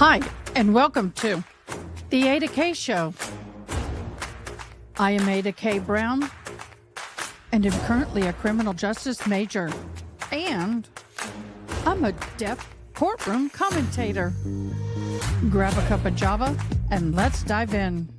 Hi, and welcome to the Ada K Show. I am Ada K. Brown, and am currently a criminal justice major, and I'm a deaf courtroom commentator. Grab a cup of Java, and let's dive in.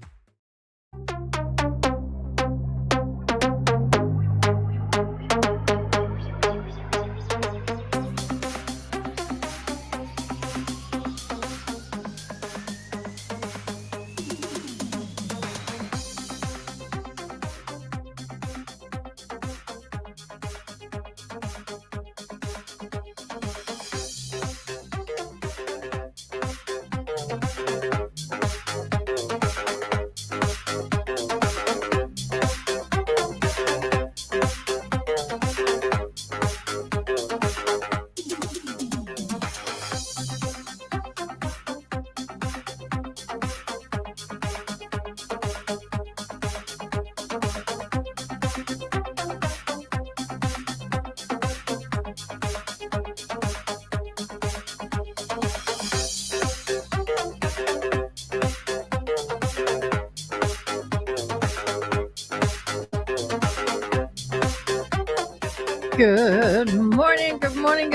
Good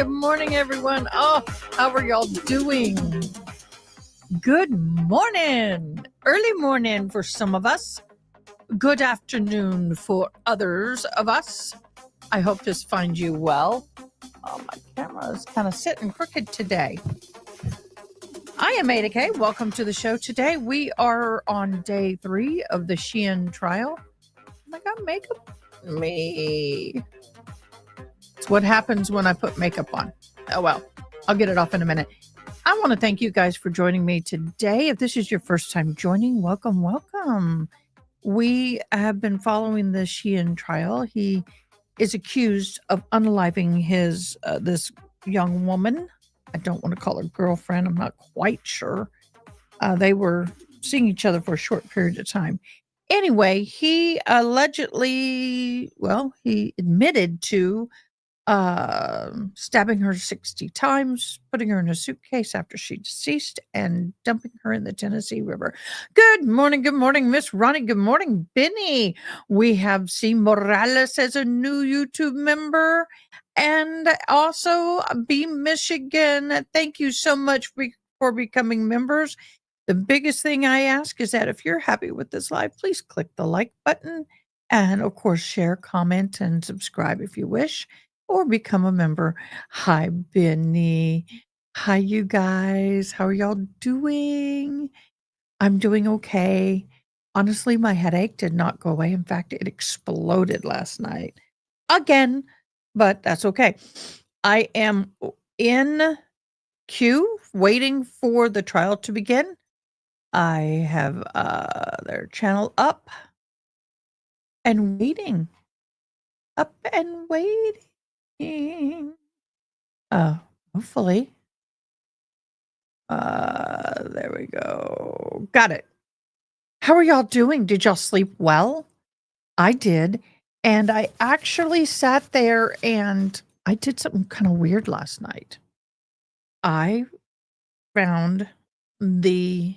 morning, everyone. Oh, how are y'all doing? Good morning. Early morning for some of us. Good afternoon for others of us. I hope this finds you well. Oh, my camera is kind of sitting crooked today. I am Ada K. Welcome to the show today. We are on day 3 of the Chen trial. I got makeup. Me. It's what happens when I put makeup on. Oh, well, I'll get it off in a minute. I want to thank you guys for joining me today. If this is your first time joining, welcome, welcome. We have been following the Chen trial. He is accused of unaliving his this young woman. I don't want to call her girlfriend. I'm not quite sure. They were seeing each other for a short period of time. Anyway, he allegedly, he admitted to stabbing her 60 times, putting her in a suitcase after she deceased, and dumping her in the Tennessee River. Good morning, Miss Ronnie. Good morning, Benny. We have C. Morales as a new YouTube member, and also B. Michigan. Thank you so much for becoming members. The biggest thing I ask is that if you're happy with this live, please click the like button, and of course, share, comment, and subscribe if you wish, or become a member. Hi, Benny. Hi, you guys. How are y'all doing? I'm doing okay. Honestly, my headache did not go away. In fact, it exploded last night again, but that's okay. I am in queue waiting for the trial to begin. I have their channel up and waiting. Up and waiting. Hopefully. There we go. Got it. How are y'all doing? Did y'all sleep well? I did. And I actually sat there and I did something kind of weird last night. I found the,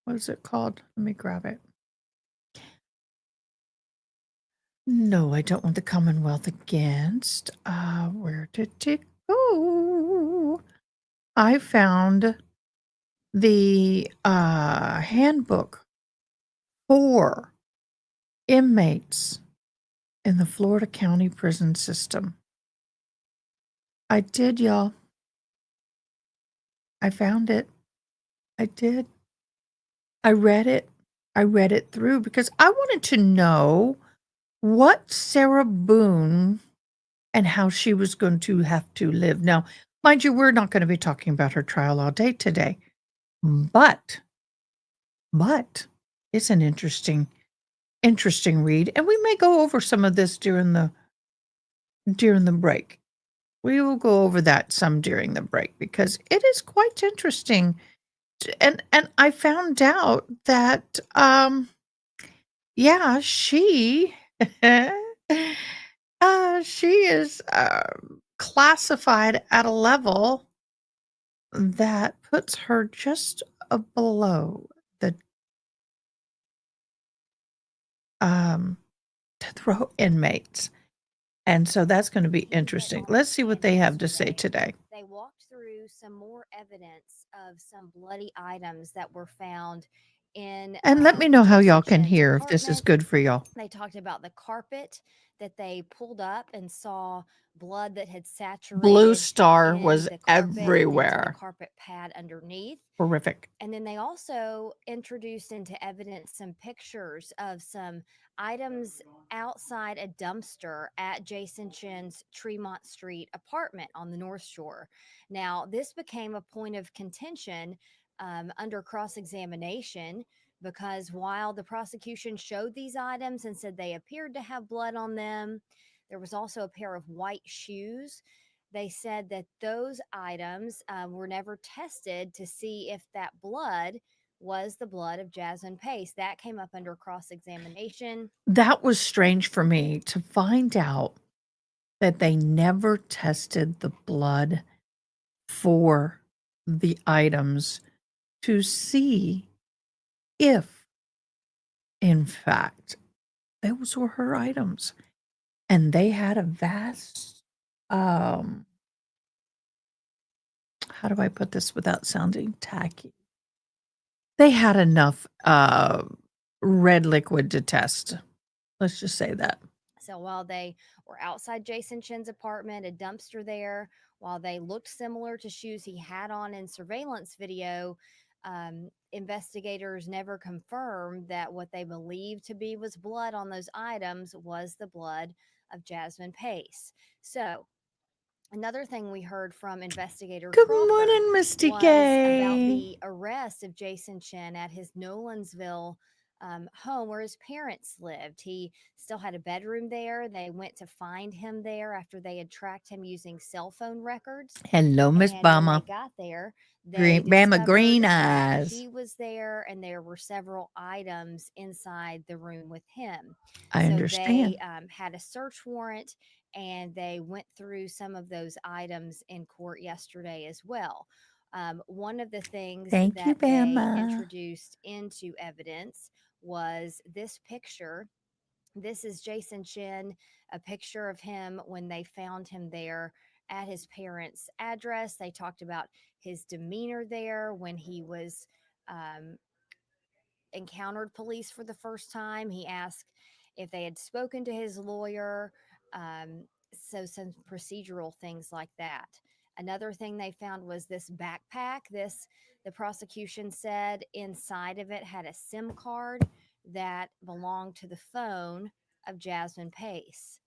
what is it called? Let me grab it. No, I don't want the Commonwealth against. Where did it go? I found the handbook for inmates in the Florida County prison system. I did, y'all. I found it. I did. I read it. I read it through because I wanted to know what Sarah Boone and how she was going to have to live. Now, mind you, we're not going to be talking about her trial all day today, but it's an interesting read, and we may go over some of this during the break. We will go over that some during the break because it is quite interesting. And I found out that yeah, she she is classified at a level that puts her just below the death row inmates. And so that's going to be interesting. Let's see what they have to say today. They walked through some more evidence of some bloody items that were found in. And let me know how Jason y'all can Chen's hear if this is apartment. good for y'all. They talked about the carpet that they pulled up and saw blood that had Blue saturated Star in was the carpet and into the everywhere. carpet pad underneath. Horrific. And then they also introduced into evidence some pictures of some items outside a dumpster at Jason Chen's Tremont Street apartment on the North Shore. Now, this became a point of contention under cross examination because while the prosecution showed these items and said they appeared to have blood on them, there was also a pair of white shoes. They said that those items were never tested to see if that blood was the blood of Jasmine Pace. That came up under cross examination. That was strange for me to find out that they never tested the blood for the items to see if, in fact, those were her items. And they had a vast, how do I put this without sounding tacky? They had enough red liquid to test. Let's just say that. So while they were outside Jason Chen's apartment, a dumpster there, while they looked similar to shoes he had on in surveillance video, investigators never confirmed that what they believed to be was blood on those items was the blood of Jasmine Pace. So another thing we heard from investigator Good Crawford morning, Misty was about Gay. the arrest of Jason Chen at his Nolansville home where his parents lived. He still had a bedroom there. They went to find him there after they had tracked him using cell phone records. Hello, Miss And when they Bama. got there, they Green, Bama discovered Green that Eyes. he was there and there were several items inside the room with him. I So understand. they had a search warrant and they went through some of those items in court yesterday as well. One of the things Thank you, that they Bama. introduced into evidence was this picture. This is Jason Chen, a picture of him when they found him there at his parents' address. They talked about his demeanor there when he was um, encountered police for the first time. He asked if they had spoken to his lawyer. So some procedural things like that. Another thing they found was this backpack. The prosecution said inside of it had a SIM card that belonged to the phone of Jasmine Pace.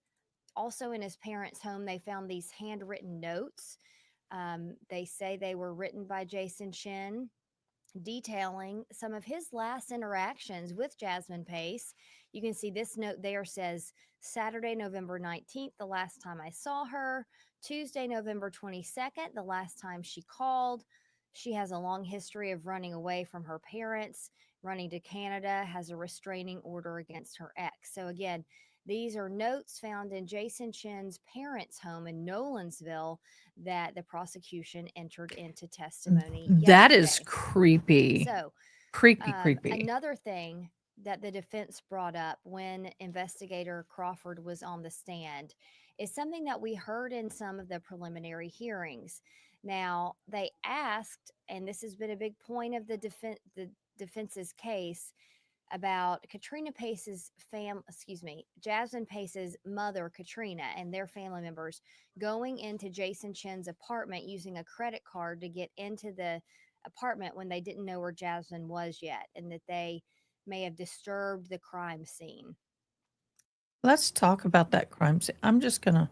Also, in his parents' home, they found these handwritten notes. They say they were written by Jason Chen detailing some of his last interactions with Jasmine Pace. You can see this note there says Saturday, November 19th, the last time I saw her. Tuesday, November 22nd, the last time she called. She has a long history of running away from her parents, running to Canada, has a restraining order against her ex. So, again, these are notes found in Jason Chen's parents' home in Nolansville that the prosecution entered into testimony That is yesterday. creepy. So, Creepy. another thing that the defense brought up when investigator Crawford was on the stand is something that we heard in some of the preliminary hearings. Now, they asked, and this has been a big point of the defense's case about Katrina Pace's Jasmine Pace's mother, Katrina, and their family members going into Jason Chen's apartment using a credit card to get into the apartment when they didn't know where Jasmine was yet, and that they may have disturbed the crime scene. Let's talk about that crime scene. I'm just gonna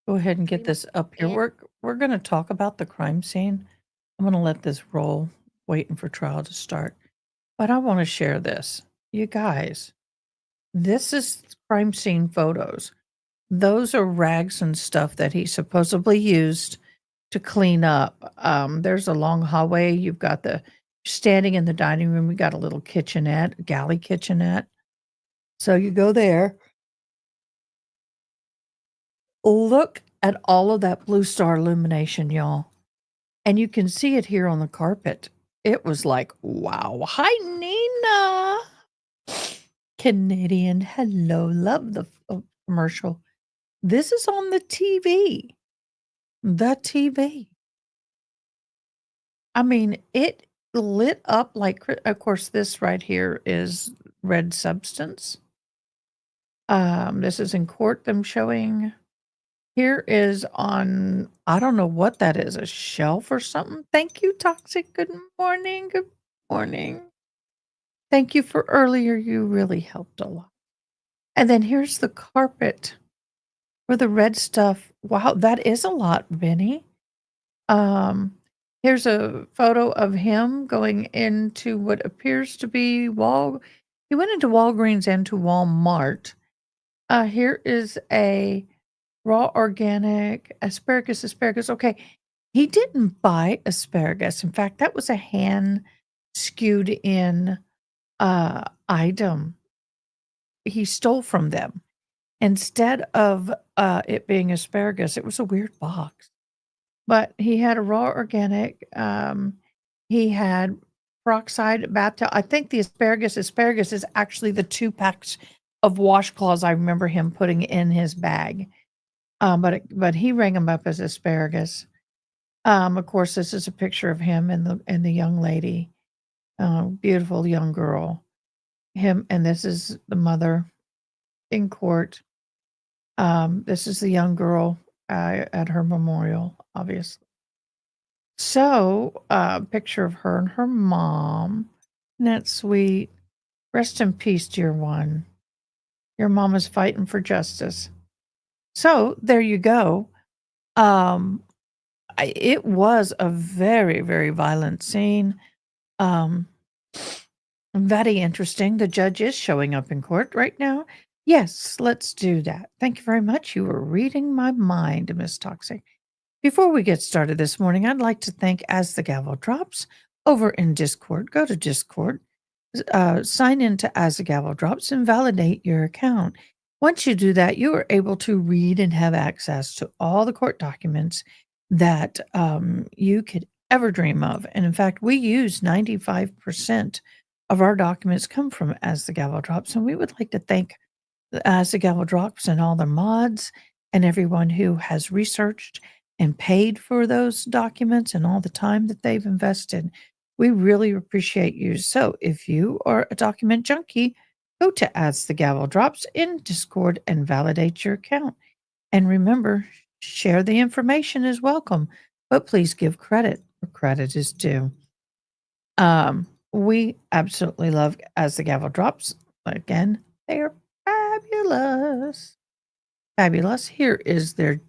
go ahead and get this up here. In, We're gonna talk about the crime scene. I'm gonna let this roll, waiting for trial to start. But I want to share this. You guys, this is crime scene photos. Those are rags and stuff that he supposedly used to clean up. There's a long hallway. You've got standing in the dining room. We got a little kitchenette, galley kitchenette. So you go there. Look at all of that blue star illumination, y'all. And you can see it here on the carpet. It was like, wow. Hi, Nina. Canadian. Hello. Love the commercial. This is on the TV. The TV. I mean, it lit up like, of course, this right here is red substance. This is in court, them showing. Here is on, I don't know what that is, a shelf or something. Thank you, Toxic. Good morning. Good morning. Thank you for earlier. You really helped a lot. And then here's the carpet for the red stuff. Wow, that is a lot, Benny. Here's a photo of him going into what appears to be he went into Walgreens and to Walmart. Here is a raw organic asparagus. Okay. He didn't buy asparagus. In fact, that was a hand skewed in item. He stole from them. Instead of it being asparagus, it was a weird box. But he had a raw organic. He had peroxide bathtowel. I think the asparagus is actually the 2 packs of washcloths I remember him putting in his bag. But he rang them up as asparagus. Of course, this is a picture of him and the young lady, beautiful young girl. Him, and this is the mother in court. This is the young girl at her memorial, obviously. So, picture of her and her mom. Isn't that sweet? Rest in peace, dear one. Your mom is fighting for justice. So there you go. It was a very, very violent scene. Very interesting. The judge is showing up in court right now. Yes, let's do that. Thank you very much. You were reading my mind, Miss Toxic. Before we get started this morning, I'd like to thank As the Gavel Drops over in Discord. Go to Discord, sign into As the Gavel Drops, and validate your account. Once you do that, you are able to read and have access to all the court documents that you could ever dream of. And in fact, we use 95% of our documents come from As the Gavel Drops, and we would like to thank As the Gavel Drops and all the mods and everyone who has researched and paid for those documents and all the time that they've invested. We really appreciate you. So if you are a document junkie, go to As the Gavel Drops in Discord and validate your account. And remember, share the information is welcome, but please give credit where credit is due. We absolutely love As the Gavel Drops. Again, they are fabulous. Fabulous. Here is their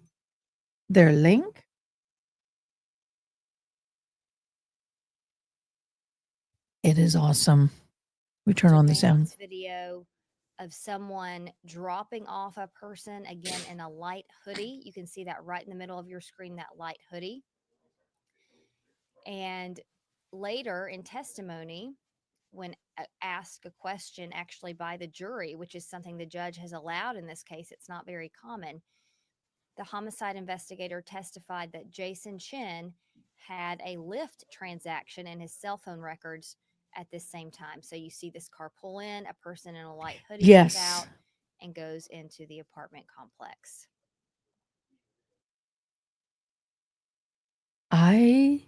link. It is awesome. We turn on the sound. Video of someone dropping off a person, again in a light hoodie. You can see that right in the middle of your screen, that light hoodie. And later in testimony, when asked a question actually by the jury, which is something the judge has allowed in this case, it's not very common. The homicide investigator testified that Jason Chen had a Lyft transaction in his cell phone records at this same time. So you see this car pull in, a person in a light hoodie gets out and goes into the apartment complex. I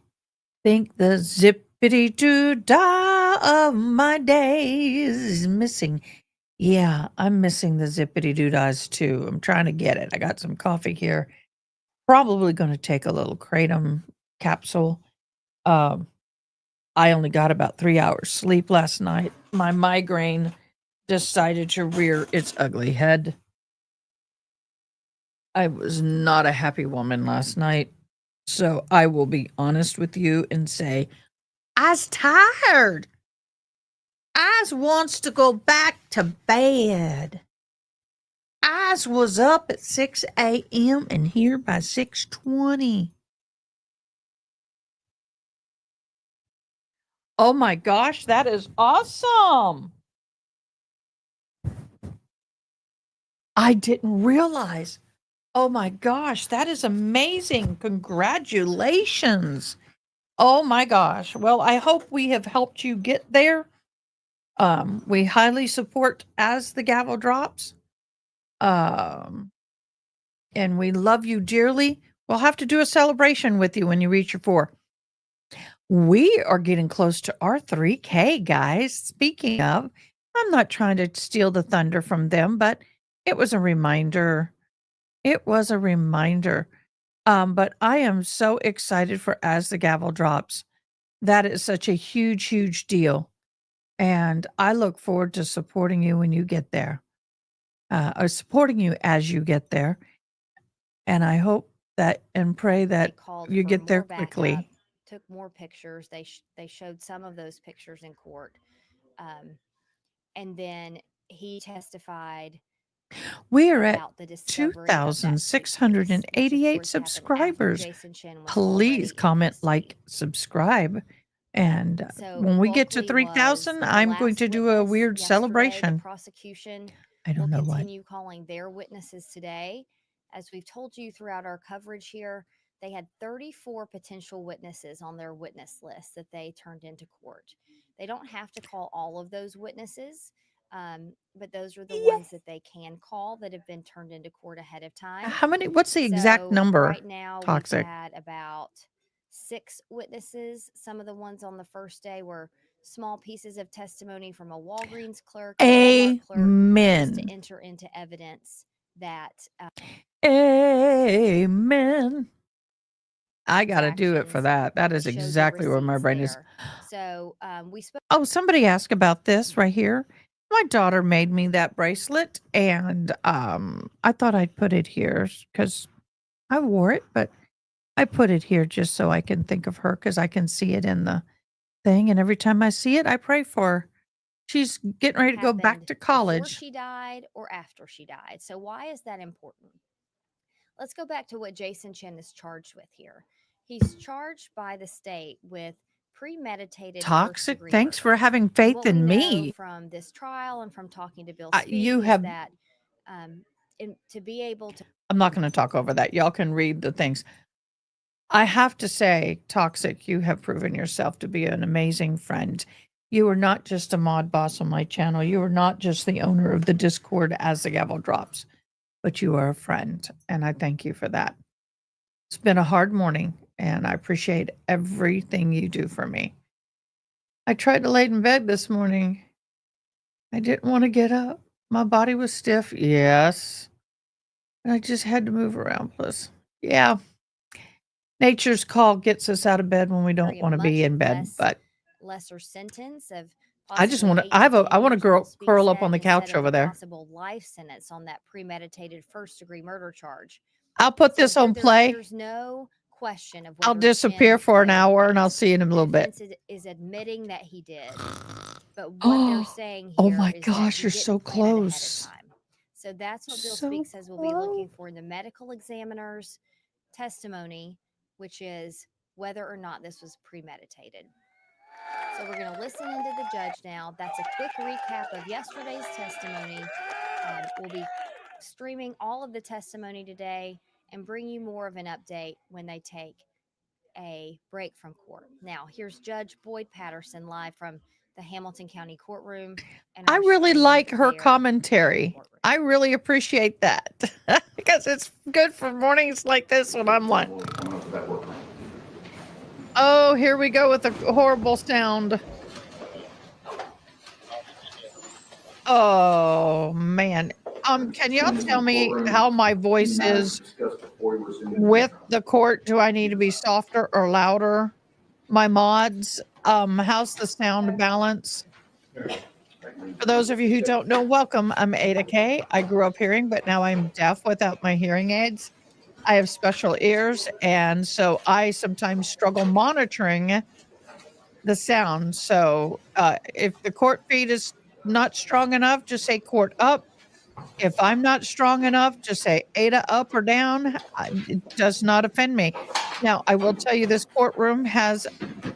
think the zippity doo dah of my days is missing. Yeah, I'm missing the zippity doo dahs too. I'm trying to get it. I got some coffee here. Probably going to take a little kratom capsule. I only got about 3 hours sleep last night. My migraine decided to rear its ugly head. I was not a happy woman last night. So I will be honest with you and say, I's tired. I's wants to go back to bed. I's was up at 6 a.m. and here by 6:20. Oh my gosh, that is awesome. I didn't realize Oh my gosh, that is amazing. Congratulations. Oh my gosh. Well, I hope we have helped you get there. We highly support As the Gavel Drops. Um, and we love you dearly. We'll have to do a celebration with you when you reach your 4. We are getting close to our 3K, guys. Speaking of, I'm not trying to steal the thunder from them, but it was a reminder. It was a reminder. But I am so excited for As the Gavel Drops. That is such a huge, huge deal. And I look forward to supporting you when you get there, or supporting you as you get there. And I hope that and pray that Called you for get there more backup, quickly. took more pictures. They showed some of those pictures in court, and then he testified We are at about the discovery of that suitcase, which of 2,688 course happened after subscribers. Jason Chen was Please already in comment, like, custody. subscribe. And So when we get to locally was 3,000, the I'm going last to do a witness weird yesterday. The celebration. prosecution I will don't know what. continue calling their witnesses today. As we've told you throughout our coverage here, they had 34 potential witnesses on their witness list that they turned into court. They don't have to call all of those witnesses, but those are the Yeah. ones that they can call that have been turned into court ahead of time. How many? What's the exact So number? right now we've Toxic. had about 6 witnesses. Some of the ones on the first day were small pieces of testimony from a Walgreens clerk, a Walmart clerk, just to Amen. enter into evidence that Amen. I got to do it for transactions that. That is showed the exactly where my receipts brain is. there. So we spoke. Oh, somebody asked about this right here. My daughter made me that bracelet, and I thought I'd put it here because I wore it, but I put it here just so I can think of her because I can see it in the thing, and every time I see it, I pray for her. She's getting ready to go back Happened to before college. she died or after she died. So why is that important? Let's go back to what Jason Chen is charged with here. He's charged by the state with premeditated first Toxic. degree Thanks for murder. having And faith what we in know me. from this trial and from talking to Bill You Speak is have. that to be able to I'm not going to talk over that. Y'all can read the things. I have to say, Toxic, you have proven yourself to be an amazing friend. You are not just a mod boss on my channel. You are not just the owner of the Discord As the Gavel Drops, but you are a friend. And I thank you for that. It's been a hard morning, and I appreciate everything you do for me. I tried to lay in bed this morning. I didn't want to get up. My body was stiff. Yes. And I just had to move around. Plus, yeah. Nature's call gets us out of bed when we don't want to be in bed, but lesser sentence of I just possibly want to 8 to 10 I want to years, Bill Speak curl up on said, the instead couch of over a there. possible life sentence on that premeditated first degree murder charge. I'll put So this here on play. there's no question of I'll whether disappear Chen for an committed the hour and I'll case. see you in a The little bit. defense is admitting that he did, but what they're Oh, saying oh here my is that gosh, he you're didn't so plan it ahead of close. time. So that's what Bill So Speak says we'll be close. looking for in the medical examiner's testimony, which is whether or not this was premeditated. So we're going to listen into the judge now. That's a quick recap of yesterday's testimony. We'll be streaming all of the testimony today and bring you more of an update when they take a break from court. Now, here's Judge Boyd Patterson live from the Hamilton County courtroom. And I really like her commentary. I really appreciate that because it's good for mornings like this when I'm like, oh, here we go with the horrible sound. Oh man. Can y'all tell me how my voice is with the court? Do I need to be softer or louder? My mods, how's the sound balance? For those of you who don't know, welcome. I'm Ada K. I grew up hearing, but now I'm deaf without my hearing aids. I have special ears, and so I sometimes struggle monitoring the sound. So if the court feed is not strong enough, just say court up. If I'm not strong enough, just say Ada up or down. It does not offend me. Now, I will tell you this courtroom has,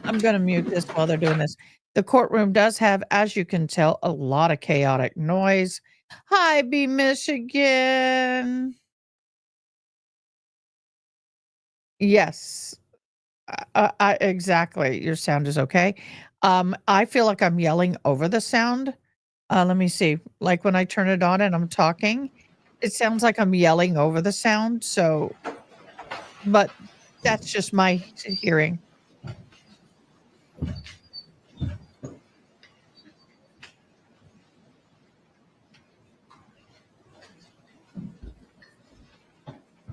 I'm going to mute this while they're doing this. The courtroom does have, as you can tell, a lot of chaotic noise. Hi, B Michigan. Yes. Exactly. Your sound is okay. I feel like I'm yelling over the sound. Let me see. Like when I turn it on and I'm talking, it sounds like I'm yelling over the sound. So, but that's just my hearing.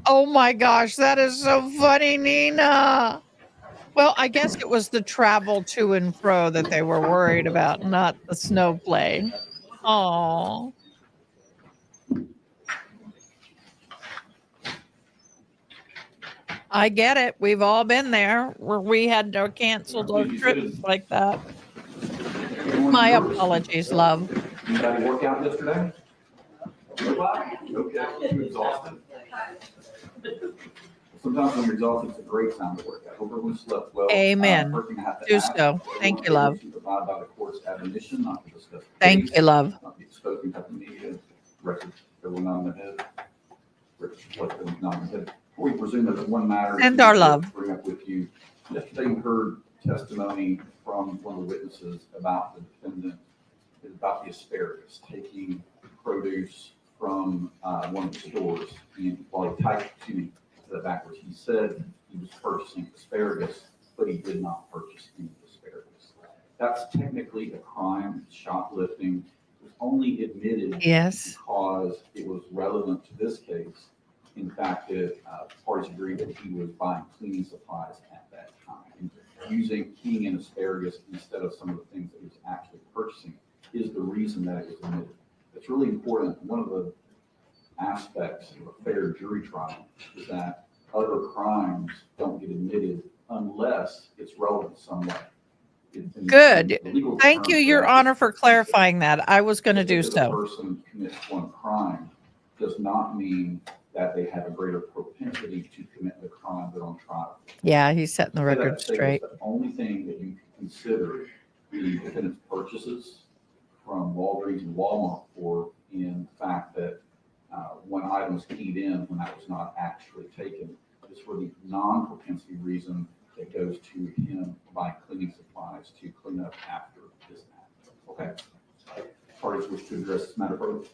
Oh my gosh, that is so funny, Nina. Well, I guess it was the travel to and fro that they were worried about, not the snow play. Oh, I get it. We've all been there where we had to cancel our trips like that. My apologies, love. Anybody work out yesterday? Okay, you exhausted? Sometimes when you're exhausted, it's a great time to work out. Hope everyone slept well. Amen. First thing I have to Do ask, so. Thank you, love. to abide by the court's admonition, not to discuss. Thank you, love. Not to discuss the media record. Everyone on the head. Reflect not on the head. Before we presume there's one matter. And our love. Bring up with you. Yesterday you heard testimony from one of the witnesses about the defendant, about the asparagus, taking produce from one of the stores, and while he typed to me backwards, he said he was purchasing asparagus, but he did not purchase any asparagus. That's technically a crime, shoplifting. It was only admitted because it was relevant to this case. In fact, the parties agreed that he was buying cleaning supplies at that time. And using keying in asparagus instead of some of the things that he was actually purchasing is the reason that it was admitted. It's really important. One of the aspects of a fair jury trial is that other crimes don't get admitted unless it's relevant somewhat. Good. Thank you, Your Honor, for clarifying that. I was going to do so. A person commits one crime does not mean that they have a greater propensity to commit the crime they're on trial. Yeah, he's setting the record straight. The only thing that you can consider the defendant's purchases from Walgreens and Walmart for, in the fact that one item was keyed in when that was not actually taken, is for the non-propensity reason that goes to him buying cleaning supplies to clean up after this act. Okay. Parties wish to address this matter further?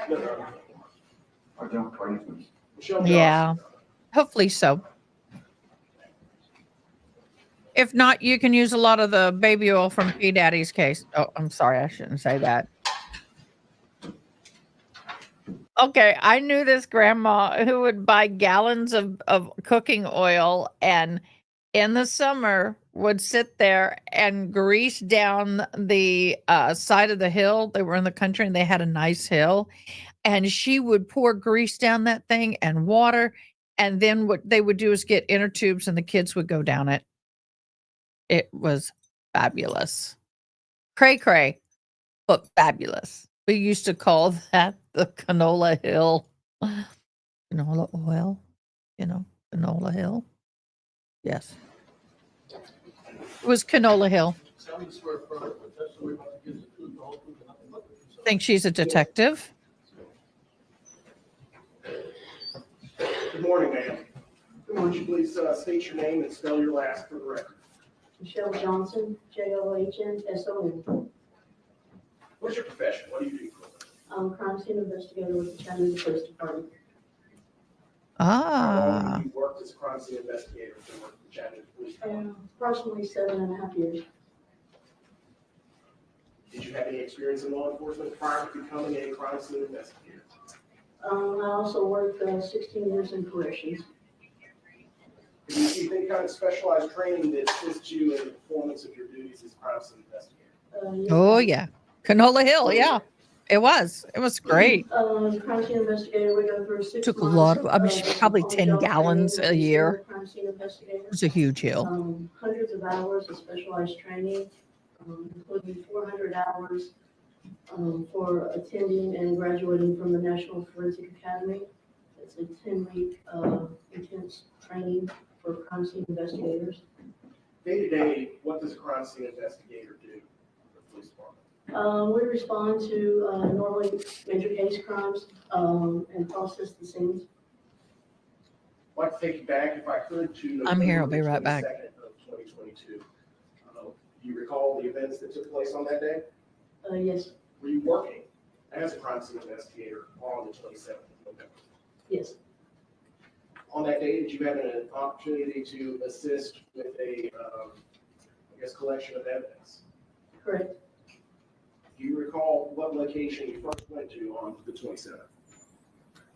No. All right, John, parties, please. Yeah, hopefully so. If not, you can use a lot of the baby oil from P Daddy's case. Oh, I'm sorry, I shouldn't say that. Okay, I knew this grandma who would buy gallons of cooking oil and in the summer would sit there and grease down the side of the hill. They were in the country and they had a nice hill. And she would pour grease down that thing and water. And then what they would do is get inner tubes and the kids would go down it. It was fabulous. Cray cray, but fabulous. We used to call that the canola hill. Canola oil, canola hill. Yes. It was canola hill. Think she's a detective. Good morning, ma'am. Would you please state your name and spell your last for the record? Michelle Johnson, Johnson. What's your profession? What do you do for a living? I'm a crime scene investigator with the Chattanooga Police Department. How long have you worked as a crime scene investigator for the Chattanooga Police Department? Approximately 7.5 years. Did you have any experience in law enforcement prior to becoming a crime scene investigator? I also worked 16 years in corrections. Did you receive any kind of specialized training that assists you in the performance of your duties as a crime scene investigator? Oh, yeah. Canola Hill, yeah. It was great. Crime scene investigator, we go through 6 months. Took a lot of, probably 10 gallons a year. Crime scene investigator. It was a huge hill. Hundreds of hours of specialized training, including 400 hours for attending and graduating from the National Forensic Academy. It's a 10-week intense training for crime scene investigators. Day to day, what does a crime scene investigator do for the police department? We respond to normally major case crimes and process the scenes. I'd like to take you back, if I could, to I'm here. I'll be November right back. 22nd of 2022. Do you recall the events that took place on that day? Yes, Were you working as a crime scene investigator on the 27th of November? yes, On that day, did you have an opportunity to assist with a, collection of evidence? correct. Do you recall what location you first went to on the 27th?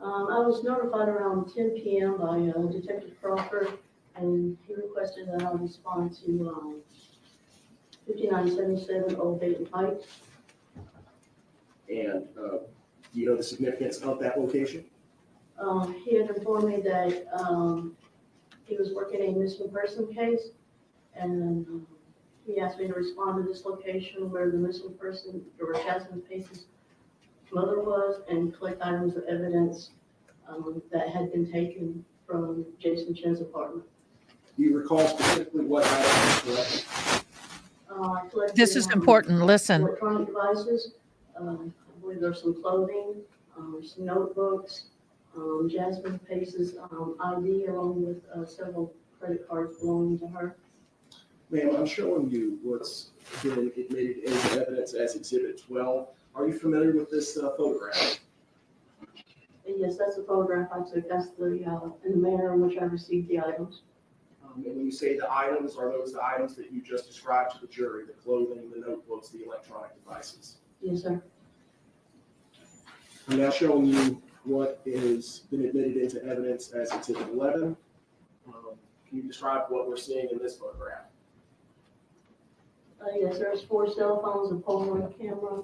I was notified around 10 p.m. by Detective Crawford, and he requested that I respond to 5977 Old Dayton Pike. And do you know the significance of that location? He had informed me that he was working a missing person case, and he asked me to respond to this location where the missing person, or Jasmine Pace's mother was, and collect items of evidence that had been taken from Jason Chen's apartment. Do you recall specifically what items you collected? I collected, This is important. Listen. electronic devices. I believe there's some clothing, some notebooks, Jasmine Pace's ID, along with several credit cards belonging to her. Ma'am, I'm showing you what's been admitted into evidence as Exhibit 12. Are you familiar with this photograph? And yes, that's the photograph I took. That's the in the manner in which I received the items. And when you say the items, are those the items that you just described to the jury, the clothing, the notebooks, the electronic devices? Yes, sir. I'm now showing you what has been admitted into evidence as Exhibit 11. Can you describe what we're seeing in this photograph? Yes, there's 4 cell phones, a Polaroid camera,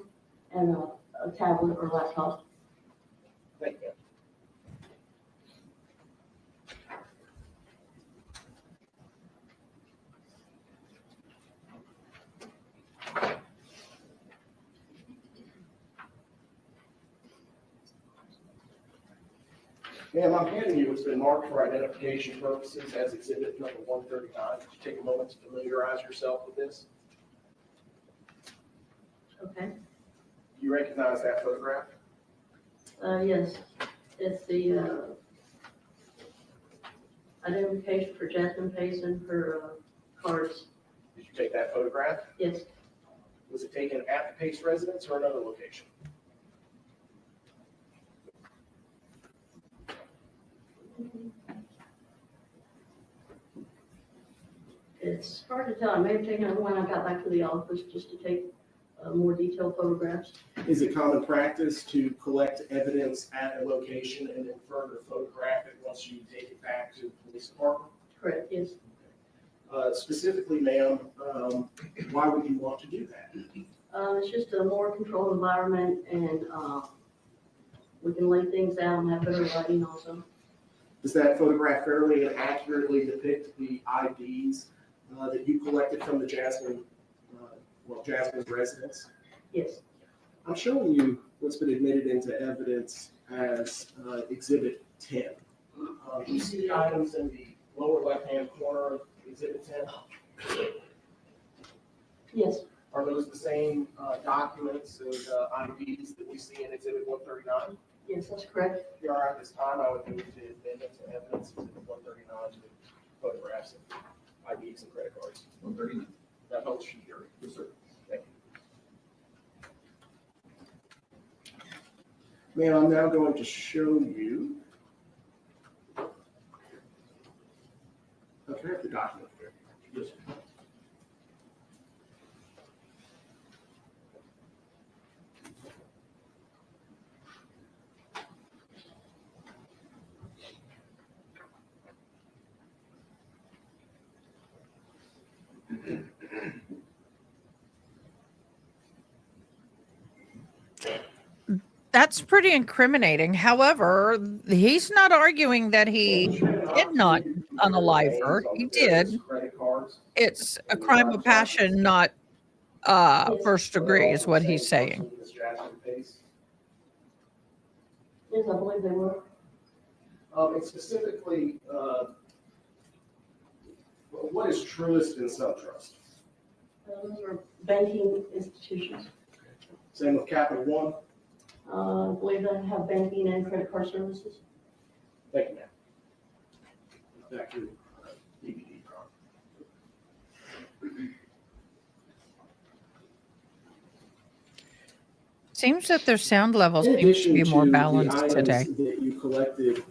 and a tablet or laptop. Thank you. Ma'am, I'm handing you what's been marked for identification purposes as Exhibit number 139. Could you take a moment to familiarize yourself with this? Okay. Do you recognize that photograph? Yes, it's the identification for Jasmine Pace and her cards. Did you take that photograph? Yes, Was it taken at the Pace residence or another location? it's hard to tell. I may have taken it when I got back to the office just to take more detailed photographs. Is it common practice to collect evidence at a location and then further photograph it once you take it back to the police department? Correct, yes. Specifically, ma'am, why would you want to do that? It's just a more controlled environment, and we can lay things out and have better lighting also. Does that photograph fairly and accurately depict the IDs that you collected from the Jasmine's residence? Yes, I'm showing you what's been admitted into evidence as Exhibit 10. You see the items in the lower left-hand corner of Exhibit 10? yes, Are those the same documents and IDs that we see in Exhibit 139? yes, that's correct. If you are at this time, I would move to admit into evidence Exhibit 139 with photographs of IDs and credit cards. 139. That helps you hear. Yes, sir. Thank you. Ma'am, I'm now going to show you. Okay, I have the document here. Yes, sir. That's pretty incriminating. However, he's not arguing that he did not unalive her. He did. Credit cards. It's a crime of passion, not first degree, is what he's saying. Ms. Jasmine Pace. Yes, I believe they were. And specifically, what is Truist and SunTrust? Those are banking institutions. Same with Capital One. I believe they have banking and credit card services. Thank you, ma'am. back to DVD. Seems that their sound levels In seem to addition be more to the balanced items today. that you collected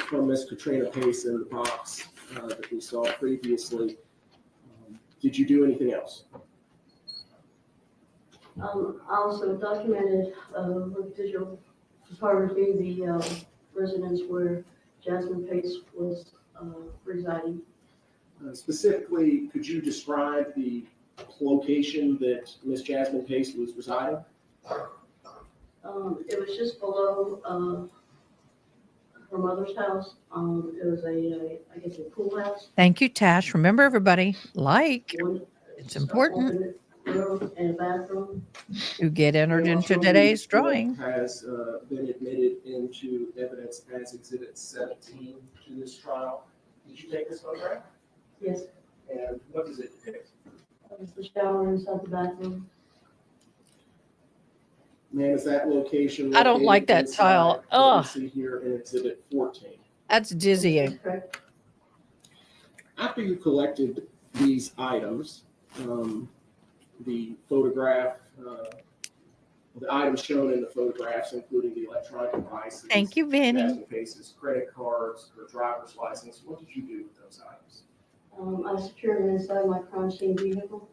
from Ms. Katrina Pace in the box that we saw previously, did you do anything else? I also documented with digital photography the residence where Jasmine Pace was residing. Specifically, could you describe the location that Ms. Jasmine Pace was residing? It was just below her mother's house. It was I guess a pool house. Thank you, Tash. Remember, everybody, like, One, it's important open room and a bathroom. to get entered And I'll into show you today's what drawing. has been admitted into evidence as Exhibit 17 to this trial. Did you take this photograph? Yes, And what does it depict? the shower inside the bathroom. Ma'am, is that location? I don't like located that inside tile. what we Ugh. see here in Exhibit 14. That's dizzying. Correct. After you collected these items, the photograph, the items shown in the photographs, including the electronic devices. Thank you, Vinny. Jasmine Pace's credit cards, her driver's license. What did you do with those items? I secured them inside my crime scene vehicle.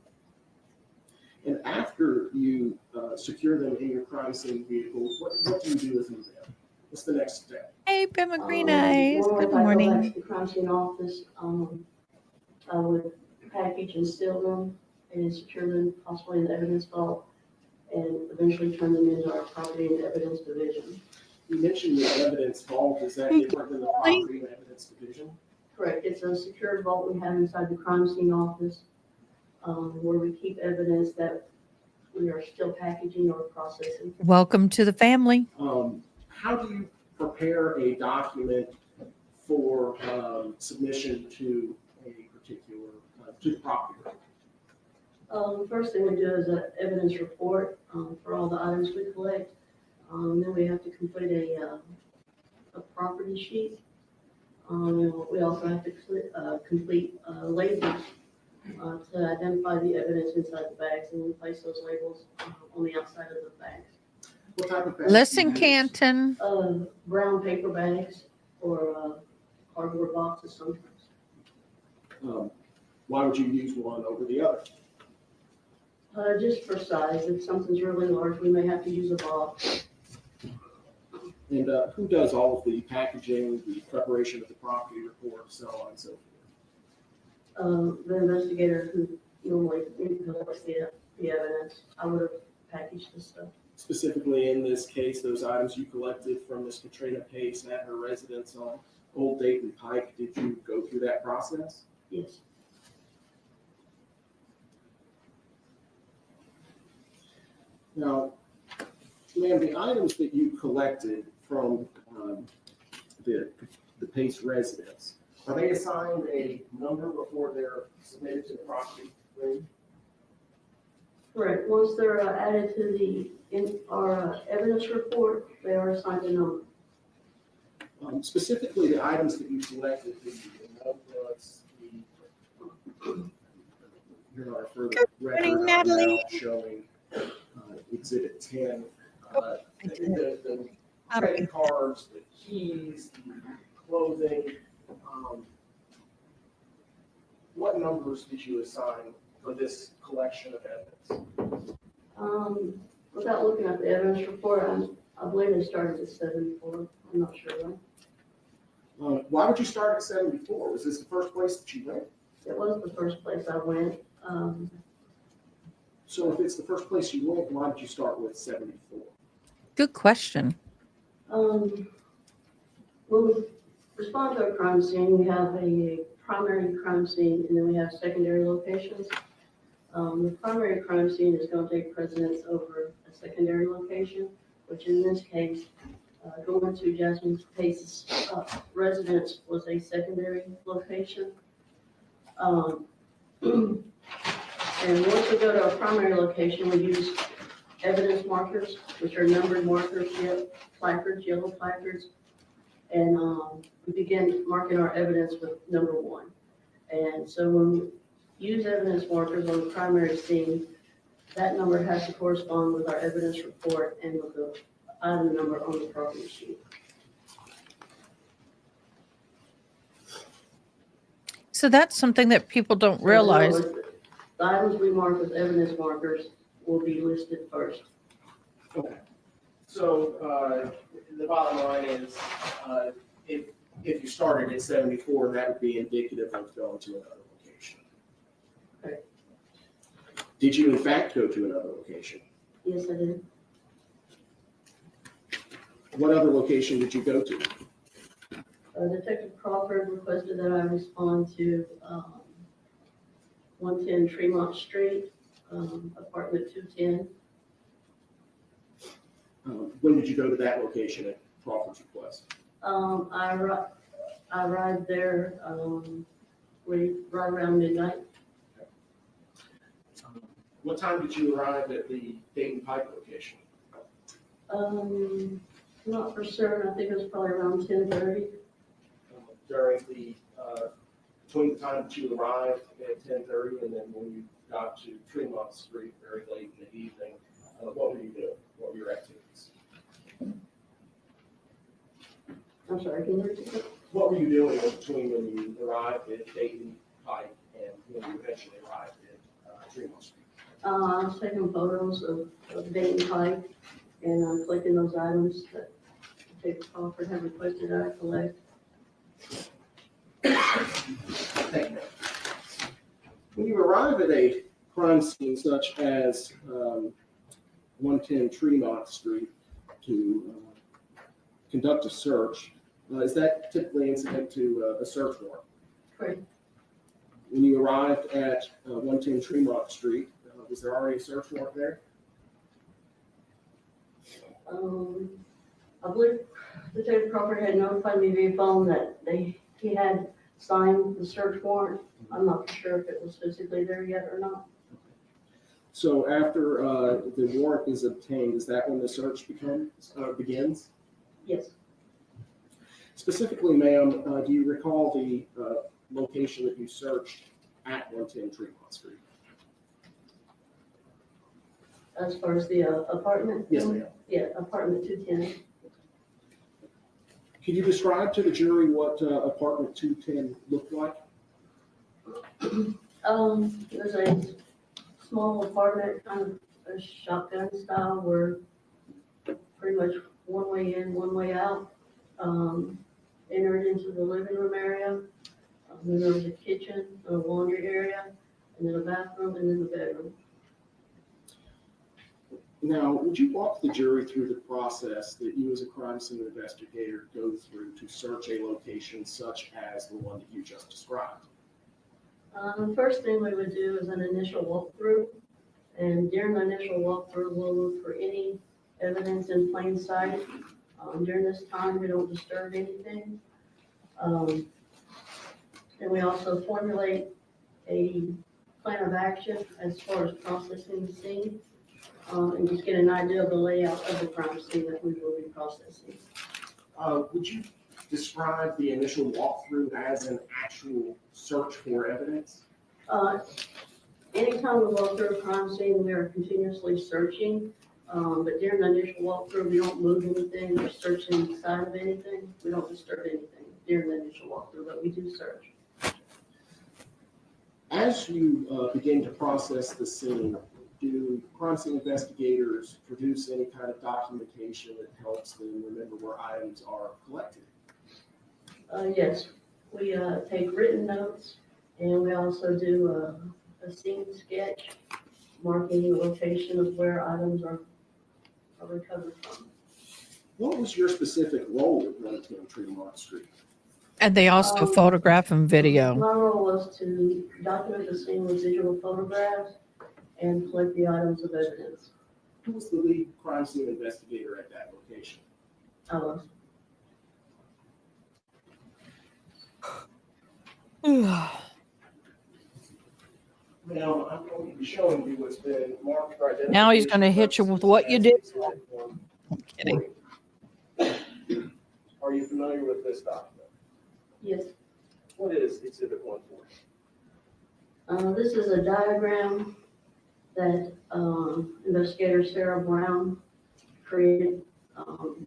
And after you secure them in your crime scene vehicle, what do you do with them then? What's the next step? Hey, Pema Green Eyes. Normally, Good if I go back morning. to the crime scene office, I would package and seal them and secure them possibly in the evidence vault and eventually turn them into our property and evidence division. You mentioned the evidence vault. Is that different than the property and evidence division? Correct. It's a secured vault we have inside the crime scene office where we keep evidence that we are still packaging or processing. Welcome to the family. How do you prepare a document for submission to a particular, to the property? The first thing we do is an evidence report for all the items we collect. Then we have to complete a property sheet. And we also have to complete labels to identify the evidence inside the bags, and we place those labels on the outside of the bags. What type of bags Listen, do you use? Canton. Brown paper bags or cardboard boxes sometimes. Why would you use one over the other? Just for size. If something's really large, we may have to use a box. And who does all of the packaging, the preparation of the property report, so on and so forth? The investigator who normally collects the evidence, I would have packaged the stuff. Specifically in this case, those items you collected from Ms. Katrina Pace at her residence on Old Dayton Pike, did you go through that process? Yes. Now, ma'am, the items that you collected from the Pace residence, are they assigned a number before they're submitted to the property? Correct. Once they're added to our evidence report, they are assigned a number. Specifically, the items that you collected, the notebooks, here are further morning, record Natalie. showing Exhibit 10, Oh, the credit cards, the keys, the clothing. What numbers did you assign for this collection of evidence? Without looking at the evidence report, I believe they started at 74. I'm not sure though. Why would you start at 74? Was this the first place that you went? It was the first place I went. So if it's the first place you went, why did you start with 74? Good question. When we respond to a crime scene, we have a primary crime scene and then we have secondary locations. The primary crime scene is going to take precedence over a secondary location, which in this case, going to Jasmine Pace's residence was a secondary location. And once we go to our primary location, we use evidence markers, which are numbered markers, placards, yellow placards. And we began marking our evidence with number 1. And so when we use evidence markers on the primary scene, that number has to correspond with our evidence report and with the item number on the property sheet. So that's something that people don't realize. So in other words, the items we mark with evidence markers will be listed first. Okay. So the bottom line is, if you started at 74, that would be indicative of going to another location. Okay. Did you in fact go to another location? Yes, I did. What other location did you go to? Detective Crawford requested that I respond to 110 Tremont Street, apartment 210. When did you go to that location at Crawford's request? I arrived there right around midnight. What time did you arrive at the Dayton Pike location? Not for certain. I think it was probably around 10:30. During the, between the time that you arrived at 10:30 and then when you got to Tremont Street very late in the evening, what were you doing? What were your activities? I'm sorry, can you repeat that? What were you doing in between when you arrived at Dayton Pike and when you eventually arrived at Tremont Street? I was taking photos of Dayton Pike and collecting those items that Detective Crawford had requested I collect. Thank you. When you arrive at a crime scene such as 110 Tremont Street to conduct a search, is that typically incident to a search warrant? Correct. When you arrived at 110 Tremont Street, was there already a search warrant there? I believe Detective Crawford had notified me via phone that he had signed the search warrant. I'm not sure if it was physically there yet or not. So after the warrant is obtained, is that when the search begins? Yes. Specifically, ma'am, do you recall the location that you searched at 110 Tremont Street? As far as the apartment? Yes, ma'am. Yeah, apartment 210. Can you describe to the jury what apartment 210 looked like? It was a small apartment, kind of a shotgun style, where pretty much one way in, one way out. Entered into the living room area. Then there was a kitchen, a laundry area, and then a bathroom, and then the bedroom. Now, would you walk the jury through the process that you as a crime scene investigator go through to search a location such as the one that you just described? The first thing we would do is an initial walkthrough. And during the initial walkthrough, we'll look for any evidence in plain sight. During this time, we don't disturb anything. And we also formulate a plan of action as far as processing the scene. And just get an idea of the layout of the crime scene that we will be processing. Would you describe the initial walkthrough as an actual search for evidence? Anytime we walk through a crime scene, we are continuously searching. But during the initial walkthrough, we don't move anything or search inside of anything. We don't disturb anything during the initial walkthrough, but we do search. As you begin to process the scene, do crime scene investigators produce any kind of documentation that helps them remember where items are collected? Yes, we take written notes, and we also do a scene sketch marking the location of where items are recovered from. What was your specific role at 110 Tremont Street? And they also photograph and video. My role was to document the scene with visual photographs and collect the items of evidence. Who was the lead crime scene investigator at that location? I was. Now, I'm going to be showing you what's been marked for identification. Now he's going to hit you with what you did. I'm kidding. Are Are you familiar with this document? Yes. What is Exhibit 140? This is a diagram that investigator Sarah Brown created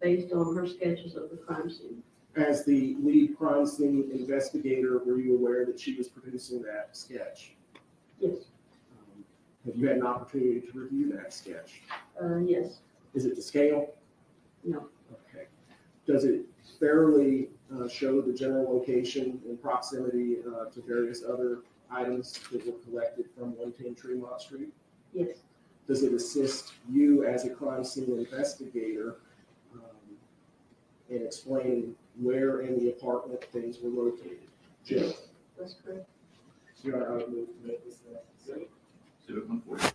based on her sketches of the crime scene. As the lead crime scene investigator, were you aware that she was producing that sketch? Yes. Have you had an opportunity to review that sketch? Yes. Is it to scale? No. Okay. Does it fairly show the general location and proximity to various other items that were collected from 110 Tremont Street? Yes. Does it assist you as a crime scene investigator in explaining where in the apartment things were located? Jim? That's correct. Your Honor, I would move to make this an exhibit. Exhibit 140.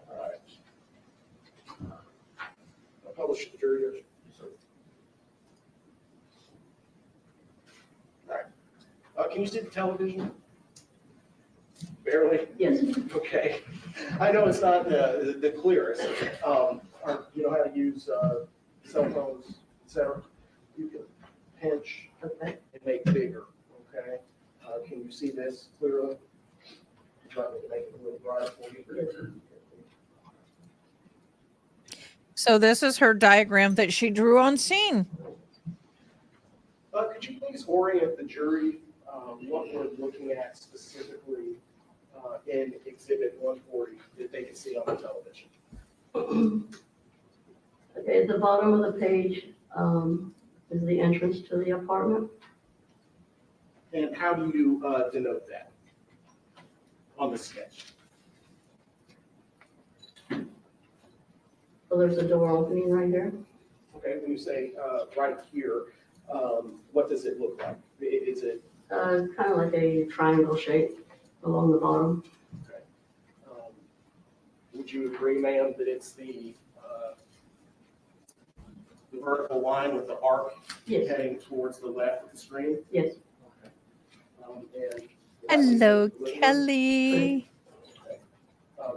All right. I'll publish the jury. Yes, sir. All right. Can you see the television? Barely? Yes. Okay. I know it's not the clearest. You know how to use cell phones, et cetera? You can pinch Okay. and make bigger, okay? Can you see this clearly? Would you like me to make it a little brighter for you? So this is her diagram that she drew on scene. Could you please orient the jury what we're looking at specifically in Exhibit 140 that they can see on the television? Okay, at the bottom of the page is the entrance to the apartment. And how do you denote that on the sketch? So there's a door opening right here. Okay, when you say right here, what does it look like? Is it, Kind of like a triangle shape along the bottom. okay. Would you agree, ma'am, that it's the vertical line with the arc Yes. heading towards the left of the screen? Yes. And Hello, Kelly.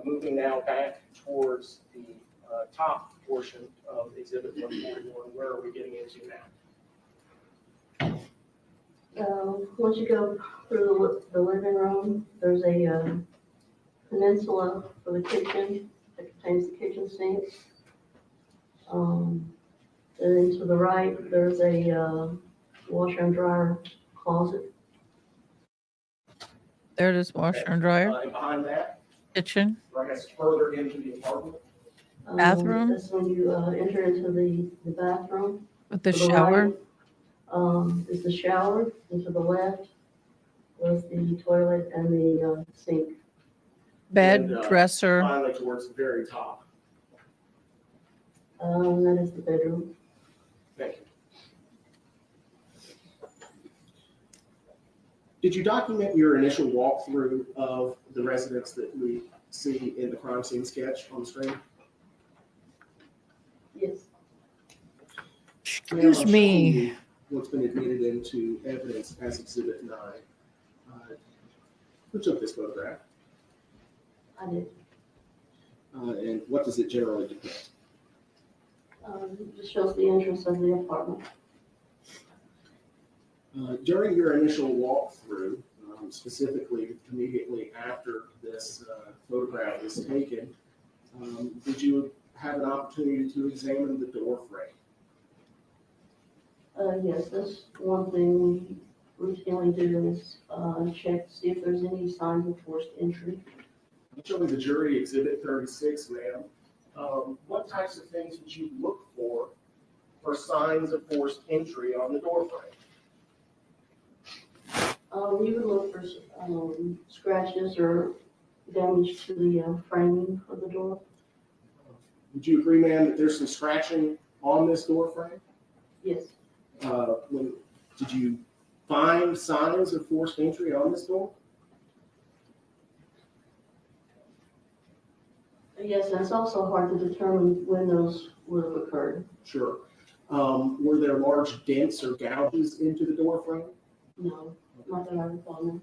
moving now back towards the top portion of Exhibit 141, where are we getting into now? Once you go through the living room, there's a peninsula for the kitchen that contains the kitchen sink. And to the right, there's a washer and dryer closet. There it is, washer and dryer, And behind that, kitchen. or I guess further into the apartment, Bathroom? That's when you enter into the bathroom. With the To the shower. right, is the shower, and to the left was the toilet and the sink. Bed, And, dresser. finally towards the very top. That is the bedroom. Thank you. Did you document your initial walkthrough of the residence that we see in the crime scene sketch on the screen? Yes. Excuse me. What's been admitted into evidence as Exhibit 9. Who took this photograph? I did. And what does it generally depict? It just shows the entrance of the apartment. During your initial walkthrough, specifically immediately after this photograph was taken, did you have an opportunity to examine the door frame? Yes, that's one thing we routinely do is check to see if there's any signs of forced entry. Showing the jury Exhibit 36, ma'am. What types of things would you look for signs of forced entry on the door frame? We would look for scratches or damage to the framing of the door. Would you agree, ma'am, that there's some scratching on this door frame? Yes. Did you find signs of forced entry on this door? Yes, and it's also hard to determine when those would have occurred. Sure. Were there large dents or gouges into the door frame? No, not that I recall.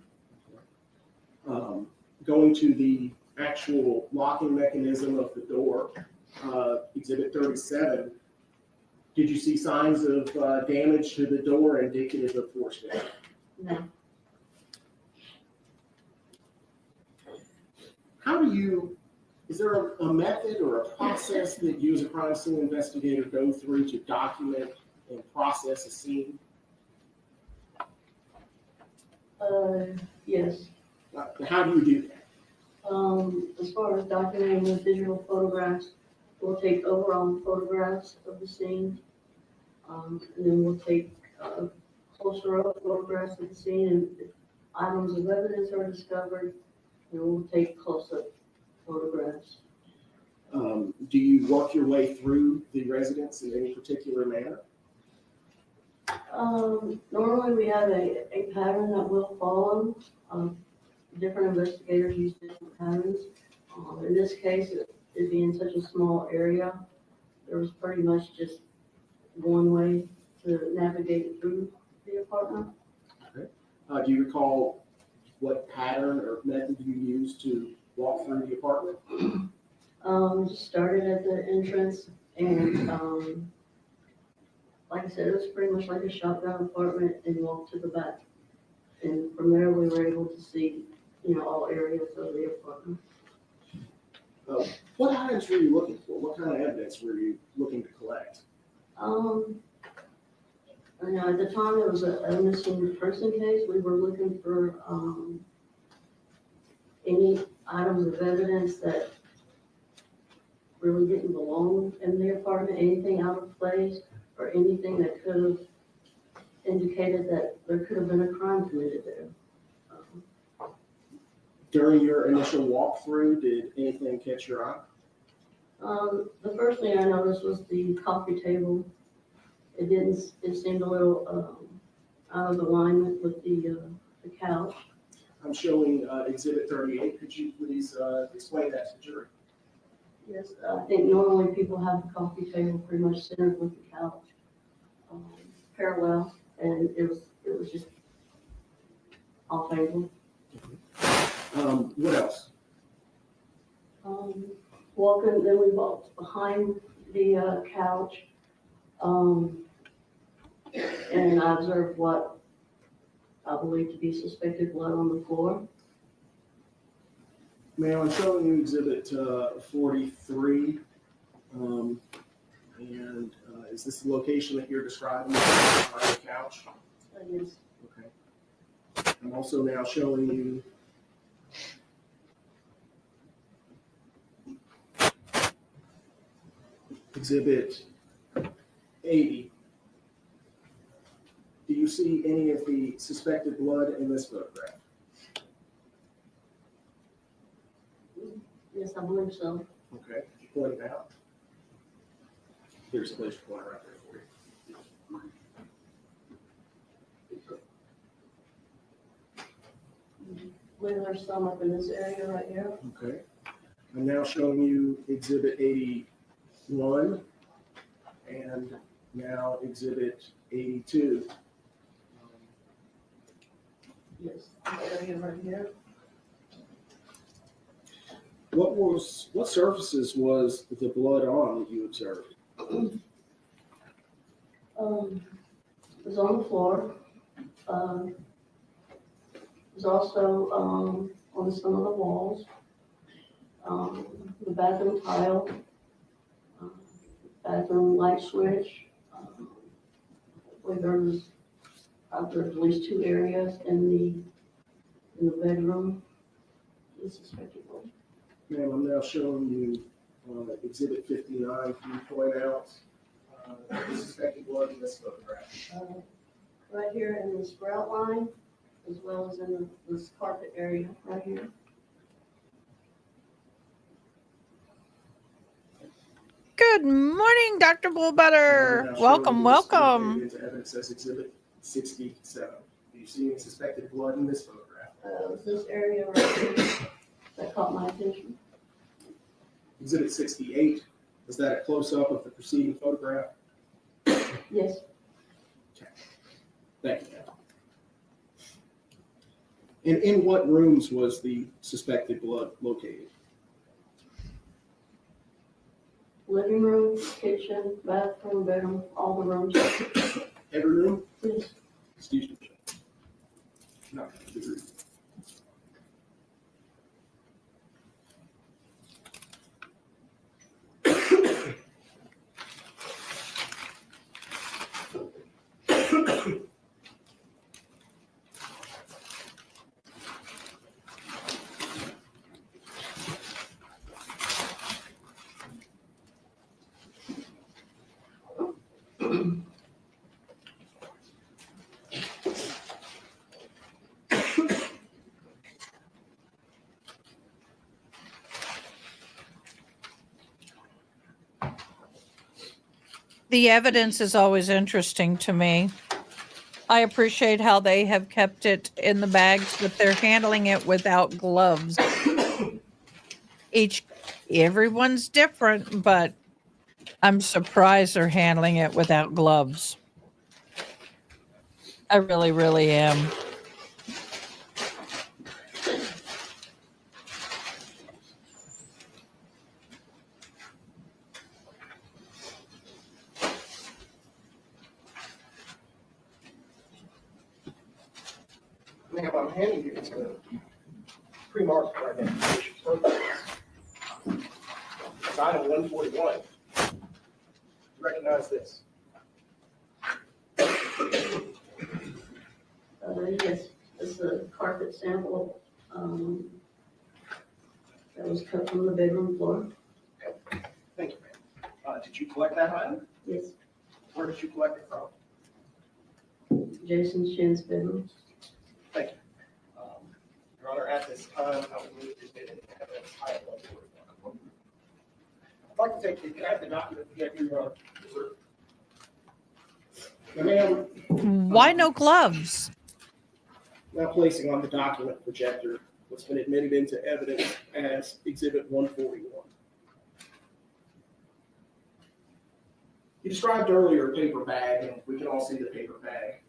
No. Going to the actual locking mechanism of the door, Exhibit 37, did you see signs of damage to the door indicative of forced entry? No. Is there a method or a process that you as a crime scene investigator go through to document and process a scene? Yes. How do you do that? As far as documenting with digital photographs, we'll take overall photographs of the scene. And then we'll take closer up photographs of the scene, and if items of evidence are discovered, then we'll take close-up photographs. Do you work your way through the residence in any particular manner? Normally we have a pattern that we'll follow. Different investigators use different patterns. In this case, it being such a small area, there was pretty much just one way to navigate through the apartment. Okay. Do you recall what pattern or method you used to walk through the apartment? Just started at the entrance, and like I said, it was pretty much like a shotgun apartment, and walked to the back. And from there, we were able to see, all areas of the apartment. What items were you looking for? What kind of evidence were you looking to collect? At the time, it was a missing person case. We were looking for any items of evidence that really didn't belong in the apartment, anything out of place, or anything that could have indicated that there could have been a crime committed there. During your initial walkthrough, did anything catch your eye? The first thing I noticed was the coffee table. It seemed a little out of alignment with the couch. I'm showing Exhibit 38. Could you please explain that to the jury? Yes, I think normally people have the coffee table pretty much centered with the couch, parallel, and it was just off angle. What else? Then we walked behind the couch, and I observed what I believe to be suspected blood on the floor. Ma'am, I'm showing you Exhibit 43. Is this the location that you're describing behind the couch? Yes. Okay. I'm also now showing you Exhibit 80. Do you see any of the suspected blood in this photograph? Yes, I believe so. Okay, could you point it out? Here's a place to point right there for you. I believe there's some up in this area right here. Okay. I'm now showing you Exhibit 81 and now Exhibit 82. Yes, this area right here. What surfaces was the blood on that you observed? It was on the floor. It was also on some of the walls, the bathroom tile, bathroom light switch. I believe there was at least two areas in the bedroom. The suspected blood. Ma'am, I'm now showing you Exhibit 59. Can you point out the suspected blood in this photograph? Right here in the sprout line, as well as in this carpet area right here. Good morning, Dr. And I'm Bullbutter. now showing Welcome, you this photograph welcome. into evidence as Exhibit 67. Do you see any suspected blood in this photograph? It was this area right here that caught my attention. Exhibit 68, is that a close-up of the preceding photograph? Yes, Thank you. And in what rooms was the suspected blood located? living room, kitchen, bathroom, bedroom, all the rooms. Every room? Yes. Excuse me. No, the room. The evidence is always interesting to me. I appreciate how they have kept it in the bags, but they're handling it without gloves. Everyone's different, but I'm surprised they're handling it without gloves. I really, really am. Ma'am, I'm handing you the pre-marked identification photos. It's item 141. You recognize this? Yes, it's a carpet sample, that was cut from the bedroom floor. Thank you, ma'am. Did you collect that item? Yes, Where did you collect it from? Jason Chen's bedroom. Thank you. Your Honor, at this time, I would move to admit into evidence item 141. I'd like to take, can I have the document, Your Honor? Yes, sir. Now, ma'am, Why no gloves? now placing on the document projector what's been admitted into evidence as Exhibit 141. You described earlier a paper bag, and we can all see the paper bag.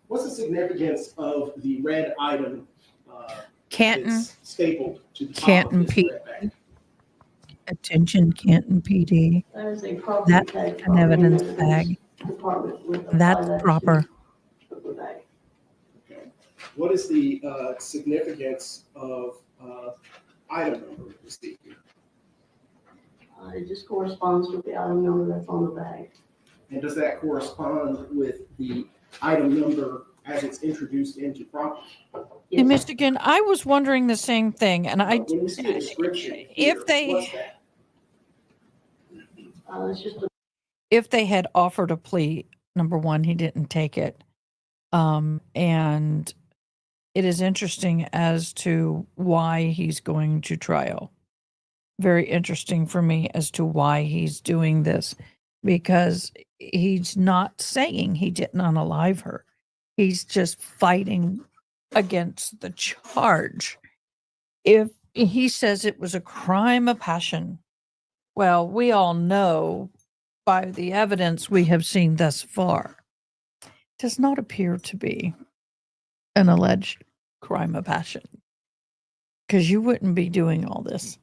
What's the significance of the red item Canton, that's stapled to the top Canton of this P. red bag? Attention, Canton PD. That is a property That's tag. an from the evidence bag. Department would apply That's that to proper. the bag. Okay. What is the significance of item number received here? It just corresponds with the item number that's on the bag. And does that correspond with the item number as it's introduced into property? In Yes. Michigan, I was wondering the same thing, and When we see a description if here, they- what's that? It's just a if they had offered a plea, number one, he didn't take it. And it is interesting as to why he's going to trial. Very interesting for me as to why he's doing this, because he's not saying he didn't unalive her. He's just fighting against the charge. If he says it was a crime of passion, well, we all know by the evidence we have seen thus far, does not appear to be an alleged crime of passion. Because you wouldn't be doing all this,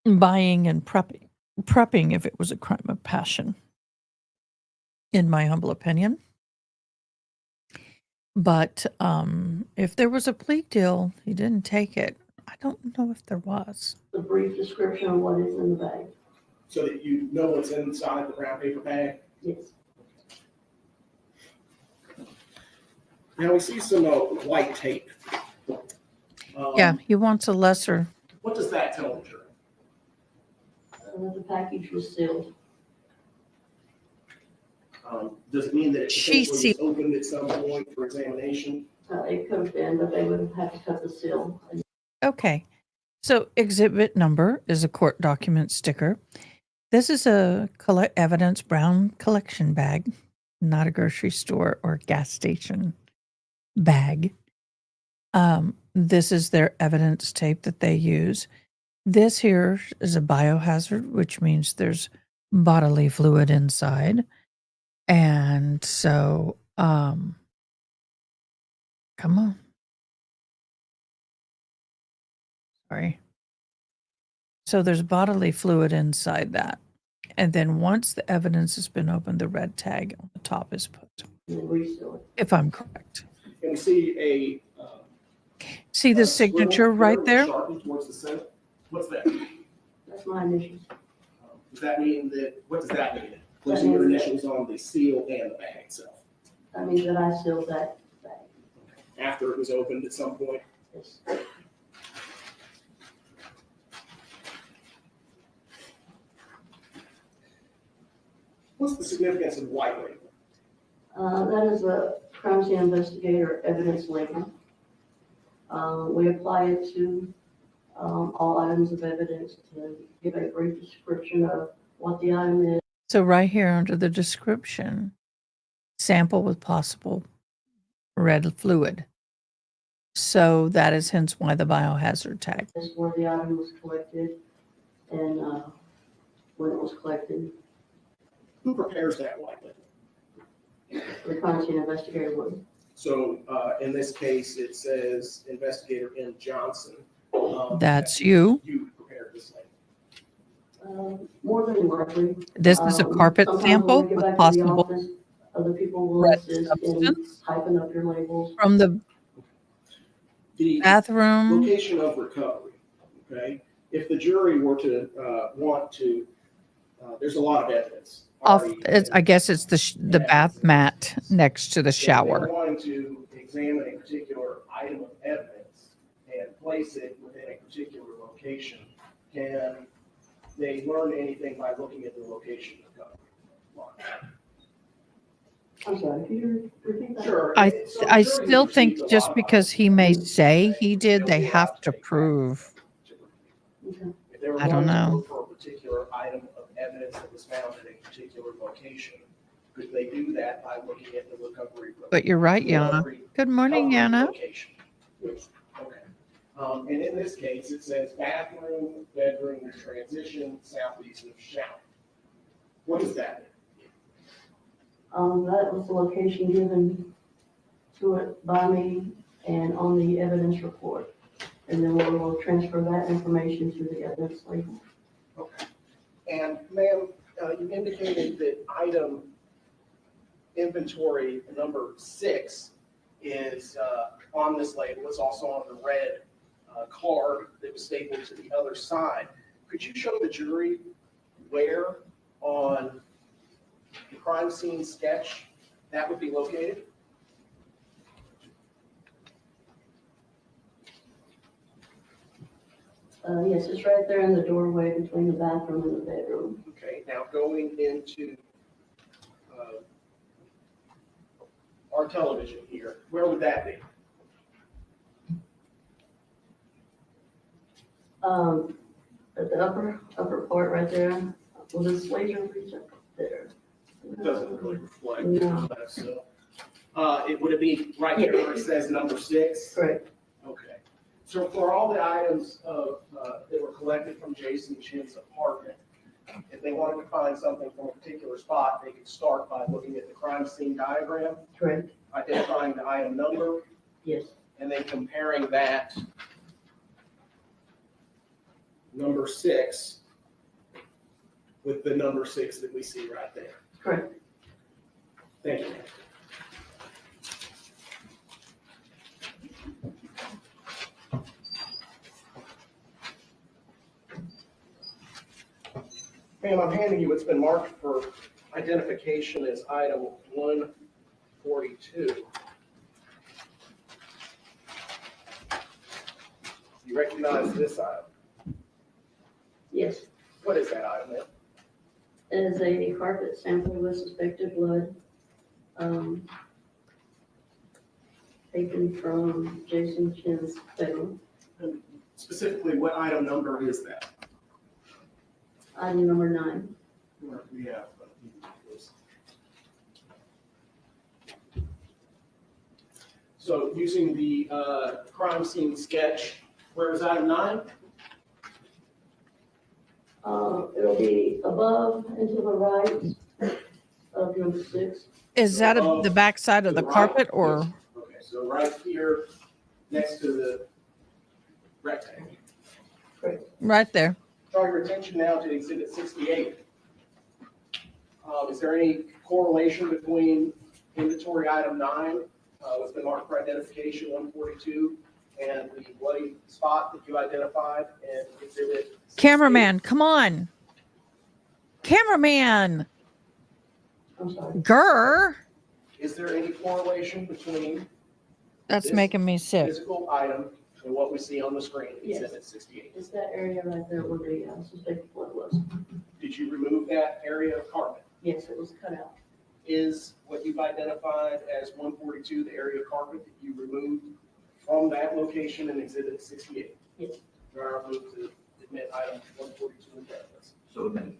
buying and prepping if it was a crime of passion, in my humble opinion. But if there was a plea deal, he didn't take it. I don't know if there was. the brief description of what is in the bag. So that you know what's inside the brown paper bag? Yes. Now we see some white tape. Yeah, he wants a lesser. What does that tell the jury? The package was sealed. Does it mean that it She potentially was opened at some point for examination? It could have been, but they would have had to cut the seal. Okay. So exhibit number is a court document sticker. This is a evidence brown collection bag, not a grocery store or gas station bag. This is their evidence tape that they use. This here is a biohazard, which means there's bodily fluid inside. And so, come on. Sorry. So there's bodily fluid inside that. And then once the evidence has been opened, the red tag on the top is put, and reseal it. if I'm correct. Can we see See the scribble signature right with there? Sharpie towards the center? What's that? That's my initials. Does that mean that, what does that mean? Placing your initials on the seal and the bag itself, That means that I sealed that bag. after it was opened at some point? Yes. What's the significance of white label? That is a crime scene investigator evidence label. We apply it to all items of evidence to give a brief description of what the item is. So right here under the description, sample with possible red fluid. So that is hence why the biohazard tag. Is where the item was collected and when it was collected. Who prepares that white label? The crime scene investigator would. So in this case, it says investigator M. Johnson. That's you. You prepared this label. More than likely. This is a carpet Sometimes sample when we get with back to the possible office, other people will red assist in substance typing up your labels. from the The bathroom. location of recovery, okay? If the jury were to want to, there's a lot of evidence. Off, already I guess it's the bath mat next to the If shower. they're wanting to examine a particular item of evidence and place it within a particular location, can they learn anything by looking at the location of recovery? I'm sorry, can you repeat that? Sure. I So the I jury still received think a just lot of because he may say he did, they have to prove. Okay. If they were I don't wanting to know. look for a particular item of evidence that was found in a particular location, could they do that by looking at the recovery? But you're right, Yana. recovery Good morning, recovery Yana. location? Okay. And in this case, it says bathroom, bedroom, transition, southeast of shower. What does that mean? That was the location given to it by me and on the evidence report. And then we'll transfer that information to the evidence label. Okay. And ma'am, you indicated that item inventory number 6 is on this label. It's also on the red card that was stapled to the other side. Could you show the jury where on the crime scene sketch that would be located? Yes, it's right there in the doorway between the bathroom and the bedroom. Okay, now going into our television here, where would that be? At the upper part right there, will this laser reach up there? It doesn't really reflect. No. So, would it be right there where it says number 6? Correct. Okay. So for all the items that were collected from Jason Chen's apartment, if they wanted to find something from a particular spot, they could start by looking at the crime scene diagram, Correct. identifying the item number, Yes. and then comparing that number 6 with the number 6 that we see right there. Correct. Thank you. Ma'am, I'm handing you what's been marked for identification as item 142. You recognize this item? Yes. What is that item, ma'am? It is a carpet sample with suspected blood, taken from Jason Chen's bedroom. And specifically, what item number is that? Item number 9. We have. So using the crime scene sketch, where was item 9? It'll be above and to the right of number 6. Is that the back side of To the right? carpet or? Yes. Okay, so right here, next to the rectangle. Right there? Draw your attention now to exhibit 68. Is there any correlation between inventory item 9, what's been marked for identification 142, and the bloody spot that you identified and exhibit 68? Cameraman, come on. Cameraman. I'm sorry. Grr. Is there any correlation between That's This- making me sick. physical item and what we see on the screen, Yes. exhibit 68? It's that area right there where the suspected blood was. Did you remove that area of carpet? Yes, it was cut out. Is what you've identified as 142 the area of carpet that you removed from that location in exhibit 68? Yes. Your Honor, I move to admit item 142 in evidence. So admitted.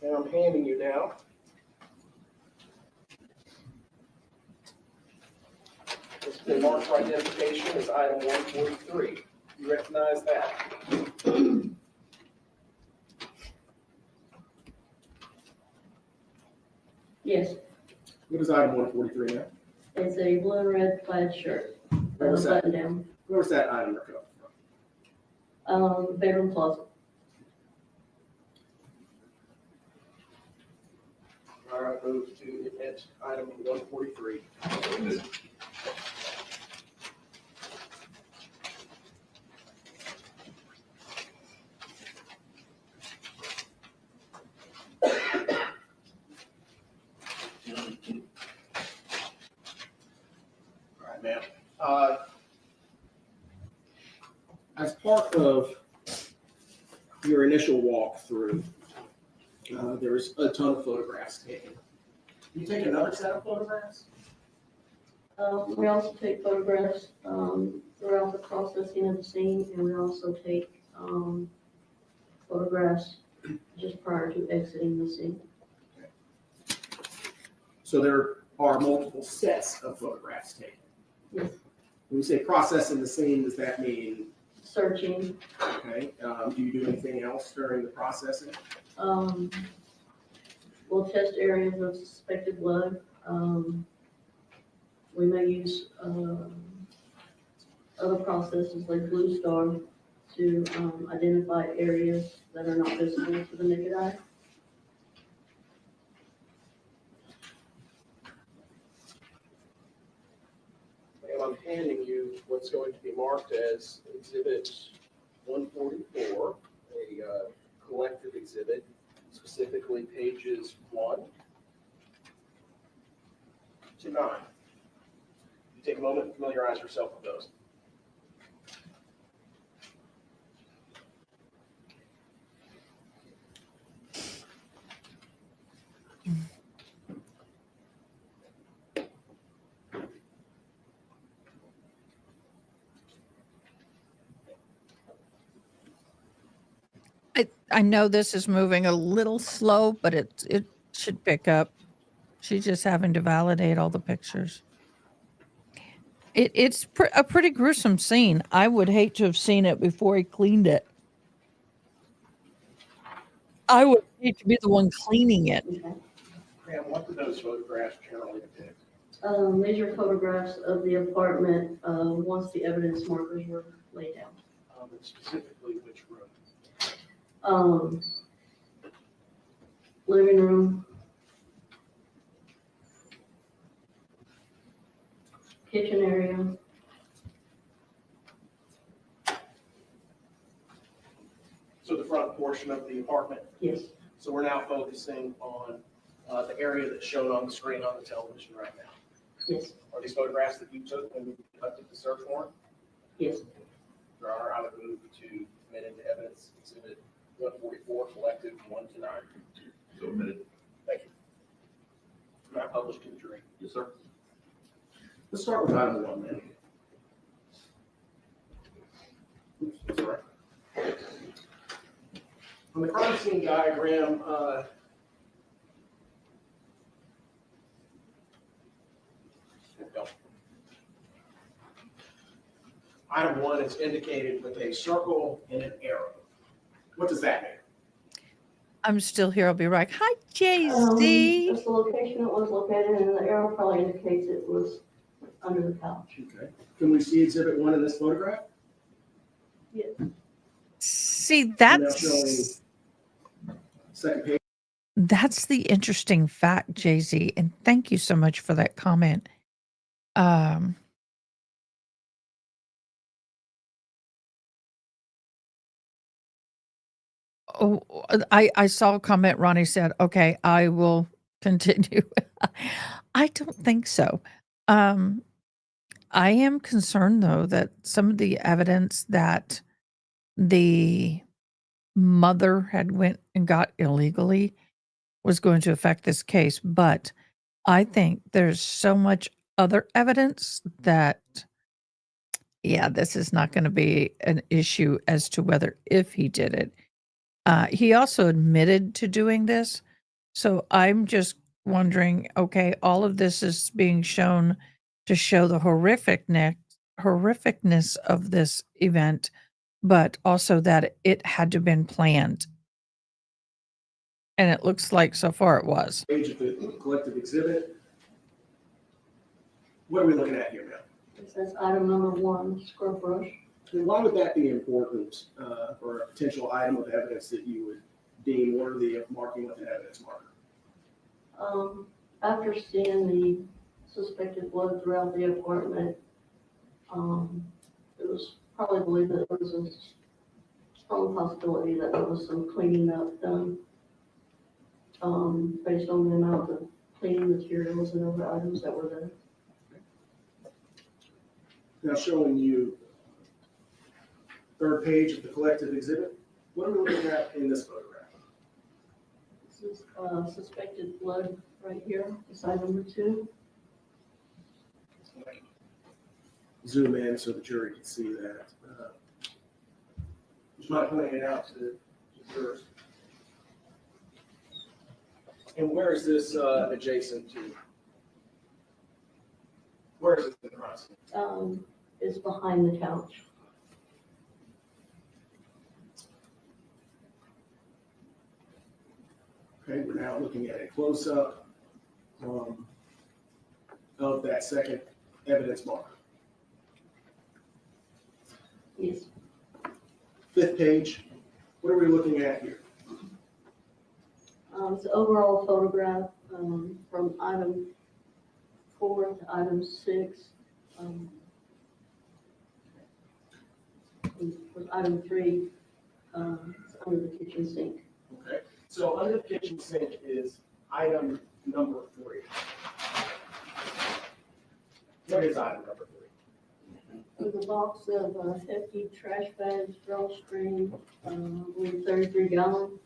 And I'm handing you now what's been marked for identification as item 143. You recognize that? Yes, What is item 143 now? it's a blue and red plaid shirt, Where was that? button down, Where was that item recovered from? bedroom closet. All right, move to admit item 143. So admitted. All right, ma'am. As part of your initial walkthrough, there was a ton of photographs taken. You take another set of photographs? We also take photographs throughout the processing of the scene, and we also take photographs just prior to exiting the scene. So there are multiple sets of photographs taken. Yes. When you say processing the scene, does that mean, Searching, okay, do you do anything else during the processing? we'll test areas of suspected blood. We may use other processes like Blue Star to identify areas that are not visible to the naked eye. And I'm handing you what's going to be marked as Exhibit 144, a collective exhibit, specifically pages 1 to 9. You take a moment and familiarize yourself with those. I know this is moving a little slow, but it should pick up. She's just having to validate all the pictures. It's a pretty gruesome scene. I would hate to have seen it before he cleaned it. I would hate to be the one cleaning it. Okay. Pam, what do those photographs generally depict? These are photographs of the apartment once the evidence markers were laid down. And specifically which room? Living room, kitchen area, So the front portion of the apartment. yes, So we're now focusing on the area that's shown on the screen on the television right now. yes, Are these photographs that you took when you conducted the search warrant? yes. Your Honor, I would move to admit into evidence exhibit 144, collective 1 to 9. So admitted. Thank you. May I publish to the jury? Yes, sir. Let's start with item 1, then. Oops, that's all right. On the crime scene diagram, item 1 is indicated with a circle and an arrow. What does that mean? I'm still here. I'll be right. Hi, JC. That's the location it was located, and the arrow probably indicates it was under the couch. Okay. Can we see exhibit 1 in this photograph? Yes. See, Now showing that's second page. that's the interesting fact, JZ, and thank you so much for that comment. Oh, I saw a comment. Ronnie said, "Okay, I will continue." I don't think so. I am concerned though that some of the evidence that the mother had went and got illegally was going to affect this case, but I think there's so much other evidence that, yeah, this is not going to be an issue as to whether if he did it. He also admitted to doing this. So I'm just wondering, okay, all of this is being shown to show the horrificness of this event, but also that it had to have been planned. And it looks like so far it was. Page of the collective exhibit. What are we looking at here now? It says item number 1, scrub brush. And why would that be important for a potential item of evidence that you would deem worthy of marking with an evidence marker? After seeing the suspected blood throughout the apartment, it was probably believed that there was a strong possibility that there was some cleaning up done, based on the amount of cleaning materials and other items that were there. Now showing you third page of the collective exhibit. What are we looking at in this photograph? This is suspected blood right here, side number 2. Zoom in so the jury can see that. Just might point it out to the jurors. And where is this adjacent to? Where is it in the crime scene? It's behind the couch. Okay, we're now looking at a close-up of that second evidence marker. Yes. Fifth page, what are we looking at here? It's an overall photograph from item 4 to item 6. With item 3, it's under the kitchen sink. Okay, so under the kitchen sink is item number 3. What is item number 3? With a box of hefty trash bags, drawstring, I believe 33 gallon.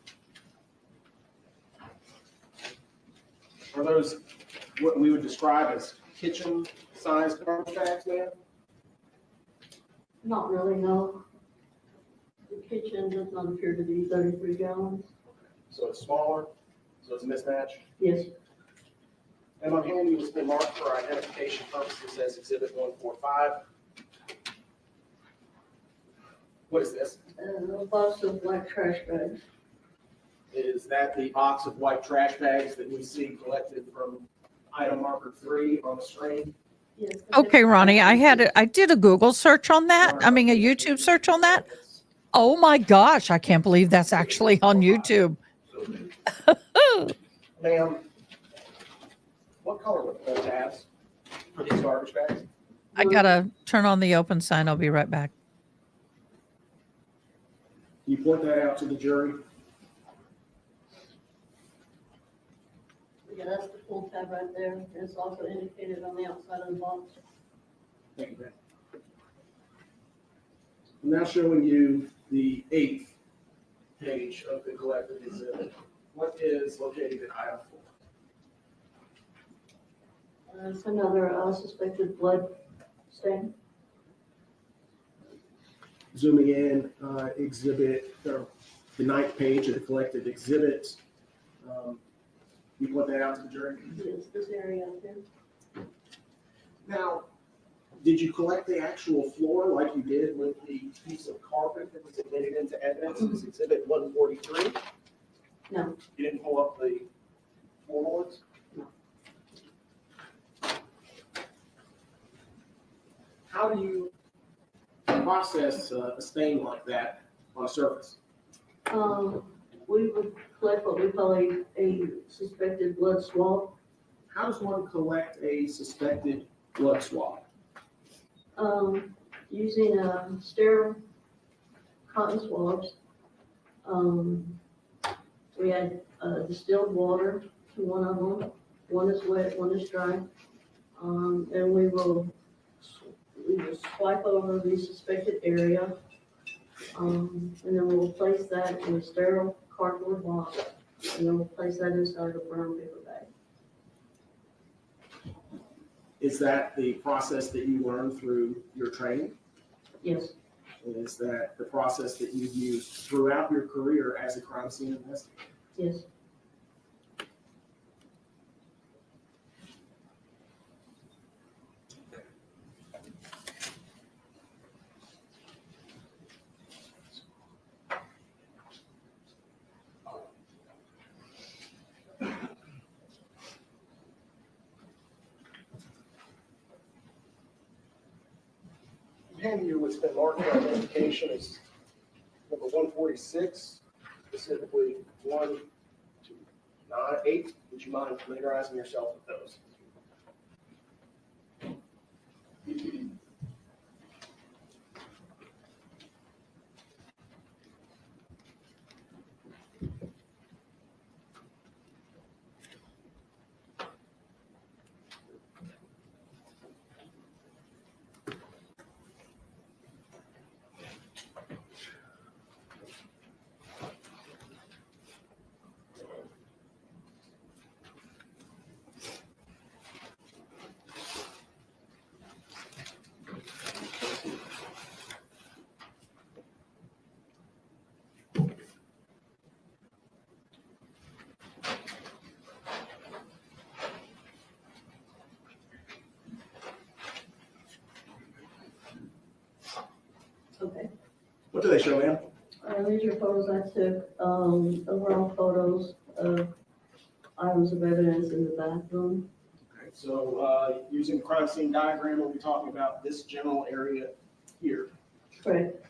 Are those what we would describe as kitchen-sized garbage bags, ma'am? Not really, no. The kitchen does not appear to be 33 gallons. So it's smaller, so it's a mismatch. Yes, And on hand, it's been marked for identification purposes as Exhibit 145. What is this? a box of black trash bags. Is that the box of white trash bags that we see collected from item marker 3 on the screen? Yes. Okay, Ronnie, I did a Google search on that. I mean, a YouTube search on that. Oh my gosh, I can't believe that's actually on YouTube. Ma'am, what color would those tabs for these garbage bags? I gotta turn on the open sign. I'll be right back. Can you point that out to the jury? Yeah, that's the full tab right there. It's also indicated on the outside of the box. Thank you, ma'am. I'm now showing you the 8th page of the collective exhibit. What is located in item 4? It's another suspected blood stain. Zooming in, exhibit the 9th page of the collective exhibit. You point that out to the jury? This area out there. Now, did you collect the actual floor like you did with the piece of carpet that was admitted into evidence? This exhibit 143? No. You didn't pull up the floorboards? No. How do you process a stain like that on a surface? We would collect what we call a suspected blood swab. How does one collect a suspected blood swab? Using sterile cotton swabs. We add distilled water to one of them. One is wet, one is dry. And we will swipe over the suspected area. And then we'll place that in a sterile cardboard box. And then we'll place that inside a brown paper bag. Is that the process that you learned through your training? Yes, Is that the process that you've used throughout your career as a crime scene investigator? yes. Hand you what's been marked on identification as number 146, specifically 1 to 8. Would you mind familiarizing yourself with those? Okay. What do they show, ma'am? These are photos I took, overall photos of items of evidence in the bathroom. Okay, so using the crime scene diagram, we'll be talking about this general area here. Correct.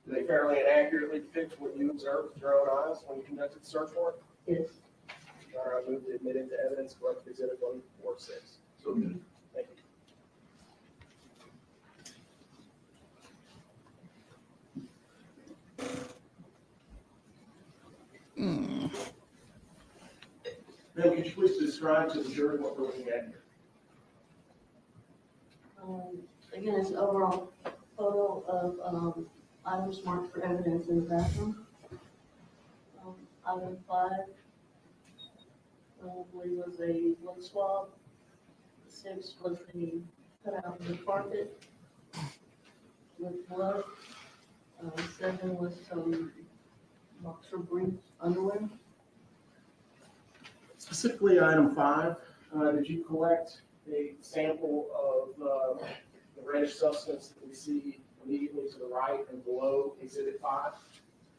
Do they fairly and accurately depict what you observed with your own eyes when you conducted the search warrant? Yes. All right, I move to admit into evidence collective exhibit 146. So moved. Thank you. Ma'am, could you please describe to the jury what we're looking at here? Again, it's an overall photo of items marked for evidence in the bathroom. Item 5, I believe was a blood swab. 6 was the cutout of the carpet with blood. 7 was some boxer briefs underwear. Specifically, item 5, did you collect a sample of the reddish substance that we see immediately to the right and below exhibit 5?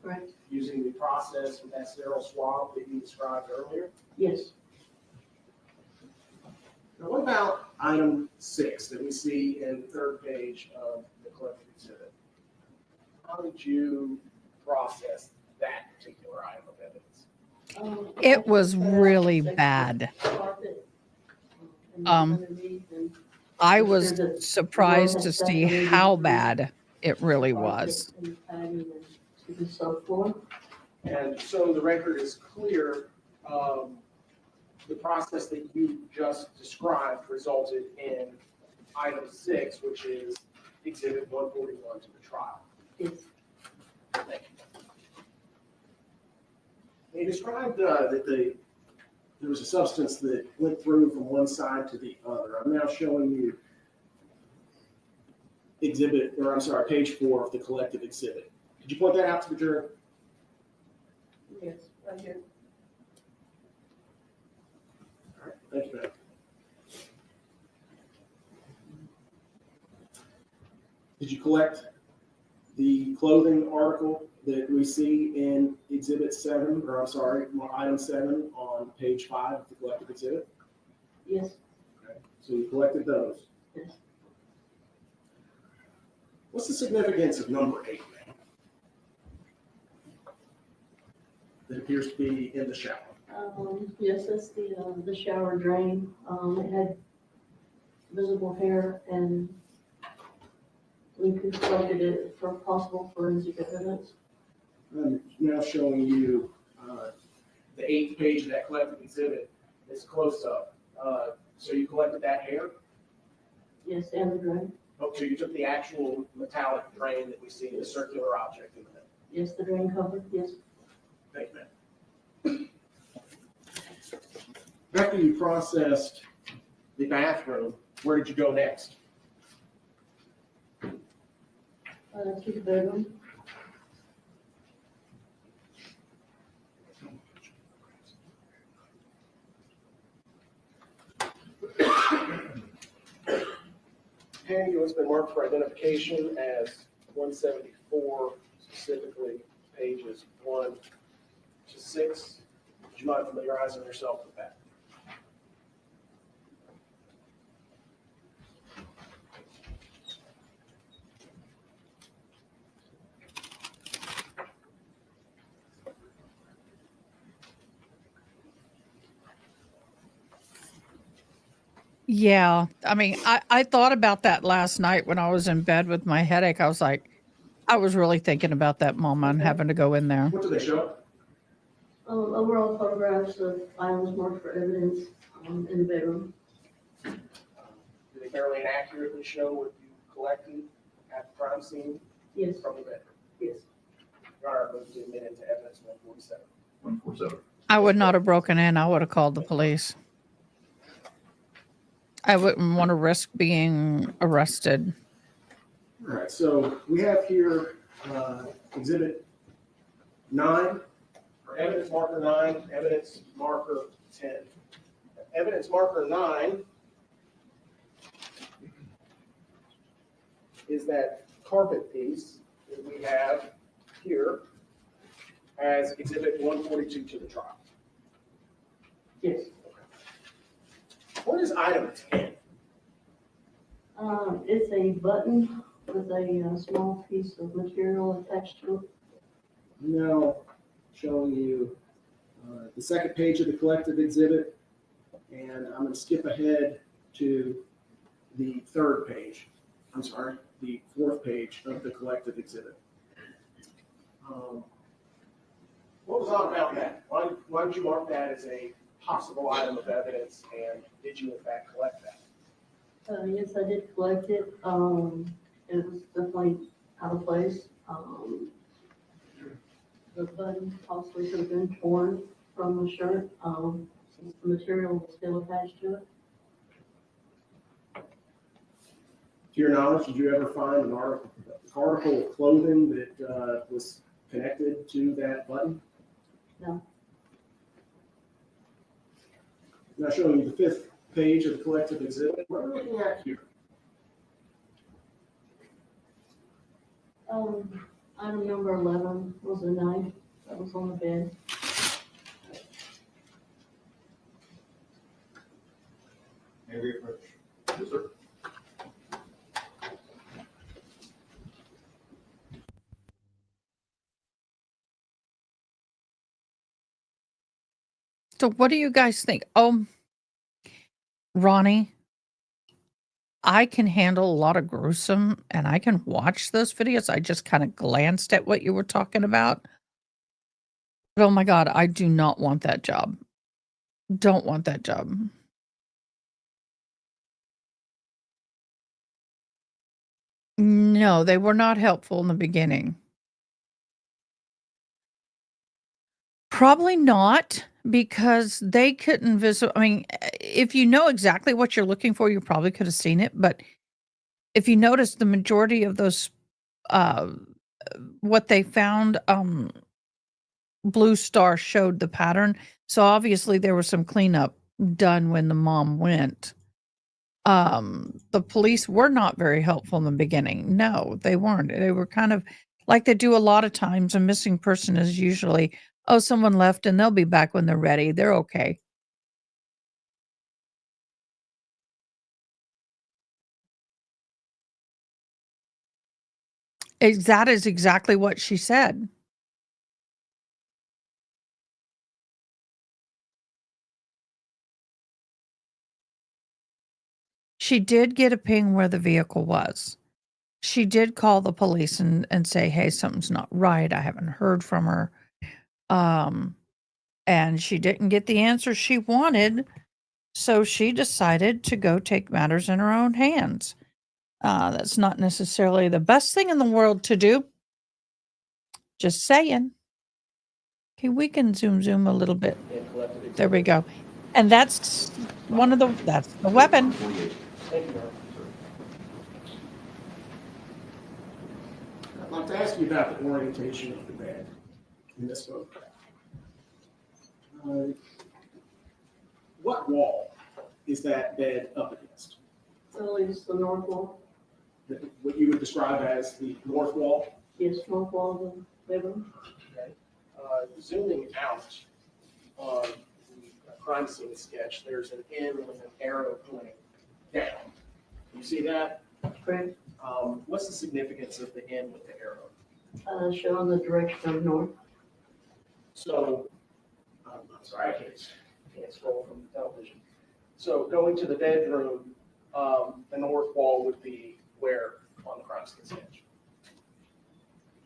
Correct? Using the process with that sterile swab that you described earlier? Yes. Now, what about item 6 that we see in the 3rd page of the collective exhibit? How did you process that particular item of evidence? It was really bad. Carpet, and Um, underneath, and I was surprised to see how bad it really carpet was. and padding and the subfloor. And so the record is clear, the process that you just described resulted in item 6, which is exhibit 141 to the trial. Yes. Thank you. They described that there was a substance that went through from one side to the other. I'm now showing you page 4 of the collective exhibit. Did you point that out to the jury? Yes, right here. All right, thank you, ma'am. Did you collect the clothing article that we see in Exhibit 7, or I'm sorry, Item 7 on page 5 of the collected exhibit? Yes, Okay, so you collected those. yes. What's the significance of number 8, ma'am? That appears to be in the shower. Yes, that's the shower drain. It had visible hair, and we constructed it for possible forensic evidence. I'm now showing you the 8th page of that collected exhibit. It's close up. So you collected that hair? Yes, and the drain. Oh, so you took the actual metallic drain that we see, the circular object in the middle. Yes, the drain cover, yes. Thank you, ma'am. After you processed the bathroom, where did you go next? To the bedroom. Handy has been marked for identification as 174, specifically pages 1 to 6. Would you mind familiarizing yourself with that? Yeah. I mean, I thought about that last night when I was in bed with my headache. I was like, I was really thinking about that moment and having to go in there. What do they show? Overall photographs of items marked for evidence in the bedroom. Do they fairly and accurately show what you collected at the crime scene Yes, from the bedroom? yes. Your Honor, move to admit into evidence 147. 147. I would not have broken in. I would have called the police. I wouldn't want to risk being arrested. All right, so we have here Exhibit 9, or Evidence Marker 9, Evidence Marker 10. Evidence Marker 9 is that carpet piece that we have here as Exhibit 142 to the trial. Yes. What is item 10? It's a button with a small piece of material attached to it. Now showing you the second page of the collective exhibit, and I'm going to skip ahead to the third page. I'm sorry, the fourth page of the collective exhibit. What was on about that? Why did you mark that as a possible item of evidence, and did you in fact collect that? Yes, I did collect it. It was definitely out of place. The button possibly could have been torn from the shirt, since the material was still attached to it. To your knowledge, did you ever find an article of clothing that was connected to that button? No. Now showing you the fifth page of the collective exhibit. What are we looking at here? Item number 11 was a knife that was on the bed. May we approach? Yes, sir. So what do you guys think? Oh, Ronnie, I can handle a lot of gruesome and I can watch those videos. I just kind of glanced at what you were talking about. But oh my God, I do not want that job. Don't want that job. No, they were not helpful in the beginning. Probably not, because they couldn't visit. I mean, if you know exactly what you're looking for, you probably could have seen it. But if you notice, the majority of those what they found, Blue Star showed the pattern. So obviously there was some cleanup done when the mom went. The police were not very helpful in the beginning. No, they weren't. They were kind of like they do a lot of times. A missing person is usually, oh, someone left and they'll be back when they're ready. They're okay. That is exactly what she said. She did get a ping where the vehicle was. She did call the police and say, hey, something's not right. I haven't heard from her. And she didn't get the answer she wanted. So she decided to go take matters in her own hands. That's not necessarily the best thing in the world to do. Just saying. Okay, we can zoom a little bit. There we go. And that's that's the weapon. Thank you, Mark. I'd like to ask you about the orientation of the bed in this photograph. What wall is that bed up against? So it's the north wall, What you would describe as the north wall? yes, north wall of the bedroom. Okay. Zooming out on the crime scene sketch, there's an N with an arrow pointing down. You see that? Correct. What's the significance of the N with the arrow? Showing the direction of north. So, I'm sorry, I can't scroll from the television. So going to the bedroom, the north wall would be where on the crime scene sketch?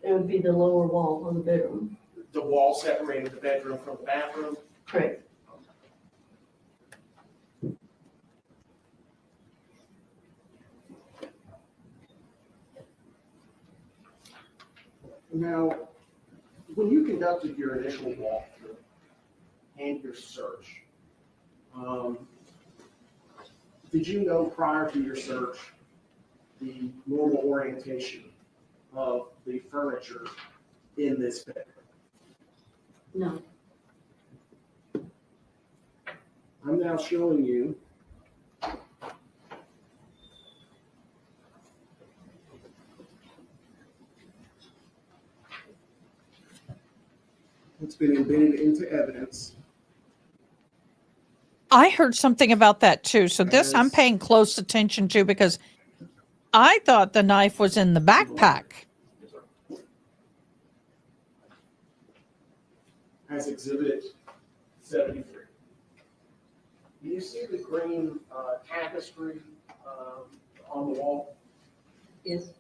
It would be the lower wall of the bedroom. The wall separating the bedroom from the bathroom? Correct. Now, when you conducted your initial walkthrough and your search, did you know prior to your search the normal orientation of the furniture in this bedroom? No. I'm now showing you what's been embedded into evidence. I heard something about that too. So this I'm paying close attention to because I thought the knife was in the backpack. As Exhibit 73. Do you see the green tapestry on the wall? Yes.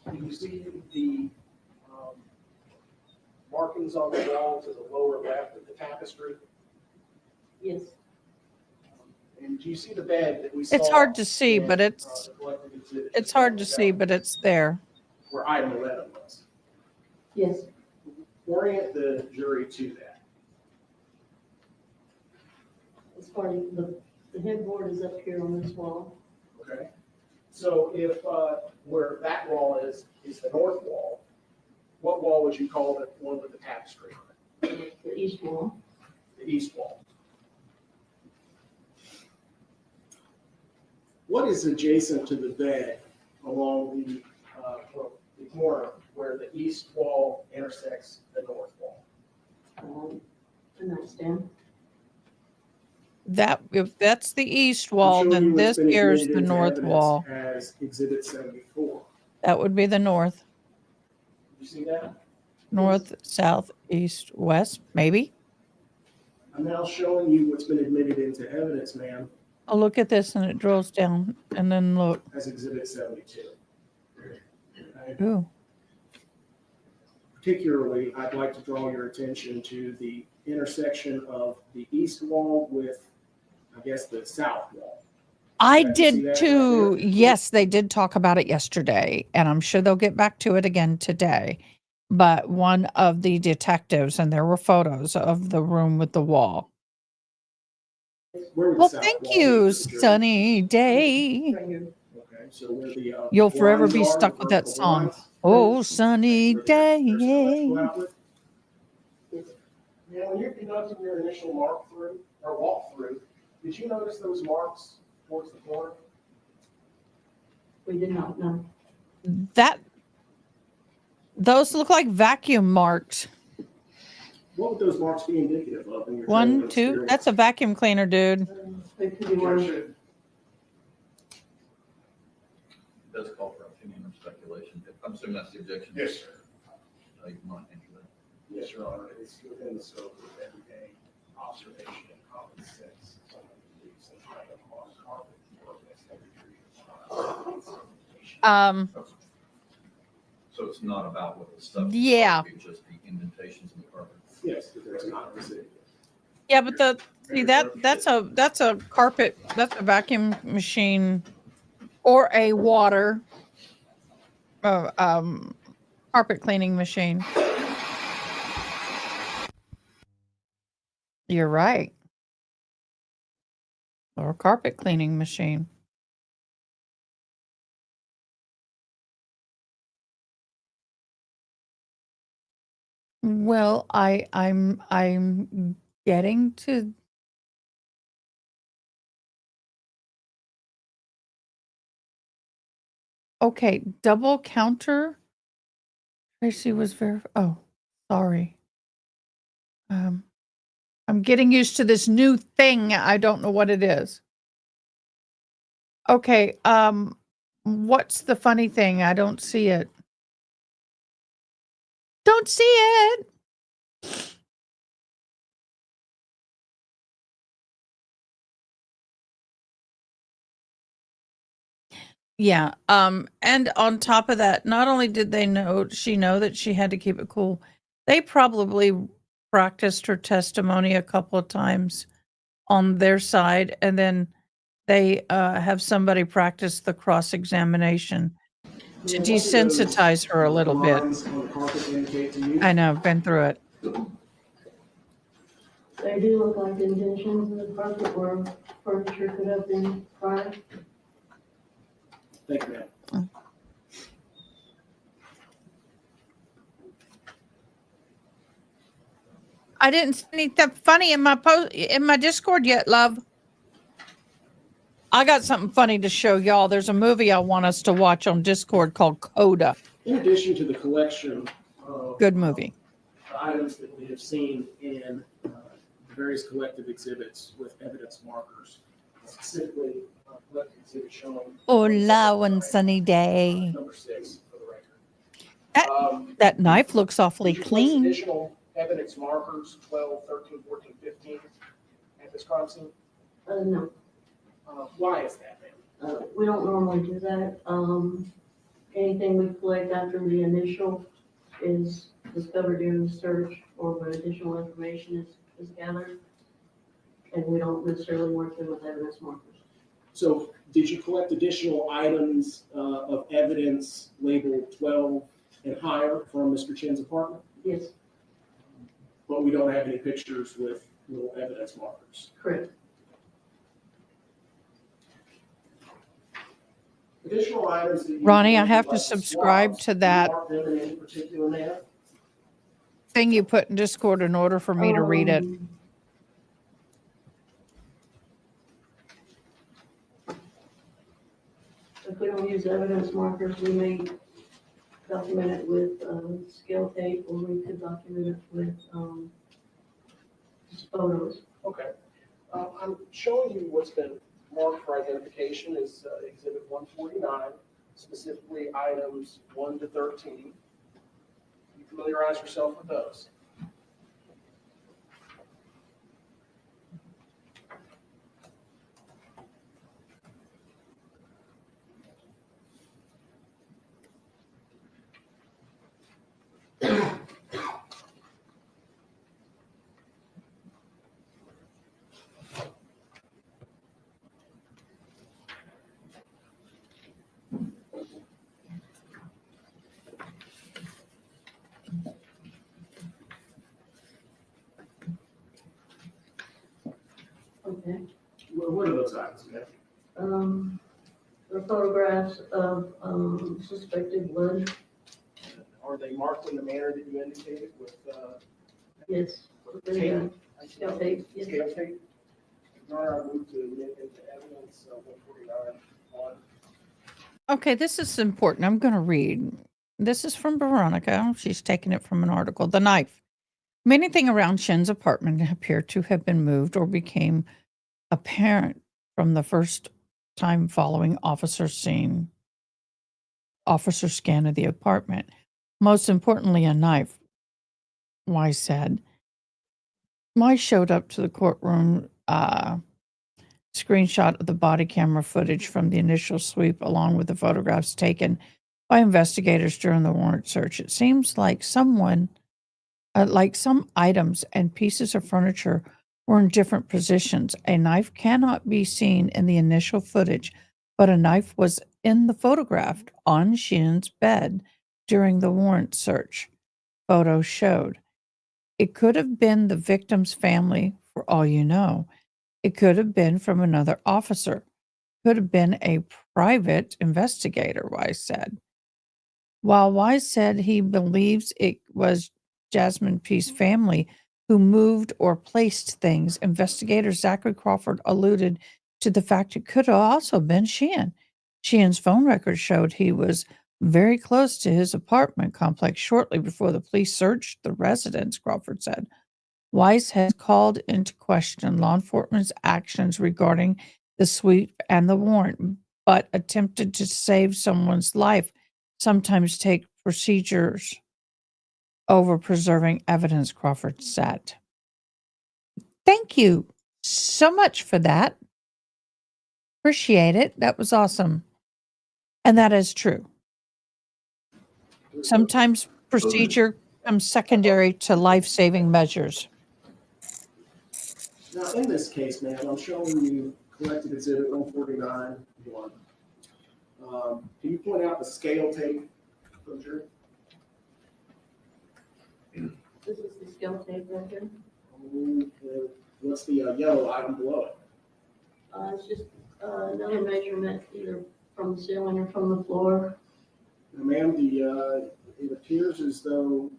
Do you see the markings on the wall to the lower left of the tapestry? Yes. And do you see the bed that we saw? It's hard to see, in, but it's hard to see, but it's there. Where item 11 was. Yes. Orient the jury to that. As far as the headboard is up here on this wall. Okay. So if where that wall is the north wall, what wall would you call the one with the tapestry on it? The east wall. The east wall. What is adjacent to the bed along the corner where the east wall intersects the north wall? The nightstand. If that's the east I'm wall, showing then you what's this been here is admitted the into north evidence wall. As Exhibit 74. That would be the north, You see that? north, south, east, west, maybe. I'm now showing you what's been admitted into evidence, ma'am, Oh, look at this, and it drills down, and then look. as Exhibit 72. Okay. Ooh, Particularly, I'd like to draw your attention to the intersection of the east wall with, I guess, the south wall. I Yeah, you see did that too. right there? Yes, they did talk about it yesterday, and I'm sure they'll get back to it again today. But one of the detectives, and there were photos of the room with the wall. Where would the Well, south thank wall be you, for the jury? sunny day. Right here. Okay. so where the. You'll forever blinds be are, stuck the with that vertical song. blinds, Oh, sunny where there's an day. electrical outlet. Now, when you're conducting your initial walkthrough, did you notice those marks towards the corner? We did not know. Those look like vacuum marks. What would those marks be indicative of in your One, training two. experience? That's a vacuum cleaner, dude. It could be one. It does call for opinion or speculation. I'm assuming that's the objection. Yes, sir. You might answer that. Yes, Your Honor, it's within the scope of everyday observation and common sense. Someone leaves some kind of mark carpet or that's every tree. So it's not about what the stuff. Yeah. It's just the indentations in the carpet. Yes, but there's not residual. Yeah, but that's a carpet, that's a vacuum machine or a water carpet cleaning machine. You're right. Or a carpet cleaning machine. Well, I'm getting to. Okay, double counter. Tracy was oh, sorry. I'm getting used to this new thing. I don't know what it is. Okay, what's the funny thing? I don't see it. Don't see it. Yeah. And on top of that, not only did she know that she had to keep it cool, they probably practiced her testimony a couple of times on their side, and then they have somebody practice the cross-examination to desensitize her a little bit. I know, I've been through it. They do look like indentions in the carpet where furniture could have been prior. Thank you, ma'am. I didn't see anything funny in my Discord yet, love. I got something funny to show y'all. There's a movie I want us to watch on Discord called Coda. In addition to the collection of Good movie. items that we have seen in various collective exhibits with evidence markers, specifically collective exhibit showing. Hola, one sunny day. Number 6 for the record. That knife looks awfully Did you place clean. additional evidence markers 12, 13, 14, 15 at this crime scene? No, Why is that, ma'am? we don't normally do that. Anything we collect after the initial is discovered during the search or when additional information is gathered. And we don't necessarily work them with evidence markers. So did you collect additional items of evidence labeled 12 and higher from Mr. Chen's apartment? Yes, But we don't have any pictures with little evidence markers. correct. Additional items that you. Ronnie, I have to subscribe to that Mark them in any particular manner? thing you put in Discord in order for me to read it. If we don't use evidence markers, we may document it with scale tape, or we could document it with just photos. Okay. I'm showing you what's been marked for identification is Exhibit 149, specifically items 1 to 13. You familiarize yourself with those. Okay. What are those items, ma'am? The photographs of suspected blood. Are they marked in the manner that you indicated with Yes. tape? Scale tape, yes. Scale tape? Your Honor, I move to admit into evidence 149-1. Okay, this is important. I'm going to read. This is from Veronica. She's taken it from an article. The knife. Many things around Chen's apartment appear to have been moved or became apparent from the first time following officer scan of the apartment. Most importantly, a knife, Wise said. Wise showed up to the courtroom screenshot of the body camera footage from the initial sweep, along with the photographs taken by investigators during the warrant search. It seems like some items and pieces of furniture were in different positions. A knife cannot be seen in the initial footage, but a knife was in the photograph on Chen's bed during the warrant search. Photos showed. It could have been the victim's family, for all you know. It could have been from another officer. Could have been a private investigator, Wise said. While Wise said he believes it was Jasmine Pace's family who moved or placed things, investigator Zachary Crawford alluded to the fact it could have also been Chen. Chen's phone records showed he was very close to his apartment complex shortly before the police searched the residence, Crawford said. Wise has called into question law enforcement's actions regarding the sweep and the warrant, but attempted to save someone's life sometimes take procedures over preserving evidence, Crawford said. Thank you so much for that. Appreciate it. That was awesome. And that is true. Sometimes procedure comes secondary to life-saving measures. Now, in this case, ma'am, I'm showing you collected exhibit 149-1. Can you point out the scale tape for the jury? This is the scale tape right here. What's the yellow item below it? It's just another measurement either from the ceiling or from the floor. Now, ma'am, it appears as though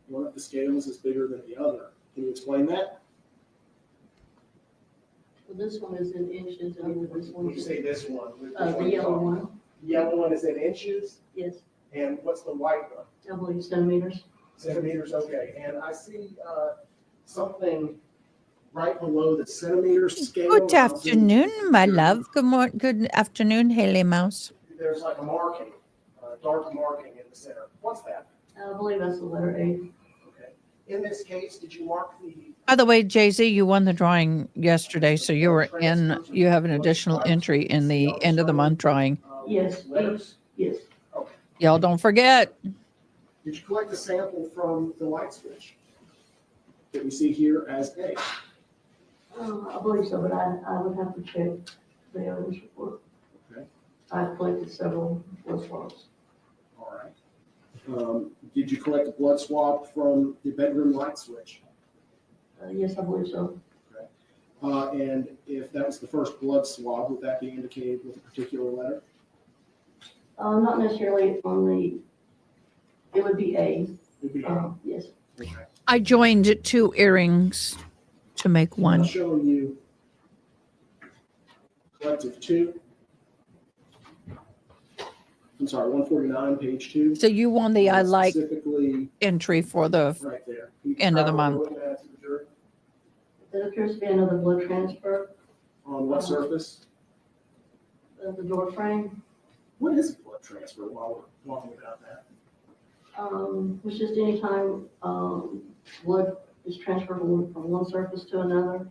one of the scales is bigger than the other. Can you explain that? Well, this one is in inches and this one When you is say this one? the yellow one. The yellow one is in inches, Yes, and what's the white one? I believe centimeters. Centimeters, okay. And I see something right below the centimeter scale. Good afternoon, my love. Good afternoon, Haley Mouse. There's like a marking, dark marking in the center. What's that? I believe that's the letter A. Okay. In this case, did you mark the? By the way, Jay-Z, you won the drawing yesterday, so you have an additional entry in the end of the month drawing. Yes, Letters? yes. Y'all don't forget. Did you collect a sample from the light switch that we see here as A? I believe so, but I would have to check the evidence report. Okay. I've collected several blood swabs. All right. Did you collect a blood swab from the bedroom light switch? Yes, I believe so. And if that was the first blood swab, would that be indicated with a particular letter? Not necessarily on the, it would be A. It'd be A. Yes. Okay. I joined 2 earrings to make I'm one. showing you collective 2. I'm sorry, 149, page 2. So you won the I like Specifically entry for the right there. end of the month. Looking at it to the jury. There appears to be another blood transfer On what surface? of the door frame, What is a blood transfer while we're talking about that? which is any time blood is transferred from one surface to another.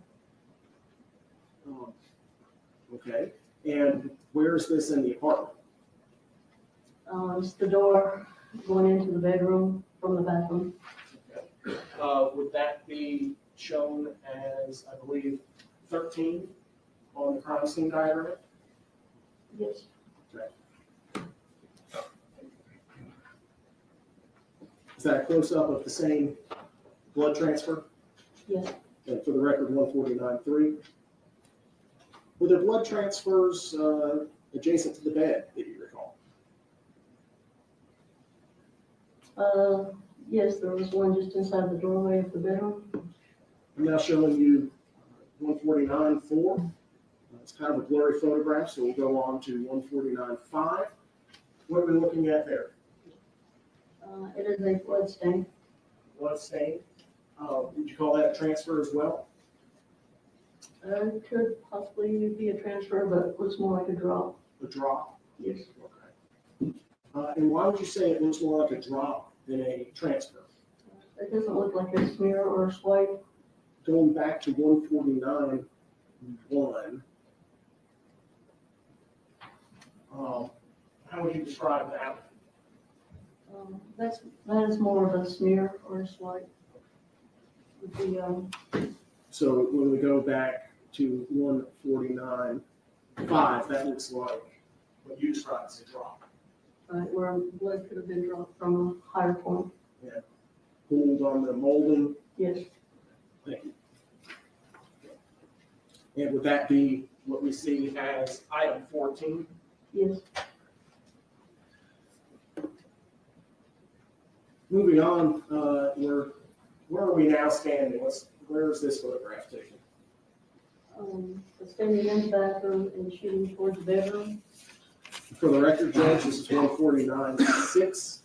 Okay, and where is this in the apartment? It's the door going into the bedroom from the bathroom. Would that be shown as, I believe, 13 on the crime scene diagram? Yes. Is that a close-up of the same blood transfer? Yes. And for the record, 149.3. Were there blood transfers adjacent to the bed that you recall? Yes, there was one just inside the doorway of the bedroom. I'm now showing you 149.4. It's kind of a blurry photograph, so we'll go on to 149.5. What are we looking at there? It is a blood stain. Blood stain. Would you call that a transfer as well? It could possibly be a transfer, but it looks more like a drop. A drop? Yes. Okay. And why would you say it looks more like a drop than a transfer? It doesn't look like a smear or a swipe. Going back to 149.1, how would you describe that? That is more of a smear or a swipe. With the, So when we go back to 149.5, that looks like what you described as a drop. where blood could have been dropped from a higher point. Hold on the molding. Yes. Thank you. And would that be what we see as item 14? Yes. Moving on, where are we now standing? Where is this photograph taken? Standing in the bathroom and shooting towards the bedroom. For the record, Judge, this is 149.6.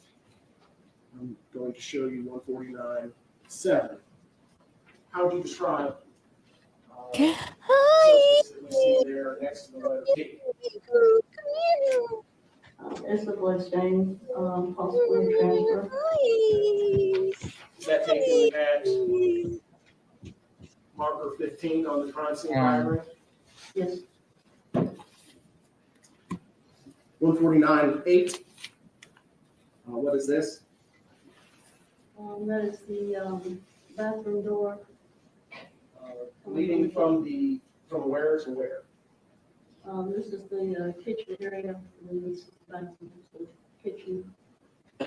I'm going to show you 149.7. How would you describe substance that we see there next to the letter P? It's a blood stain, possibly a transfer. Is that taken at marker 15 on the crime scene diagram? Yes. 149.8. What is this? That is the bathroom door. Leading from where to where? This is the kitchen area, and this is the bathroom, so kitchen.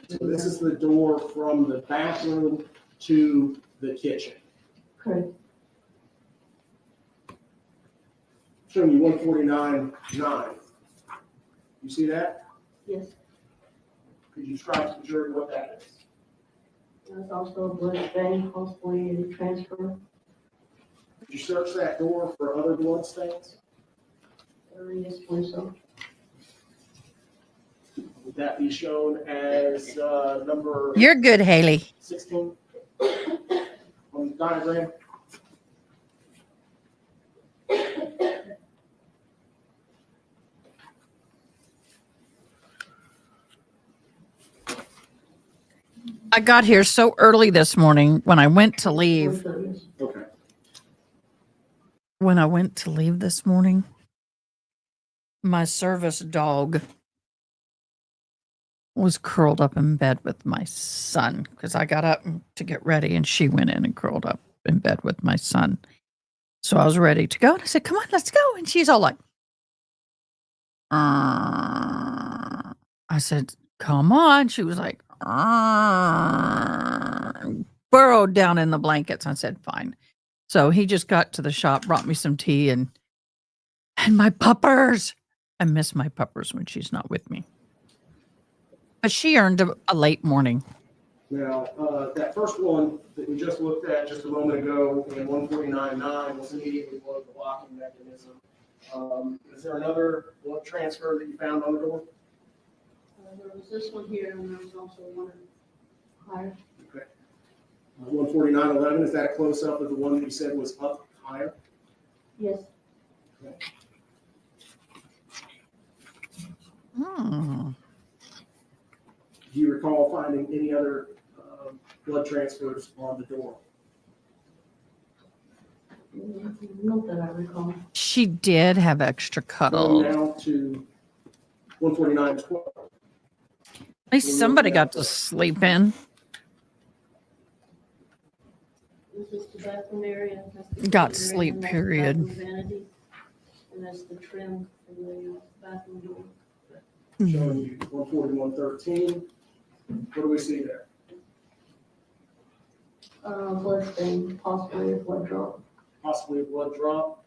So this is the door from the bathroom to the kitchen. Correct. Showing you 149.9. You see that? Yes. Could you describe to the jury what that is? That's also a blood stain, possibly a transfer. Did you search that door for other blood stains? Yes, please, so. Would that be shown as number You're good, Haley. 16 on the diagram? I got here so early this morning when I went to leave. Okay. When I went to leave this morning, my service dog was curled up in bed with my son because I got up to get ready and she went in and curled up in bed with my son. So I was ready to go and I said, "Come on, let's go." And she's all like, I said, "Come on." She was like, burrowed down in the blankets. I said, "Fine." So he just got to the shop, brought me some tea and my puppers. I miss my puppers when she's not with me. But she earned a late morning. Now, that first one that we just looked at just a moment ago in 149.9 was immediately below the locking mechanism. Is there another blood transfer that you found on the door? There was this one here, and there was also one higher. Okay. 149.11, is that a close-up of the one that you said was up higher? Yes. Okay. Do you recall finding any other blood transfers on the door? Not that I recall. She did have extra Going cuddles. now to 149.12. At least somebody got to sleep in. This is the bathroom area. That's the Got kitchen area, sleep, and that's the period. bathroom vanity, and that's the trim from the bathroom door. Showing you 141.13. What do we see there? Blood stain, possibly a blood drop. Possibly a blood drop.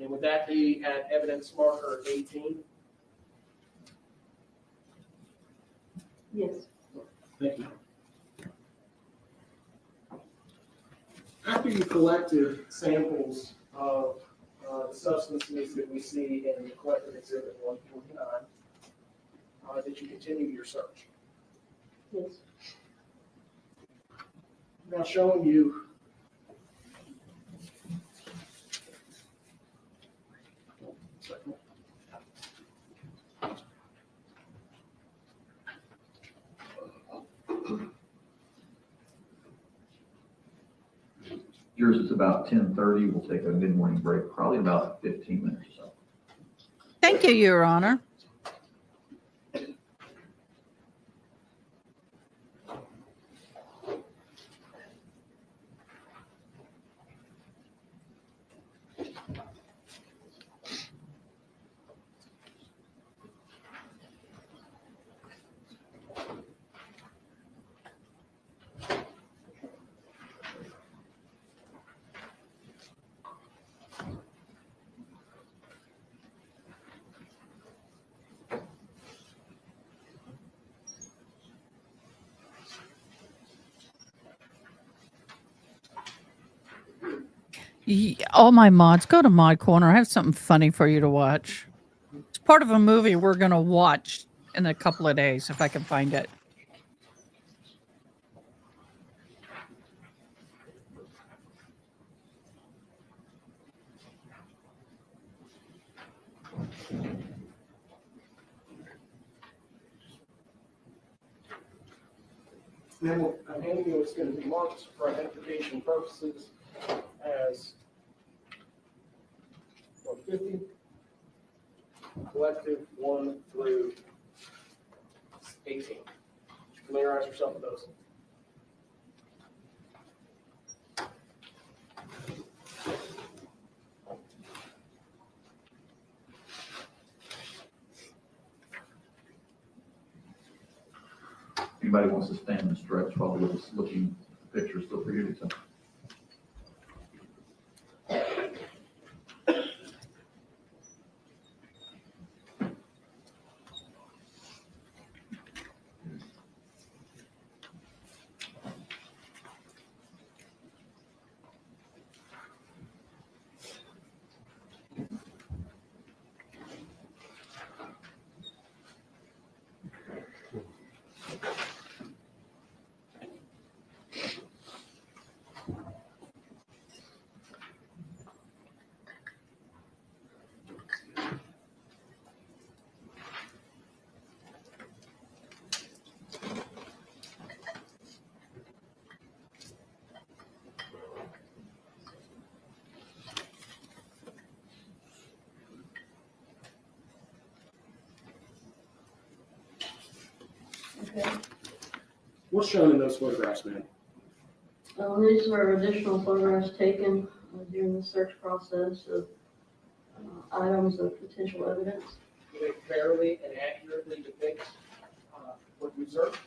And would that be at evidence marker 18? Yes. Thank you. After you collected samples of the substances that we see in the collected exhibit 149, did you continue your search? Yes. Now showing you Yours is about 10:30. We'll take a mid-morning break, probably about 15 minutes or so. Thank you, Your Honor. All my mods, go to Mod Corner. I have something funny for you to watch. It's part of a movie we're going to watch in a couple of days, if I can find it. Then I'm handing you what's going to be marked for identification purposes as 150, collective 1 through 18. Familiarize yourself with those. Anybody wants to stand and stretch while we're just looking at the pictures, feel free to do so. Okay. What's shown in those photographs, man? These were additional photographs taken during the search process of items of potential evidence. Do they fairly and accurately depict what you observed?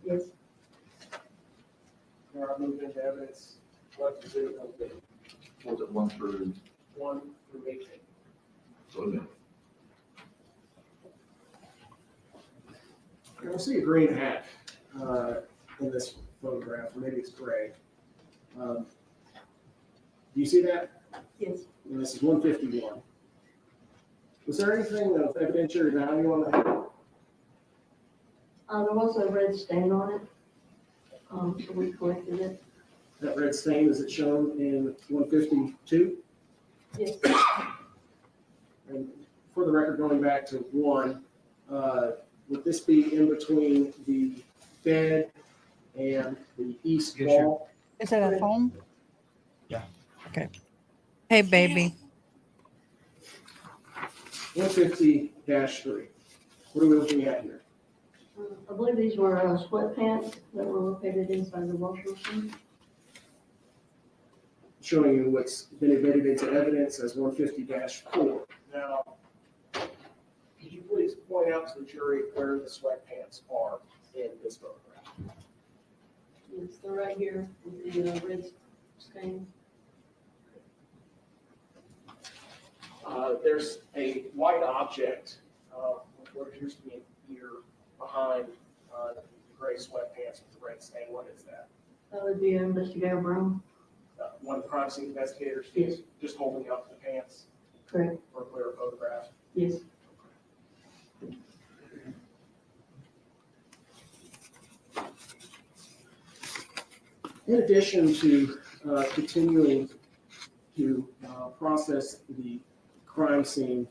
Yes. Now I move into evidence. What exhibit 150? Was it 1 through? 1 through 18. So again, I see a green hat in this photograph, or maybe it's gray. Do you see that? Yes. And this is 151. Was there anything of evidentiary value on the hat? There was a red stain on it, so we collected it. That red stain, is it shown in 152? Yes. And for the record, going back to 1, would this be in between the bed and the east Yes, wall? Is it at home? Yeah. Okay. Hey, baby. 150-3. What are we looking at here? I believe these were sweatpants that were located inside the washer machine. Showing you what's been admitted into evidence as 150-4. Now, could you please point out to the jury where the sweatpants are in this photograph? Yes, they're right here with the red stain. There's a white object, with what appears to be an ear behind the gray sweatpants with the red stain. What is that? That would be Investigator Brown. One of the crime scene investigators Yes. just holding up the pants Correct. for a clear photograph. Yes. In addition to continuing to process the crime scene,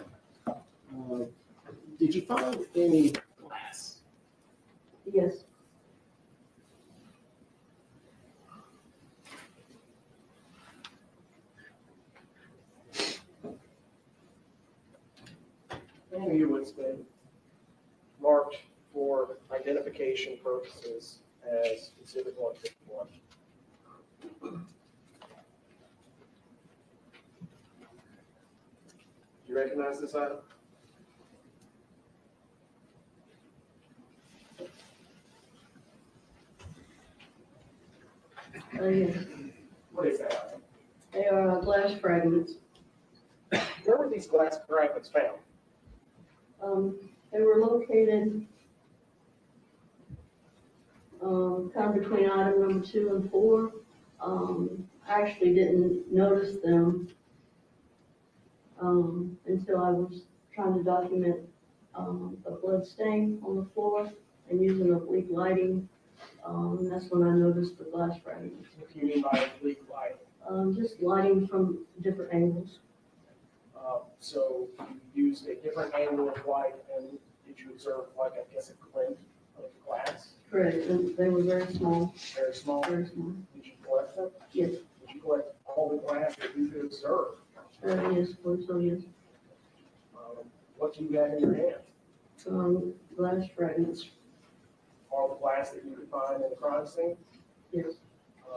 did you find any glass? Yes. Any of you it's been marked for identification purposes as Exhibit 151. Do you recognize this item? Yes. What is that item? They are glass fragments. Where were these glass fragments found? They were located kind of between item number 2 and 4. I actually didn't notice them until I was trying to document a blood stain on the floor and using oblique lighting. That's when I noticed the glass fragments. What do you mean by oblique light? Just lighting from different angles. So you used a different angle of light, and did you observe, like, I guess, a glint of glass? Correct, and they were very small, Very small. very small. Did you collect them? Yes, Did you collect all the glass that you could observe? yes, so yes. What do you have in your hand? Glass fragments, All the glass that you could find in the crime scene? yes.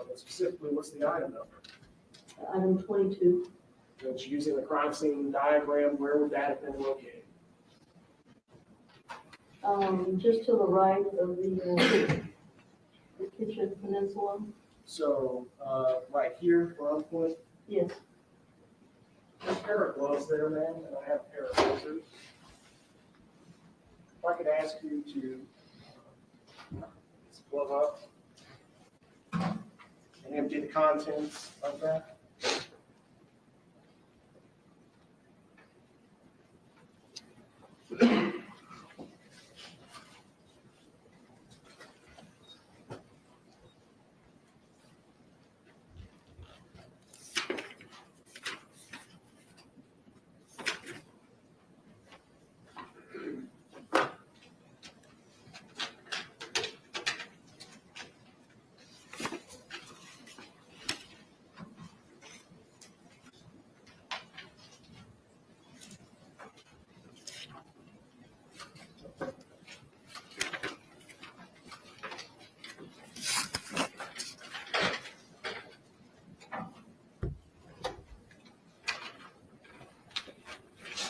And specifically, what's the item number? Item 22, It's using the crime scene diagram. Where would that have been located? just to the right of the kitchen peninsula, So, right here, where I'm pointing, yes. there's a pair of gloves there, ma'am, and I have a pair of scissors. If I could ask you to glove up and empty the contents of that.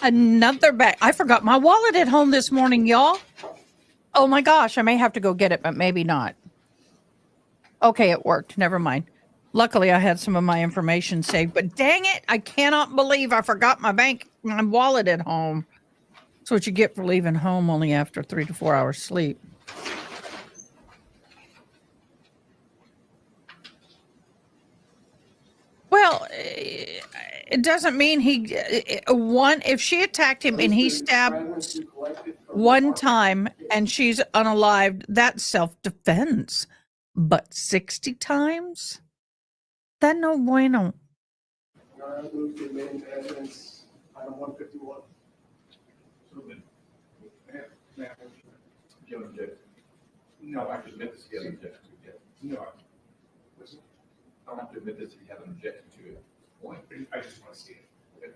Another bag. I forgot my wallet at home this morning, y'all. Oh my gosh, I may have to go get it, but maybe not. Okay, it worked. Never mind. Luckily, I had some of my information saved, but dang it, I cannot believe I forgot my wallet at home. That's what you get for leaving home only after 3 to 4 hours sleep. Well, it doesn't mean if she attacked him and he stabbed one time and she's unalived, that's self-defense. But 60 times? That no bueno. Move to admit into evidence item 151. Do you object? No, I have to admit this, he hasn't objected to it yet. No. I don't have to admit this, he hasn't objected to it. Point. I just want to see it.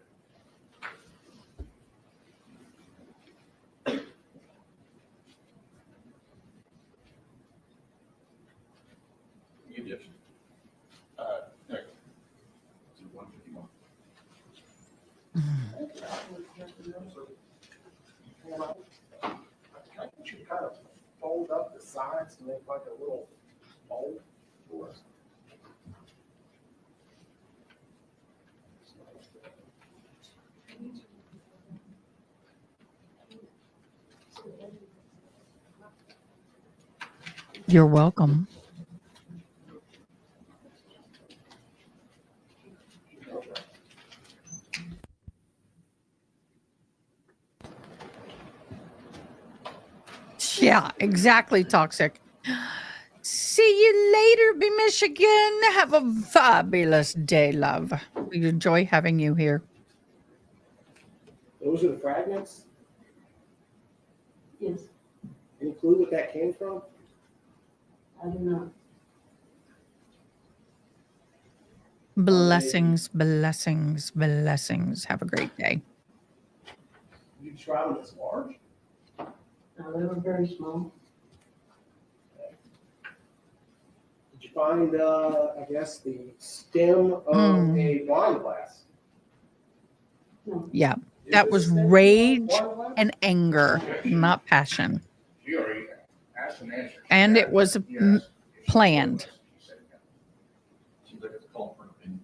Any objection? No. To 151. I want you to kind of fold up the sides to make like a little bowl for us. You're welcome. Yeah, exactly, Toxic. See you later, B Michigan. Have a fabulous day, love. We enjoy having you here. Those are the fragments. Yes, Any clue what that came from? I do not. Blessings, blessings, blessings. Have a great day. You describe them as large. They were very small. Did you find, I guess, the stem of a wine glass? No. Yeah, Is that this was a stem from a rage wine glass? and anger, not passion. She already asked and answered. And it was planned. Seems like it's called for an opinion.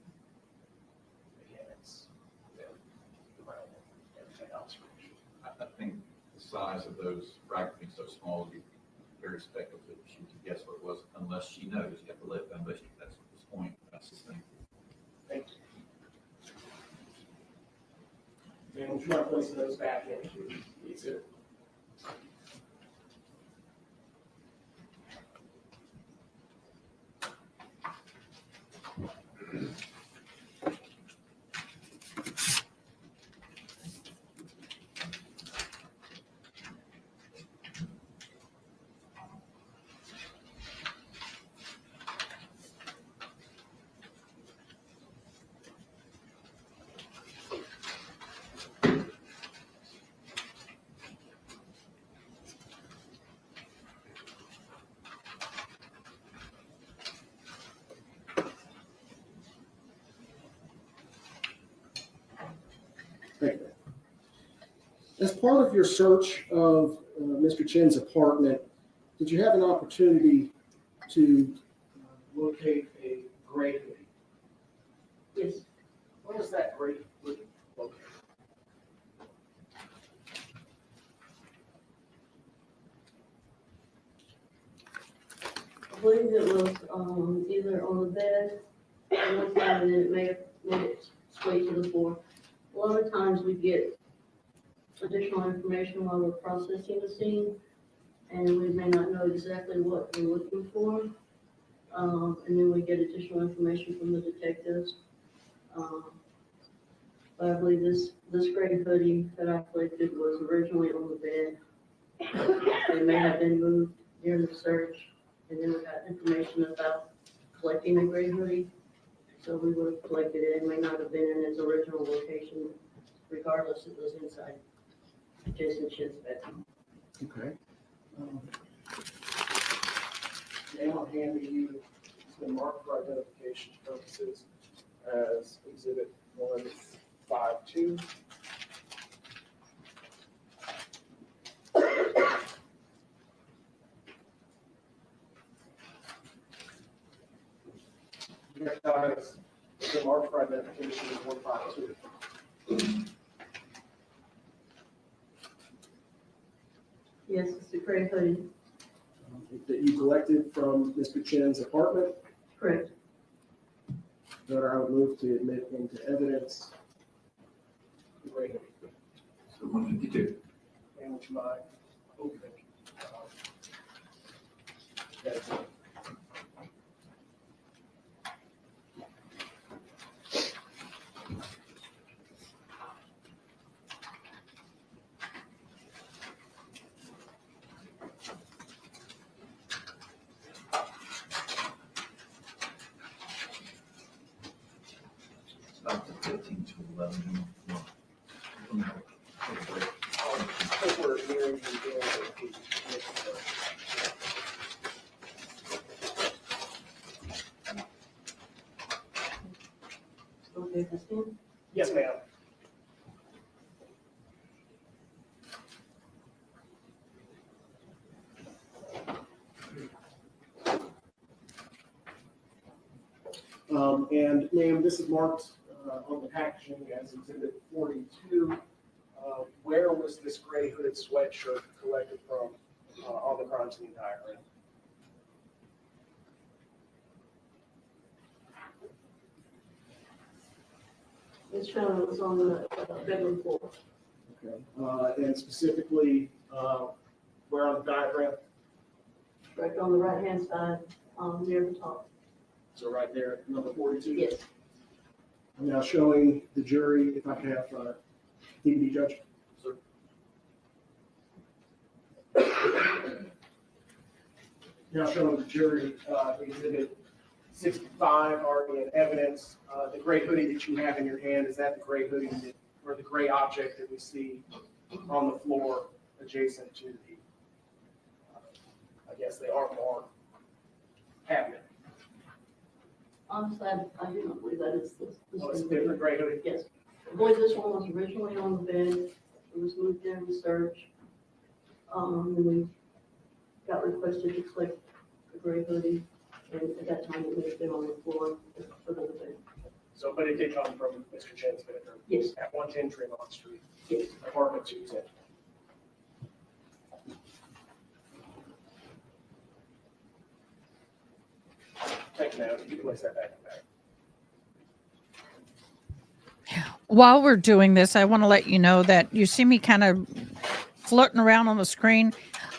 I think the size of those fragments being so small would be very speculative. She could guess what it was unless she knows. You have to let them, but that's at this point, that's the thing. Thank you. And we'll try placing those back in. These are- Thank you. As part of your search of Mr. Chen's apartment, did you have an opportunity to locate a gray hoodie? Yes, Where was that gray hoodie located? I believe it was either on the bed or one time, and then it may have made its way to the floor. A lot of times we get additional information while we're processing the scene, and we may not know exactly what we're looking for. And then we get additional information from the detectives. But I believe this gray hoodie that I collected was originally on the bed. It may have been moved during the search, and then we got information about collecting a gray hoodie. So we would have collected it. It may not have been in its original location, regardless it was inside Jason Chen's bedroom. Okay. Now I'm handing you the mark for identification purposes as Exhibit 152. Next guys, the mark for identification is 152. Yes, it's a gray hoodie. That you collected from Mr. Chen's apartment. Correct. That I would move to admit into evidence. Great. So 152. And would you mind opening? That's it. It's about the 15 to 11. Because we're hearing you again, Okay, that's him. yes, ma'am. And ma'am, this is marked on the packaging as Exhibit 42. Where was this gray hooded sweatshirt collected from on the crime scene diagram? It's found it was on the bedroom floor. Okay. And specifically, where on the diagram? Right on the right-hand side, near the top. So right there, number 42? Yes. I'm now showing the jury, if I can have DVD judge. Sir. Now showing the jury exhibit 65 already in evidence. The gray hoodie that you have in your hand, is that the gray hoodie that, or the gray object that we see on the floor adjacent to the, I guess, the armoire cabinet? Honestly, I do not believe that is this. Oh, it's a different gray hoodie? Yes. I believe this one was originally on the bed. It was moved during the search. And we got requested to collect the gray hoodie. And at that time, it had been on the floor for the bed. So, but it did come from Mr. Chen's bedroom? Yes. At 110 Tremont Street? Yes. Apartment 210. Thank you, ma'am. You can place that back in the bag. While we're doing this, I want to let you know that you see me kind of flirting around on the screen.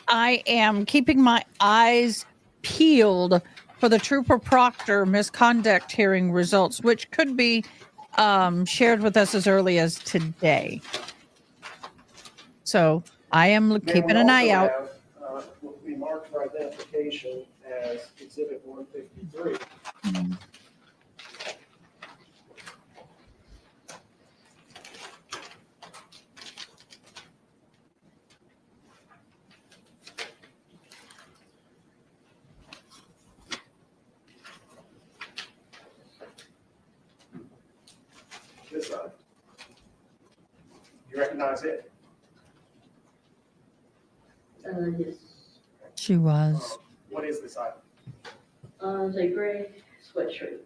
I am keeping my eyes peeled for the Trooper Proctor misconduct hearing results, which could be shared with us as early as today. So I am Ma'am, keeping we an eye also out. have, what we marked for identification as Exhibit 153. This side. You recognize it? Yes. She was. What is this item? It's a gray sweatshirt.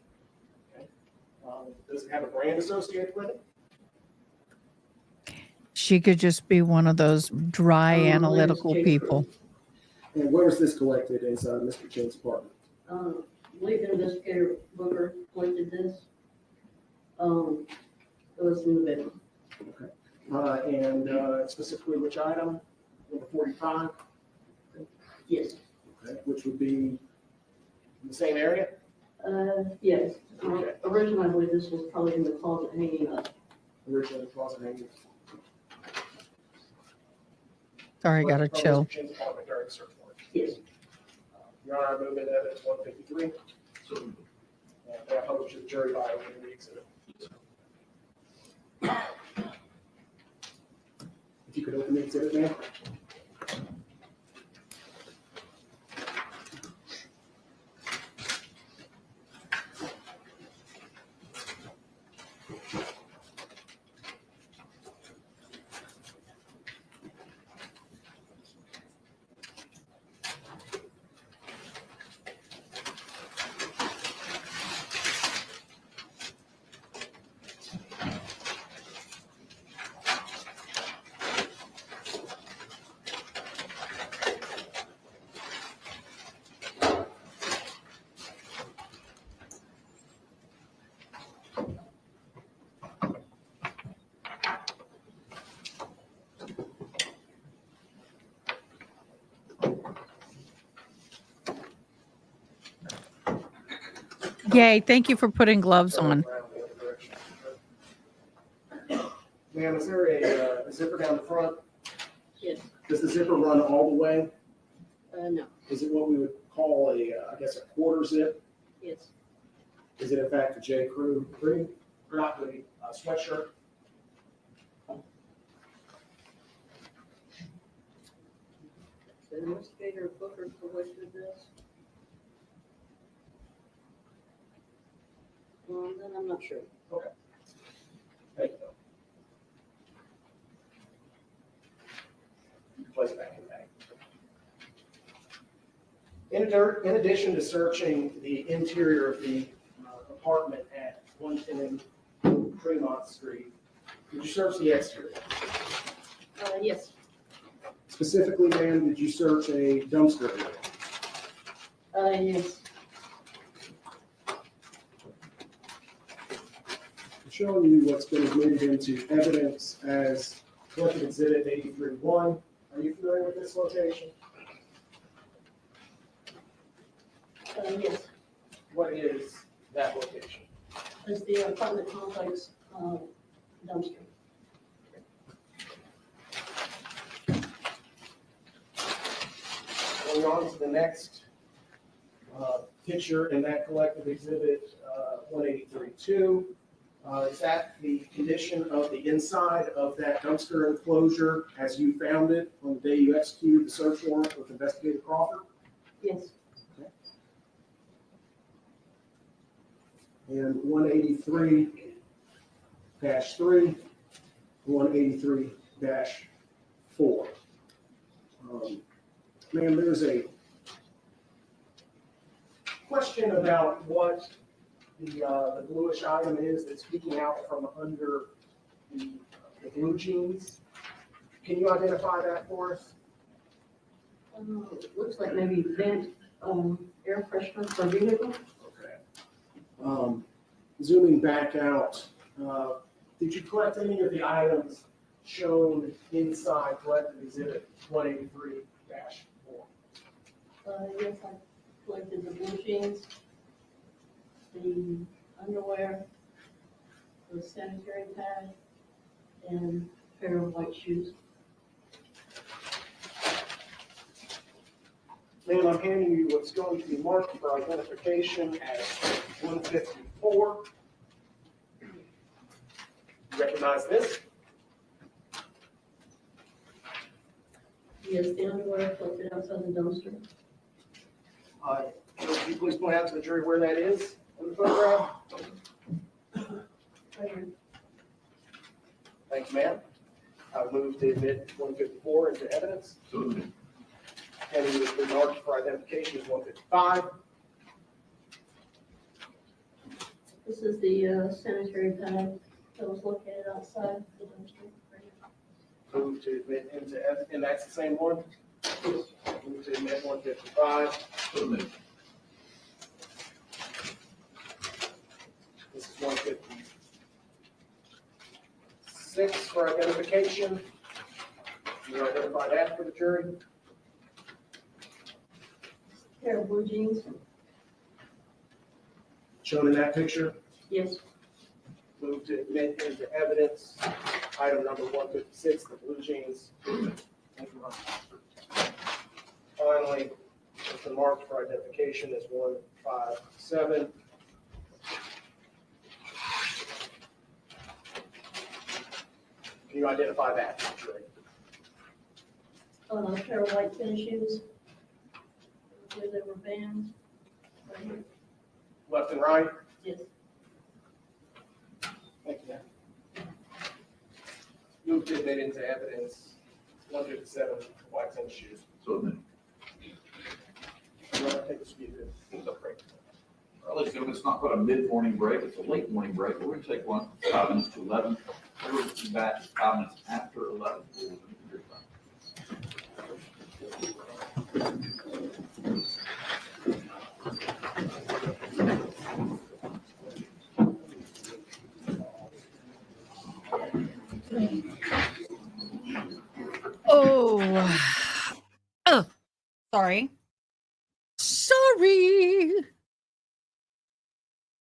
Does it have a brand associated with it? She could just be one of those dry analytical J. people. And where was this collected inside Mr. Chen's apartment? I believe the investigator Booker collected this. It was in the bedroom. And specifically which item? Number 45? Yes. Okay. Which would be in the same area? Yes. Okay. Originally, I believe this was probably in the closet hanging up. Originally closet hanging. Sorry, got a From chill. Mr. Chen's apartment during the search warrant. Yes. Your Honor, I move into evidence 153. So, And I publish the jury by opening the exhibit. If you could open the exhibit, ma'am. Yay, thank you for putting gloves on. Ma'am, is there a zipper down the front? Yes. Does the zipper run all the way? No. Is it what we would call I guess a quarter zip? Yes. Is it in fact a J. Crew hoodie, or not hoodie, sweatshirt? The investigator Booker collected this. Then I'm not sure. Thank you. Place it back in the bag. In addition to searching the interior of the apartment at 110 Tremont Street, did you search the exterior? Yes. Specifically, ma'am, did you search a dumpster area? Yes. Could showing you what's been admitted into evidence as collected exhibit 83-1. Are you familiar with this location? Yes, What is that location? it's the apartment complex dumpster. Going on to the next picture in that collective exhibit 183-2. Is that the condition of the inside of that dumpster enclosure as you found it on the day you executed the search warrant with Investigator Crawford? Yes, And 183-3, 183-4. Ma'am, there's a question about what the bluish item is that's peeking out from under the blue jeans. Can you identify that for us? it looks like maybe vent air freshener for vehicle. Okay. Zooming back out, did you collect any of the items shown inside collective exhibit 183-4? Yes, I collected the blue jeans, the underwear, the sanitary pad, and a pair of white shoes. Ma'am, I'm handing you what's going to be marked for identification as 154. You recognize this? Yes, the underwear collected outside the dumpster. Would you please point out to the jury where that is on the photograph? Right here. Thanks, ma'am. I'll move to admit 154 into evidence. So moved. Handing you the marked for identification is 155. This is the sanitary pad that was located outside the dumpster. Right here. Move to admit into evidence, and that's the same one? Move to admit 155. So moved. This is 156 for identification. Can you identify that for the jury? Pair of blue jeans. Shown in that picture. Yes, Move to admit into evidence item number 156, the blue jeans. Finally, the marked for identification is 157. Can you identify that, jury? a pair of white tennis shoes. Where there were bands. Right here. Left and right? Yes, Thank you. Move to admit into evidence 157, white tennis shoes. So moved. You want to take a speed? It's a break. Well, ladies and gentlemen, it's not quite a mid-morning break, it's a late morning break. We're going to take one 5 minutes to 11. We're going to be back 5 minutes after 11. We'll resume your time. Oh, sorry. Sorry.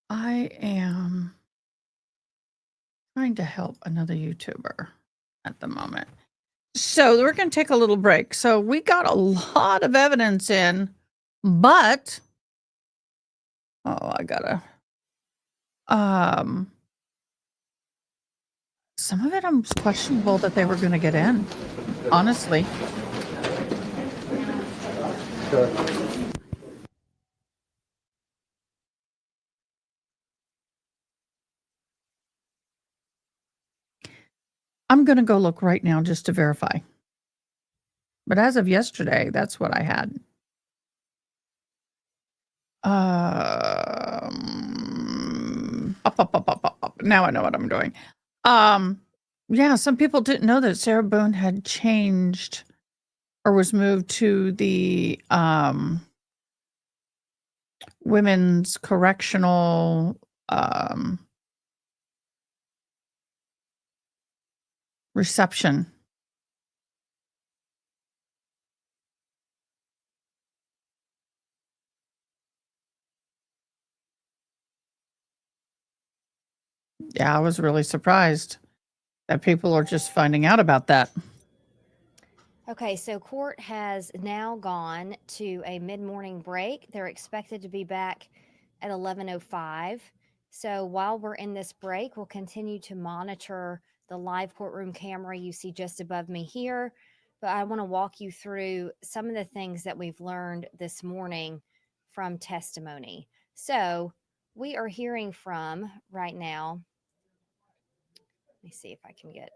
I am trying to help another YouTuber at the moment. So we're going to take a little break. So we got a lot of evidence in, but I gotta, some of it I'm questionable that they were going to get in, honestly. I'm going to go look right now just to verify. But as of yesterday, that's what I had. Up. Now I know what I'm doing. Yeah, some people didn't know that Sarah Boone had changed or was moved to the women's correctional reception. Yeah, I was really surprised that people are just finding out about that. Okay, so court has now gone to a mid-morning break. They're expected to be back at 11:05. So while we're in this break, we'll continue to monitor the live courtroom camera you see just above me here. But I want to walk you through some of the things that we've learned this morning from testimony. So we are hearing from right now. Let me see if I can get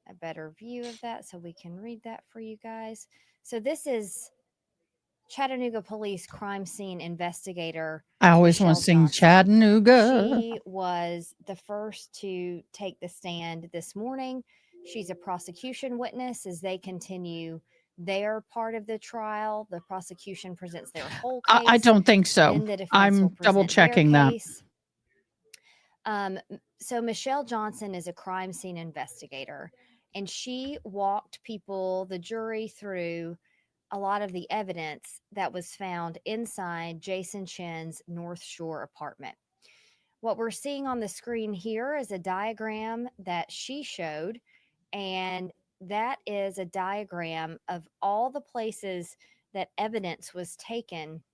a better view of that so we can read that for you guys. So this is Chattanooga Police crime scene investigator. I always want Michelle to sing Johnson. Chattanooga. She was the first to take the stand this morning. She's a prosecution witness as they continue their part of the trial. The prosecution presents their whole case. I don't think so. Then the defense I'm will double present their checking that. case. So Michelle Johnson is a crime scene investigator, and she walked people, the jury, through a lot of the evidence that was found inside Jason Chen's North Shore apartment. What we're seeing on the screen here is a diagram that she showed, and that is a diagram of all the places that evidence was taken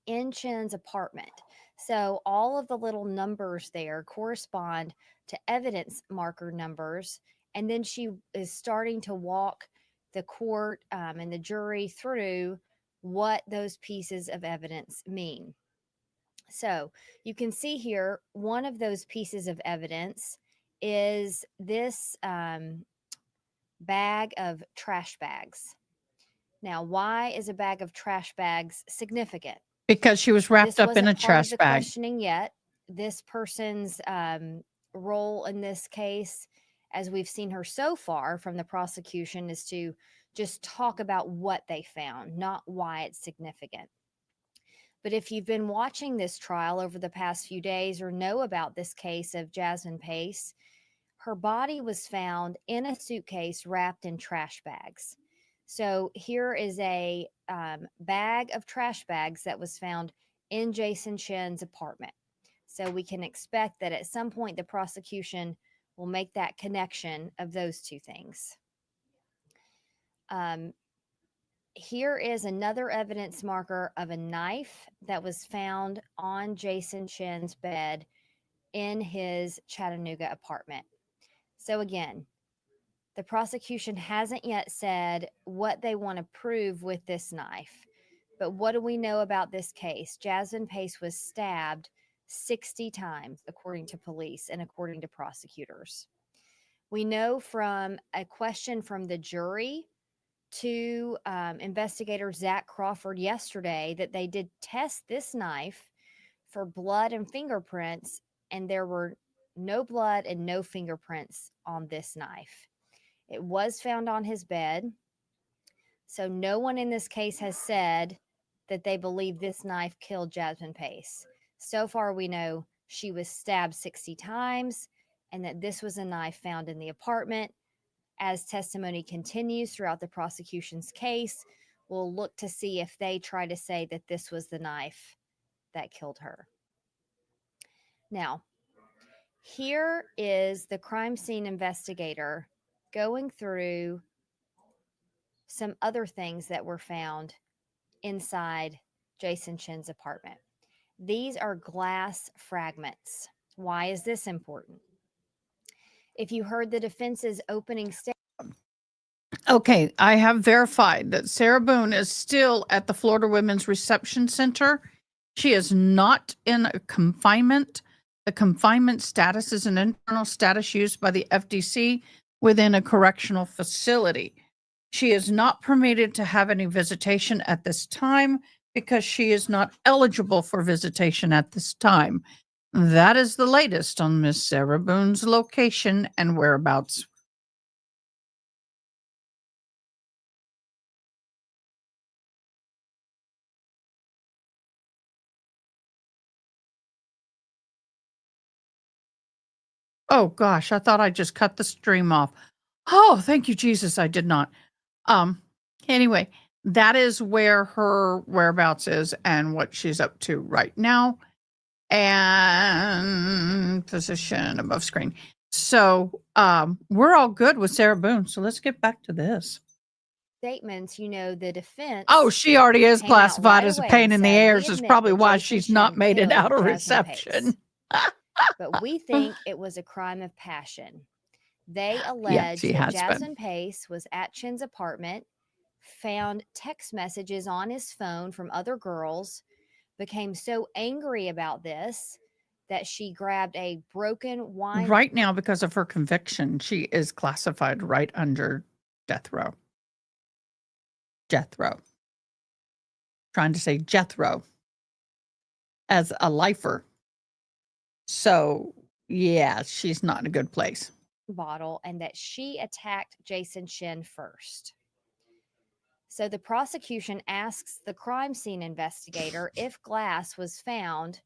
in Chen's apartment. So all of the little numbers there correspond to evidence marker numbers. And then she is starting to walk the court and the jury through what those pieces of evidence mean. So you can see here, one of those pieces of evidence is this bag of trash bags. Now, why is a bag of trash bags significant? Because she was wrapped This up in wasn't a part of trash the bag. questioning yet. This person's role in this case, as we've seen her so far from the prosecution, is to just talk about what they found, not why it's significant. But if you've been watching this trial over the past few days or know about this case of Jasmine Pace, her body was found in a suitcase wrapped in trash bags. So here is a bag of trash bags that was found in Jason Chen's apartment. So we can expect that at some point the prosecution will make that connection of those two things. Here is another evidence marker of a knife that was found on Jason Chen's bed in his Chattanooga apartment. So again, the prosecution hasn't yet said what they want to prove with this knife. But what do we know about this case? Jasmine Pace was stabbed 60 times, according to police and according to prosecutors. We know from a question from the jury to investigator Zach Crawford yesterday that they did test this knife for blood and fingerprints, and there were no blood and no fingerprints on this knife. It was found on his bed. So no one in this case has said that they believe this knife killed Jasmine Pace. So far, we know she was stabbed 60 times and that this was a knife found in the apartment. As testimony continues throughout the prosecution's case, we'll look to see if they try to say that this was the knife that killed her. Now, here is the crime scene investigator going through some other things that were found inside Jason Chen's apartment. These are glass fragments. Why is this important? If you heard the defense's opening statement, Okay, I have verified that Sarah Boone is still at the Florida Women's Reception Center. She is not in a confinement. The confinement status is an internal status used by the FDC within a correctional facility. She is not permitted to have any visitation at this time because she is not eligible for visitation at this time. That is the latest on Miss Sarah Boone's location and whereabouts. Oh gosh, I thought I just cut the stream off. Oh, thank you, Jesus. I did not. Anyway, that is where her whereabouts is and what she's up to right now. And position above screen. So we're all good with Sarah Boone. So let's get back to this. Statements, the defense. Oh, she already is came out classified right as a away pain and in the said, air. "We Is admit probably that why Jason she's not Chen made it killed out of Jasmine reception. Pace, but we think it was a crime of passion." They Yeah, allege she that has been. Jasmine Pace was at Chen's apartment, found text messages on his phone from other girls, became so angry about this that she grabbed a broken wine. Right now, because of her conviction, she is classified right under death row. Jethro. Trying to say Jethro as a lifer. So, yeah, she's not in a good place. Bottle, and that she attacked Jason Chen first. So the prosecution asks the crime scene investigator if glass was found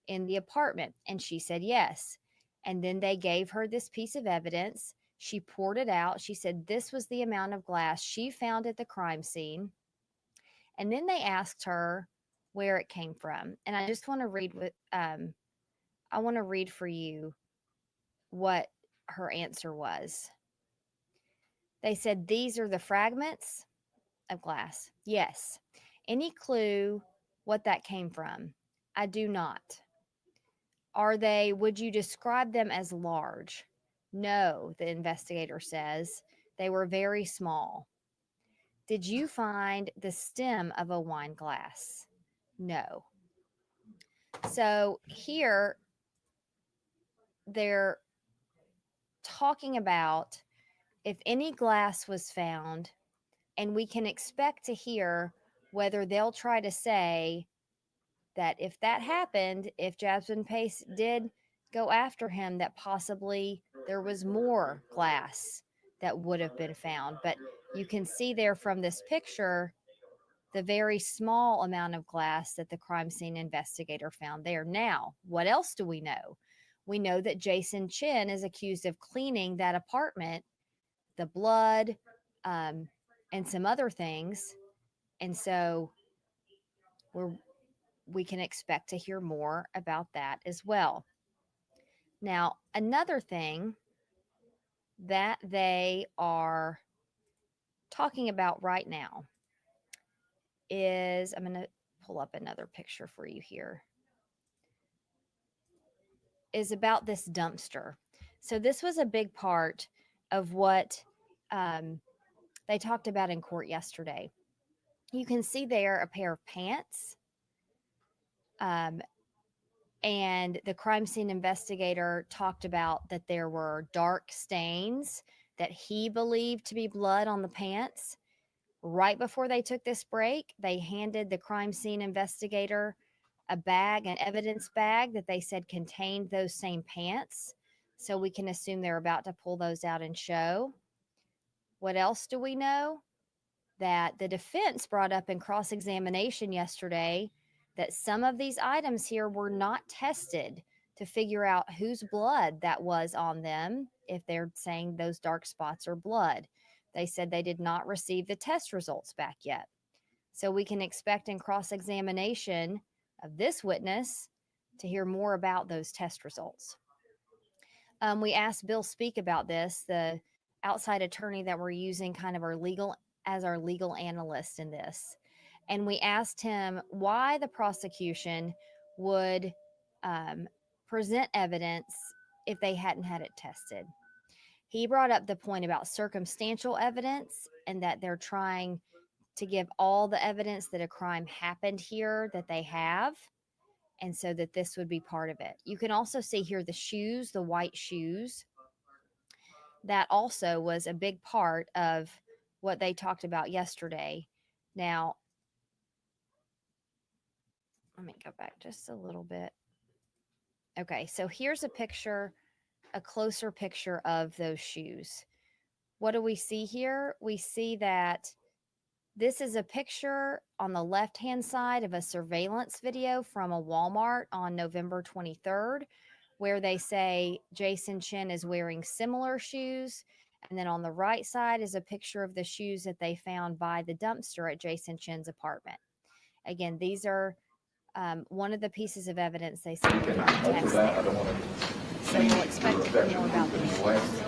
in the apartment, and she said yes. And then they gave her this piece of evidence. She poured it out. She said this was the amount of glass she found at the crime scene. And then they asked her where it came from. And I just want to read what I want to read for you what her answer was. They said, "These are the fragments of glass." Yes. Any clue what that came from? I do not. Would you describe them as large? No, the investigator says. They were very small. Did you find the stem of a wine glass? No. So here they're talking about if any glass was found, and we can expect to hear whether they'll try to say that if that happened, if Jasmine Pace did go after him, that possibly there was more glass that would have been found. But you can see there from this picture the very small amount of glass that the crime scene investigator found there. Now, what else do we know? We know that Jason Chen is accused of cleaning that apartment, the blood, and some other things. And so we can expect to hear more about that as well. Now, another thing that they are talking about right now is, I'm going to pull up another picture for you here, is about this dumpster. So this was a big part of what they talked about in court yesterday. You can see there a pair of pants. And the crime scene investigator talked about that there were dark stains that he believed to be blood on the pants. Right before they took this break, they handed the crime scene investigator a bag, an evidence bag that they said contained those same pants. So we can assume they're about to pull those out and show. What else do we know? That the defense brought up in cross-examination yesterday that some of these items here were not tested to figure out whose blood that was on them, if they're saying those dark spots are blood. They said they did not receive the test results back yet. So we can expect in cross-examination of this witness to hear more about those test results. We asked Bill Speak about this, the outside attorney that we're using kind of our legal analyst in this. And we asked him why the prosecution would present evidence if they hadn't had it tested. He brought up the point about circumstantial evidence and that they're trying to give all the evidence that a crime happened here that they have. And so that this would be part of it. You can also see here the shoes, the white shoes. That also was a big part of what they talked about yesterday. Now, let me go back just a little bit. Okay, so here's a picture, a closer picture of those shoes. What do we see here? We see that this is a picture on the left-hand side of a surveillance video from a Walmart on November 23rd, where they say Jason Chen is wearing similar shoes. And then on the right side is a picture of the shoes that they found by the dumpster at Jason Chen's apartment. Again, these are one of the pieces of evidence they said were text. So we'll expect to hear more about the shoes.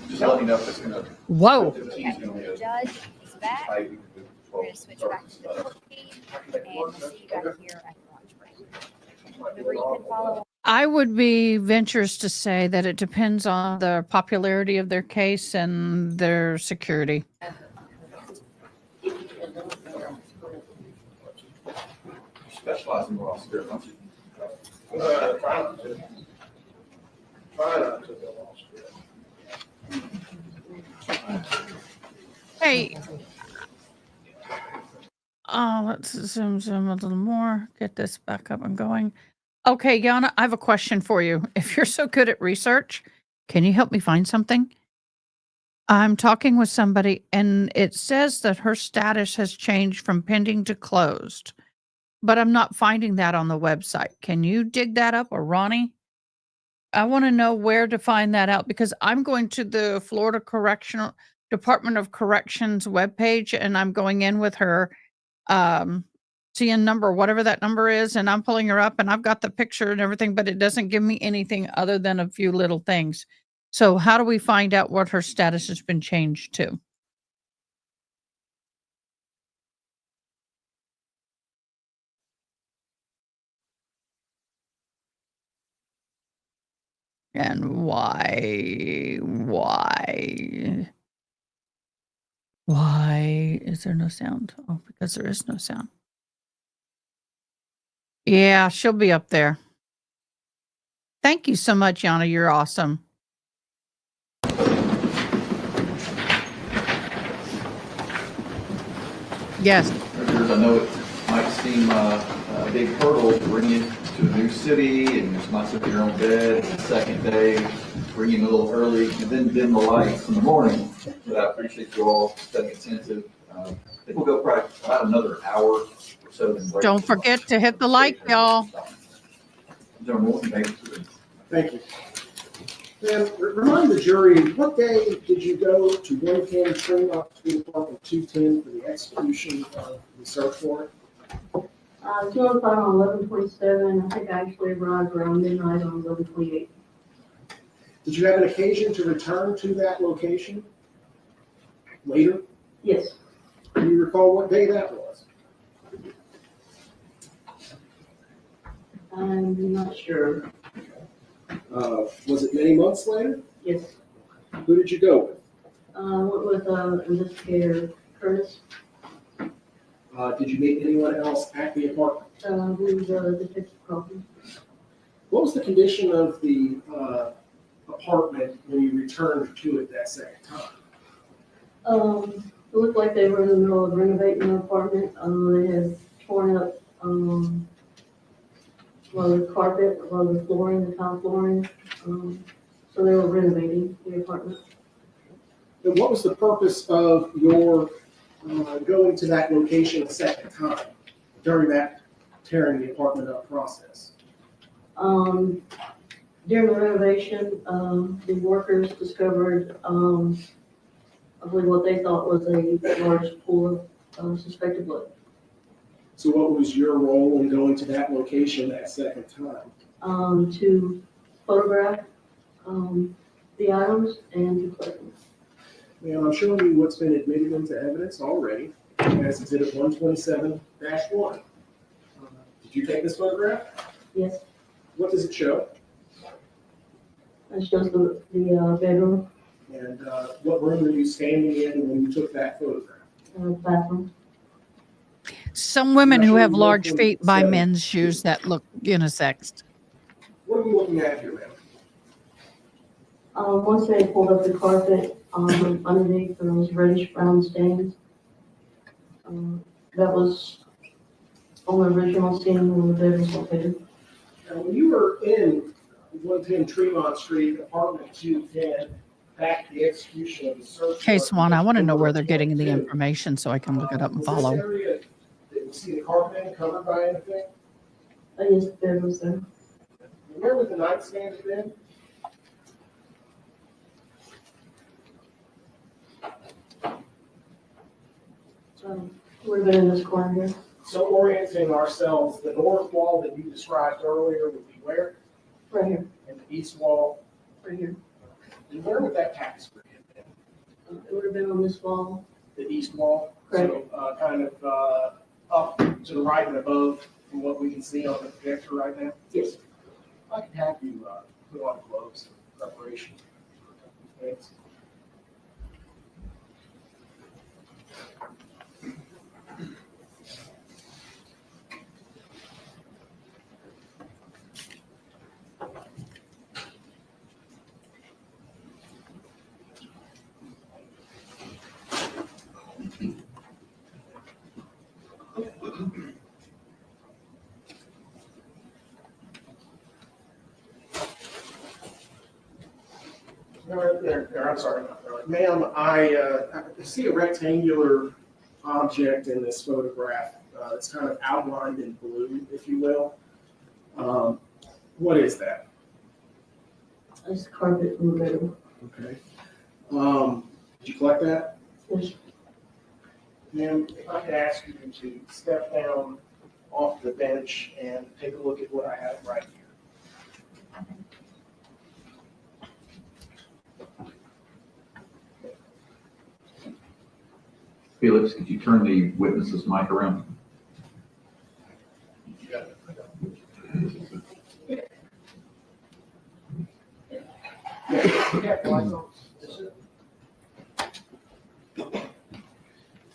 Just let me know if it's gonna. Whoa. Okay, the judge is back. We're going to switch back to the court feed, and we'll see you back here at the lunch break. Remember, you can follow. I would be venturous to say that it depends on the popularity of their case and their security. You specialize in raw spirit, don't you? Try not to go off script. Hey. Let's zoom a little more. Get this back up and going. Okay, Yana, I have a question for you. If you're so good at research, can you help me find something? I'm talking with somebody and it says that her status has changed from pending to closed, but I'm not finding that on the website. Can you dig that up, or Ronnie? I want to know where to find that out, because I'm going to the Florida Department of Corrections webpage and I'm going in with her CN number, whatever that number is, and I'm pulling her up and I've got the picture and everything, but it doesn't give me anything other than a few little things. So how do we find out what her status has been changed to? And why is there no sound? Oh, because there is no sound. Yeah, she'll be up there. Thank you so much, Yana. You're awesome. Yes. I know it might seem a big hurdle to bring you to a new city and just not sit in your own bed. The second day, bring you a little early and then dim the lights in the morning. But I appreciate you all staying attentive. I think we'll go probably about another hour or so. Don't forget to hit the like, y'all. Thank you. And remind the jury, what day did you go to 110 Tremont Street Apartment 210 for the execution of the search warrant? 2:05 on 11/27. I think I actually arrived around midnight on 11/28. Did you have an occasion to return to that location later? Yes. Do you recall what day that was? I'm not sure. Was it many months later? Yes. Who did you go with? Went with investigator Curtis. Did you meet anyone else at the apartment? Who's Detective Crawford. What was the condition of the apartment when you returned to it that second time? It looked like they were in the middle of renovating the apartment. They had torn up a lot of the carpet, a lot of the flooring, the tile flooring. So they were renovating the apartment. And what was the purpose of your going to that location a second time during that tearing the apartment up process? During the renovation, the workers discovered, I believe what they thought was a large pool of suspected blood. So what was your role in going to that location that second time? To photograph the items and to collect them. Now, I'm showing you what's been admitted into evidence already, as exhibit 127-1. Did you take this photograph? Yes, What does it show? that shows the bedroom, And what room were you standing in when you took that photograph? bathroom. Some women who have large feet buy men's shoes that look unisexed. What are we looking at here, ma'am? Once they pulled up the carpet, underneath there was reddish brown stains. That was on the original scene where the bed was located. Now, when you were in 110 Tremont Street, apartment 210, back to the execution of the search. Okay, Swan, I want to know where they're warrant, getting the 22, information so I can look it up and was follow. this area, did you see the carpeting covered by anything? Yes, the bed was there. Where would the nightstand have been? Would have been in this corner here. So orienting ourselves, the north wall that you described earlier would be where? Right here, And the east wall, right here. and where would that tapestry have been? It would have been on this wall. The east wall? Right. So, kind of, up to the right and above from what we can see on the projector right now? Yes. I can have you, put on gloves in preparation. Thanks. I'm sorry, ma'am, I see a rectangular object in this photograph. It's kind of outlined in blue, if you will. What is that? It's carpet in the middle. Okay. Did you collect that? Yes. Ma'am, if I could ask you to step down off the bench and take a look at what I have right here. Felix, could you turn the witness's mic around?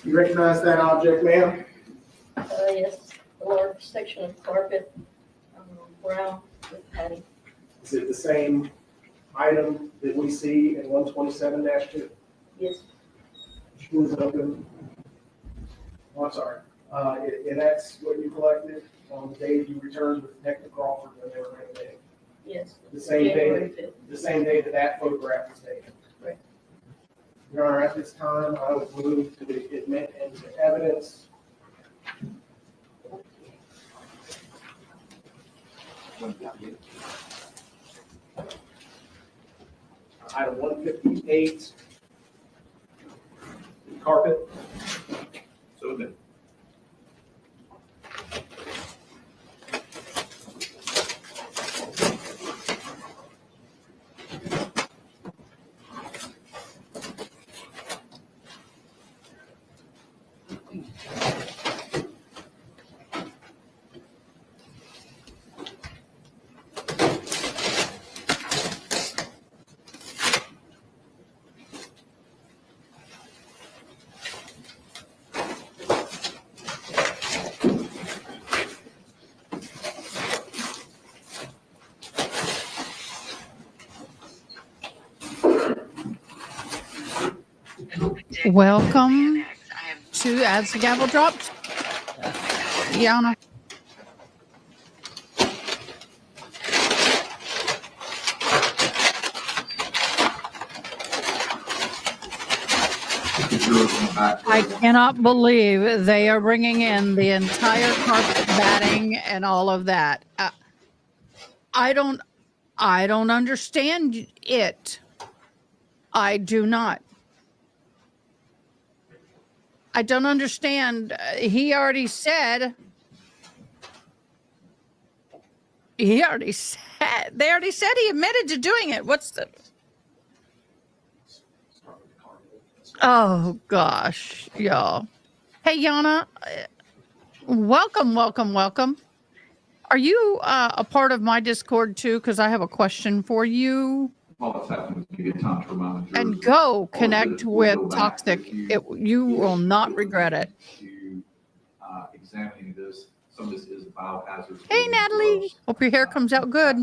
You recognize that object, ma'am? Yes, a large section of carpet, brown with padding. Is it the same item that we see in 127-2? Yes, Who's open? Oh, I'm sorry. And that's what you collected on the day you returned with Detective Crawford when they were renovating? yes. The same January day, 5th. the same day that that photograph was taken? Right. Your Honor, at this time, I would move to admit into evidence item 158, carpet. So then, Welcome to, as the gavel drops, Yana. if you're in the back I row, cannot believe they are bringing in the entire carpet batting and all of that. I don't understand it. I do not. I don't understand. He already said. They already said he admitted to doing it. What's the? Oh gosh, y'all. Hey, Yana. Welcome. Are you a part of my Discord too? Because I have a question for you. all that's happening is you get time to remind the And jurors. go that connect we'll with go back Toxic. if You will not regret it. To examining this, some of this is biohazard. Hey, Natalie. Hope your hair comes out good.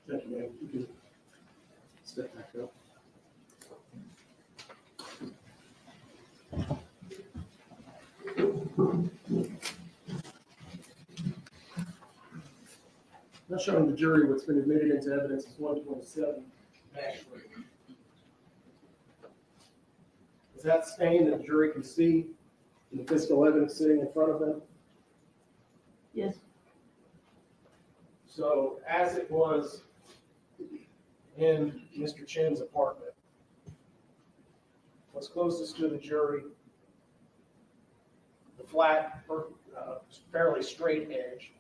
Thank you, ma'am. You can step back up. Now showing the jury what's been admitted into evidence is 127-3. Is that stain that the jury can see in the physical evidence sitting in front of them? yes, So as it was in Mr. Chen's apartment. What's closest to the jury, the flat, fairly straight edge.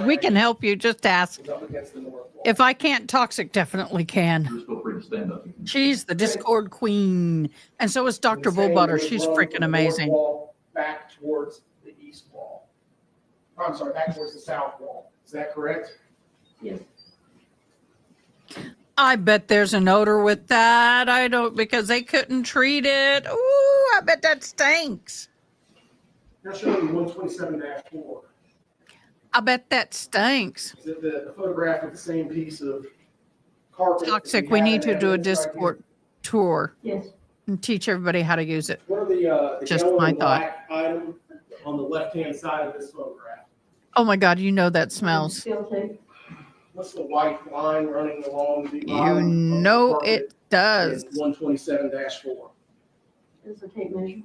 We can help you. Just ask. Is up against the north wall. If I can't, Toxic definitely can. Just feel free to stand up. She's the Discord queen. And so is Dr. And the same Bullbutter. would She's run freaking from the north amazing. wall back towards the east wall. I'm sorry, back towards the south wall. Is that correct? Yes. I bet there's an odor with that. I don't, because they couldn't treat it. Ooh, I bet that stinks. Now showing 127-4. I bet that stinks. Is it the photograph of the same piece of carpet? Toxic, we have need in to do a evidence right Discord tour Yes. and teach everybody how to use it. here? What are the Just yellow my and black item on the left-hand side of this photograph? Oh my God, you know that smells. Steel tape. What's the white line running along the You bottom of the know carpet it does. in 127-4? It's a tape measure.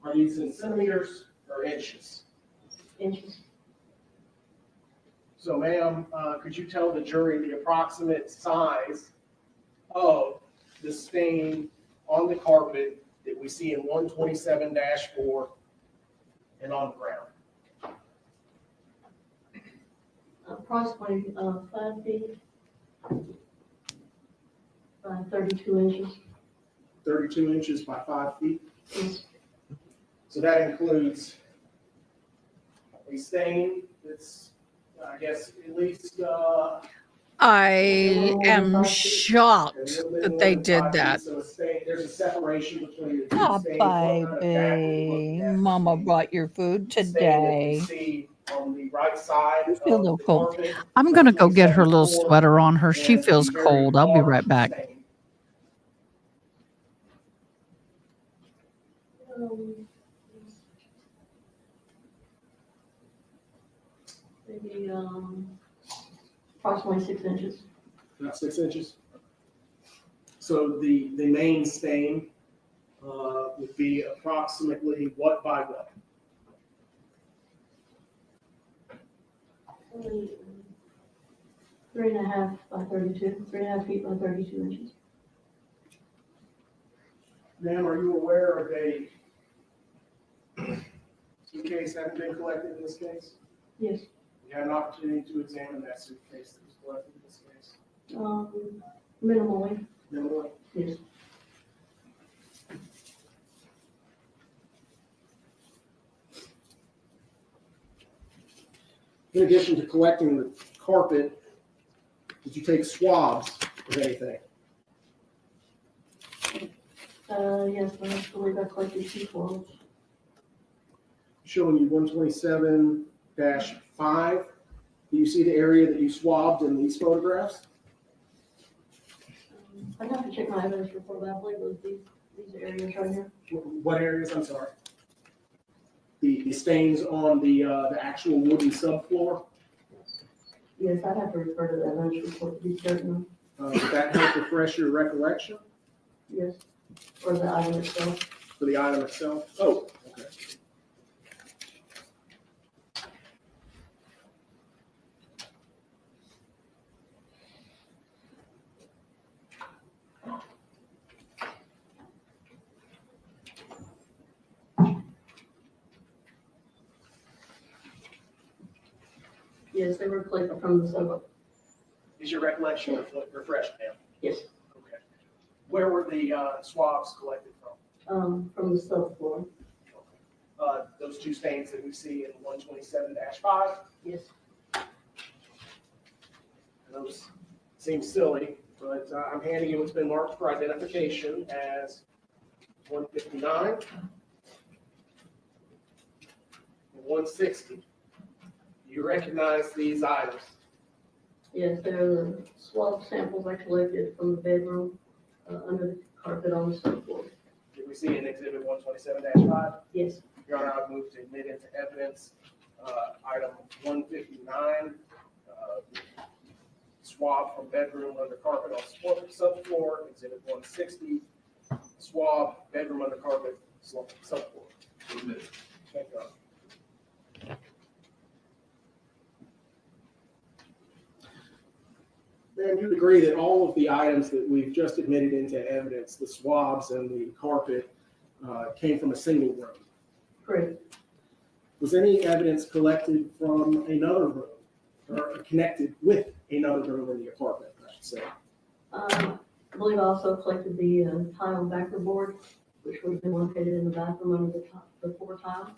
Are these in centimeters or inches? Inches. So ma'am, could you tell the jury the approximate size of the stain on the carpet that we see in 127-4 and on the ground? Approximately 5 feet by 32 inches. 32 inches by 5 feet. Yes. So that includes a stain that's, I guess, at least I am shocked that they did that. So a stain, there's a separation between the two Oh, stains. What kind of baby. back would you look at? Mama brought your food Stain that today. we see on the right side I of feel a little the cold. carpet, I'm going to go get her little 127-4, sweater on her. She and feels the very cold. I'll be large right back. stain. Maybe approximately 6 inches. About 6 inches. So the main stain would be approximately what by what? Only 3.5 by 32, 3.5 feet by 32 inches. Ma'am, are you aware of a suitcase having been collected in this case? Yes. You had an opportunity to examine that suitcase that was collected in this case. Minimally. Minimally. Yes. In addition to collecting the carpet, did you take swabs of anything? Yes, I believe I collected 2 forms. Showing you 127-5. Do you see the area that you swabbed in these photographs? I'd have to check my evidence report, but I believe it was these areas right here. What areas, I'm sorry? The stains on the actual wooden subfloor? Yes, I'd have to refer to the evidence report to be certain. Would that help refresh your recollection Yes. Or the item itself. for the item itself? Oh, okay. Yes, they were collected from the sub. Is your recollection refreshed, ma'am? Yes. Okay. Where were the swabs collected From the subfloor. from? Those two stains that we see in 127-5? Yes. Those seem silly, but I'm handing you what's been marked for identification as 159 and 160. Do you recognize these items? Yes, they're the swab samples I collected from the bedroom, under the carpet on the subfloor. Did we see in exhibit 127-5? Yes. Your Honor, I move to admit into evidence item 159, swab from bedroom under carpet on subfloor, exhibit 160, swab bedroom under carpet subfloor. Admitted. Thank you, Your Honor. And you'd agree that all of the items that we've just admitted into evidence, the swabs and the carpet, came from a single room. Correct. Was any evidence collected from another room or connected with another room in the apartment, I should say? I believe I also collected the tile backer board, which would have been located in the bathroom under the floor tile.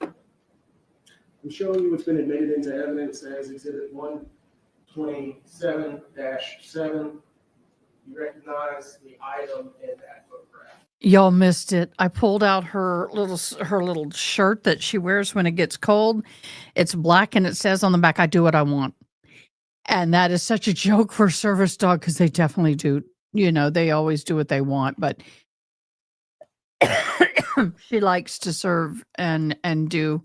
I'm showing you what's been admitted into evidence as Exhibit 127-7. You recognize the item in that photograph. Y'all missed it. I pulled out her little shirt that she wears when it gets cold. It's black and it says on the back, "I do what I want." And that is such a joke for a service dog because they definitely do. You know, they always do what they want, but she likes to serve and do.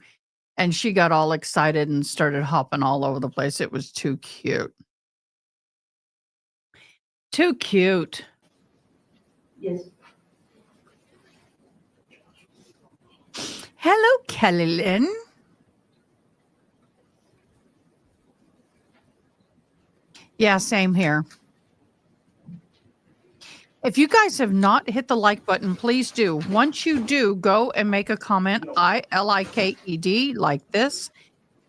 And she got all excited and started hopping all over the place. It was too cute. Too cute. Yes. Hello, Kelly Lynn. Yeah, same here. If you guys have not hit the like button, please do. Once you do, go and make a comment, ILIKED, like this,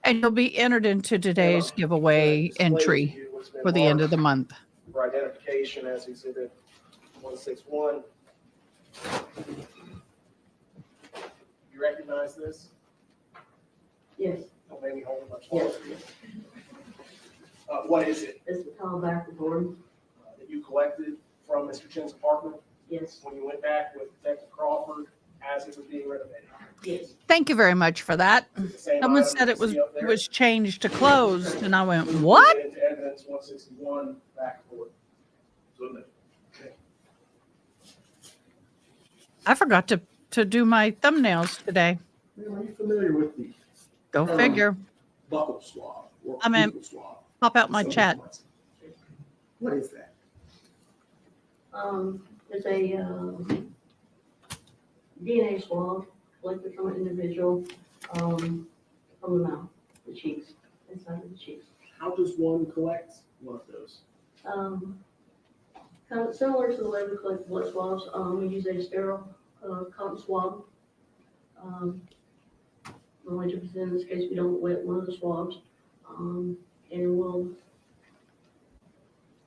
and you'll be entered into today's giveaway entry for the end of the month. For identification as Exhibit 161. You recognize this? Yes. Don't make me hold it much Yes. longer. What is it It's the tile backer board. that you collected from Mr. Chen's apartment Yes. when you went back with Detective Crawford as it was being renovated? Yes. Thank you very much for that. Is it the same Someone item said you it was see up there? changed to closed, and I went, "What?" Get into evidence 161 backboard. I forgot to do my thumbnails today. Are you familiar with the Go figure. buckle swab or I'm in. buccal swab? Pop out my So chat. what is that? It's a DNA swab collected from an individual, from the mouth, the cheeks, inside of the cheeks. How does one collect one of those? Kind of similar to the way we collect blood swabs. We use a sterile cotton swab. Only difference in this case, we don't wet one of the swabs. And we'll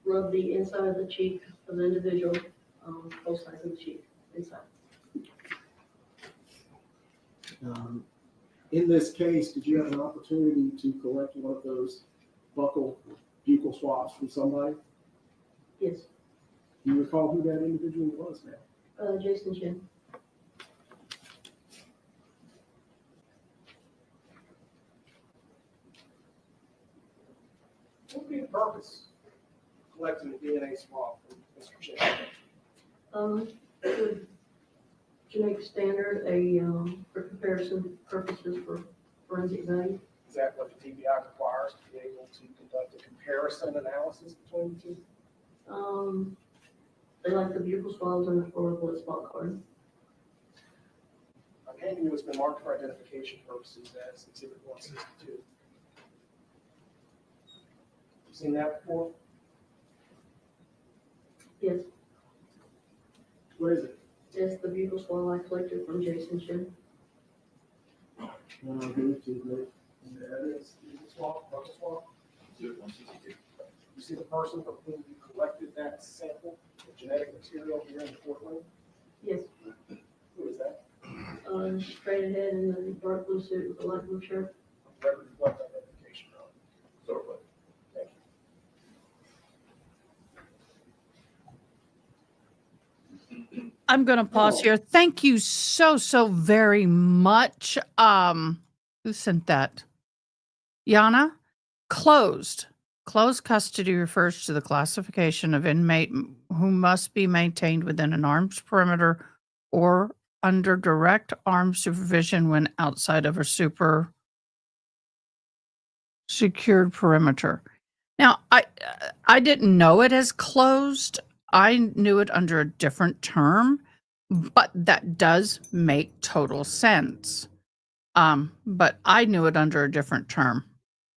rub the inside of the cheek of the individual, both sides of the cheek, inside. In this case, did you have an opportunity to collect one of those buccal swabs from somebody? Yes, Do you recall who that individual was, ma'am? Jason Chen. What would be the purpose of collecting the DNA swab from Mr. Chen? Genetic standard, for comparison purposes for forensic value. Is that what the TBI requires to be able to conduct a comparison analysis between the two? They like the buccal swabs and the blood spot card. I'm handing you what's been marked for identification purposes as Exhibit 162. You seen that before? Yes, What is it? it's the buccal swab I collected from Jason Chen. Move to admit the evidence, buccal swab. You see the person from whom you collected that sample of genetic material here in the courtroom? Yes, Who is that? straight ahead in the dark blue suit with the light blue shirt. Record reflect identification on. Thank you. I'm going to pause here. Thank you so very much. Who sent that? Yana? Closed. Closed custody refers to the classification of inmate who must be maintained within an arm's perimeter or under direct armed supervision when outside of a secured perimeter. Now, I didn't know it as closed. I knew it under a different term, but that does make total sense. But I knew it under a different term.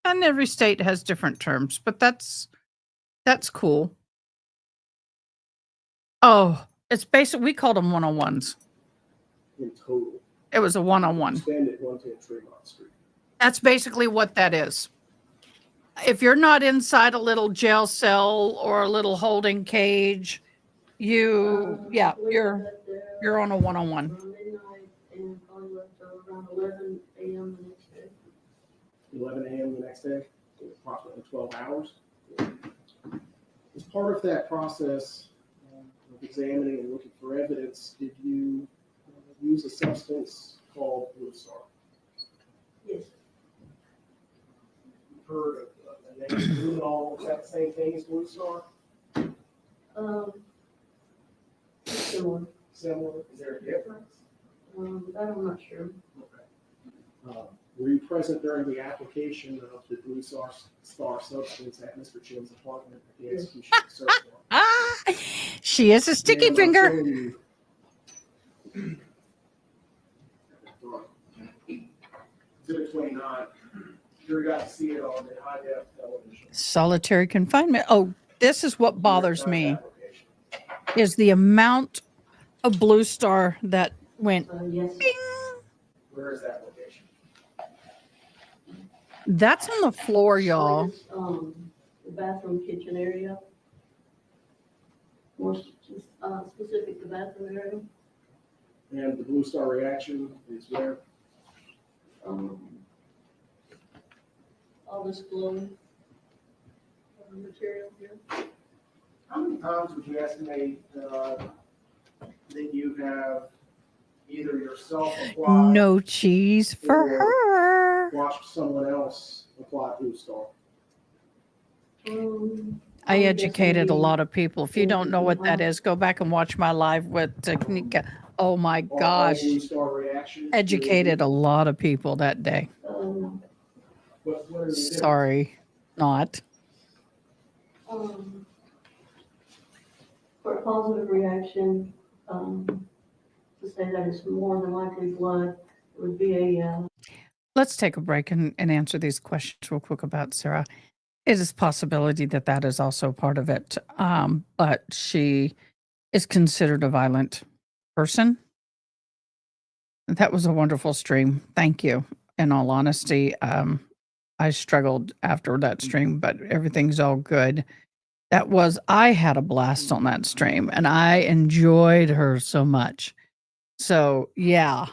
And every state has different terms, but that's cool. Oh, it's basic. We called them 101s. In total, It was a 101. spend at 110 Tremont Street. That's basically what that is. If you're not inside a little jail cell or a little holding cage, you're on a 101. Around midnight and probably left around 11 a.m. the next day. 11 a.m. the next day, approximately 12 hours. As part of that process of examining and looking for evidence, did you use a substance called Blue Star? Yes. You've heard of the name Luminol, is that the same thing as Blue Star? Similar. Similar? Is there a difference? That I'm not sure. Okay. Were you present during the application of the Blue Star substance at Mr. Chen's apartment at the execution of the search warrant? Ah, she is a sticky And I'm finger. showing you- Exhibit 29, jury got to see it on the high-def television. Solitary confinement. Oh, this is what bothers me, Application. is the amount of Blue Star that went Yes. bing. Where is that location? That's on the floor, y'all. It's, the bathroom kitchen area. More specific, the bathroom area. And the Blue Star reaction is where? All this glowing material here. How many times would you estimate that you have either yourself applied No cheese for Or- her. watched someone else apply Blue Star? I I'm educated a guessing lot of people. If you don't know what that is, go back and watch my live with Technica. Oh my Are all gosh. Blue Star reactions? Educated a lot of people that day. What are the differences? Sorry, not. For a positive reaction, to say that it's more than likely blood, it would be a, Let's take a break and answer these questions real quick about Sarah. It is a possibility that that is also part of it. But she is considered a violent person. That was a wonderful stream. Thank you. In all honesty, I struggled after that stream, but everything's all good. I had a blast on that stream and I enjoyed her so much. So yeah,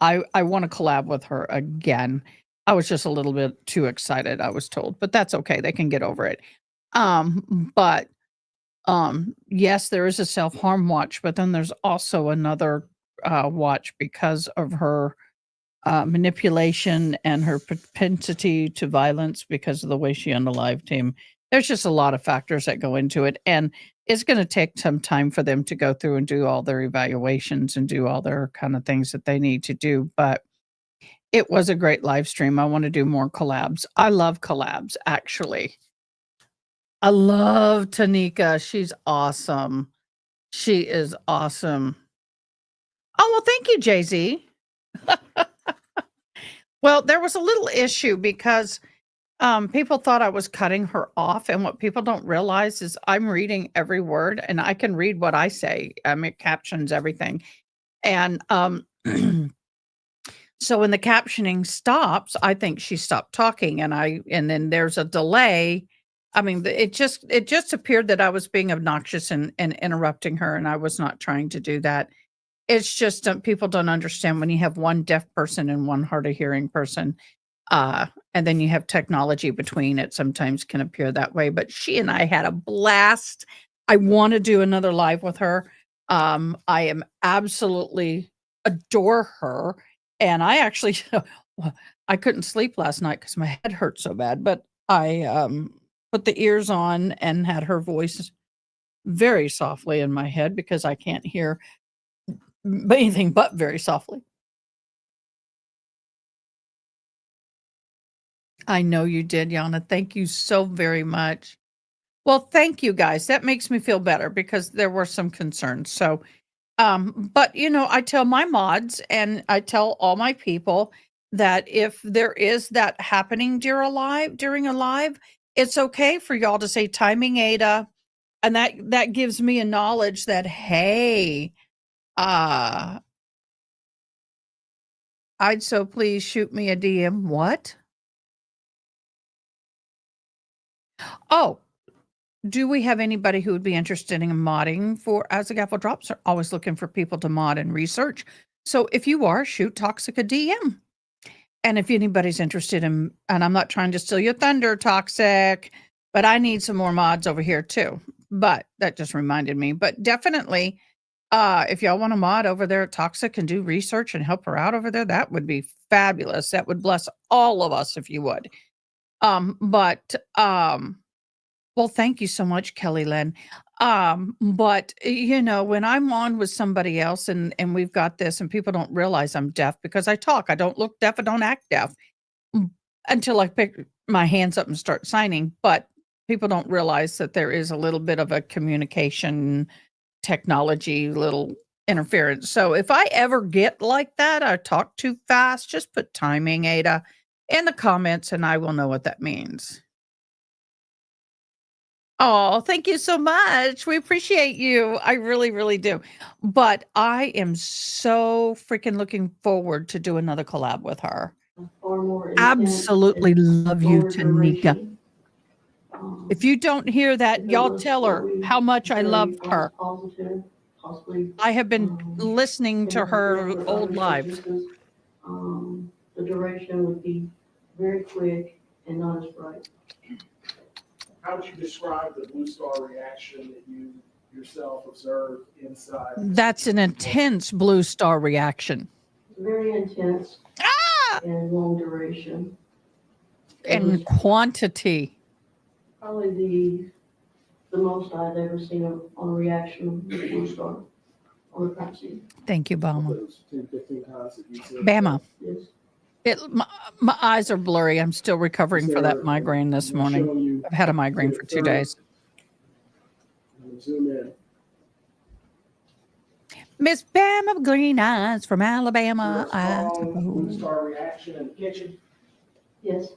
I want to collab with her again. I was just a little bit too excited, I was told, but that's okay. They can get over it. But yes, there is a self-harm watch, but then there's also another watch because of her manipulation and her propensity to violence because of the way she unalived him. There's just a lot of factors that go into it. And it's going to take some time for them to go through and do all their evaluations and do all their kind of things that they need to do. But it was a great live stream. I want to do more collabs. I love collabs, actually. I love Tanika. She's awesome. She is awesome. Oh, well, thank you, Jay-Z. Well, there was a little issue because people thought I was cutting her off. And what people don't realize is I'm reading every word and I can read what I say. It captions everything. And so when the captioning stops, I think she stopped talking and then there's a delay. I mean, it just appeared that I was being obnoxious and interrupting her, and I was not trying to do that. It's just people don't understand when you have one deaf person and one hard of hearing person, and then you have technology between, it sometimes can appear that way. But she and I had a blast. I want to do another live with her. I am absolutely adore her. And I actually, I couldn't sleep last night because my head hurt so bad, but I put the ears on and had her voice very softly in my head because I can't hear anything but very softly. I know you did, Yana. Thank you so very much. Well, thank you guys. That makes me feel better because there were some concerns. So, but I tell my mods and I tell all my people that if there is that happening during a live, it's okay for y'all to say timing Ada. And that gives me a knowledge that, hey, I'd so please shoot me a DM. What? Oh, do we have anybody who would be interested in modding for As the Gavel Drops? Are always looking for people to mod and research. So if you are, shoot Toxic a DM. And if anybody's interested in, and I'm not trying to steal your thunder, Toxic, but I need some more mods over here too. But that just reminded me. But definitely, if y'all want to mod over there at Toxic and do research and help her out over there, that would be fabulous. That would bless all of us if you would. Well, thank you so much, Kelly Lynn. But when I'm on with somebody else and we've got this and people don't realize I'm deaf because I talk, I don't look deaf, I don't act deaf until I pick my hands up and start signing. But people don't realize that there is a little bit of a communication technology, little interference. So if I ever get like that, I talk too fast, just put timing Ada in the comments and I will know what that means. Oh, thank you so much. We appreciate you. I really, really do. But I am so freaking looking forward to do another collab with her. Far more intense Absolutely and love you, lower Tanika. duration. If you don't hear that, If it y'all was tell what her we how much I very love false her. positive, possibly I have been listening to her with old other lives. substances, the duration would be very quick and not as bright. How would you describe the blue star reaction that you yourself observed inside? That's an intense blue star reaction. Very intense and long duration. And quantity. Probably the most I've ever seen on a reaction of the blue star on a crime scene. Thank you, Bama. Those 10, 15 times that you said. Bama. Yes. My eyes are blurry. I'm still recovering for that migraine this morning. I've had a migraine for 2 days. Zoom in. Miss Bama Green Eyes from Alabama. Blue star reaction in the kitchen. Yes.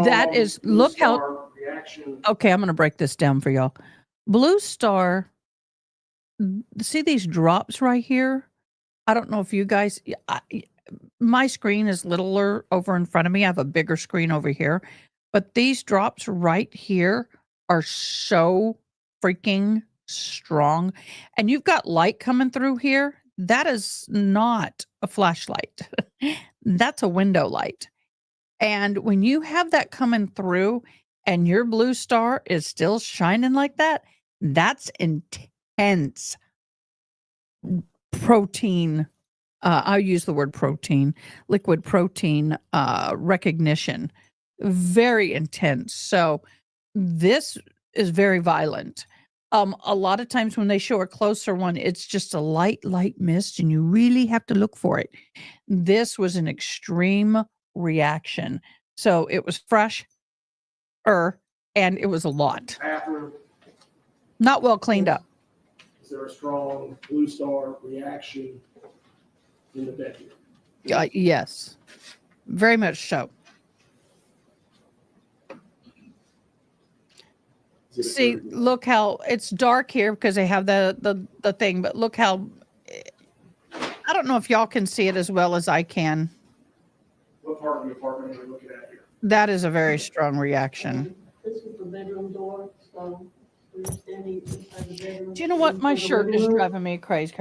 That is, look how, reaction. okay, I'm going to break this down for y'all. Blue star, see these drops right here? I don't know if you guys, my screen is littler over in front of me. I have a bigger screen over here. But these drops right here are so freaking strong. And you've got light coming through here. That is not a flashlight. That's a window light. And when you have that coming through and your blue star is still shining like that, that's intense protein. I'll use the word protein, liquid protein recognition. Very intense. So this is very violent. A lot of times when they show a closer one, it's just a light mist and you really have to look for it. This was an extreme reaction. So it was fresh and it was a lot. Bathroom. Not well cleaned up. Is there a strong blue star reaction in the bedroom? Yes, very much so. See, look how it's dark here because they have the thing, but look how, I don't know if y'all can see it as well as I can. What part of the apartment are we looking at here? That is a very strong reaction. This is the bedroom door, so we're standing inside the bedroom. Do you know what? My shirt is driving me crazy.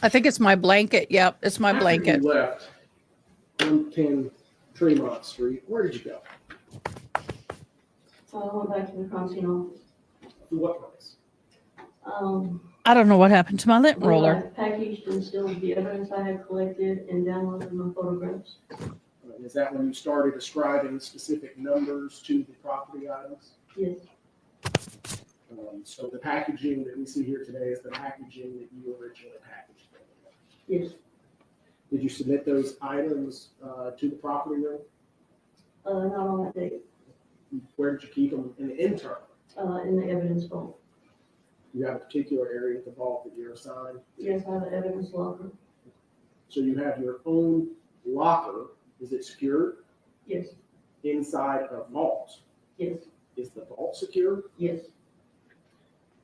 I think it's my blanket. Yep, it's my blanket. You left 110 Tremont Street. Where did you go? So I went back to the crime scene office. To what place? I don't know what happened to my lint where roller. I packaged and sealed the evidence I had collected and downloaded my photographs. Is that when you started ascribing specific numbers to the property items? Yes. So the packaging that we see here today is the packaging that you originally packaged. Yes. Did you submit those items to the property room? Not on that date. Where did you keep them? In the internal? In the evidence vault. You have a particular area at the vault that you're assigned. Yes, I have an evidence locker. So you have your own locker. Is it secured Yes, inside a vault? yes, Is the vault secure? yes.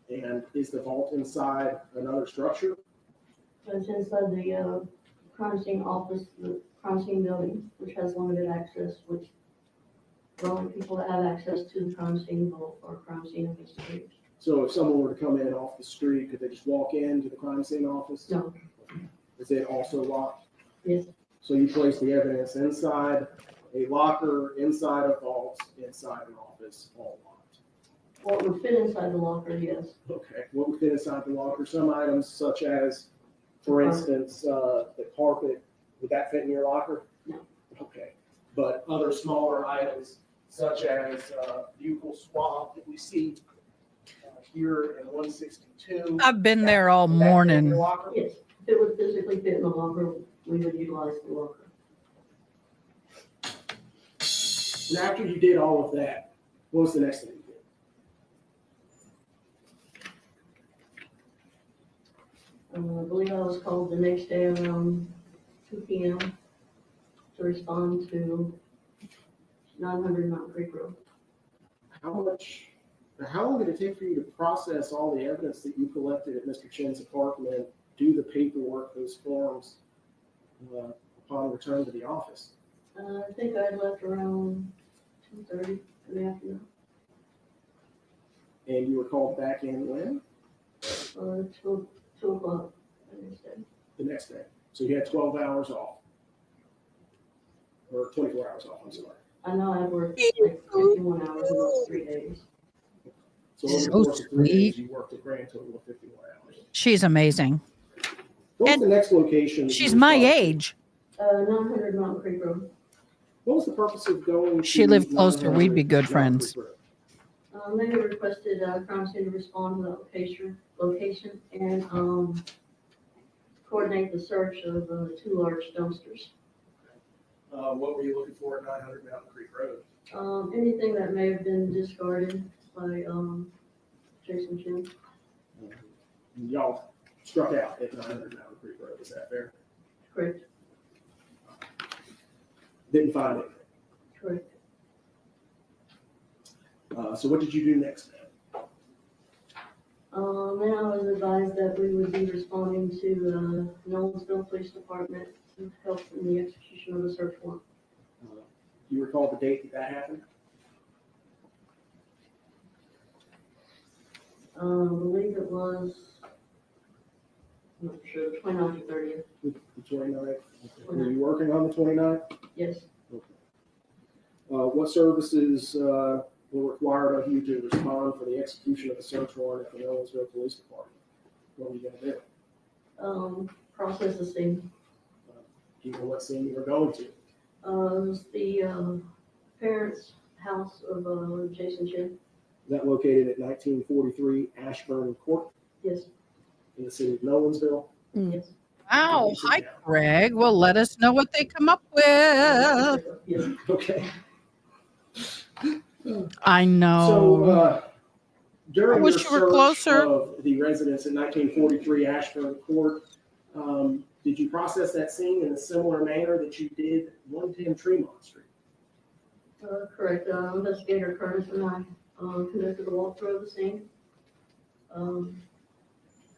And is the vault inside another structure? It's inside the crime scene office, the crime scene building, which has limited access, which the only people that have access to the crime scene vault are crime scene investigators. So if someone were to come in off the street, could they just walk into the crime scene office? No, Is it also locked? yes, So you place the evidence inside a locker, inside a vault, inside an office, all locked. what would fit inside the locker, yes. Okay, what would fit inside the locker? Some items such as, for instance, the carpet, would that fit in your locker? No. Okay, but other smaller items such as buccal swab that we see here in 162. I've been there all would that fit in your morning. locker? Yes, if it would physically fit in the locker, we would utilize the locker. And after you did all of that, what was the next thing you did? I believe I was called the next day around 2 p.m. to respond to 900 Mountain Creek Road. How long did it take for you to process all the evidence that you collected at Mr. Chen's apartment, do the paperwork, those forms, upon return to the office? I think I left around 2:30 in the afternoon, And you were called back in when? 2 o'clock the next day. The next day. So you had 12 hours off. Or 24 hours off, I'm sorry. I know I worked like 51 hours in those 3 days. So over the So course of 3 days, sweet. you worked a grand total of 51 hours. She's amazing. What was And the next location? that She's you my responded to? age. 900 Mountain Creek Road. What was the purpose of going? She to lived closer, 900 we'd be good Mountain friends. Creek Road? They had requested crime scene to respond to that location and coordinate the search of 2 large dumpsters. What were you looking for at 900 Mountain Creek Road? Anything that may have been discarded by Jason Chen. Y'all struck out at 900 Mountain Creek Road, is that fair? Correct, Didn't find it. correct. So what did you do next? Then I was advised that we would be responding to Nolensville Police Department to help in the execution of the search warrant. You recall the date that happened? I believe it was, I'm not sure, the 29th or 30th, The 29th? Were you working on the 29th? yes. What services were required of you to respond for the execution of the search warrant at the Nolensville Police Department? What were you gonna do? Process the scene. Do you know what scene you were going to? It was the parents' house of Jason Chen, Is that located at 1943 Ashburn Court yes, in the city of Nolensville? yes. Wow. Hi, Greg. Well, let us know what they come up with. Yes. Okay. I know. So during I wish your you were search closer. of the residence in 1943 Ashburn Court, did you process that scene in a similar manner that you did 110 Tremont Street? Correct. Investigator Curtis and I conducted a walkthrough of the scene.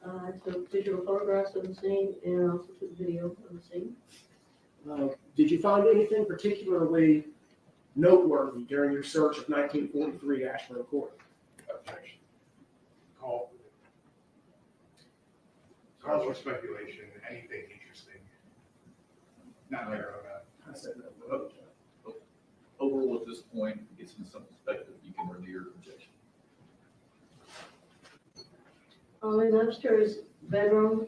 I took digital photographs of the scene and also took video of the scene. Did you find anything particularly noteworthy during your search of 1943 Ashburn Court? Objection. Call. Cause for speculation, anything interesting. Not narrow enough. I said no. Overall, at this point, it gets into something speculative, you can renew your objection. In the upstairs bedroom,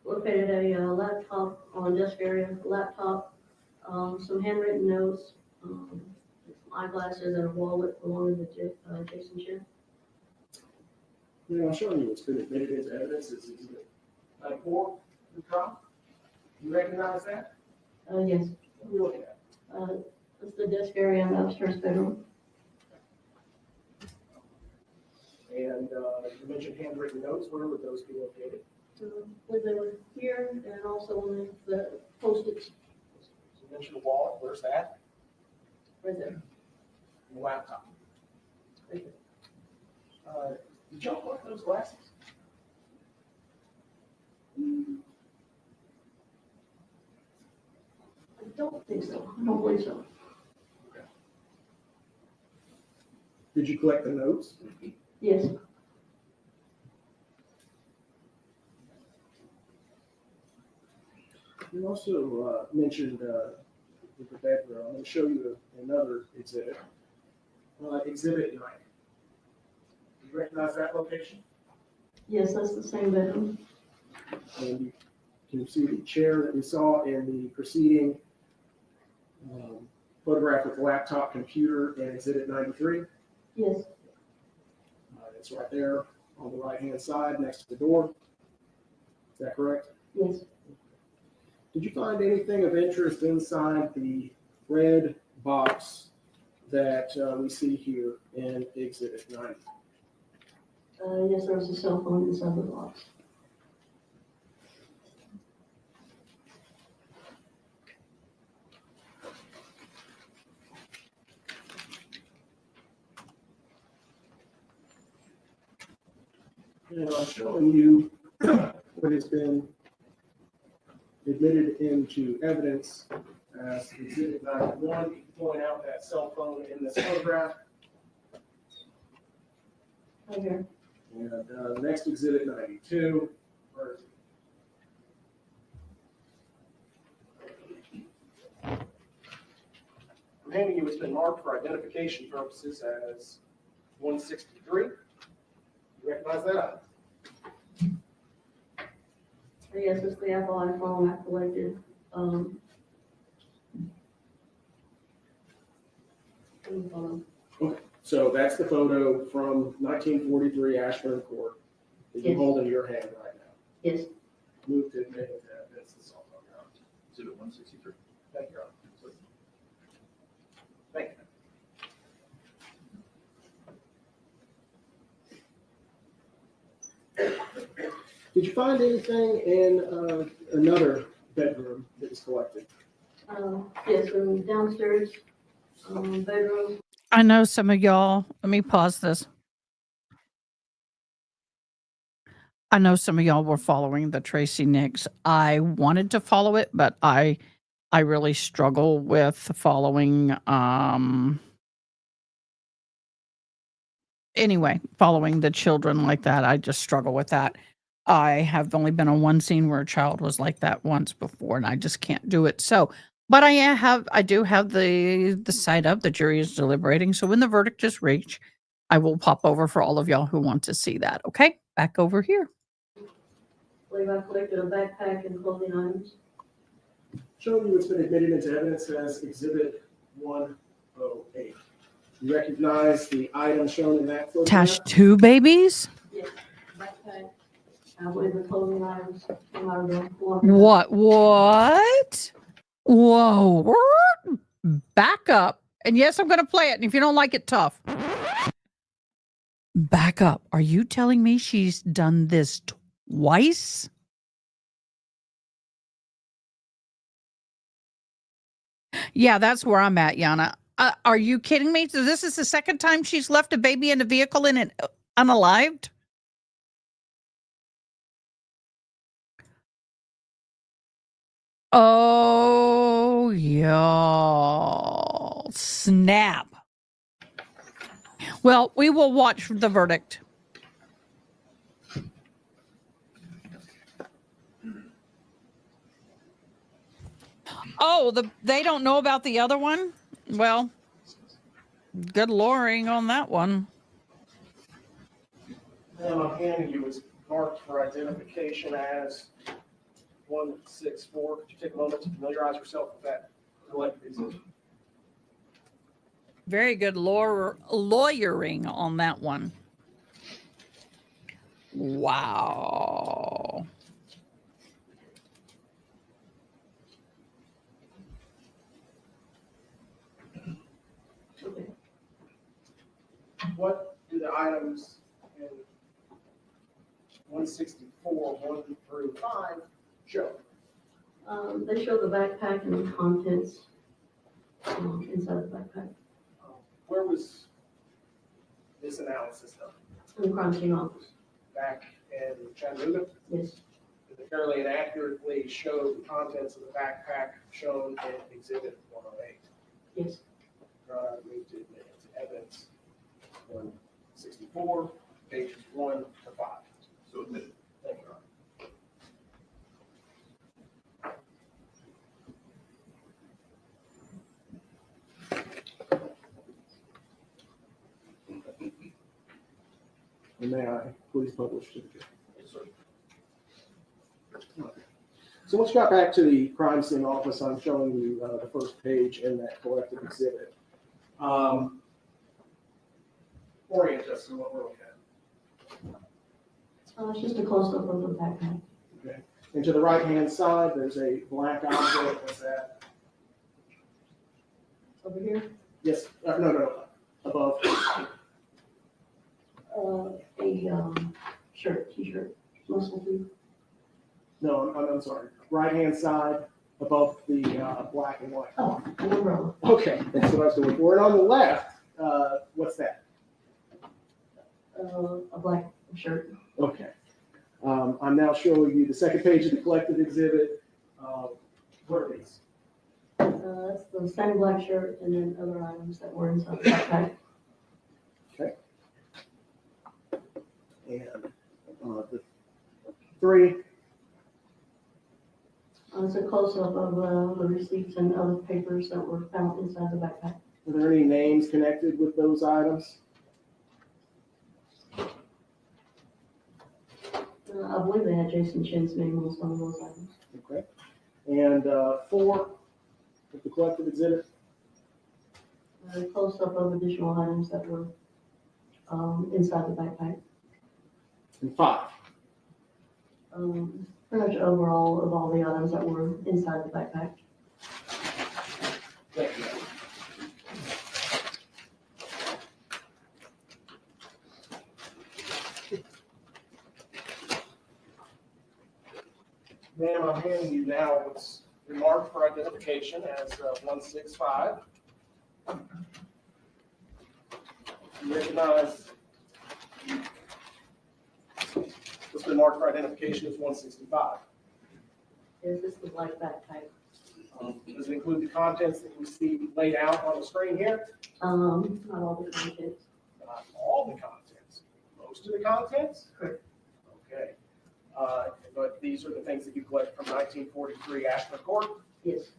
located a laptop on desk area, laptop, some handwritten notes, some eyeglasses and a wallet belonging to Jason Chen. Yeah, I'm showing you what's been admitted as evidence is exhibit 4 in the trial. You recognize that? Yes, What are you looking at? it's the desk area in the upstairs bedroom. And you mentioned handwritten notes. Where would those be located? Where they were here and also on the Post-its You mentioned the wallet. Where's that? right there. And the laptop. Right there. Did y'all collect those glasses? I don't think so. I don't believe so. Did you collect the notes? Yes. You also mentioned the bedroom. I'm going to show you another exhibit. Exhibit 9. You recognize that location? Yes, that's the same bedroom. And you can see the chair that we saw in the preceding photograph with the laptop, computer, and exhibit 93. Yes. It's right there on the right-hand side next to the door. Is that correct? Yes. Did you find anything of interest inside the red box that we see here in exhibit 90? Yes, there was a cell phone inside the box. And I'm showing you what has been admitted into evidence as exhibit 91. You can point out that cell phone in this photograph. Right here. And the next exhibit 92. Where is it? I'm handing you what's been marked for identification purposes as 163. You recognize that? Yes, it's the Apple iPhone I collected. So that's the photo from 1943 Ashburn Court that you Yes. hold in your hand right now. Yes. Move to admit into evidence the cell phone, Your Honor. Exhibit 163. Thank you, Your Honor. Thank you. Did you find anything in another bedroom that was collected? Yes, in downstairs bedroom. I know some of y'all, let me pause this. I know some of y'all were following the Tracy Nicks. I wanted to follow it, but I really struggle with following anyway, following the children like that. I just struggle with that. I have only been on one scene where a child was like that once before, and I just can't do it. So, but I do have the site up. The jury is deliberating. So when the verdict is reached, I will pop over for all of y'all who want to see that. Okay, back over here. I believe I collected a backpack and clothing items. Showing you what's been admitted into evidence as exhibit 108. You recognize the item shown in that photograph? Tash, two babies? Yes, backpack. I believe the clothing items came out of the What? Whoa. Back up. And yes, I'm going to play it. And if you don't like it, tough. Back up. Are you telling me she's done this twice? Yeah, that's where I'm at, Yana. Are you kidding me? So this is the second time she's left a baby in a vehicle in it unalived? Oh, y'all. Snap. Well, we will watch the verdict. Oh, they don't know about the other one? Well, good luring on that one. And I'm handing you is marked for identification as 164. Could you take a moment to familiarize yourself with that collected exhibit? Very good lawyering on that one. Wow. What do the items and 164, 1 through 5 show? They show the backpack and the contents inside the backpack. Where was this analysis done? In the crime scene office, Back in Chattanooga? yes. Did it fairly inaccurately show the contents of the backpack shown in Exhibit 108? Yes. Moved to admit into evidence 164, pages 1 to 5. So admitted. Thank you, Your Honor. And may I please publish certificate? Yes, sir. So once you got back to the crime scene office, I'm showing you the first page in that collective exhibit. Orient us to what we're looking at. It's just a close-up of the backpack. Okay. And to the right-hand side, there's a black object. What's that? Over here, Yes, no, above. a shirt, t-shirt, muscle too. No, I'm sorry. Right-hand side, above the black and white. Oh, an umbrella. Okay, that's what I was looking for. And on the left, what's that? A black shirt. Okay. I'm now showing you the second page of the collected exhibit. What are these? That's the same black shirt and then other items that were inside the backpack. Okay. And the 3. It's a close-up of the receipts and other papers that were found inside the backpack. Are there any names connected with those items? I believe they had Jason Chen's name on some of those items. Okay. And 4, with the collected exhibit. A close-up of additional items that were inside the backpack. And 5. Pretty much overall of all the items that were inside the backpack. Thank you. Ma'am, I'm handing you now what's remarked for identification as 165. You recognize what's been marked for identification as 165. Is this the black backpack? Does it include the contents that we see laid out on the screen here? Not all the contents. Not all the contents, most of the contents? Correct. Okay. But these are the things that you collect from 1943 Ashland Court. Yes.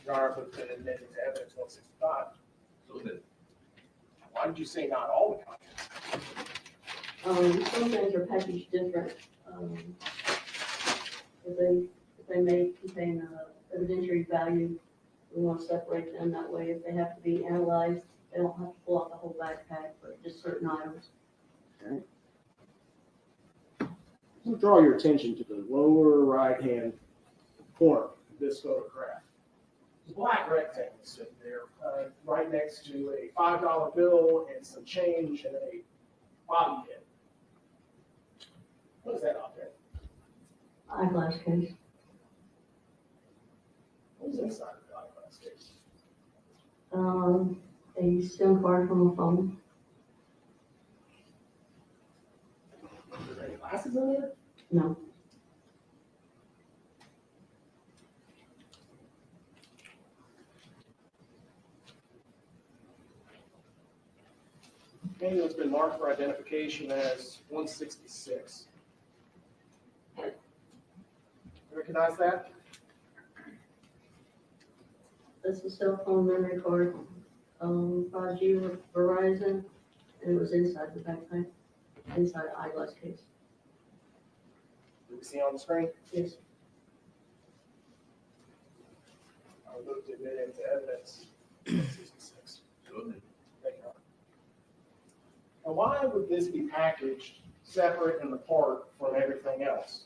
Your Honor, but then admitted to evidence 165. So admitted. Why did you say not all the contents? Some things are packaged different. If they may contain evidentiary value, we want to separate them that way. If they have to be analyzed, they don't have to pull out the whole backpack, but just certain items. I'll draw your attention to the lower right-hand corner of this photograph. There's a black rectangle sitting there, right next to a $5 bill and some change and a bobby pin. What is that out there? Eyeglass case. What is inside of the eyeglass case? A SIM card from a phone. Are there any glasses in there? No. Anything that's been marked for identification as 166. Recognize that? That's a cell phone memory card, 5G with Verizon, and it was inside the backpack, inside the eyeglass case. Do we see on the screen? Yes. I would look to admit into evidence 166. So admitted. Thank you, Your Honor. Now, why would this be packaged separate and apart from everything else?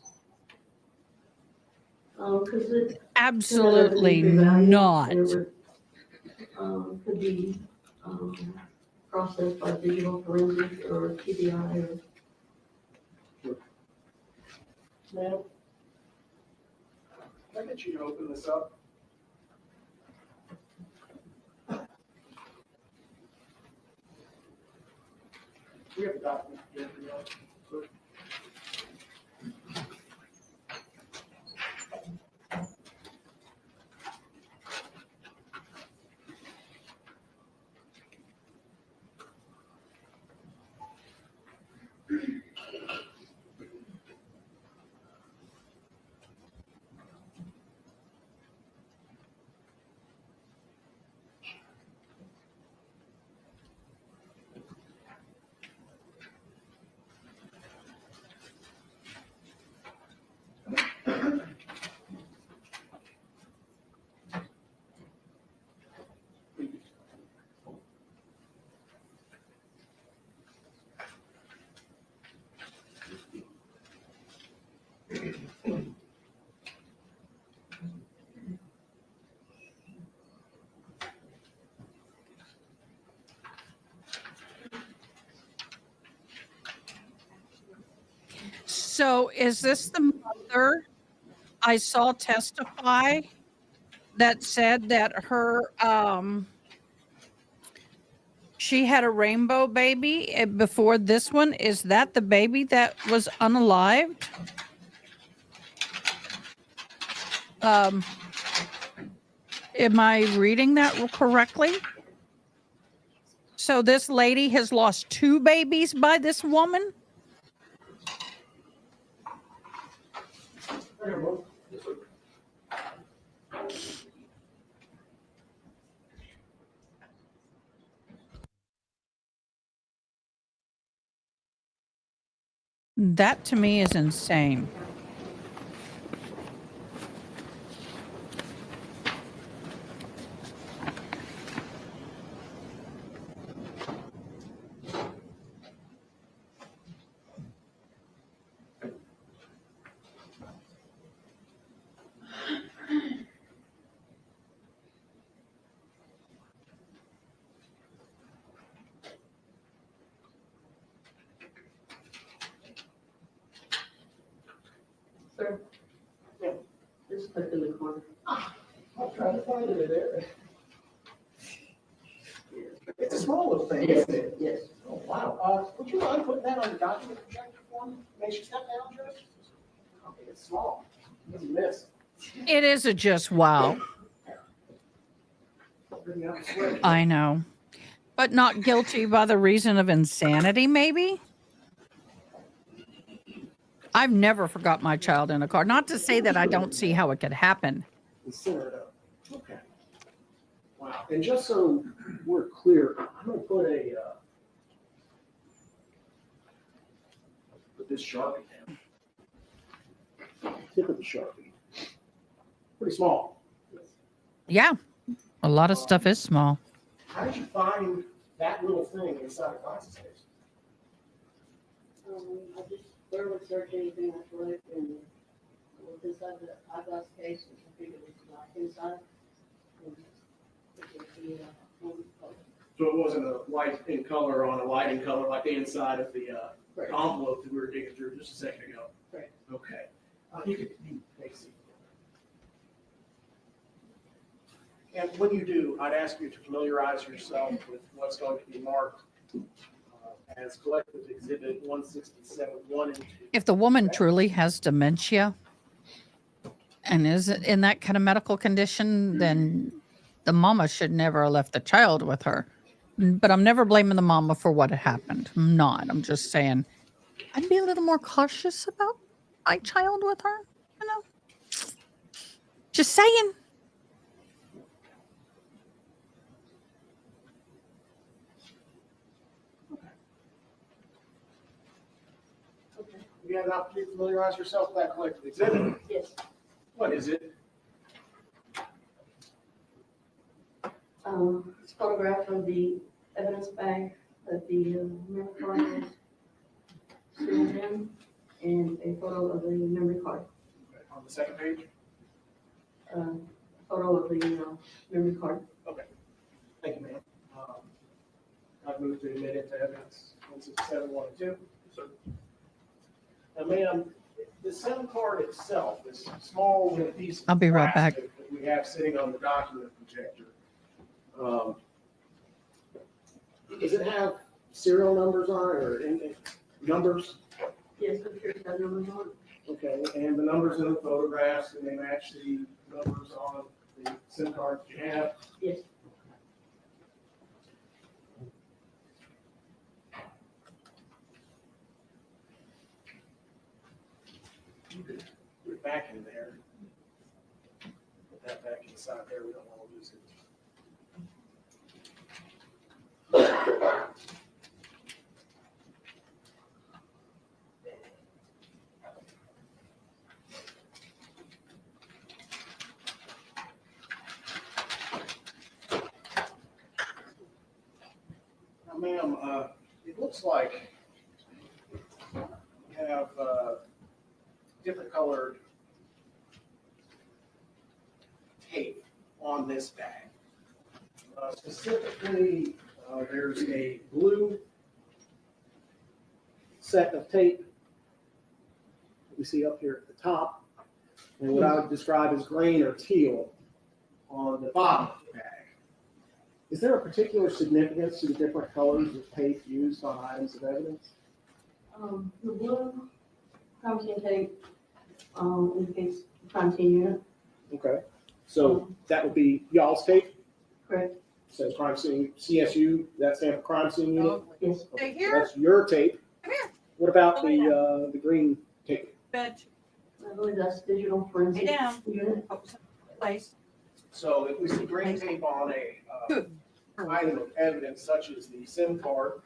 Because it Absolutely could have evidentiary value, not. and it would, could be processed by digital forensic or TBI or Ma'am? Can I get you to open this up? We have a document. So is this the mother I saw testify that said that her she had a rainbow baby before this one? Is that the baby that was unalived? Am I reading that correctly? So this lady has lost 2 babies by this woman? That to me is insane. Sir? Yeah. Just click in the corner. I'll try to find it there. It's a small little thing, isn't it? Yes. Oh, wow. Would you mind putting that on the document projector for me? Make sure step down, Joe. Okay, it's small. It's a miss. It is a just wow. Bring it up this way. I know. But not guilty by the reason of insanity, maybe? I've never forgot my child in a car. Not to say that I don't see how it could happen. And center it up. Okay. Wow. And just so we're clear, I'm gonna put put this Sharpie down. Tip of the Sharpie. Pretty small. Yeah. A lot of stuff is small. How did you find that little thing inside a box space? I just barely searched anything I collected and looked inside the eyeglass case and I figured it was black inside. And it was the, color. So it wasn't a white in color on a light in color like the inside of the Correct. envelope that we were digging through just a second ago? Correct. Okay. You can take a seat. And when you do, I'd ask you to familiarize yourself with what's going to be marked as collective exhibit 167, 1 and 2. If the woman truly has dementia and is in that kind of medical condition, then the mama should never have left the child with her. But I'm never blaming the mama for what had happened. I'm not. I'm just saying I'd be a little more cautious about my child with her, you know? Just saying. You have an opportunity to familiarize yourself with that collective exhibit. Yes. What is it? It's a photograph of the evidence bag that the memory card was sealed in and a photo of the memory card. On the second page? Photo of the memory card. Thank you, ma'am. I've moved to admit into evidence 167, 1 and 2. Now, ma'am, the SIM card itself, this small little piece of I'll be right back. plastic that we have sitting on the document projector, does it have serial numbers on it or any numbers? Yes, I'm sure that numbers on it. Okay, and the numbers in the photographs, and they match the numbers on the SIM card that you have? Yes. Put it back in there. Put that back inside there, we don't want to lose it. Now, ma'am, it looks like you have different colored tape on this bag. Specifically, there's a blue set of tape that we see up here at the top, and what I would describe as green or teal on the bottom of the bag. Is there a particular significance to the different colors of tape used on items of evidence? The blue crime scene tape, indicates the crime scene unit, Okay, so that would be y'all's tape, correct? so crime scene, CSU, that stands for crime scene unit? Yes. Okay, Stay so that's your tape. Come here. What about Lay the green tape? Bed. I believe that's digital forensic Lay down. unit. Place. So if we see green tape on a item of evidence such as the SIM card,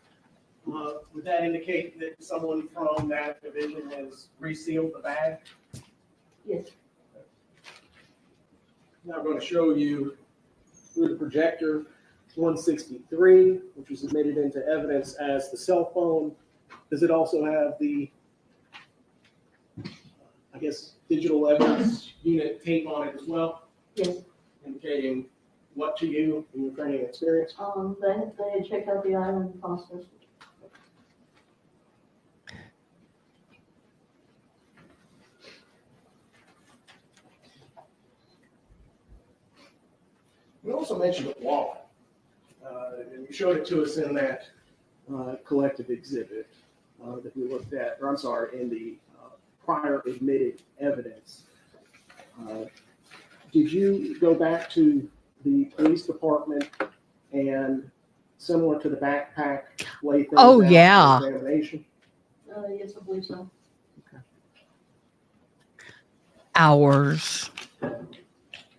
would that indicate that someone from that division has resealed the bag? Yes. Now I'm going to show you through the projector 163, which was admitted into evidence as the cell phone. Does it also have the, I guess, digital evidence unit tape on it as well, Yes. indicating what to you in your training experience? They had checked out the item and processed it. We also mentioned a wallet, and you showed it to us in that collective exhibit that we looked at, or I'm sorry, in the prior admitted evidence. Did you go back to the police department and, similar to the backpack, lay things Oh, out yeah. for examination? Yes, I believe so. Hours.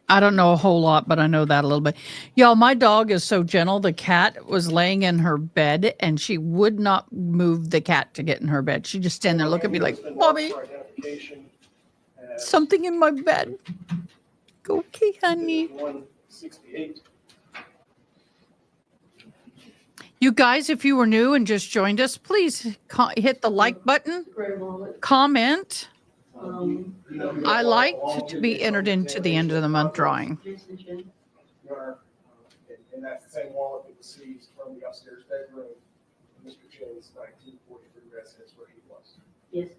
I don't know a whole lot, but I know that a little bit. Y'all, my dog is so gentle. The cat was laying in her bed and she would not move the cat to get in her bed. She just stand there look at me like, Bobby, something in my bed. Okay, honey. 168. You guys, if you were new and just joined us, please hit the like button, Gray wallet. comment. I like Belong to be entered into the end of the month drawing. Jason Chen. And that's the same wallet that was seized from the upstairs bedroom of Mr. Chen's 1943 residence where he was. Yes.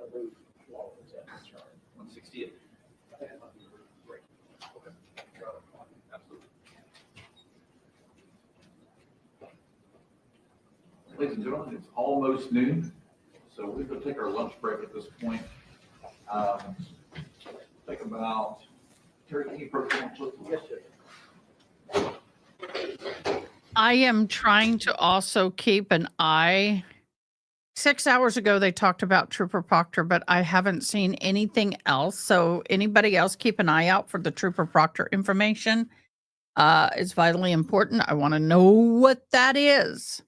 I believe the wallet was at this yard. 168. I think it might be right. Okay. Absolutely. Ladies and gentlemen, it's almost noon, so we're going to take our lunch break at this point. Take about, Terry, can you approach one, please? Yes, sir. I am trying to also keep an eye. 6 hours ago, they talked about Trooper Proctor, but I haven't seen anything else. So anybody else keep an eye out for the Trooper Proctor information. It's vitally important. I want to know what that is.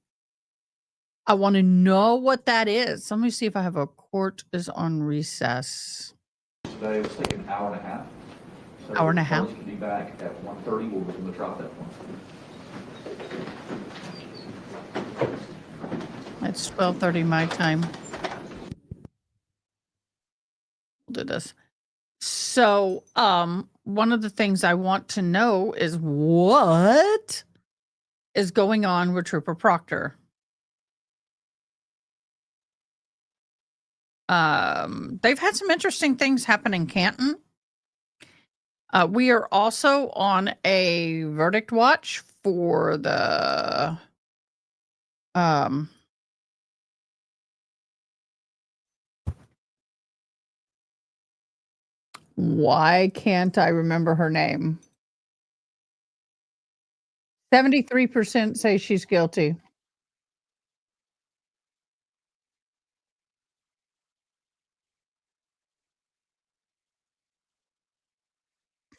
I want to know what that is. Let me see if I have a court is on recess. Today, it's taking an hour and a half. So Hour and a half? We'll be back at 1:30. We'll resume the trial at that point. It's 12:30 my time. We'll do this. So, one of the things I want to know is what is going on with Trooper Proctor. They've had some interesting things happen in Canton. We are also on a verdict watch for the why can't I remember her name? 73% say she's guilty.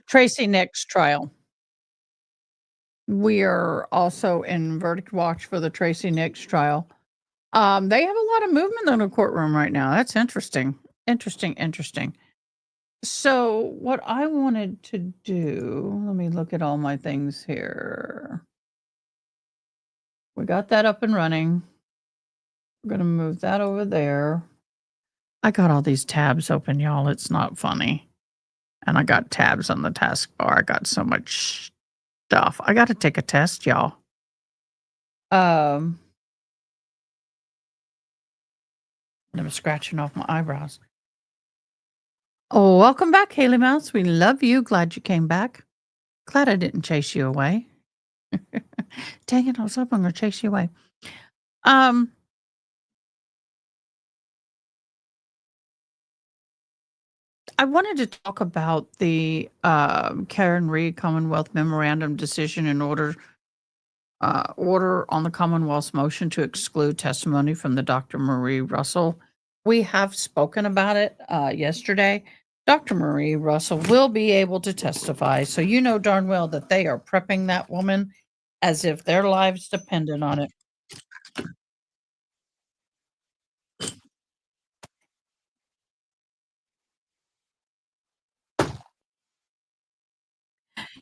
Tracy Nick's trial. We are also in verdict watch for the Tracy Nick's trial. They have a lot of movement in the courtroom right now. That's interesting. Interesting. So what I wanted to do, let me look at all my things here. We got that up and running. We're going to move that over there. I got all these tabs open, y'all. It's not funny. And I got tabs on the taskbar. I got so much stuff. I got to take a test, y'all. I'm scratching off my eyebrows. Oh, welcome back, Haley Mouse. We love you. Glad you came back. Glad I didn't chase you away. Dang it, I was hoping I'm going to chase you away. I wanted to talk about the Karen Reed Commonwealth Memorandum Decision in order on the Commonwealth's motion to exclude testimony from the Dr. Marie Russell. We have spoken about it yesterday. Dr. Marie Russell will be able to testify, so you know darn well that they are prepping that woman as if their lives depended on it.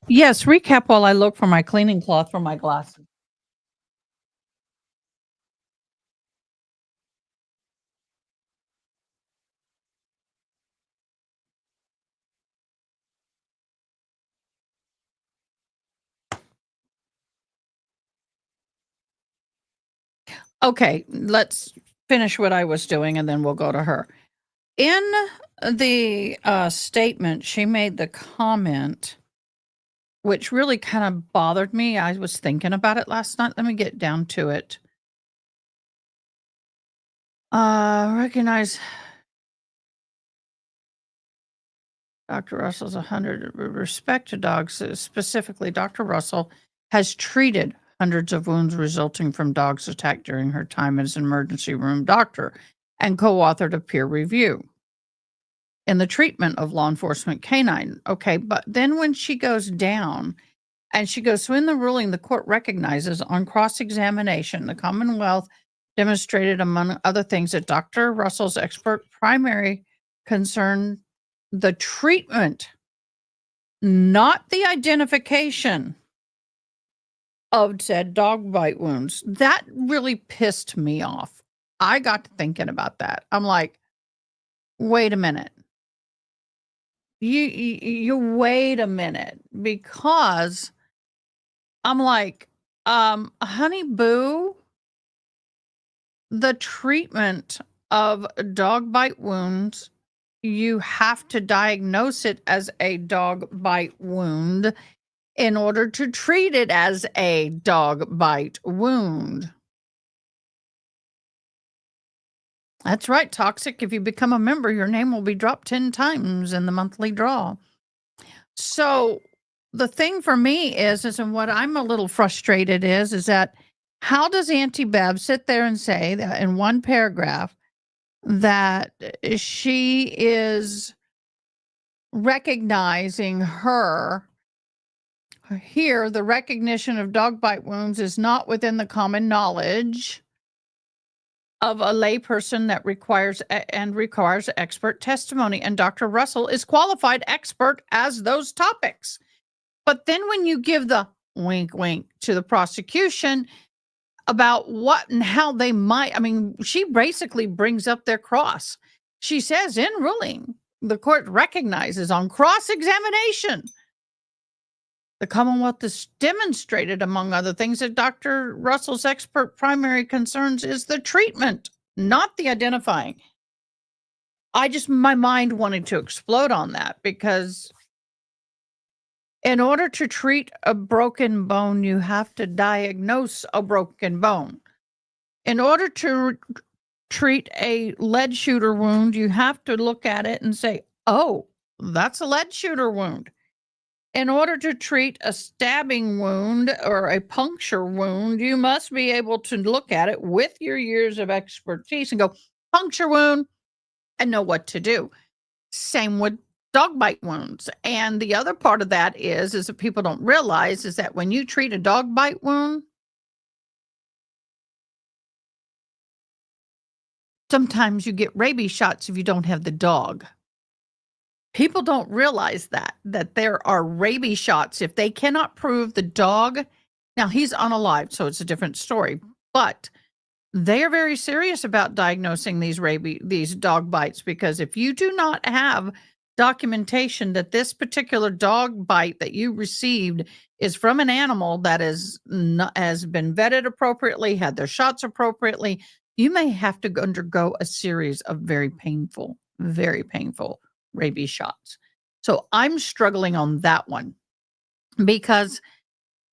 Yes, recap while I look for my cleaning cloth for my glasses. Okay, let's finish what I was doing and then we'll go to her. In the statement, she made the comment, which really kind of bothered me. I was thinking about it last night. Let me get down to it. Recognize Dr. Russell's 100 with respect to dogs. Specifically, Dr. Russell has treated hundreds of wounds resulting from dogs attacked during her time as an emergency room doctor and co-authored a peer review in the treatment of law enforcement canine. Okay, but then when she goes down and she goes, so in the ruling, the court recognizes on cross-examination, the Commonwealth demonstrated, among other things, that Dr. Russell's expert primary concern the treatment, not the identification of said dog bite wounds. That really pissed me off. I got to thinking about that. I'm like, wait a minute. You wait a minute, because I'm like, honey boo, the treatment of dog bite wounds, you have to diagnose it as a dog bite wound in order to treat it as a dog bite wound. That's right, Toxic. If you become a member, your name will be dropped 10 times in the monthly draw. So the thing for me is and what I'm a little frustrated is that how does Auntie Bev sit there and say that in one paragraph that she is recognizing here, the recognition of dog bite wounds is not within the common knowledge of a layperson that requires expert testimony. And Dr. Russell is qualified expert as those topics. But then when you give the wink, wink to the prosecution about what and how they might, I mean, she basically brings up their cross. She says in ruling, the court recognizes on cross-examination, the Commonwealth has demonstrated, among other things, that Dr. Russell's expert primary concerns is the treatment, not the identifying. my mind wanted to explode on that, because in order to treat a broken bone, you have to diagnose a broken bone. In order to treat a lead shooter wound, you have to look at it and say, oh, that's a lead shooter wound. In order to treat a stabbing wound or a puncture wound, you must be able to look at it with your years of expertise and go, puncture wound, and know what to do. Same with dog bite wounds. And the other part of that is that people don't realize is that when you treat a dog bite wound, sometimes you get rabies shots if you don't have the dog. People don't realize that there are rabies shots if they cannot prove the dog. Now, he's unalive, so it's a different story, but they are very serious about diagnosing these dog bites, because if you do not have documentation that this particular dog bite that you received is from an animal that has been vetted appropriately, had their shots appropriately, you may have to undergo a series of very painful rabies shots. So I'm struggling on that one, because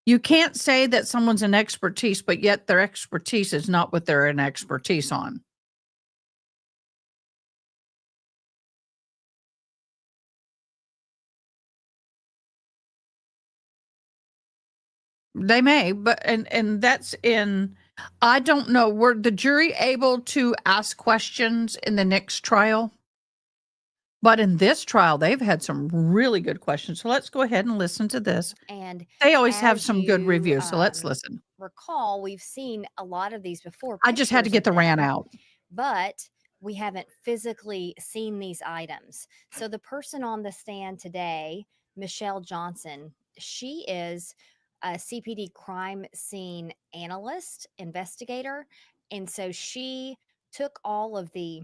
you can't say that someone's an expertise, but yet their expertise is not what they're an expertise on. They may, but and that's in, I don't know, were the jury able to ask questions in the next trial? But in this trial, they've had some really good questions. So let's go ahead and listen to this. And They always have as some good you, reviews. So let's listen. recall, we've seen a lot of these before. I just had to pictures get of the rant them, out. but we haven't physically seen these items. So the person on the stand today, Michelle Johnson, she is a CPD crime scene analyst, investigator. And so she took all of the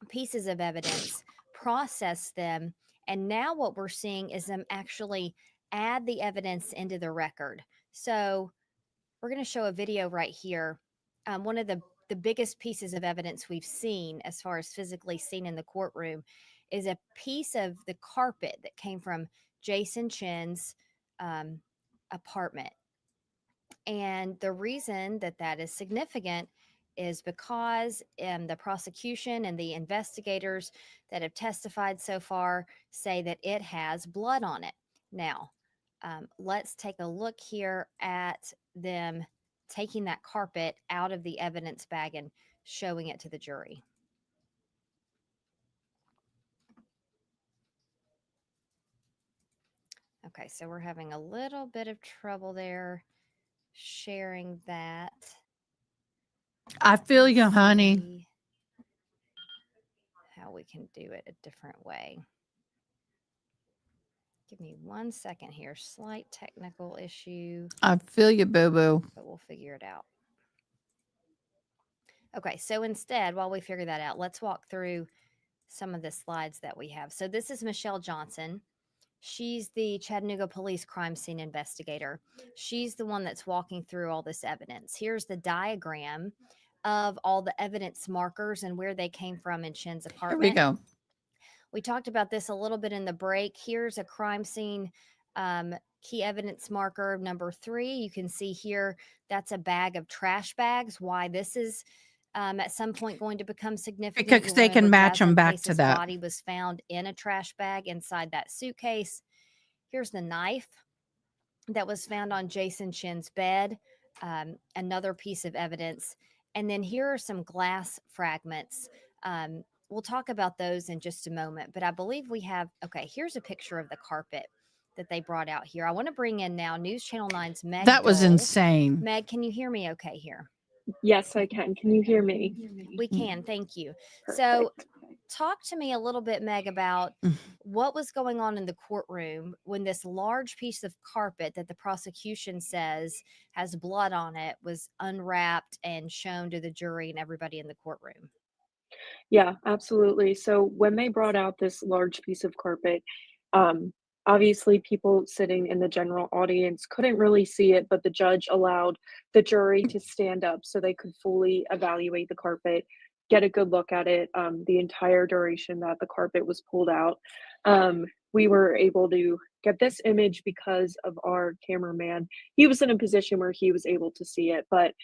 pieces of evidence, processed them, and now what we're seeing is them actually add the evidence into the record. So we're going to show a video right here. One of the biggest pieces of evidence we've seen, as far as physically seen in the courtroom, is a piece of the carpet that came from Jason Chen's apartment. And the reason that that is significant is because the prosecution and the investigators that have testified so far say that it has blood on it. Now, let's take a look here at them taking that carpet out of the evidence bag and showing it to the jury. Okay, so we're having a little bit of trouble there sharing that. I feel you, Let's honey. see how we can do it a different way. Give me 1 second here. Slight technical issue, I feel you, boo-boo. but we'll figure it out. Okay, so instead, while we figure that out, let's walk through some of the slides that we have. So this is Michelle Johnson. She's the Chattanooga police crime scene investigator. She's the one that's walking through all this evidence. Here's the diagram of all the evidence markers and where they came from in Chen's Here apartment. we go. We talked about this a little bit in the break. Here's a crime scene key evidence marker number 3. You can see here that's a bag of trash bags. Why this is at some point going to become significant. Because they can match them back to that. Body was found in a trash bag inside that suitcase. Here's the knife that was found on Jason Chen's bed. Another piece of evidence. And then here are some glass fragments. We'll talk about those in just a moment, but I believe we have, okay, here's a picture of the carpet that they brought out here. I want to bring in now News Channel 9's Meg. That was Dole. insane. Meg, can you hear me okay here? Yes, I can. Can you hear me? We can, thank you. Perfect. So talk to me a little bit, Meg, about what was going on in the courtroom when this large piece of carpet that the prosecution says has blood on it was unwrapped and shown to the jury and everybody in the courtroom. Yeah, absolutely. So when they brought out this large piece of carpet, obviously people sitting in the general audience couldn't really see it, but the judge allowed the jury to stand up so they could fully evaluate the carpet. get a good look at it the entire duration that the carpet was pulled out. We were able to get this image because of our cameraman. He was in a position where he was able to see it, but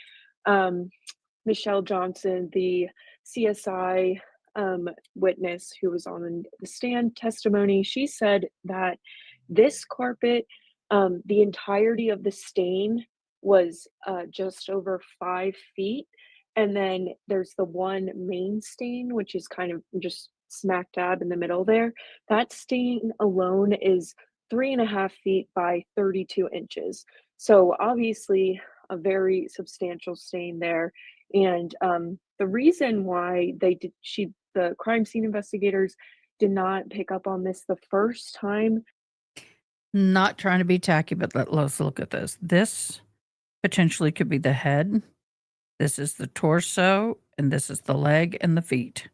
Michelle Johnson, the CSI witness who was on the stand testimony, she said that this carpet, the entirety of the stain was just over 5 feet. And then there's the one main stain, which is kind of just smack dab in the middle there. That stain alone is 3.5 feet by 32 inches. So obviously a very substantial stain there. And the reason why the crime scene investigators did not pick up on this the first time. Not trying to be tacky, but let's look at this. This potentially could be the head. This is the torso, and this is the leg and the feet.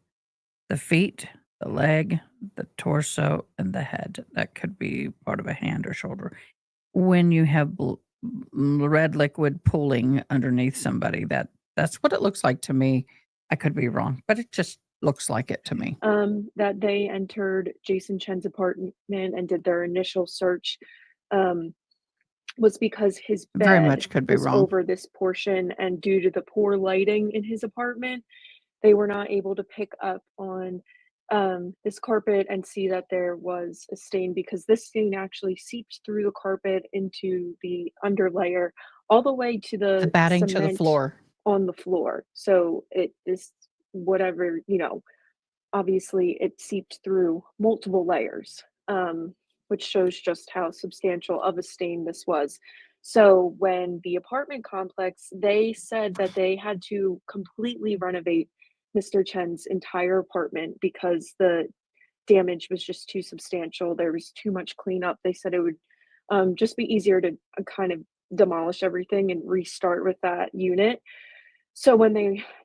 The feet, the leg, the torso, and the head. That could be part of a hand or shoulder. When you have red liquid pooling underneath somebody, that's what it looks like to me. I could be wrong, but it just looks like it to me. That they entered Jason Chen's apartment and did their initial search was because his Very bed much could be was wrong. over this portion, and due to the poor lighting in his apartment, they were not able to pick up on this carpet and see that there was a stain, because this stain actually seeped through the carpet into the underlayer all the way to The the batting to the cement floor. on the floor. So it is whatever, obviously it seeped through multiple layers, which shows just how substantial of a stain this was. So when the apartment complex, they said that they had to completely renovate Mr. Chen's entire apartment because the damage was just too substantial. There was too much cleanup. They said it would just be easier to kind of demolish everything and restart with that unit. So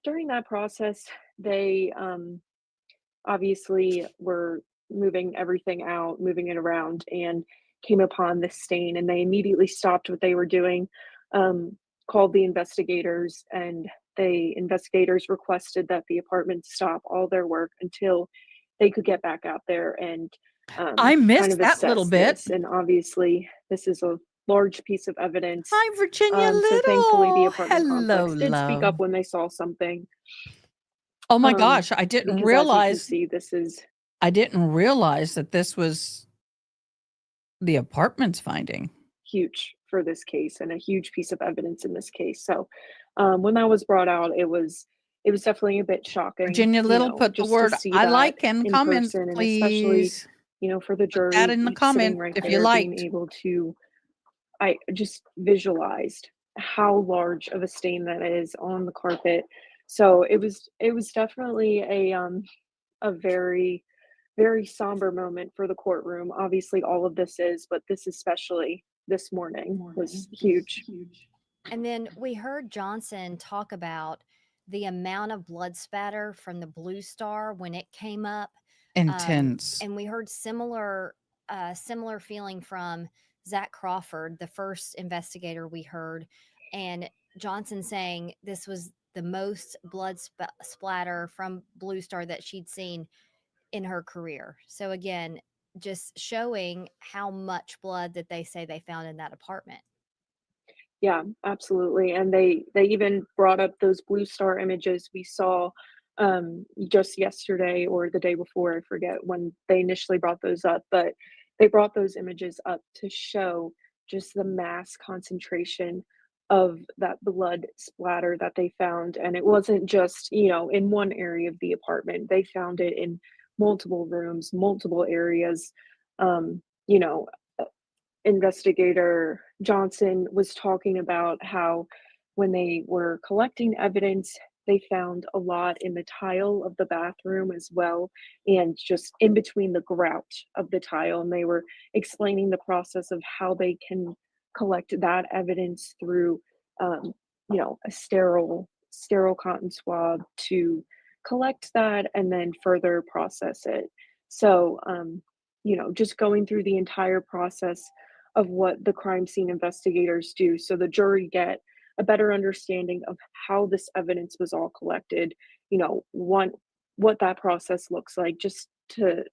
during that process, they obviously were moving everything out, moving it around, and came upon this stain, and they immediately stopped what they were doing, called the investigators, and the investigators requested that the apartment stop all their work until they could get back out there and I missed kind of that little assess bit. this. And obviously this is a large piece of evidence. Hi, Virginia So thankfully the Little. apartment Hello, complex did speak love. up when they saw something. Oh my gosh, I didn't Because as you can realize see, this is that this was the apartment's finding. huge for this case and a huge piece of evidence in this case. So when that was brought out, it was definitely a bit shocking. Virginia Little put the just word to see I that like in comments, person, and especially please. for the Put jury that in the sitting comment right if there, you being liked. able to, I just visualized how large of a stain that is on the carpet. So it was definitely a very, very somber moment for the courtroom. Obviously all of this is, but this especially this morning was huge. And then we heard Johnson talk about the amount of blood spatter from the Blue Star when it came up. Intense. And we heard similar feeling from Zach Crawford, the first investigator we heard, and Johnson saying this was the most blood splatter from Blue Star that she'd seen in her career. So again, just showing how much blood that they say they found in that apartment. Yeah, absolutely. And they even brought up those Blue Star images we saw just yesterday or the day before, I forget when they initially brought those up, but they brought those images up to show just the mass concentration of that blood splatter that they found. And it wasn't just, in one area of the apartment. They found it in multiple rooms, multiple areas. You know, Investigator Johnson was talking about how when they were collecting evidence, they found a lot in the tile of the bathroom as well, and just in between the grout of the tile. And they were explaining the process of how they can collect that evidence through, a sterile cotton swab to collect that and then further process it. So, just going through the entire process of what the crime scene investigators do. So the jury get a better understanding of how this evidence was all collected, you know, what that process looks like, just to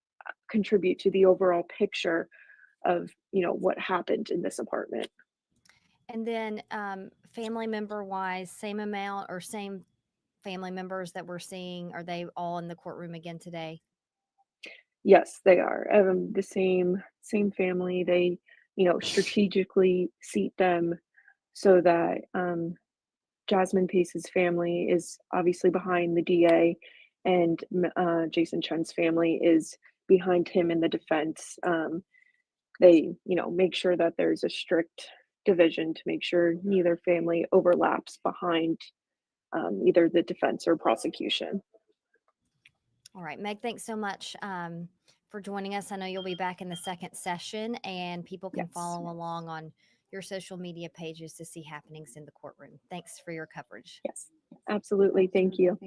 contribute to the overall picture of, you know, what happened in this apartment. And then family member wise, same amount or same family members that we're seeing? Are they all in the courtroom again today? Yes, they are. The same family. They, you know, strategically seat them so that Jasmine Pace's family is obviously behind the DA, and Jason Chen's family is behind him in the defense. They, you know, make sure that there's a strict division to make sure neither family overlaps behind either the defense or prosecution. All right, Meg, thanks so much for joining us. I know you'll be back in the second session, and people can Yes. follow along on your social media pages to see happenings in the courtroom. Thanks for your coverage. Yes, absolutely. Thank you.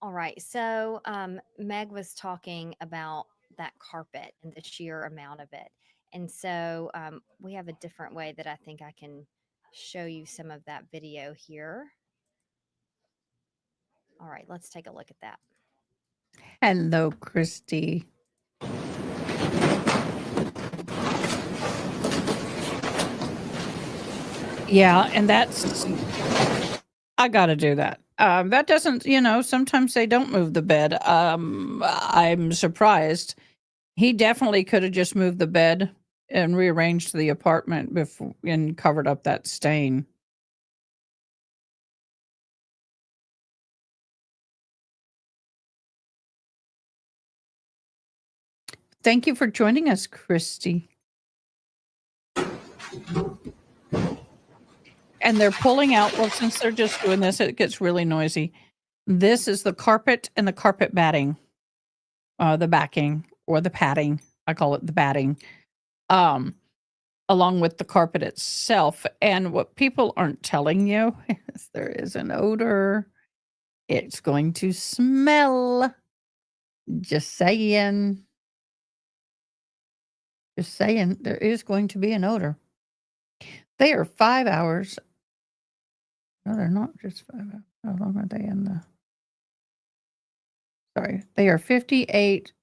All right, so Meg was talking about that carpet and the sheer amount of it. And so we have a different way that I think I can show you some of that video here. All right, let's take a look at that. Hello, Christy. Yeah, and that's, I got to do that. That doesn't, you know, sometimes they don't move the bed. I'm surprised. He definitely could have just moved the bed and rearranged the apartment before and covered up that stain. Thank you for joining us, Christy. And they're pulling out, well, since they're just doing this, it gets really noisy. This is the carpet and the carpet batting, the backing or the padding. I call it the batting, along with the carpet itself. And what people aren't telling you is there is an odor. It's going to smell. Just saying. Just saying, there is going to be an odor. They are 5 hours. No, they're not just 5 hours. How long are they in the? Sorry, they are 58.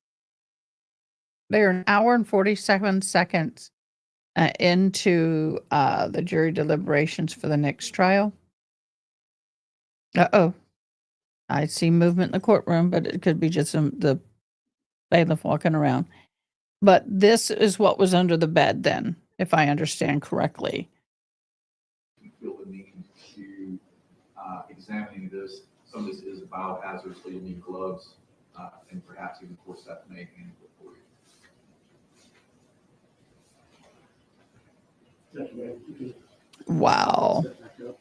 They are an hour and 47 seconds into the jury deliberations for the next trial. Uh-oh. I see movement in the courtroom, but it could be just the bailiff walking around. But this is what was under the bed then, if I understand correctly. You feel the need to examining this. Some of this is biohazard, so you need gloves and perhaps even forceps may handle it for you. Thank you, ma'am. You can Wow. step back up.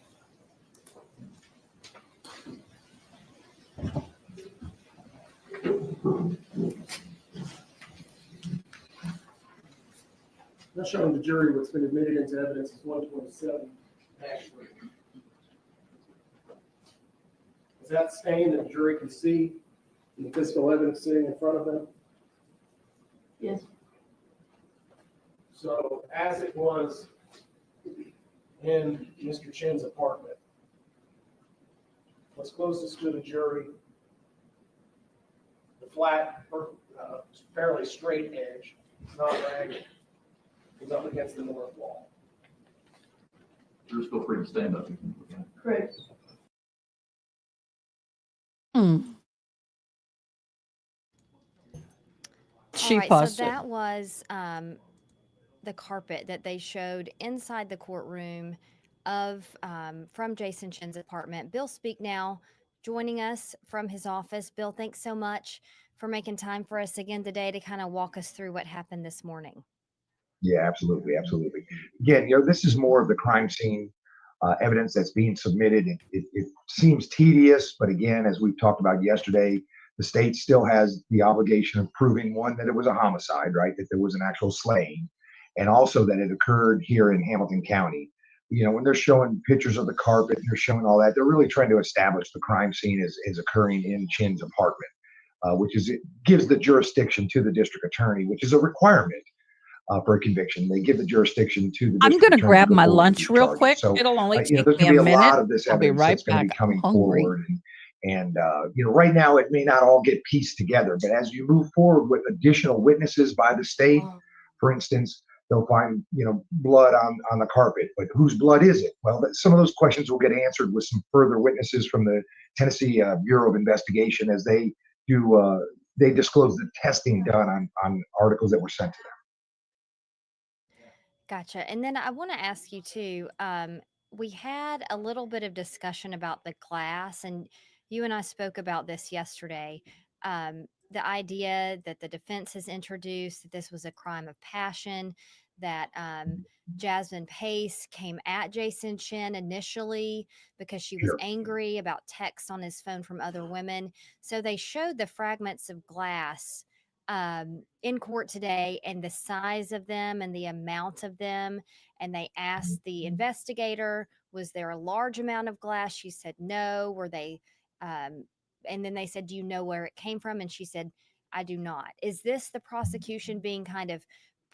Now showing the jury what's been admitted into evidence is 127. Actually, is that stain that the jury can see in the physical evidence sitting in front of them? Yes, So as it was in Mr. Chen's apartment, what's closest to the jury, the flat, fairly straight edge, not ragged, is up against the north wall. Jurors feel free to stand up. You can look at it. correct. She All right, paused so it. that was the carpet that they showed inside the courtroom of from Jason Chen's apartment. Bill Speak now joining us from his office. Bill, thanks so much for making time for us again today to kind of walk us through what happened this morning. Yeah, absolutely, absolutely. Again, this is more of the crime scene evidence that's being submitted. It seems tedious, but again, as we've talked about yesterday, the state still has the obligation of proving, one, that it was a homicide, right, that there was an actual slaying, and also that it occurred here in Hamilton County. When they're showing pictures of the carpet, they're showing all that, they're really trying to establish the crime scene is occurring in Chen's apartment, which gives the jurisdiction to the district attorney, which is a requirement. for a conviction. They give the jurisdiction to the I'm district going to attorney grab go my forward with lunch these real charges. quick. So, It'll only you know, take there's me going to a be a minute. lot of this I'll be evidence right that's going to be back. coming I'm hungry. forward. And you know, right now it may not all get pieced together, but as you move forward with additional witnesses by the state, for instance, they'll find, you know, blood on the carpet, but whose blood is it? Well, some of those questions will get answered with some further witnesses from the Tennessee Bureau of Investigation as they do, they disclose the testing done on articles that were sent to them. Gotcha. And then I want to ask you too. We had a little bit of discussion about the glass, and you and I spoke about this yesterday. The idea that the defense has introduced that this was a crime of passion, that Jasmine Pace came at Jason Chen initially because she was Sure. angry about texts on his phone from other women. So they showed the fragments of glass in court today and the size of them and the amount of them. And they asked the investigator, was there a large amount of glass? She said no. Were they, and then they said, do you know where it came from? And she said, I do not. Is this the prosecution being kind of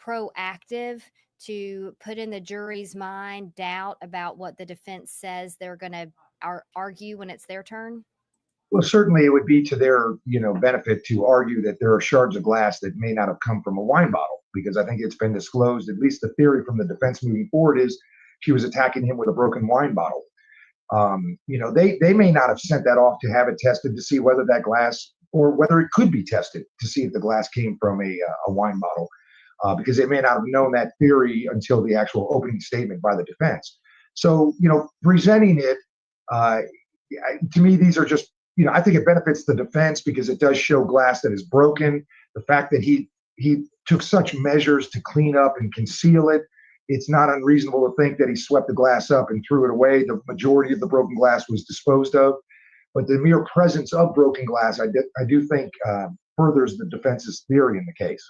proactive to put in the jury's mind doubt about what the defense says they're going to argue when it's their turn? Well, certainly it would be to their, you know, benefit to argue that there are shards of glass that may not have come from a wine bottle, because I think it's been disclosed, at least the theory from the defense moving forward is she was attacking him with a broken wine bottle. You know, they may not have sent that off to have it tested to see whether that glass, or whether it could be tested to see if the glass came from a wine bottle, because they may not have known that theory until the actual opening statement by the defense. So, you know, presenting it, to me, these are just, you know, I think it benefits the defense because it does show glass that is broken. The fact that he took such measures to clean up and conceal it, it's not unreasonable to think that he swept the glass up and threw it away. The majority of the broken glass was disposed of, but the mere presence of broken glass, I do think, furthers the defense's theory in the case.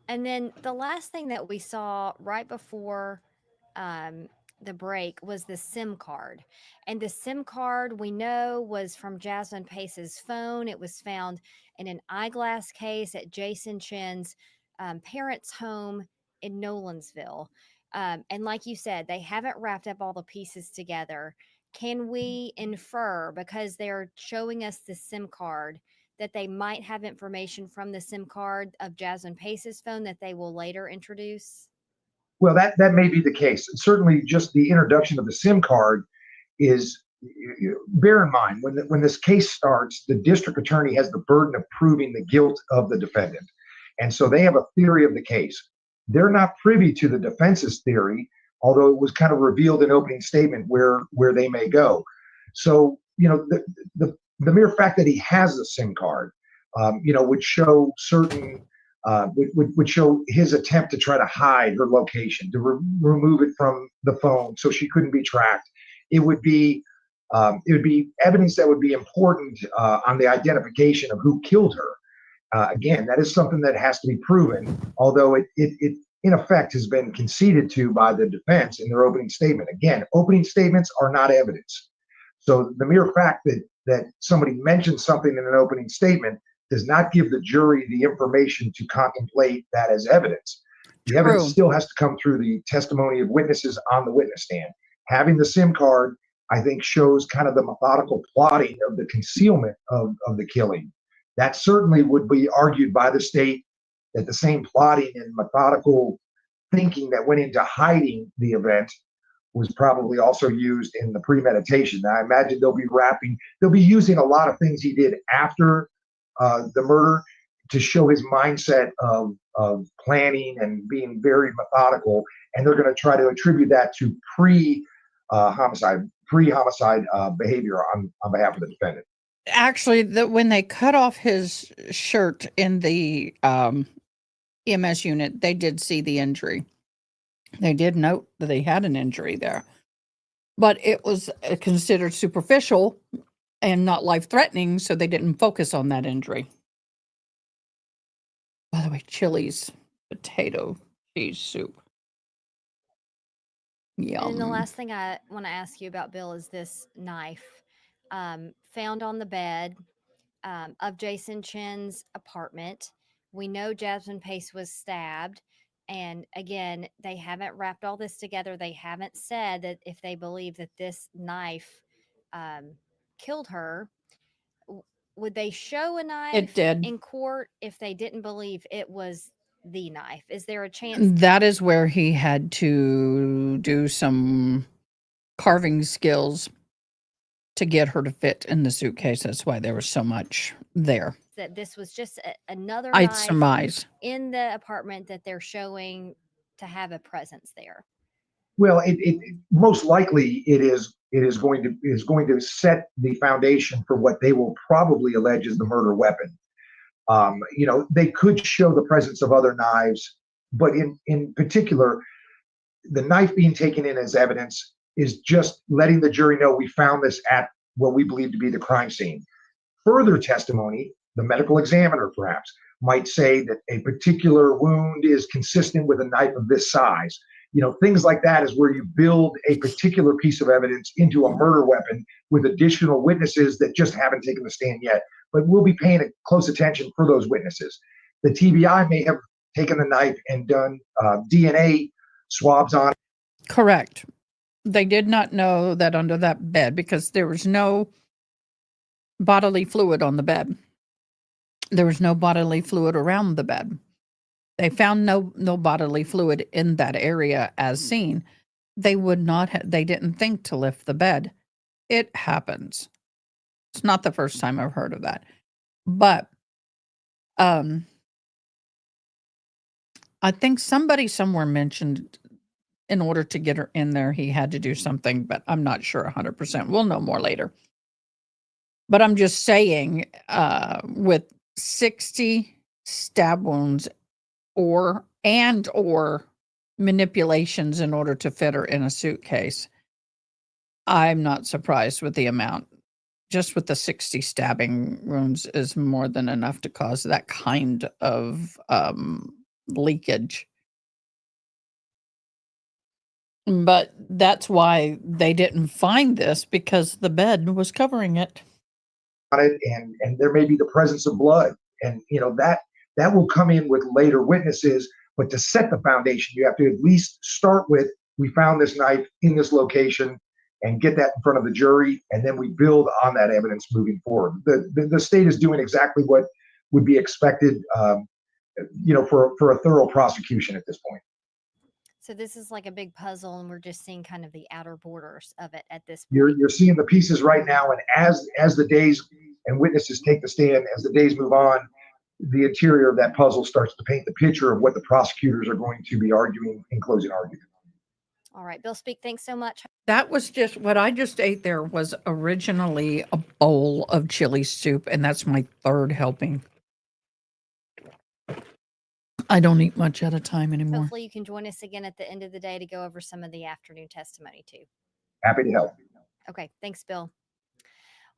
And then the last thing that we saw right before the break was the SIM card. And the SIM card we know was from Jasmine Pace's phone. It was found in an eyeglass case at Jason Chen's parents' home in Nolensville. And like you said, they haven't wrapped up all the pieces together. Can we infer, because they're showing us the SIM card, that they might have information from the SIM card of Jasmine Pace's phone that they will later introduce? Well, that may be the case. Certainly, just the introduction of the SIM card is, bear in mind, when this case starts, the district attorney has the burden of proving the guilt of the defendant. And so they have a theory of the case. They're not privy to the defense's theory, although it was kind of revealed in opening statement where they may go. So, you know, the mere fact that he has a SIM card, you know, would show certain, would show his attempt to try to hide her location, to remove it from the phone so she couldn't be tracked. It would be evidence that would be important on the identification of who killed her. Again, that is something that has to be proven, although it in effect has been conceded to by the defense in their opening statement. Again, opening statements are not evidence. So the mere fact that somebody mentions something in an opening statement does not give the jury the information to contemplate that as evidence. The evidence still has to come through the testimony of witnesses on the witness stand. Having the SIM card, I think, shows kind of the methodical plotting of the concealment of the killing. That certainly would be argued by the state, that the same plotting and methodical thinking that went into hiding the event was probably also used in the premeditation. Now, I imagine they'll be using a lot of things he did after the murder to show his mindset of planning and being very methodical. And they're going to try to attribute that to pre-homicide behavior on behalf of the defendant. Actually, when they cut off his shirt in the EMS unit, they did see the injury. They did note that he had an injury there, but it was considered superficial and not life-threatening, so they didn't focus on that injury. By the way, Chili's potato cheese soup. Yum. And the last thing I want to ask you about, Bill, is this knife found on the bed of Jason Chen's apartment. We know Jasmine Pace was stabbed. And again, they haven't wrapped all this together. They haven't said that if they believe that this knife killed her, would they show a knife did. in court if they didn't believe it was the knife? Is there a chance? That is where he had to do some carving skills to get her to fit in the suitcase. That's why there was so much there. That this was just another I'd knife surmise. in the apartment that they're showing to have a presence there? Well, it most likely it is going to set the foundation for what they will probably allege is the murder weapon. They could show the presence of other knives, but in particular, the knife being taken in as evidence is just letting the jury know we found this at what we believe to be the crime scene. Further testimony, the medical examiner perhaps might say that a particular wound is consistent with a knife of this size. Things like that is where you build a particular piece of evidence into a murder weapon with additional witnesses that just haven't taken the stand yet. But we'll be paying close attention for those witnesses. The TBI may have taken the knife and done DNA swabs on it. Correct. They did not know that under that bed because there was no bodily fluid on the bed. There was no bodily fluid around the bed. They found no bodily fluid in that area as seen. They would not they didn't think to lift the bed. It happens. It's not the first time I've heard of that. But I think somebody somewhere mentioned in order to get her in there, he had to do something, but I'm not sure 100%. We'll know more later. But I'm just saying, with 60 stab wounds or manipulations in order to fit her in a suitcase, I'm not surprised with the amount. Just with the 60 stabbing wounds is more than enough to cause that kind of leakage. But that's why they didn't find this, because the bed was covering it. On it, and there may be the presence of blood, and that will come in with later witnesses. But to set the foundation, you have to at least start with, we found this knife in this location, and get that in front of the jury, and then we build on that evidence moving forward. The state is doing exactly what would be expected, for a thorough prosecution at this point. So this is like a big puzzle, and we're just seeing kind of the outer borders of it at this point. You're seeing the pieces right now, and as the days and witnesses take the stand, as the days move on, the interior of that puzzle starts to paint the picture of what the prosecutors are going to be arguing in closing argument. All right, Bill Speak, thanks so much. That was just what I just ate. There was originally a bowl of chili soup, and that's my third helping. I don't eat much at a time anymore. Hopefully you can join us again at the end of the day to go over some of the afternoon testimony too. Happy to help. Okay, thanks, Bill.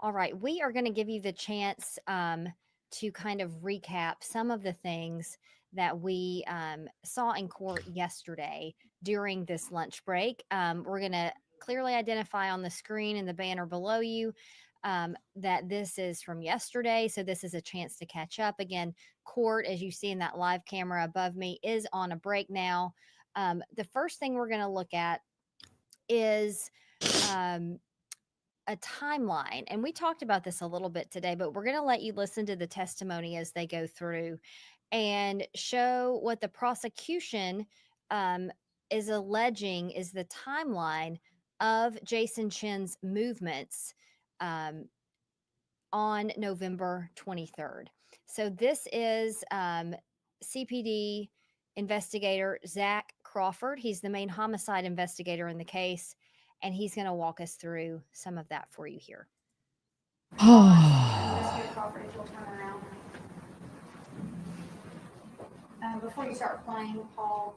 All right, we are going to give you the chance to kind of recap some of the things that we saw in court yesterday during this lunch break. We're going to clearly identify on the screen and the banner below you that this is from yesterday. So this is a chance to catch up. Again, court, as you see in that live camera above me, is on a break now. The first thing we're going to look at is a timeline. And we talked about this a little bit today, but we're going to let you listen to the testimony as they go through and show what the prosecution is alleging is the timeline of Jason Chen's movements on November 23rd. So this is CPD investigator Zach Crawford. He's the main homicide investigator in the case, and he's going to walk us through some of that for you here. Investigator Crawford, if you'll turn around. Before you start playing, Paul,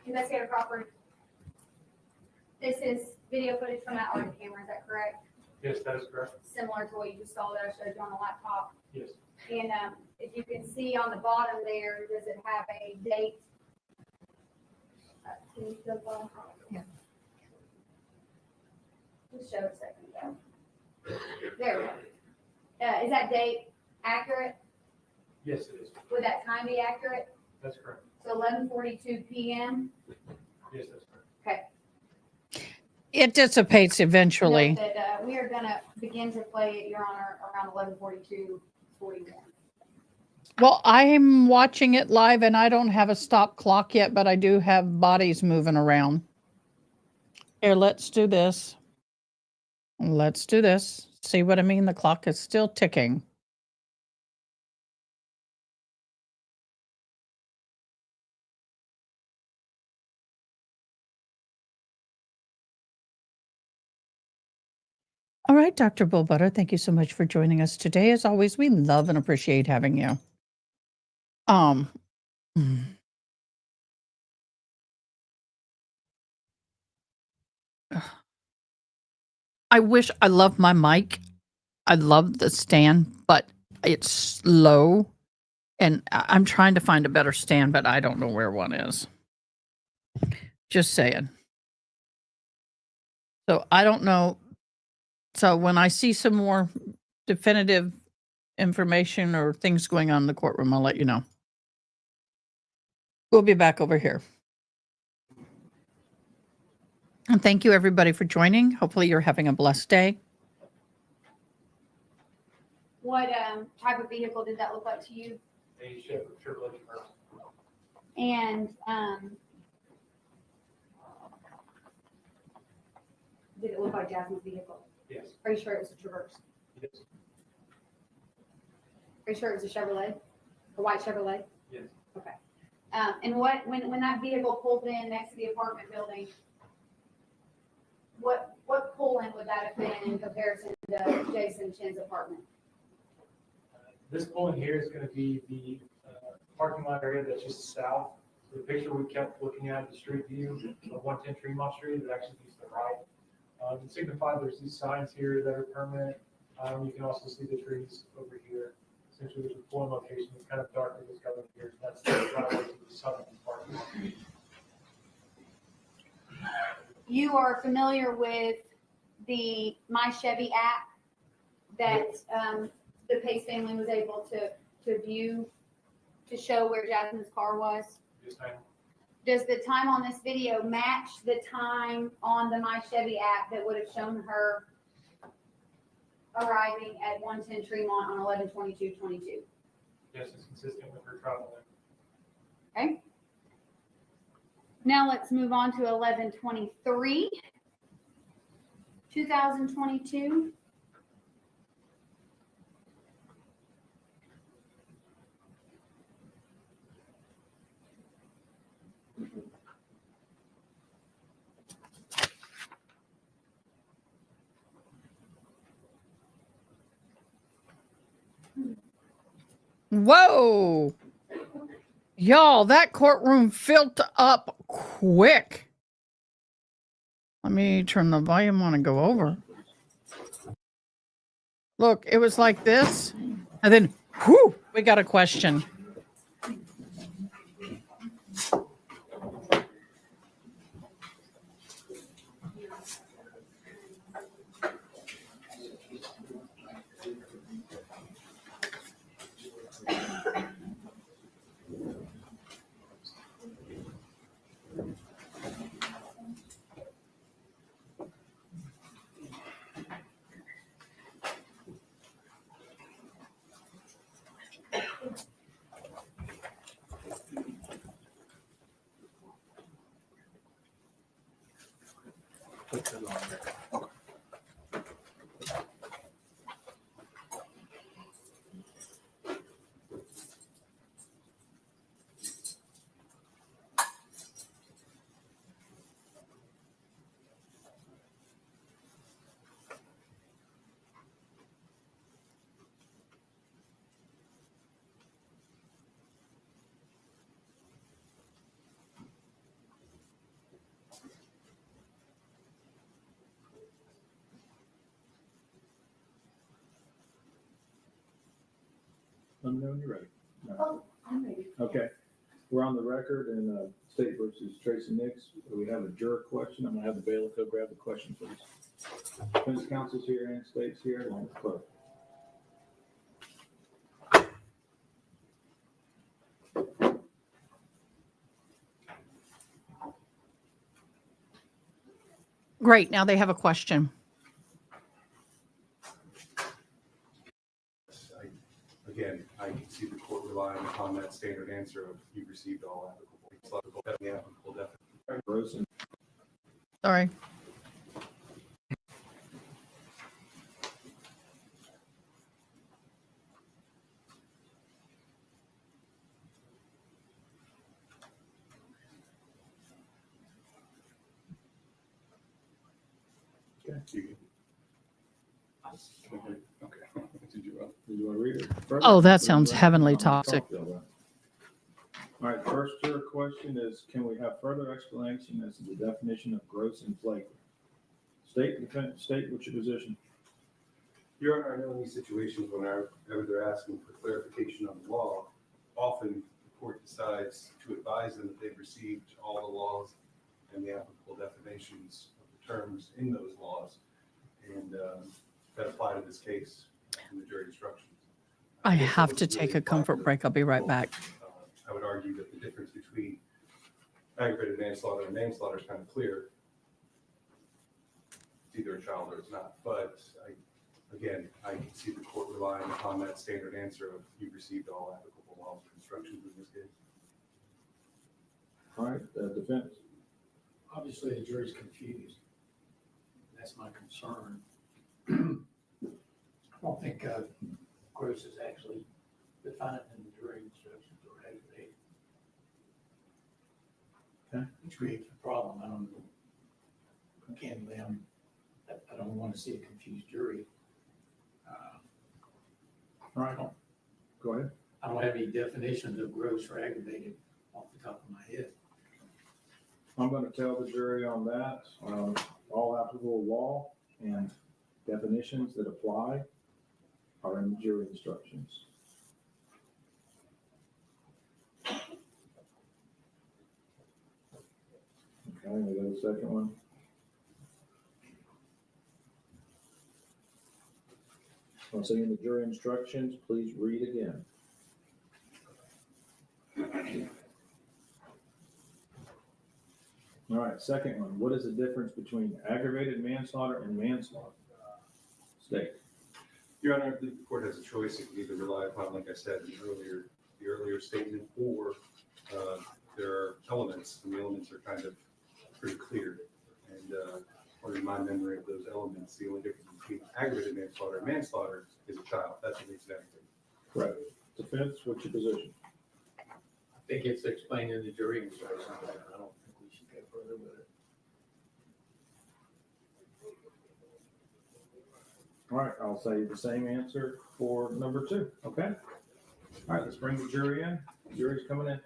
Investigator Crawford, this is video footage from that arcade camera, is that correct? Yes, that is correct. Similar to what you just saw that I showed you on the laptop. Yes. And if you can see on the bottom there, does it have a date? Can you go bottom? Yeah. Just show it a second ago. There we go. Is that date accurate? Yes, it is. Would that time be accurate? That's correct. So 11:42 PM? Yes, that's correct. Okay. It dissipates eventually. Note that, we are gonna begin to play it, Your Honor, around 11:42:41. Well, I'm watching it live and I don't have a stop clock yet, but I do have bodies moving around. Here, let's do this. Let's do this. See what I mean? The clock is still ticking. All right, Dr. Bullbutter, thank you so much for joining us today. As always, we love and appreciate having you. Hmm. I wish I love my mic. I love the stand, but it's slow. And I'm trying to find a better stand, but I don't know where one is. Just saying. So I don't know. So when I see some more definitive information or things going on in the courtroom, I'll let you know. We'll be back over here. And thank you everybody for joining. Hopefully you're having a blessed day. What type of vehicle did that look like to you? A Chevrolet Traverse. And did it look like Jasmine's vehicle? Yes. Are you sure it was a Traverse? Yes. Are you sure it was a Chevrolet? A white Chevrolet? Yes. Okay. And when that vehicle pulled in next to the apartment building, what pull-in would that have been in comparison to Jason Chen's apartment? This pulling here is going to be the parking lot area that's just south. So the picture we kept looking at, the street view of 110 Tremont Street, it actually is to the right. To signify there's these signs here that are permanent. You can also see the trees over here. Essentially, there's a pulling location. It's kind of dark with this color here. That's the driveway to the southern parking lot. You are familiar with the My Chevy app that the Pace family was able to view to show where Jasmine's car was? Yes, ma'am. Does the time on this video match the time on the My Chevy app that would have shown her arriving at 110 Tremont on 11/22/22? Yes, it's consistent with her travel. Okay. Now let's move on to 11/23/2022. Whoa. Y'all, that courtroom filled up quick. Let me turn the volume on and go over. Look, it was like this. And then, whew, we got a question. Let me know when you're ready. Oh, I'm ready. Okay, we're on the record in State versus Tracy Nix. We have a juror question. I'm gonna have the bailiff go grab the question, please. Defense counsel's here and State's here, along with clerk. Great. Now they have a question. Again, I can see the court relying upon that standard answer of you've received all applicable definitions. Sorry. Okay. Did you want to read it? Oh, that sounds heavenly toxic. All right, first juror question is, can we have further explanation as to the definition of gross and flagrant? State, what's your position? Your Honor, I know in these situations whenever they're asking for clarification on the law, often the court decides to advise them that they've received all the laws and the applicable definitions of the terms in those laws, and that apply to this case in the jury instructions. I have to take a comfort break. I'll be right back. I would argue that the difference between aggravated manslaughter and manslaughter is kind of clear. It's either a child or it's not, but I can see the court relying upon that standard answer of you've received all applicable laws and instructions in this case. All right, defense. Obviously, the jury's confused. That's my concern. I don't think gross is actually defined in the jury instructions or aggravated. Okay. Which creates a problem. I don't know. Can them, I don't want to see a confused jury. All right, go ahead. I don't have any definitions of gross or aggravated off the top of my head. I'm going to tell the jury on that, all applicable law and definitions that apply are in the jury instructions. Okay, we got a second one. I'll say in the jury instructions, please read again. All right, second one. What is the difference between aggravated manslaughter and manslaughter? State. Your Honor, the court has a choice. It can either rely upon, like I said, the earlier statement, or there are elements, and the elements are kind of pretty clear. And in my memory of those elements, the only difference between aggravated manslaughter and manslaughter is a child. That's what makes it aggravated. Correct. Defense, what's your position? I think it's explained in the jury instructions. I don't think we should go further with it. All right, I'll say the same answer for number 2. Okay. All right, let's bring the jury in. The jury's coming in.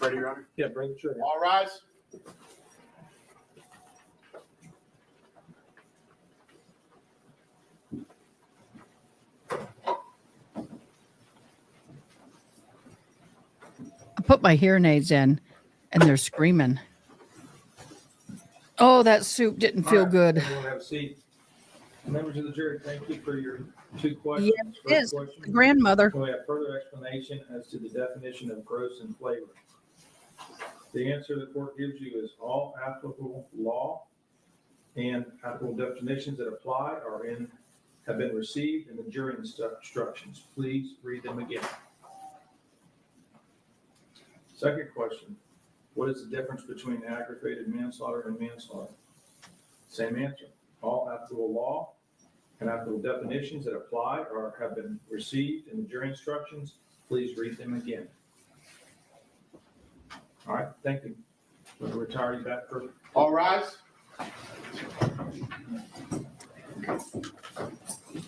Ready, Your Honor? Yeah, bring the jury in. All rise. I put my hearing aids in and they're screaming. Oh, that soup didn't feel All right, good. everyone have a seat. Members of the jury, thank you for your 2 questions. Yes, it First is. question, Grandmother. can we have further explanation as to the definition of gross and flagrant? The answer the court gives you is all applicable law and applicable definitions that apply have been received in the jury instructions. Please read them again. Second question, what is the difference between aggravated manslaughter and manslaughter? Same answer. All applicable law and applicable definitions that apply or have been received in the jury instructions, please read them again. All right, thank you. We'll retire you back for. All rise.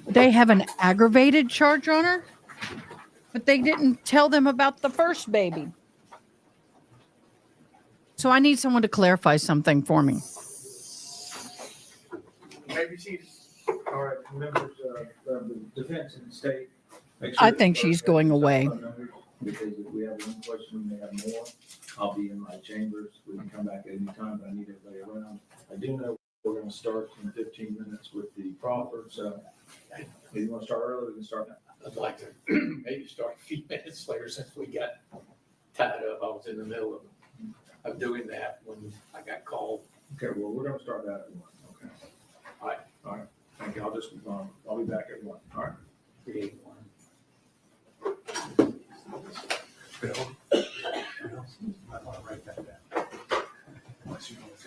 They have an aggravated charge on her, but they didn't tell them about the first baby. So I need someone to clarify something for me. Maybe she's, all right, members of the defense and the state. make I sure think that she's our going cell away. phone numbers, Because if we have one question, we may have more. I'll be in my chambers. We can come back at any time, but I need everybody around. I do know we're gonna start in 15 minutes with the proffer, so if you wanna start early, we can start now. I'd like to maybe start a few minutes later since we got tied up. I was in the middle of doing that when I got called. Okay, well, we're gonna start that at 1, okay? All right, thank you. I'll just, I'll be back at 1, all right? 381.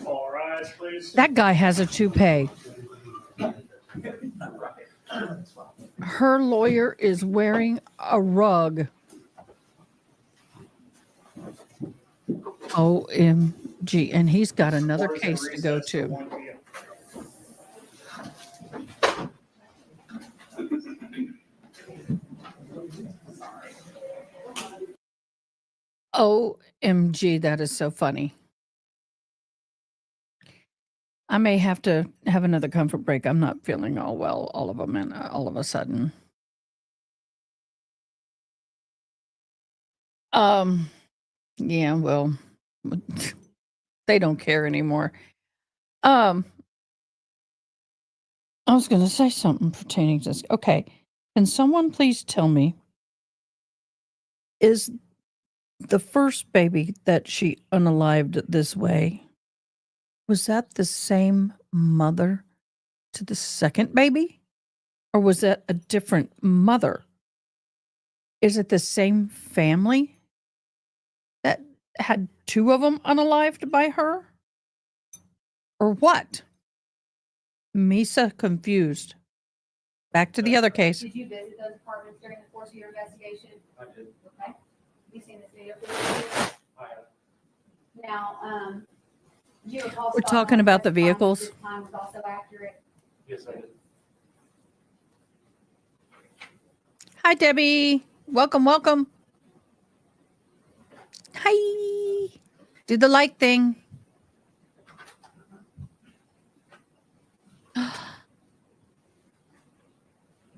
All rise, please. That guy has a toupee. Her lawyer is wearing a rug. OMG. And he's got another case to go to. OMG, that is so funny. I may have to have another comfort break. I'm not feeling all well, all of them, and all of a sudden. Yeah, well, they don't care anymore. I was going to say something pertaining to this. Okay. Can someone please tell me, is the first baby that she unalived this way, was that the same mother to the second baby? Or was that a different mother? Is it the same family that had two of them unalived by her? Or what? Misa confused. Back to the other case. Did you visit those apartments during the course of your investigation? I did. Okay. Have you seen this video? Footage? I have. Now, do you recall? We're Scott talking Holmes about the testifying that vehicles. This time was also accurate. Yes, I did. Hi, Debbie. Welcome, welcome. Hi. Do the like thing.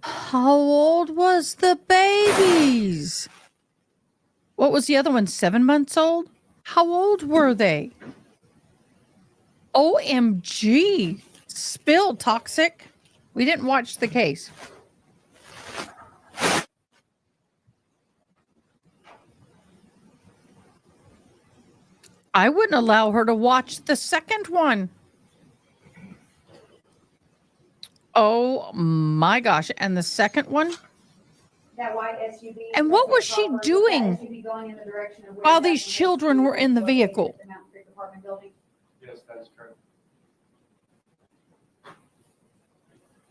How old was the babies? What was the other one? 7 months old? How old were they? OMG. Spill toxic. We didn't watch the case. I wouldn't allow her to watch the second one. Oh my gosh. And the second one? That white SUV. And what was she that doing SUV going in the direction of where while that these was children were in the located vehicle? at the Mountain Creek apartment building? Yes, that is correct.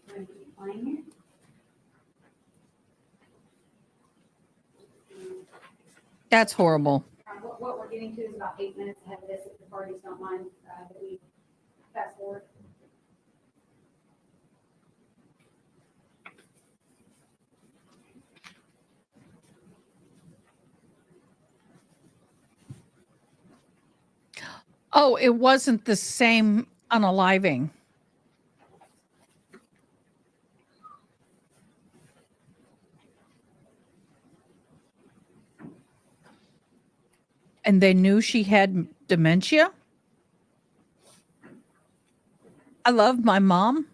Can you find it? That's horrible. What we're getting to is about 8 minutes ahead of this, if the parties don't mind, that we fast forward. Oh, it wasn't the same unaliving. And they knew she had dementia? I love my mom.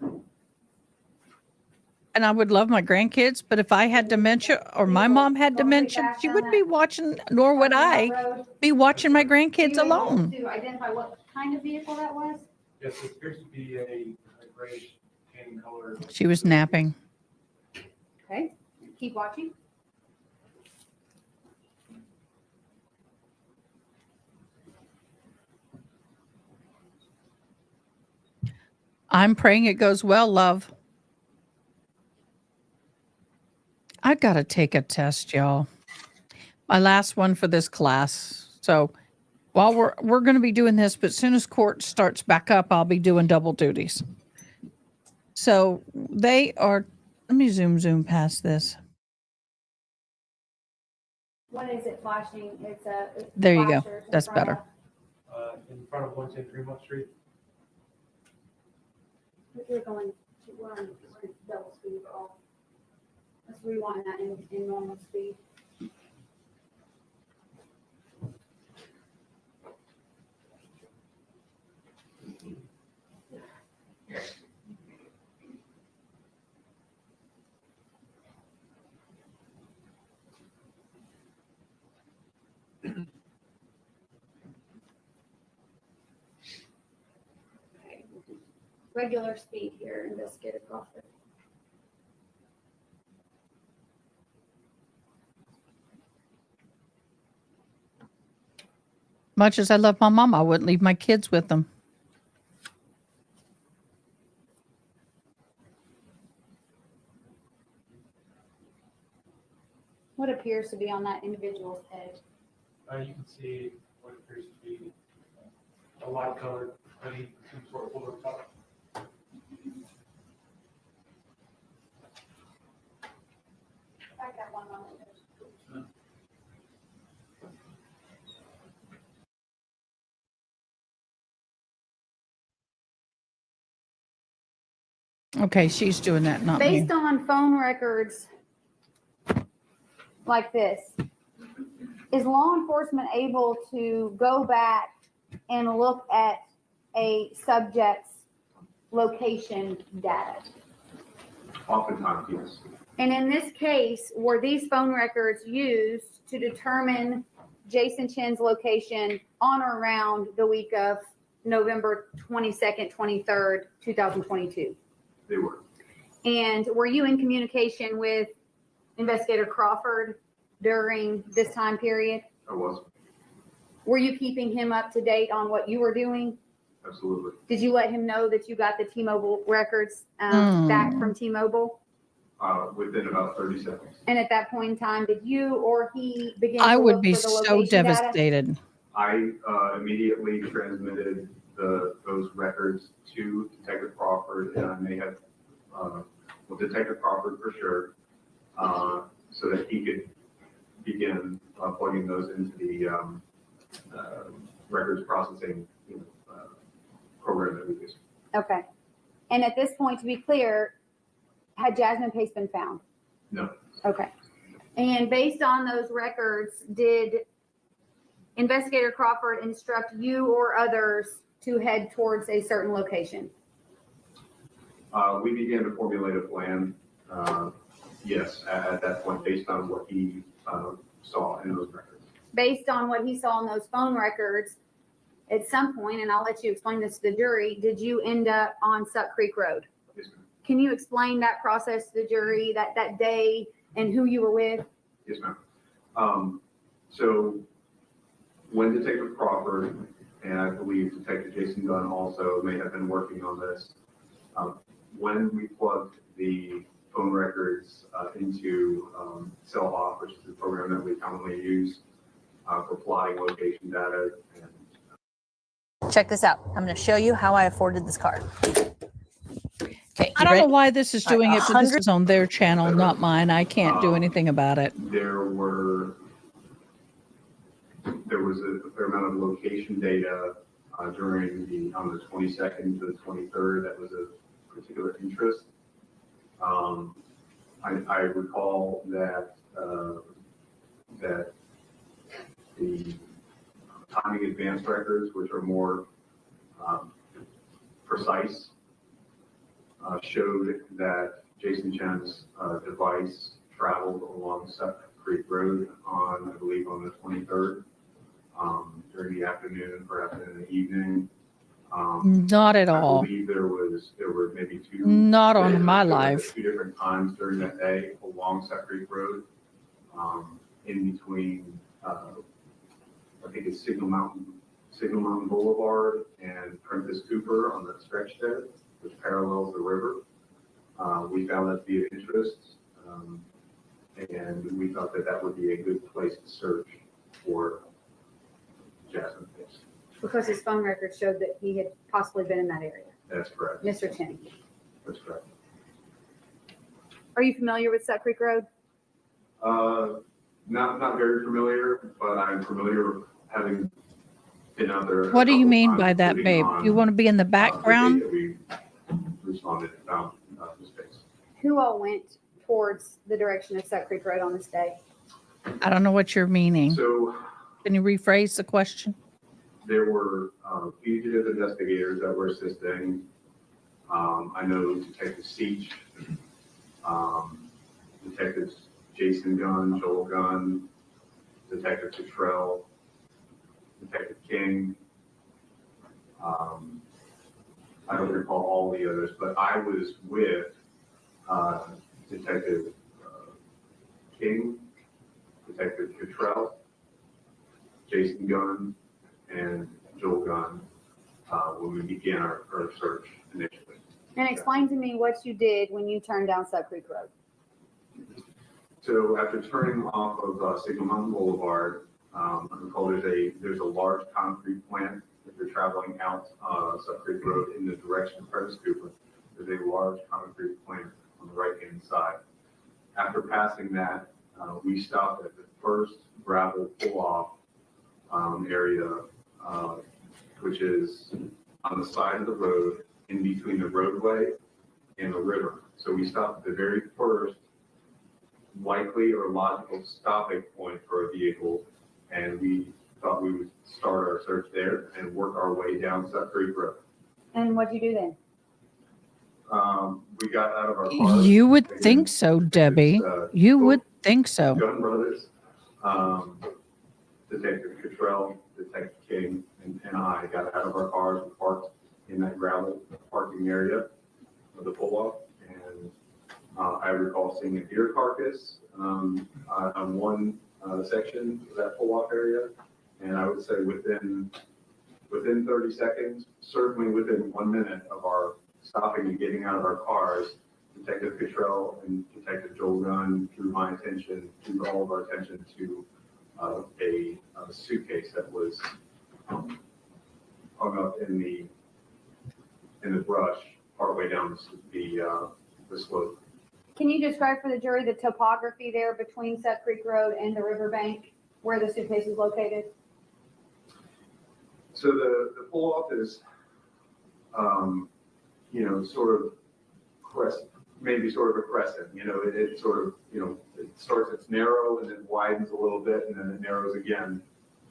And I would love my grandkids, but if I had dementia or my mom had dementia, she wouldn't be watching, nor would I be watching my grandkids alone. To identify what kind of vehicle that was? Yes, it appears to be a gray tan color. She was napping. Okay, keep watching. I'm praying it goes well, love. I got to take a test, y'all. My last one for this class. So while we're going to be doing this, but as soon as court starts back up, I'll be doing double duties. So they are, let me zoom past this. What is it flashing? It's a. There you go. flashers in That's front better. In front of 110 Fremont Street. We're going, we're on double speed call. Let's rewind that in normal speed. Okay, regular speed here, investigative Crawford. Much as I love my mom, I wouldn't leave my kids with them. What appears to be on that individual's head? You can see what appears to be a light colored hoodie, some sort of over top. Back that one moment. Okay, she's doing that, not me. Based on phone records like this, is law enforcement able to go back and look at a subject's location data? Oftentimes, yes. And in this case, were these phone records used to determine Jason Chen's location on or around the week of November 22nd, 23rd, 2022? They were. And were you in communication with Investigator Crawford during this time period? I was. Were you keeping him up to date on what you were doing? Absolutely. Did you let him know that you got the T-Mobile records back from T-Mobile? Within about 30 seconds. And at that point in time, did you or he begin I to would look be for the so location data? devastated. I immediately transmitted those records to Detective Crawford, and I may have, well, Detective Crawford for sure, so that he could begin plugging those into the records processing program that we use. Okay. And at this point, to be clear, had Jasmine Pace been found? No. Okay. And based on those records, did Investigator Crawford instruct you or others to head towards a certain location? We began to formulate a plan, yes, at that point, based on what he saw in those records. Based on what he saw in those phone records, at some point, and I'll let you explain this to the jury, did you end up on Suck Creek Road? Yes, ma'am. Can you explain that process to the jury, that day, and who you were with? Yes, ma'am. So when Detective Crawford and I believe Detective Jason Gunn also may have been working on this, when we plugged the phone records into CellHawk, which is the program that we commonly use for plotting location data. Check this out. I'm going to show you how I afforded this car. Okay, I don't know why this is doing it, but this 100 is on their channel, not mine. I can't do anything about it. There was a fair amount of location data during on the 22nd to the 23rd that was of particular interest. I recall that that the timing advance records, which are more precise, showed that Jason Chen's device traveled along Suck Creek Road on, I believe, on the 23rd during the afternoon, perhaps in the evening. Not at all. I believe there were maybe two. Not on my there were life. 2 different times during that day along Suck Creek Road, in between, I think it's Signal Mountain Boulevard and Prentice Cooper on the stretch there, which parallels the river. We found that to be of interest. And we thought that that would be a good place to search for Jasmine Pace. Because his phone records showed that he had possibly been in that area. That's correct. Mr. Chen, That's correct. are you familiar with Suck Creek Road? Not very familiar, but I'm familiar having been out there. What do you a couple mean times, by that, including babe? on, You want to be in the the day background? that we responded and found his face. Who all went towards the direction of Suck Creek Road on this day? I don't know what you're meaning. So Can you rephrase the question? there were fugitive investigators that were assisting. I know Detective Seach, Detectives Jason Gunn, Joel Gunn, Detective Cottrell, Detective King. I don't recall all the others, but I was with Detective King, Detective Cottrell, Jason Gunn, and Joel Gunn when we began our search initially. And explain to me what you did when you turned down Suck Creek Road. So after turning off of Signal Mountain Boulevard, I recall there's a large concrete plant. If you're traveling out Suck Creek Road in the direction of Curtis Cooper, there's a large concrete plant on the right-hand side. After passing that, we stopped at the first gravel pull-off area, which is on the side of the road in between the roadway and the river. So we stopped at the very first likely or logical stopping point for a vehicle, and we thought we would start our search there and work our way down Suck Creek Road. And what'd you do then? We got out of our cars. You would Again, think so, Debbie. You would think so. Gunn Brothers, Detective Cottrell, Detective King, and I got out of our cars and parked in that gravel parking area of the pull-off. And I recall seeing a deer carcass on one section of that pull-off area. And I would say within 30 seconds, certainly within 1 minute of our stopping and getting out of our cars, Detective Cottrell and Detective Joel Gunn drew all of our attention to a suitcase that was hung up in the brush partway down the slope. Can you describe for the jury the topography there between Suck Creek Road and the riverbank where the suitcase is located? So the pull-off is, sort of maybe sort of a crescent. It sort of, it starts, it's narrow and then widens a little bit and then it narrows again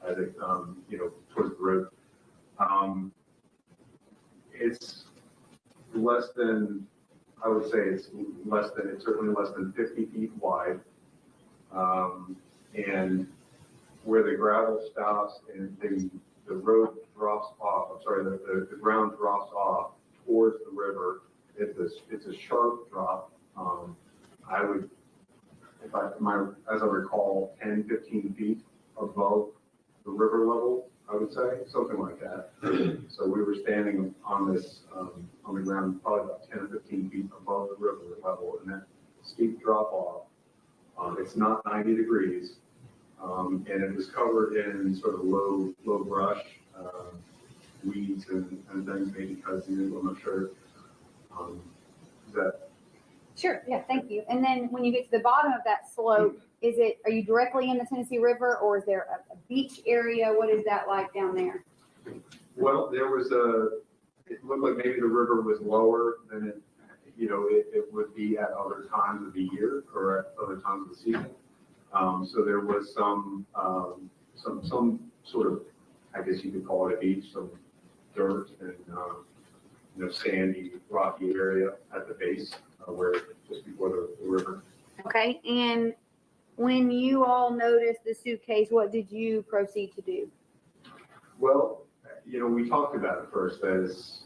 as it, towards the road. It's less than, I would say it's certainly less than 50 feet wide. And where the gravel stops and the road drops off, the ground drops off towards the river, it's a sharp drop. I would, as I recall, 10, 15 feet above the river level, I would say, something like that. So we were standing on this, on the ground, probably about 10 or 15 feet above the river level, and that steep drop off. It's not 90 degrees, and it was covered in sort of low brush, weeds and things, maybe because I'm not sure. Is that? Sure, yeah, thank you. And then when you get to the bottom of that slope, are you directly in the Tennessee River or is there a beach area? What is that like down there? Well, it looked like maybe the river was lower than it would be at other times of the year or at other times of the season. So there was some sort of, I guess you could call it a beach, some dirt and, sandy, rocky area at the base where just before the river. Okay, and when you all noticed the suitcase, what did you proceed to do? Well, we talked about it first as,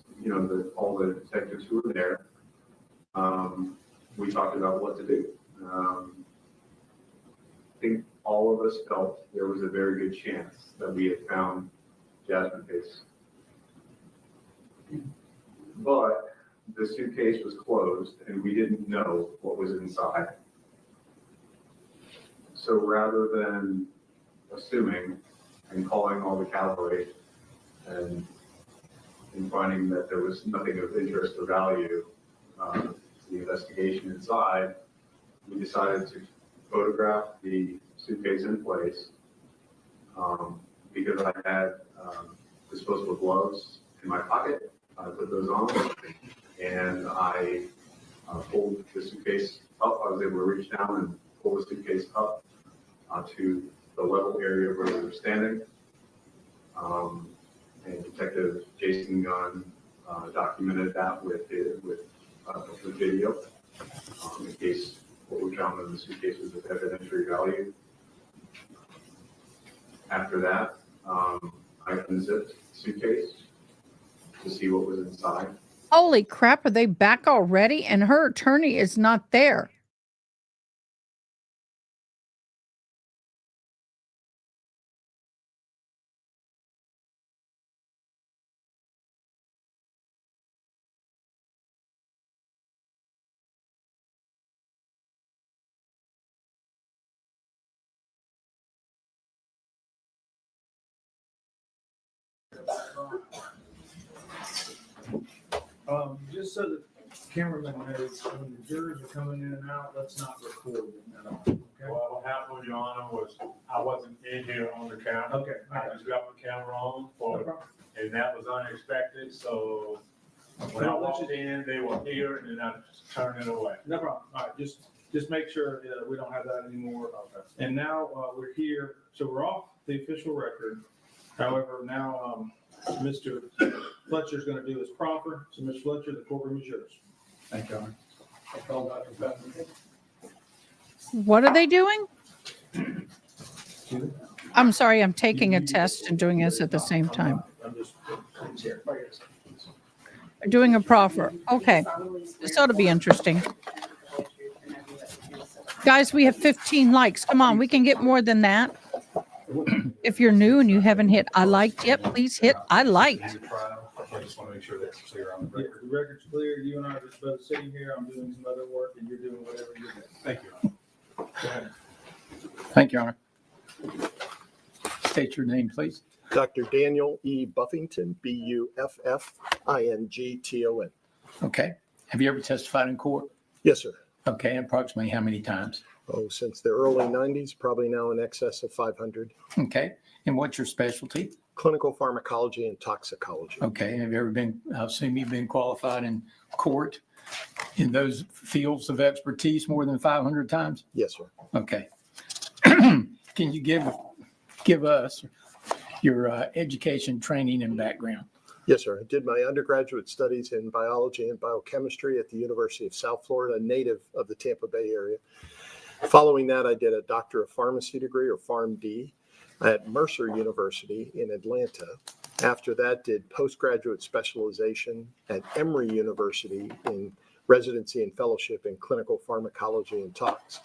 all the detectives who were there. We talked about what to do. I think all of us felt there was a very good chance that we had found Jasmine Pace. But the suitcase was closed and we didn't know what was inside. so rather than assuming and calling all the cavalry and finding that there was nothing of interest or value to the investigation inside, we decided to photograph the suitcase in place because I had disposable gloves in my pocket. I put those on and I pulled the suitcase up. I was able to reach down and pull the suitcase up to the level area where we were standing. And Detective Jason Gunn documented that with the video in case what we found in the suitcase was of evidentiary value. After that, I unzipped the suitcase to see what was inside. Holy crap, are they back already? And her attorney is not there. Just so the cameraman knows, when the jurors are coming in and out, let's not record them at all. Okay? Well, what happened, Your Honor, was I wasn't in here on the camera. Okay. I just got the camera on and that was unexpected, so when I walked in, they were here and then I turned it away. No problem. All right, just make sure that we don't have that anymore. Okay. And now we're here, so we're off the official record. However, now Mr. Fletcher's going to do his proffer. So, Mr. Fletcher, the courtroom is yours. Thank you, Honor. I call Dr. Bethany. What are they doing? I'm sorry, I'm taking a test and doing this at the same time. I'm just Doing a proffer. Okay. This ought to be interesting. Guys, we have 15 likes. Come on, we can get more than that. If you're new and you haven't hit I liked yet, please hit I liked. I just want to make sure that's clear on the Yeah, record. the record's clear. You and I are just both sitting here. I'm doing some other work and you're doing whatever you're doing. Thank you. Go ahead. Thank you, Your Honor. State your name, please. Dr. Daniel E. Buffington, Buffington. Okay. Have you ever testified in court? Yes, sir. Okay. Approximately how many times? Oh, since the early 90s, probably now in excess of 500. Okay. And what's your specialty? Clinical pharmacology and toxicology. Okay. Have you ever been, I assume you've been qualified in court in those fields of expertise more than 500 times? Yes, sir. Okay. Can you give us your education, training, and background? Yes, sir. I did my undergraduate studies in biology and biochemistry at the University of South Florida, a native of the Tampa Bay area. Following that, I did a Doctor of Pharmacy degree, or PharmD, at Mercer University in Atlanta. After that, did postgraduate specialization at Emory University in residency and fellowship in clinical pharmacology and tox.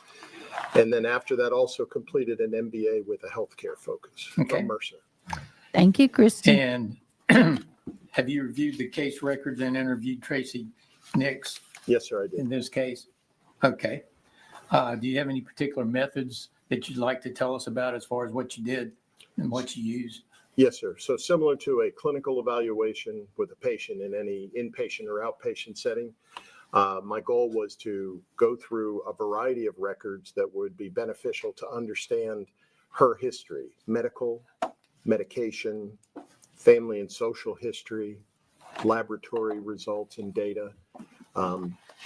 And then after that, also completed an MBA with a healthcare focus from Mercer. Thank you, Christy. And have you reviewed the case records and interviewed Tracy Nix? Yes, sir, I did. In this case? Okay. Do you have any particular methods that you'd like to tell us about as far as what you did and what you used? Yes, sir. So similar to a clinical evaluation with a patient in any inpatient or outpatient setting, my goal was to go through a variety of records that would be beneficial to understand her history, medical, medication, family and social history, laboratory results and data,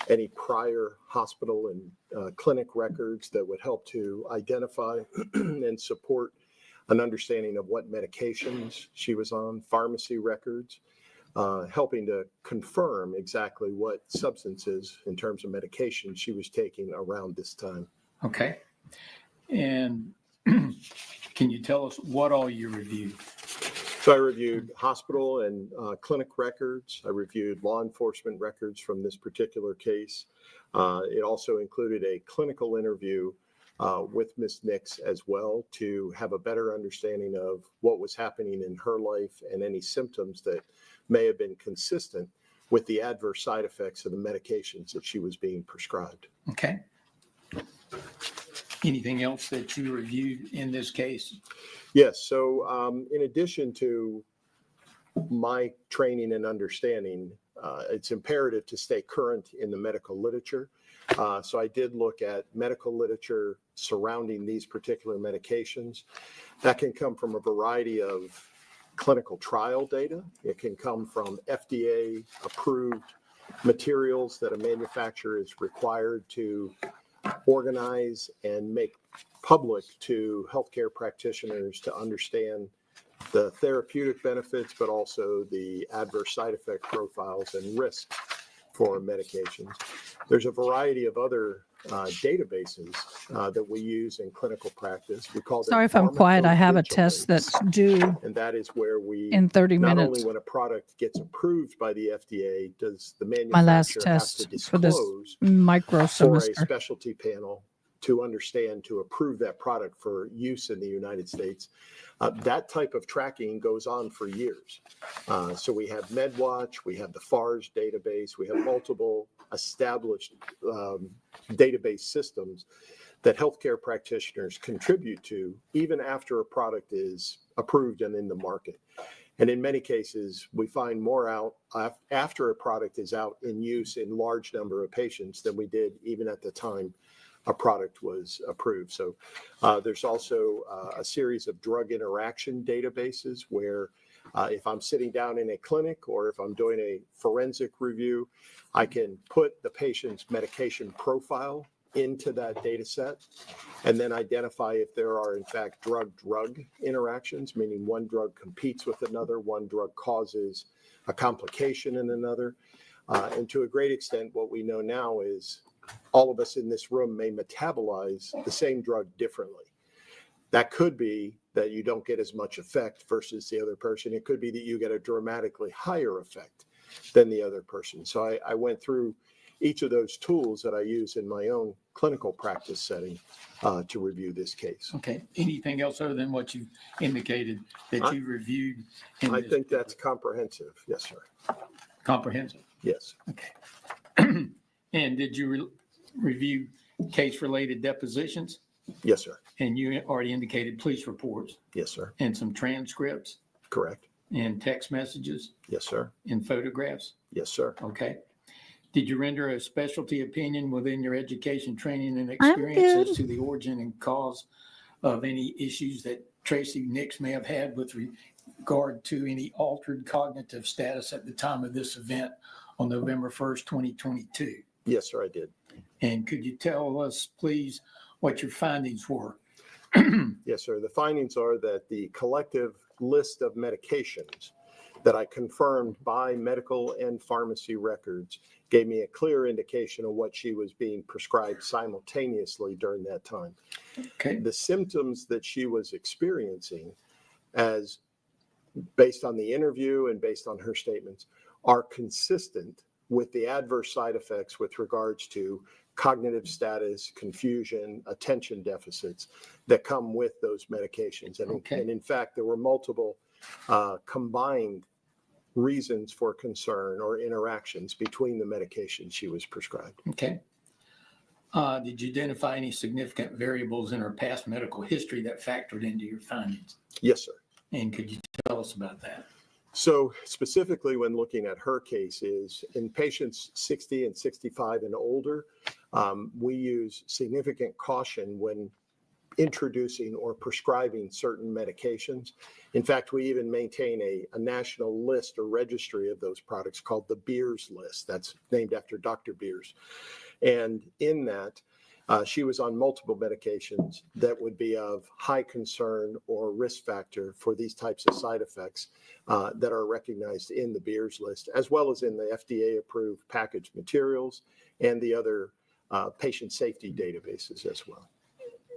any prior hospital and clinic records that would help to identify and support an understanding of what medications she was on, pharmacy records, helping to confirm exactly what substances in terms of medication she was taking around this time. Okay. And can you tell us what all you reviewed? So I reviewed hospital and clinic records. I reviewed law enforcement records from this particular case. It also included a clinical interview with Ms. Nix as well to have a better understanding of what was happening in her life and any symptoms that may have been consistent with the adverse side effects of the medications that she was being prescribed. Okay. Anything else that you reviewed in this case? Yes. So in addition to my training and understanding, it's imperative to stay current in the medical literature. So I did look at medical literature surrounding these particular medications. That can come from a variety of clinical trial data. It can come from FDA approved materials that a manufacturer is required to organize and make public to healthcare practitioners to understand the therapeutic benefits, but also the adverse side effect profiles and risks for medications. There's a variety of other databases that we use in clinical practice. We call them. Sorry if I'm quiet. I have a test that's due and that is where we, in 30 not minutes. only when a product gets approved by the FDA, does the My last manufacturer have to test for this disclose micro for a semester. specialty panel to understand, to approve that product for use in the United States. That type of tracking goes on for years. So we have MedWatch, we have the FARS database, we have multiple established database systems that healthcare practitioners contribute to even after a product is approved and in the market. And in many cases, we find more out after a product is out in use in large number of patients than we did even at the time a product was approved. So there's also a series of drug interaction databases where if I'm sitting down in a clinic or if I'm doing a forensic review, I can put the patient's medication profile into that data set and then identify if there are in fact drug-drug interactions, meaning one drug competes with another, one drug causes a complication in another. And to a great extent, what we know now is all of us in this room may metabolize the same drug differently. That could be that you don't get as much effect versus the other person. It could be that you get a dramatically higher effect than the other person. So I went through each of those tools that I use in my own clinical practice setting to review this case. Okay. Anything else other than what you indicated that you reviewed? I think that's comprehensive. Yes, sir. Comprehensive? Yes. Okay. And did you review case-related depositions? Yes, sir. And you already indicated police reports? Yes, sir. And some transcripts? Correct. And text messages? Yes, sir. And photographs? Yes, sir. Okay. Did you render a specialty opinion within your education, training, and experience as to the origin and cause of any issues that Tracy Nix may have had with regard to any altered cognitive status at the time of this event on November 1st, 2022? Yes, sir, I did. And could you tell us, please, what your findings were? Yes, sir. The findings are that the collective list of medications that I confirmed by medical and pharmacy records gave me a clear indication of what she was being prescribed simultaneously during that time. Okay. The symptoms that she was experiencing, as based on the interview and based on her statements, are consistent with the adverse side effects with regards to cognitive status, confusion, attention deficits that come with those medications. And, Okay. and in fact, there were multiple combined reasons for concern or interactions between the medications she was prescribed. Okay. Did you identify any significant variables in her past medical history that factored into your findings? Yes, sir. And could you tell us about that? So specifically when looking at her case is in patients 60 and 65 and older, we use significant caution when introducing or prescribing certain medications. In fact, we even maintain a national list or registry of those products called the Beers list. That's named after Dr. Beers. And in that, she was on multiple medications that would be of high concern or risk factor for these types of side effects that are recognized in the Beers list, as well as in the FDA-approved packaged materials and the other patient safety databases as well.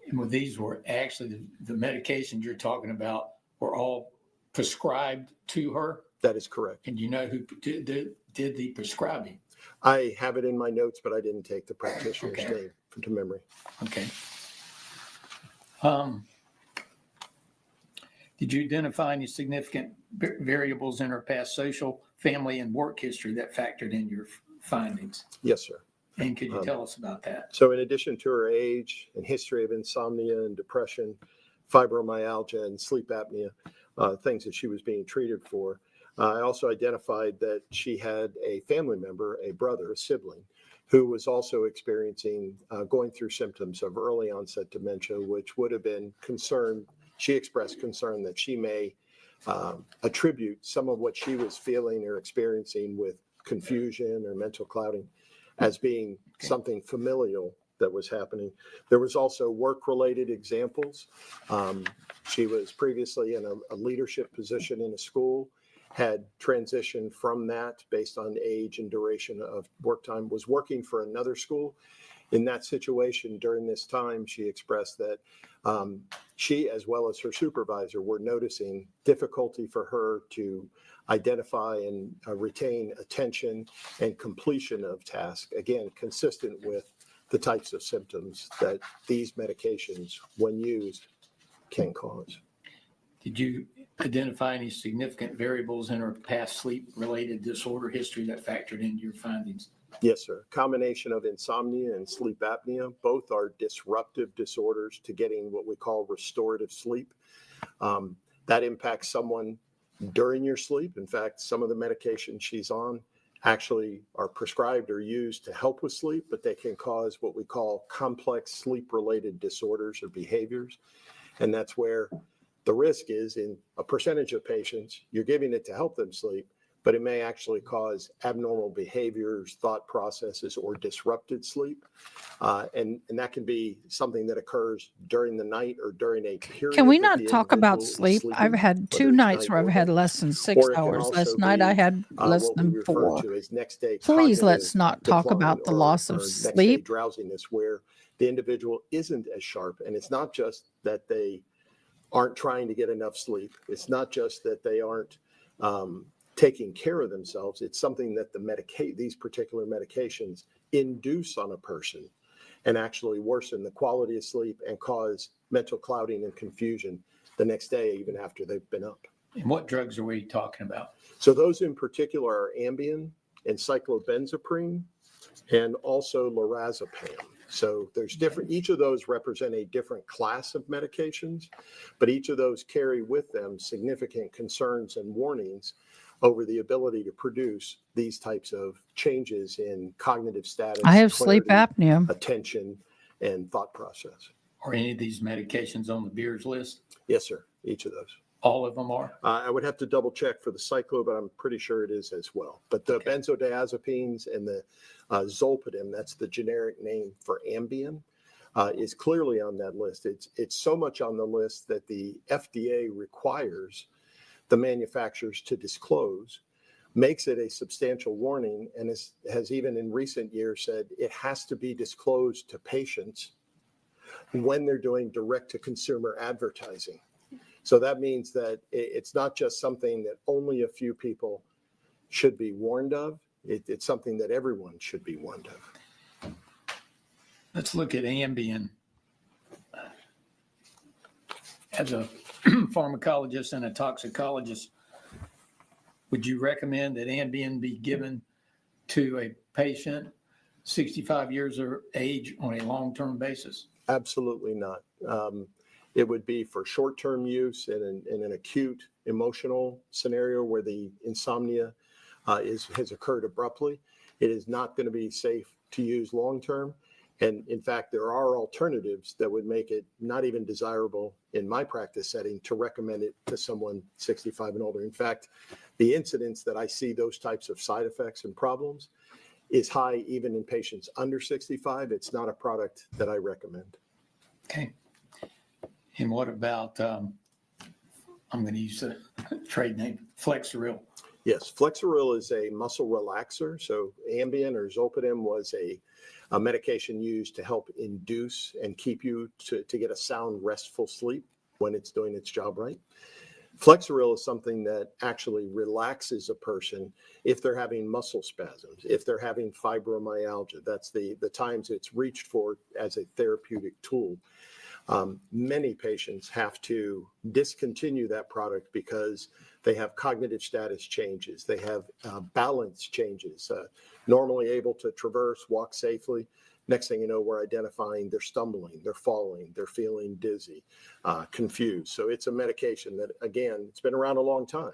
And well, these were actually the medications you're talking about were all prescribed to her? That is correct. And you know who did the prescribing? I have it in my notes, but I didn't take the practitioner's Okay. name to memory. Okay. Did you identify any significant variables in her past social, family, and work history that factored in your findings? Yes, sir. And could you tell us about that? So in addition to her age and history of insomnia and depression, fibromyalgia and sleep apnea, things that she was being treated for, I also identified that she had a family member, a brother, a sibling, who was also experiencing, going through symptoms of early onset dementia, which would have been concerned. She expressed concern that she may attribute some of what she was feeling or experiencing with confusion or mental clouding as being something familial that was happening. There was also work-related examples. She was previously in a leadership position in a school, had transitioned from that based on age and duration of work time, was working for another school. In that situation during this time, she expressed that she, as well as her supervisor, were noticing difficulty for her to identify and retain attention and completion of tasks, again, consistent with the types of symptoms that these medications, when used, can cause. Did you identify any significant variables in her past sleep-related disorder history that factored into your findings? Yes, sir. Combination of insomnia and sleep apnea, both are disruptive disorders to getting what we call restorative sleep. That impacts someone during your sleep. In fact, some of the medications she's on actually are prescribed or used to help with sleep, but they can cause what we call complex sleep-related disorders or behaviors. And that's where the risk is in a percentage of patients, you're giving it to help them sleep, but it may actually cause abnormal behaviors, thought processes, or disrupted sleep. And that can be something that occurs during the night or during a period. Can we that not the talk about individual is sleep? I've sleeping, had whether 2 it's nights where I've night had or less than 6 or it can hours. also Last night I be, had less what we than refer 4. to as next day Please let's cognitive not talk decline about the or- loss of or next day sleep. drowsiness, where the individual isn't as sharp. And it's not just that they aren't trying to get enough sleep. It's not just that they aren't taking care of themselves. It's something that these particular medications induce on a person and actually worsen the quality of sleep and cause mental clouding and confusion the next day, even after they've been up. And what drugs are we talking about? So those in particular are Ambien and cyclobenzaprine and also lorazepam. So there's different, each of those represent a different class of medications, but each of those carry with them significant concerns and warnings over the ability to produce these types of changes in cognitive status. I have sleep clarity, apnea. attention, and thought process. Are any of these medications on the Beers list? Yes, sir. Each of those. All of them are? I would have to double check for the cyclo, but I'm pretty sure it is as well. But the benzodiazepines and the zolpidem, that's the generic name for Ambien, is clearly on that list. It's so much on the list that the FDA requires the manufacturers to disclose, makes it a substantial warning, and has even in recent years said it has to be disclosed to patients when they're doing direct-to-consumer advertising. So that means that it's not just something that only a few people should be warned of. It's something that everyone should be warned of. Let's look at Ambien. As a pharmacologist and a toxicologist, would you recommend that Ambien be given to a patient 65 years of age on a long-term basis? Absolutely not. It would be for short-term use in an acute emotional scenario where the insomnia has occurred abruptly. It is not going to be safe to use long-term. And in fact, there are alternatives that would make it not even desirable in my practice setting to recommend it to someone 65 and older. In fact, the incidence that I see those types of side effects and problems is high even in patients under 65. It's not a product that I recommend. Okay. And what about, I'm going to use a trade name, Flexeril? Yes, Flexeril is a muscle relaxer. So Ambien or zolpidem was a medication used to help induce and keep you to get a sound, restful sleep when it's doing its job right. Flexeril is something that actually relaxes a person if they're having muscle spasms, if they're having fibromyalgia. That's the times it's reached for as a therapeutic tool. Many patients have to discontinue that product because they have cognitive status changes. They have balance changes, normally able to traverse, walk safely. Next thing you know, we're identifying they're stumbling, they're falling, they're feeling dizzy, confused. So it's a medication that, again, it's been around a long time,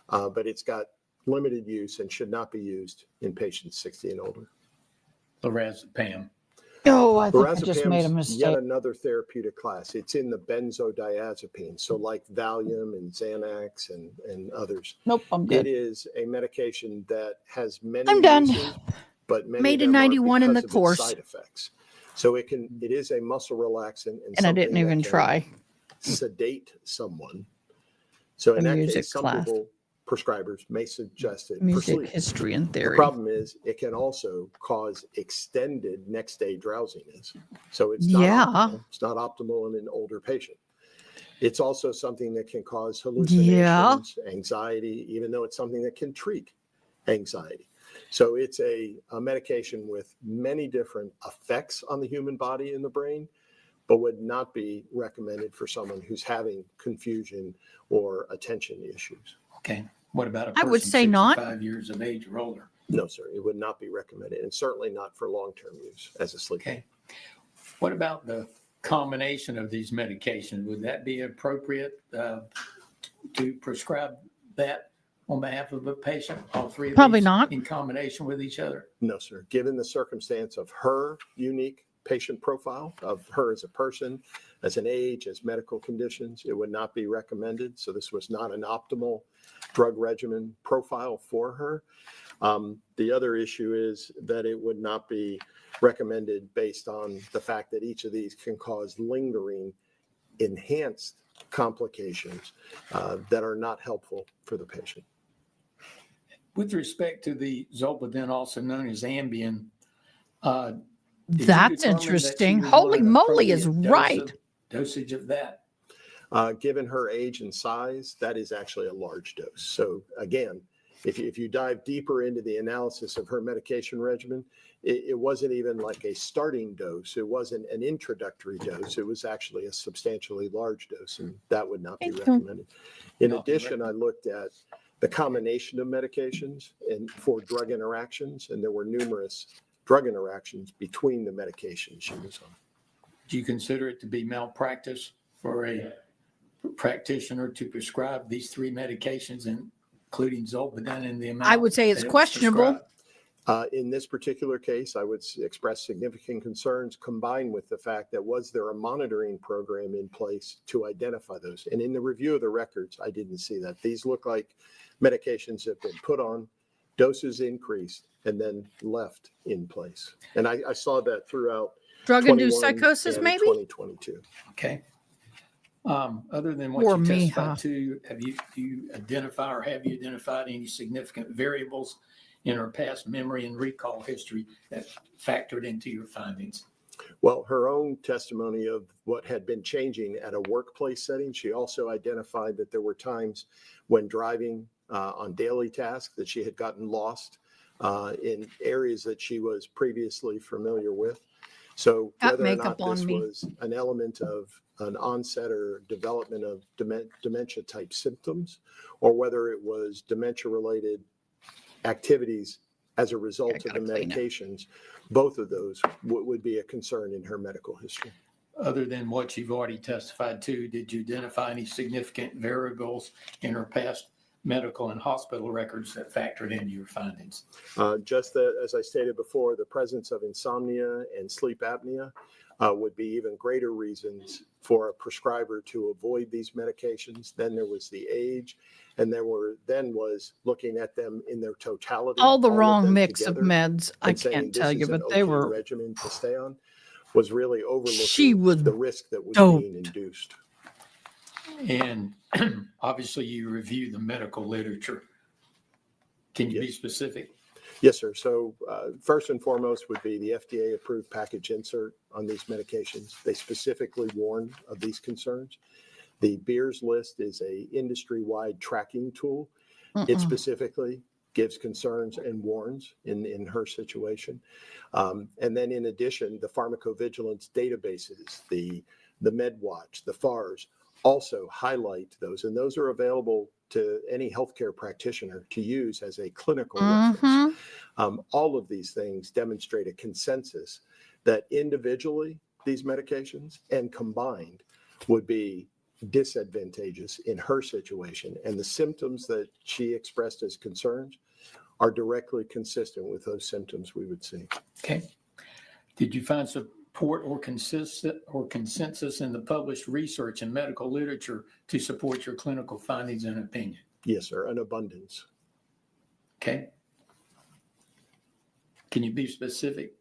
but it's got limited use and should not be used in patients 60 and older. Lorazepam. Oh, I think I just made a Lorazepam's mistake. yet another therapeutic class. It's in the benzodiazepines, so like Valium and Xanax and others. Nope, I'm It good. is a medication that has many I'm done. uses, but many Made of a them are 91 in because the of its course. side effects. So it is a muscle relaxant And I something didn't that even can try. sedate someone. So A in that music case, some class. people, prescribers, may suggest it for Music sleep. history and The theory. problem is it can also cause extended next day drowsiness. So it's not Yeah. optimal. It's not optimal in an older patient. It's also something that can cause Yeah. hallucinations, anxiety, even though it's something that can treat anxiety. So it's a medication with many different effects on the human body and the brain, but would not be recommended for someone who's having confusion or attention issues. Okay. What about a I person would say not. 65 years of age or older? No, sir, it would not be recommended, and certainly not for long-term use as a sleep aid. Okay. What about the combination of these medications? Would that be appropriate to prescribe that on behalf of a patient, all three of Probably these not. in combination with each other? No, sir. Given the circumstance of her unique patient profile, of her as a person, as an age, as medical conditions, it would not be recommended. So this was not an optimal drug regimen profile for her. The other issue is that it would not be recommended based on the fact that each of these can cause lingering, enhanced complications that are not helpful for the patient. With respect to the Zolpidem, also known as Ambien, did you That's determine that interesting. she was Holy on an moly is appropriate right. dosage of that? Given her age and size, that is actually a large dose. So again, if you dive deeper into the analysis of her medication regimen, it wasn't even like a starting dose. It wasn't an introductory dose. It was actually a substantially large dose, and that would not be recommended. In addition, I looked at the combination of medications and for drug interactions, and there were numerous drug interactions between the medications she was on. Do you consider it to be malpractice for a practitioner to prescribe these three medications, including Zolpidem, in the amount? I would say it's that questionable. prescribed? In this particular case, I would express significant concerns combined with the fact that was there a monitoring program in place to identify those? And in the review of the records, I didn't see that. These look like medications that have been put on, doses increased, and then left in place. And I saw that throughout Drug-induced 21 psychosis, and maybe? 2022. Okay. Other than what Or you me, testified to, do you identify or have you identified any significant variables in her past memory and recall history that factored into your findings? Well, her own testimony of what had been changing at a workplace setting, she also identified that there were times when driving on daily tasks that she had gotten lost in areas that she was previously familiar with. So Got whether or not makeup on this me. was an element of an onset or development of dementia type symptoms, or whether it was dementia related activities as a result of the medications, both of those would be a concern in her medical history. Other than what you've already testified to, did you identify any significant variables in her past medical and hospital records that factored into your findings? Just that, as I stated before, the presence of insomnia and sleep apnea would be even greater reasons for a prescriber to avoid these medications. Then there was the age, and then was looking at them in their totality. All the of wrong them mix of together, meds. I and saying can't this tell is you, an but they okay were. regimen to stay on, was really overlooking She was the risk that was doped. being induced. And obviously you review the medical literature. Can you be specific? Yes, sir. So first and foremost would be the FDA approved package insert on these medications. They specifically warn of these concerns. The Beers list is a industry-wide tracking tool. It specifically gives concerns and warns in her situation. And then in addition, the pharmacovigilance databases, the MedWatch, the FARS, also highlight those, and those are available to any healthcare practitioner to use as a clinical reference. All of these things demonstrate a consensus that individually, these medications and combined would be disadvantageous in her situation. And the symptoms that she expressed as concerns are directly consistent with those symptoms we would see. Okay. Did you find support or consensus in the published research and medical literature to support your clinical findings and opinion? Yes, sir. An abundance. Okay. Can you be specific?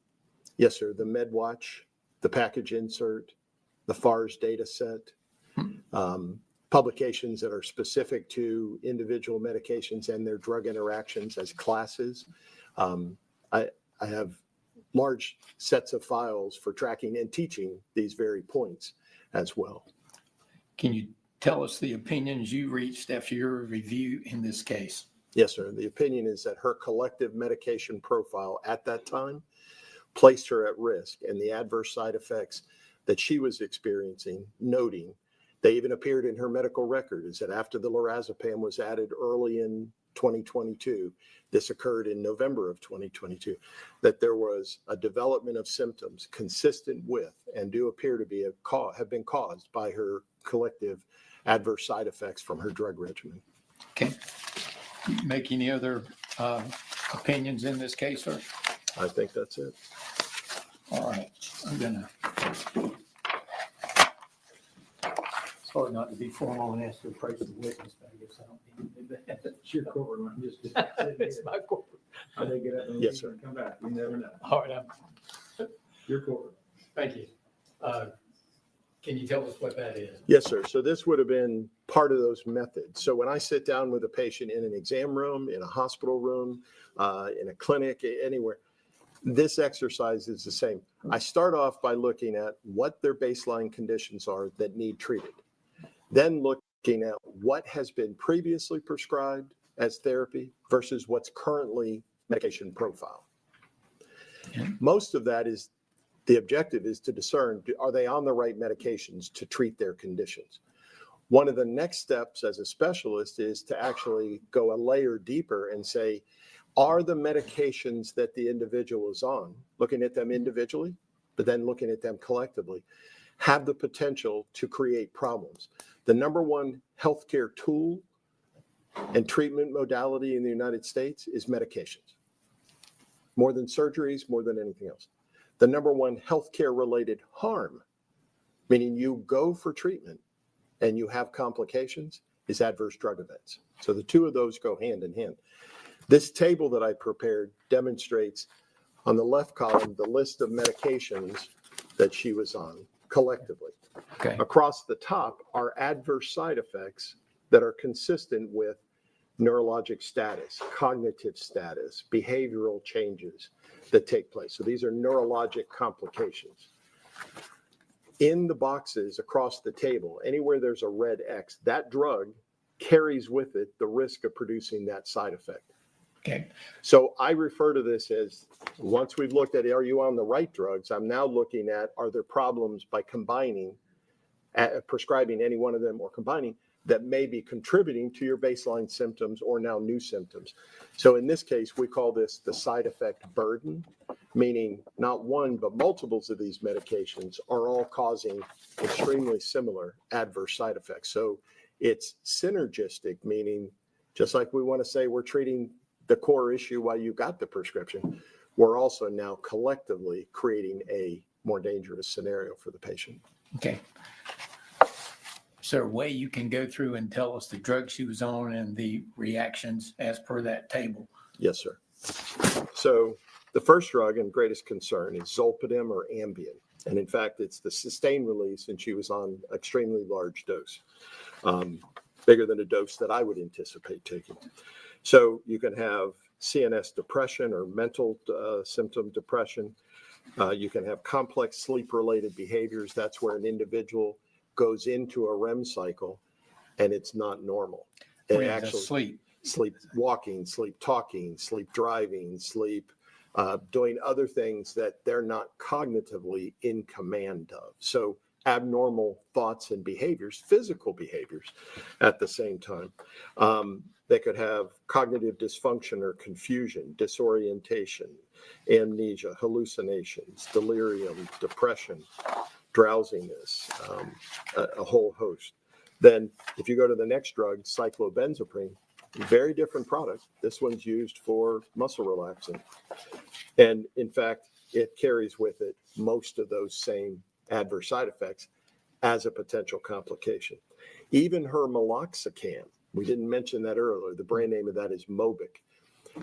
Yes, sir. The MedWatch, the package insert, the FARS data set, publications that are specific to individual medications and their drug interactions as classes. I have large sets of files for tracking and teaching these very points as well. Can you tell us the opinions you reached after your review in this case? Yes, sir. The opinion is that her collective medication profile at that time placed her at risk, and the adverse side effects that she was experiencing, noting, they even appeared in her medical record, is that after the lorazepam was added early in 2022, this occurred in November of 2022, that there was a development of symptoms consistent with and do appear to be have been caused by her collective adverse side effects from her drug regimen. Okay. Make any other opinions in this case, sir? I think that's it. All right. I'm gonna. It's hard not to be formal and ask to approach the witness, but I guess I don't need to do that. It's your courtroom. I'm just. It's my courtroom. I may get up and Yes, sir. and come back. You never know. All right. Your courtroom. Thank you. Can you tell us what that is? Yes, sir. So this would have been part of those methods. So when I sit down with a patient in an exam room, in a hospital room, in a clinic, anywhere, this exercise is the same. I start off by looking at what their baseline conditions are that need treated. Then looking at what has been previously prescribed as therapy versus what's currently medication profile. Most of that is, the objective is to discern, are they on the right medications to treat their conditions? One of the next steps as a specialist is to actually go a layer deeper and say, are the medications that the individual is on, looking at them individually, but then looking at them collectively, have the potential to create problems? The number one healthcare tool and treatment modality in the United States is medications. More than surgeries, more than anything else. The number one healthcare related harm, meaning you go for treatment and you have complications, is adverse drug events. So the two of those go hand in hand. This table that I prepared demonstrates on the left column the list of medications that she was on collectively. Okay. Across the top are adverse side effects that are consistent with neurologic status, cognitive status, behavioral changes that take place. So these are neurologic complications. In the boxes across the table, anywhere there's a red X, that drug carries with it the risk of producing that side effect. Okay. So I refer to this as, once we've looked at, are you on the right drugs? I'm now looking at, are there problems by combining, prescribing any one of them or combining that may be contributing to your baseline symptoms or now new symptoms. So in this case, we call this the side effect burden, meaning not one, but multiples of these medications are all causing extremely similar adverse side effects. So it's synergistic, meaning just like we want to say we're treating the core issue while you got the prescription, we're also now collectively creating a more dangerous scenario for the patient. Okay. Is there a way you can go through and tell us the drug she was on and the reactions as per that table? Yes, sir. So the first drug and greatest concern is zolpidem or Ambien. And in fact, it's the sustained release, and she was on extremely large dose, bigger than a dose that I would anticipate taking. So you can have CNS depression or mental symptom depression. You can have complex sleep-related behaviors. That's where an individual goes into a REM cycle and it's not normal. It actually sleep walking, sleep talking, sleep driving, sleep doing other things that they're not cognitively in command of. So abnormal thoughts and behaviors, physical behaviors at the same time. They could have cognitive dysfunction or confusion, disorientation, amnesia, hallucinations, delirium, depression, drowsiness, a whole host. Then if you go to the next drug, cyclobenzaprine, very different product. This one's used for muscle relaxant. And in fact, it carries with it most of those same adverse side effects as a potential complication. Even her meloxicam, we didn't mention that earlier, the brand name of that is Mobic.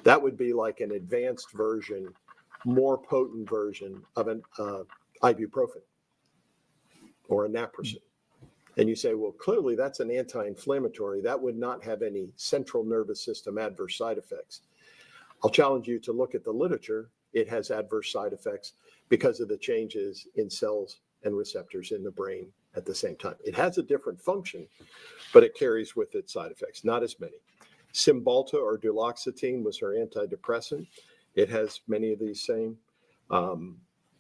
That would be like an advanced version, more potent version of an ibuprofen or a naproxen. And you say, well, clearly that's an anti-inflammatory. That would not have any central nervous system adverse side effects. I'll challenge you to look at the literature. It has adverse side effects because of the changes in cells and receptors in the brain at the same time. It has a different function, but it carries with it side effects, not as many. Cymbalta or duloxetine was her antidepressant. It has many of these same. And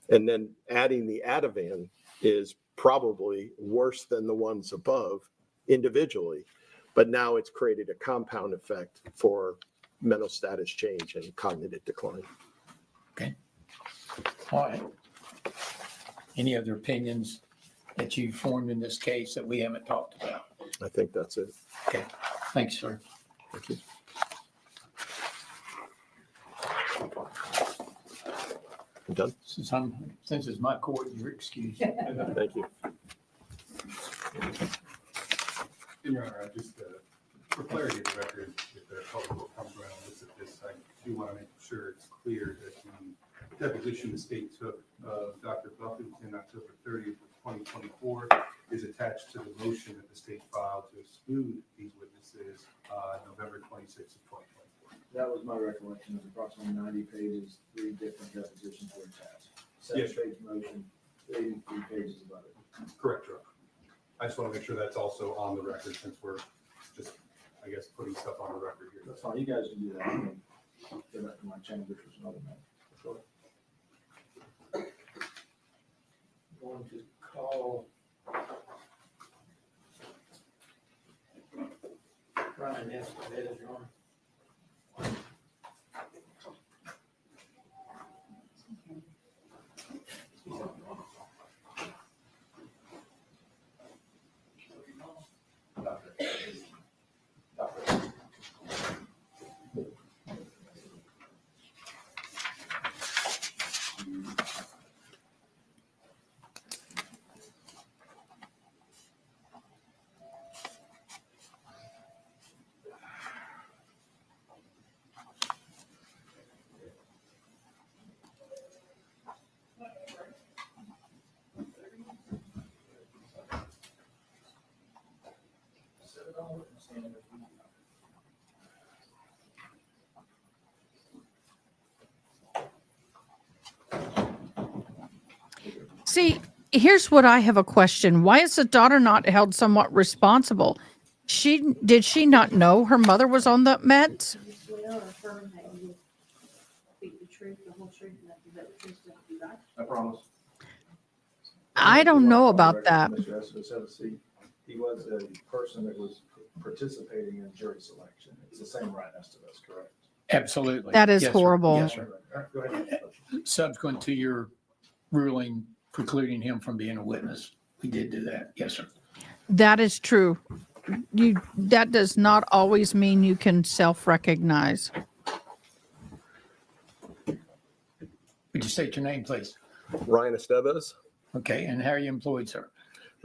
then adding the Ativan is probably worse than the ones above individually, but now it's created a compound effect for mental status change and cognitive decline. Okay. All right. Any other opinions that you formed in this case that we haven't talked about? I think that's it. Okay. Thanks, sir. Thank you. I'm done. Since it's my court, you're excused. Thank you. Your Honor, just for clarity of the record, if the public will come around and listen to this, I do want to make sure it's clear that the deposition the state took of Dr. Buffington October 30th of 2024 is attached to the motion that the state filed to exclude these witnesses November 26th of 2024. That was my recollection. It was approximately 90 pages, 3 different depositions were attached. Yes, Seven-page motion, 83 pages of it. correct, Your Honor. I just want to make sure that's also on the record since we're just, I guess, putting stuff on the record here. That's fine. You guys can do that. I'll get that to my chambers for another matter. Sure. Going to call Brian Escobedo, Your Honor. See, here's what I have a question. Why is the daughter not held somewhat responsible? Did she not know her mother was on the meds? We are affirming that you will speak the truth, the whole truth, and nothing but the truth, so help you God. I promise. I don't know about that. Mr. Estes, have a seat. He was a person that was participating in jury selection. It's the same right next to us, correct? Absolutely. That is Yes, sir. horrible. Yes, sir. All right, go ahead. Subsequent to your ruling precluding him from being a witness, we did do that. Yes, sir. That is true. That does not always mean you can self-recognize. Would you state your name, please? Ryan Estevez. Okay, and how are you employed, sir?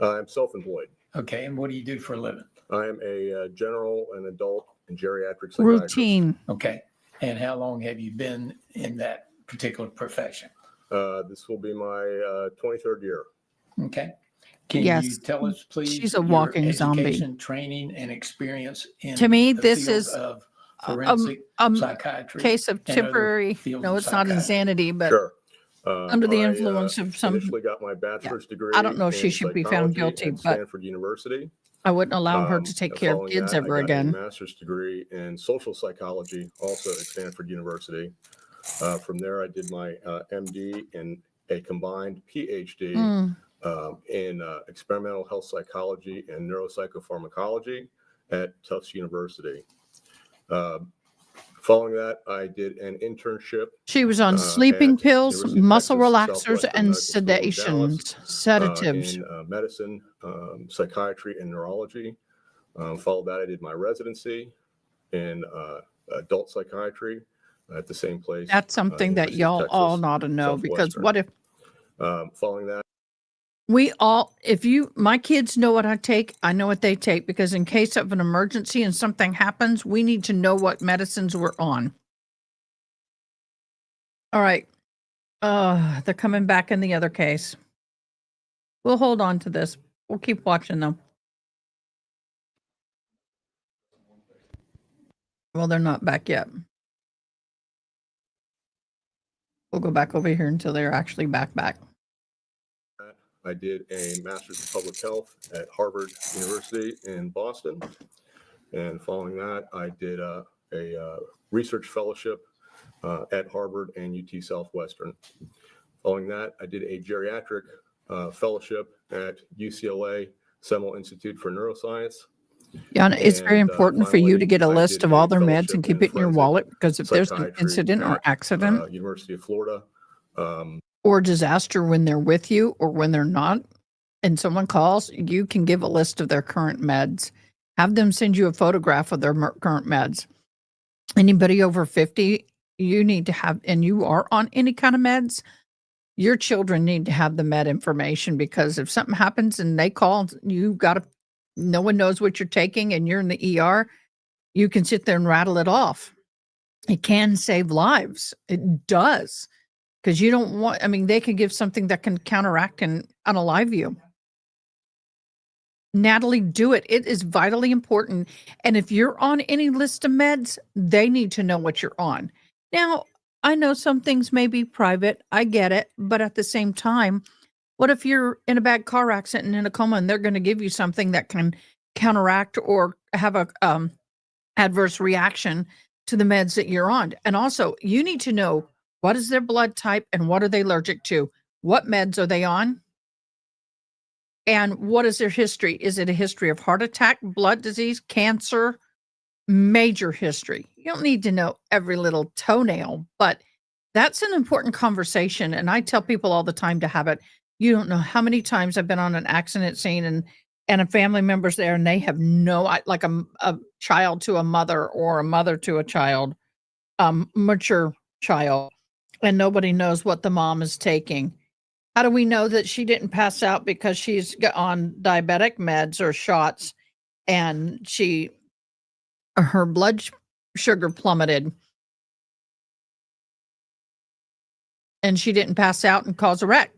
I'm self-employed. Okay, and what do you do for a living? I am a general and adult and geriatric psychiatrist. Routine. Okay, and how long have you been in that particular profession? This will be my 23rd year. Okay. Can Yes. you tell us, please? She's a your walking zombie. education, training, and experience in To me, the this field is of forensic psychiatry. Case of and other temporary, fields no, of it's not psychiatry. insanity, but Sure. under the influence of some, Initially got my bachelor's degree. I don't know if she in should be found psychology guilty, at but Stanford University. I wouldn't allow her to take care of Following kids that, ever I got again. a master's degree in social psychology, also at Stanford University. From there, I did my MD and a combined PhD in experimental health psychology and neuropsychopharmacology at Tufts University. Following that, I did an internship. She was on sleeping at pills, University of muscle Texas relaxers, Southwestern and Medical School in Dallas, sedations, sedatives. in medicine, psychiatry, and neurology. Followed that, I did my residency in adult psychiatry at the same place. That's something that University of y'all Texas all ought to know, because Southwestern. what if Following that, my kids know what I take, I know what they take, because in case of an emergency and something happens, we need to know what medicines we're on. All right. They're coming back in the other case. We'll hold on to this. We'll keep watching them. Well, they're not back yet. We'll go back over here until they're actually back. I did a master's in public health at Harvard University in Boston. And following that, I did a research fellowship at Harvard and UT Southwestern. Following that, I did a geriatric fellowship at UCLA Semel Institute for Neuroscience. Yeah, it's very important for you to get a finally, list I of did all a their meds and fellowship keep in it in your forensic wallet, because if there's an psychiatry incident or at, accident University of Florida. or disaster when they're with you or when they're not, and someone calls, you can give a list of their current meds. Have them send you a photograph of their current meds. Anybody over 50, you need to have, and you are on any kind of meds, your children need to have the med information, because if something happens and they call, no one knows what you're taking and you're in the ER, you can sit there and rattle it off. It can save lives. It does. Because you don't want, they can give something that can counteract and unalive you. Natalie, do it. It is vitally important. And if you're on any list of meds, they need to know what you're on. Now, I know some things may be private. I get it. But at the same time, what if you're in a bad car accident and in a coma and they're going to give you something that can counteract or have a adverse reaction to the meds that you're on? And also, you need to know what is their blood type and what are they allergic to? What meds are they on? And what is their history? Is it a history of heart attack, blood disease, cancer, major history? You don't need to know every little toenail, but that's an important conversation. And I tell people all the time to have it. You don't know how many times I've been on an accident scene and a family member's there and they have like a child to a mother or a mother to a child, mature child, and nobody knows what the mom is taking. How do we know that she didn't pass out because she's on diabetic meds or shots and her blood sugar plummeted and she didn't pass out and cause a wreck?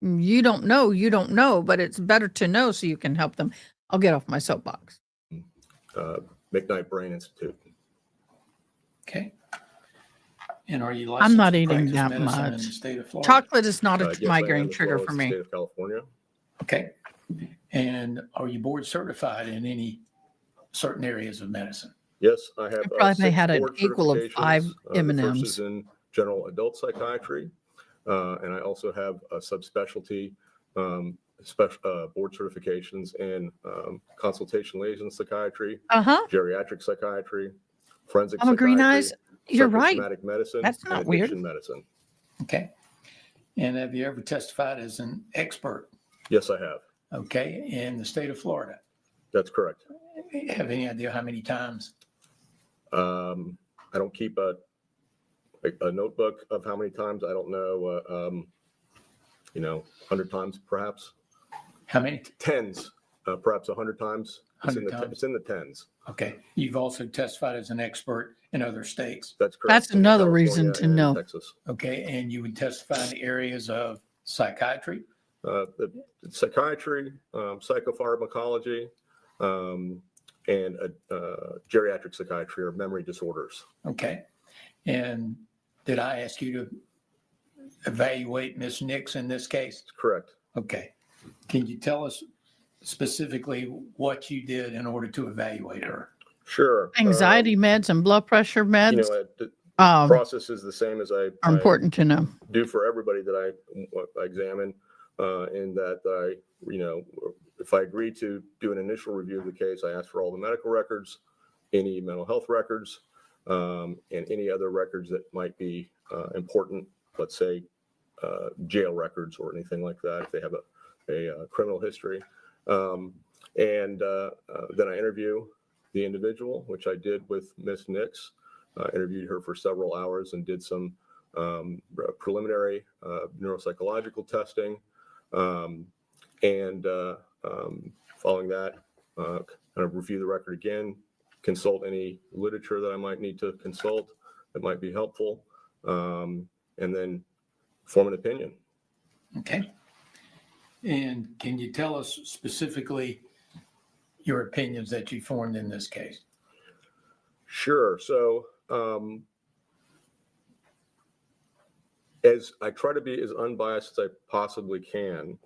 You don't know, but it's better to know so you can help them. I'll get off my soapbox. McKnight Brain Institute. Okay. And are you licensed I'm not to eating practice that medicine in much. the state of Florida? Chocolate is not a Yes, I migraine am, as trigger well for as the me. State of California. Okay. And are you board certified in any certain areas of medicine? Yes, I have probably 6 had an board equal of certifications. 5 The first M&Ms. is in general adult psychiatry, and I also have a subspecialty board certifications in consultation liaison psychiatry, geriatric psychiatry, forensic I'm a green psychiatry, eyes. You're right. psychosomatic medicine, That's not and weird. addiction medicine. Okay. And have you ever testified as an expert? Yes, I have. Okay. In the state of Florida? That's correct. Have any idea how many times? I don't keep a notebook of how many times. I don't know, 100 times perhaps. How many? Tens, perhaps 100 times. It's 100 times? It's in the tens. Okay. You've also testified as an expert in other states. That's correct. That's another reason to know. Texas. Okay. And you would testify in the areas of psychiatry? The psychiatry, psychopharmacology, and geriatric psychiatry or memory disorders. Okay. And did I ask you to evaluate Ms. Nix in this case? Correct. Okay. Can you tell us specifically what you did in order to evaluate her? Sure. Anxiety meds and blood pressure meds The process is the same as I are important to know. do for everybody that I examine. in that if I agreed to do an initial review of the case, I asked for all the medical records, any mental health records, and any other records that might be important, let's say jail records or anything like that, if they have a criminal history. Then I interview the individual, which I did with Miss Nix. Interviewed her for several hours and did some preliminary neuropsychological testing. Following that, kind of review the record again, consult any literature that I might need to consult that might be helpful, and then form an opinion. Okay. And can you tell us specifically your opinions that you formed in this case? Sure. So, as I try to be as unbiased as I possibly can,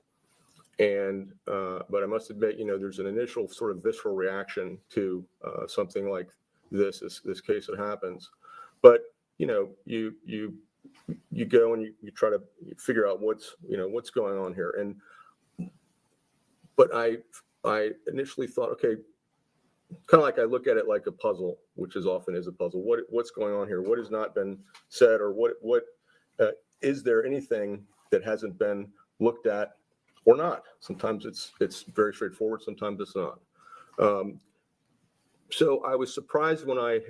but I must admit, there's an initial sort of visceral reaction to something like this case that happens. But you go and you try to figure out what's going on here. But I initially thought, okay, kind of like I look at it like a puzzle, which often is a puzzle. What's going on here? What has not been said, or what is there anything that hasn't been looked at or not? Sometimes it's very straightforward. Sometimes it's not. So I was surprised when I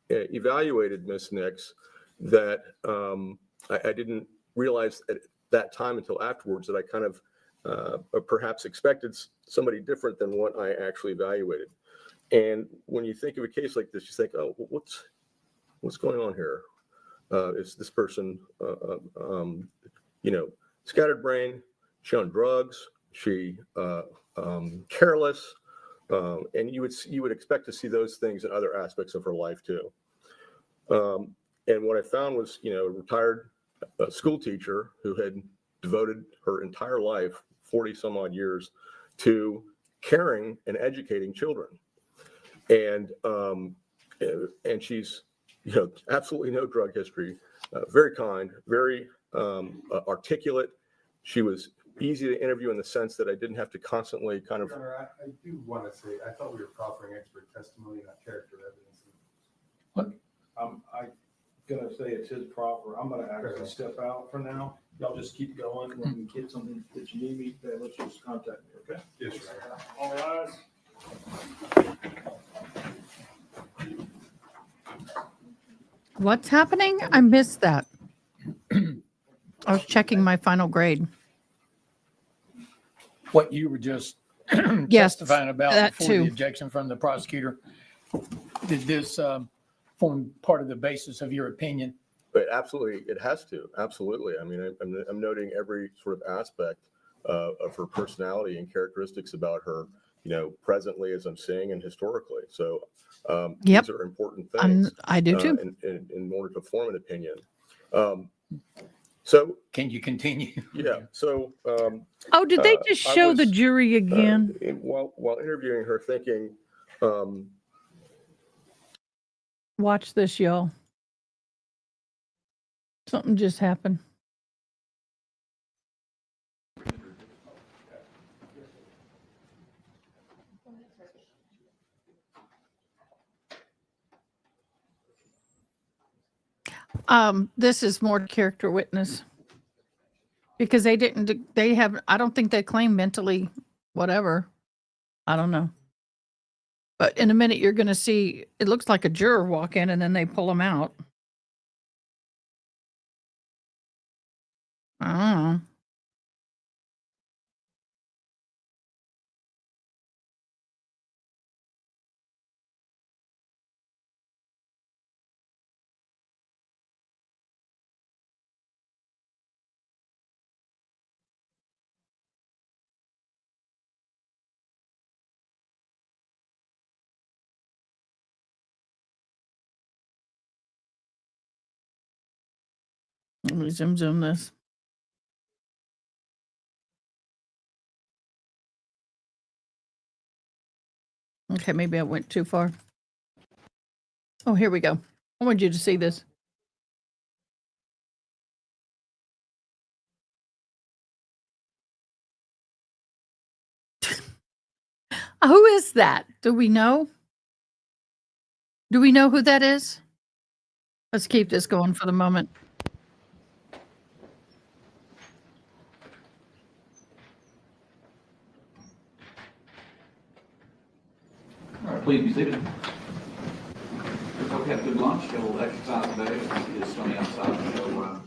evaluated Miss Nix that I didn't realize at that time until afterwards that I kind of perhaps expected somebody different than what I actually evaluated. And when you think of a case like this, you think, oh, what's going on here? Is this person, scattered brain? She on drugs? She careless? And you would expect to see those things in other aspects of her life too. And what I found was, a retired school teacher who had devoted her entire life, 40 some odd years, to caring and educating children. And she's, absolutely no drug history, very kind, very articulate. She was easy to interview in the sense that I didn't have to constantly kind of. Your Honor, I do want to say, I thought we were proffering expert testimony, not character evidence. What? I'm gonna say it's his proffer. I'm gonna actually step out for now. Y'all just keep going. When we get something that you need me, then let's just contact me, okay? Yes, Your Honor. All right. What's happening? I missed that. I was checking my final grade. What you were just Yes, testifying about that before too. the objection from the prosecutor, did this form part of the basis of your opinion? But absolutely, it has to. Absolutely. I mean, I'm noting every sort of aspect of her personality and characteristics about her, presently as I'm seeing and historically. So Yep. these are important things. I do too. In order to form an opinion. So can you continue? Yeah. So. Oh, did they just show the jury again? While interviewing her, thinking. Watch this, y'all. Something just happened. This is more character witness because I don't think they claim mentally whatever. I don't know. But in a minute, you're going to see, it looks like a juror walk in and then they pull them out. I don't know. Let me zoom this. Okay, maybe I went too far. Oh, here we go. I want you to see this. Who is that? Do we know? Do we know who that is? Let's keep this going for the moment. All right, please be seated. Hope you had a good lunch, got a little exercise today. It's sunny outside, so,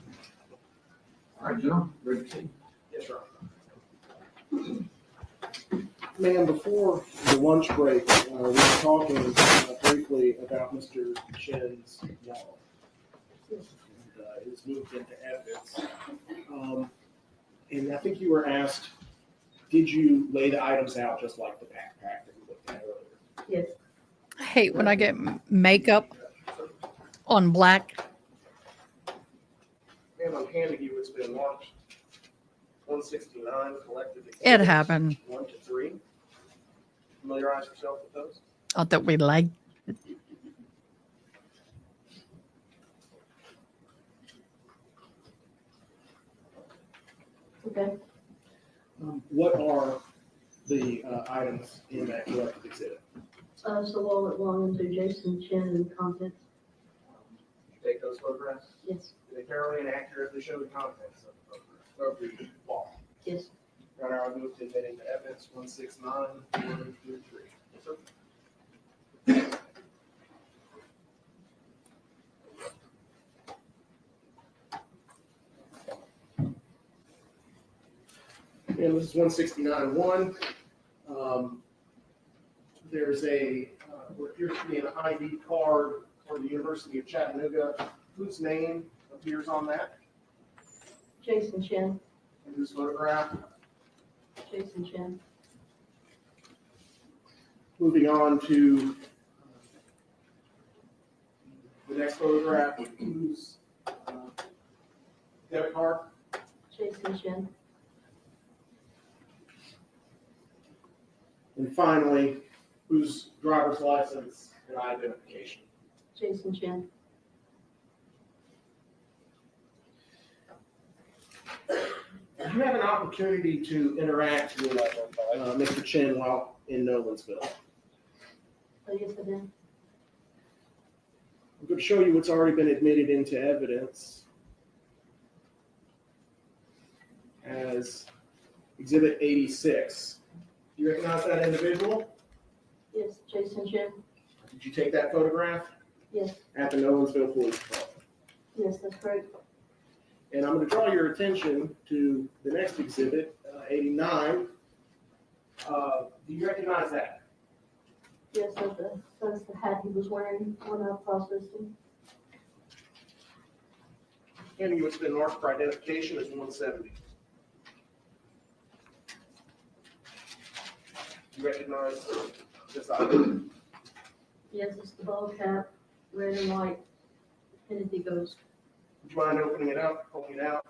all right, Jim, ready to proceed? Yes, sir. Ma'am, before the lunch break, we were talking briefly about Mr. Chen's wall. And it's moved into evidence. And I think you were asked, did you lay the items out just like the backpack that we looked at earlier? Yes. I hate when I get makeup on black. Ma'am, I'm handing you, it's been marked 169 collected. It happened. 1 to 3. Familiarize yourself with those. Not that we like. Okay. What are the items in that collected exhibit? So wallet belonging to Jason Chen and contents. Take those photographs? Yes. Do they fairly and accurately show the contents of the wallet? Yes. Your Honor, I move to admit into evidence 169, 1 through 3. Yes, sir. And this is 169-1. There's what appears to be an ID card for the University of Chattanooga. Whose name appears on that? Jason Chen. And whose photograph? Jason Chen. Moving on to the next photograph, whose debit card? Jason Chen. And finally, whose driver's license and identification? Jason Chen. You have an opportunity to interact with Mr. Chen while in Nolensville. Yes, I did. I'm going to show you what's already been admitted into evidence as Exhibit 86. Do you recognize that individual? Yes, Jason Chen. Did you take that photograph Yes. at the Nolensville Police Department? Yes, that's correct. And I'm going to draw your attention to the next exhibit, 89. Do you recognize that? Yes, that's the hat he was wearing when I processed him. And what's been marked for identification is 170. You recognize this item? Yes, it's the ball cap, red and white, Kennedy Ghost. Would you mind opening it up, pulling it out?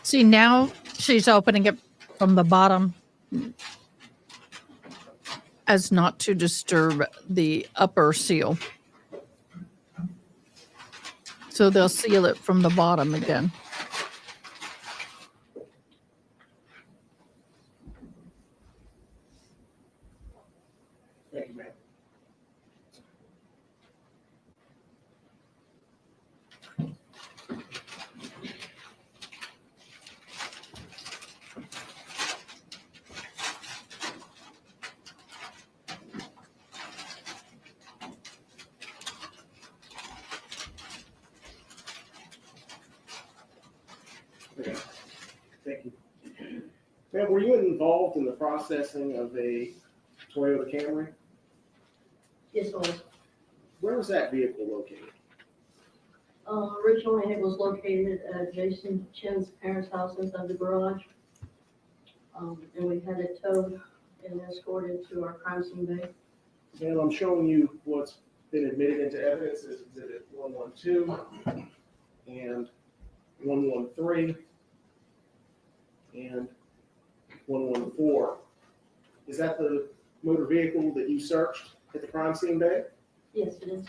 See, now she's opening it from the bottom as not to disturb the upper seal. So they'll seal it from the bottom again. Thank you, ma'am. Okay. Thank you. Ma'am, were you involved in the processing of a Toyota Camry? Yes, it was. Where was that vehicle located? Originally, it was located at Jason Chen's parents' house inside the garage. And we had it towed and escorted to our crime scene bay. And I'm showing you what's been admitted into evidence as exhibit 112 and 113 and 114. Is that the motor vehicle that you searched at the crime scene bay? Yes, it is.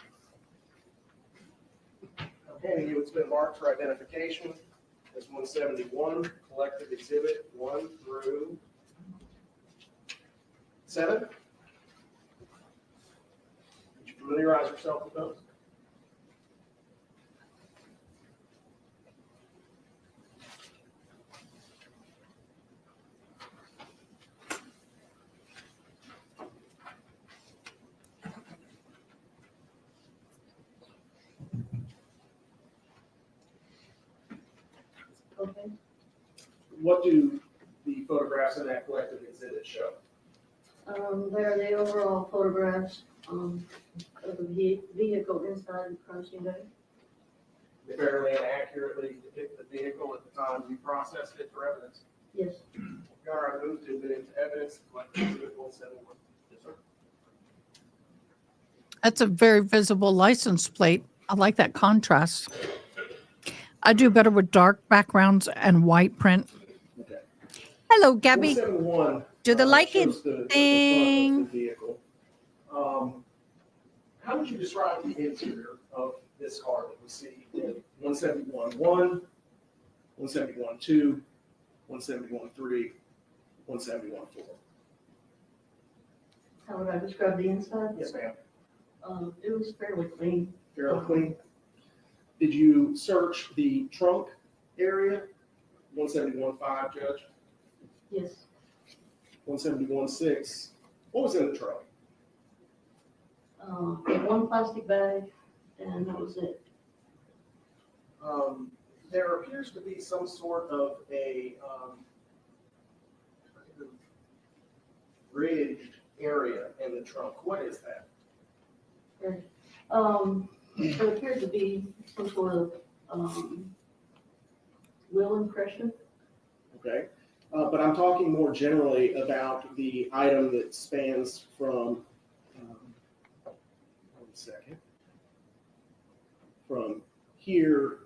Okay, it's been marked for identification as 171, collective exhibit 1 through 7. Would you familiarize yourself with those? Okay. What do the photographs in that collective exhibit show? There are the overall photographs of the vehicle inside the crime scene bay. They fairly and accurately depict the vehicle at the time you processed it for evidence. Yes. Your Honor, I move to admit into evidence collective exhibit 171. Yes, sir. That's a very visible license plate. I like that contrast. I do better with dark backgrounds and white print. Okay. Hello, Gabby. 171. Do the like it shows the thing. front of the vehicle. How would you describe the interior of this car that we see in 171.1, 171.2, 171.3, 171.4? How would I describe the inside? Yes, ma'am. It was fairly clean. Fairly clean. Did you search the trunk area? 171.5, Judge? Yes. 171.6. What was in the trunk? One plastic bag, and that was it. There appears to be some sort of a ridged area in the trunk. What is that? There appeared to be some sort of wheel impression. Okay. But I'm talking more generally about the item that spans from, 1 second, from here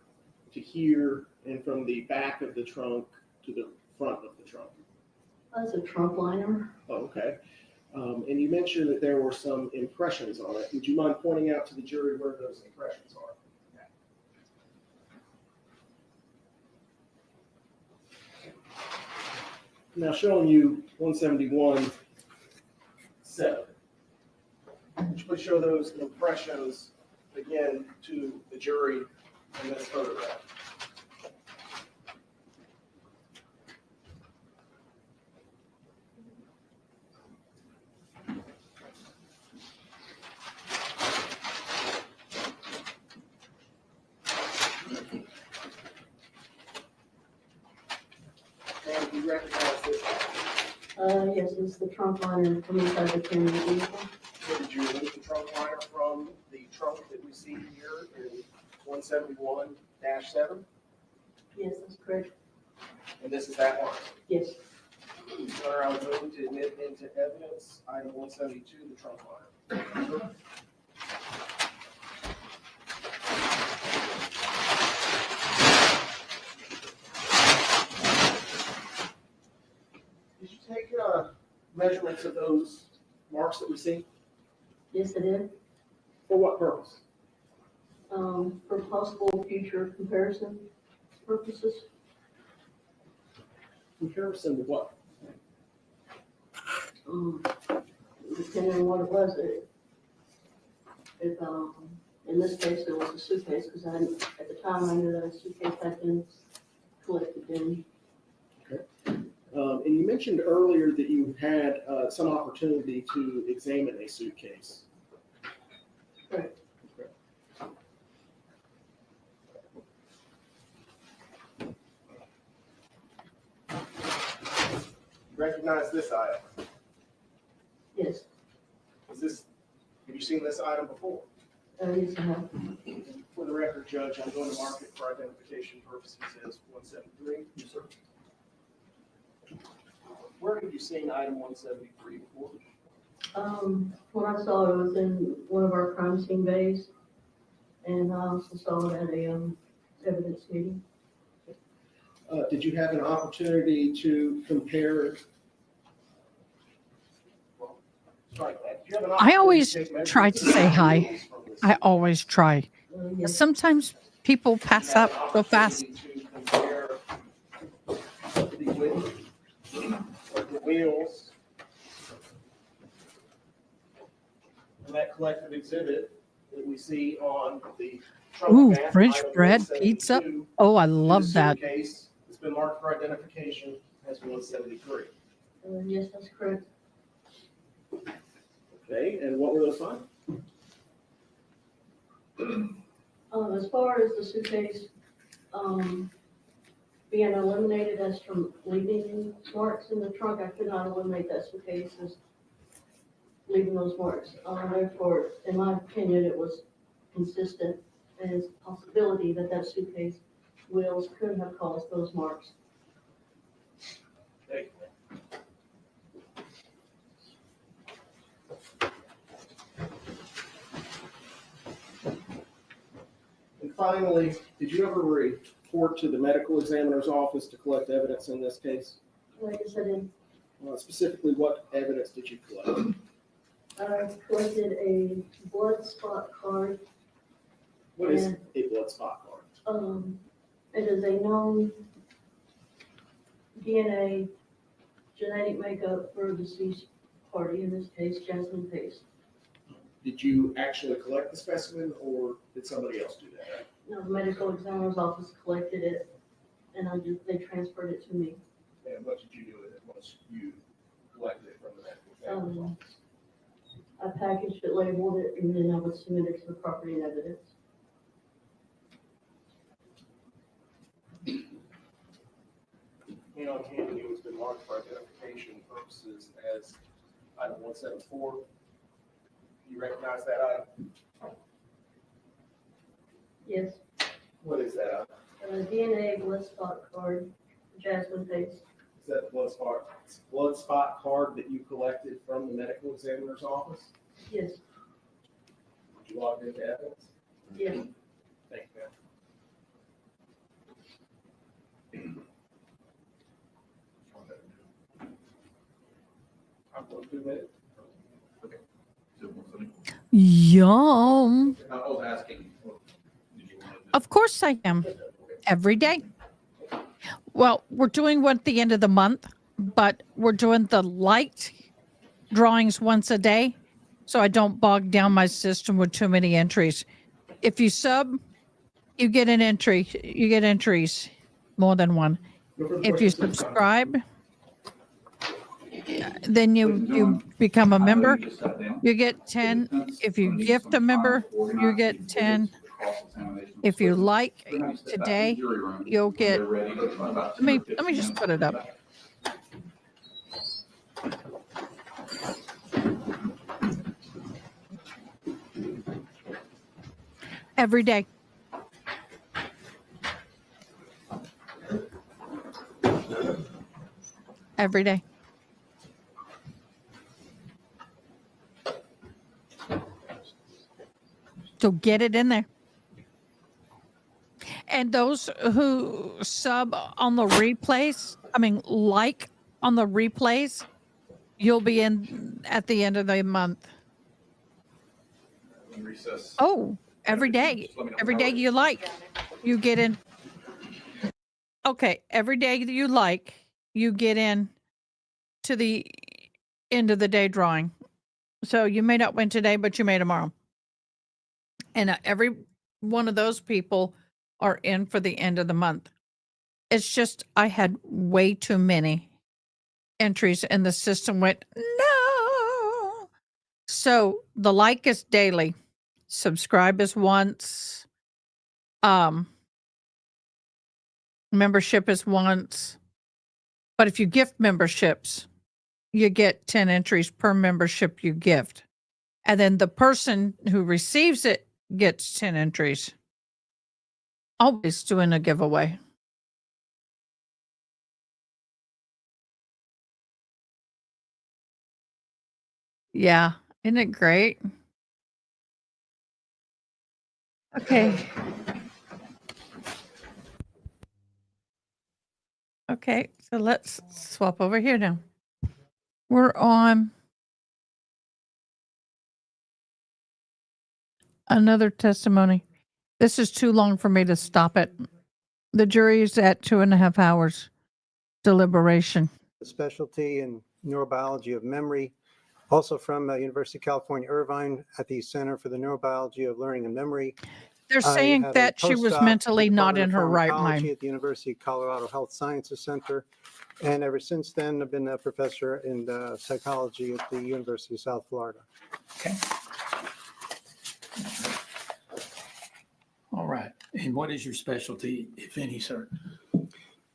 to here, and from the back of the trunk to the front of the trunk. That's a trunk liner. Oh, okay. And you mentioned that there were some impressions on it. Would you mind pointing out to the jury where those impressions are? Now showing you 171.7. Would you please show those impressions again to the jury in this photograph? And do you recognize this? Yes, it's the trunk liner from inside the Chen vehicle. So did you remove the trunk liner from the trunk that we see here in 171-7? Yes, that's correct. And this is that one? Yes. Your Honor, I would move to admit into evidence item 172, the trunk liner. Did you take measurements of those marks that we see? Yes, I did. For what purpose? For possible future comparison purposes. Comparison to what? Depending on what it was, in this case, it was a suitcase, because at the time I knew that a suitcase had been collected in. Okay. And you mentioned earlier that you had some opportunity to examine a suitcase. Correct. Recognize this item? Yes. Have you seen this item before? Yes, I have. For the record, Judge, I'm going to mark it for identification purposes as 173. Yes, sir. Where have you seen item 173 before? When I saw it was in one of our crime scene bays, and I also saw it at a, evidence meeting. Did you have an opportunity to compare? Sorry, Pat, did you have an I opportunity always take measurements try to of say the hi. wheels from this? I always try. Yes. Sometimes people pass up so fast. To compare the width of the wheels and that collective exhibit that we see on the trunk Ooh, map, French item bread 172, pizza. Oh, I to the love that. suitcase. It's been marked for identification as 173. Yes, that's correct. Okay, and what were those findings? As far as the suitcase, being eliminated as from leaving marks in the trunk, I could not eliminate that suitcase as leaving those marks. Therefore, in my opinion, it was consistent as a possibility that that suitcase wheels could have caused those marks. Okay. And finally, did you ever report to the medical examiner's office to collect evidence in this case? Like I said, Specifically, what evidence did you collect? I collected a blood spot card. What is And, a blood spot card? It is a known DNA genetic makeup for a deceased party, in this case, Jasmine Pace. Did you actually collect the specimen, or did somebody else do that? No, the medical examiner's office collected it, and they transferred it to me. And what did you do with it once you collected it from the medical examiner's office? I packaged it, labeled it, and then I would submit it to the property and evidence. You know, Candy, it was been marked for identification purposes as item 174. You recognize that item? Yes, What is that item? DNA blood spot card, Jasmine Pace. Is that the blood spot card that you collected from the medical examiner's office? Yes, Did you log into evidence? yes. Thank you, ma'am. I'm going 2 minutes. Okay. So, Yum. I was asking, did you want to? Of course I am. Every day. Well, we're doing one at the end of the month, but we're doing the light drawings once a day, so I don't bog down my system with too many entries. If you sub, you get an entry. You get entries, more than one. If you subscribe, then you become a member. You get 10. If you gift a member, you get 10. If you like today, you'll get. Let me just put it up. Every day. Every day. So get it in there. And those who sub on the replays, like on the replays, you'll be in at the end of the month. Recess. Oh, every day. Every day you like, you get in. Okay, every day that you like, you get in to the end of the day drawing. So you may not win today, but you may tomorrow. And every one of those people are in for the end of the month. It's just I had way too many entries and the system went, no. So the like is daily. Subscribe is once. Membership is once. But if you gift memberships, you get 10 entries per membership you gift. And then the person who receives it gets 10 entries. Always doing a giveaway. Yeah. Isn't it great? Okay. Okay. So let's swap over here now. We're on another testimony. This is too long for me to stop it. The jury is at 2.5 hours deliberation. Specialty in neurobiology of memory, also from University of California, Irvine at the Center for the Neurobiology of Learning and Memory. They're saying that she was mentally not in her right mind. At the University of Colorado Health Sciences Center. And ever since then, I've been a professor in psychology at the University of South Florida. Okay. All right. And what is your specialty, if any, sir?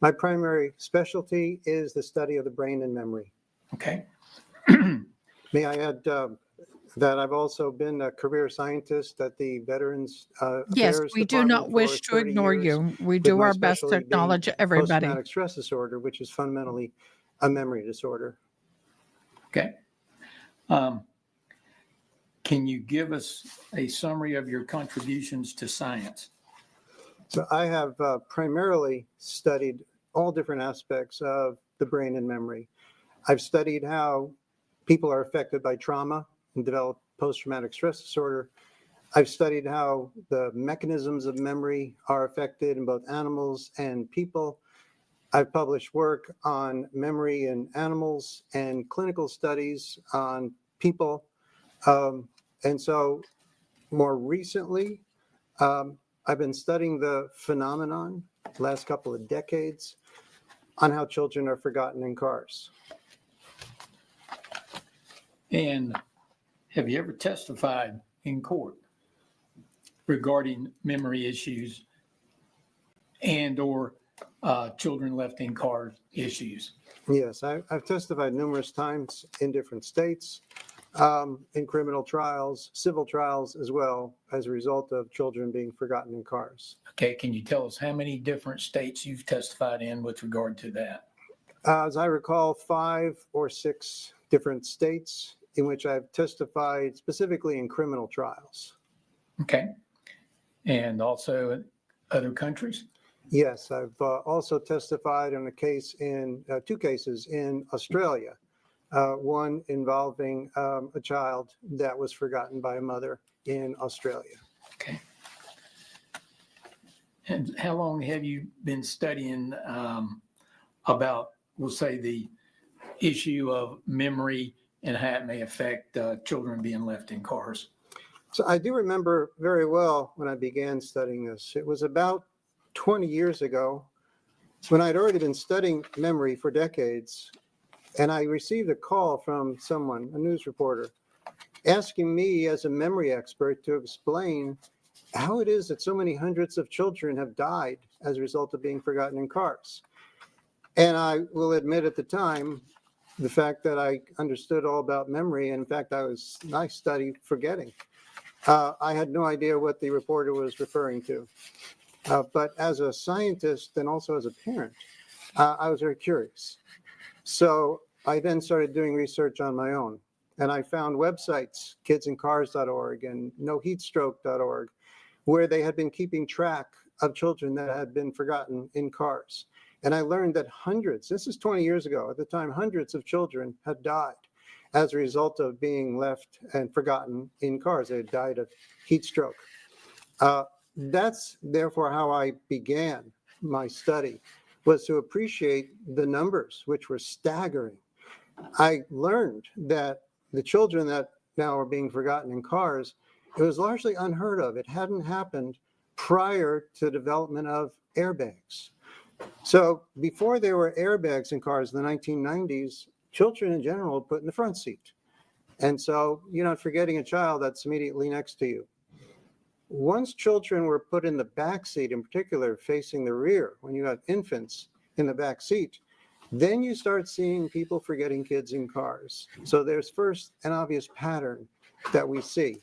My primary specialty is the study of the brain and memory. Okay. May I add that I've also been a career scientist at the Veterans Yes, Affairs we do Department not for wish to 30 ignore years, you. We with do my our best to specialty being acknowledge everybody. Post-traumatic stress disorder, which is fundamentally a memory disorder. Okay. Can you give us a summary of your contributions to science? So I have primarily studied all different aspects of the brain and memory. I've studied how people are affected by trauma and develop post-traumatic stress disorder. I've studied how the mechanisms of memory are affected in both animals and people. I've published work on memory in animals and clinical studies on people. And so more recently, I've been studying the phenomenon last couple of decades on how children are forgotten in cars. And have you ever testified in court regarding memory issues and or children left in cars issues? Yes, I've testified numerous times in different states, in criminal trials, civil trials as well, as a result of children being forgotten in cars. Okay, can you tell us how many different states you've testified in with regard to that? As I recall, 5 or 6 different states in which I've testified specifically in criminal trials. Okay. And also other countries? Yes, I've also testified on a case in 2 cases in Australia. One involving a child that was forgotten by a mother in Australia. Okay. And how long have you been studying about, we'll say, the issue of memory and how it may affect children being left in cars? So I do remember very well when I began studying this. It was about 20 years ago when I'd already been studying memory for decades. And I received a call from someone, a news reporter, asking me as a memory expert to explain how it is that so many hundreds of children have died as a result of being forgotten in cars. And I will admit at the time, the fact that I understood all about memory, and in fact, I studied forgetting. I had no idea what the reporter was referring to. But as a scientist and also as a parent, I was very curious. So I then started doing research on my own. And I found websites, kidsincars.org and noheatstroke.org, where they had been keeping track of children that had been forgotten in cars. And I learned that hundreds, this is 20 years ago, at the time, hundreds of children had died as a result of being left and forgotten in cars. They had died of heat stroke. That's therefore how I began my study, was to appreciate the numbers, which were staggering. I learned that the children that now are being forgotten in cars, it was largely unheard of. It hadn't happened prior to the development of airbags. So before there were airbags in cars in the 1990s, children in general were put in the front seat. And so you're not forgetting a child that's immediately next to you. Once children were put in the back seat, in particular facing the rear, when you have infants in the back seat, then you start seeing people forgetting kids in cars. So there's first an obvious pattern that we see,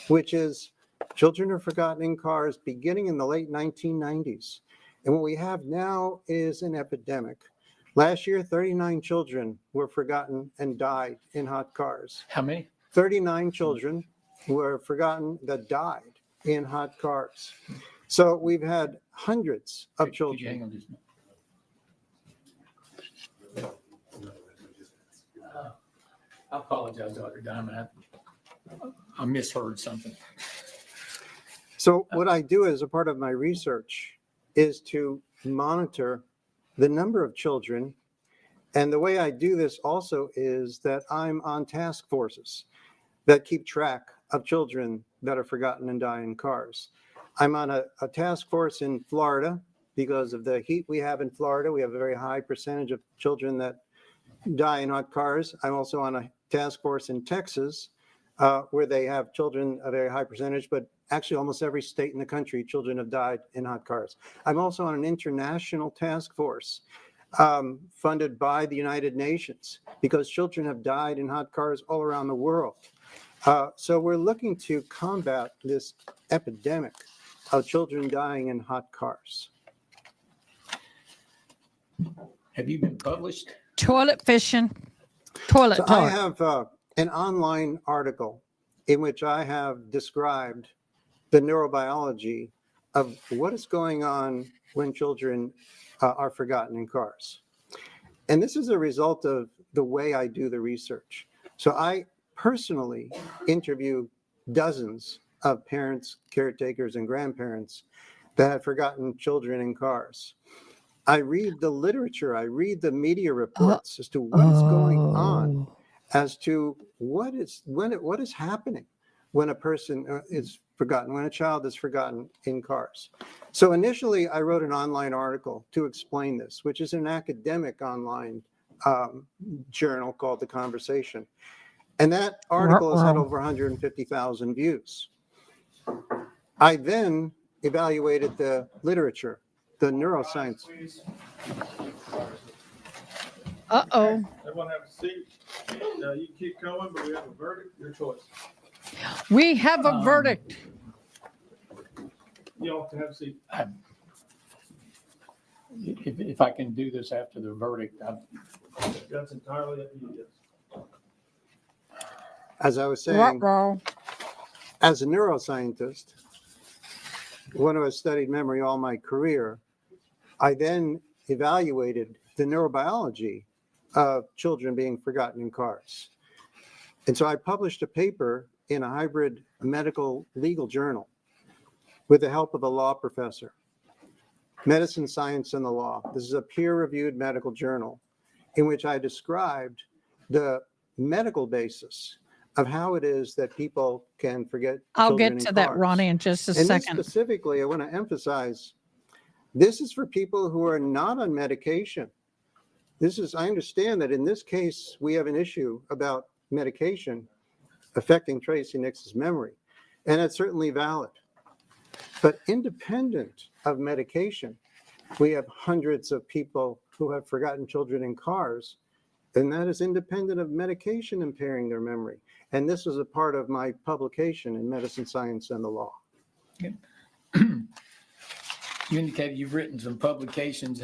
which is children are forgotten in cars beginning in the late 1990s. And what we have now is an epidemic. Last year, 39 children were forgotten and died in hot cars. How many? 39 children were forgotten that died in hot cars. So we've had hundreds of Could you hang children. on just a minute? I apologize, Dr. Diamond. I misheard something. So what I do as a part of my research is to monitor the number of children. And the way I do this also is that I'm on task forces that keep track of children that are forgotten and die in cars. I'm on a task force in Florida because of the heat we have in Florida. We have a very high percentage of children that die in hot cars. I'm also on a task force in Texas where they have children, a very high percentage, but actually almost every state in the country, children have died in hot cars. I'm also on an international task force funded by the United Nations because children have died in hot cars all around the world. So we're looking to combat this epidemic of children dying in hot cars. Have you been published? Toilet fishing. Toilet So talk. I have an online article in which I have described the neurobiology of what is going on when children are forgotten in cars. And this is a result of the way I do the research. So I personally interview dozens of parents, caretakers, and grandparents that have forgotten children in cars. I read the literature, I read the media reports as to what is going on, as to what is happening when a person is forgotten, when a child is forgotten in cars. So initially, I wrote an online article to explain this, which is an academic online journal called The Conversation. And that article has had over 150,000 views. I then evaluated the literature, the neuroscience. Uh-oh. Everyone have a seat. You can keep going, but we have a verdict. Your choice. We have a verdict. You all can have a seat. If I can do this after the verdict, That's entirely up to you. Yes. As I was saying, as a neuroscientist, one who has studied memory all my career, I then evaluated the neurobiology of children being forgotten in cars. And so I published a paper in a hybrid medical legal journal with the help of a law professor, Medicine, Science, and the Law. This is a peer-reviewed medical journal in which I described the medical basis of how it is that people can forget I'll children get in to that, cars. Ronnie, in just a And then second. specifically, I want to emphasize, this is for people who are not on medication. I understand that in this case, we have an issue about medication affecting Tracy Nix's memory, and it's certainly valid. But independent of medication, we have hundreds of people who have forgotten children in cars, and that is independent of medication impairing their memory. And this was a part of my publication in Medicine, Science, and the Law. you indicated you've written some publications.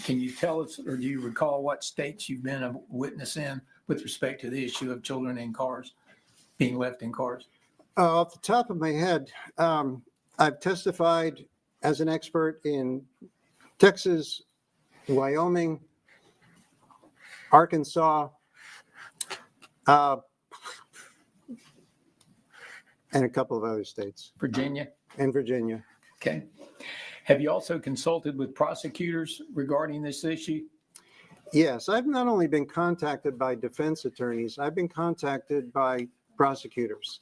Can you tell us, or do you recall what states you've been a witness in with respect to the issue of children in cars, being left in cars? Off the top of my head, I've testified as an expert in Texas, Wyoming, Arkansas, and a couple of other states. Virginia? And Virginia. Okay. Have you also consulted with prosecutors regarding this issue? Yes, I've not only been contacted by defense attorneys, I've been contacted by prosecutors.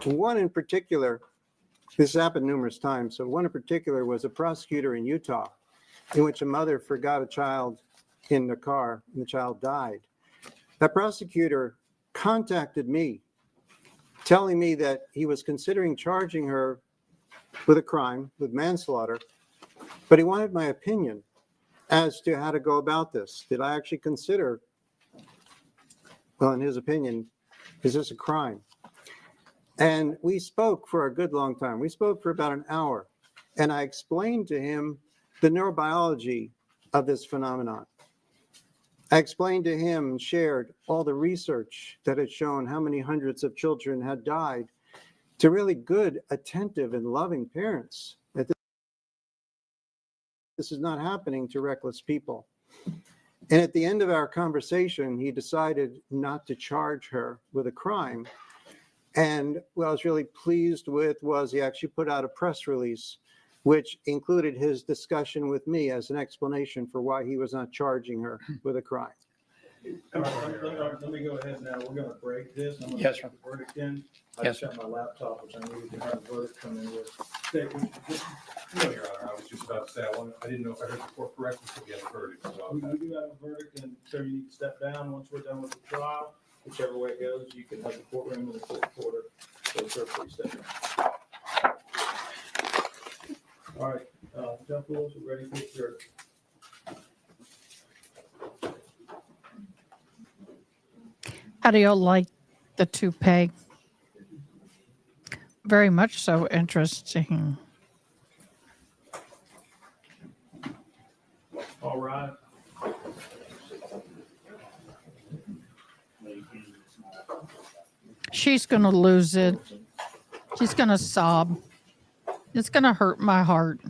One in particular, this happened numerous times, so one in particular was a prosecutor in Utah in which a mother forgot a child in the car and the child died. That prosecutor contacted me, telling me that he was considering charging her with a crime, with manslaughter, but he wanted my opinion as to how to go about this. Did I actually consider, well, in his opinion, is this a crime? And we spoke for a good long time. We spoke for about an hour, and I explained to him the neurobiology of this phenomenon. I explained to him and shared all the research that had shown how many hundreds of children had died to really good, attentive, and loving parents. That this is not happening to reckless people. And at the end of our conversation, he decided not to charge her with a crime. And what I was really pleased with was he actually put out a press release, which included his discussion with me as an explanation for why he was not charging her with a crime. All right, let me go ahead now. We're gonna break this. I'm gonna Yes, put the verdict in. I Yes, just got my laptop, which I needed to have the verdict come in with. State, No, Your Honor, I was just about to say, I didn't know if I heard the court correctly, so we have a verdict. So we do have a verdict, and so you need to step down once we're done with the trial. Whichever way it goes, you can have the courtroom in the court order. So sir, please step down. All right, Judge Willis, we're ready for the jury. How do y'all like the toupee? Very much so interesting. All right. She's going to lose it. She's going to sob. It's going to hurt my heart.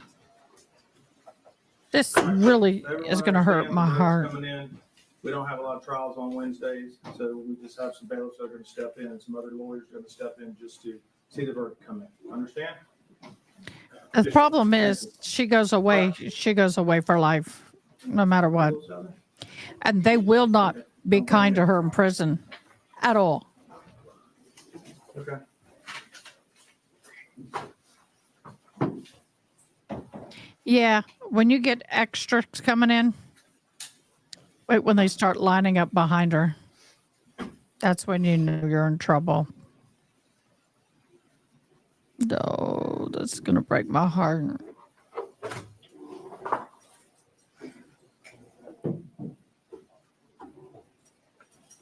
This really is going to hurt my heart. Coming in. We don't have a lot of trials on Wednesdays, so we just have some bailiffs that are going to step in and some other lawyers are going to step in just to see the verdict come in. Understand? The problem is she goes away. She goes away for life, no matter what. And they will not be kind to her in prison at all. Okay. Yeah, when you get extras coming in, wait when they start lining up behind her. That's when you know you're in trouble. No, that's going to break my heart.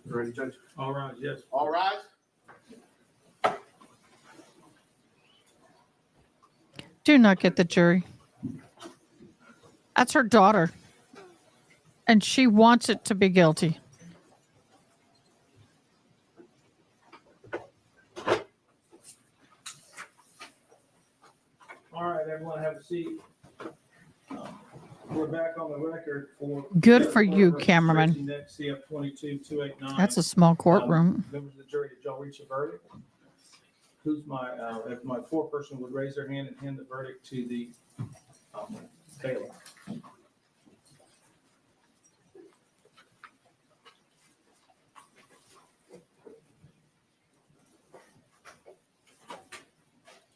ready, Judge? All right, yes. All rise. Do not get the jury. That's her daughter. And she wants it to be guilty. All right, everyone have a seat. We're back on the record for. Good for you, cameraman. CF 22-289. That's a small courtroom. Members of the jury, did y'all reach a verdict? Who's my, if my foreperson would raise their hand and hand the verdict to the bailiff.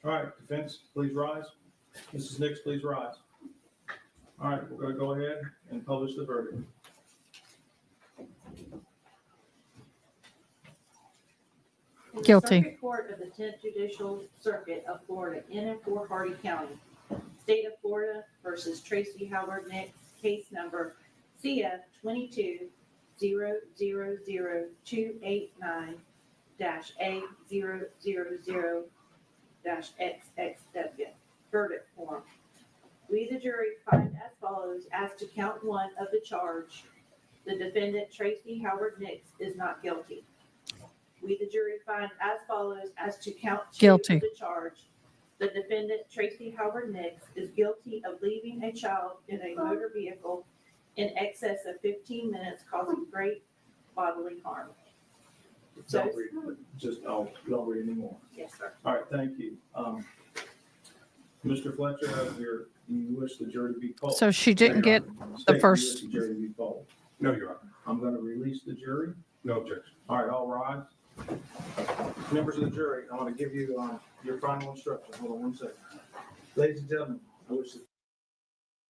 All right, defense, please rise. Mrs. Nix, please rise. All right, we're going to go ahead and publish the verdict. In the Guilty. Circuit Court of the 10th Judicial Circuit of Florida in and for Hardy County, State of Florida versus Tracy Howard Nix, case number CF 22-000-A000-XXW. Verdict form. We, the jury, find as follows as to count one of the charge. The defendant, Tracy Howard Nix, is not guilty. We, the jury, find as follows as to count two Guilty. of the charge. The defendant, Tracy Howard Nix, is guilty of leaving a child in a motor vehicle in excess of 15 minutes, causing great bodily harm. Don't read, just, don't read anymore. Yes, sir. All right, thank you. Mr. Fletcher, you wish the jury to be polled. So she didn't get the State, you first. wish the jury to be polled. No, Your Honor. I'm going to release the jury. No objection. All right, all rise. Members of the jury, I want to give you your final instructions. Hold on one second. Ladies and gentlemen, I wish to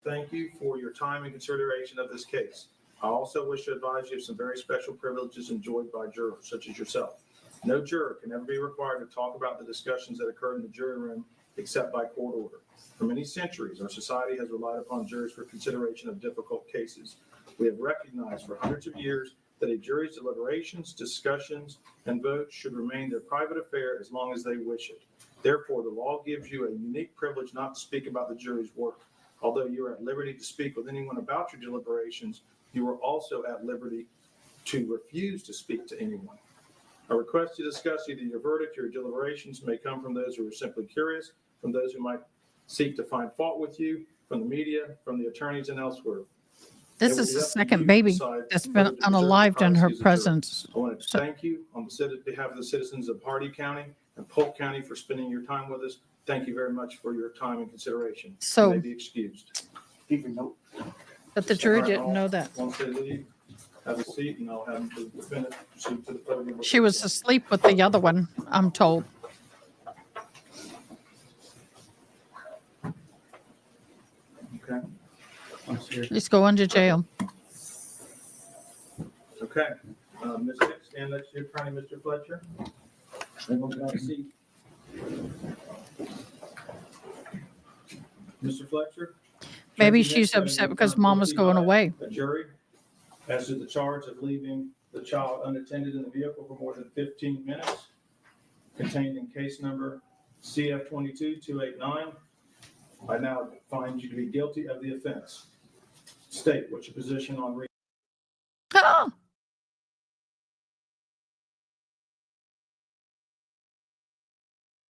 thank you for your time and consideration of this case. I also wish to advise you of some very special privileges enjoyed by jurors, such as yourself. No juror can ever be required to talk about the discussions that occurred in the jury room except by court order. For many centuries, our society has relied upon juries for consideration of difficult cases. We have recognized for hundreds of years that a jury's deliberations, discussions, and votes should remain their private affair as long as they wish it. Therefore, the law gives you a unique privilege not to speak about the jury's work. Although you are at liberty to speak with anyone about your deliberations, You are also at liberty to refuse to speak to anyone. A request to discuss either your verdict or your deliberations may come from those who are simply curious, from those who might seek to find fault with you, from the media, from the attorneys, and elsewhere. This It will is be the up to second you to baby decide that's whether been to preserve the unalived in her privacy of the jury. presence. I want to thank you on behalf of the citizens of Hardee County and Polk County for spending your time with us. Thank you very much for your time and consideration. So- You may be excused. Keep a note. But the jury didn't know that. Once they leave, have a seat, and I'll have the defendant proceed to the podium. She was asleep with the other one, I'm told. Okay. She's going to jail. Okay. Ms. Hicks, and that's your attorney, Mr. Fletcher. Everyone can have a seat. Mr. Fletcher? Maybe Tracy she's Hicks, having upset been because found mom was guilty going by away. A jury as to the charge of leaving the child unattended in the vehicle for more than 15 minutes, contained in case number CF 22-289. I now find you to be guilty of the offense. State what's your position on Oh.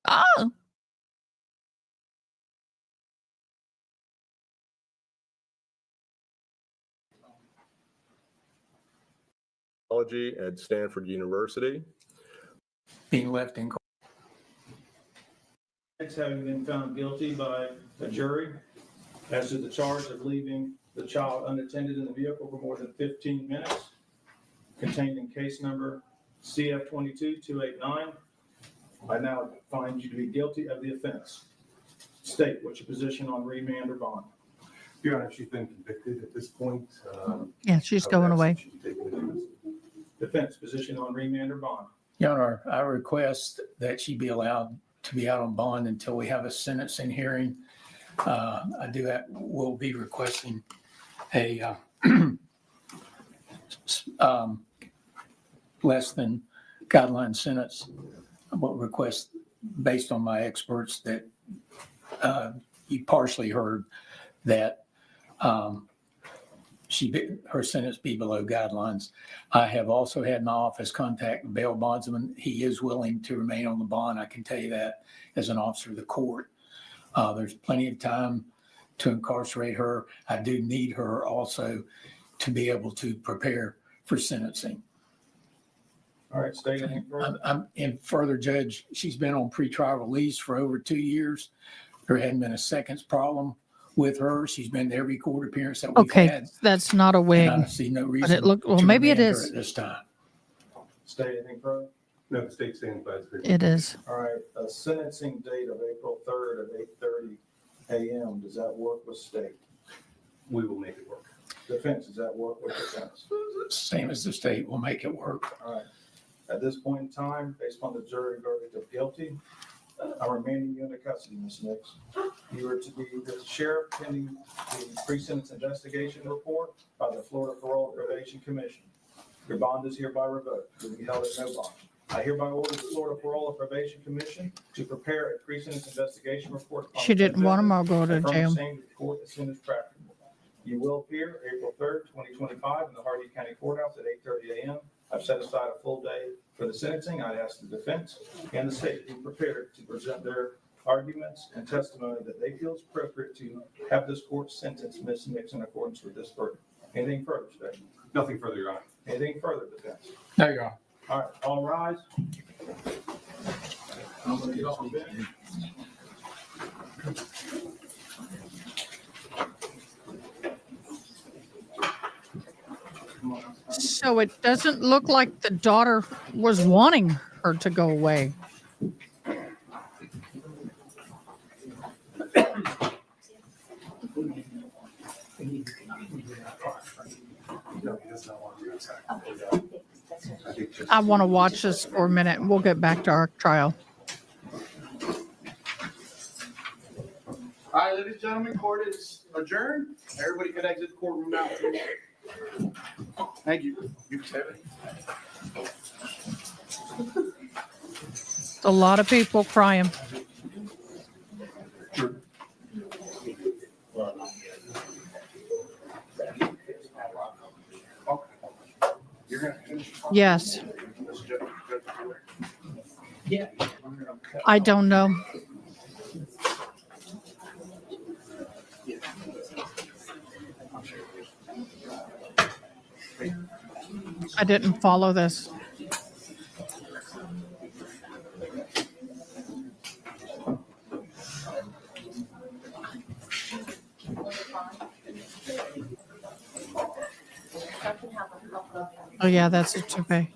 Oh. At Stanford University. Being left in. Having been found guilty by a jury as to the charge of leaving the child unattended in the vehicle for more than 15 minutes, contained in case number CF 22-289. I now find you to be guilty of the offense. State what's your position on remand or bond. Your Honor, she's been convicted at this point. Yeah, she's I would going ask away. that she be taken into custody. Defense position on remand or bond. Your Honor, I request that she be allowed to be out on bond until we have a sentencing hearing. Will be requesting a less than guideline sentence. I will request, based on my experts, that you partially heard that her sentence be below guidelines. I have also had my office contact the bail bondsman. He is willing to remain on the bond. I can tell you that as an officer of the court. There's plenty of time to incarcerate her. I do need her also to be able to prepare for sentencing. All right, state anything further? And further, Judge, she's been on pretrial release for over 2 years. There hadn't been a seconds problem with her. She's been to every court appearance that we've Okay, had. that's not a wig. And I see no But reason it looked, well, to maybe it remand her is. at this time. State anything further? No, the state stands by its verdict. It is. All right, a sentencing date of April 3rd at 8:30 a.m. Does that work with state? We will make it work. Defense, does that work with defense? Same as the state will make it work. All right. At this point in time, based on the jury verdict of guilty, I'm remanding you into custody, Ms. Nix. You are to be with the sheriff pending the pre-sentence investigation report by the Florida Parole and Probation Commission. Your bond is hereby revoked. You will be held at no bond. I hereby order the Florida Parole and Probation Commission to prepare a pre-sentence investigation report. upon She didn't want him subject all go to and furnish jail. same to the court as soon as practicable. You will appear April 3rd, 2025 in the Hardee County Courthouse at 8:30 a.m. I've set aside a full day for the sentencing. I ask the defense and the state to be prepared to present their arguments and testimony that they feel is appropriate to have this court sentence Ms. Nix in accordance with this verdict. Anything further, state? Nothing further, Your Honor. Anything further, defense? No, Your Honor. All right, all rise. I'm gonna get off the bench. So it doesn't look like the daughter was wanting her to go away. I want to watch this for a minute and we'll get back to our trial. All right, ladies and gentlemen, court is adjourned. Everybody can exit the courtroom now. Thank you. You can have it. A lot of people crying. Yes. Yeah. I don't know. I didn't follow this. Oh yeah, that's a toupee.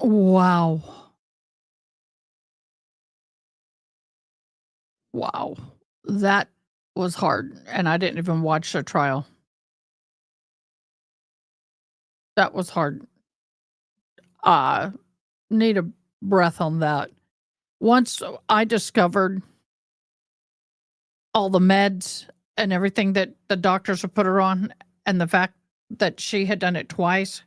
Wow. Wow. That was hard. And I didn't even watch the trial. That was hard. Need a breath on that. Once I discovered all the meds and everything that the doctors have put her on, and the fact that she had done it twice.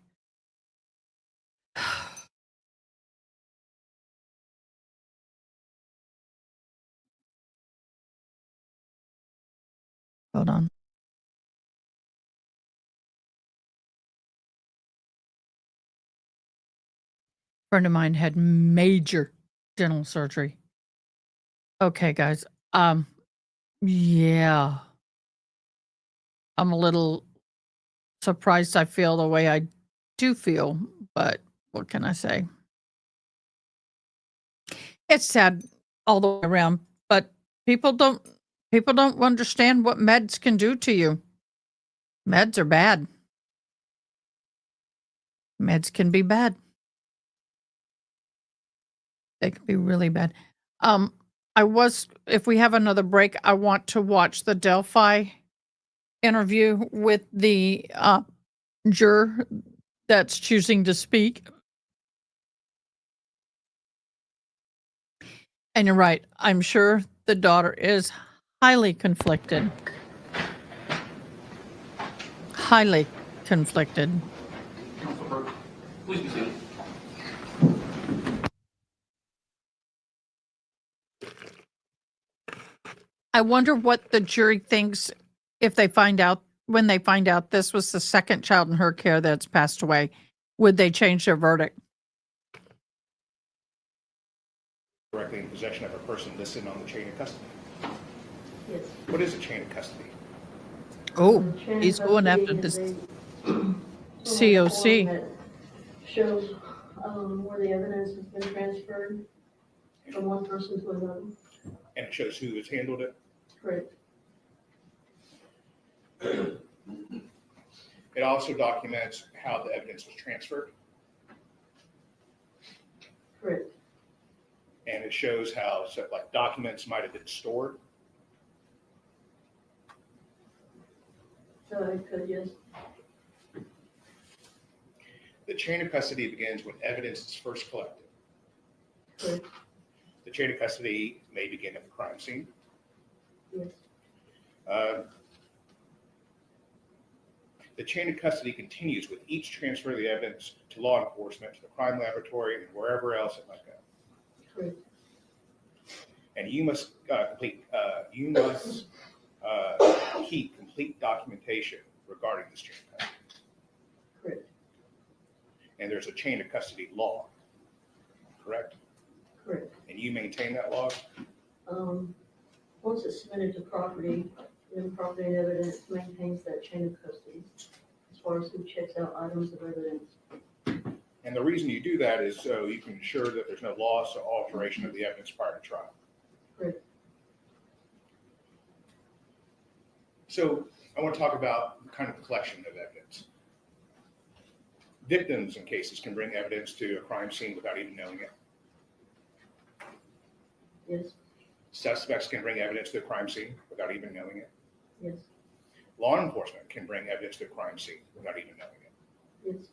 Hold on. Friend of mine had major dental surgery. Okay, guys. Yeah. I'm a little surprised I feel the way I do feel, but what can I say? It's sad all the way around, but people don't understand what meds can do to you. Meds are bad. Meds can be bad. They can be really bad. If we have another break, I want to watch the Delphi interview with the juror that's choosing to speak. And you're right. I'm sure the daughter is highly conflicted. Highly conflicted. Please be seated. I wonder what the jury thinks if they find out, when they find out this was the second child in her care that's passed away. Would they change their verdict? Directly in possession of a person listed on the chain of custody. Yes. What is a chain of custody? Oh, Chain of he's going after custody this is a form COC. that shows where the evidence has been transferred from one person to another. And it shows who has handled it. Correct. It also documents how the evidence was transferred. Correct. And it shows how, so like, documents might have been stored. So I could just, The chain of custody begins when evidence is first collected. correct, The chain of custody may begin at the crime scene. yes, The chain of custody continues with each transfer of the evidence to law enforcement, to the crime laboratory, and wherever else it might go. correct, And you must keep complete documentation regarding this chain of custody. correct, And there's a chain of custody log, correct? correct. And you maintain that log? Once it's submitted to property, then property and evidence maintains that chain of custody as far as who checks out items of evidence. And the reason you do that is so you can ensure that there's no loss or alteration of the evidence prior to trial. Correct. So I want to talk about kind of the collection of evidence. Victims in cases can bring evidence to a crime scene without even knowing it. Yes, Suspects can bring evidence to a crime scene without even knowing it. yes, Law enforcement can bring evidence to a crime scene without even knowing it. yes,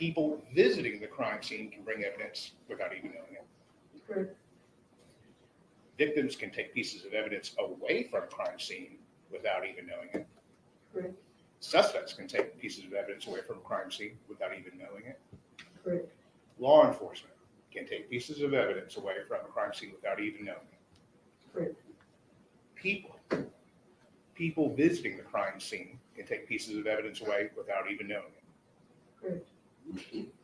People visiting the crime scene can bring evidence without even knowing it. Correct. Victims can take pieces of evidence away from a crime scene without even knowing it. Correct. Suspects can take pieces of evidence away from a crime scene without even knowing it. Correct. Law enforcement can take pieces of evidence away from a crime scene without even knowing it. Correct. People visiting the crime scene can take pieces of evidence away without even knowing it. Correct.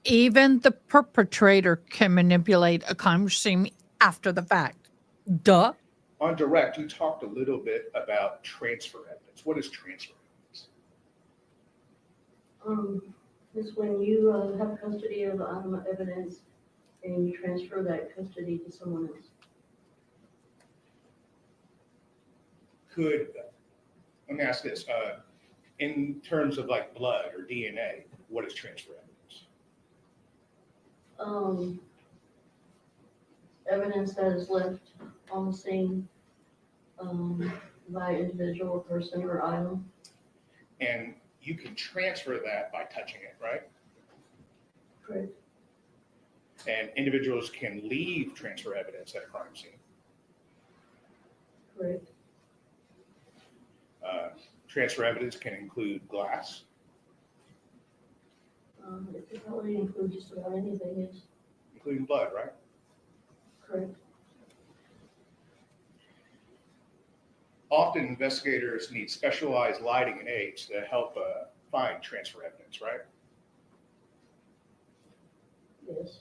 Even the perpetrator can manipulate a crime scene after the fact. Duh. On direct, you talked a little bit about transfer evidence. What is transfer evidence? Is when you have custody of evidence and you transfer that custody to someone else. Let me ask this, in terms of like blood or DNA, what is transfer evidence? Evidence that is left on the scene by individual, person, or item. And you can transfer that by touching it, right? Correct. And individuals can leave transfer evidence at a crime scene. Correct. Transfer evidence can include glass. It could probably include just about anything, yes. Including blood, right? Correct. Often investigators need specialized lighting and aids to help find transfer evidence, right? Yes.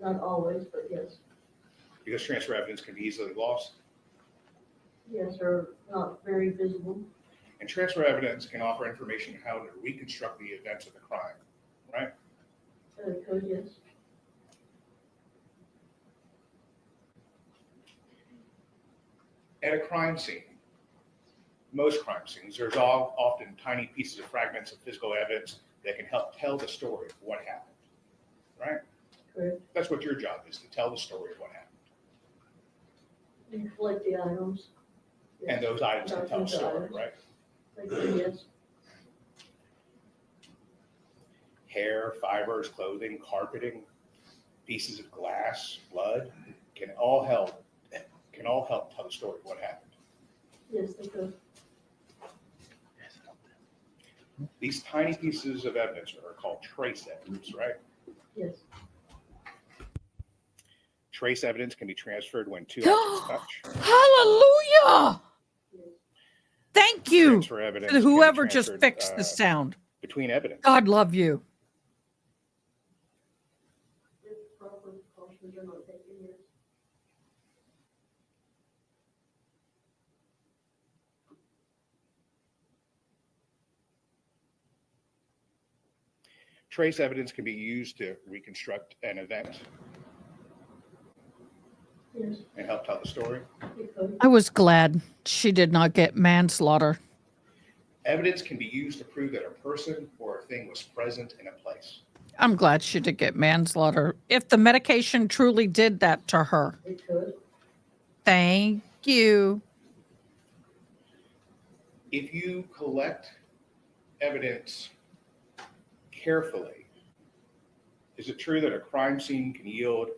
Not always, but yes. Because transfer evidence can be easily lost. Yes, or not very visible. And transfer evidence can offer information on how to reconstruct the events of the crime, right? Code, yes. At a crime scene, most crime scenes, there's often tiny pieces of fragments of physical evidence that can help tell the story of what happened, right? Correct. That's what your job is, to tell the story of what happened. You collect the items. Yes. And those items can tell a Document the story, items. right? Yes. Hair, fibers, clothing, carpeting, pieces of glass, blood, can all help tell the story of what happened. Yes, they could. These tiny pieces of evidence are called trace evidence, right? Yes. Trace evidence can be transferred when two objects touch. Hallelujah. Thank you Transfer evidence to can be whoever just transferred, fixed the sound. Between evidence. God love you. If proper precautions are not taken, yes. Trace evidence can be used to reconstruct an event Yes. and help tell the story. It could. I was glad she did not get manslaughter. Evidence can be used to prove that a person or a thing was present in a place. I'm glad she did get manslaughter. If the medication truly did that to her. It could. Thank you. If you collect evidence carefully, is it true that a crime scene can yield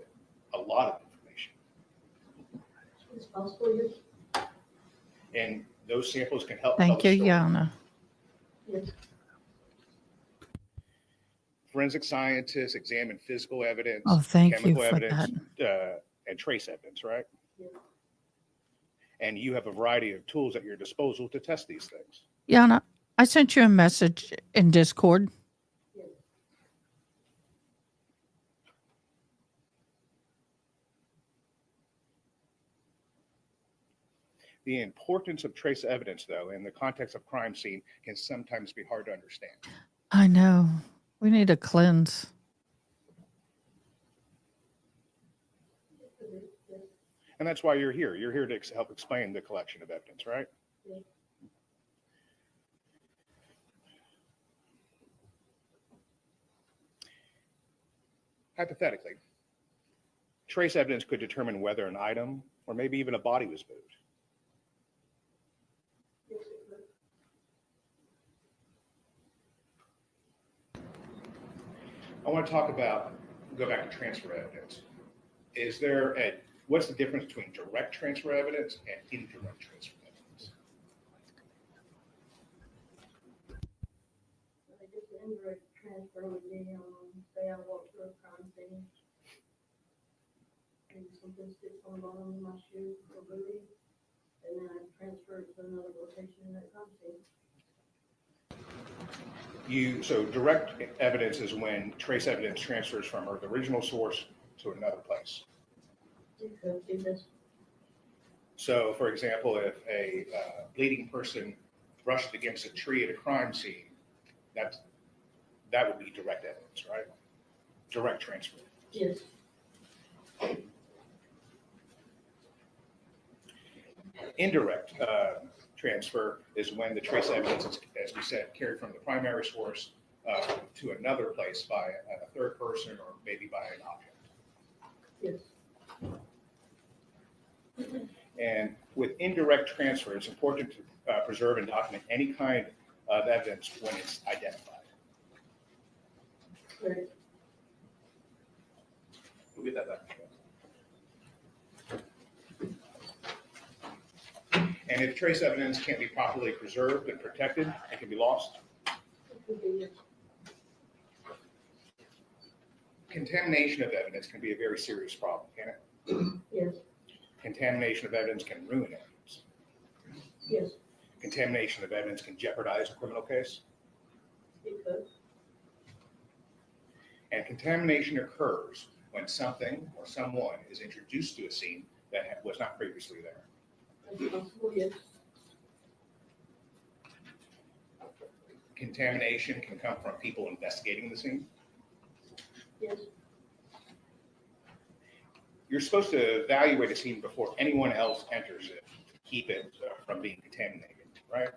a lot of information? It's possible, yes. And those samples can help Thank tell you, the story. Yana. Yes. Forensic scientists examine physical evidence, Oh, thank you chemical for evidence, and trace evidence, right? Yeah. And you have a variety of tools at your disposal to test these things. Yana, I sent you a message in Discord. The importance of trace evidence, though, in the context of crime scene can sometimes be hard to understand. I know. We need a cleanse. And that's why you're here. You're here to help explain the collection of evidence, right? Yeah. Hypothetically, trace evidence could determine whether an item or maybe even a body was moved. Yes, it could. I want to talk about, go back to transfer evidence. What's the difference between direct transfer evidence and indirect transfer evidence? I guess the indirect transfer would be, say I walk through a crime scene. And something sticks on the bottom of my shoe or booty, and then I transfer it to another location in that crime scene. So direct evidence is when trace evidence transfers from the original source to another place. You could do this. So, for example, if a bleeding person brushed against a tree at a crime scene, that would be direct evidence, right? Direct transfer. Yes. Indirect transfer is when the trace evidence is, as we said, carried from the primary source to another place by a third person or maybe by an object. Yes. And with indirect transfer, it's important to preserve and document any kind of evidence when it's identified. Right. We'll get that back. And if trace evidence can't be properly preserved and protected, it can be lost. It could be, yes. Contamination of evidence can be a very serious problem, can it? Yes. Contamination of evidence can ruin evidence. Yes. Contamination of evidence can jeopardize a criminal case. It could. And contamination occurs when something or someone is introduced to a scene that was not previously there. That's possible, yes. Contamination can come from people investigating the scene. Yes. You're supposed to evaluate a scene before anyone else enters it to keep it from being contaminated, right?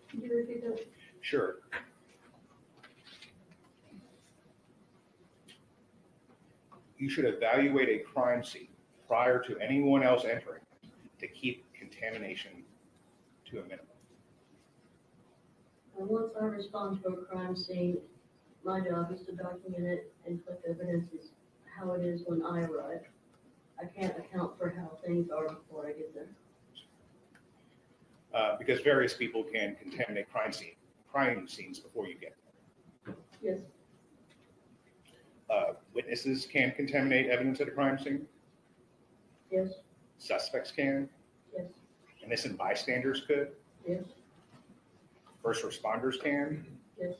Can you repeat that? Sure. You should evaluate a crime scene prior to anyone else entering to keep contamination to a minimum. And once I respond to a crime scene, my job is to document it and collect evidence is how it is when I arrive. I can't account for how things are before I get there. Because various people can contaminate crime scenes before you get there. Yes. Witnesses can contaminate evidence at a crime scene. Yes. Suspects can. Yes. Innocent bystanders could. Yes. First responders can. Yes.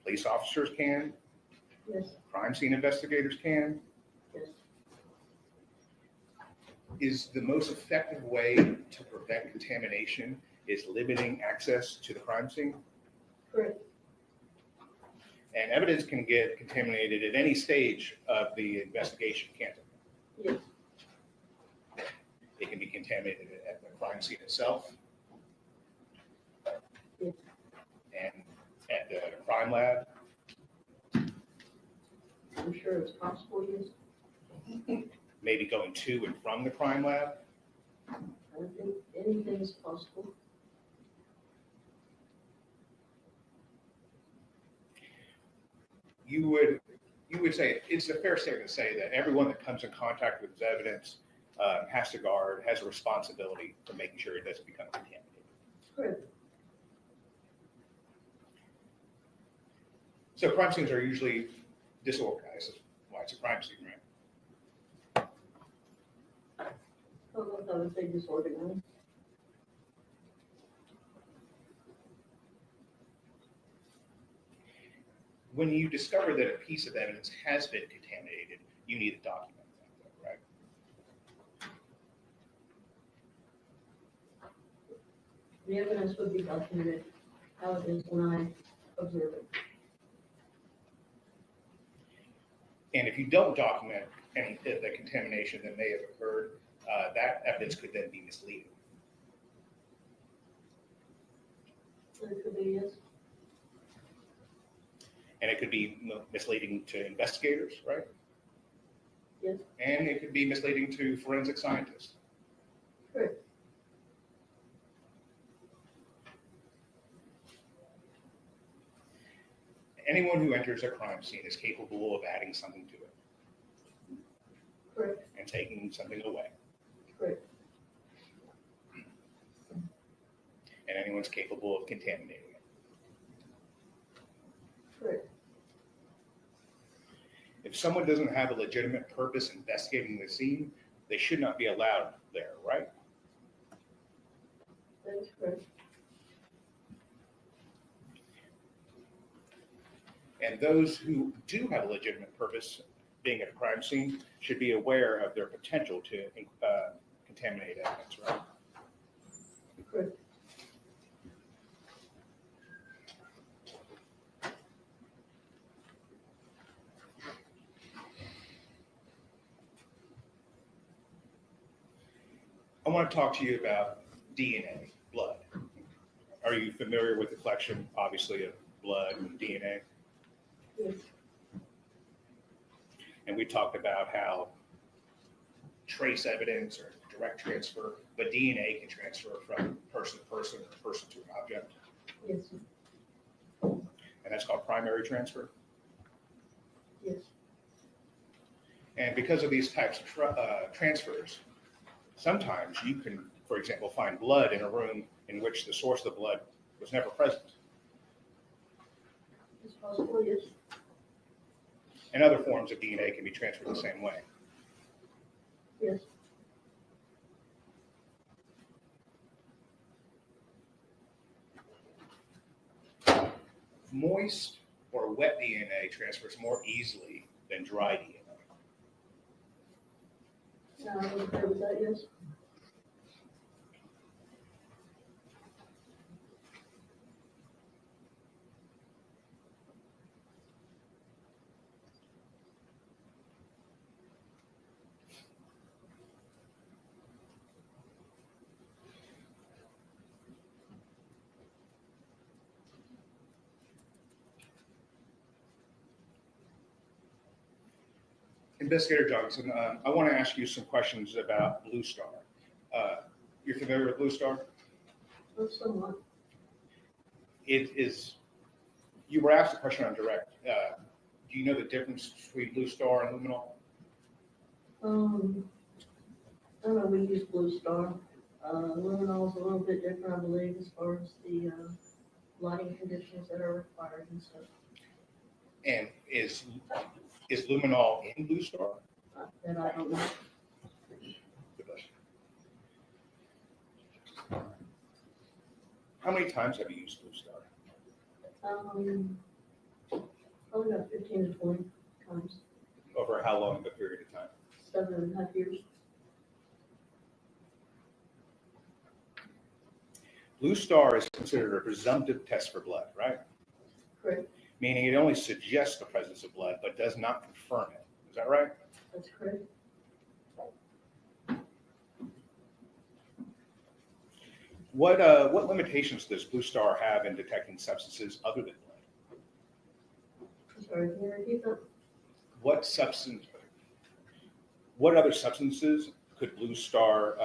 Police officers can. Yes. Crime scene investigators can. Yes. Is the most effective way to prevent contamination is limiting access to the crime scene? Correct. And evidence can get contaminated at any stage of the investigation, can't it? Yes. It can be contaminated at the crime scene itself. Yes. And at the crime lab. I'm sure it's possible, yes. Maybe going to and from the crime lab. I think anything is possible. You would say it's a fair statement to say that everyone that comes in contact with this evidence has a responsibility for making sure it doesn't become contaminated. Correct. So crime scenes are usually disorganized. That's why it's a crime scene, right? I don't know if I would say disorganized. When you discover that a piece of evidence has been contaminated, you need to document that, right? The evidence would be documented how it is when I observe it. And if you don't document any of the contamination that may have occurred, that evidence could then be misleading. It could be, yes. And it could be misleading to investigators, right? Yes. And it could be misleading to forensic scientists. Correct. anyone who enters a crime scene is capable of adding something to it Correct. and taking something away. Correct. And anyone's capable of contaminating it. Correct. If someone doesn't have a legitimate purpose investigating the scene, they should not be allowed there, right? That is correct. And those who do have a legitimate purpose being at a crime scene should be aware of their potential to contaminate evidence, right? Correct. I want to talk to you about DNA, blood. Are you familiar with the collection, obviously, of blood and DNA? Yes. And we talked about how trace evidence or direct transfer, but DNA can transfer from person to person or person to an object. Yes. And that's called primary transfer. Yes. And because of these types of transfers, sometimes you can, for example, find blood in a room in which the source of the blood was never present. It's possible, yes. And other forms of DNA can be transferred the same way. Yes. Moist or wet DNA transfers more easily than dry DNA. No, I would agree with that, yes. Investigator Johnson, I want to ask you some questions about Blue Star. You're familiar with Blue Star? Well, somewhat. It is, you were asked a question on direct. Do you know the difference between Blue Star and luminol? I don't know, we use Blue Star. Luminol is a little bit different, I believe, as far as the lighting conditions that are required and stuff. And is luminol in Blue Star? That I don't know. How many times have you used Blue Star? Probably about 15 to 20 times, Over how long of a period of time? 7.5 years. Blue Star is considered a presumptive test for blood, right? Correct. Meaning it only suggests the presence of blood, but does not confirm it. Is that right? That's correct. What limitations does Blue Star have in detecting substances other than blood? I'm sorry, can you repeat that? What other substances could Blue Star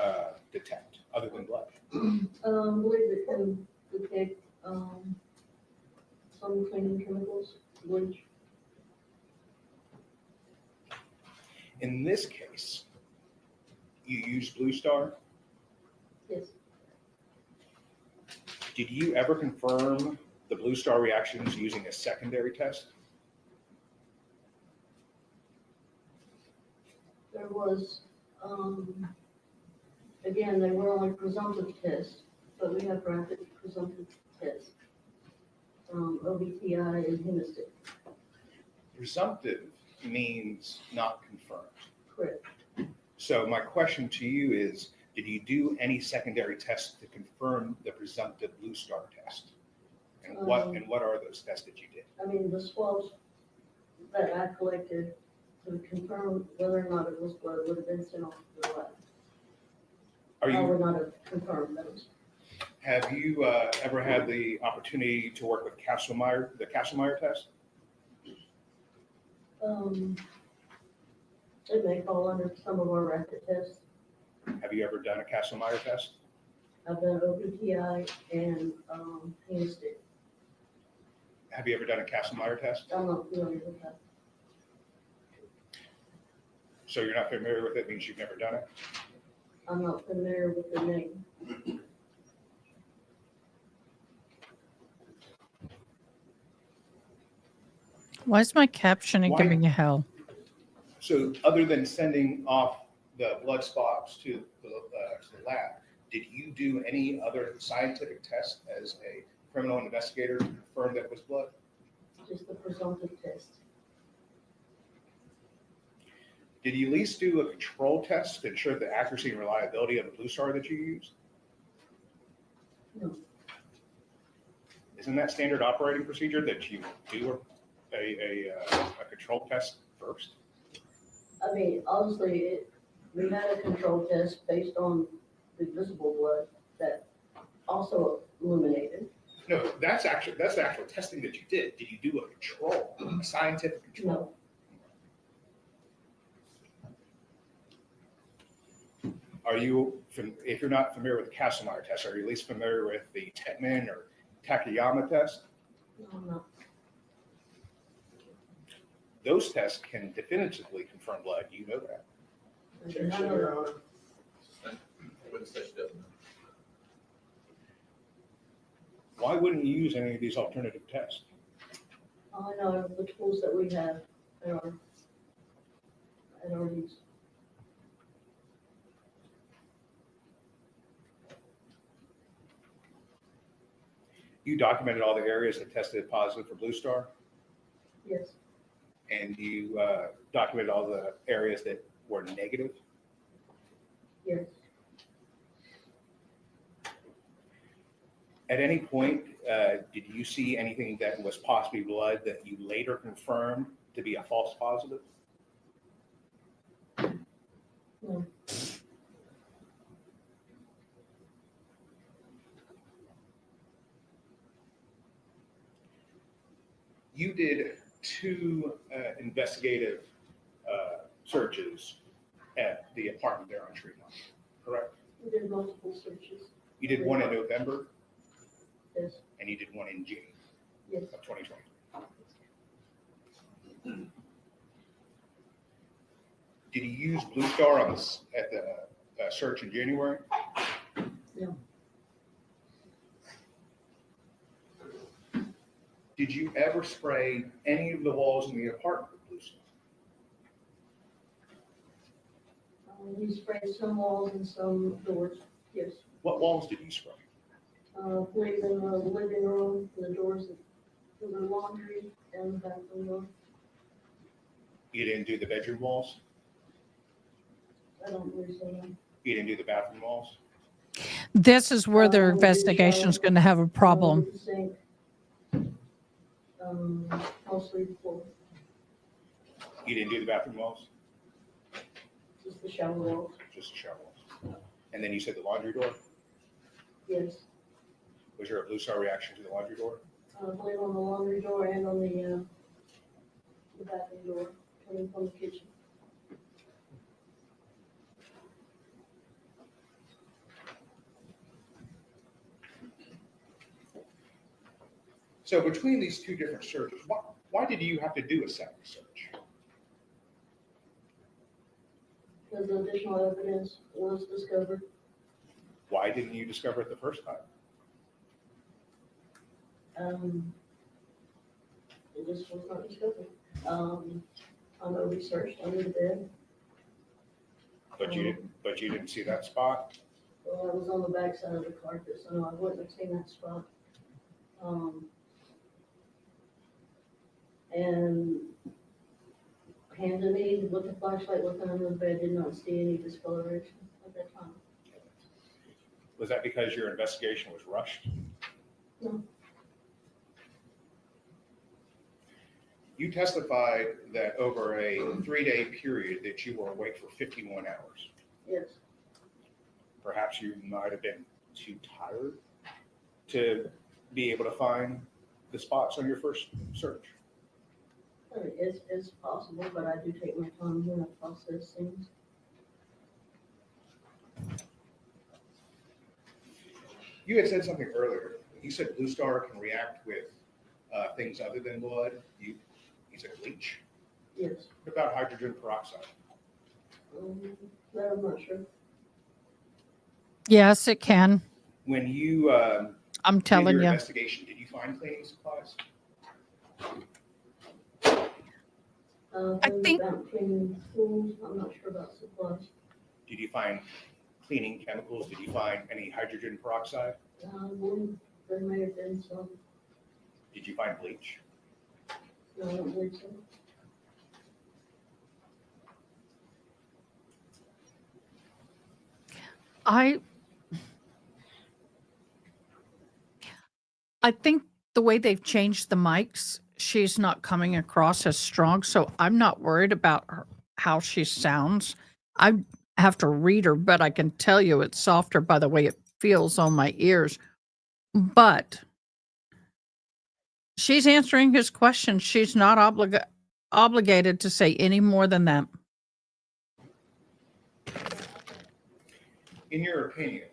detect other than blood? I believe it can detect some cleaning chemicals, bleach. In this case, you used Blue Star. Yes. Did you ever confirm the Blue Star reactions using a secondary test? There was, again, they were only presumptive tests, but we have rapid presumptive tests. OBTI and hemostat. Presumptive means not confirmed. Correct. So my question to you is, did you do any secondary tests to confirm the presumptive Blue Star test? And what are those tests that you did? I mean, the swabs that I collected to confirm whether or not it was blood would have been sent off to the lab. I would not have confirmed those. Have you ever had the opportunity to work with the Kasselmeyer test? It may fall under some of our rapid tests. Have you ever done a Kasselmeyer test? I've done OBTI and hemostat. Have you ever done a Kastle-Meyer test? I'm not familiar with that. So you're not familiar with it, means you've never done it? I'm not familiar with the name. Why is my captioning Why- giving you hell? So other than sending off the blood spots to the lab, did you do any other scientific test as a criminal investigator to confirm that it was blood? Just the presumptive test. Did you at least do a control test to ensure the accuracy and reliability of the Blue Star that you used? No. Isn't that standard operating procedure that you do a control test first? I mean, obviously, we had a control test based on the visible blood that also illuminated. No, that's the actual testing that you did. Did you do a control, a scientific control? No. Are you, if you're not familiar with the Kastle-Meyer test, are you at least familiar with the Tetman or Takayama test? No, I'm not. Those tests can definitively confirm blood. You know that. I do not know that. Why wouldn't you use any of these alternative tests? All I know are the tools that we have at our use. You documented all the areas that tested positive for Blue Star, Yes, and you documented all the areas that were negative. yes. At any point, did you see anything that was possibly blood that you later confirmed to be a false positive? No. You did two investigative searches at the apartment there on Tremont, correct? We did multiple searches. You did one in November Yes, and you did one in June yes. of 2020. Did you use Blue Star on this at the search in January? No. Did you ever spray any of the walls in the apartment with Blue Star? We sprayed some walls and some doors, yes. What walls did you spray? I believe in the living room, the doors for the laundry and the bathroom door. You didn't do the bedroom walls? I don't believe so, no. You didn't do the bathroom walls? This is where their investigation is going to have a problem. The sink, mostly the floor, You didn't do the bathroom walls? just the shower walls, Just the shower walls? And then you said the laundry door? yes. Was there a Blue Star reaction to the laundry door? I believe on the laundry door and on the bathroom door, coming from the kitchen. So between these two different searches, why did you have to do a second search? Because additional evidence was discovered. Why didn't you discover it the first time? It just was not discovered. I know we searched under the bed. But you didn't see that spot? Well, I was on the back side of the carpet, so no, I wouldn't have seen that spot. And handed me with the flashlight looking under the bed, did not see any discoloration at that time. Was that because your investigation was rushed? No. You testified that over a 3-day period that you were awake for 51 hours. Yes, Perhaps you might have been too tired to be able to find the spots on your first search. I mean, it's possible, but I do take my time when I process things. You had said something earlier. You said Blue Star can react with things other than blood? You said bleach? Yes. What about hydrogen peroxide? That I'm not sure. Yes, it can. When you I'm did telling your you. investigation, did you find cleaning supplies? I think About cleaning tools, I'm not sure about supplies. Did you find cleaning chemicals? Did you find any hydrogen peroxide? There may have been some, Did you find bleach? no, I don't believe so. I think the way they've changed the mics, she's not coming across as strong. So I'm not worried about how she sounds. I have to read her, but I can tell you it's softer by the way it feels on my ears. But she's answering his questions. She's not obligated to say any more than that. In your opinion,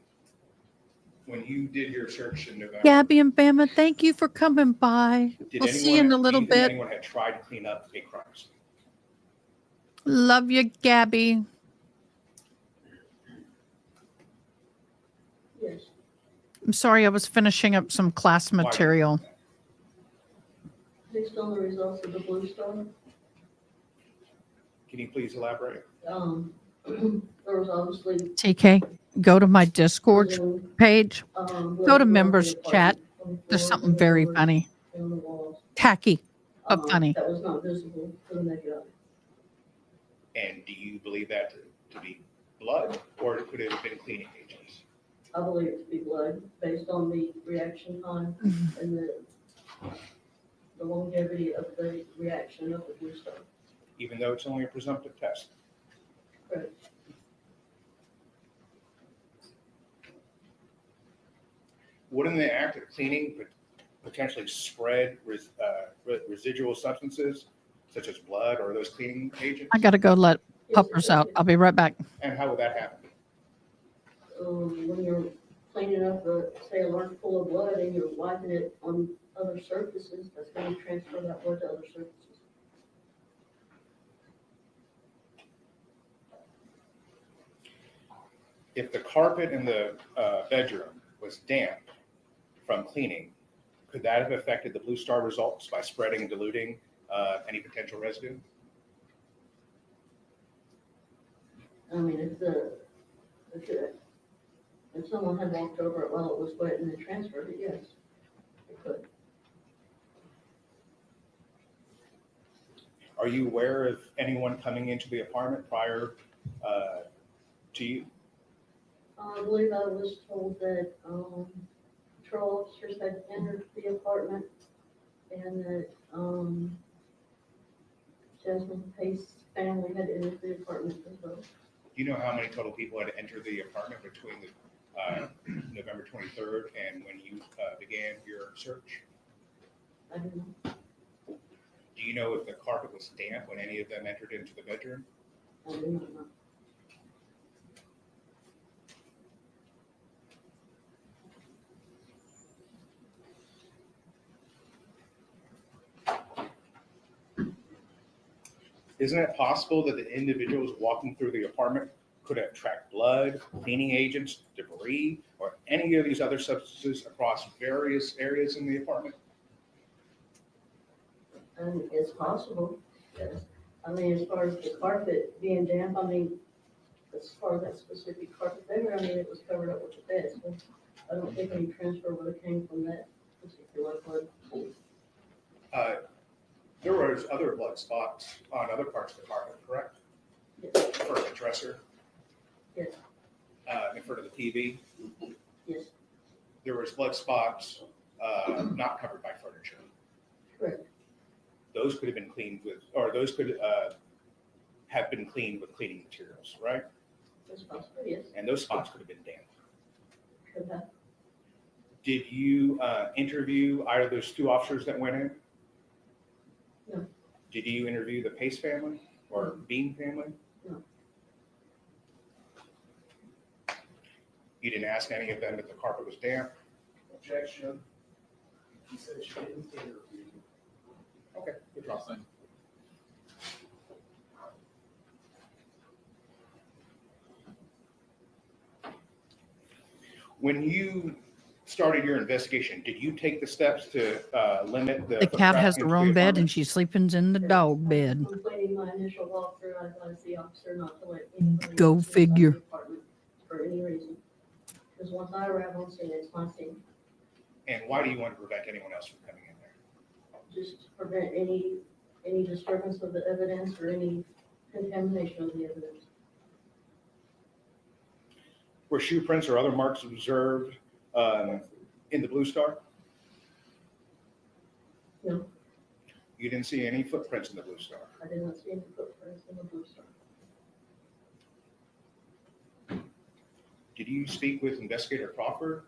when you did your search in November, Gabby and Bama, thank you for coming by. We'll see you in a little do you think bit. anyone had tried to clean up a crime scene? Love you, Gabby. Yes. I'm sorry, I was finishing up some class material. Based on the results of the Blue Star, Can you please elaborate? there was obviously. TK, go to my Discord page. Go to members chat. There's something very funny. On the walls. Tacky, but funny. That was not visible to the naked eye. And do you believe that to be blood, or could it have been cleaning agents? I believe it to be blood, based on the reaction time and the longevity of the reaction of the Blue Star. Even though it's only a presumptive test? Correct. Wouldn't the act of cleaning potentially spread residual substances such as blood or those cleaning agents? I got to go let puppers out. I'll be right back. And how would that happen? When you're cleaning up, say, a lunch full of blood and you're wiping it on other surfaces, that's going to transfer that blood to other surfaces. If the carpet in the bedroom was damp from cleaning, could that have affected the Blue Star results by spreading and diluting any potential residue? I mean, if someone had walked over it while it was wet and then transferred it, yes, it could. Are you aware of anyone coming into the apartment prior to you? I believe I was told that patrol officers had entered the apartment and that Jasmine Pace family had entered the apartment as well. Do you know how many total people had entered the apartment between the November 23rd and when you began your search? I don't know. Do you know if the carpet was damp when any of them entered into the bedroom? I do not know. Isn't it possible that the individuals walking through the apartment could have tracked blood, cleaning agents, debris, or any of these other substances across various areas in the apartment? It's possible, yes. I mean, as far as the carpet being damp, I mean, as far as that specific carpet there, I mean, it was covered up with the bed, so I don't think any transfer would have came from that particular blood. There was other blood spots on other parts of the carpet, correct? Yes. In front of the dresser, Yes. in front of the TV. Yes. There was blood spots not covered by furniture. Correct. Those could have been cleaned with, or those could have been cleaned with cleaning materials, right? That's possible, yes. And those spots could have been damp. Could have. Did you interview either of those two officers that went in? No. Did you interview the Pace family or Bean family? No. You didn't ask any of them if the carpet was damp? Objection. He said she didn't interview Okay, good job. When you started your investigation, did you take the steps to limit the The foot cat has traffic her into the own bed and apartment? she's sleeping in the dog bed. Completing my initial walkthrough, I advised the officer not to let anybody Go else inside figure. the apartment for any reason. Because once I arrive on scene, it's my scene, And why do you want to prevent anyone else from coming in there? just to prevent any disturbance of the evidence or any contamination of the evidence. Were shoe prints or other marks observed in the Blue Star? No, You didn't see any footprints in the Blue Star? I did not see any footprints in the Blue Star. Did you speak with Investigator Crawford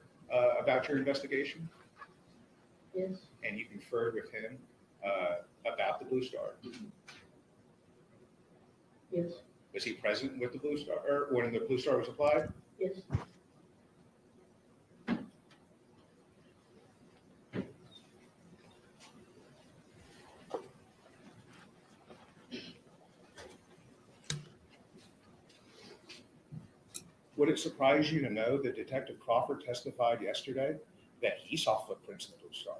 about your investigation? Yes, And you conferred with him about the Blue Star? yes, Was he present with the Blue Star, or when the Blue Star was applied? yes. Would it surprise you to know that Detective Crawford testified yesterday that he saw footprints in the Blue Star?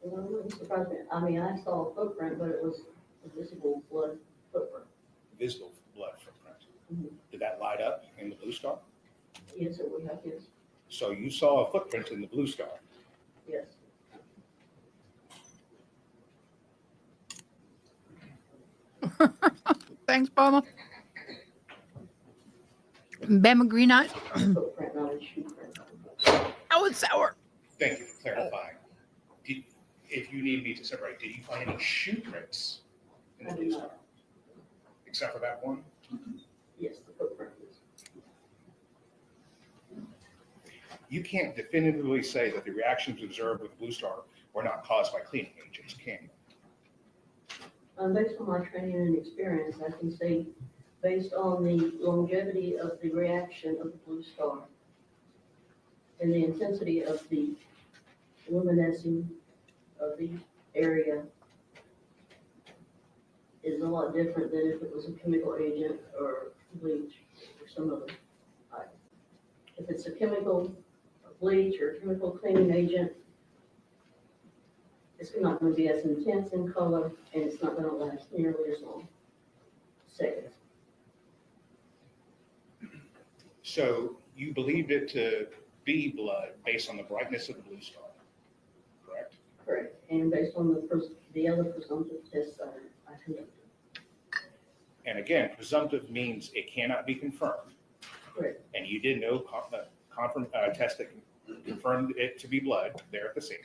Well, it wouldn't surprise me. I mean, I saw a footprint, but it was a visible blood footprint. Visible blood footprint. Mhm. Did that light up in the Blue Star? Yes, it would have, yes, So you saw a footprint in the Blue Star. yes. Thanks, Mama. Bama Green Eyes. Footprint, not a shoe print. Oh, it's sour. Thank you for clarifying. If you need me to separate, did you find any shoe prints in the I Blue did Star? not. Except for that one? Yes, the footprint is. You can't definitively say that the reactions observed with the Blue Star were not caused by cleaning agents, can you? Based on my training and experience, I can say, based on the longevity of the reaction of the Blue Star and the intensity of the luminescing of the area is a lot different than if it was a chemical agent or bleach or some other item. If it's a chemical bleach or chemical cleaning agent, it's not going to be as intense in color and it's not going to last nearly as long. Seconds. So you believed it to be blood based on the brightness of the Blue Star, correct? Correct. And based on the other presumptive tests I conducted. And again, presumptive means it cannot be confirmed. Correct. And you did no test that confirmed it to be blood there at the scene,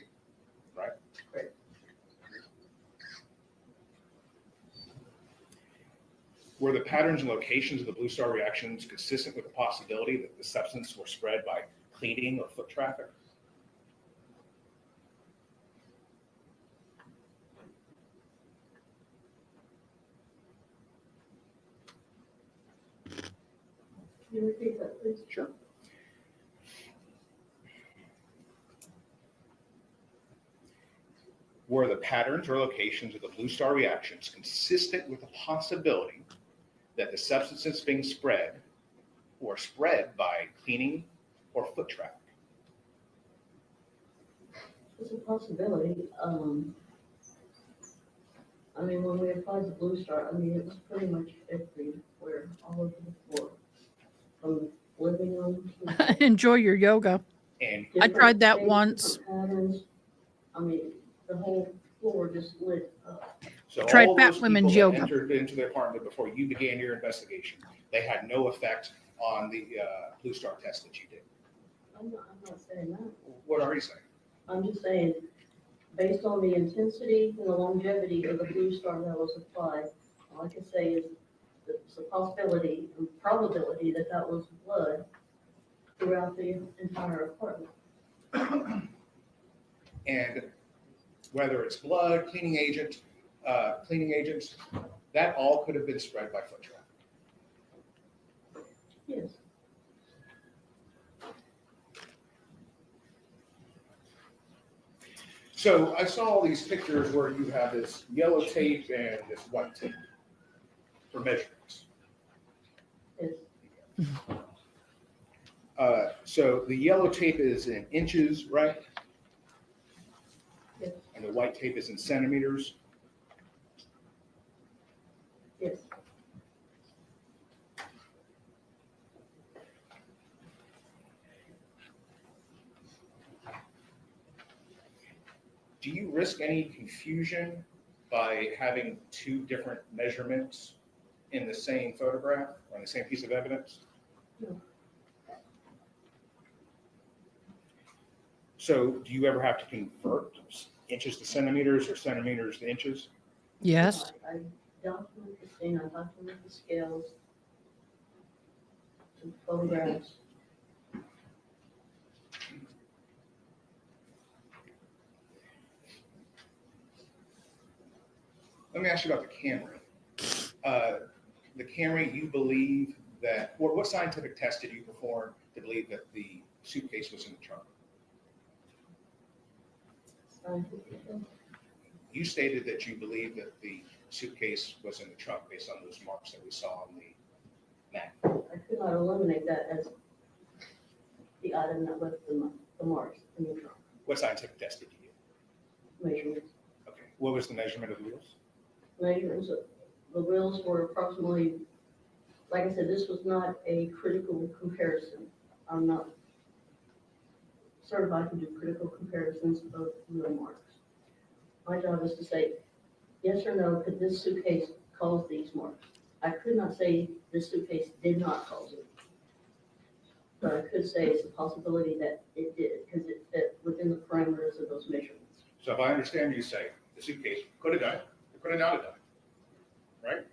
right? Correct. Were the patterns and locations of the Blue Star reactions consistent with the possibility that the substance were spread by cleaning or foot traffic? Can you repeat that, please? Sure. Were the patterns or locations of the Blue Star reactions consistent with the possibility that the substances being spread were spread by cleaning or foot traffic? It's a possibility. I mean, when we applied the Blue Star, I mean, it was pretty much everywhere, all over the floor. From living room to Enjoy your yoga. And I tried that different once. patterns. I mean, the whole floor just lit up. So Tried all fat those women's people that yoga. entered into the apartment before you began your investigation, they had no effect on the Blue Star test that you did. I'm not saying that. What are you saying? I'm just saying, based on the intensity and the longevity of the Blue Star that was applied, all I can say is that it's a possibility and probability that that was blood throughout the entire apartment. And whether it's blood, cleaning agents, that all could have been spread by foot traffic. Yes. So I saw all these pictures where you have this yellow tape and this white tape for measurements. So the yellow tape is in inches, right? Yes. And the white tape is in centimeters. Yes. Do you risk any confusion by having two different measurements in the same photograph or in the same piece of evidence? No. So do you ever have to convert inches to centimeters or centimeters to inches? Yes. I document the scene, I document the scales, the photographs. Let me ask you about the Camry. The Camry, you believe that, what scientific test did you perform to believe that the suitcase was in the trunk? You stated that you believe that the suitcase was in the trunk based on those marks that we saw on the map. I could not eliminate that as the item that left the marks in the trunk. What scientific test did you use? Measurements. Okay. What was the measurement of the wheels? Measurements, the wheels were approximately, like I said, this was not a critical comparison. I'm not certified to do critical comparisons of wheel marks. My job is to say, yes or no, could this suitcase cause these marks? I could not say this suitcase did not cause it. But I could say it's a possibility that it did, because it fit within the parameters of those measurements. So if I understand you say the suitcase could have done it, it could have not have done it, right?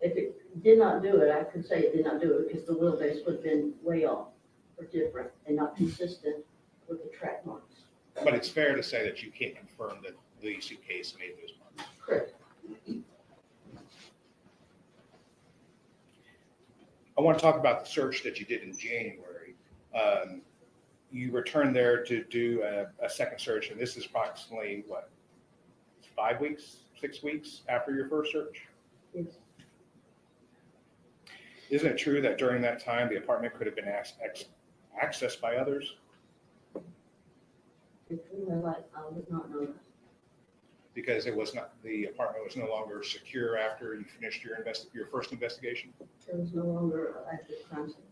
If it did not do it, I could say it did not do it because the wheelbase would have been way off or different and not consistent with the track marks. But it's fair to say that you can't confirm that the suitcase made those marks. Correct. I want to talk about the search that you did in January. You returned there to do a second search, and this is approximately, what, 5 weeks, 6 weeks after your first search? Yes. Isn't it true that during that time, the apartment could have been accessed by others? If we were like, I would not know that. Because the apartment was no longer secure after you finished your first investigation? There was no longer an active crime scene.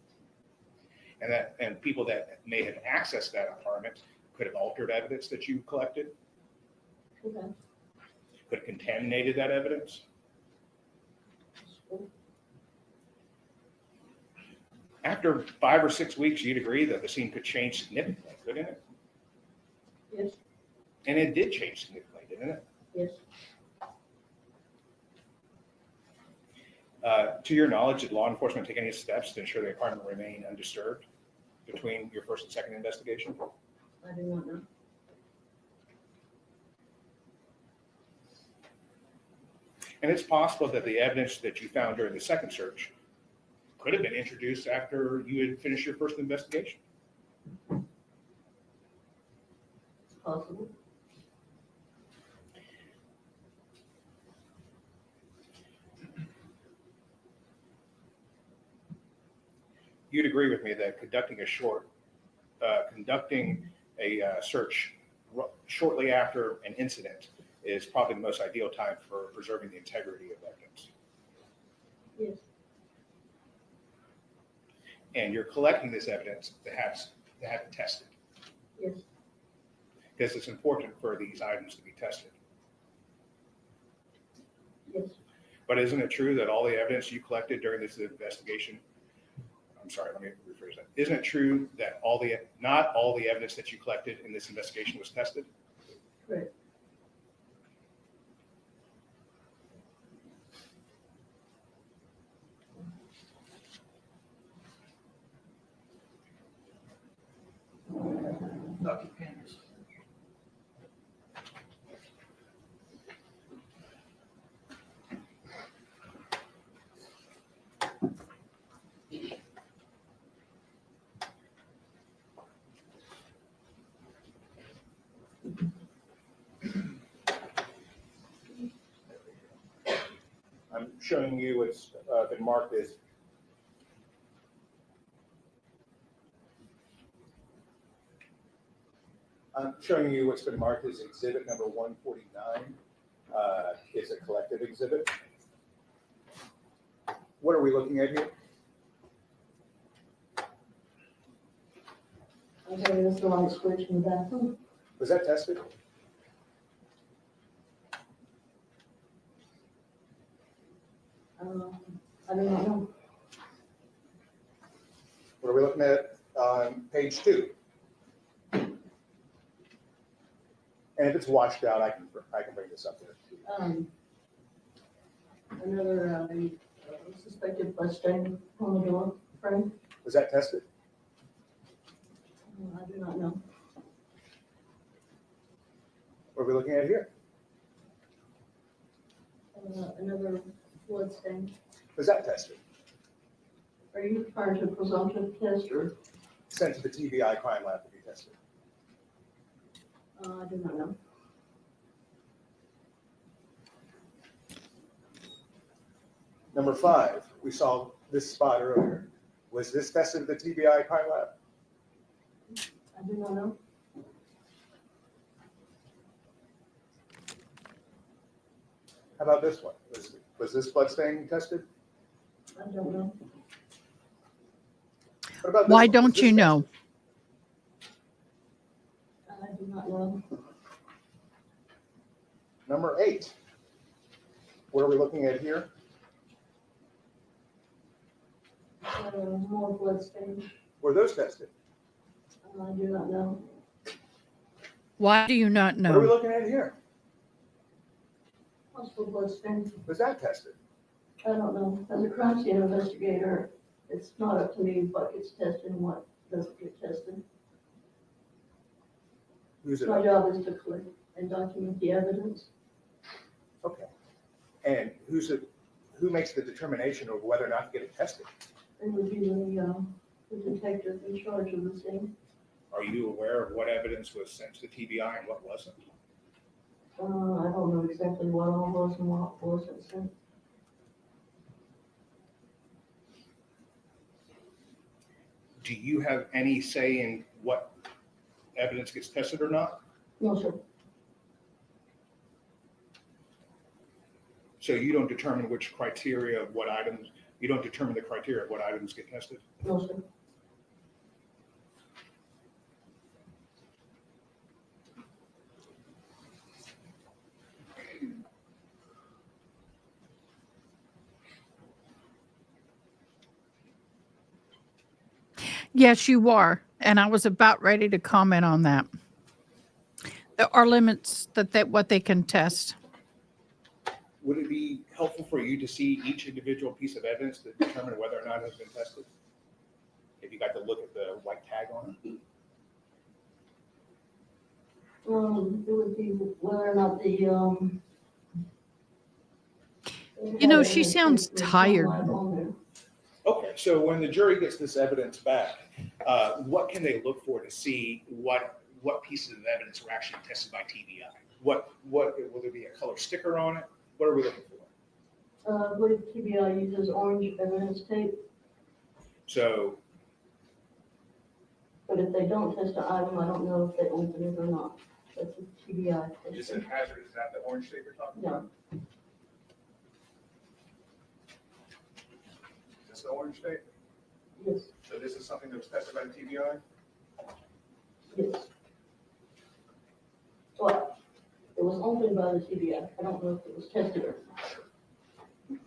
And people that may have accessed that apartment could have altered evidence that you collected? Okay. Could have contaminated that evidence? After 5 or 6 weeks, you'd agree that the scene could change significantly, couldn't it? Yes. And it did change significantly, didn't it? Yes. To your knowledge, did law enforcement take any steps to ensure the apartment remained undisturbed between your first and second investigation? I do not know. And it's possible that the evidence that you found during the second search could have been introduced after you had finished your first investigation. It's possible. You'd agree with me that conducting a search shortly after an incident is probably the most ideal time for preserving the integrity of evidence. Yes. And you're collecting this evidence that has been tested, Yes. because it's important for these items to be tested. Yes. But isn't it true that all the evidence you collected during this investigation, I'm sorry, let me rephrase that. Isn't it true that not all the evidence that you collected in this investigation was tested? Correct. Dr. Anders. I'm showing you what's been marked as exhibit number 149. It's a collective exhibit. What are we looking at here? Okay, that's the light switch in the bathroom. Was that tested? I do not know. What are we looking at on page 2? And if it's washed out, I can bring this up there. Another suspected blood stain on the door frame. Was that tested? I do not know. What are we looking at here? Another blood stain. Was that tested? Are you referring to a presumptive test or? Sent to the TBI crime lab to be tested. I do not know. Number 5, we saw this spot earlier. Was this tested at the TBI crime lab? I do not know. How about this one? Was this blood stain tested? I don't know. What about this Why one? don't you know? I do not know. Number 8. What are we looking at here? More blood stains. Were those tested? I do not know. Why do you not What are we know? looking at here? Possible blood stains. Was that tested? I don't know. As a crime scene investigator, it's not up to me what gets tested and what doesn't get tested. Who's it? My job is to collect and document the evidence. Okay. And who makes the determination of whether or not to get it tested? It would be the detective in charge of the scene. Are you aware of what evidence was sent to the TBI and what wasn't? I don't know exactly what all was and what wasn't sent. Do you have any say in what evidence gets tested or not? No, sir. So you don't determine which criteria of what items, you don't determine the criteria of what items get tested? No, sir. Yes, you are. And I was about ready to comment on that. There are limits that what they can test. Would it be helpful for you to see each individual piece of evidence to determine whether or not it has been tested? If you got to look at the white tag on it? It would be whether or not the, You know, she sounds tired. Okay, so when the jury gets this evidence back, what can they look for to see what pieces of evidence were actually tested by TBI? What will there be a color sticker on it? What are we looking for? I believe TBI uses orange evidence tape, So, but if they don't test an item, I don't know if they open it or not. That's a TBI you test. said hazard, is that the orange tape you're talking about? No, Is this the orange tape? yes, So this is something that was tested by the TBI? yes. Well, it was opened by the TBI. I don't know if it was tested or not.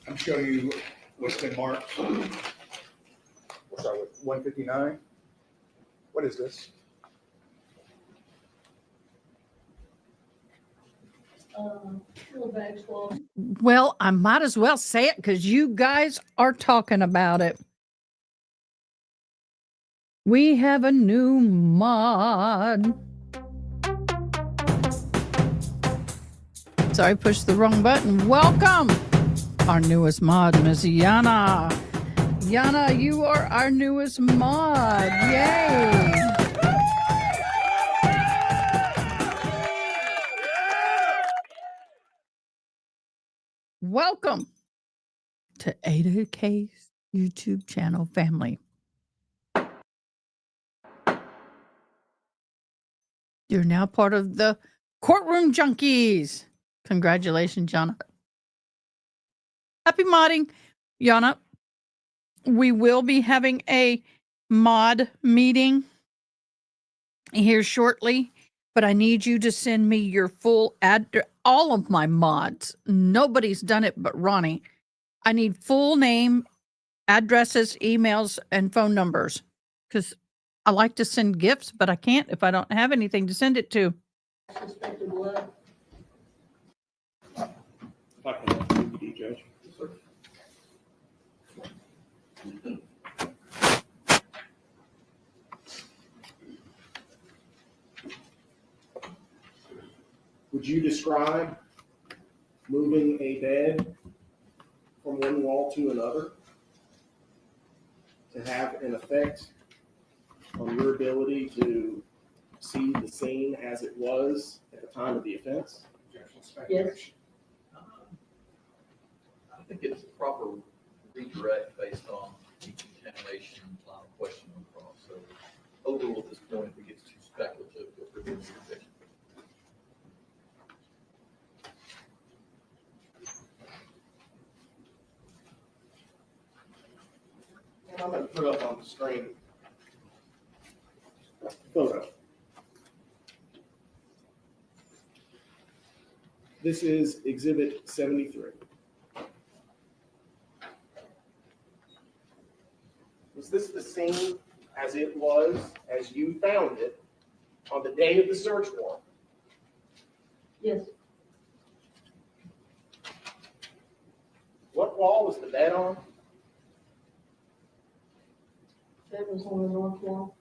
I'm showing you what's been marked. We'll start with 159. What is this? Full bags full. Well, I might as well say it because you guys are talking about it. We have a new mod. Sorry, pushed the wrong button. Welcome, our newest mod, Miss Yana. Yana, you are our newest mod. Yay! Welcome to AdaK's YouTube channel family. You're now part of the Courtroom Junkies. Congratulations, Yana. Happy modding, Yana. We will be having a mod meeting here shortly, but I need you to send me your full address. All of my mods. Nobody's done it but Ronnie. I need full name, addresses, emails, and phone numbers because I like to send gifts, but I can't if I don't have anything to send it to. Suspected blood. If I can have DVD, Judge. Would you describe moving a bed from one wall to another to have an effect on your ability to see the scene as it was at the time of the offense? Yes. I think it's proper redirect based on decontamination question across. So overall, at this point, if it gets too speculative, feel free to revisit. And I'm going to put up on the screen a photo. This is Exhibit 73. Was this the scene as it was, as you found it, on the day of the search warrant? Yes. What wall was the bed on? Bed was on the north wall.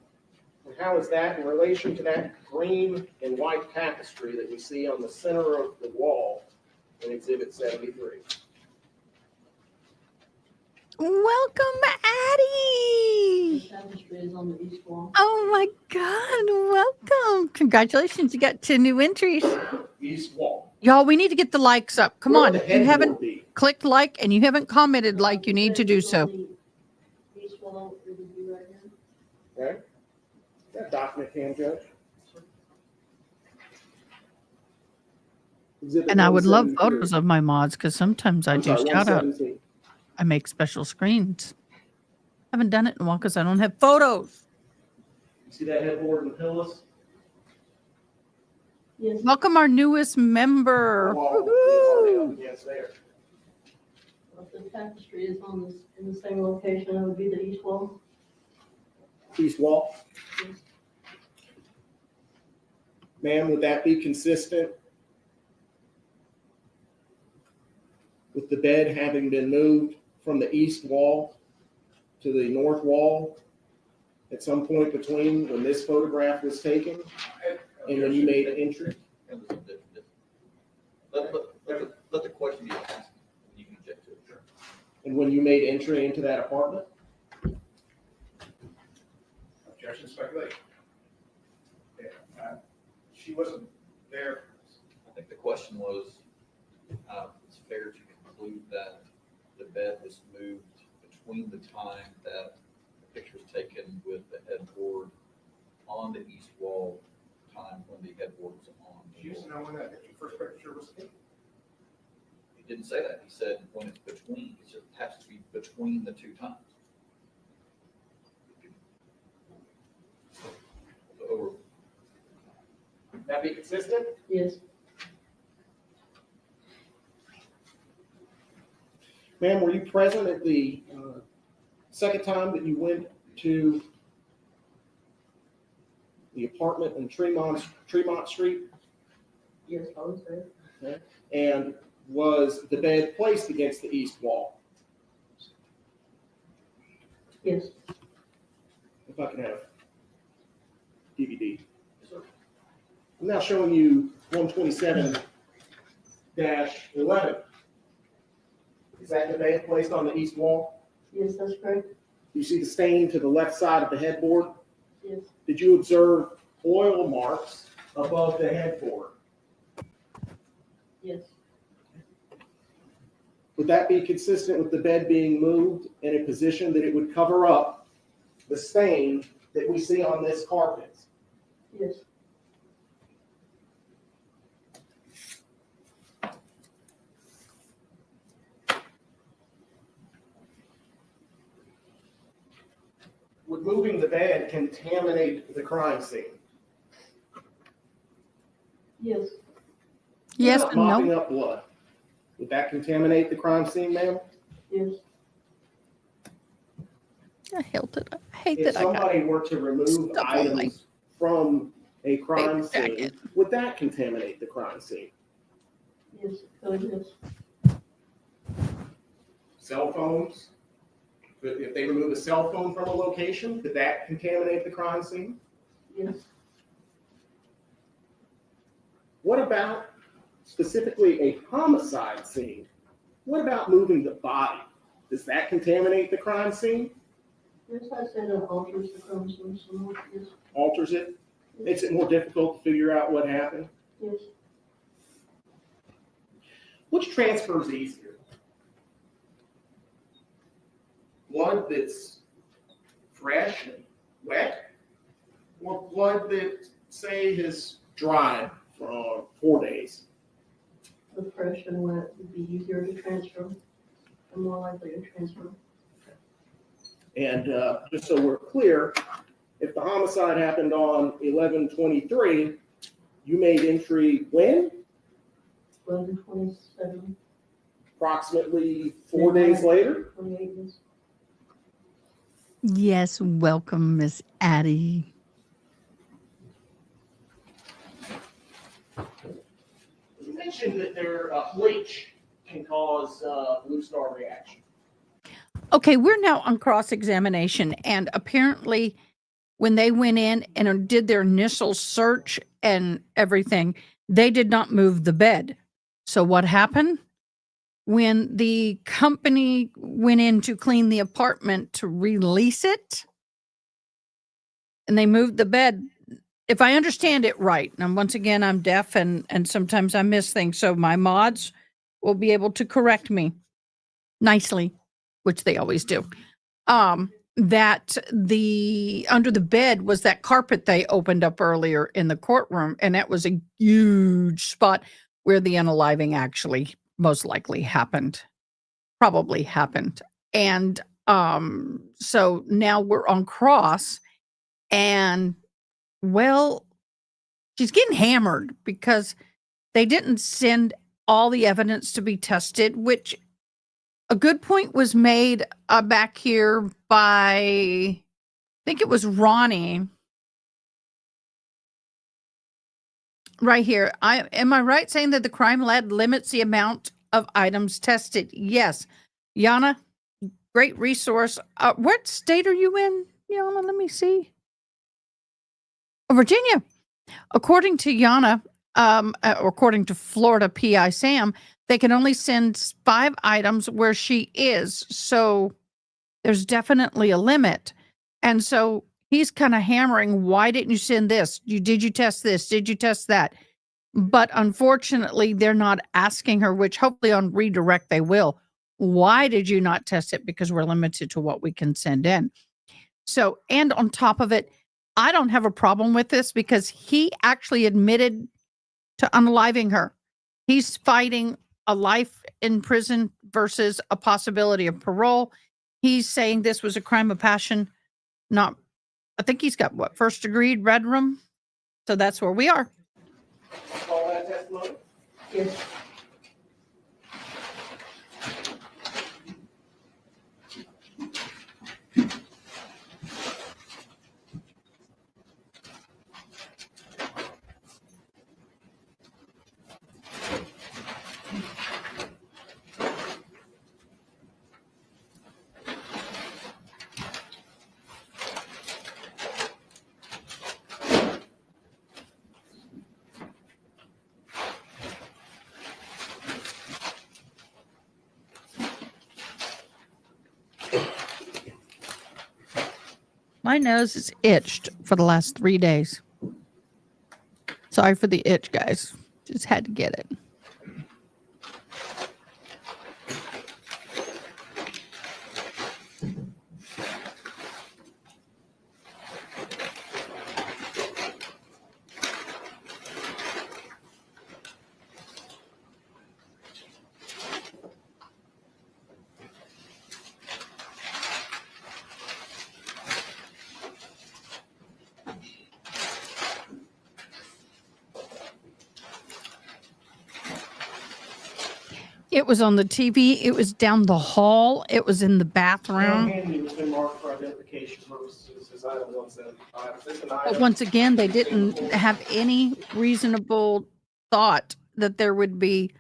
And how is that in relation to that green and white tapestry that we see on the center of the wall in Exhibit 73? Welcome, Addie. The tapestry is on the east wall. Oh my God, welcome. Congratulations, you got 2 new entries. East wall. Y'all, we need to get the likes up. Come Where on. would the If you headboard haven't be? clicked like and you haven't commented like, you need to do so. East wall, it would be right here. Okay. That document, can Judge? Exhibit And I would love 173. photos of my mods because sometimes I I'm do sorry, shout out. 117. I make special screens. I haven't done it in a while because I don't have photos. You see that headboard and the pillows? Yes. Welcome our newest member. What wall are they up Woohoo! against there? If the tapestry is on this, in the same location, it would be the east wall. East wall? Yes. Ma'am, would that be consistent with the bed having been moved from the east wall to the north wall at some point between when this photograph was taken and when you made an entry? Let the question be asked, and you can object to it. Sure. And when you made entry into that apartment? Objection, speculation. Yeah, she wasn't there. I think the question was, it's fair to conclude that the bed was moved between the time that the picture was taken with the headboard on the east wall, time when the headboard was on. She used to know when that first picture was taken. He didn't say that. He said when it's between, it just has to be between the 2 times. So over. That be consistent? Yes. Ma'am, were you present at the second time that you went to the apartment in Tremont Street? Yes, I was there. Okay. And was the bed placed against the east wall? Yes. If I can have DVD. I'm now showing you 127 11. Is that the bed placed on the east wall? Yes, that's correct. You see the stain to the left side of the headboard? Yes. Did you observe oil marks above the headboard? Yes. Would that be consistent with the bed being moved in a position that it would cover up the stain that we see on this carpet? Yes. Would moving the bed contaminate the crime scene? Yes. Yes What about and no. mopping up blood? Would that contaminate the crime scene, ma'am? Yes. I hate If that I got somebody were to remove stuff on my items from a crime paper scene, jacket. would that contaminate the crime scene? Yes. Oh, yes. Cell phones? If they remove a cell phone from a location, could that contaminate the crime scene? Yes. What about specifically a homicide scene? What about moving the body? Does that contaminate the crime scene? Yes, I said it alters the crime scene somewhat. Yes. Alters it? Makes it more difficult to figure out what happened? Yes. Which transfers easier? Blood that's fresh and wet, or blood that, say, has dried for 4 days? The fresh and wet would be easier to transfer and more likely to transfer. And just so we're clear, if the homicide happened on 11/23, you made entry when? 11/27. Approximately 4 days later? 28 days. Yes, welcome, Miss Addie. You mentioned that bleach can cause blue star reaction. Okay, we're now on cross-examination, and apparently when they went in and did their initial search and everything, they did not move the bed. So what happened? When the company went in to clean the apartment to release it, and they moved the bed, if I understand it right, and once again, I'm deaf and sometimes I miss things, so my mods will be able to correct me nicely, which they always do. That the under the bed was that carpet they opened up earlier in the courtroom, and that was a huge spot where the unaliving actually most likely happened, probably happened. And so now we're on cross, and well, she's getting hammered because they didn't send all the evidence to be tested, which a good point was made back here by, I think it was Ronnie. Right here. Am I right saying that the crime lab limits the amount of items tested? Yes. Yana, great resource. What state are you in, Yana? Let me see. Oh, Virginia. According to Yana, according to Florida PI Sam, they can only send 5 items where she is. So there's definitely a limit. And so he's kind of hammering, why didn't you send this? Did you test this? Did you test that? But unfortunately, they're not asking her, which hopefully on redirect they will. Why did you not test it? Because we're limited to what we can send in. So, and on top of it, I don't have a problem with this because he actually admitted to unaliving her. He's fighting a life in prison versus a possibility of parole. He's saying this was a crime of passion. Not, I think he's got what, first degree red room. So that's where we are. All that testimony? Yes. My nose is itched for the last 3 days. Sorry for the itch, guys. Just had to get it. It was on the TV. It was down the hall. It was in the bathroom. It's been marked for identification purposes as item 175. Is this an But item? once again, they didn't have any reasonable thought that there would be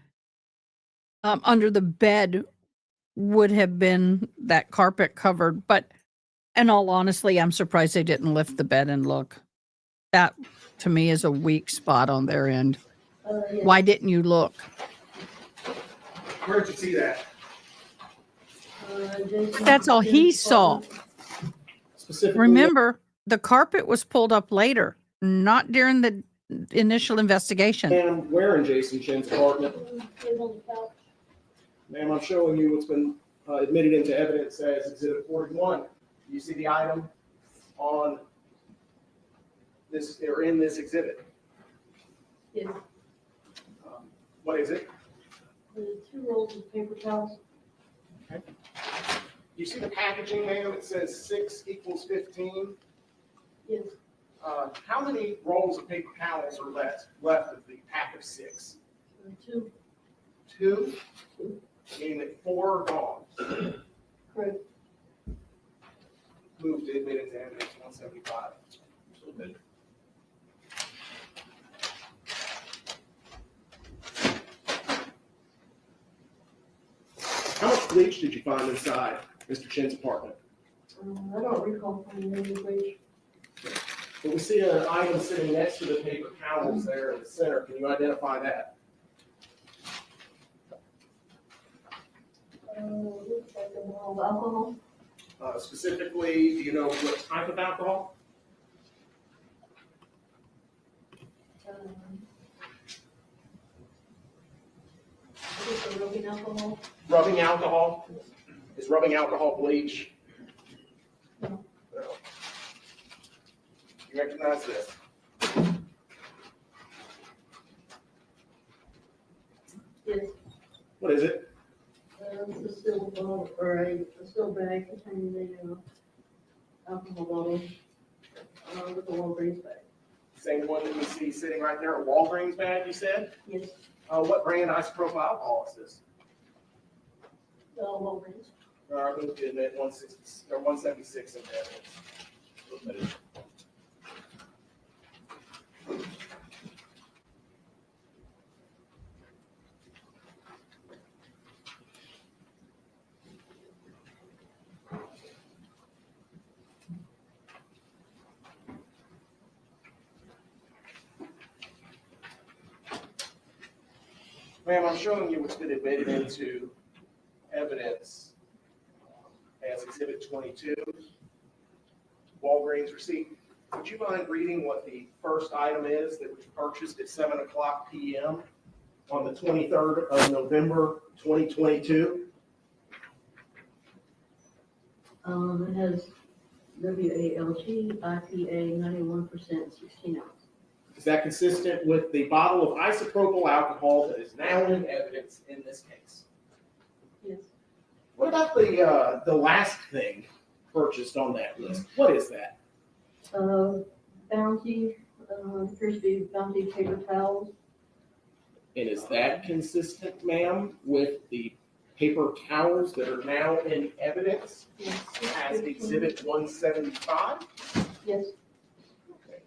under the bed would have been that carpet covered. But in all honesty, I'm surprised they didn't lift the bed and look. That to me is a weak spot on their end. Yeah. Why didn't you look? Where'd you see that? That's all he saw. Specifically, Remember, the carpet was pulled up later, not during the initial investigation. ma'am, where in Jason Chen's apartment? Ma'am, I'm showing you what's been admitted into evidence as Exhibit 41. You see the item on this, or in this exhibit. Yes. What is it? 2 rolls of paper towels. You see the packaging, ma'am? It says 6 equals 15. Yes. How many rolls of paper towels are left of the pack of 6? 2. 2? Meaning that 4 are gone. Correct. Move to admit into evidence 175. How much bleach did you find inside Mr. Chen's apartment? I don't recall finding any bleach. But we see an item sitting next to the paper towels there in the center. Can you identify that? Looks like a bottle of alcohol. Specifically, do you know what type of alcohol? I guess a rubbing alcohol. Rubbing alcohol? Is rubbing alcohol bleach? No. No. You recognize this? Yes. What is it? It's a steel bottle, or a steel bag containing the alcohol bottle with a Walgreens bag. Same one that we see sitting right there, a Walgreens bag, you said? Yes. What brand isopropyl alcohol is this? Walgreens. All right, move to admit 160 or 176 in evidence. Ma'am, I'm showing you what's been admitted into evidence as Exhibit 22, Walgreens receipt. Would you mind reading what the first item is that was purchased at 7:00 p.m. on the 23rd of November, 2022? It has WALG, IPA, 91%, 16 ounce. Is that consistent with the bottle of isopropyl alcohol that is now in evidence in this case? Yes. What about the last thing purchased on that list? What is that? Bounty, appears to be Bounty paper towels. And is that consistent, ma'am, with the paper towels that are now in evidence Yes. as Exhibit 175? Yes.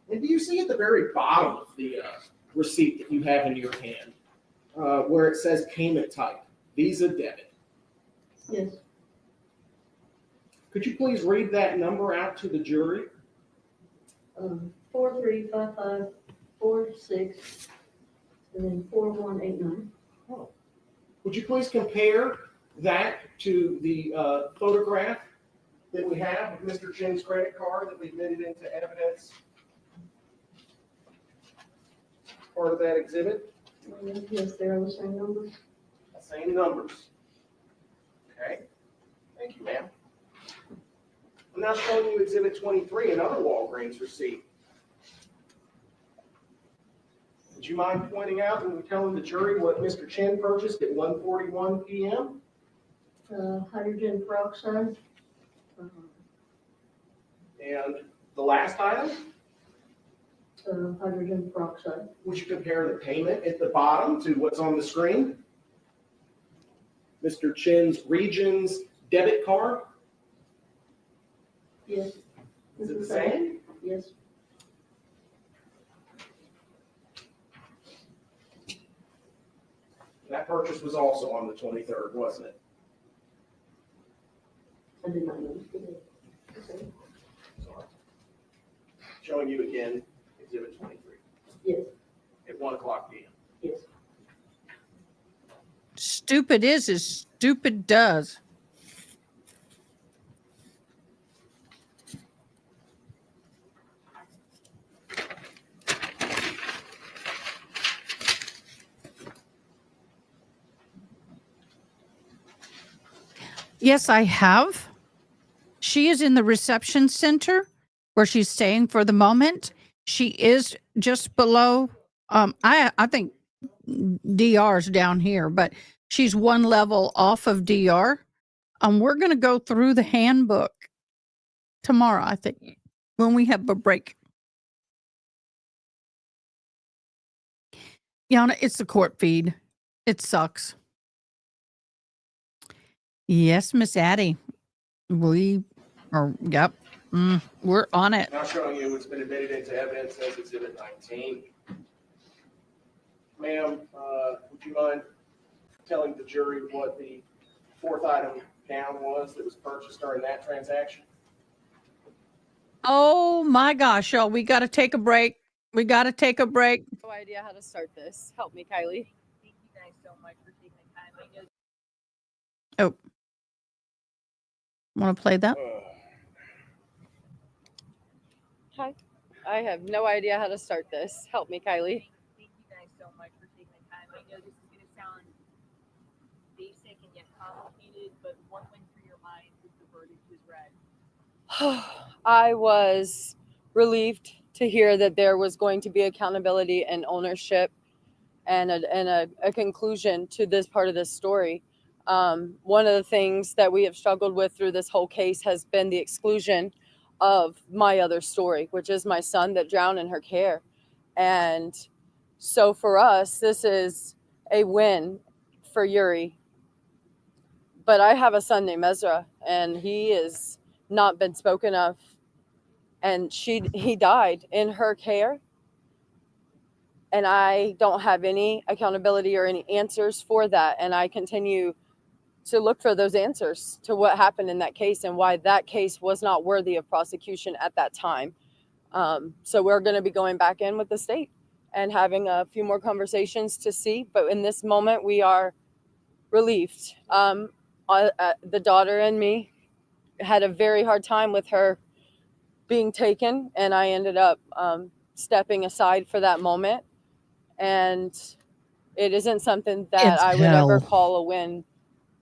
And do you see at the very bottom of the receipt that you have in your hand where it says payment type, Visa, debit? Yes. Could you please read that number out to the jury? 435546 and then 4189. Would you please compare that to the photograph that we have with Mr. Chen's credit card that we admitted into evidence? Part of that exhibit? Yes, they're the same numbers. Same numbers. Okay, thank you, ma'am. I'm now showing you exhibit 23, another Walgreens receipt. Would you mind pointing out and telling the jury what Mr. Chen purchased at 1:41 p.m.? Hydrogen peroxide. And the last item? Hydrogen peroxide. Would you compare the payment at the bottom to what's on the screen? Mr. Chen's Regions debit card? Yes. Is it the same? Yes. That purchase was also on the 23rd, wasn't it? I did not notice it. Sorry. Showing you again, exhibit 23. Yes. At 1:00 p.m. Yes. Stupid is as stupid does. Yes, I have. She is in the reception center where she's staying for the moment. She is just below, I think DR's down here, but she's one level off of DR. We're going to go through the handbook tomorrow, I think, when we have a break. Yana, it's the court feed. It sucks. Yes, Miss Addie. We're on it. Now showing you what's been admitted into evidence as exhibit 19. Ma'am, would you mind telling the jury what the fourth item down was that was purchased during that transaction? Oh my gosh, y'all, we got to take a break. We got to take a break. No idea how to start this. Help me, Kylie. Thank you guys so much for taking the time. I know. Oh. Want to play that? Hi. I have no idea how to start this. Help me, Kylie. Thank you guys so much for taking the time. I know this is going to sound basic and yet complicated, but what went through your mind as the verdict was read? I was relieved to hear that there was going to be accountability and ownership and a conclusion to this part of this story. One of the things that we have struggled with through this whole case has been the exclusion of my other story, which is my son that drowned in her care. And so for us, this is a win for Yuri. But I have a son named Ezra, and he has not been spoken of. And he died in her care. And I don't have any accountability or any answers for that. And I continue to look for those answers to what happened in that case and why that case was not worthy of prosecution at that time. So we're going to be going back in with the state and having a few more conversations to see. But in this moment, we are relieved. The daughter and me had a very hard time with her being taken, and I ended up stepping aside for that moment. And it isn't something that I would ever call a win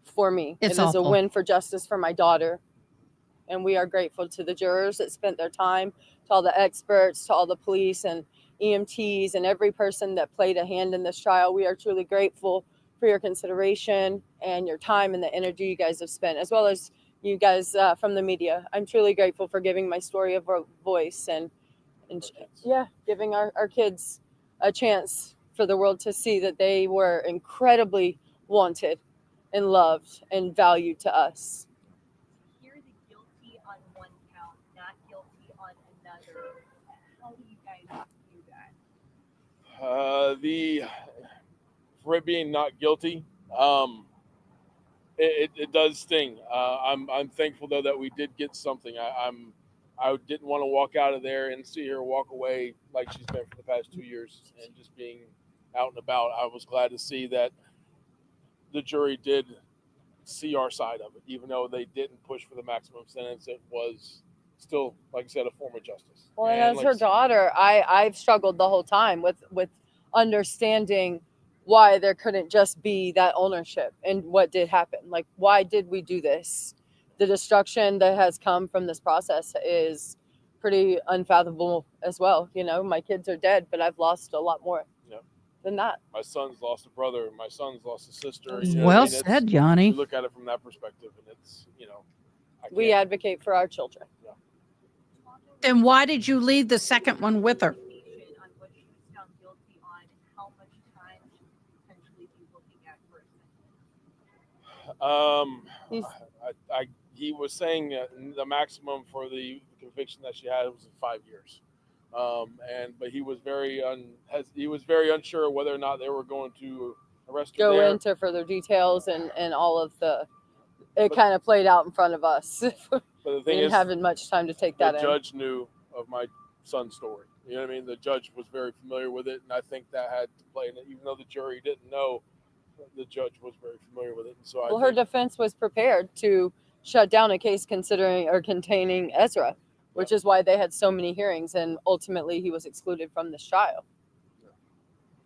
for me. It's It is a awful. win for justice for my daughter. And we are grateful to the jurors that spent their time, to all the experts, to all the police and EMTs and every person that played a hand in this trial. We are truly grateful for your consideration and your time and the energy you guys have spent, as well as you guys from the media. I'm truly grateful for giving my story a voice and giving our kids a chance for the world to see that they were incredibly wanted and loved and valued to us. You're the guilty on one count, not guilty on another. How do you guys view that? For it being not guilty, it does sting. I'm thankful though that we did get something. I didn't want to walk out of there and see her walk away like she's been for the past 2 years and just being out and about. I was glad to see that the jury did see our side of it, even though they didn't push for the maximum sentence. It was still, like I said, a form of justice. Well, and as her daughter, I've struggled the whole time with understanding why there couldn't just be that ownership and what did happen. Like, why did we do this? The destruction that has come from this process is pretty unfathomable as well. You know, my kids are dead, but I've lost a lot more than that. My son's lost a brother. My son's lost a sister. Well said, Yanni. You look at it from that perspective, and it's, we advocate for our children. And why did you leave the second one with her? He was saying the maximum for the conviction that she had was 5 years, but he was very unsure whether or not they were going to arrest her. Go there. into further details and all of the. It kind of played out in front of us. But the thing we didn't is, have much time to take that the in. judge knew of my son's story. You know what I mean? The judge was very familiar with it, and I think that had to play in it. Even though the jury didn't know, the judge was very familiar with it. And so her defense was prepared to shut down a case containing Ezra, which is why they had so many hearings, and ultimately he was excluded from this trial.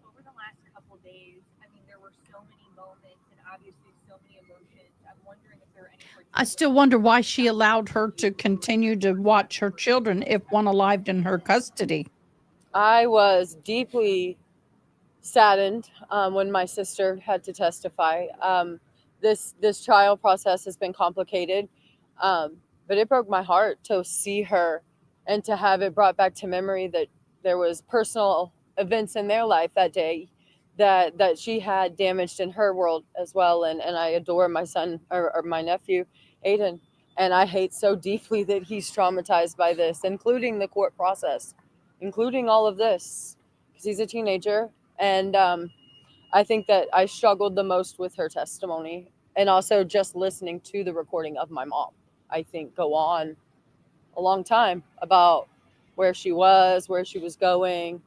Over the last couple days, I mean, there were so many moments and obviously so many emotions. I'm wondering if there are any. I still wonder why she allowed her to continue to watch her children if one alive in her custody. I was deeply saddened when my sister had to testify. This trial process has been complicated, but it broke my heart to see her and to have it brought back to memory that there was personal events in their life that day that she had damaged in her world as well. And I adore my son or my nephew, Aiden, and I hate so deeply that he's traumatized by this, including the court process, including all of this, because he's a teenager. And I think that I struggled the most with her testimony, and also just listening to the recording of my mom. I think go on a long time about where she was going,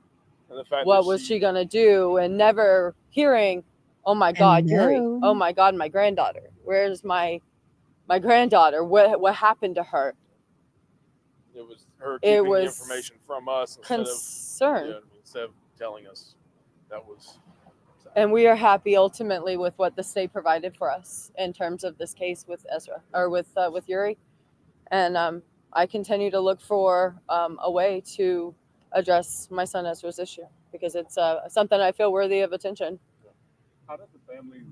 and the fact what was she gonna do, and never hearing, "Oh my God, Yuri! Oh my God, my granddaughter! Where's my granddaughter? What happened to her?" It was her keeping the information from us instead of telling us. That was. And we are happy ultimately with what the state provided for us in terms of this case with Ezra or with Yuri. And I continue to look for a way to address my son Ezra's issue, because it's something I feel worthy of attention. How did the family?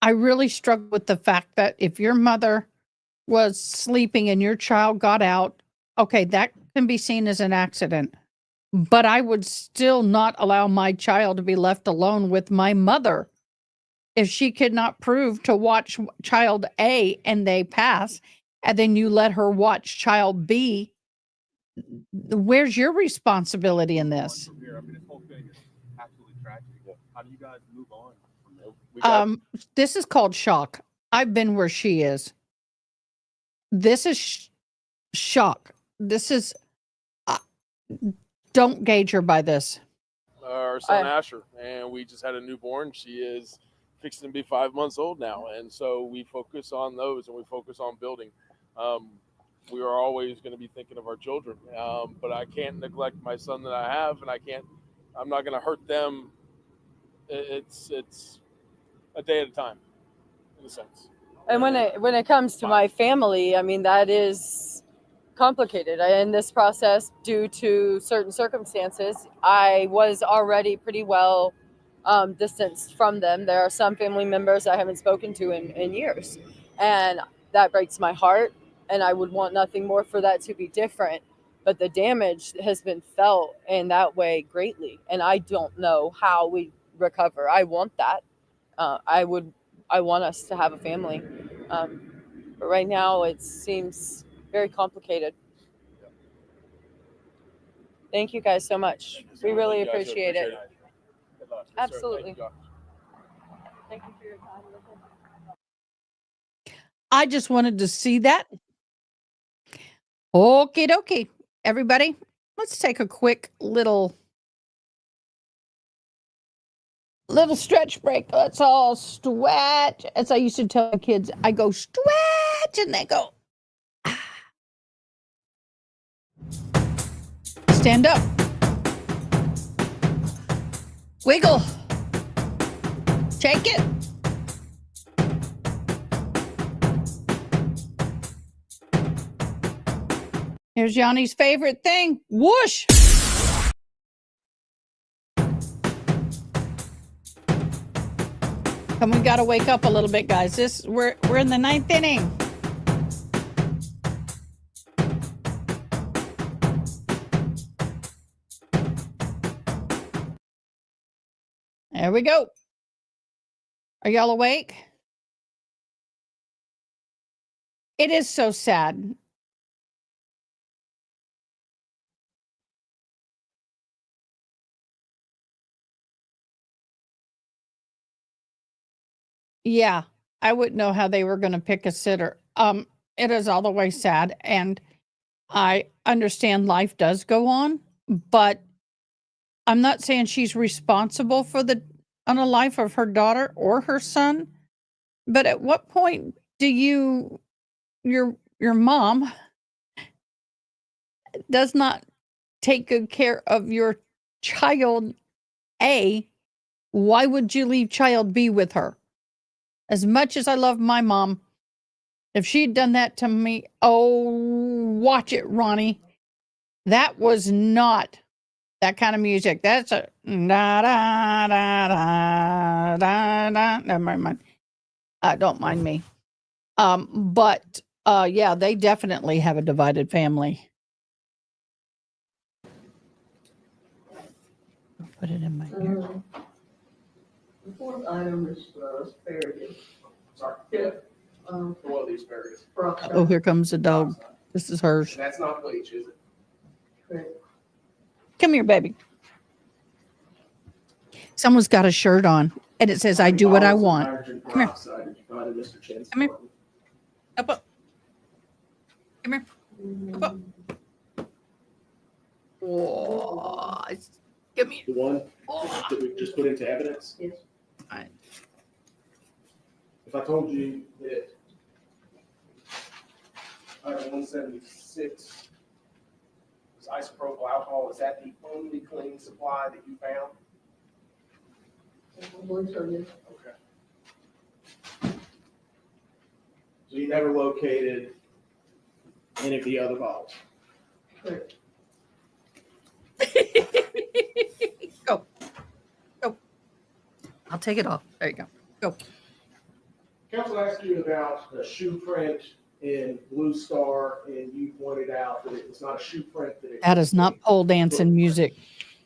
I really struggle with the fact that if your mother was sleeping and your child got out, okay, that can be seen as an accident. But I would still not allow my child to be left alone with my mother. If she could not prove to watch child A and they pass, and then you let her watch child B, where's your responsibility in this? I mean, this whole thing is absolutely tragic. How do you guys move on from there? This is called shock. I've been where she is. This is shock. This is, don't gauge her by this. Our son Asher, and we just had a newborn. She is fixing to be 5 months old now, and so we focus on those, and we focus on building. We are always going to be thinking of our children, but I can't neglect my son that I have, and I'm not going to hurt them. It's a day at a time, in a sense. And when it comes to my family, I mean, that is complicated. In this process, due to certain circumstances, I was already pretty well distanced from them. There are some family members I haven't spoken to in years, and that breaks my heart, and I would want nothing more for that to be different. But the damage has been felt in that way greatly, and I don't know how we recover. I want that. I want us to have a family, but right now it seems very complicated. Thank you guys so much. We really appreciate it. Absolutely. Thank you for your time. I just wanted to see that. Okie dokie. Everybody, let's take a quick little Little stretch break. Let's all stretch. As I used to tell my kids, I go stretch, and they go. Stand up. Wiggle. Shake it. Here's Yanni's favorite thing. Whoosh. Come, we got to wake up a little bit, guys. We're in the 9th inning. There we go. Are y'all awake? It is so sad. Yeah, I wouldn't know how they were going to pick a sitter. It is all the way sad, and I understand life does go on, but I'm not saying she's responsible for the life of her daughter or her son. But at what point do your mom does not take good care of your child? A, why would you leave child B with her? As much as I love my mom, if she'd done that to me, oh, watch it, Ronnie. That was not that kind of music. That's a da da da da da da. Never mind. Don't mind me. But yeah, they definitely have a divided family. Put it in my ear. The fourth item is asparagus. Sorry. Yeah. One of the asparagus. Oh, here comes the dog. This is hers. And that's not bleach, is it? Correct. Come here, baby. Someone's got a shirt on, and it says, I do what I want. Come here. Mr. Chen's Come here. Up. Come here. Up. Oh, give me the one that we just put into evidence. Yes. All right. If I told you that item 176 is isopropyl alcohol, is that the only cleaning supply that you found? I believe so, yes. Okay. So you never located any of the other bottles? Correct. Go. I'll take it off. There you go. Go. Council asked you about the shoe print in Blue Star, and you pointed out that it was not a shoe print. That is not pole dancing music.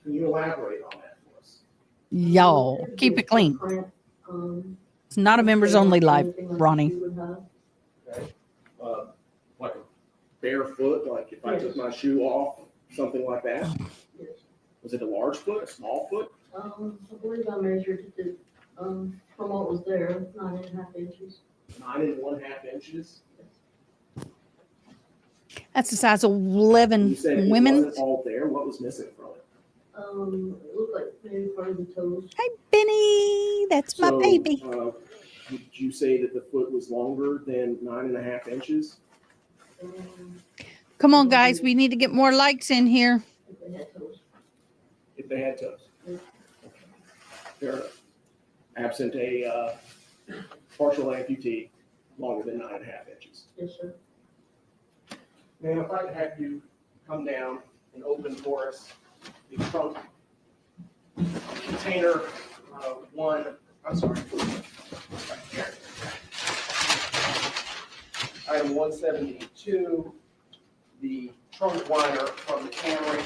Can you elaborate on that for us? Y'all, keep it clean. It's not a members only live, Ronnie. Okay. Like a barefoot, like if I took my shoe off, something like that? Yes. Was it a large foot, a small foot? I believe I measured it, from what was there, 9.5 inches. 9 1/2 inches? That's the size of 11 You said women. it wasn't all there. What was missing from it? It looked like maybe part of the toes. Hi, Benny. That's my So, baby. Did you say that the foot was longer than 9 1/2 inches? Come on, guys. We need to get more likes in here. If they had toes. If they had toes? Yeah. Okay. Fair enough. Absent a partial amputee, longer than 9 1/2 inches. Yes, sir. Now, if I could have you come down and open for us the trunk container one, I'm sorry. Right here. Item 172, the trunk liner from the Camry.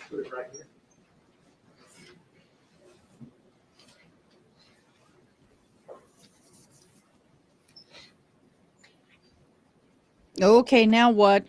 Put it right here. Okay, now what?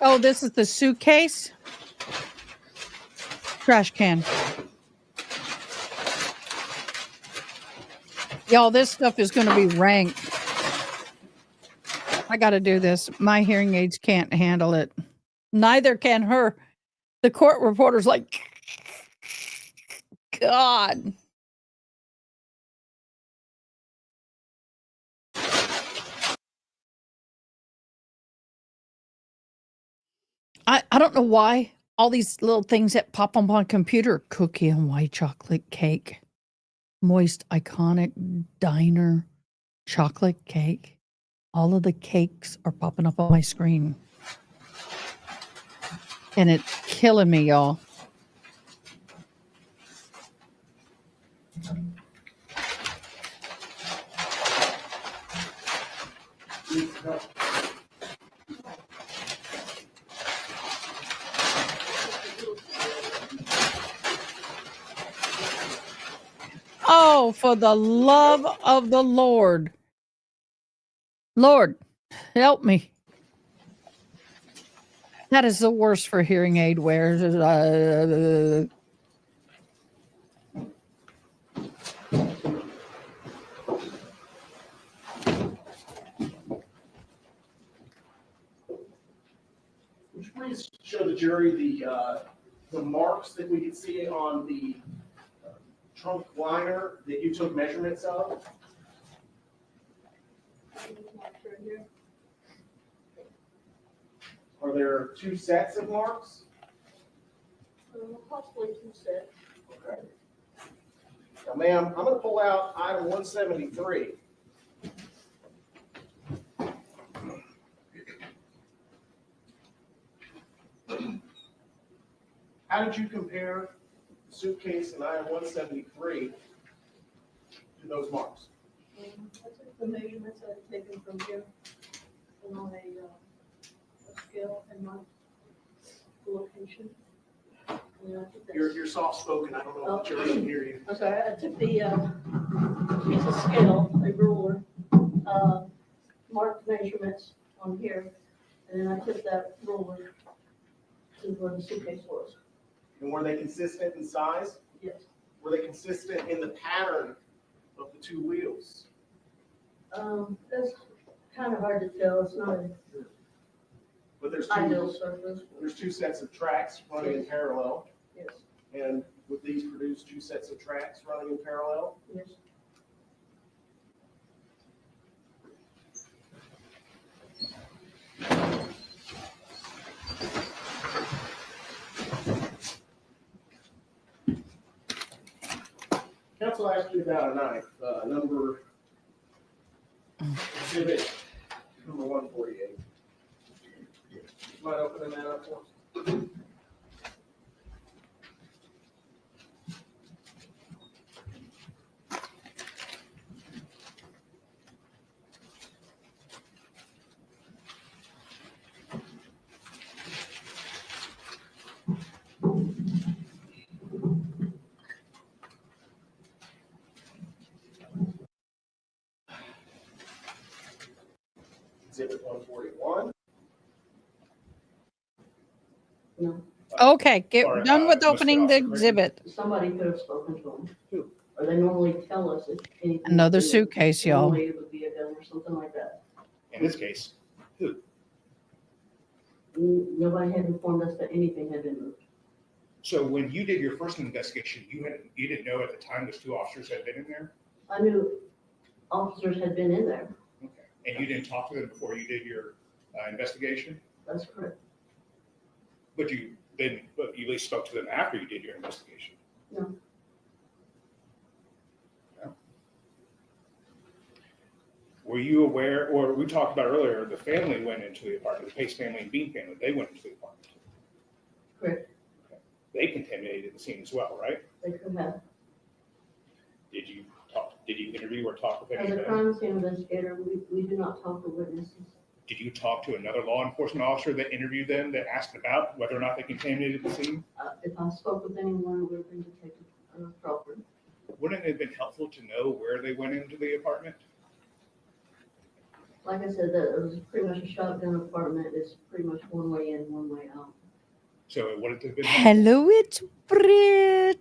Oh, this is the suitcase. Trash can. Y'all, this stuff is going to be rank. I got to do this. My hearing aids can't handle it. Neither can her. The court reporter's like, God. I don't know why all these little things that pop up on computer, cookie and white chocolate cake, moist, iconic diner chocolate cake. All of the cakes are popping up on my screen. And it's killing me, y'all. Oh, for the love of the Lord. Lord, help me. That is the worst for hearing aid wearers. Would you please show the jury the marks that we can see on the trunk liner that you took measurements of? Are there 2 sets of marks? Possibly 2 sets. Okay. Now, ma'am, I'm going to pull out item 173. How did you compare the suitcase and item 173 to those marks? I took the measurements I've taken from here and on a scale and marked the location. You're soft spoken. I don't know if the jury can hear you. I'm sorry, I took the piece of scale, a ruler, marked measurements on here, and then I took that ruler to where the suitcase was. And were they consistent in size? Yes. Were they consistent in the pattern of the 2 wheels? That's kind of hard to tell. It's not an But there's ideal surface. There's 2 sets of tracks running in parallel. Yes. And would these produce 2 sets of tracks running in parallel? Yes. Council asked you about a knife, number exhibit number 148. Mind opening that up for us? Exhibit 141. No. Okay, get Sorry, done with Mr. opening the Officer. exhibit. Somebody could have spoken to them. Who? Or they normally tell us if anything. Another suitcase, y'all. Normally it would be a gun or something like that. In this case, who? Nobody had informed us that anything had been moved. So when you did your first investigation, you didn't know at the time those 2 officers had been in there? I knew officers had been in there. Okay. And you didn't talk to them before you did your investigation? That's correct. But you at least spoke to them after you did your investigation? No. No. Were you aware, or we talked about earlier, the family went into the apartment, the Pace family and Bean family, they went into the apartment. Correct. They contaminated the scene as well, right? They could have. Did you interview or talk with any As of a them? crime scene investigator, we do not talk to witnesses. Did you talk to another law enforcement officer that interviewed them, that asked about whether or not they contaminated the scene? If I spoke with anyone, it would have been Detective Crawford. Wouldn't it have been helpful to know where they went into the apartment? Like I said, that it was pretty much a shotgun apartment. It's pretty much one way in, one way out. So it would have been. Hello, it's Britt.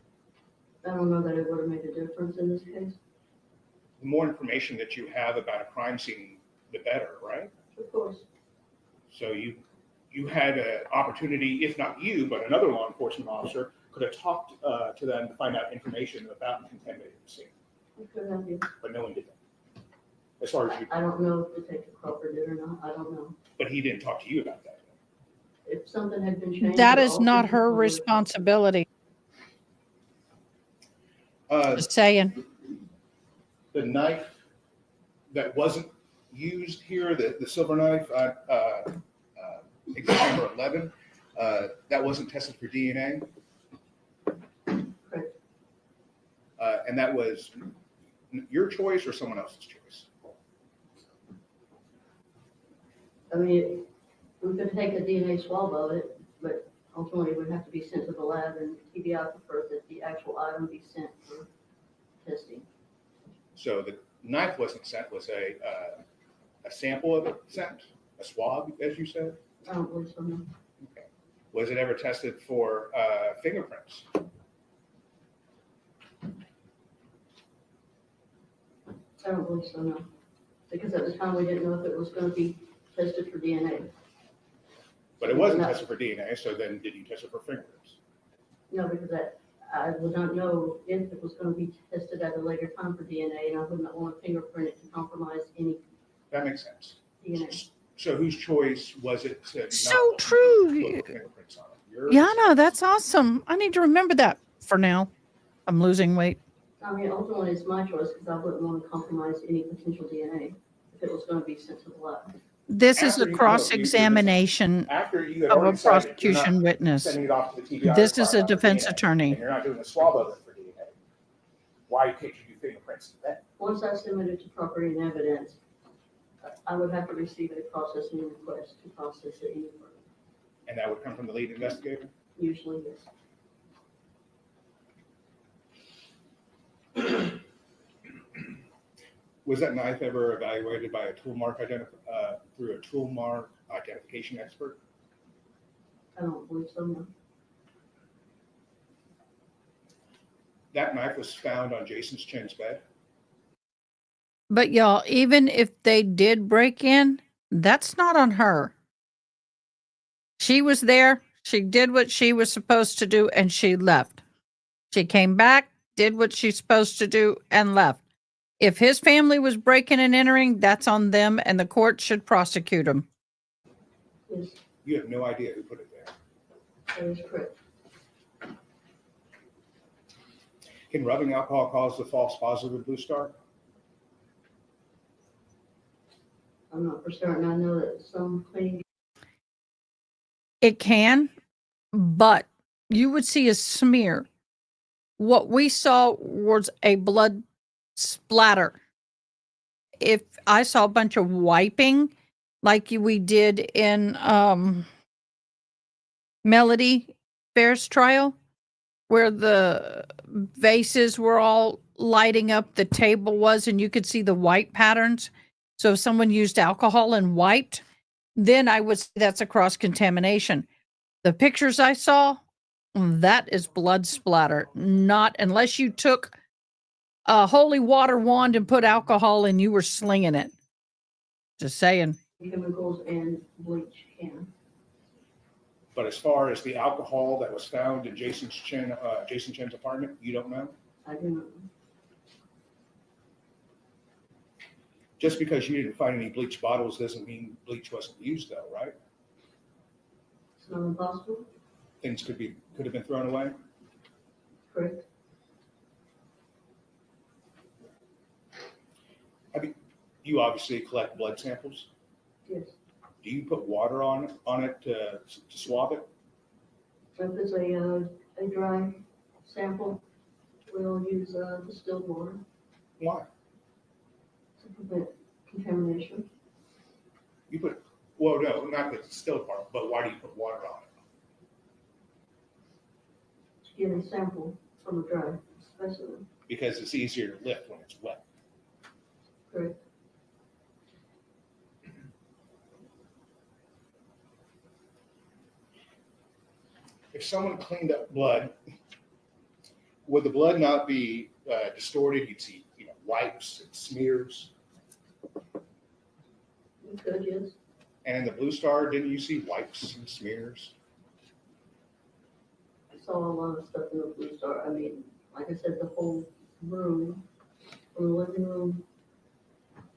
I don't know that it would have made a difference in this case. The more information that you have about a crime scene, the better, right? Of course. So you had an opportunity, if not you, but another law enforcement officer could have talked to them to find out information about the contaminated scene, I could have you. but no one did that. As far as you, I don't know if Detective Crawford did or not. I don't know. but he didn't talk to you about that. If something had been changed. That or is not altered, her I would- responsibility. Just saying. The knife that wasn't used here, the silver knife, example number 11, that wasn't tested for DNA. Correct. And that was your choice or someone else's choice? I mean, we could take a DNA swab of it, but ultimately it would have to be sent to the lab, and TBI prefers that the actual item be sent for testing. So the knife wasn't sent, was a sample of it sent, a swab, as you said? I don't believe so, no. Okay. Was it ever tested for fingerprints? I don't believe so, no. Because at the time, we didn't know if it was going to be tested for DNA. But it wasn't No. tested for DNA, so then did you test it for fingerprints? No, because I would not know if it was going to be tested at a later time for DNA, and I would not want to fingerprint it to compromise any That makes sense. DNA. So whose choice was it to So not true. put fingerprints on it? Yours? Yeah, no, that's awesome. I need to remember that for now. I'm losing weight. I mean, ultimately, it's my choice, because I wouldn't want to compromise any potential DNA if it was going to be sent to the lab. This is After a you- cross-examination After you had of a already decided you're prosecution not witness. sending it off to the TBI. This or is a for defense DNA, attorney. And you're not doing a swab of it for DNA. Why can't you do fingerprints then? Once I submit it to property and evidence, I would have to receive a processing request to process it any further. And that would come from the lead investigator? Usually, yes. Was that knife ever evaluated by a tool mark through a tool mark identification expert? I don't believe so, no. That knife was found on Jason's Chen's bed. But y'all, even if they did break in, that's not on her. She was there. She did what she was supposed to do and she left. She came back, did what she's supposed to do and left. If his family was breaking and entering, that's on them and the court should prosecute them. Yes, You have no idea who put it there. that is correct. Can rubbing alcohol cause the false positive blue star? I'm not for certain. I know that some cleaning. It can, but you would see a smear. What we saw was a blood splatter. If I saw a bunch of wiping like we did in Melody Fair's trial, where the vases were all lighting up, the table was, and you could see the white patterns. So if someone used alcohol and wiped, then I would say that's a cross-contamination. The pictures I saw, that is blood splatter. Not unless you took a holy water wand and put alcohol and you were slinging it. Just saying. Chemicals and bleach can. But as far as the alcohol that was found in Jason Chen's apartment, you don't know? I do not know. Just because you didn't find any bleach bottles doesn't mean bleach wasn't used though, right? It's not impossible. Things could have been thrown away. Correct. You obviously collect blood samples. Yes. Do you put water on it to swab it? If it's a dry sample, we'll use distilled water Why? to prevent contamination. You put, well, no, not the distilled part, but why do you put water on it? To get a sample from a dry specimen. Because it's easier to lift when it's wet. Correct. if someone cleaned up blood, would the blood not be distorted? You'd see, wipes and smears. You could, yes. And in the Blue Star, didn't you see wipes and smears? I saw a lot of stuff in the Blue Star. I mean, like I said, the whole room, from the living room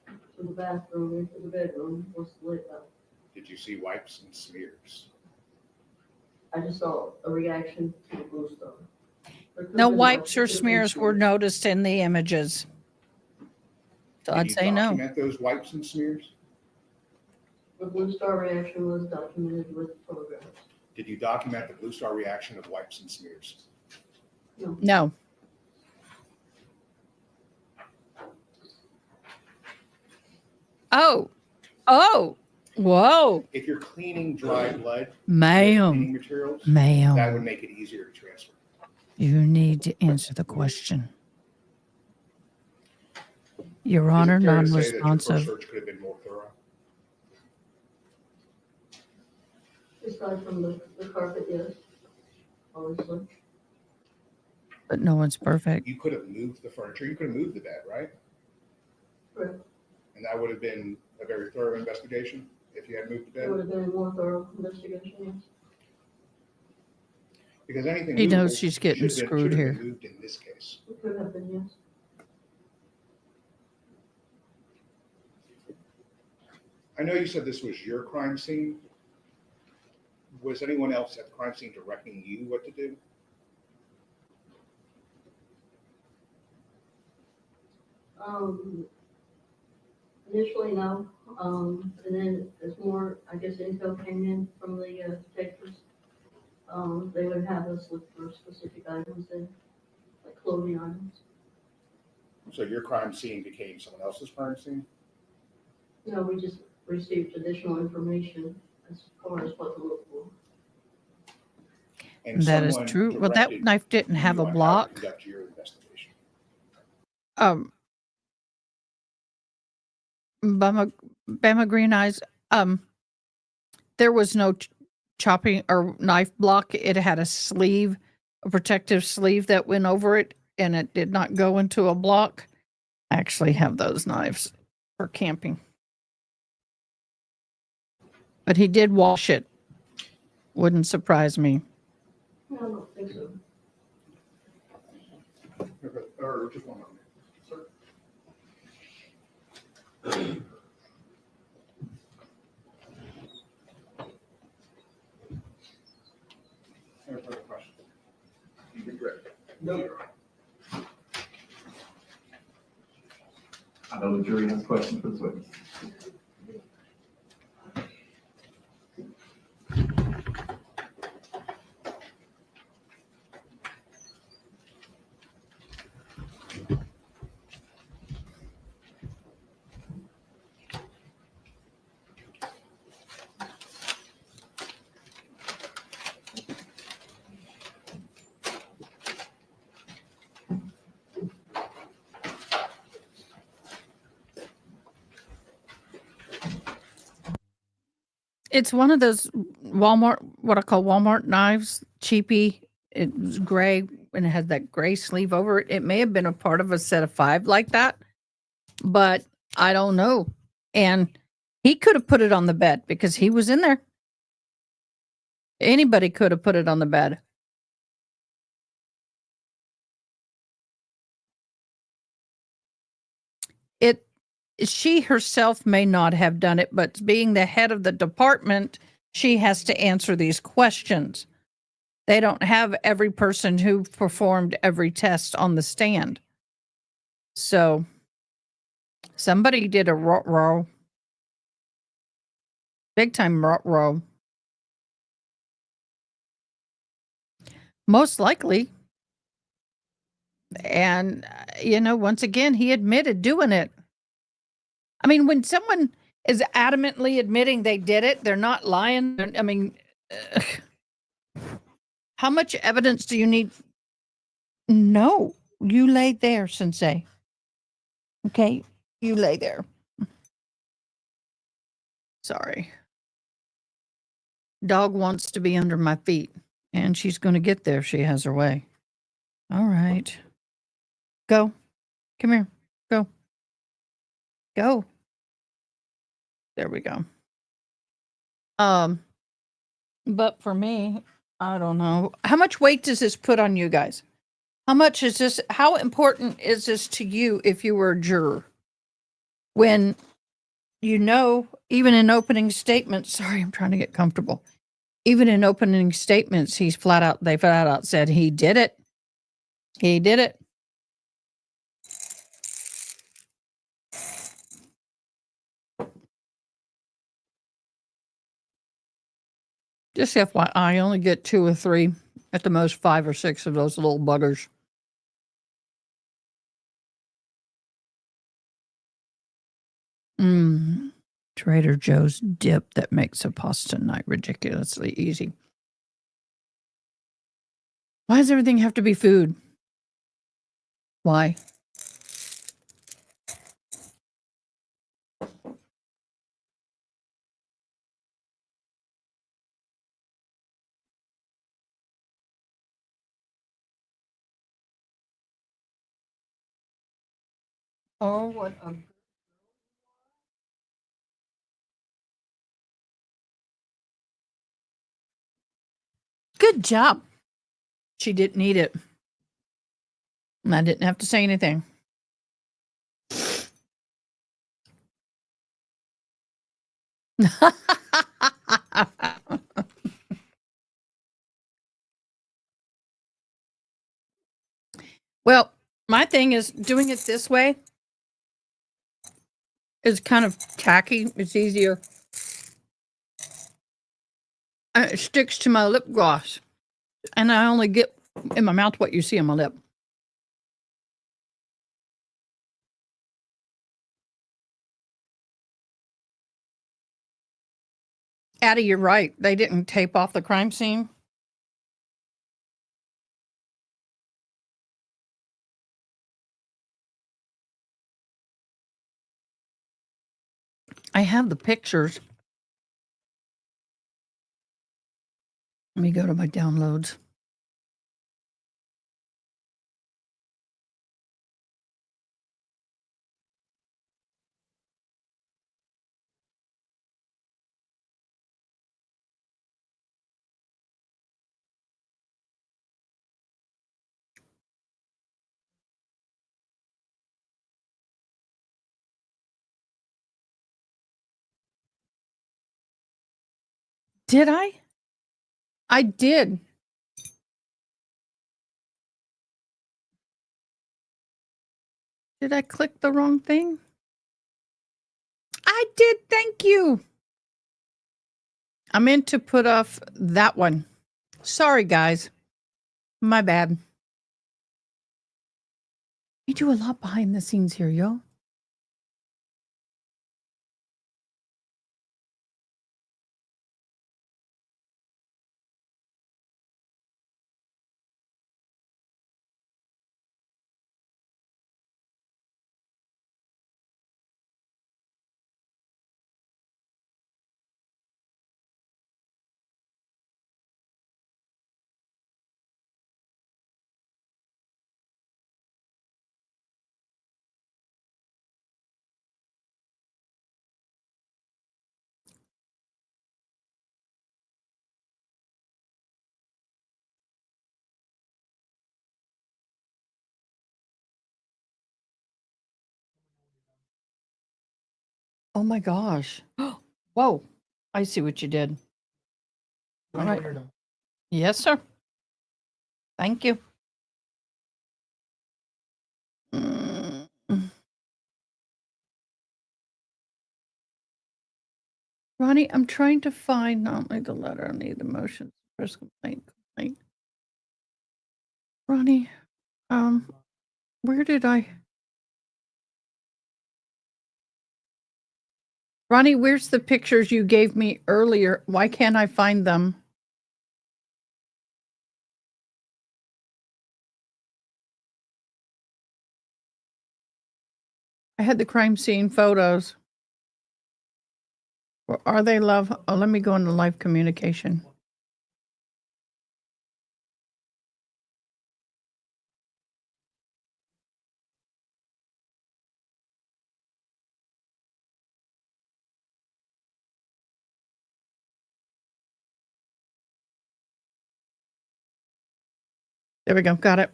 to the bathroom into the bedroom was lit up. Did you see wipes and smears? I just saw a reaction to the Blue Star. No wipes or smears were noticed in the images. So I'd say no. Did you document those wipes and smears? The Blue Star reaction was documented with photographs. Did you document the Blue Star reaction of wipes and smears? No. No. Oh, whoa. If you're cleaning dry blood, Ma'am. cleaning materials, Ma'am. that would make it easier to transfer. You need to answer the question. Your Honor, Is it fair to say that your first non-responsive. search could have been more thorough? Aside from the carpet, yes. Obviously. But no one's perfect. You could have moved the furniture, you could have moved the bed, right? Correct. And that would have been a very thorough investigation if you had moved the It would bed? have been a more thorough investigation, yes. Because anything He knows movable she's getting should have screwed been here. moved in this case. It could have been, yes. I know you said this was your crime scene. Was anyone else at the crime scene directing you what to do? Initially, no. And then as more, I guess, intel came in from the detectives, they would have us look for specific items in, like clothing items. So your crime scene became someone else's crime scene? No, we just received additional information as far as what to look for. And That is someone true. Well, that directed knife didn't have you a on how to block. conduct your investigation. Bama Green Eyes, there was no chopping or knife block. It had a sleeve, a protective sleeve that went over it, and it did not go into a block. I actually have those knives for camping. But he did wash it. Wouldn't surprise me. No, I don't think so. Or just one moment. Sir? Any further questions? You can direct. No, Your Honor. I know the jury has questions for this witness. It's one of those Walmart, what I call Walmart knives, cheapy. It was gray and it had that gray sleeve over it. It may have been a part of a set of 5 like that, but I don't know. And he could have put it on the bed because he was in there. Anybody could have put it on the bed. She herself may not have done it, but being the head of the department, she has to answer these questions. They don't have every person who performed every test on the stand. So somebody did a row. Big time row. Most likely. And, once again, he admitted doing it. I mean, when someone is adamantly admitting they did it, they're not lying. I mean, how much evidence do you need? No, you lay there, Sensei. Okay, you lay there. Sorry. Dog wants to be under my feet, And she's going to get there if she has her way. All right. Go. Come here. Go. Go. There we go. But for me, I don't know. How much weight does this put on you guys? How important is this to you if you were a juror? When even in opening statements, sorry, I'm trying to get comfortable. Even in opening statements, they flat out said he did it. He did it. Just FYI, I only get 2 or 3, at the most 5 or 6 of those little buggers. Trader Joe's dip that makes a pasta night ridiculously easy. Why does everything have to be food? Why? Oh, what a good job. She didn't need it. And I didn't have to say anything. Well, my thing is doing it this way is kind of tacky. It's easier. And it sticks to my lip gloss. And I only get in my mouth what you see on my lip. Addie, you're right. They didn't tape off the crime scene. I have the pictures. Let me go to my downloads. Did I? I did. Did I click the wrong thing? I did. Thank you. I meant to put off that one. Sorry, guys. My bad. We do a lot behind the scenes here, yo. Oh my gosh. Whoa. I see what you did. All right. Yes, sir. Thank you. Mm. Ronnie, I'm trying to find not only the letter, I need the motion. First complaint. Ronnie, where did Ronnie, where's the pictures you gave me earlier? Why can't I find them? I had the crime scene photos. Or are they, love? Oh, let me go into live communication. There we go. Got it.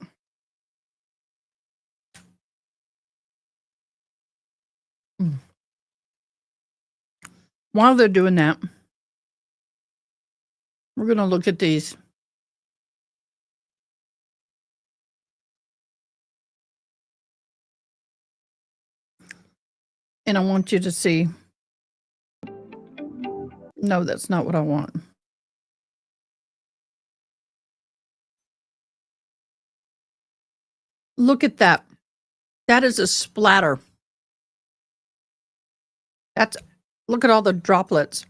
While they're doing that, we're going to look at these. And I want you to see. No, that's not what I want. Look at that. That is a splatter. Look at all the droplets.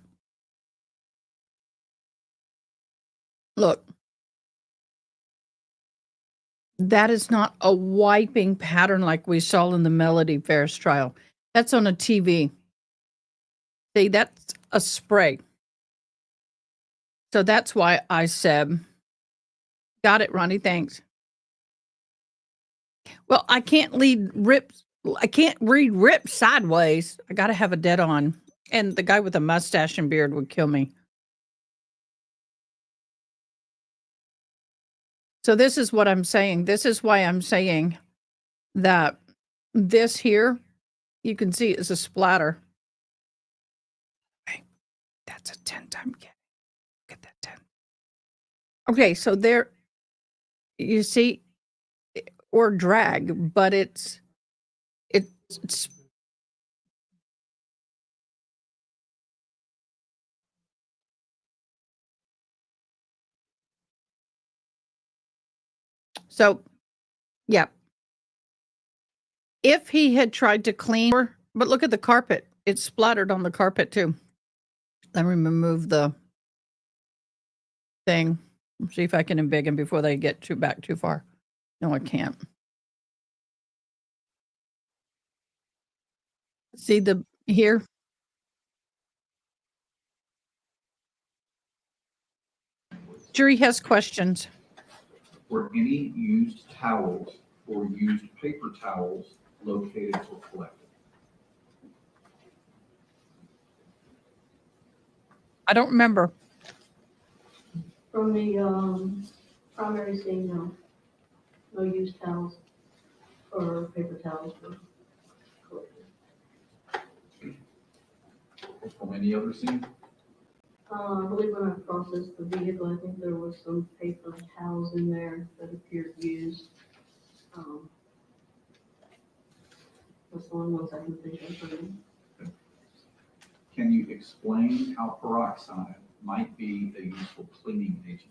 Look. That is not a wiping pattern like we saw in the Melody Ferris trial. That's on a TV. See, that's a spray. So that's why I said, got it, Ronnie, thanks. Well, I can't read rips sideways. I got to have a dead on. And the guy with a mustache and beard would kill me. So this is what I'm saying. This is why I'm saying that this here, you can see is a splatter. Okay, that's a 10-time get. Look at that 10. Okay, so there, you see, or drag, but it's so, yeah. If he had tried to clean, but look at the carpet. It's splattered on the carpet too. Let me remove the thing. See if I can embiggen him before they get back too far. No, I can't. See the here? Jury has questions. Were any used towels or used paper towels located or collected? I don't remember. From the primary scene, no. No used towels or paper towels were collected. From any other scene? I believe when I processed the vehicle, I think there was some paper towels in there that appeared used. That's the only ones I can think of. Can you explain how peroxide might be a useful cleaning agent?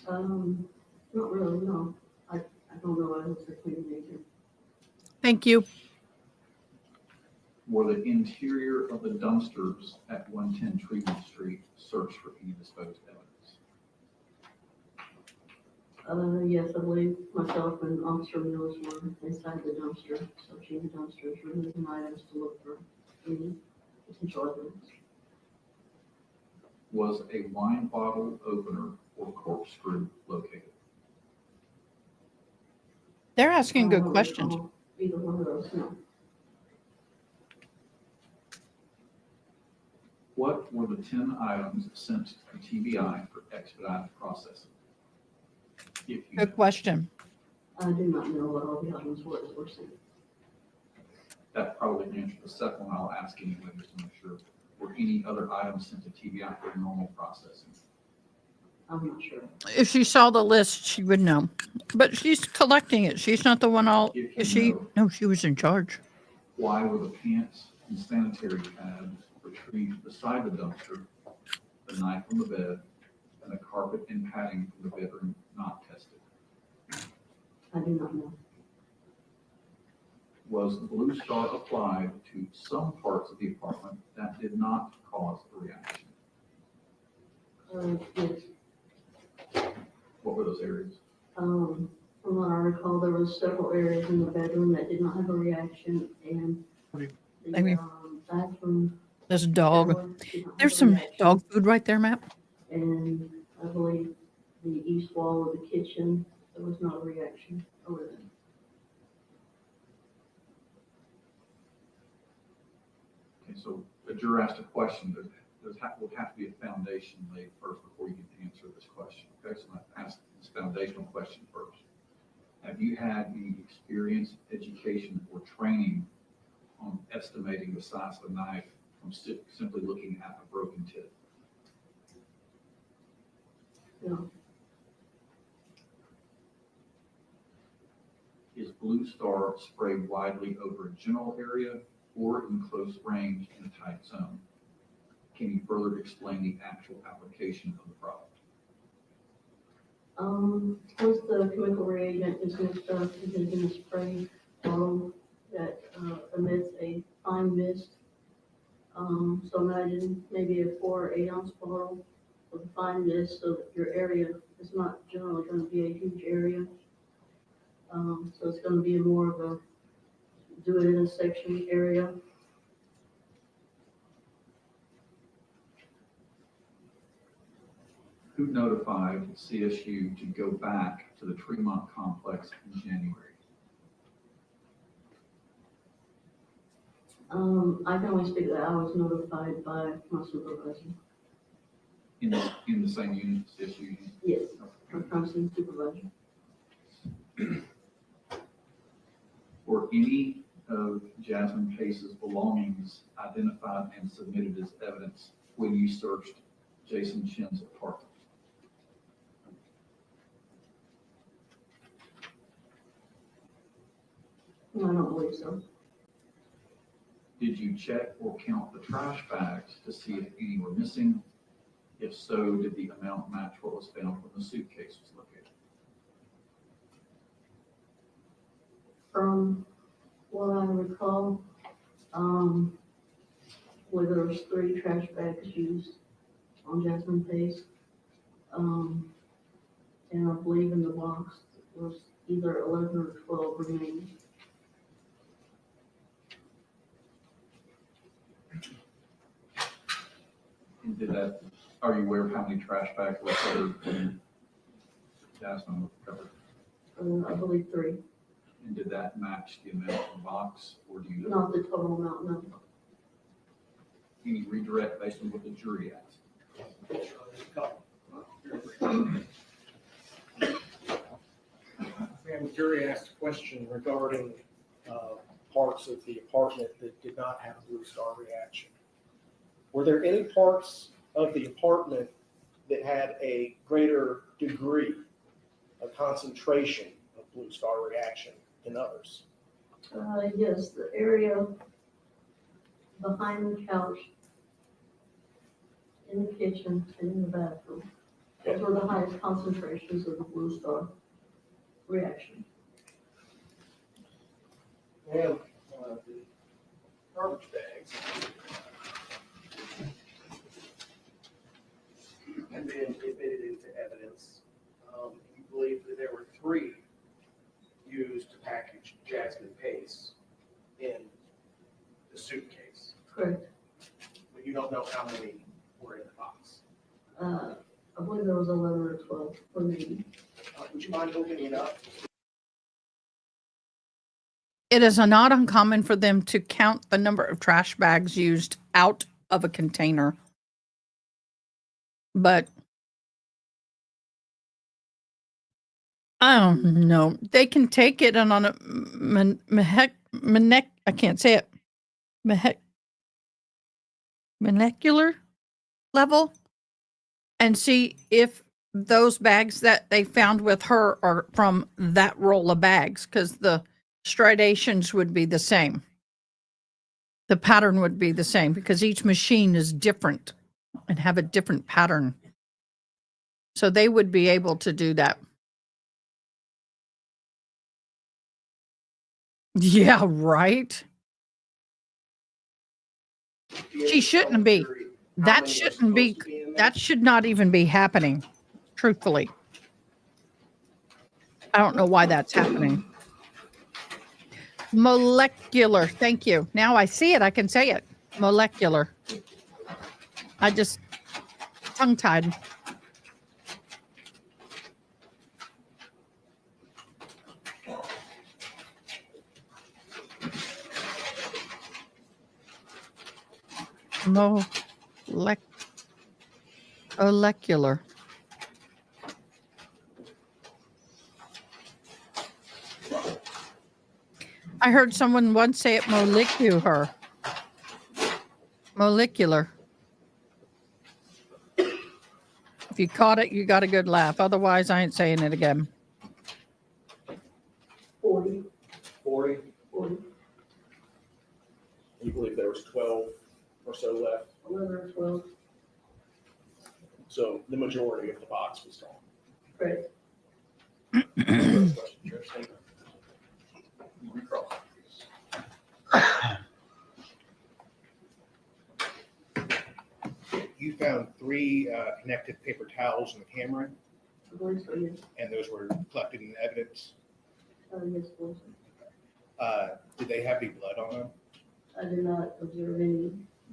Not really, no. I don't know why it's a cleaning agent. Thank you. Were the interior of the dumpsters at 110 Tremont Street searched for any disposed evidence? Yes, I believe myself and Officer Mills were inside the dumpster, searching the dumpsters, removing items to look for any potential evidence. Was a wine bottle opener or corkscrew located? They're asking good questions. Either one of those, no. What were the 10 items sent to TBI for expedited processing? Good question. I do not know what all the items were that were sent. That probably answers the second one I'll ask anyway, just to make sure. Were any other items sent to TBI for normal processing? I'm not sure. If she saw the list, she would know. But she's collecting it. She's not the one is she? Know, No, she was in charge. Why were the pants and sanitary pads retrieved beside the dumpster, the knife on the bed, and the carpet and padding from the bedroom not tested? I do not know. Was the blue star applied to some parts of the apartment that did not cause a reaction? Yes. What were those areas? From what I recall, there was several areas in the bedroom that did not have a reaction, and the bathroom. There's a dog. There's some dog food right there, Matt. And I believe the east wall of the kitchen, there was not a reaction over there. Okay, so a juror asked a question. will have to be a foundation laid first before you can answer this question. Okay, so I'm going to ask this foundational question first. Have you had any experience, education, or training on estimating the size of a knife from simply looking at a broken tip? No. Is Blue Star sprayed widely over a general area or in close range in a tight zone? Can you further explain the actual application of the product? Once the chemical reagent is mixed up, it is in a spray bottle that emits a fine mist. So imagine maybe a 4 or 8 ounce bottle of fine mist, so that your area is not generally going to be a huge area. So it's going to be more of a do it in a section area. Who notified CSU to go back to the Tremont complex in January? I can only speak that I was notified by my supervisor. In the same unit, CSU unit? Yes, my constant supervisor. Were any of Jasmine Pace's belongings identified and submitted as evidence when you searched Jason Chen's apartment? No, I don't believe so. Did you check or count the trash bags to see if any were missing? If so, did the amount match what was found when the suitcase was located? From what I recall, where there was 3 trash bags used on Jasmine Pace, and I believe in the box was either 11 or 12 remaining. And are you aware of how many trash bags were recovered when Jasmine was recovered? I believe 3. And did that match the amount in the box, or do you know? Not the total amount, no. Any redirect based on what the jury asked? And the jury asked a question regarding parts of the apartment that did not have a Blue Star reaction. Were there any parts of the apartment that had a greater degree, a concentration of Blue Star reaction than others? Yes, the area behind the couch, in the kitchen, and in the bathroom. Those were the highest concentrations of the Blue Star reaction. And the garbage bags have been admitted into evidence. You believe that there were 3 used to package Jasmine Pace in the suitcase. Correct. But you don't know how many were in the box. I believe there was 11 or 12 remaining. Would you mind opening it up? It is not uncommon for them to count the number of trash bags used out of a container. But I don't know. They can take it and on a I can't say it. Molecular level and see if those bags that they found with her are from that roll of bags, because the striations would be the same. The pattern would be the same because each machine is different and have a different pattern. So they would be able to do that. Yeah, right. She shouldn't be. That shouldn't be. That should not even be happening, truthfully. I don't know why that's happening. Molecular. Thank you. Now I see it. I can say it. Molecular. I just tongue-tied. Molecular. Molecular. I heard someone once say it molecular. Molecular. If you caught it, you got a good laugh. Otherwise, I ain't saying it again. 40. 40? 40. You believe there was 12 or so left? 11 or 12. So the majority of the box was gone. Right. You found 3 connected paper towels in the camera, I believe so, yes. and those were collected in evidence. Yes, please. Did they have any blood on them? I did not observe any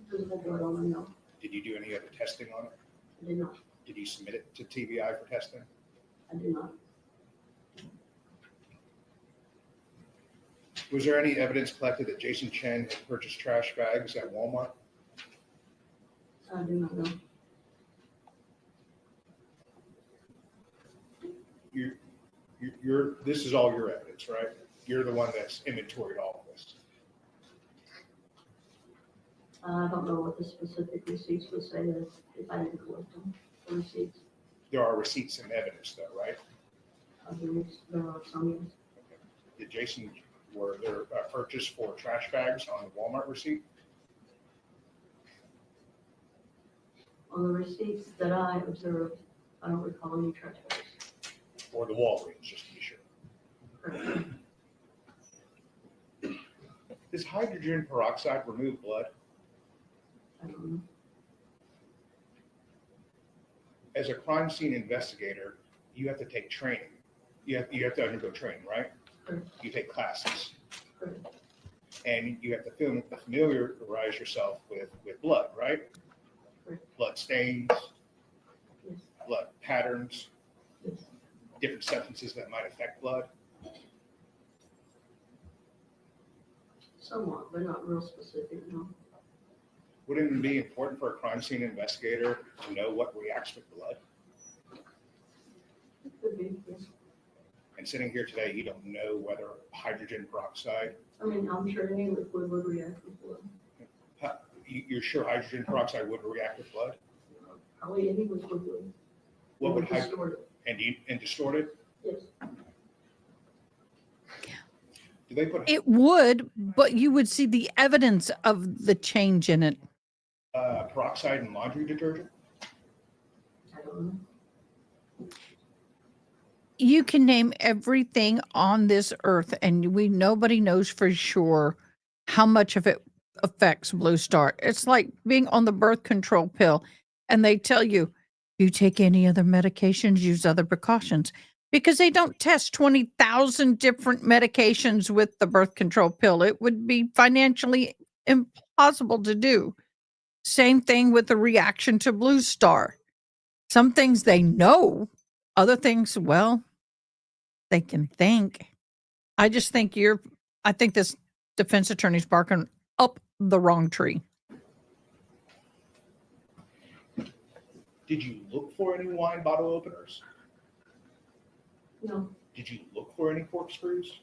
physical blood on them, no. Did you do any other testing on it? I did not. Did you submit it to TBI for testing? I did not. Was there any evidence collected that Jason Chen had purchased trash bags at Walmart? I do not know. This is all your evidence, right? You're the one that's inventoried all of this. I don't know what the specific receipts would say if I didn't collect them, the receipts. There are receipts and evidence though, right? I believe there are some, yes. Did Jason, were there purchase for trash bags on the Walmart receipt? On the receipts that I observed, I don't recall any trash bags. Or the Walgreens, just to be sure. Correct. Does hydrogen peroxide remove blood? I don't know. As a crime scene investigator, you have to take training. You have to undergo training, right? Correct. You take classes. Correct. And you have to familiarize yourself with blood, right? Correct. Blood stains, Yes. blood patterns, Yes. different substances that might affect blood. Somewhat, but not real specific, no. Wouldn't it be important for a crime scene investigator to know what reacts with blood? It could be, yes. And sitting here today, you don't know whether hydrogen peroxide, I mean, I'm sure any liquid would react with blood. you're sure hydrogen peroxide would react with blood? Probably any liquid would. What would distort hydrogen, and distort it? it? Yes. Do they put It would, but you would see the evidence of the change in it. peroxide in laundry detergent? I don't know. You can name everything on this earth, and nobody knows for sure how much of it affects Blue Star. It's like being on the birth control pill, and they tell you, you take any other medications, use other precautions, because they don't test 20,000 different medications with the birth control pill. It would be financially impossible to do. Same thing with the reaction to Blue Star. Some things they know, other things, well, they can think. I just think I think this defense attorney's barking up the wrong tree. Did you look for any wine bottle openers? No. Did you look for any corkscrews?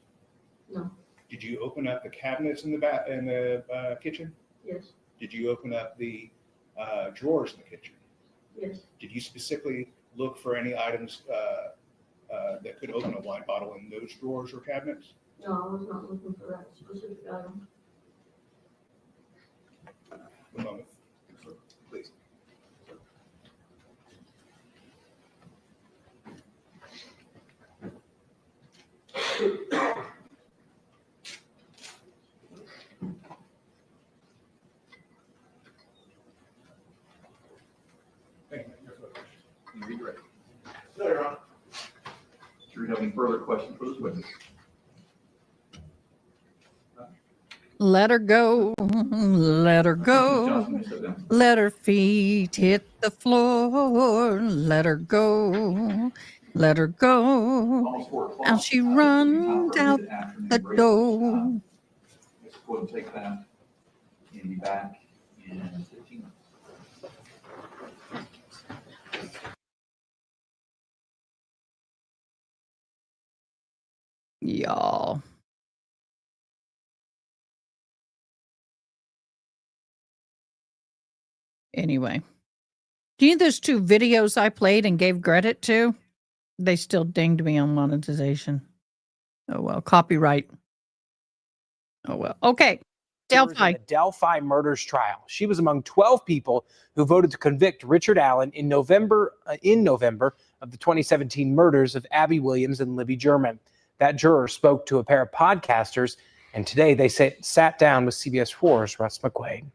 No. Did you open up the cabinets in the kitchen? Yes. Did you open up the drawers in the kitchen? Yes. Did you specifically look for any items that could open a wine bottle in those drawers or cabinets? No, I was not looking for that specific item. One moment, please. You read ready. No, Your Honor. Do you have any further questions for this witness? Let her go, let her go, let her feet hit the floor, let her go, let her go. And she runs out the door. Let's go ahead and take that and be back in 15 minutes. Anyway, do you know those 2 videos I played and gave credit to? They still dinged me on monetization. Oh, well, copyright. Oh, well. Okay. Delphi. In the Delphi murders trial. She was among 12 people who voted to convict Richard Allen in November of the 2017 murders of Abby Williams and Libby German. That juror spoke to a pair of podcasters, and today they sat down with CBS 4's Russ McQuaid.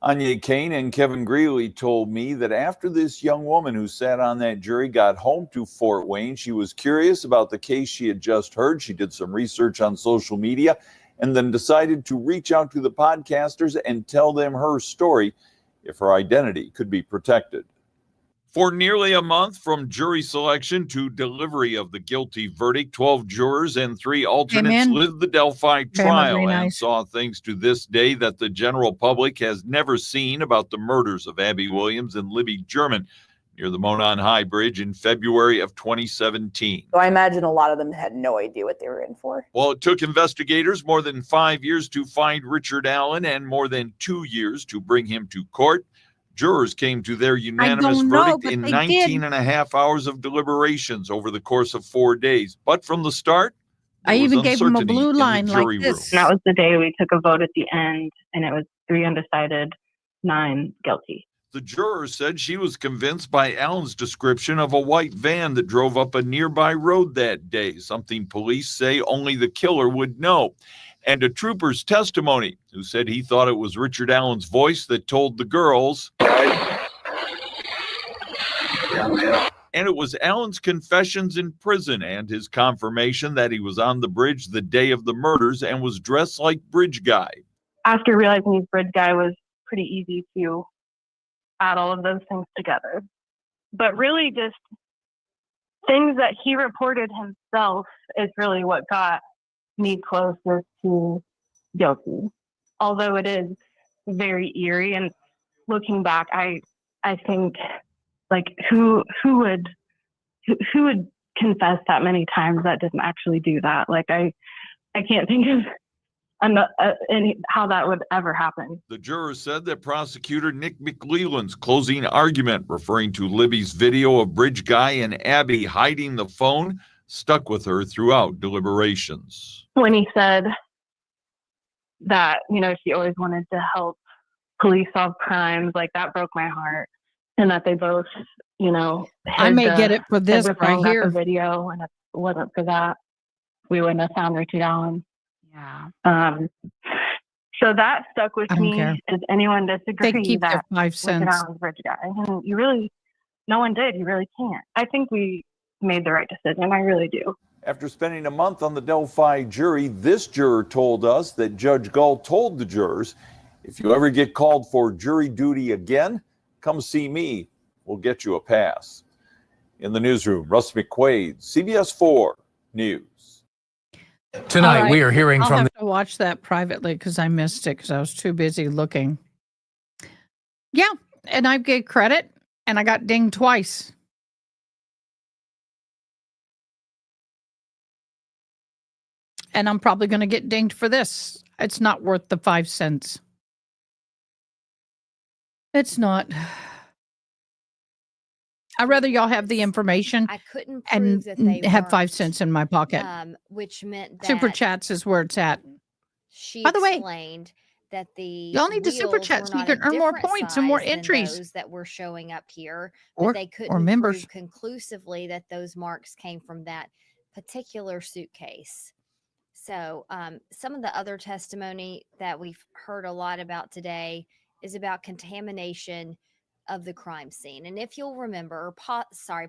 Anya Kane and Kevin Greeley told me that after this young woman who sat on that jury got home to Fort Wayne, she was curious about the case she had just heard. She did some research on social media and then decided to reach out to the podcasters and tell them her story if her identity could be protected. For nearly a month, from jury selection to delivery of the guilty verdict, 12 jurors and 3 alternates lived the Delphi trial and saw things to this day that the general public has never seen about the murders of Abby Williams and Libby German near the Monon High Bridge in February of 2017. So I imagine a lot of them had no idea what they were in for. Well, it took investigators more than 5 years to find Richard Allen and more than 2 years to bring him to court. Jurors came to their unanimous verdict in 19 and a half hours of deliberations over the course of 4 days. But from the start, I even gave him a blue line like this. And that was the day we took a vote at the end, and it was 3 undecided, 9 guilty. The juror said she was convinced by Allen's description of a white van that drove up a nearby road that day, something police say only the killer would know. And a trooper's testimony, who said he thought it was Richard Allen's voice that told the girls. And it was Allen's confessions in prison and his confirmation that he was on the bridge the day of the murders and was dressed like Bridge Guy. After realizing he's Bridge Guy was pretty easy to add all of those things together. But really just things that he reported himself is really what got me closest to guilty. Although it is very eerie, and looking back, I think like who would confess that many times that didn't actually do that? Like I can't think of how that would ever happen. The juror said that prosecutor Nick McLeland's closing argument, referring to Libby's video of Bridge Guy and Abby hiding the phone, stuck with her throughout deliberations. When he said that, she always wanted to help police solve crimes, like that broke my heart. And that they both, I may get it for this right here. The video, and if it wasn't for that, we wouldn't have found Richard Allen. Yeah. So that stuck with me. Care. Does anyone disagree They keep that their 5 Richard cents. Allen's Bridge Guy? And no one did. You really can't. I think we made the right decision. I really do. After spending a month on the Delphi jury, this juror told us that Judge Gull told the jurors, if you ever get called for jury duty again, come see me. We'll get you a pass. In the newsroom, Russ McQuaid, CBS 4 News. Tonight, we are hearing I'll have to watch that privately because I missed it because I was too busy looking. Yeah, and I gave credit, and I got dinged twice. And I'm probably going to get dinged for this. It's not worth the 5 cents. It's not. I'd rather y'all have the information I couldn't and prove that they have weren't, 5 cents in my pocket. which meant that Super chats is where it's at. she By the way, explained that the y'all need to super wheels chat were so you not can a earn more different points and more size than entries. those that were showing up here, Or- but they or couldn't members. prove conclusively that those marks came from that particular suitcase. So some of the other testimony that we've heard a lot about today is about contamination of the crime scene. And if you'll remember,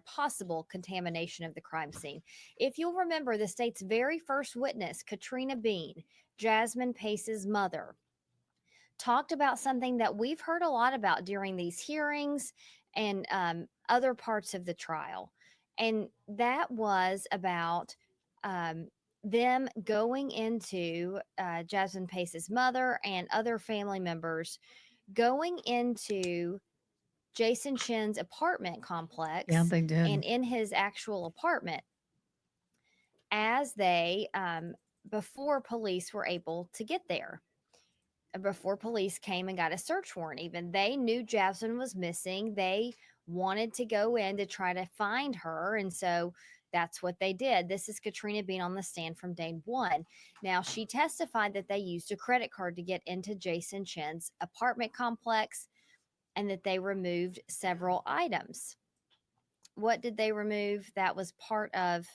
possible contamination of the crime scene. If you'll remember, the state's very first witness, Katrina Bean, Jasmine Pace's mother, talked about something that we've heard a lot about during these hearings and other parts of the trial. And that was about them going into Jasmine Pace's mother and other family members going into Jason Chen's apartment complex. Yeah, they did. And in his actual apartment, as they, before police were able to get there. before police came and got a search warrant. Even they knew Jasmine was missing. They wanted to go in to try to find her. And so that's what they did. This is Katrina being on the stand from day one. Now, she testified that they used a credit card to get into Jason Chen's apartment complex and that they removed several items. What did they remove? That was part of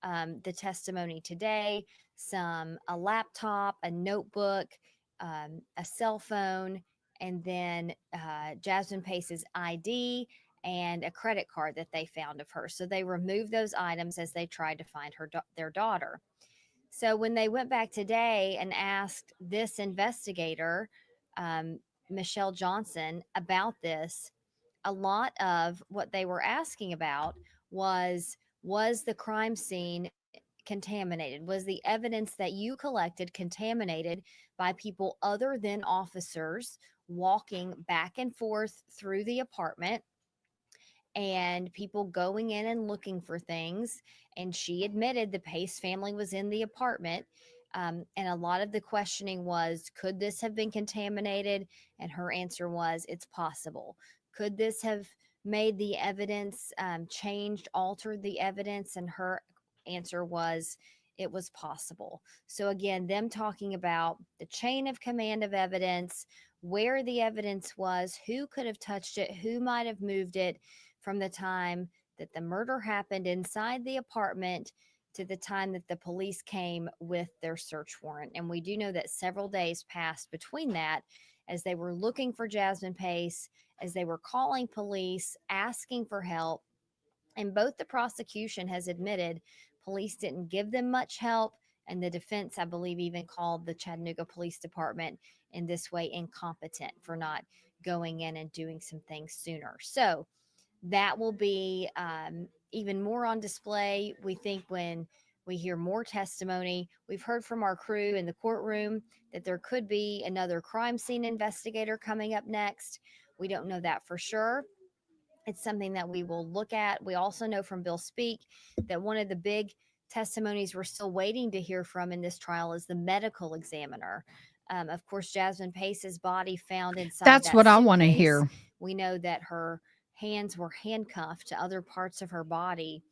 the testimony today. A laptop, a notebook, a cell phone, and then Jasmine Pace's ID and a credit card that they found of her. So they removed those items as they tried to find their daughter. So when they went back today and asked this investigator, Michelle Johnson, about this, a lot of what they were asking about was the crime scene contaminated? Was the evidence that you collected contaminated by people other than officers walking back and forth through the apartment and people going in and looking for things? And she admitted the Pace family was in the apartment. And a lot of the questioning was, could this have been contaminated? And her answer was, it's possible. Could this have made the evidence changed, altered the evidence? And her answer was, it was possible. So again, them talking about the chain of command of evidence, where the evidence was, who could have touched it, who might have moved it from the time that the murder happened inside the apartment to the time that the police came with their search warrant. And we do know that several days passed between that as they were looking for Jasmine Pace, as they were calling police, asking for help. And both the prosecution has admitted police didn't give them much help. And the defense, I believe, even called the Chattanooga Police Department in this way incompetent for not going in and doing some things sooner. So that will be even more on display, we think, when we hear more testimony. We've heard from our crew in the courtroom that there could be another crime scene investigator coming up next. We don't know that for sure. It's something that we will look at. We also know from Bill Speak that one of the big testimonies we're still waiting to hear from in this trial is the medical examiner. Of course, Jasmine Pace's body found inside That's that what I want to suitcase. hear. We know that her hands were handcuffed to other parts of her body.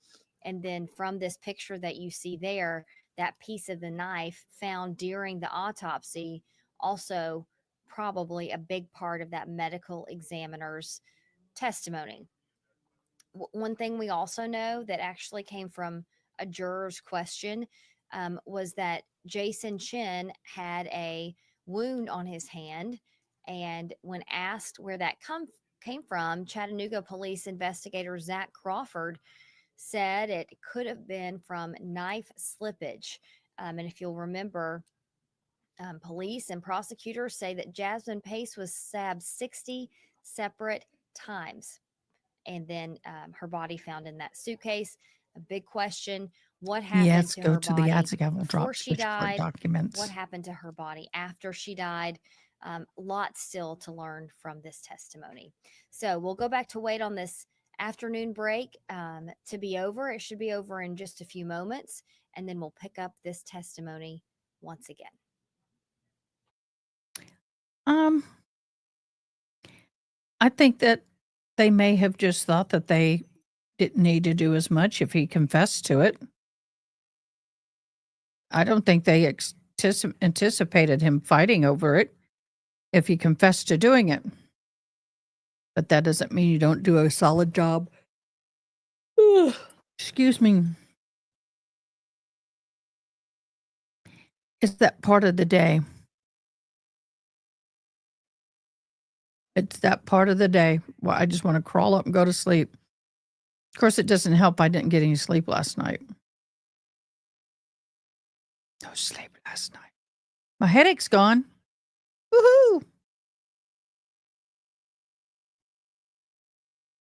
And then from this picture that you see there, that piece of the knife found during the autopsy, also probably a big part of that medical examiner's testimony. One thing we also know that actually came from a juror's question was that Jason Chen had a wound on his hand. And when asked where that came from, Chattanooga police investigator Zach Crawford said it could have been from knife slippage. And if you'll remember, police and prosecutors say that Jasmine Pace was stabbed 60 separate times. And then her body found in that suitcase. A big question: what happened Yes, to go her to the body Gavel before drop she switch card died? documents. What happened to her body after she died? Lots still to learn from this testimony. So we'll go back to wait on this afternoon break to be over. It should be over in just a few moments, and then we'll pick up this testimony once again. I think that they may have just thought that they didn't need to do as much if he confessed to it. I don't think they anticipated him fighting over it if he confessed to doing it. But that doesn't mean you don't do a solid job. Excuse me. It's that part of the day. It's that part of the day where I just want to crawl up and go to sleep. Of course, it doesn't help I didn't get any sleep last night. No sleep last night. My headache's gone. Woohoo!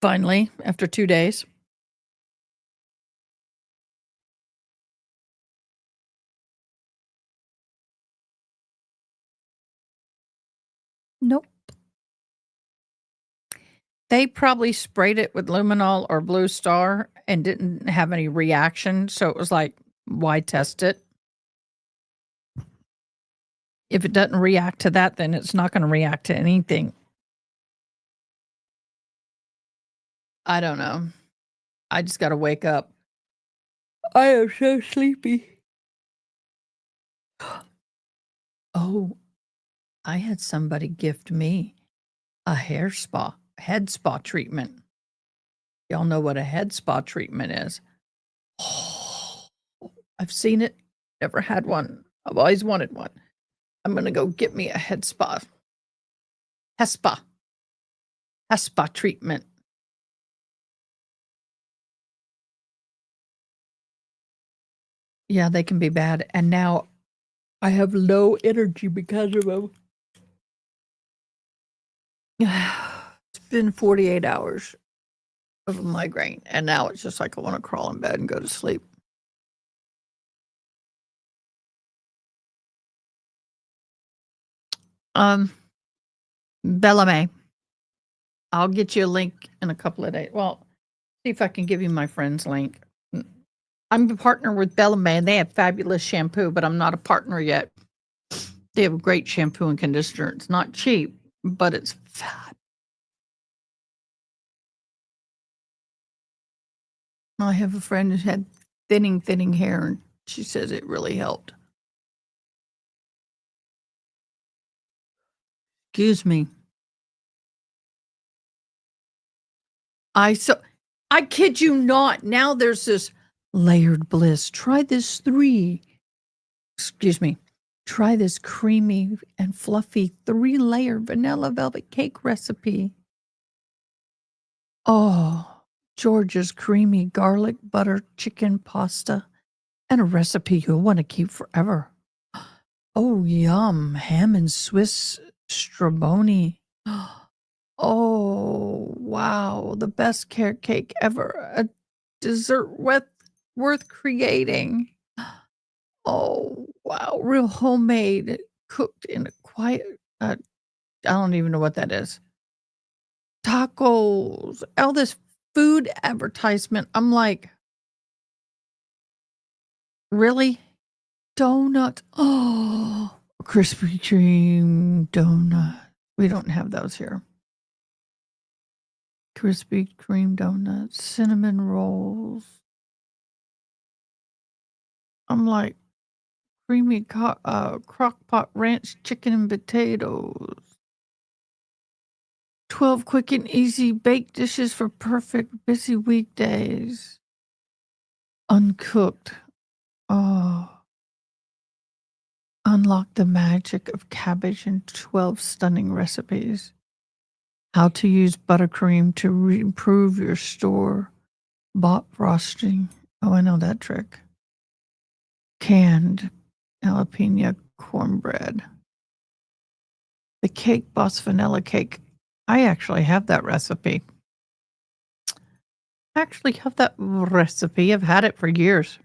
Finally, after 2 days. Nope. They probably sprayed it with luminol or Blue Star and didn't have any reaction. So it was like, why test it? If it doesn't react to that, then it's not going to react to anything. I don't know. I just got to wake up. I am so sleepy. Oh, I had somebody gift me a head spa treatment. Y'all know what a head spa treatment is. Oh, I've seen it, never had one. I've always wanted one. I'm going to go get me a head spa. HESPA treatment. Yeah, they can be bad. And now I have low energy because of them. It's been 48 hours of a migraine. And now it's just like I want to crawl in bed and go to sleep. Bellamy. I'll get you a link in a couple of days. Well, see if I can give you my friend's link. I'm a partner with Bellamy, and they have fabulous shampoo, but I'm not a partner yet. They have great shampoo and conditioner. It's not cheap, but it's fat. I have a friend who had thinning hair, and she says it really helped. Excuse me. I kid you not. Now there's this layered bliss. Try this Try this creamy and fluffy 3-layer vanilla velvet cake recipe. Oh, Georgia's creamy garlic butter chicken pasta and a recipe you'll want to keep forever. Oh, yum. Ham and Swiss straboni. Oh, wow. The best carrot cake ever. A dessert worth creating. Oh, wow. Real homemade, cooked in a quiet, I don't even know what that is. Tacos. All this food advertisement. I'm like, really? Donut. Oh, Krispy Kreme donut. We don't have those here. Krispy Kreme donuts, cinnamon rolls. I'm like, creamy crock pot ranch chicken and potatoes. 12 quick and easy baked dishes for perfect busy weekdays. Uncooked. Oh. Unlock the magic of cabbage in 12 stunning recipes. How to use buttercream to improve your store-bought frosting. Oh, I know that trick. Canned jalapeno cornbread. The Cake Boss vanilla cake. I actually have that recipe. I've had it for years.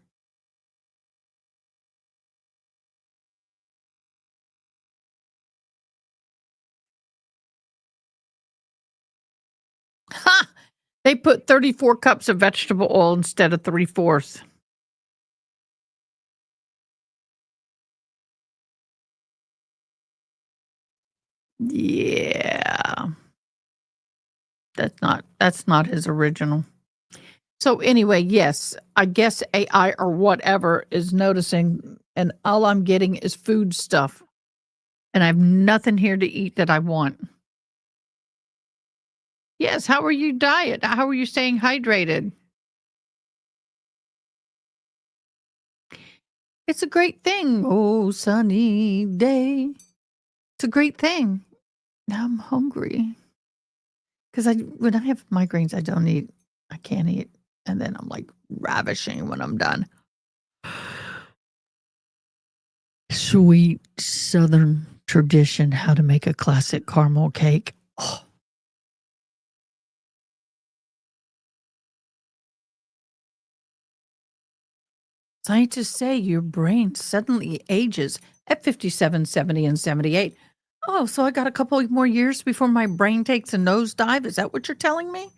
Ha! They put 34 cups of vegetable oil instead of 3/4. Yeah. That's not his original. So anyway, yes, I guess AI or whatever is noticing, and all I'm getting is food stuff. And I have nothing here to eat that I want. Yes, how are you diet? How are you staying hydrated? It's a great thing. Oh, sunny day. It's a great thing. Now I'm hungry. Because when I have migraines, I don't eat. I can't eat. And then I'm like ravishing when I'm done. Sweet Southern tradition, how to make a classic caramel cake. Oh. Scientists say your brain suddenly ages at 57, 70, and 78. Oh, so I got a couple more years before my brain takes a nosedive? Is that what you're telling me?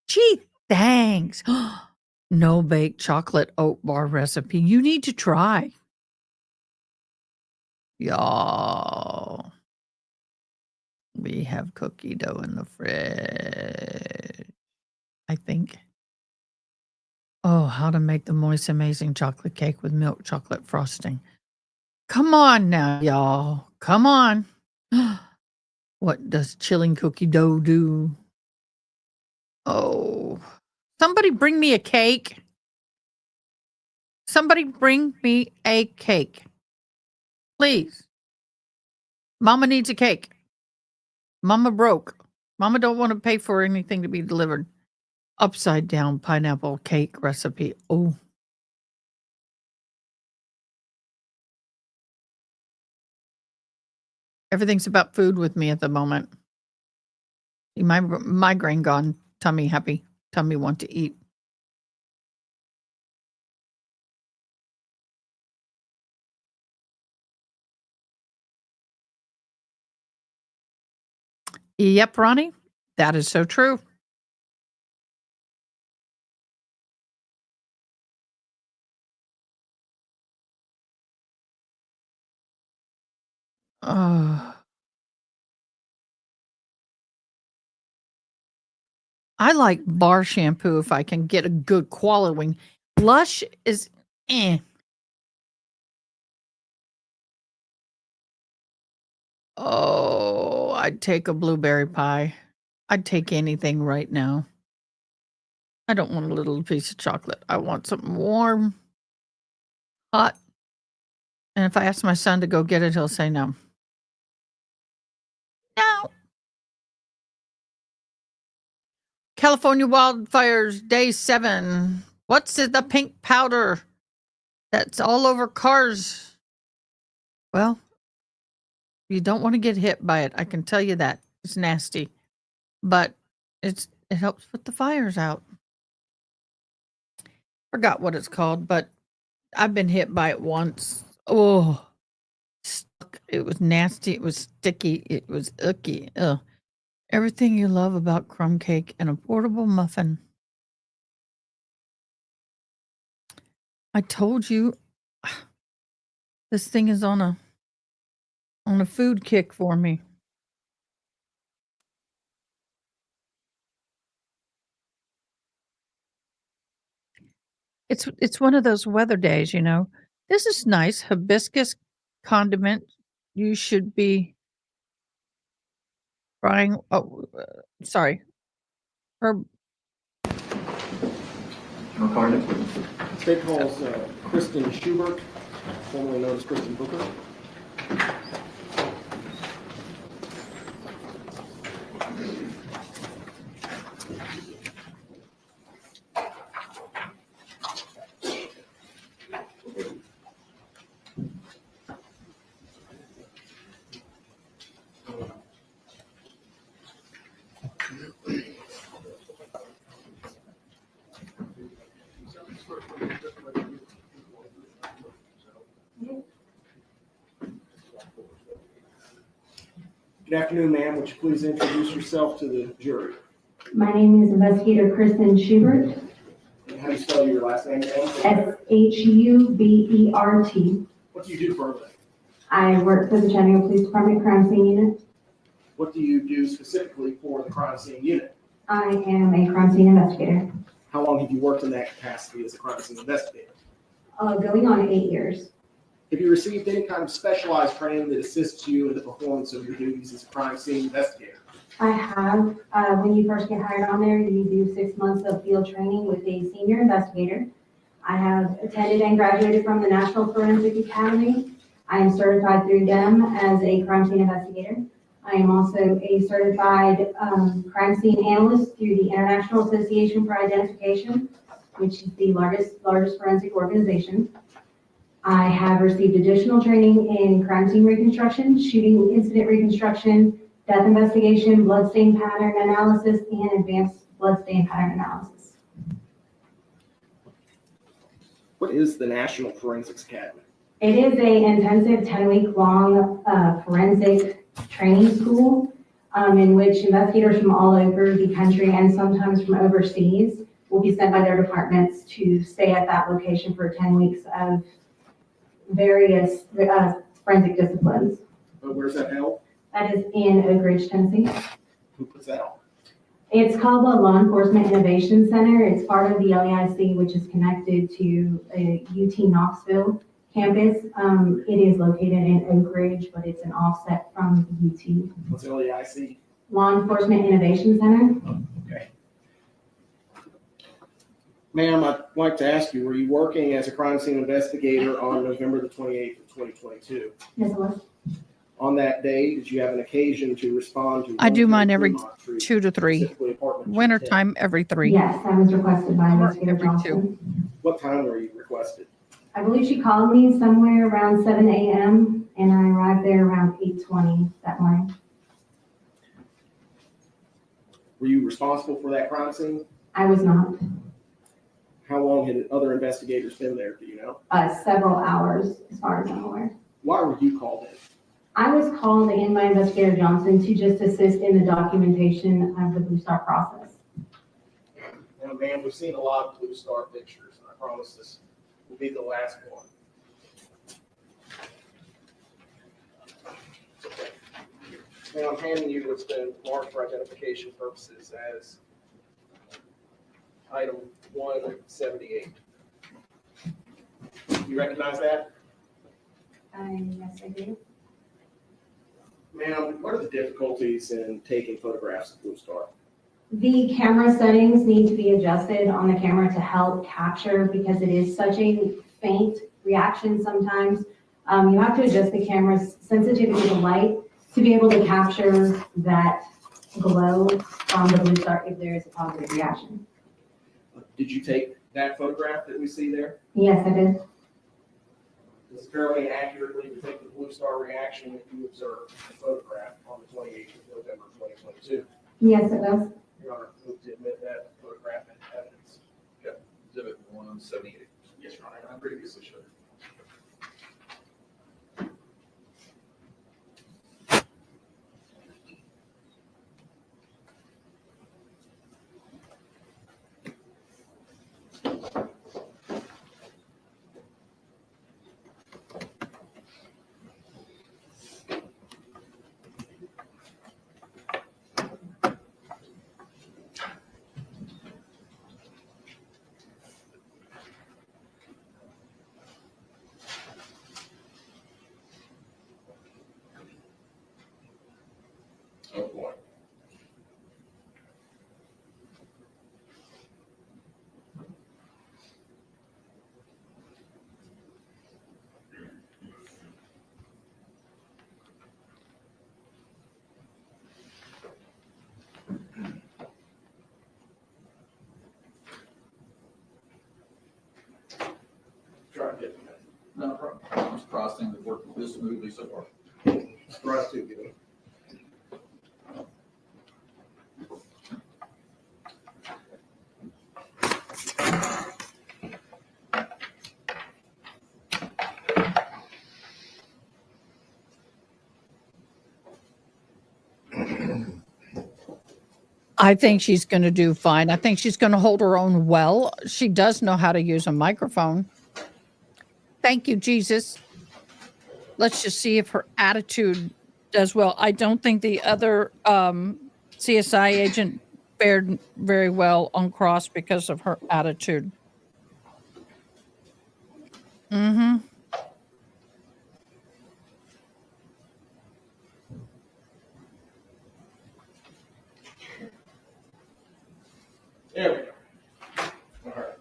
Gee, thanks. No bake chocolate oat bar recipe. You need to try. Y'all, we have cookie dough in the fridge, I think. Oh, how to make the moist, amazing chocolate cake with milk chocolate frosting. Come on now, y'all. Come on. What does chilling cookie dough do? Oh, somebody bring me a cake. Somebody bring me a cake. Please. Mama needs a cake. Mama broke. Mama don't want to pay for anything to be delivered. Upside down pineapple cake recipe. Oh. Everything's about food with me at the moment. My migraine gone. Tummy happy. Tummy want to eat. Yep, Ronnie. That is so true. I like bar shampoo if I can get a good quality. Lush is eh. Oh, I'd take a blueberry pie. I'd take anything right now. I don't want a little piece of chocolate. I want something warm, hot. And if I ask my son to go get it, he'll say no. No. California wildfires, day 7. What's the pink powder that's all over cars? Well, you don't want to get hit by it. I can tell you that. It's nasty. But it helps put the fires out. Forgot what it's called, but I've been hit by it once. Oh, stuck. It was nasty. It was sticky. It was icky. Ugh. Everything you love about crumb cake and a portable muffin. I told you this thing is on a food kick for me. It's one of those weather days, you know. This is nice. Hibiscus condiment. You should be frying. Oh, sorry. Herb. State calls Kristen Schubert, formerly known as Kristen Booker. Good afternoon, ma'am. Would you please introduce yourself to the jury? My name is Investigator Kristen Schubert. And how do you spell your last name, ma'am? Schubert. What do you do for a living? I work for the Chattanooga Police Department Crime Scene Unit. What do you do specifically for the crime scene unit? I am a crime scene investigator. How long have you worked in that capacity as a crime scene investigator? Going on 8 years. Have you received any kind of specialized training that assists you in the performance of your duties as a crime scene investigator? I have. When you first get hired on there, you do 6 months of field training with a senior investigator. I have attended and graduated from the National Forensic Academy. I am certified through them as a crime scene investigator. I am also a certified crime scene analyst through the International Association for Identification, which is the largest forensic organization. I have received additional training in crime scene reconstruction, shooting incident reconstruction, death investigation, bloodstain pattern analysis, and advanced bloodstain pattern analysis. What is the National Forensics Academy? It is an intensive 10-week-long forensic training school in which investigators from all over the country and sometimes from overseas will be sent by their departments to stay at that location for 10 weeks of various forensic disciplines. Where's that held? That is in Oak Ridge, Tennessee. Who puts that on? It's called the Law Enforcement Innovation Center. It's part of the LEIC, which is connected to a UT Knoxville campus. It is located in Oak Ridge, but it's an offset from UT. What's LEIC? Law Enforcement Innovation Center. Okay. Ma'am, I'd like to ask you, were you working as a crime scene investigator on November the 28th of 2022? Yes, it was. On that day, did you have an occasion to respond to? I do mine 1-3 every Fremont Street, 2 to 3. specifically apartment Wintertime, every 3. Yes, that was requested by Investigator Every 2. Johnson. What time were you requested? I believe she called me somewhere around 7 a.m. and I arrived there around 8:20 that morning. Were you responsible for that crime scene? I was not. How long had other investigators been there, do you know? Several hours, as far as I'm aware. Why were you called in? I was called in by Investigator Johnson to just assist in the documentation of the Blue Star process. Now, ma'am, we've seen a lot of Blue Star pictures, and I promise this will be the last one. Now, I'm handing you what's been marked for identification purposes as item 178. You recognize that? Yes, I do. Ma'am, what are the difficulties in taking photographs of Blue Star? The camera settings need to be adjusted on the camera to help capture because it is such a faint reaction sometimes. You have to adjust the camera's sensitivity to light to be able to capture that glow from the Blue Star if there is a positive reaction. Did you take that photograph that we see there? Yes, I did. Does it fairly accurately depict the Blue Star reaction that you observed in the photograph on the 28th of November 2022? Yes, it does. Your Honor, move to admit that photograph into evidence. Yep, exhibit 178. Yes, Your Honor, I previously showed. Oh, boy. Try to get that. No problem. I'm surprised things have worked this smoothly so far. Surprised too, Gilly. I think she's going to do fine. I think she's going to hold her own well. She does know how to use a microphone. Thank you, Jesus. Let's just see if her attitude does well. I don't think the other CSI agent fared very well on cross because of her attitude. Mm-hmm. There we go. All right.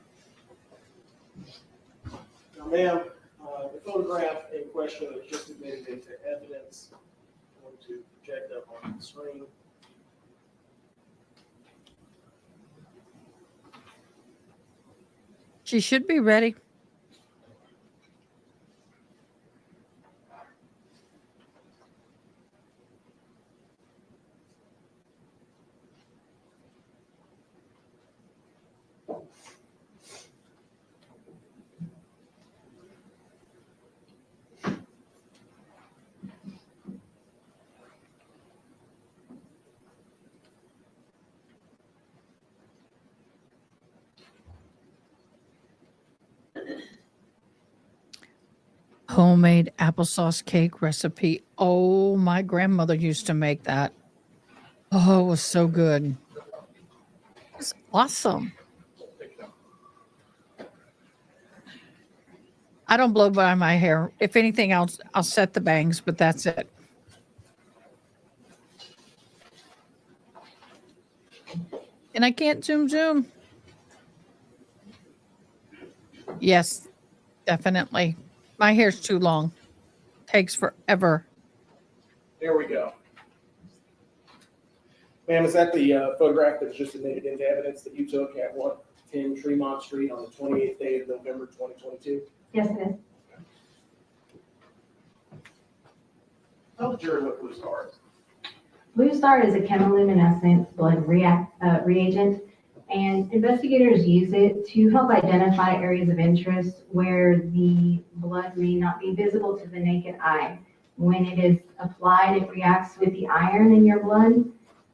Now, ma'am, the photograph in question was just admitted into evidence. I'm going to project up on the screen. She should be ready. homemade applesauce cake recipe. Oh, my grandmother used to make that. Oh, it was so good. It's awesome. I don't blow by my hair. If anything else, I'll set the bangs, but that's it. And I can't zoom. Yes, definitely. My hair's too long. Takes forever. There we go. Ma'am, is that the photograph that was just admitted into evidence that you took at 110 Tremont Street on the 28th day of November 2022? Yes, it is. Tell the jury what Blue Star is. Blue Star is a chemiluminescent blood reagent, and investigators use it to help identify areas of interest where the blood may not be visible to the naked eye. When it is applied, it reacts with the iron in your blood,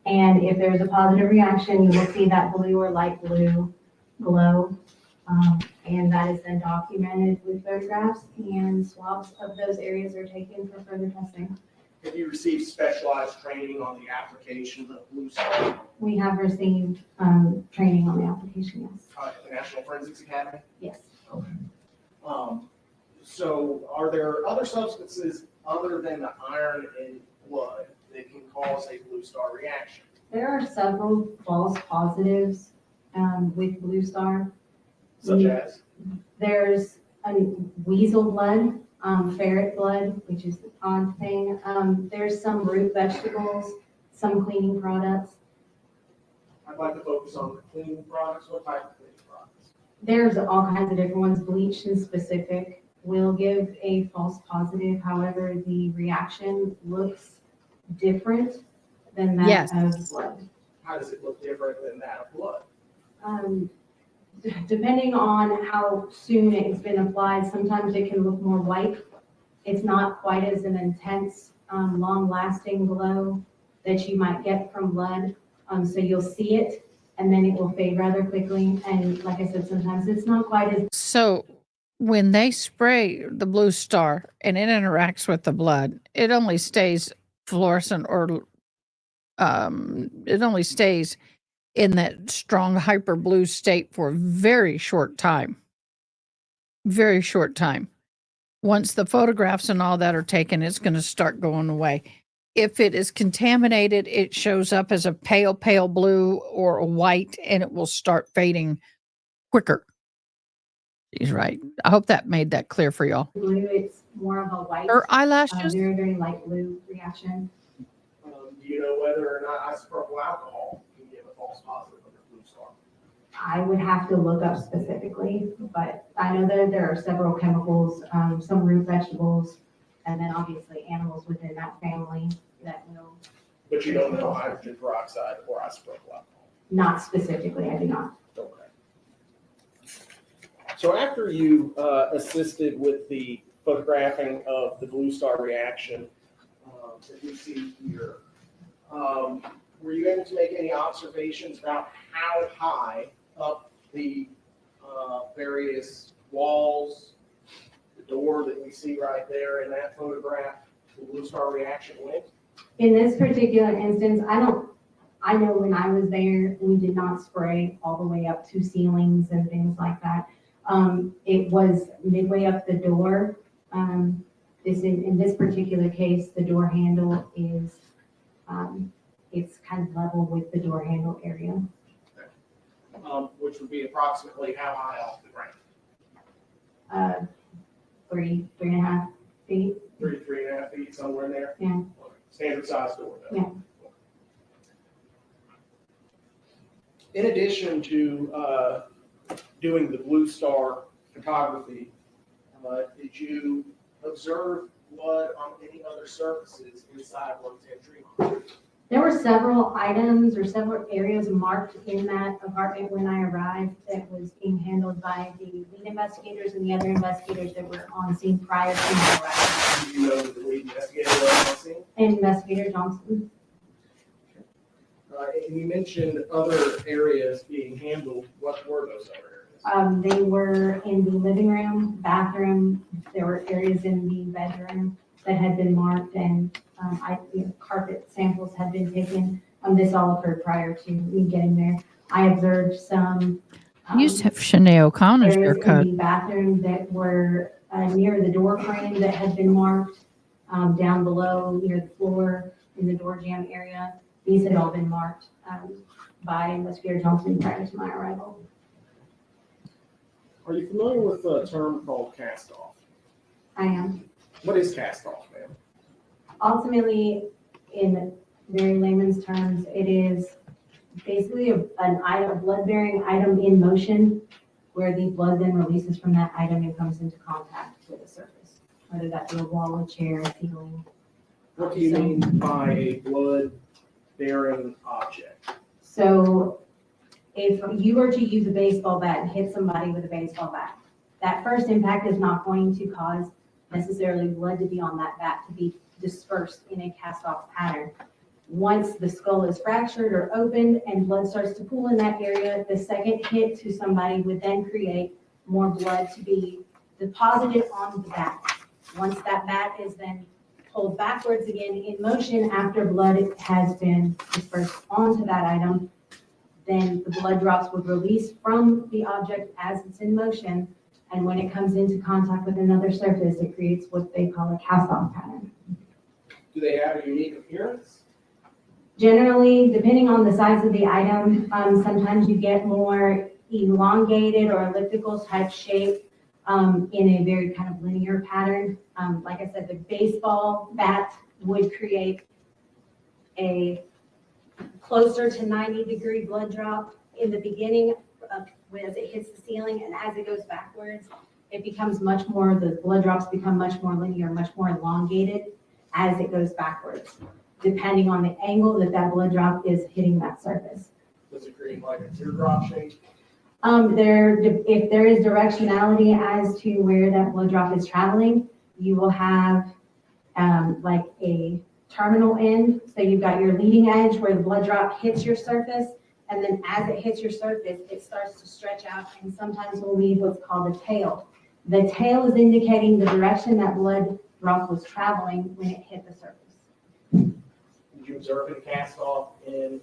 and if there's a positive reaction, you will see that blue or light blue glow, and that is then documented with photographs, and swabs of those areas are taken for further testing. Have you received specialized training on the application of Blue Star We have received training on the application, yes. at the National Forensics Academy? Yes. So are there other substances other than the iron in blood that can cause a Blue Star reaction? There are several false positives with Blue Star. Such as? There's weasel blood, ferret blood, which is the odd thing. There's some root vegetables, some cleaning products. I'd like to focus on the cleaning products. What type of cleaning products? There's all kinds of different ones. Bleach in specific will give a false positive. However, the reaction looks different than that of blood. How does it look different than that of blood? Depending on how soon it's been applied, sometimes it can look more white. It's not quite as an intense, long-lasting glow that you might get from blood. So you'll see it, and then it will fade rather quickly. And like I said, sometimes it's not quite as... So when they spray the Blue Star and it interacts with the blood, it only stays fluorescent, or it only stays in that strong hyper blue state for a very short time. Very short time. Once the photographs and all that are taken, it's going to start going away. If it is contaminated, it shows up as a pale blue or a white, and it will start fading quicker. She's right. I hope that made that clear for y'all. Blue, it's more of a white. Her eyelashes? Very, very light blue reaction. Do you know whether or not isopropyl alcohol can give a false positive of a Blue Star? I would have to look up specifically, but I know that there are several chemicals, some root vegetables, and then obviously animals within that family that will. But you don't know hydrogen peroxide or isopropyl alcohol? Not specifically, I do not. Okay. So after you assisted with the photographing of the Blue Star reaction that you see here, were you able to make any observations about how high up the various walls, the door that we see right there in that photograph, the Blue Star reaction went? In this particular instance, I know when I was there, we did not spray all the way up to ceilings and things like that. It was midway up the door. In this particular case, the door handle is, it's kind of level with the door handle area. Which would be approximately how high off the ground? 3.5 feet. 3.5 feet, somewhere in there? Yeah. Standard size door, though? Yeah. In addition to doing the Blue Star photography, did you observe blood on any other surfaces inside 110 Tremont? There were several items or several areas marked in that apartment when I arrived that was being handled by the lead investigators and the other investigators that were on scene prior to my arrival. Do you know who the lead investigator was on scene? Investigator Johnson. And you mentioned other areas being handled. What were those other areas? They were in the living room, bathroom. There were areas in the bedroom that had been marked, and carpet samples had been taken. This all occurred prior to me getting there. I observed some You used to have Shanae O'Connor's areas haircut. in the bathroom that were near the door frame that had been marked, down below near the floor in the door jamb area. These had all been marked by Investigator Johnson prior to my arrival. Are you familiar with a term called cast off? I am. What is cast off, ma'am? Ultimately, in very layman's terms, it is basically an item, a blood-bearing item in motion, where the blood then releases from that item and comes into contact with the surface, whether that be a wall, a chair, a ceiling. What do you mean by a blood-bearing object? So if you were to use a baseball bat and hit somebody with a baseball bat, that first impact is not going to cause necessarily blood to be on that bat to be dispersed in a cast-off pattern. Once the skull is fractured or opened and blood starts to pool in that area, the second hit to somebody would then create more blood to be deposited on the bat. Once that bat is then pulled backwards again in motion after blood has been dispersed onto that item, then the blood drops would release from the object as it's in motion, and when it comes into contact with another surface, it creates what they call a cast-off pattern. Do they have a unique appearance? Generally, depending on the size of the item, sometimes you get more elongated or elliptical type shape in a very kind of linear pattern. Like I said, the baseball bat would create a closer to 90-degree blood drop in the beginning as it hits the ceiling, and as it goes backwards, it becomes much more, the blood drops become much more linear, much more elongated as it goes backwards, depending on the angle that that blood drop is hitting that surface. Does it create like a teardrop shape? If there is directionality as to where that blood drop is traveling, you will have like a terminal end. So you've got your leading edge where the blood drop hits your surface, and then as it hits your surface, it starts to stretch out, and sometimes we'll leave what's called a tail. The tail is indicating the direction that blood drop was traveling when it hit the surface. Did you observe any cast off in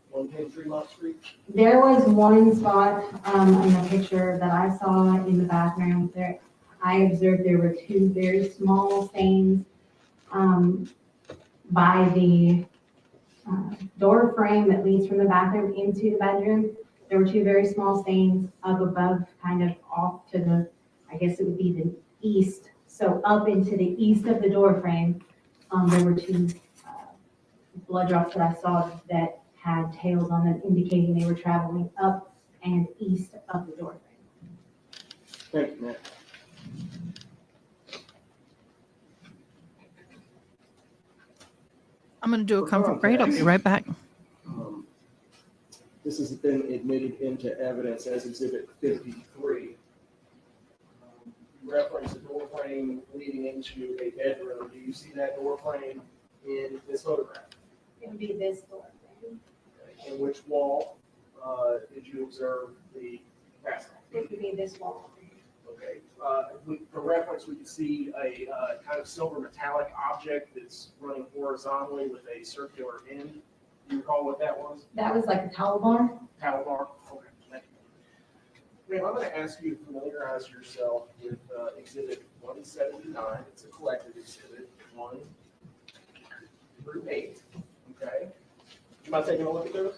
110 Fremont Street? There was one spot in the picture that I saw in the bathroom. There, I observed there were two very small stains by the door frame that leads from the bathroom into the bedroom. There were two very small stains up above, kind of off to the, I guess it would be the east. So up into the east of the door frame, there were two blood drops that I saw that had tails on them, indicating they were traveling up and east of the door frame. Thank you, Matt. I'm going to do a comfort grade. I'll be right back. This has been admitted into evidence as Exhibit 53. You referenced the door frame leading into a bedroom. Do you see that door frame in this photograph? It would be this door frame. In which wall did you observe the cast off? It would be this wall. Okay. For reference, we can see a kind of silver metallic object that's running horizontally with a circular end. Do you recall what that was? That was like a towel bar. Towel bar? Okay. Thank you. Ma'am, I'm going to ask you to familiarize yourself with Exhibit 179. It's a collected exhibit, 1 through 8. Okay. Would you mind taking a look at those?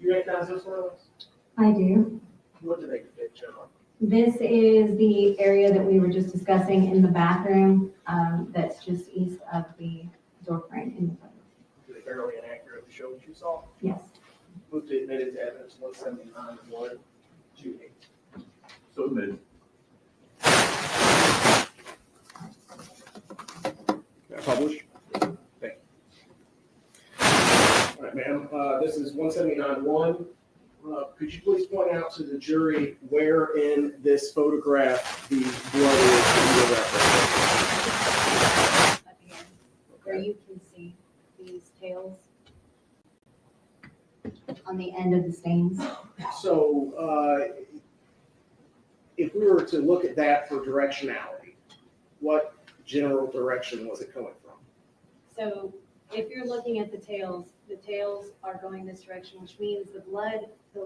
You recognize this one? I do. What do they depict, John? This is the area that we were just discussing in the bathroom, that's just east of the door frame in the photo. Do they fairly and accurately show what you saw? Yes. Move to admit it to evidence 179-128. So admitted. Can I publish? Thank you. All right, ma'am, this is 179-1. Could you please point out to the jury where in this photograph the blood is in your reference? Up here, where you can see these tails on the end of the stains. So if we were to look at that for directionality, what general direction was it coming from? So if you're looking at the tails are going this direction, which means the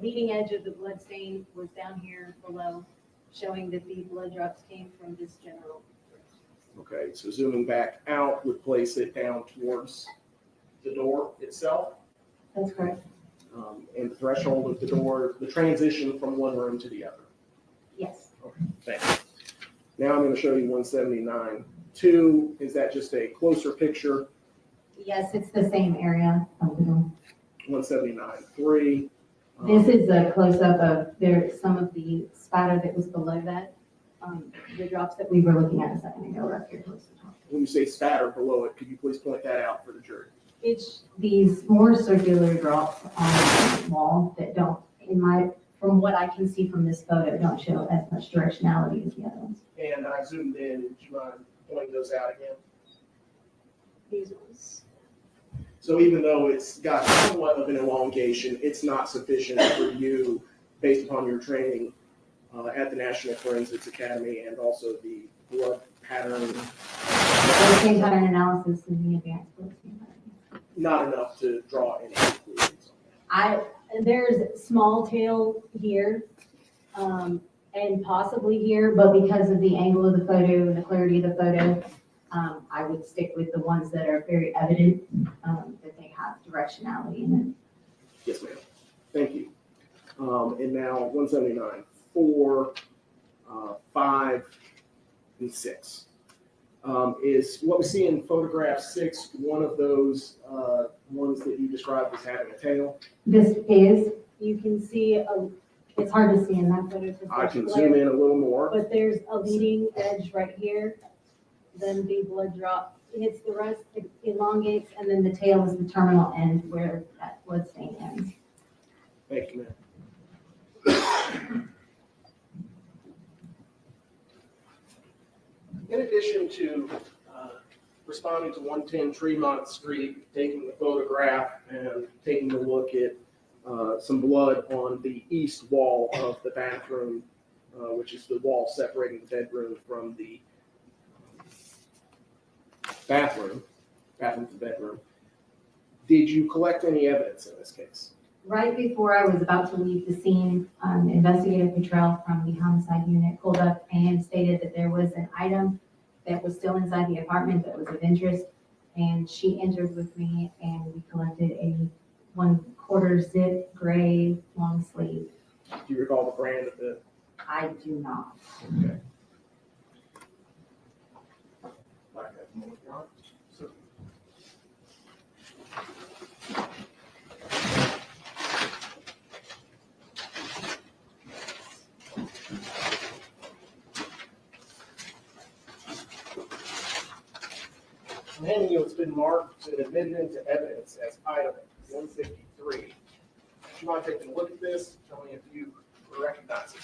leading edge of the blood stain was down here below, showing that the blood drops came from this general. Okay, so zooming back out would place it down towards the door itself. That's correct. And the threshold of the door, the transition from one room to the other. Yes. Okay, thank you. Now I'm going to show you 179-2. Is that just a closer picture? Yes, it's the same area of the door. 179-3. This is a close-up of some of the spatter that was below that. The drops that we were looking at a second ago right here close to the top. When you say spatter below it, could you please point that out for the jury? It's these more circular drops on the wall that don't, from what I can see from this photo, don't show as much directionality as the other ones. And I zoomed in. Would you mind pointing those out again? These ones. So even though it's got somewhat of an elongation, it's not sufficient for you, based upon your training at the National Forensics Academy and also the blood pattern. The same pattern analysis in the advanced blood stain pattern. Not enough to draw any conclusions. There's small tail here, and possibly here, but because of the angle of the photo and the clarity of the photo, I would stick with the ones that are very evident, that they have directionality in it. Yes, ma'am. Thank you. And now 179-4, 5, and 6. Is what we see in photograph 6 one of those ones that you described as having a tail? This is, you can see, it's hard to see in that photo. I can zoom in a little more. But there's a leading edge right here. Then the blood drop hits the rest, it elongates, and then the tail is the terminal end where that blood stain ends. Thank you, ma'am. In addition to responding to 110 Tremont Street, taking the photograph and taking a look at some blood on the east wall of the bathroom, which is the wall separating the bedroom from the bathroom to the bedroom, did you collect any evidence in this case? Right before I was about to leave the scene, investigative patrol from the homicide unit pulled up and stated that there was an item that was still inside the apartment that was of interest. And she entered with me and we collected a 1/4 zip gray long sleeve. Do you recall the brand of the? I do not. Okay. I'm handing you what's been marked and admitted into evidence as item 153. Would you mind taking a look at this? Tell me if you recognize it.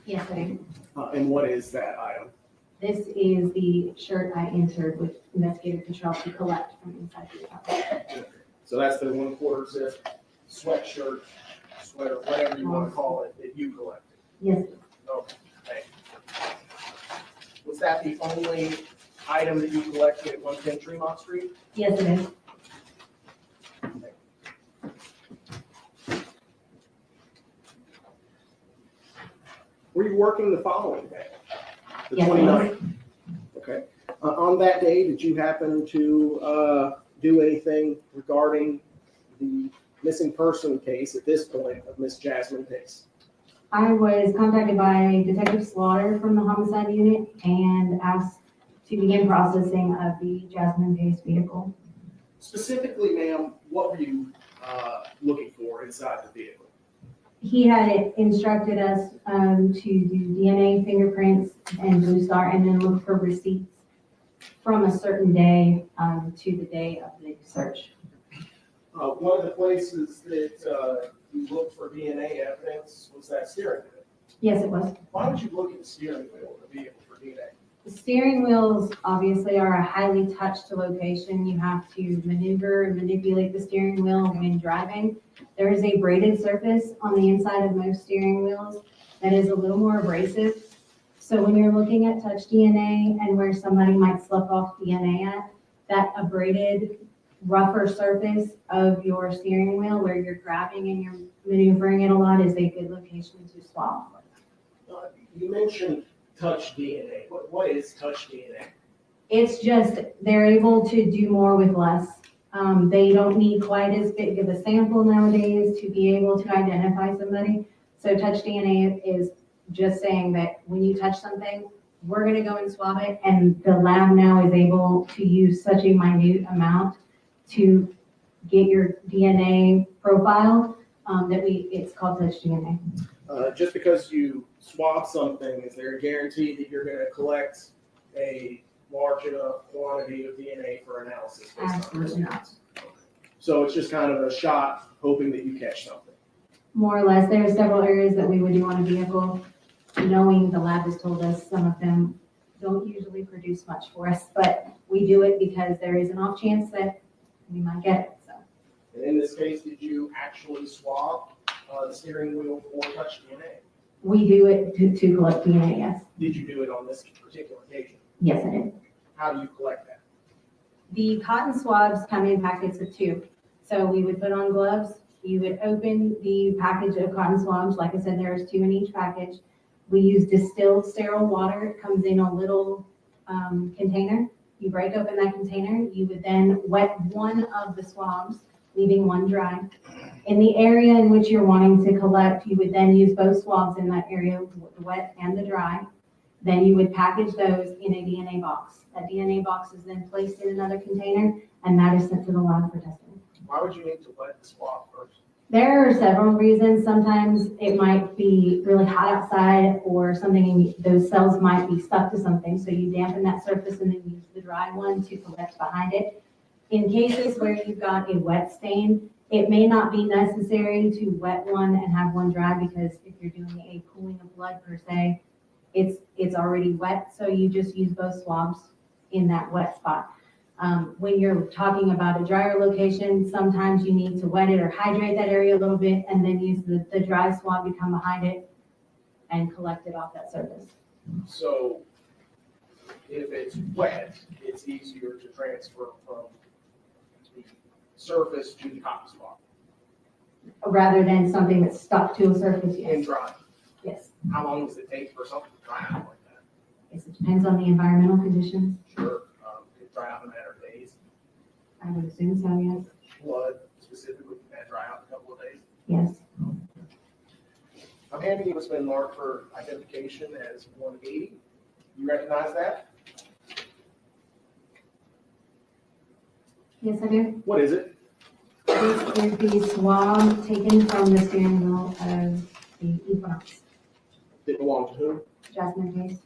Yes, I do. And what is that item? This is the shirt I entered with investigative patrol to collect from inside the apartment. So that's the 1/4 zip sweatshirt, sweater, whatever you want to call it, that you collected. Yes. Okay, thank you. Was that the only item that you collected at 110 Tremont Street? Yes, it is. Were you working the following day? The Yes, I 29th? Okay. On that day, did you happen to do anything regarding the missing person case at this point of Miss Jasmine Pace? I was contacted by Detective Slaughter from the homicide unit and asked to begin processing of the Jasmine Pace vehicle. Specifically, ma'am, what were you looking for inside the vehicle? He had instructed us to do DNA, fingerprints, and Blue Star, and then look for receipts from a certain day to the day of the search. One of the places that you looked for DNA evidence was that steering wheel. Yes, it was. Why would you look at the steering wheel of the vehicle for DNA? The steering wheels obviously are a highly touched location. You have to maneuver and manipulate the steering wheel when driving. There is a braided surface on the inside of most steering wheels that is a little more abrasive. So when you're looking at touch DNA and where somebody might slough off DNA at, that abraded, rougher surface of your steering wheel where you're grabbing and you're maneuvering it a lot is a good location to swap. You mentioned touch DNA. What is touch DNA? It's just, they're able to do more with less. They don't need quite as big of a sample nowadays to be able to identify somebody. So touch DNA is just saying that when you touch something, we're gonna go and swab it, and the lab now is able to use such a minute amount to get your DNA profile it's called touch DNA. Just because you swab something, is there a guarantee that you're going to collect a large enough quantity of DNA for analysis? Absolutely not. So it's just kind of a shot, hoping that you catch something. More or less, there are several areas that we would do on a vehicle, knowing the lab has told us some of them don't usually produce much for us, but we do it because there is an off chance that we might get it. So. And in this case, did you actually swab the steering wheel for touch DNA? We do it to collect DNA, yes. Did you do it on this particular occasion? Yes, I did. How do you collect that? The cotton swabs come in packets of 2. So we would put on gloves, you would open the package of cotton swabs. Like I said, there's 2 in each package. We use distilled sterile water. It comes in a little container. You break open that container. You would then wet one of the swabs, leaving one dry. In the area in which you're wanting to collect, you would then use both swabs in that area, the wet and the dry. Then you would package those in a DNA box. That DNA box is then placed in another container, and that is sent to the lab for testing. Why would you need to wet the swab first? There are several reasons. Sometimes it might be really hot outside or something, and those cells might be stuck to something. So you dampen that surface and then use the dry one to collect behind it. In cases where you've got a wet stain, it may not be necessary to wet one and have one dry, because if you're doing a pooling of blood per se, it's already wet. So you just use both swabs in that wet spot. When you're talking about a drier location, sometimes you need to wet it or hydrate that area a little bit and then use the dry swab to come behind it and collect it off that surface. So if it's wet, it's easier to transfer from the surface to the cotton swab. Rather than something that's stuck to a surface, yes. And dry. Yes. How long does it take for something to dry out like that? Yes, it depends on the environmental conditions. Sure. Could dry out in a matter of days. I would assume so, yes. Blood specifically, can that dry out in a couple of days? Yes. I'm handing you what's been marked for identification as 180. You recognize that? Yes, I do. What is it? This is the swab taken from the steering wheel of the Equinox. Did it belong to whom? Jasmine Pace.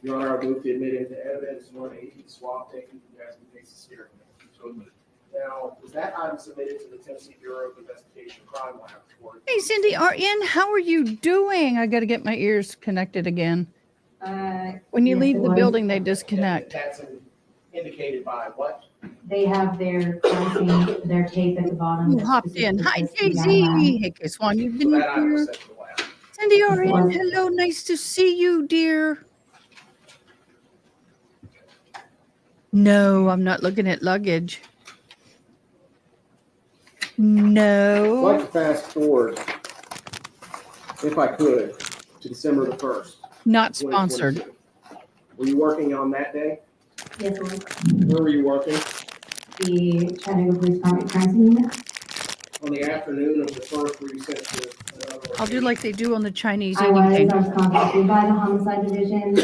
Your Honor, I move to admit into evidence 180 swab taken from Jasmine Pace's steering wheel. Now, was that item submitted to the Tennessee Bureau of Investigation Crime Lab report? Hey, Cindy RN, how are you doing? I got to get my ears connected again. When you yes, leave it the was. building, they disconnect. That's indicated by what? They have their pricing, their tape at the bottom. You that hopped in. Hi, specifically says Daisy. PI. Hey, K-Swan, you've been So that item was here. sent to the lab. Cindy RN, hello. Nice to see you, dear. No, I'm not looking at luggage. I'd No. like to fast forward, if I could, to December the 1st. Not sponsored. 2022. Were you working on that day? Yes, it was. Where were you working? The Chattanooga Police Department Crime Scene Unit. On the afternoon of the first, were you sent to another I'll do location? like they do on the Chinese I eating was thing. contacted by the homicide division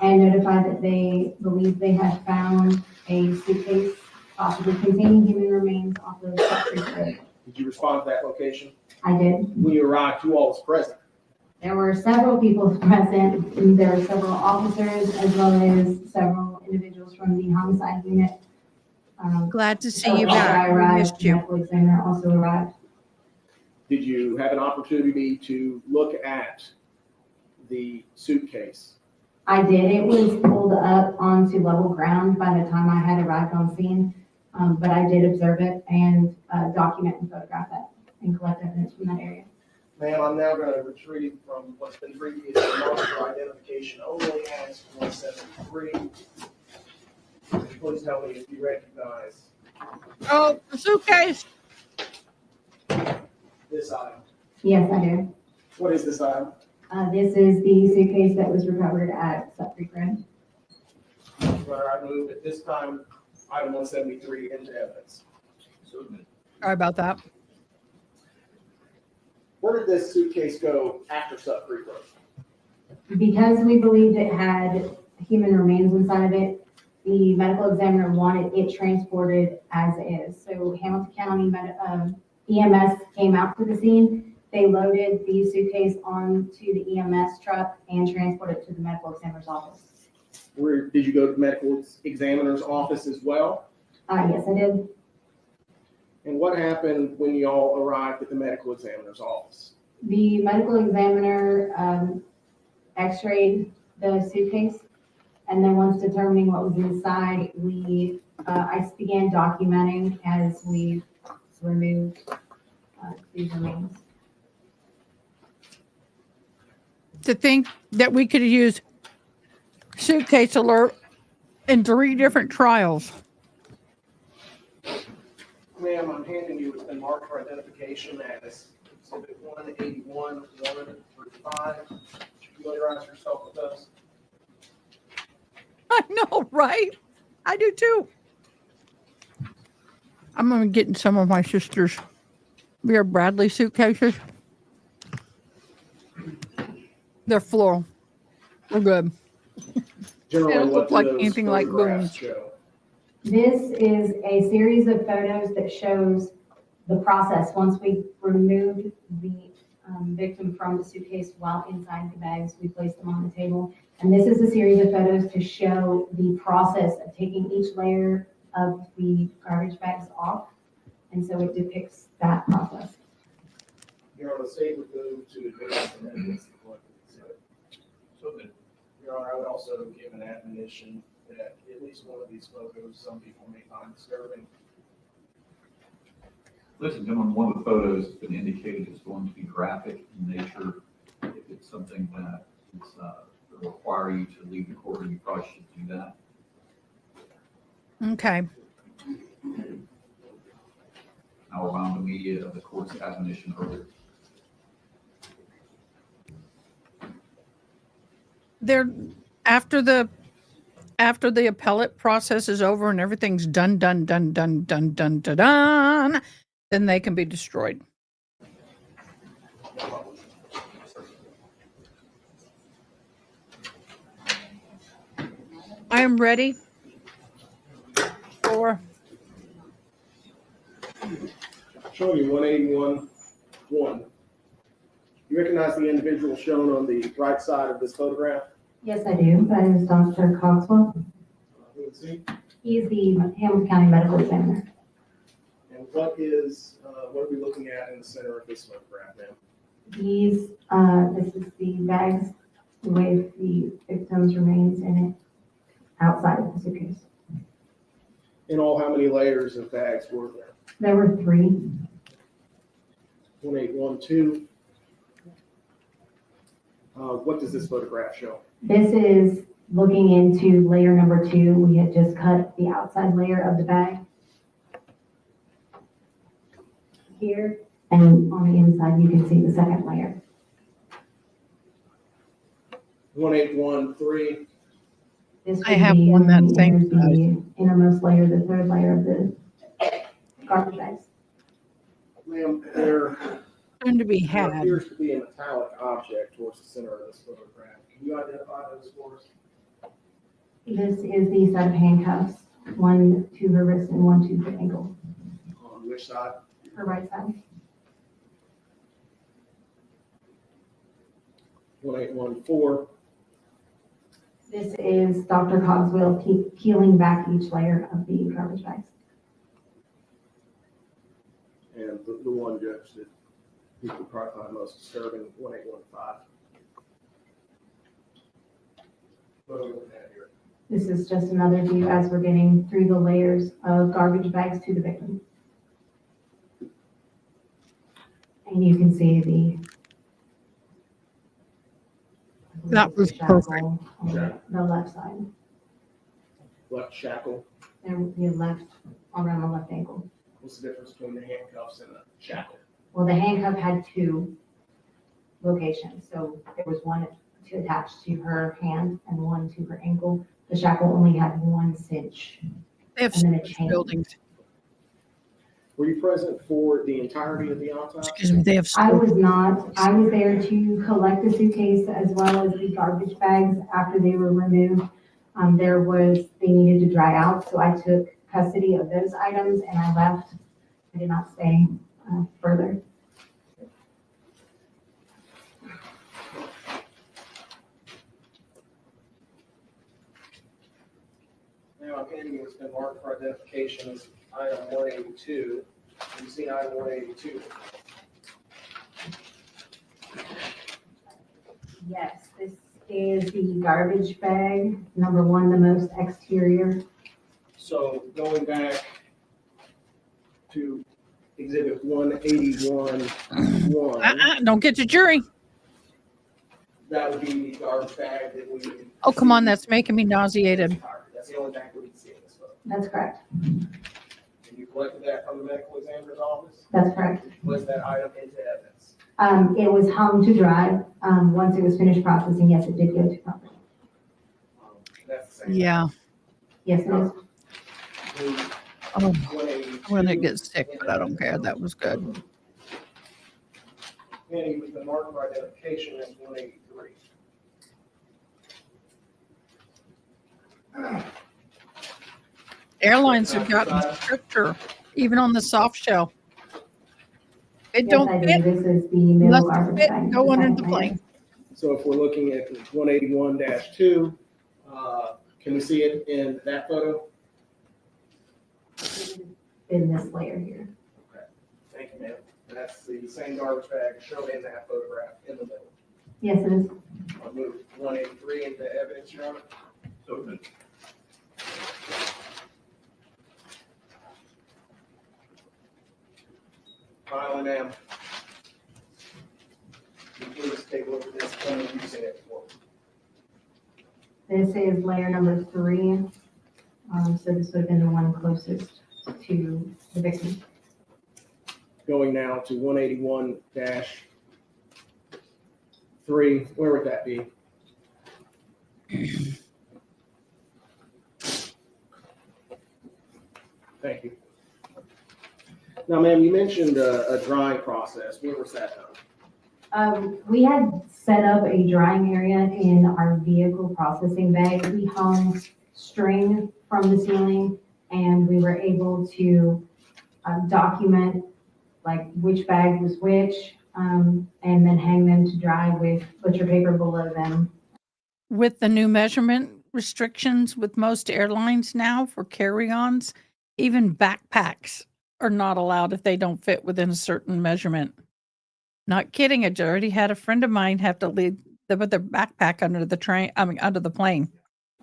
and notified that they believed they had found a suitcase possibly containing human remains off of Sup Creek Road. Did you respond to that location? I did. When you arrived, who all was present? There were several people present. There were several officers as well as several individuals from the homicide unit. Glad to see So you after back. I We arrived, missed the you. medical examiner also arrived. Did you have an opportunity to look at the suitcase? I did. It was pulled up onto level ground by the time I had arrived on scene. But I did observe it and document and photograph it and collect evidence from that area. Ma'am, I'm now going to retrieve from what's been previously marked for identification only as 173. Please tell me if you recognize Oh, the suitcase. this item. Yes, I do. What is this item? This is the suitcase that was recovered at Sup Creek Road. Where I move at this time, item 173 into evidence. Sorry about that. Where did this suitcase go after Sup Creek Road? Because we believed it had human remains inside of it, the medical examiner wanted it transported as is. So Hamilton County EMS came out to the scene. They loaded the suitcase onto the EMS truck and transported it to the medical examiner's office. Where did you go to the medical examiner's office as well? Yes, I did. And what happened when you all arrived at the medical examiner's office? The medical examiner x-rayed the suitcase, and then once determining what was inside, I began documenting as we removed these remains. To think that we could have used suitcase alert in 3 different trials. Ma'am, I'm handing you what's been marked for identification as Exhibit 181, 1 through 5. Would you familiarize yourself with those? I know, right? I do too. I'm going to get in some of my sister's Vera Bradley suitcases. They're floral. They're good. Generally, They don't what look do like those anything like photographs Boone's. show? This is a series of photos that shows the process once we removed the victim from the suitcase while inside the bags. We placed them on the table. And this is a series of photos to show the process of taking each layer of the garbage bags off. And so it depicts that process. Your Honor, the state would move to advance the evidence. Your Honor, I would also give an admonition that at least one of these photos, some people may find disturbing. Ladies and gentlemen, one of the photos has been indicated is going to be graphic in nature. If it's something that is, will require you to leave the courtroom, you probably should do that. Okay. I'll remind the media of the court's admonition earlier. They're after the appellate process is over and everything's done, then they can be destroyed. I am ready for Showing you 181-1. You recognize the individual shown on the right side of this photograph? Yes, I do. That is Dr. Cogswell. Who is he? He is the Hamilton County Medical Examiner. And what are we looking at in the center of this photograph, ma'am? This is the bags with the victim's remains in it outside of the suitcase. In all, how many layers of bags were there? There were 3. 1812. What does this photograph show? This is looking into layer number 2. We had just cut the outside layer of the bag here, and on the inside you can see the second layer. 1813. This I would have be one that when same enters size. the innermost layer, the third layer of the garbage bags. Ma'am, there Soon to be there had. appears to be a metallic object towards the center of this photograph. Can you identify those for us? This is the set of handcuffs, one to her wrist and one to her ankle, On which side? her right side. 1814. This is Dr. Cogswell peeling back each layer of the garbage bags. And the one, Judge, that people probably find most disturbing, 1815. What are we looking at here? This is just another view as we're getting through the layers of garbage bags to the victim. And you can see That was shackle perfect. on the left side, Left shackle. and the left, around the left ankle. What's the difference between the handcuffs and the shackle? Well, the handcuff had two locations, so there was one to attach to her hand and one to her ankle. The shackle only had one cinch. They have and then a storage chain. buildings. Were you present for the entirety of the autopsy? Excuse me, they have I storage. was not. I was there to collect the suitcase as well as the garbage bags after they were removed. They needed to dry out, so I took custody of those items and I left. I did not stay further. Now, I'm handing you what's been marked for identification as item 182. Have you seen item 182? Yes, this is the garbage bag, number one, the most exterior. So going back to exhibit 181-1, Don't get your jury. that would be the garbage bag that we. Oh, come on, that's making me nauseated. That's the only bag we can see in this photo. That's correct. And you collected that from the medical examiner's office? That's correct. Was that item into evidence? It was hung to dry. Once it was finished processing, yes, it did go to property. That's the same. Yeah. Yes, it is. Oh, I'm gonna get sick, but I don't care. That was good. Manny, with the mark for identification as 183. Airlines have gotten stricter, even on the soft shell. It Yes, don't I do. fit. This is the middle Must garbage fit. bag. Go under the second plane. So if we're looking at 181-2, can we see it in that photo? layer. In this layer here. Thank you, ma'am. That's the same garbage bag shown in that photograph in the middle. Yes, it is. I'll move 183 into evidence, Your Honor. So finally, ma'am, can you please take a look at this when you're using it for? This is layer number 3. So this would have been the one closest to the victim. Going now to 181-3, where would that be? Thank you. Now, ma'am, you mentioned a drying process. Where was that done? We had set up a drying area in our vehicle processing bay. We hung string from the ceiling and we were able to document like which bag was which, and then hang them to dry with butcher paper below them. With the new measurement restrictions with most airlines now for carry-ons, even backpacks are not allowed if they don't fit within a certain measurement. Not kidding. I already had a friend of mine have to leave with their backpack under the train. Under the plane.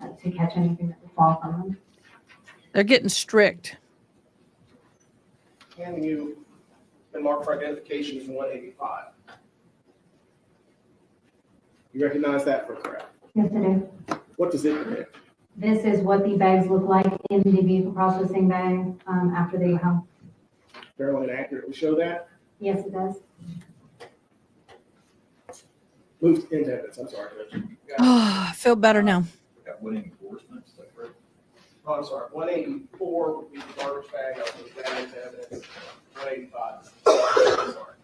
To catch anything that would fall from them. They're getting strict. Handing you the mark for identification is 185. You recognize that photograph? Yes, I do. What does it depict? This is what the bags look like in the vehicle processing bag after they were hung. Fairly and accurately show that? Yes, it does. Move into evidence, I'm sorry, Judge. I feel better now. Got winning enforcement. Oh, I'm sorry, 184 would be the garbage bag, I'll put that into evidence, 185. Sorry.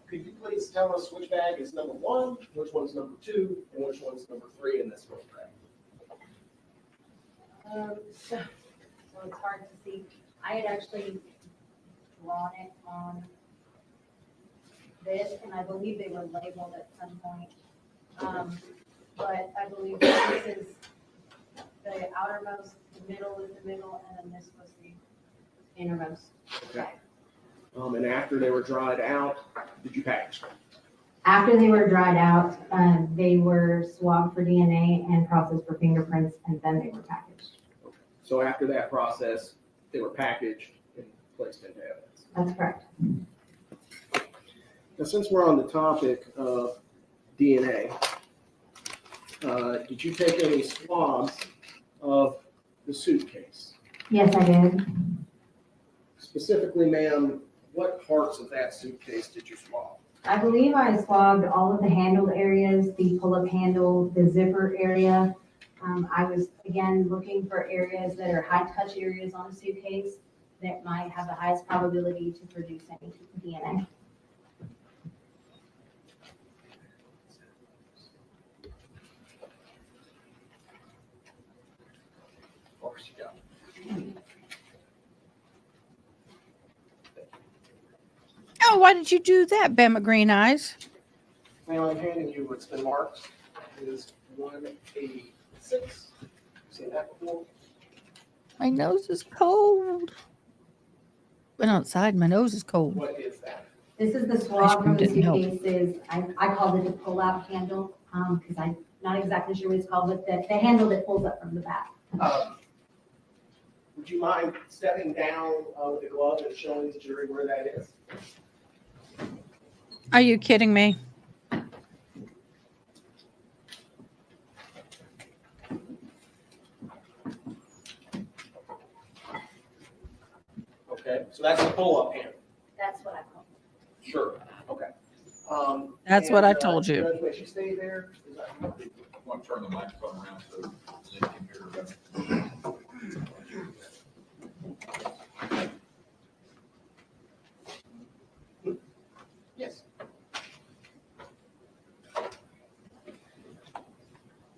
Could you please tell us which bag is number 1, which one's number 2, and which one's number 3 in this first bag? So it's hard to see. I had actually drawn it on this, and I believe they were labeled at some point. But I believe this is the outermost, the middle is the middle, and then this was the innermost. Okay. And after they were dried out, did you package them? After they were dried out, they were swabbed for DNA and processed for fingerprints, and then they were packaged. So after that process, they were packaged and placed into evidence. That's correct. Now, since we're on the topic of DNA, did you take any swabs of the suitcase? Yes, I did. Specifically, ma'am, what parts of that suitcase did you swab? I believe I swabbed all of the handled areas, the pull-up handle, the zipper area. I was, again, looking for areas that are high-touch areas on a suitcase that might have the highest probability to produce any DNA. Of course, you got it. Oh, why did you do that, Bama Green Eyes? Now I'm handing you what's been marked. It is 186. Seen that before? My nose is cold. Went outside, my nose is cold. What is that? This is the Ice swab cream from the didn't help. suitcases. I called it the pull-out handle because I'm not exactly sure what it's called, but the handle that pulls up from the back. Would you mind stepping down with the glove and showing the jury where that is? Are you kidding me? Okay, so that's the pull-up handle. That's what I call it. Sure. Okay. That's what I told you. Judge, may she stay there? Is that- I want to turn the microphone around so Lynn can hear her better. Yes.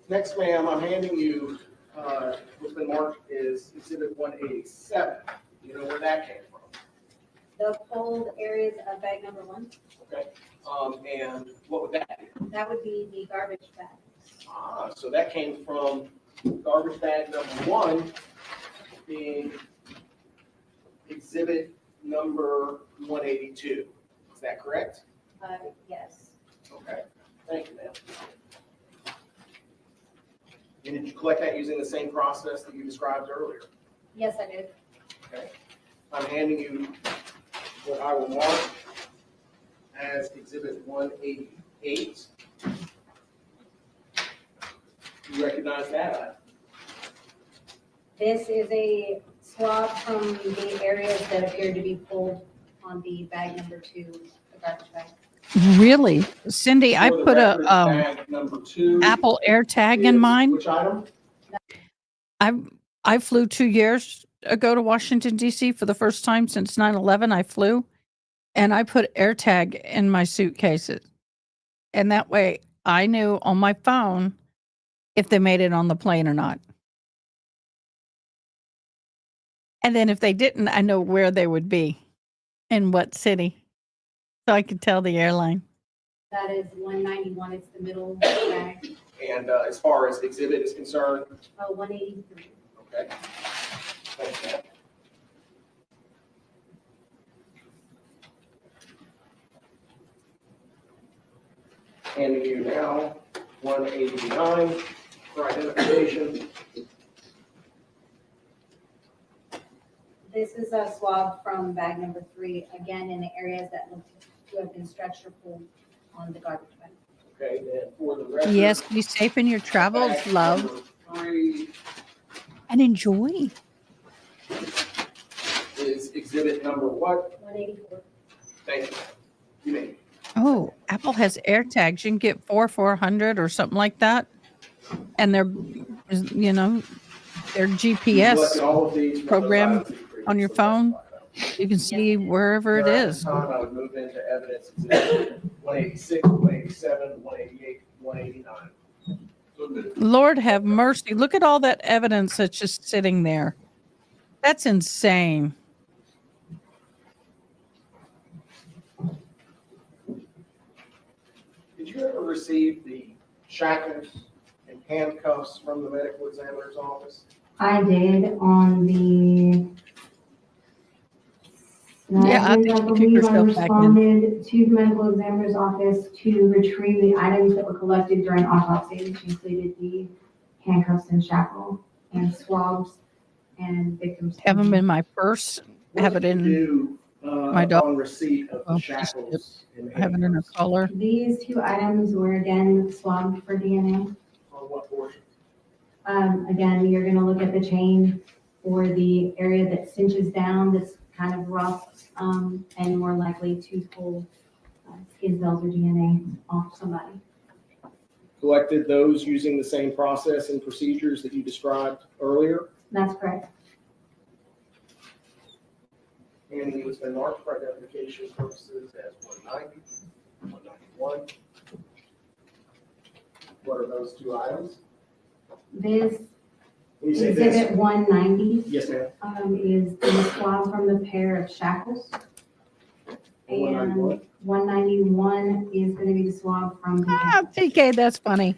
Next, ma'am, I'm handing you, what's been marked is Exhibit 187. You know where that came from? The pulled areas of bag number 1, Okay. And what would that be? that would be the garbage bag. So that came from garbage bag number 1 being exhibit number 182. Is that correct? Yes. Okay, thank you, ma'am. And did you collect that using the same process that you described earlier? Yes, I did. Okay. I'm handing you what I will mark as exhibit 188. You recognize that? This is a swab from the areas that appear to be pulled on the bag number 2, the garbage bag. Really? Cindy, I For the put record, a bag number 2 Apple AirTag in is mine. which item? I flew 2 years ago to Washington, D.C. for the first time since 9/11. I flew, and I put AirTag in my suitcases. And that way I knew on my phone if they made it on the plane or not. And then if they didn't, I know where they would be, in what city. So I could tell the airline. That is 191. It's the middle bag. And as far as exhibit is concerned, 183. okay. Thank you. Handing you now 189 for identification. This is a swab from bag number 3, again in the areas that look to have been stretched or pulled on the garbage bag. Okay, and for the record. Yes, be safe in your travels, bag love, number 3 and enjoy. is exhibit number what? 184. Thank you. You may. Oh, Apple has AirTags. You can get 400 or something like that. and their, you know, their GPS All of these program on your phone. You can see wherever it is. Time, I would move into evidence exhibit 186, 187, 188, 189. Lord have mercy. Look at all that evidence that's just sitting there. That's insane. Did you ever receive the shackles and handcuffs from the medical examiner's office? I did on the. Yeah, I think you took believe I yourself back in. responded to the medical examiner's office to retrieve the items that were collected during autopsy, which included the handcuffs and shackle and swabs and victims. Have them in my purse. Have it in my dog. On receipt of the shackles and I have it in a collar. These two items were again swabbed for DNA. On what portion? Again, you're gonna look at the chain or the area that cinches down that's kind of rough, and more likely to pull skin cells or DNA off somebody. Collected those using the same process and procedures that you described earlier? That's correct. And it was been marked for identification purposes as 190, 191. What are those two items? This When you say exhibit this, 190 yes, ma'am. is the swab from the pair of shackles. And 191 is going to be the swab from the TK, that's funny.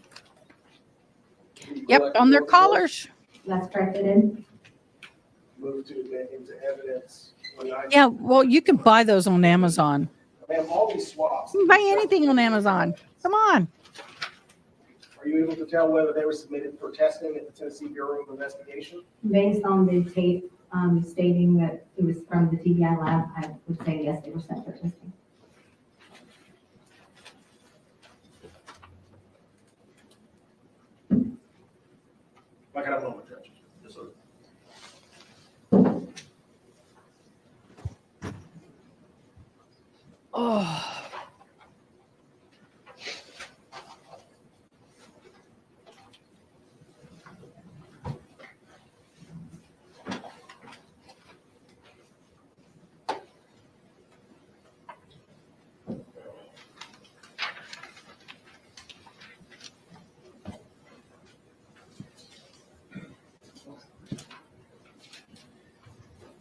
Yep, on their collars. That's correct, it is. Move to admit into evidence 190. Yeah, well, you can buy those on Amazon. Ma'am, all these swabs. You can buy anything on Amazon. Come on. Are you able to tell whether they were submitted for testing at the Tennessee Bureau of Investigation? Based on the tape stating that it was from the TBI lab, I would say yes, they were sent for testing. I got a moment, Judge. Yes, sir. Oh.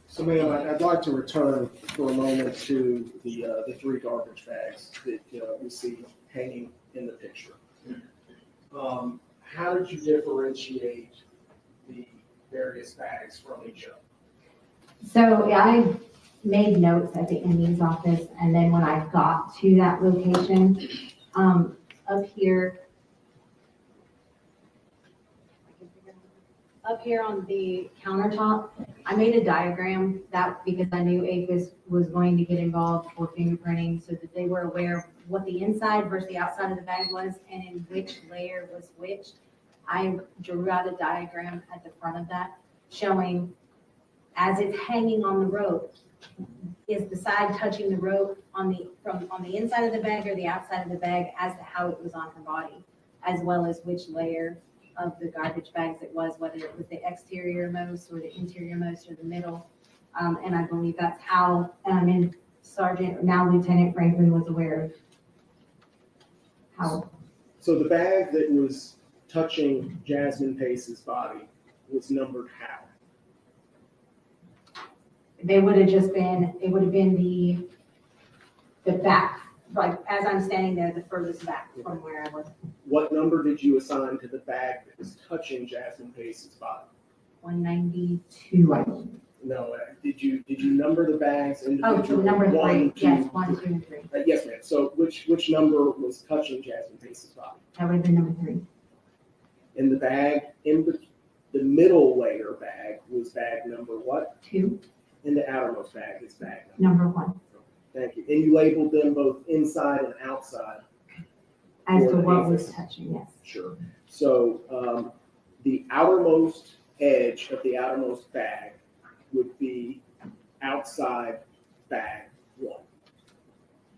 So, ma'am, I'd like to return for a moment to the three garbage bags that we see hanging in the picture. How did you differentiate the various bags from each other? So yeah, I made notes at the Indian's office, and then when I got to that location, up here on the countertop, I made a diagram that because I knew APHIS was going to get involved for fingerprinting so that they were aware of what the inside versus the outside of the bag was and in which layer was which. I drew out a diagram at the front of that showing as it's hanging on the rope, is the side touching the rope on the inside of the bag or the outside of the bag as to how it was on her body, as well as which layer of the garbage bags it was, whether it was the exterior most or the interior most or the middle. And I believe that's how and Sergeant, now Lieutenant Franklin, was aware of how. So the bag that was touching Jasmine Pace's body was numbered how? They would have just been, it would have been the back, like as I'm standing there, the furthest back from where I was. What number did you assign to the bag that was touching Jasmine Pace's body? 192, I believe. No, did you number the bags Oh, individually? to number One, three, yes, two, 1, 2, and 3. Yes, ma'am. So which number was touching Jasmine Pace's body? That would have been number 3. In the bag, the middle layer bag was bag number what? 2. And the outermost bag is bag Number 1. Thank you. And you labeled them both inside and outside. As for to the what APHIS. was touching, yes. Sure. So the outermost edge of the outermost bag would be outside bag 1.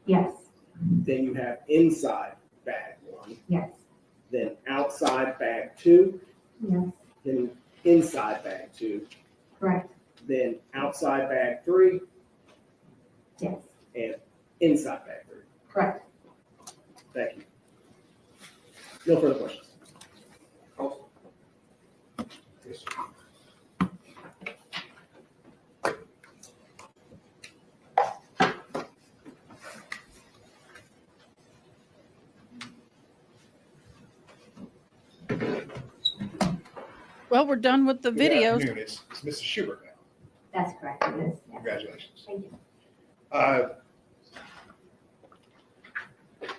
Yes, Then you have inside bag 1. yes. then outside bag 2, Yes, then inside bag 2, correct. then outside bag 3, Yes, and inside bag 3. correct. Thank you. No further questions. Yes, Well, we're done with the Good videos. afternoon. It's Mrs. Schubert now. That's correct, it is. Yes. Congratulations. Thank you.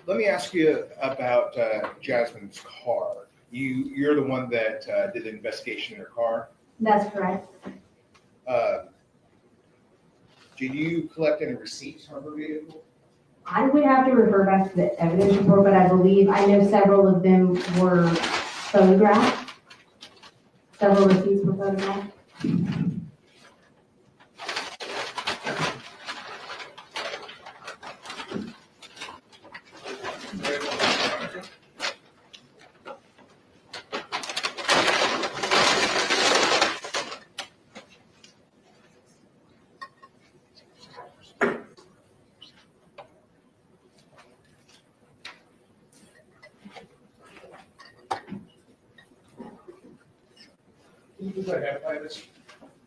Let me ask you about Jasmine's car. You're the one that did the investigation in her car. That's correct. Did you collect any receipts on her vehicle? I would have to refer back to the evidence report, but I know several of them were photographed. Several receipts were photographed. Can you please identify this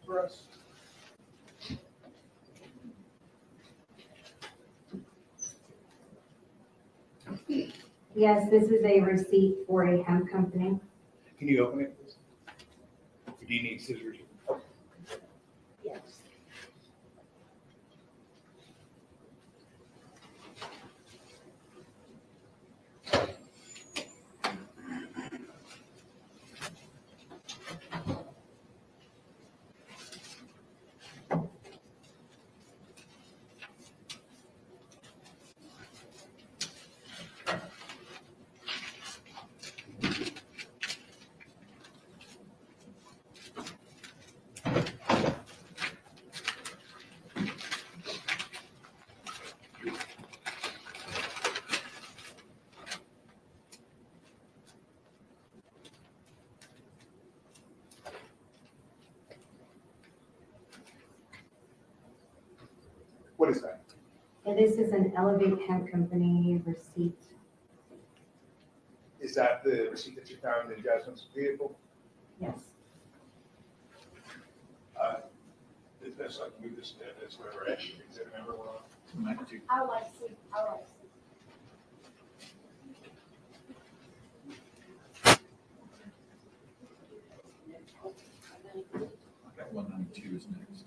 for us? Yes, this is a receipt for a hemp company. Can you open it, please? Do you need scissors? Yes. What is that? And this is an Elevate Hemp Company receipt. Is that the receipt that you found in Jasmine's vehicle? Yes. Is this like move this in this whatever action exhibit number we're on? I would like to see. I would like to see. I got 192 is next.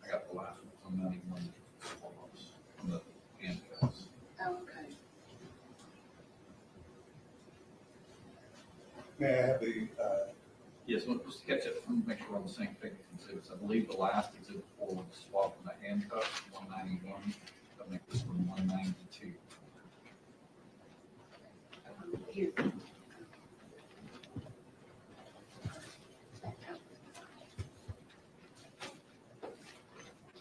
I got the last one, 191 on the handcuffs. Okay. May I have the, Yes, well, just to catch up, make sure we're on the same page. Exhibits. I believe the last exhibit 4 was the swap from the handcuffs, 191. I think this one 192.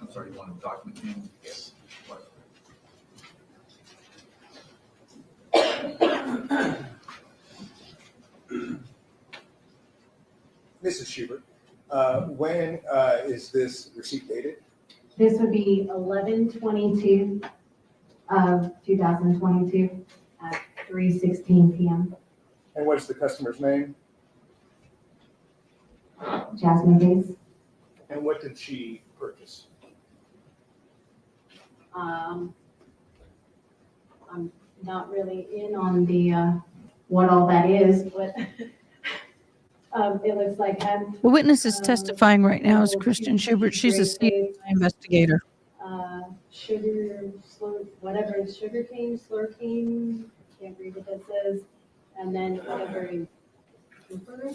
I'm sorry, you want a document name? Yes. Mrs. Schubert, when is this receipt dated? This would be 11/22 of 2022 at 3:16 p.m. And what is the customer's name? Jasmine Pace. And what did she purchase? I'm not really in on the what all that is, but it looks like hemp. The witness is testifying right now is Kristen Schubert. She's a CSI investigator. Sugar, whatever is sugar cane, slurcane, can't read what that says, and then whatever is super.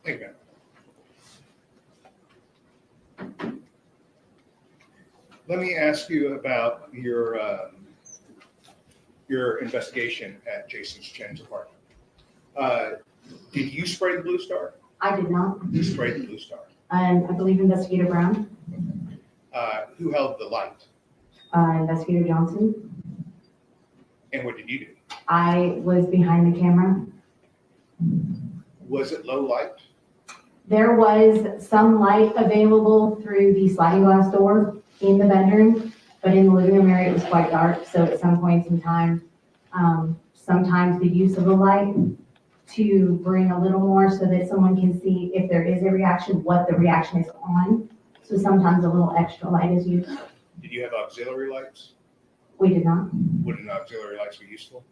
Thank you. Let me ask you about your investigation at Chen's apartment. Did you spray the Blue Star? I did not. You sprayed the Blue Star. I believe Investigator Brown, Who held the light? Investigator Johnson. And what did you do? I was behind the camera. Was it low light? There was some light available through the sliding glass door in the bedroom, but in the living room area, it was quite dark. So at some points in time, sometimes the use of the light to bring a little more so that someone can see if there is a reaction, what the reaction is on. So sometimes a little extra light is used. Did you have auxiliary lights? We did not. Wouldn't auxiliary lights be useful?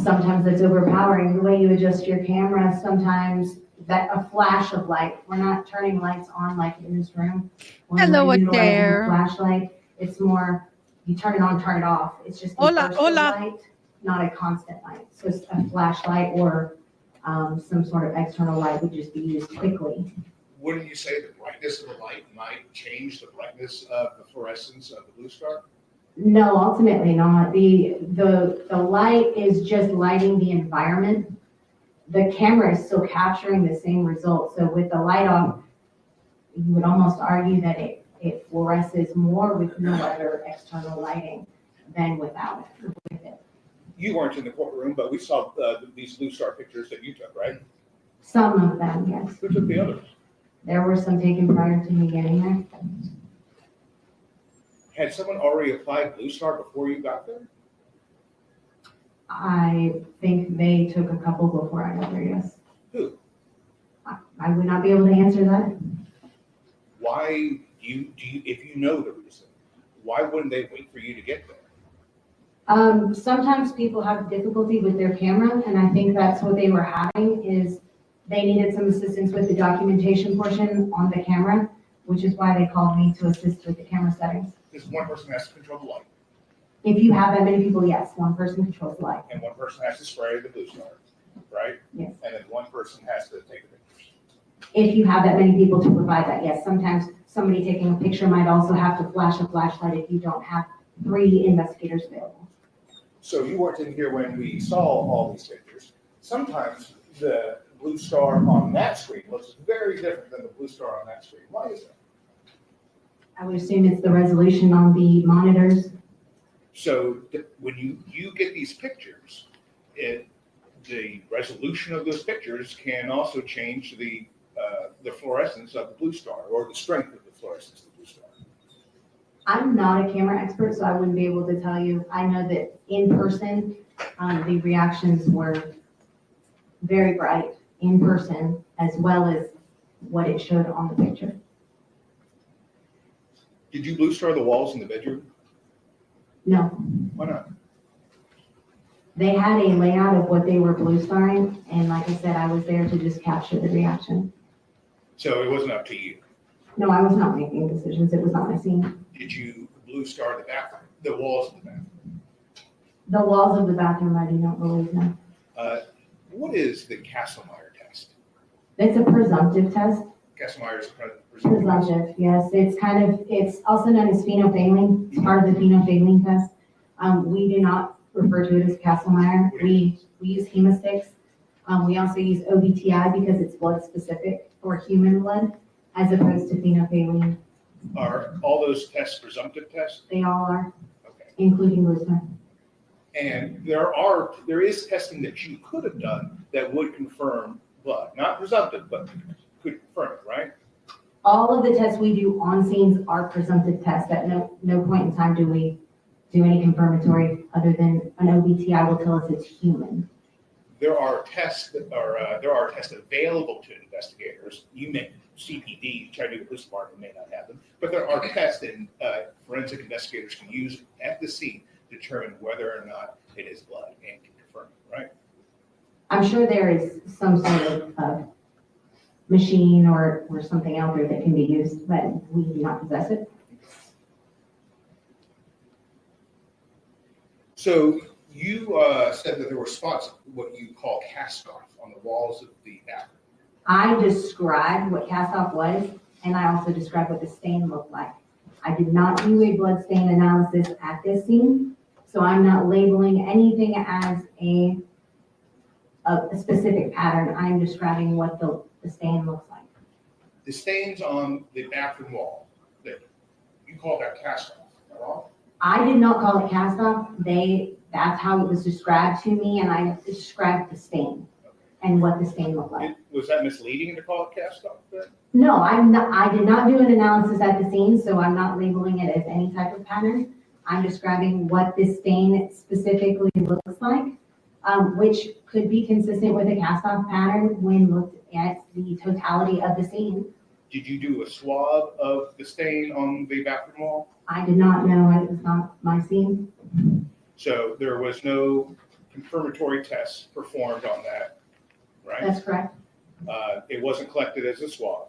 Sometimes it's overpowering, the way you adjust your camera, sometimes that a flash of light, we're not turning lights on like in this room. When Hello we're utilizing there. a flashlight, it's more, you turn it on, turn it off. It's just a Hola, burst of hola. light, not a constant light. So it's a flashlight or some sort of external light would just be used quickly. Wouldn't you say the brightness of the light might change the brightness of the fluorescence of the blue star? No, ultimately not. The light is just lighting the environment. The camera is still capturing the same result. So with the light off, you would almost argue that it fluoresces more with no other external lighting than without it. You weren't in the courtroom, but we saw these blue star pictures that you took, right? Some of them, yes. Who took the others? There were some taken prior to me getting there. Had someone already applied blue star before you got there? I think they took a couple before I got there, yes. Who? I would not be able to answer that. Why if you know the reason, why wouldn't they wait for you to get there? Sometimes people have difficulty with their camera, and I think that's what they were having is they needed some assistance with the documentation portion on the camera, which is why they called me to assist with the camera settings. Because one person has to control the light, If you have that many people, yes, one person controls the light. and one person has to spray the blue star, right? Yes. And then one person has to take the pictures. If you have that many people to provide that, yes. Sometimes somebody taking a picture might also have to flash a flashlight if you don't have 3 investigators available. So you weren't in here when we saw all these pictures. Sometimes the blue star on that screen looks very different than the blue star on that screen. Why is that? I would assume it's the resolution on the monitors. So when you get these pictures, the resolution of those pictures can also change the fluorescence of the blue star or the strength of the fluorescence of the blue star. I'm not a camera expert, so I wouldn't be able to tell you. I know that in person, the reactions were very bright in person, as well as what it showed on the picture. Did you blue star the walls in the bedroom? No. Why not? They had a layout of what they were blue starring, and like I said, I was there to just capture the reaction. So it wasn't up to you. No, I was not making decisions. It was not my scene. Did you blue star the bathroom, the walls of the bathroom? The walls of the bathroom, I do not believe, no. What is the Castlemeyer test? It's a presumptive test. Castlemeyer's presumptive. Presumptive, yes. It's also known as phenolphthalein. It's part of the phenolphthalein test. We do not refer to it as Castlemeyer. We use hemosticks. We also use OBTI because it's blood specific for human blood as opposed to phenolphthalein. Are all those tests presumptive tests? They all are, including Lisner. And there is testing that you could have done that would confirm blood, not presumptive, but could confirm it, right? All of the tests we do on scenes are presumptive tests. At no point in time do we do any confirmatory other than an OBTI will tell us it's human. There are tests available to investigators. You may CPD, Chattanooga Police Department may not have them, but there are tests that forensic investigators can use at the scene to determine whether or not it is blood and can confirm it, right? I'm sure there is some sort of machine or something out there that can be used, but we do not possess it. So you said that there were spots, what you call cast off, on the walls of the bathroom. I described what cast off was, and I also described what the stain looked like. I did not do a blood stain analysis at this scene, so I'm not labeling anything as a specific pattern. I'm describing what the stain looks like. The stains on the bathroom wall, you call that cast off, am I wrong? I did not call it cast off. that's how it was described to me, and I described the stain and what the stain looked like. Was that misleading to call it cast off then? No, I did not do an analysis at the scene, so I'm not labeling it as any type of pattern. I'm describing what this stain specifically looks like, which could be consistent with a cast-off pattern when looked at the totality of the scene. Did you do a swab of the stain on the bathroom wall? I did not know, it was not my scene. So there was no confirmatory tests performed on that, right? That's correct. It wasn't collected as a swab,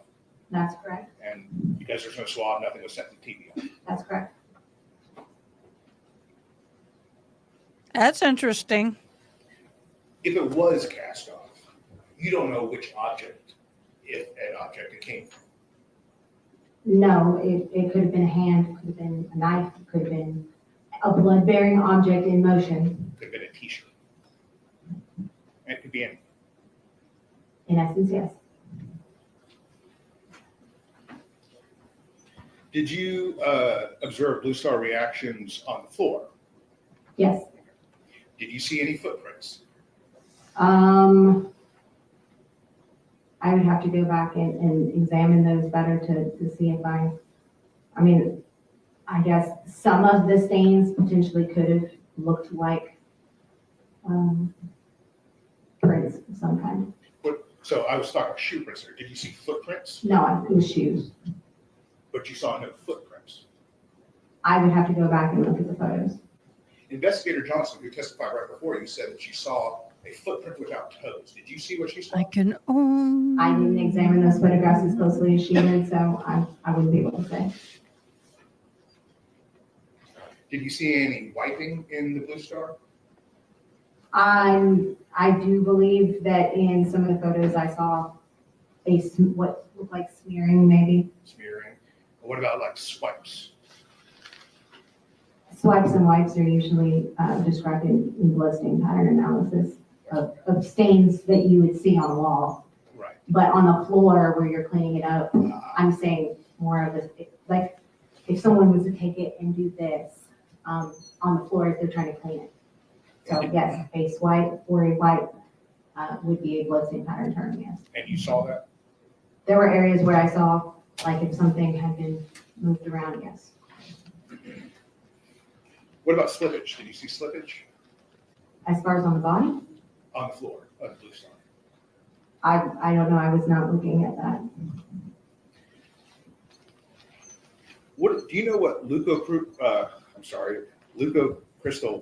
That's correct. and because there's no swab, nothing was sent to TBI. That's correct. That's interesting. If it was cast off, you don't know which object, if an object it came from. No, it could have been a hand, could have been a knife, could have been a blood-bearing object in motion. Could have been a t-shirt. It could be anything. In essence, yes. Did you observe Blue Star reactions on the floor? Yes. Did you see any footprints? I would have to go back and examine those better to see if I mean, I guess some of the stains potentially could have looked like prints of some kind. So I was talking shoe prints there. Did you see footprints? No, it was shoes. But you saw no footprints. I would have to go back and look at the photos. Investigator Johnson, who testified right before you, said that she saw a footprint without toes. Did you see what she saw? I can. I didn't examine those photographs as closely as she did, so I wouldn't be able to say. Did you see any wiping in the Blue Star? I do believe that in some of the photos I saw what looked like smearing, maybe. Smearing. What about like swipes? Swipes and wipes are usually described in blood stain pattern analysis of stains that you would see on a wall. Right. But on the floor where you're cleaning it up, I'm saying more of a, like if someone was to take it and do this on the floor as they're trying to clean it. So yes, a swipe or a wipe would be a blood stain pattern term, yes. And you saw that? There were areas where I saw, like if something had been moved around, yes. What about slippage? Did you see slippage As far as on the body, on the floor of the Blue Star? I don't know, I was not looking at that. What do you know what leukocrystal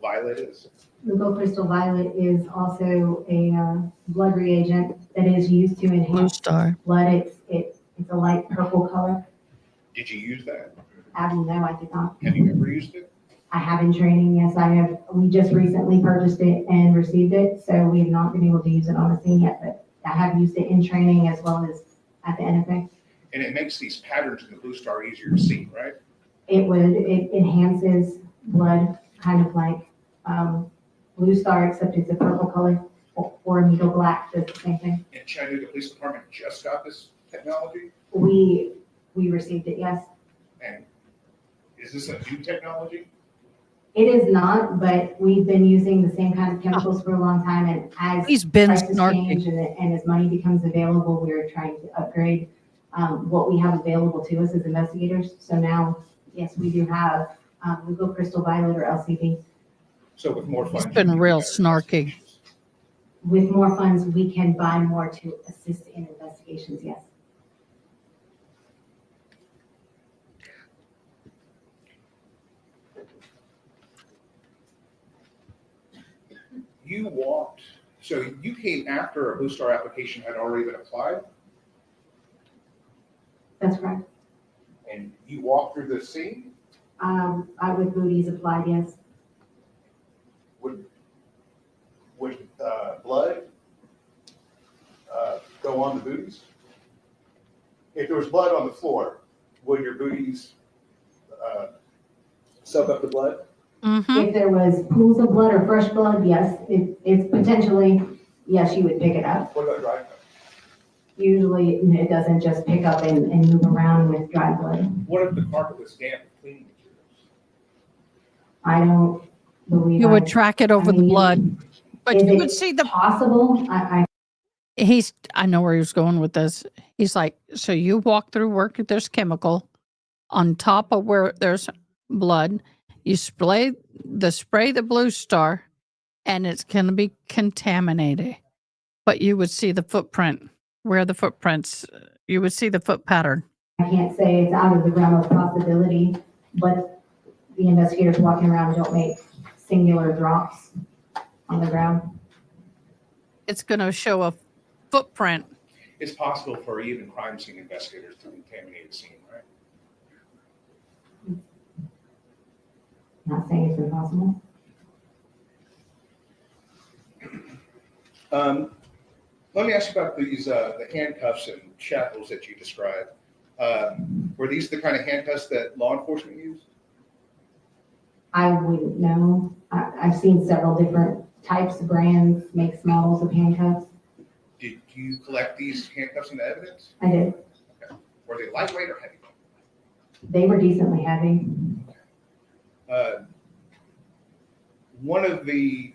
violet is? Leukocrystal violet is also a blood reagent that is used to enhance blood. It's a light purple color. Did you use that? No, I did not. Have you ever used it? I have in training, yes, I have. We just recently purchased it and received it, so we have not been able to use it on the scene yet, but I have used it in training as well as at the NFA. And it makes these patterns in the Blue Star easier to see, right? It enhances blood, kind of like Blue Star, except it's a purple color, or a needle black, does the same thing. And Chattanooga Police Department just got this technology? We received it, yes. And is this a new technology? It is not, but we've been using the same kind of chemicals for a long time, and as He's been prices snarky. change and as money becomes available, we're trying to upgrade what we have available to us as investigators. So now, yes, we do have leukocrystal violet or LCD. So with more funds. It's been real snarky. With more funds, we can buy more to assist in investigations, yes. So you came after a Blue Star application had already been applied, That's correct. and you walked through the scene? I would booties applied, yes. Would blood go on the booties? If there was blood on the floor, would your booties soak up the blood? If there was pools of blood or fresh blood, yes, it's potentially, yes, you would pick it up. What about dry blood? Usually it doesn't just pick up and move around with dry blood. What if the carpet was damp with cleaning materials? believe You would I- track it I over the mean, blood, but is you it would see the possible? I know where he was going with this. He's like, so you walk through work, there's chemical on top of where there's blood. You spray the blue star, and it's going to be contaminated. But you would see the footprint, where the footprints, you would see the foot pattern. I can't say it's out of the realm of possibility, but the investigators walking around don't make singular drops on the ground. It's going to show a footprint. It's possible for even crime scene investigators to contaminate a scene, right? Not saying it's impossible. Let me ask you about these, the handcuffs and shackles that you described. Were these the kind of handcuffs that law enforcement used? I wouldn't know. I've seen several different types, brands, makes, models of handcuffs. Did you collect these handcuffs into evidence? I did. Okay. Were they lightweight or heavy? They were decently heavy. One of the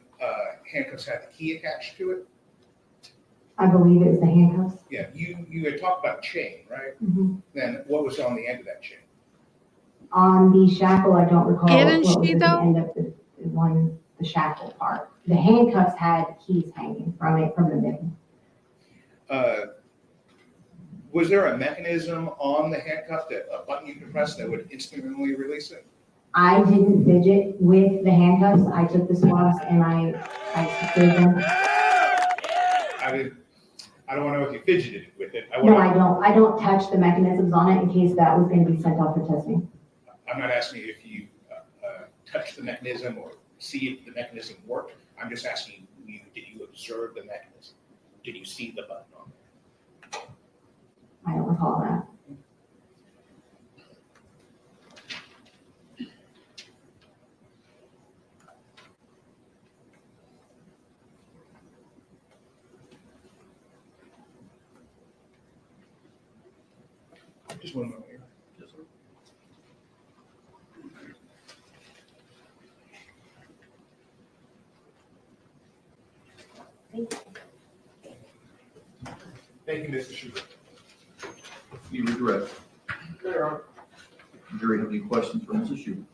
handcuffs had the key attached to it. I believe it was the handcuffs. Yeah, you had talked about chain, right? Mhm. Then what was on the end of that chain? On the shackle, I don't recall Didn't what was she, at though? the end of the shackle part. The handcuffs had keys hanging from the middle. Was there a mechanism on the handcuff, that a button you could press that would instantly release it? I didn't fidget with the handcuffs. I took the swabs and I secured them. I don't want to know if you fidgeted with it. No, I don't. I don't touch the mechanisms on it in case that was going to be sent off for testing. I'm not asking you if you touched the mechanism or see if the mechanism worked. I'm just asking you, did you observe the mechanism? Did you see the button on there? I don't recall that. Just one moment here. Thank you, Mr. Schubert. You regret. Jury, have any questions for Mrs. Schubert?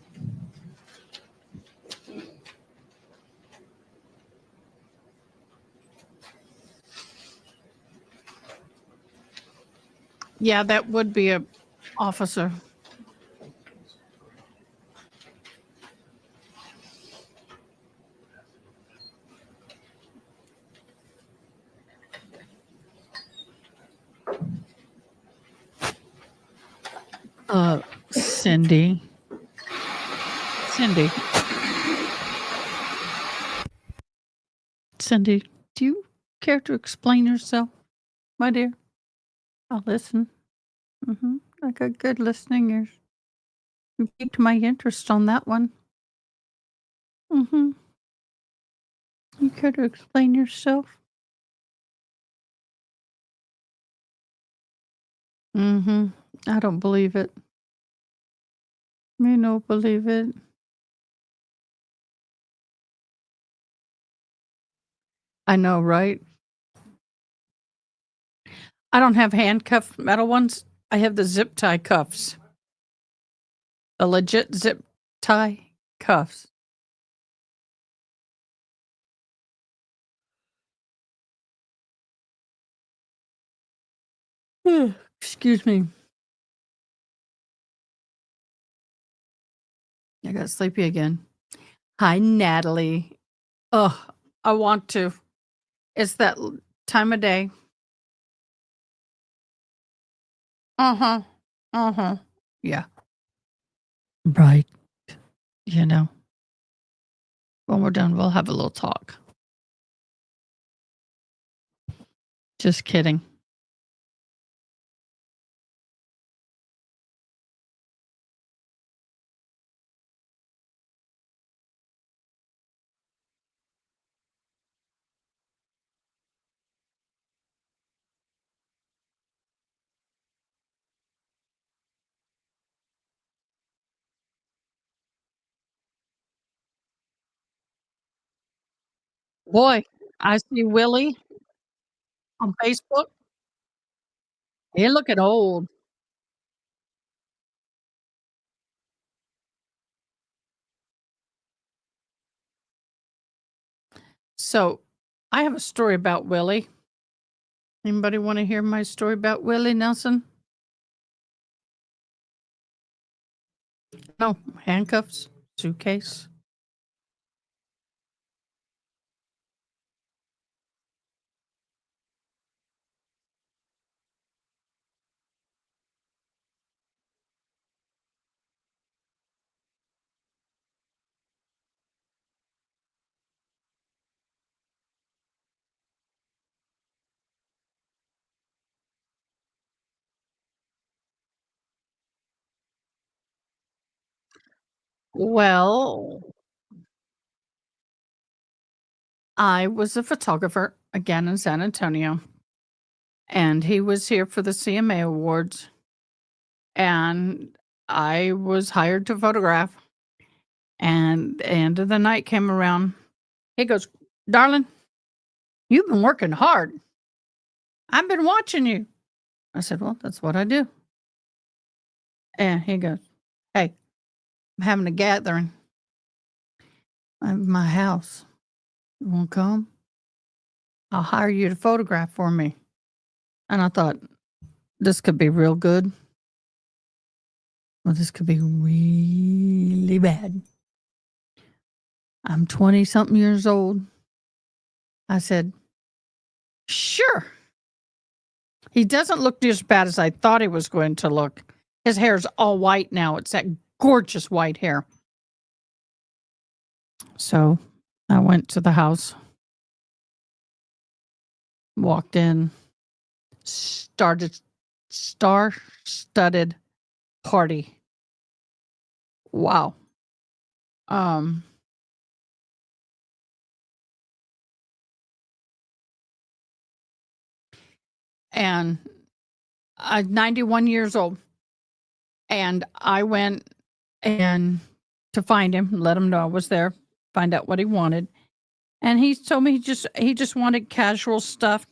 Yeah, that would be a officer. Cindy. Cindy, do you care to explain yourself, my dear? I'll listen. I got good listening ears. You piqued my interest on that one. You care to explain yourself? I don't believe it. Me no believe it. I know, right? I don't have handcuff metal ones. I have the zip tie cuffs. A legit zip tie cuffs. Excuse me. I got sleepy again. Hi, Natalie. Ugh, I want to. It's that time of day. Yeah. Right. You know, when we're done, we'll have a little talk. Just kidding. Boy, I see Willie on Facebook. He looking old. So I have a story about Willie. Anybody want to hear my story about Willie Nelson? No, handcuffs, suitcase. Well, I was a photographer again in San Antonio, and he was here for the CMA Awards, and I was hired to photograph. And the end of the night came around. He goes, "Darling, you've been working hard. I've been watching you." I said, "Well, that's what I do." And he goes, "Hey, I'm having a gathering at my house. You want to come? I'll hire you to photograph for me." And I thought, this could be real good. Well, this could be really bad. I'm 20 something years old. I said, "Sure." He doesn't look as bad as I thought he was going to look. His hair's all white now. It's that gorgeous white hair. So I went to the house, walked in, started star-studded party. Wow. And I'm 91 years old. And I went and to find him, let him know I was there, find out what he wanted. And he told me he just wanted casual stuff.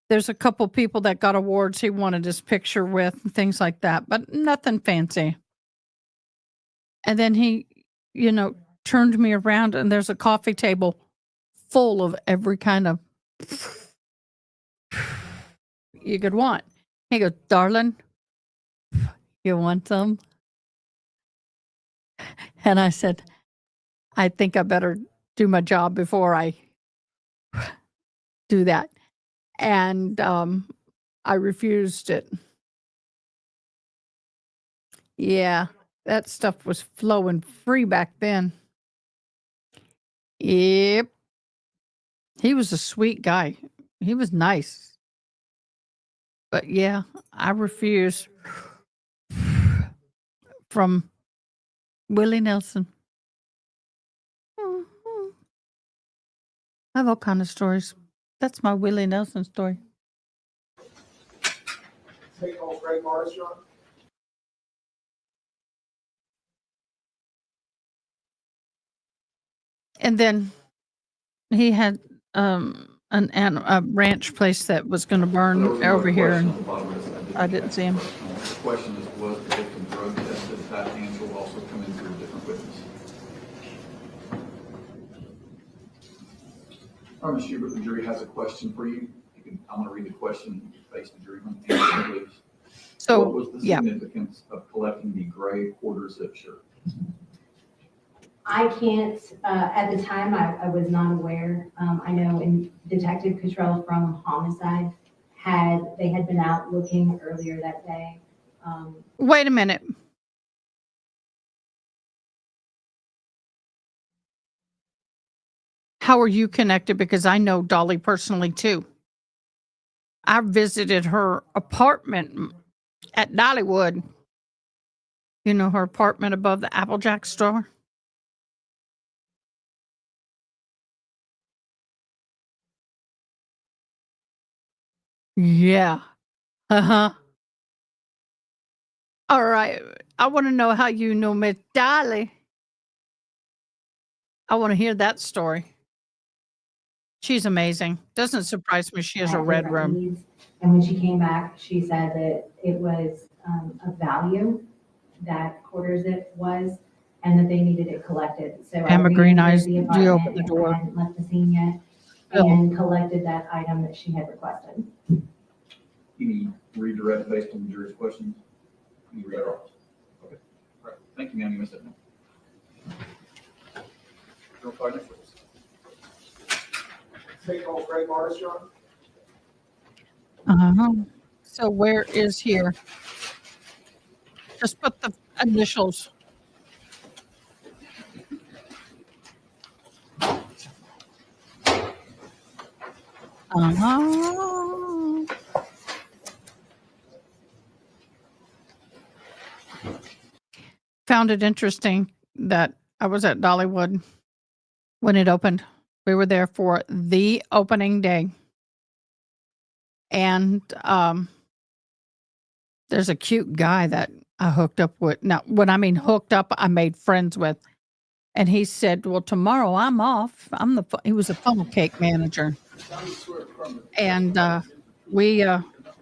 There's a couple people that got awards he wanted his picture with, things like that, but nothing fancy. And then he, turned me around and there's a coffee table full of every kind of you could want. He goes, "Darling, you want some?" And I said, "I think I better do my job before I do that." And I refused it. Yeah, that stuff was flowing free back then. Yep. He was a sweet guy. He was nice. But yeah, I refuse. From Willie Nelson. I have all kind of stories. That's my Willie Nelson story. Take home Greg Morris, John? And then he had a ranch place that was going to burn over here, and I didn't see him. The question is, was the victim drug tested? That answer will also come in through a different witness. All right, Mr. Hubert, the jury has a question for you. I'm going to read the question based on jury answer, please. So, what was the significance of collecting the gray quarter zip shirt? I can't, at the time, I was not aware. I know in Detective Cottrell from Homicide they had been out looking earlier that day. Wait a minute. How are you connected? Because I know Dolly personally too. I visited her apartment at Dollywood. You know, her apartment above the Applejack store? Yeah. Uh-huh. All right. I want to know how you know Miss Dolly. I want to hear that story. She's amazing. Doesn't surprise me. She has a had red different room. needs. And when she came back, she said that it was of value, that quarter zip was, and that they needed it collected. So I Emma ran Green to Eyes, the you apartment open the if door. I hadn't left the scene yet, Bill. and collected that item that she had requested. Any redirect based on the jury's questions? Any redirect? Okay. All right. Thank you, ma'am. You missed it. Girl, fire next witness. State call Craig Morris, Your So where is here? Just put the initials. Found it interesting that I was at Dollywood when it opened. We were there for the opening day. And there's a cute guy that I hooked up with. Now, when I mean hooked up, I made friends with. And he said, well, tomorrow I'm off. He was a funnel cake manager. And we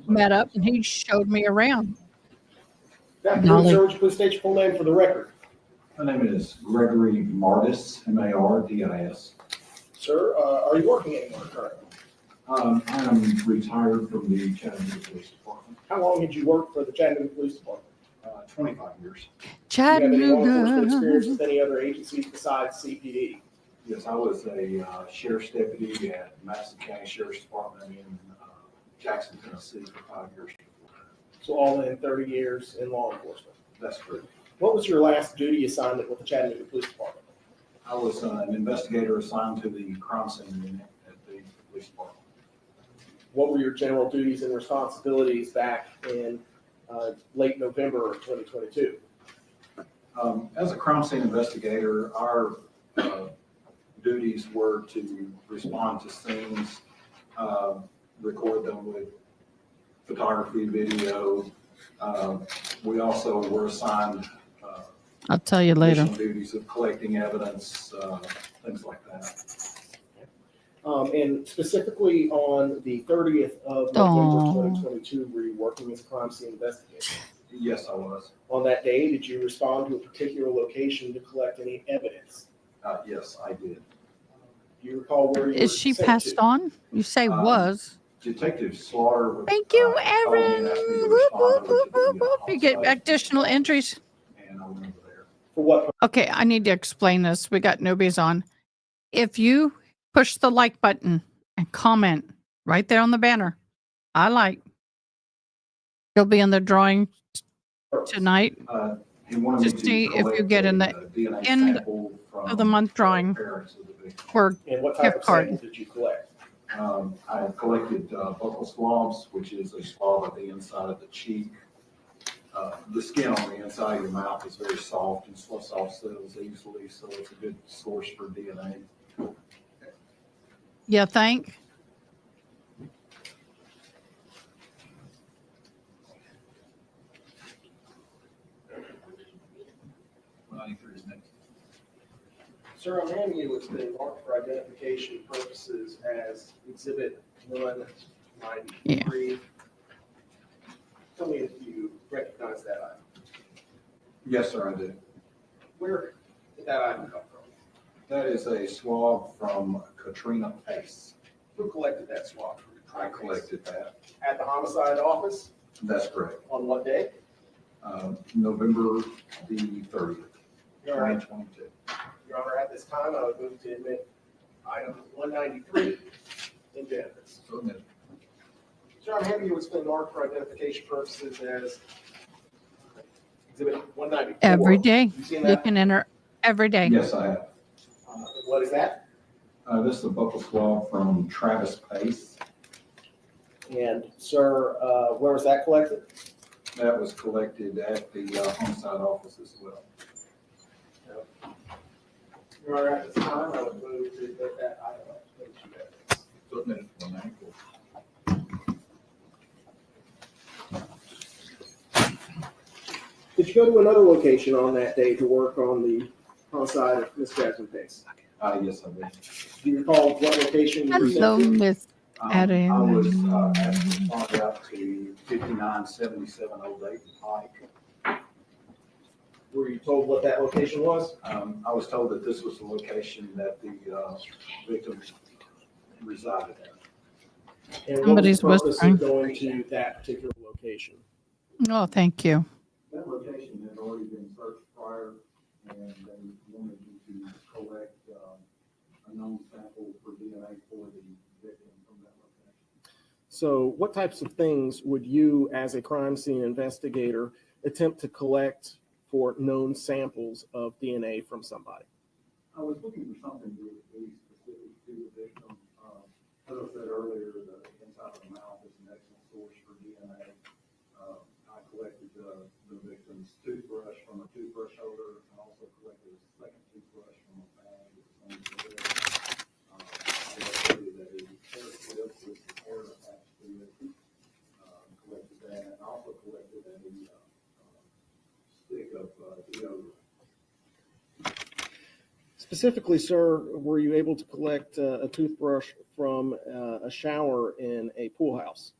met up and he showed me around. afternoon, sir. Would you please state your full name for the record? My name is Gregory Mardis, M-A-R-D-I-S. Sir, are you working anywhere currently? I am retired from the Chattanooga Police Department. How long did you work for the Chattanooga Police Department? 25 years. Do you have any law enforcement Chattanooga. experience with any other agencies besides CPD? Yes, I was a sheriff's deputy at Madison County Sheriff's Department in Jackson, Tennessee for 5 years. So all in 30 years in law enforcement. That's correct. What was your last duty assignment with the Chattanooga Police Department? I was an investigator assigned to the crime scene unit at the police department. What were your general duties and responsibilities back in late November of 2022? As a crime scene investigator, our duties were to respond to scenes, record them with photography, video. We also were assigned I'll tell you later. additional duties of collecting evidence, things like that. And specifically on the 30th of November 2022, were you working as a crime scene investigator? Yes, I was. On that day, did you respond to a particular location to collect any evidence? Yes, I did. Do you recall where you Is were she sent passed to? on? You say was. Detective Slaughter. Thank you, called me Erin. and asked me to Whoop, respond whoop, over to whoop, the whoop, whoop. You get homicide additional entries. and I went over there. For what? Okay, I need to explain this. We got newbies on. If you push the like button and comment right there on the banner, I like. You'll be in the drawing tonight He wanted me to see if you collect get in the DNA end sample of the from month drawing parents of the victim. for And what type gift of card. sample did you collect? I collected buccal swabs, which is a swab of the inside of the cheek. The skin on the inside of your mouth is very soft and sloughs off cells easily, so it's a good source for DNA. You think? Sir, I'm handing you what's been marked for identification purposes as Exhibit 193. Tell me if you recognize that item. Yes, sir, I do. Where did that item come from? That is a swab from Katrina Pace. Who collected that swab? I collected that. At the homicide office? That's correct. On what day? November the 30th, Your Honor, 2022. Your Honor, at this time, I would move to admit item 193 into evidence. So admitted. Sir, I'm handing you what's been marked for identification purposes as Exhibit 194. Every day. You seen You that? can enter every day. Yes, I have. What is that? This is a buccal swab from Travis Pace. And sir, where was that collected? That was collected at the homicide office as well. Your Honor, at this time, I would move to admit that item into evidence. So admitted, 194. Did you go to another location on that day to work on the homicide of Miss Jasmine Pace? Yes, I did. Do you recall what location you were Hello, sent to? Miss Adam. I was asked to respond out to 5977 Old Dayton Pike. Were you told what that location was? I was told that this was the location that the victim resided at. And what was Somebody's the purpose whispering. of going to that particular location? Oh, thank you. That location had already been searched prior, and they wanted me to collect a known sample for DNA for the victim from that location. So what types of things would you, as a crime scene investigator, attempt to collect for known samples of DNA from somebody? I was looking for something really specific to the victim. As I said earlier, the inside of the mouth is an excellent source for DNA. I collected the victim's toothbrush from a toothbrush holder. I also collected a second toothbrush from a bag that was on the bed. I collected a hair clip with the hair attached to it. Collected that. I also collected a stick of deodorant. Specifically, sir, were you able to collect a toothbrush from a shower in a pool house?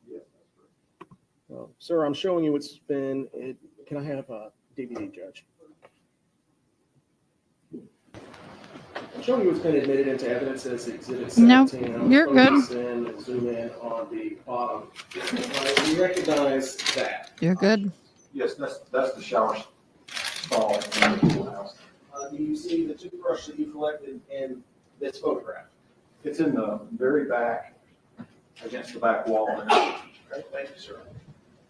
Yes, that's correct. Sir, I'm showing you what's been, can I have a DVD, Judge? I'm showing you what's been admitted into evidence as Exhibit 17. Nope, you're good. Zoom in on the bottom. You recognize that? You're good. Yes, that's the shower stall in the pool house. Do you see the toothbrush that you collected in this photograph? It's in the very back, against the back wall. Okay, thank you, sir.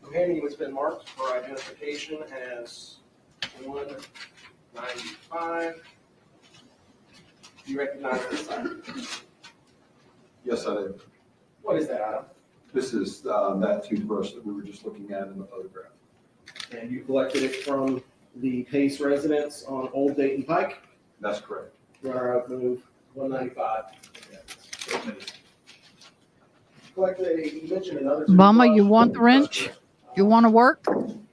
I'm handing you what's been marked for identification as 195. Do you recognize this item? Yes, I do. What is that item? This is that toothbrush that we were just looking at in the photograph. And you collected it from the Pace residence on Old Dayton Pike? That's correct. Runner move 195. You mentioned another. Mama, you want the wrench? You want to work? I'm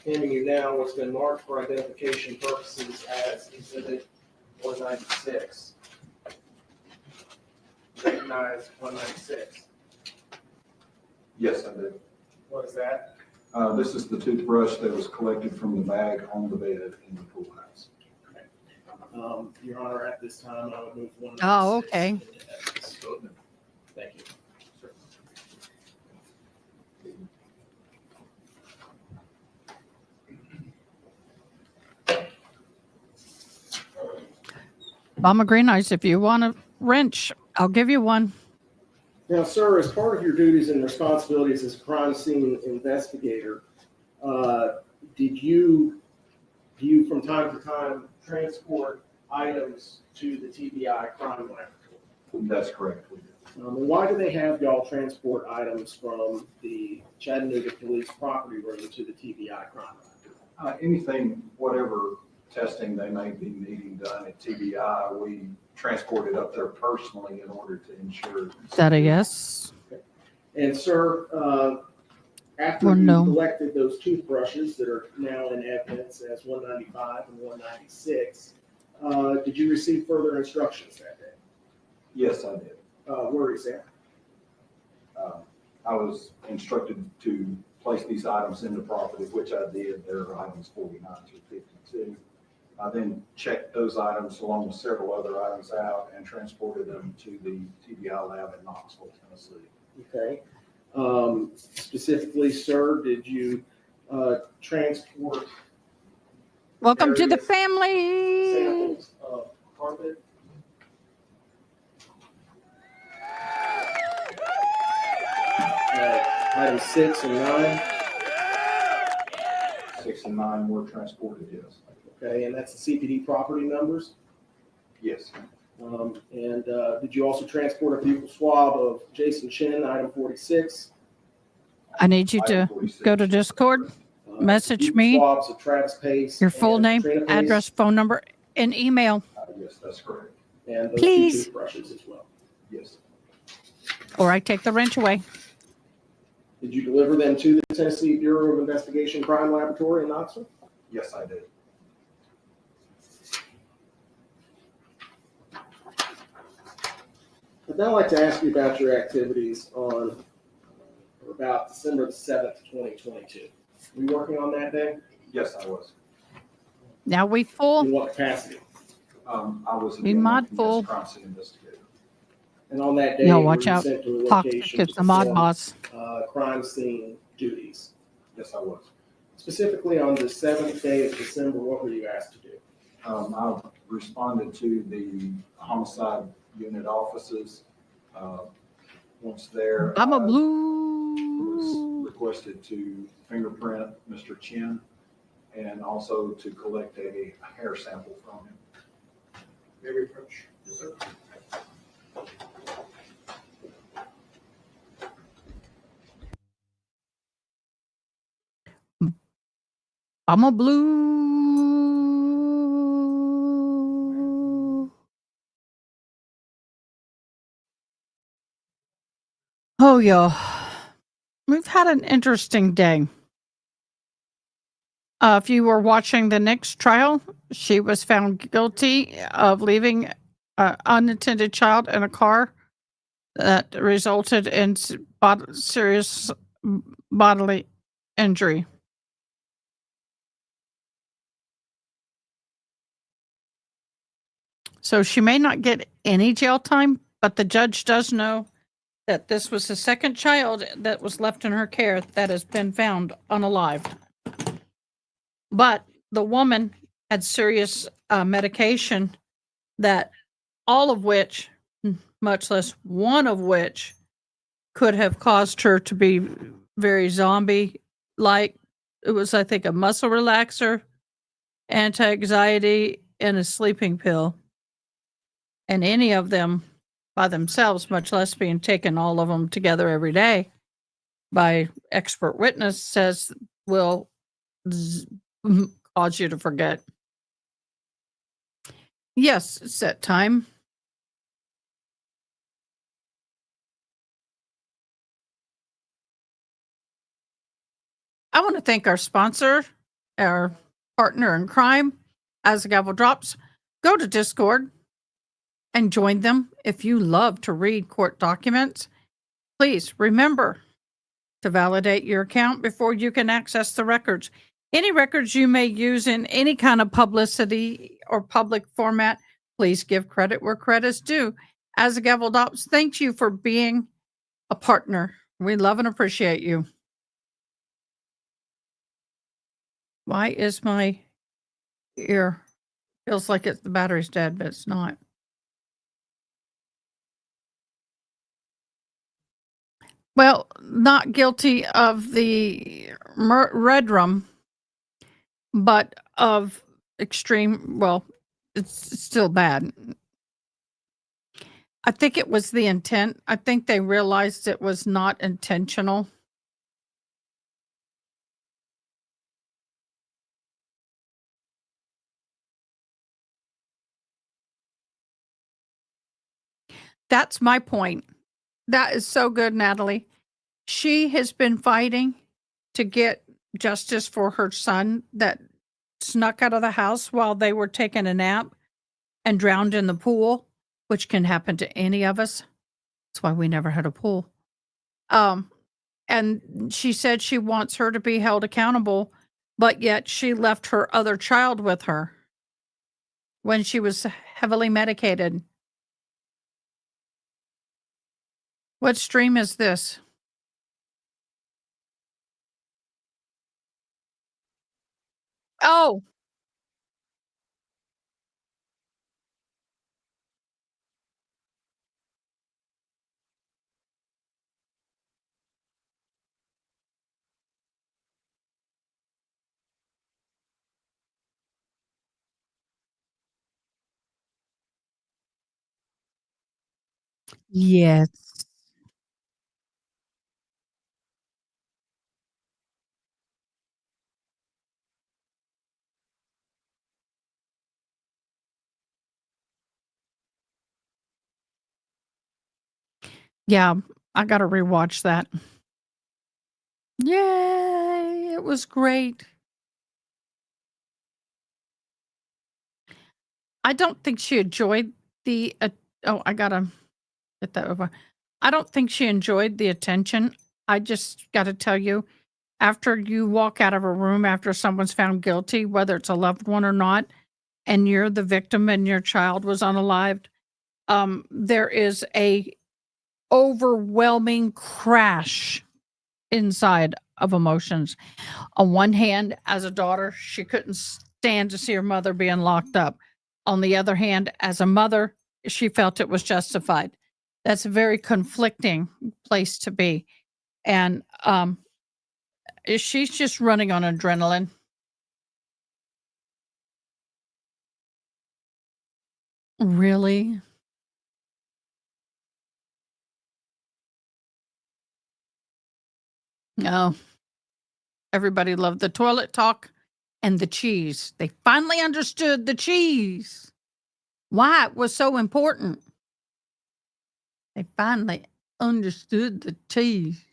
handing you now what's been marked for identification purposes as Exhibit 196. Recognize 196. Yes, I do. What is that? This is the toothbrush that was collected from the bag on the bed in the pool house. Your Honor, at this time, I would move 196. Oh, okay. Thank you. Mama Green Eyes, if you want a wrench, I'll give you one. Now, sir, as part of your duties and responsibilities as a crime scene investigator, do you from time to time transport items to the TBI crime lab? That's correct. And why do they have y'all transport items from the Chattanooga Police property room to the TBI crime lab? Anything, whatever testing they may be needing done at TBI, we transport it up there personally in order to ensure. Is that a yes? And sir, after Or you no? collected those toothbrushes that are now in evidence as 195 and 196, did you receive further instructions that day? Yes, I did. Where is that? I was instructed to place these items in the property, which I did. There are items 49 through 52. I then checked those items along with several other items out and transported them to the TBI lab in Knoxville, Tennessee. Okay. Specifically, sir, did you transport Welcome to the various family. samples of carpet? Items 6 and 9. 6 and 9 were transported, yes. Okay, and that's the CPD property numbers. Yes. And did you also transport a buccal swab of Jason Chen, item 46? I need you to go to Discord, message Buccal me swabs of Travis Pace. your full and name, Katrina Pace, address, phone number, and email. Yes, that's correct. And those Please. 2 toothbrushes as well. Yes. Or I take the wrench away. Did you deliver them to the Tennessee Bureau of Investigation Crime Laboratory in Knoxville? Yes, I did. I'd now like to ask you about your activities on or about December the 7th, 2022. Were you working on that day? Yes, I was. Now we full. In what capacity? I was We again mod working full. as crime scene investigator. And on that day, No, were watch you out. sent to a Toxic location is to the mod perform boss. crime scene duties? Yes, I was. Specifically on the 7th day of December, what were you asked to do? I responded to the homicide unit offices. Once there, I'm a I blue. was requested to fingerprint Mr. Chen and also to collect a hair sample from him. May we approach? Yes, sir. I'm a blue. Oh, y'all. We've had an interesting day. If you were watching the next trial, she was found guilty of leaving an unattended child in a car that resulted in serious bodily injury. So she may not get any jail time, but the judge does know that this was the second child that was left in her care that has been found unalived. But the woman had serious medication that all of which, much less one of which, could have caused her to be very zombie-like. It was, I think, a muscle relaxer, anti-anxiety, and a sleeping pill. And any of them by themselves, much less being taken all of them together every day by expert witness, says will cause you to forget. Yes, set time. I want to thank our sponsor, our partner in crime, As the Gavel Drops. Go to Discord and join them if you love to read court documents. Please remember to validate your account before you can access the records. Any records you may use in any kind of publicity or public format, please give credit where credit's due. As the Gavel Drops, thank you for being a partner. We love and appreciate you. Why is my ear? Feels like the battery's dead, but it's not. Well, not guilty of the red rum, but of extreme, well, it's still bad. I think it was the intent. I think they realized it was not intentional. That's my point. That is so good, Natalie. She has been fighting to get justice for her son that snuck out of the house while they were taking a nap and drowned in the pool, which can happen to any of us. That's why we never had a pool. And she said she wants her to be held accountable, but yet she left her other child with her when she was heavily medicated. What stream is this? Oh, yes. Yeah, I got to rewatch that. Yay, it was great. I don't think she enjoyed the oh, I got to get that over. I don't think she enjoyed the attention. I just got to tell you, after you walk out of a room after someone's found guilty, whether it's a loved one or not, and you're the victim and your child was unalived, there is a overwhelming crash inside of emotions. On one hand, as a daughter, she couldn't stand to see her mother being locked up. On the other hand, as a mother, she felt it was justified. That's a very conflicting place to be. And she's just running on adrenaline. Really? No. Everybody loved the toilet talk and the cheese. They finally understood the cheese. Why it was so important. They finally understood the cheese.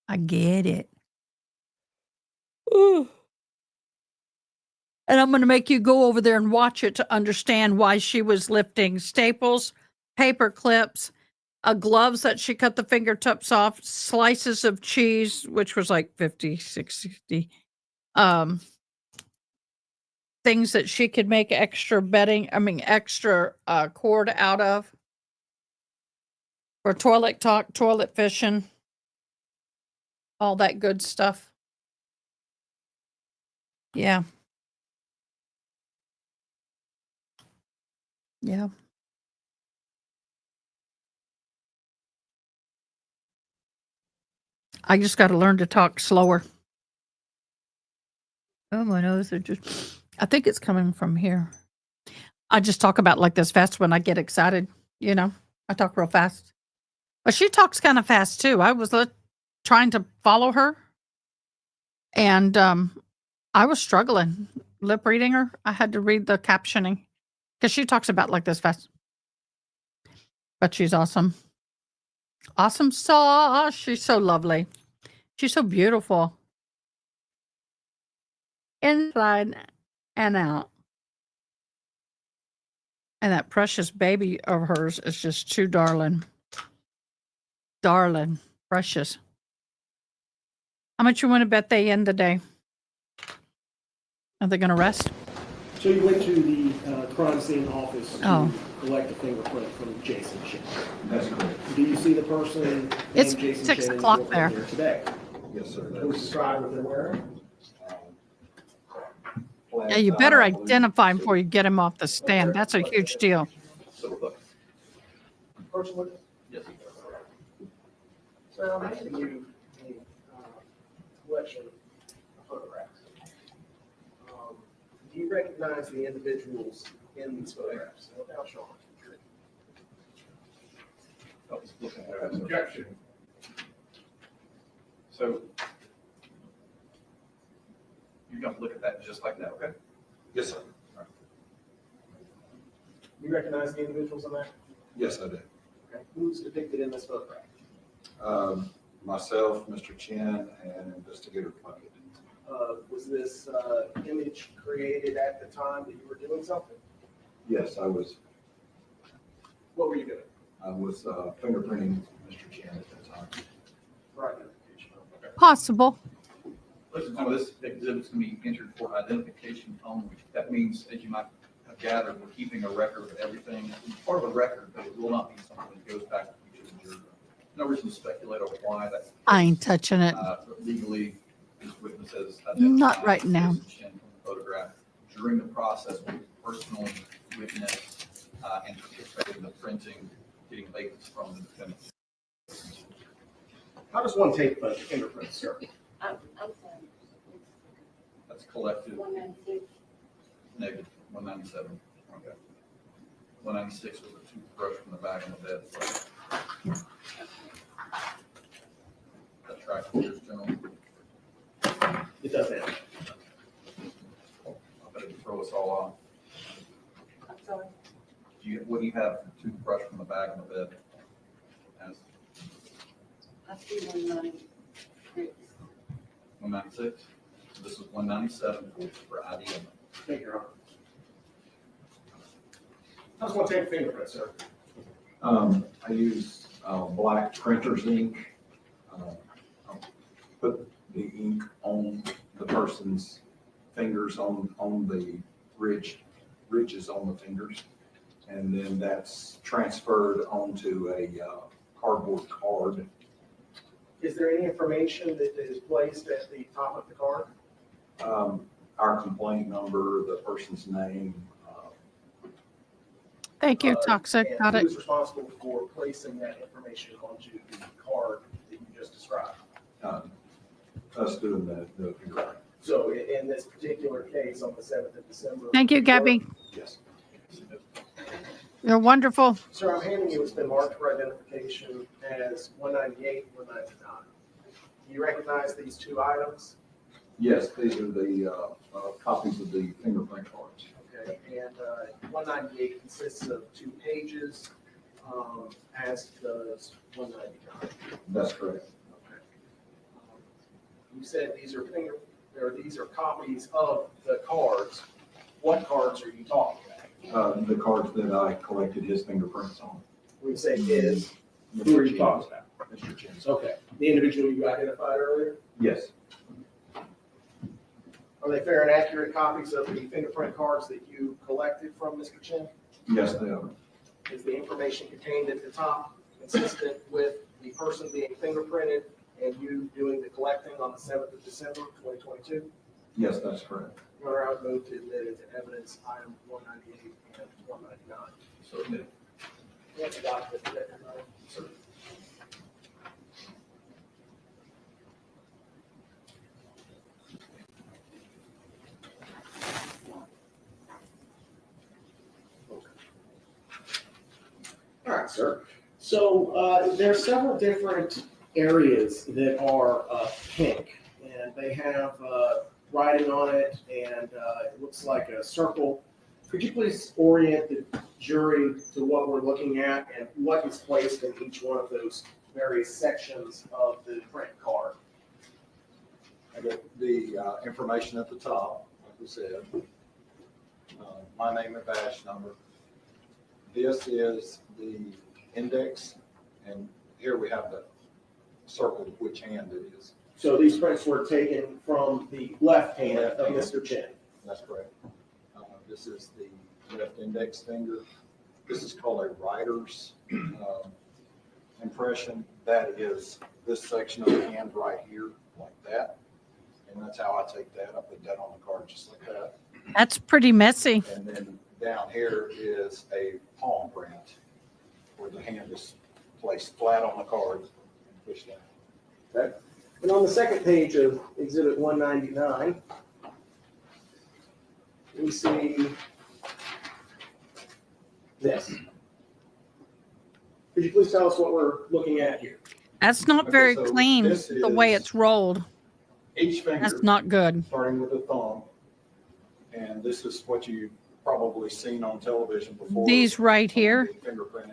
I get it. Ooh. And I'm going to make you go over there and watch it to understand why she was lifting staples, paper clips, gloves that she cut the fingertips off, slices of cheese, which was like 50, 60, things that she could make extra cord out of for toilet talk, toilet fishing, all that good stuff. Yeah. Yeah. I just got to learn to talk slower. Oh, my nose are just, I think it's coming from here. I just talk about like this fast when I get excited, you know, I talk real fast. But she talks kind of fast too. I was trying to follow her and I was struggling lip reading her. I had to read the captioning because she talks about like this fast. But she's awesome. Awesome sauce. She's so lovely. She's so beautiful. Inside and out. And that precious baby of hers is just too darling. Darling. Precious. How much you want to bet they end the day? Are they going to rest? So you went to the crime scene office to Oh. collect a fingerprint from Jason Chen. That's correct. Do you see the person It's named Jason 6 Chen o'clock in there. here today? Yes, sir. Who's described what they're wearing? Yeah, you better identify him before you get him off the stand. That's a huge deal. Person with it? Yes. So I'm asking you a collection of photographs. Do you recognize the individuals in these photographs? Without showing. Objection. So you're going to look at that just like that, okay? Yes, sir. You recognize the individuals in there? Yes, I do. Okay. Who's depicted in this photograph? Myself, Mr. Chen, and Investigator Puckett. Was this image created at the time that you were doing something? Yes, I was. What were you doing? I was fingerprinting Mr. Chen at that time. Right. Possible. Listen, some of this exhibit's going to be entered for identification only. That means, as you might have gathered, we're keeping a record of everything. It's part of a record, but it will not be something that goes back to the jury. No reason to speculate on why that's. I ain't touching it. But legally, this witness has Not identified right now. Jason Chen from the photograph. During the process, we personally witnessed and participated in the printing, getting labels from the defendant. How does one take a fingerprint, sir? I'm sorry. That's collective. 196. Negative, 197. Okay. 196 was a toothbrush from the back of the bed. That track here, General. It does that. I bet you throw us all off. I'm sorry. What do you have for toothbrush from the back of the bed? As I see 196. 196? This is 197 for ID. Thank you, Your Honor. How does one take a fingerprint, sir? I use black printer's ink. I'll put the ink on the person's fingers on the ridges on the fingers. And then that's transferred onto a cardboard card. Is there any information that is placed at the top of the card? Our complaint number, the person's name. Thank you, Toxic. And Got it. who's responsible for placing that information onto the card that you just described? Us doing the fingerprint. So in this particular case, on the 7th of December. Thank you, Gabby. Yes. You're wonderful. Sir, I'm handing you, it's been marked for identification as 198, 199. Do you recognize these two items? Yes, these are the copies of the fingerprint cards. Okay, and 198 consists of 2 pages, as does 199. That's correct. Okay. You said these are these are copies of the cards. What cards are you talking about? The cards that I collected his fingerprints on. When you say his, who are you talking about? Mr. Chen. Okay, the individual you identified earlier? Yes. Are they fair and accurate copies of the fingerprint cards that you collected from Mr. Chen? Yes, they are. Is the information contained at the top consistent with the person being fingerprinted and you doing the collecting on the 7th of December, 2022? Yes, that's correct. Your Honor, I would move to admit into evidence item 198 and 199. So admitted. Yes, Dr. Sir. All right, sir. So there are several different areas that are pink, and they have writing on it, and it looks like a circle. Could you please orient the jury to what we're looking at and what is placed in each one of those various sections of the print card? I got the information at the top, like we said. My name and badge number. This is the index, and here we have the circled which hand it is. So these prints were taken from the left hand of Mr. Chen. That's correct. This is the left index finger. This is called a writer's impression. That is this section of the hand right here, like that. And that's how I take that. I put that on the card just like that. That's pretty messy. And then down here is a palm print where the hand is placed flat on the card and pushed down. Okay. And on the second page of Exhibit 199, we see this. Could you please tell us what we're looking at here? That's not very clean, the way it's rolled. Each finger. That's not good. Starting with the thumb. And this is what you've probably seen on television before. These right here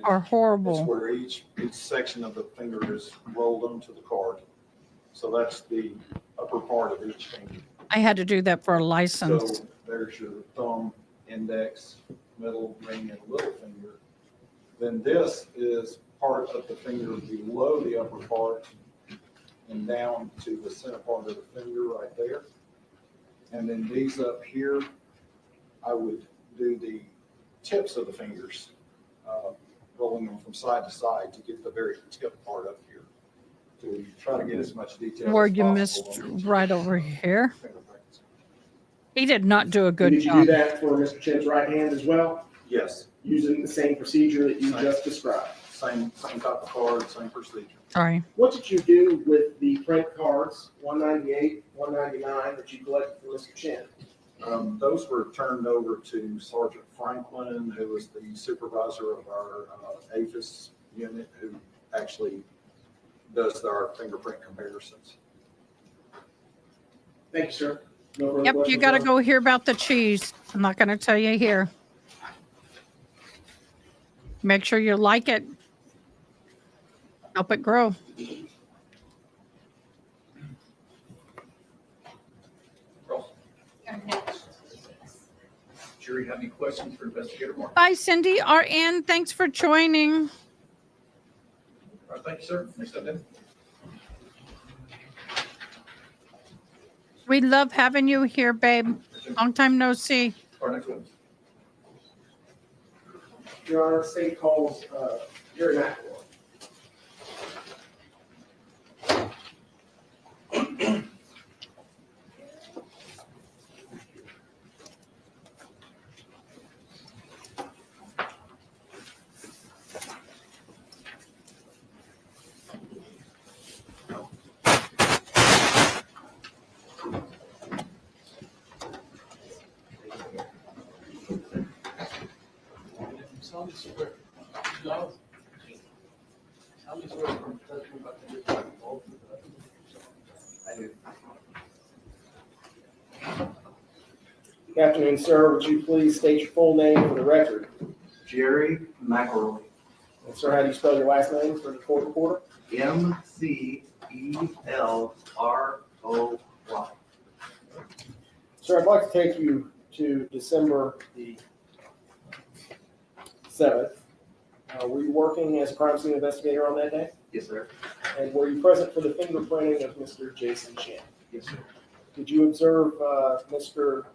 are It's horrible. where each section of the finger is rolled onto the card. So that's the upper part of each finger. I had to do that for a license. So there's your thumb, index, middle, ring, and little finger. Then this is part of the finger below the upper part and down to the center part of the finger right there. And then these up here, I would do the tips of the fingers, rolling them from side to side to get the very tip part up here. To try to get as much detail Where as you possible missed on each right over here. fingerprints. He did not do a good Did you job. do that for Mr. Chen's right hand as well? Yes. Using the same procedure that you just described? Same type of card, same procedure. Sorry. What did you do with the print cards, 198, 199, that you collected from Mr. Chen? Those were turned over to Sergeant Franklin, who was the supervisor of our APHIS unit, who actually does our fingerprint comparisons. Thank you, sir. No further Yep, you questions, got to sir? go hear about the cheese. I'm not going to tell you here. Make sure you like it. Help it grow. Jury, have any questions for Investigator Mark? Bye, Cindy. RN, thanks for joining. All right, thank you, sir. Next up, then. We love having you here, babe. Long time no see. Our next one. Your Honor, state calls Jerry McElroy. Good afternoon, sir. Would you please state your full name for the record? Jerry McElroy. And sir, how do you spell your last name for the court reporter? McElroy. Sir, I'd like to take you to December the 7th. Were you working as a crime scene investigator on that day? Yes, sir. And were you present for the fingerprinting of Mr. Jason Chen? Yes, sir. Did you observe Mr.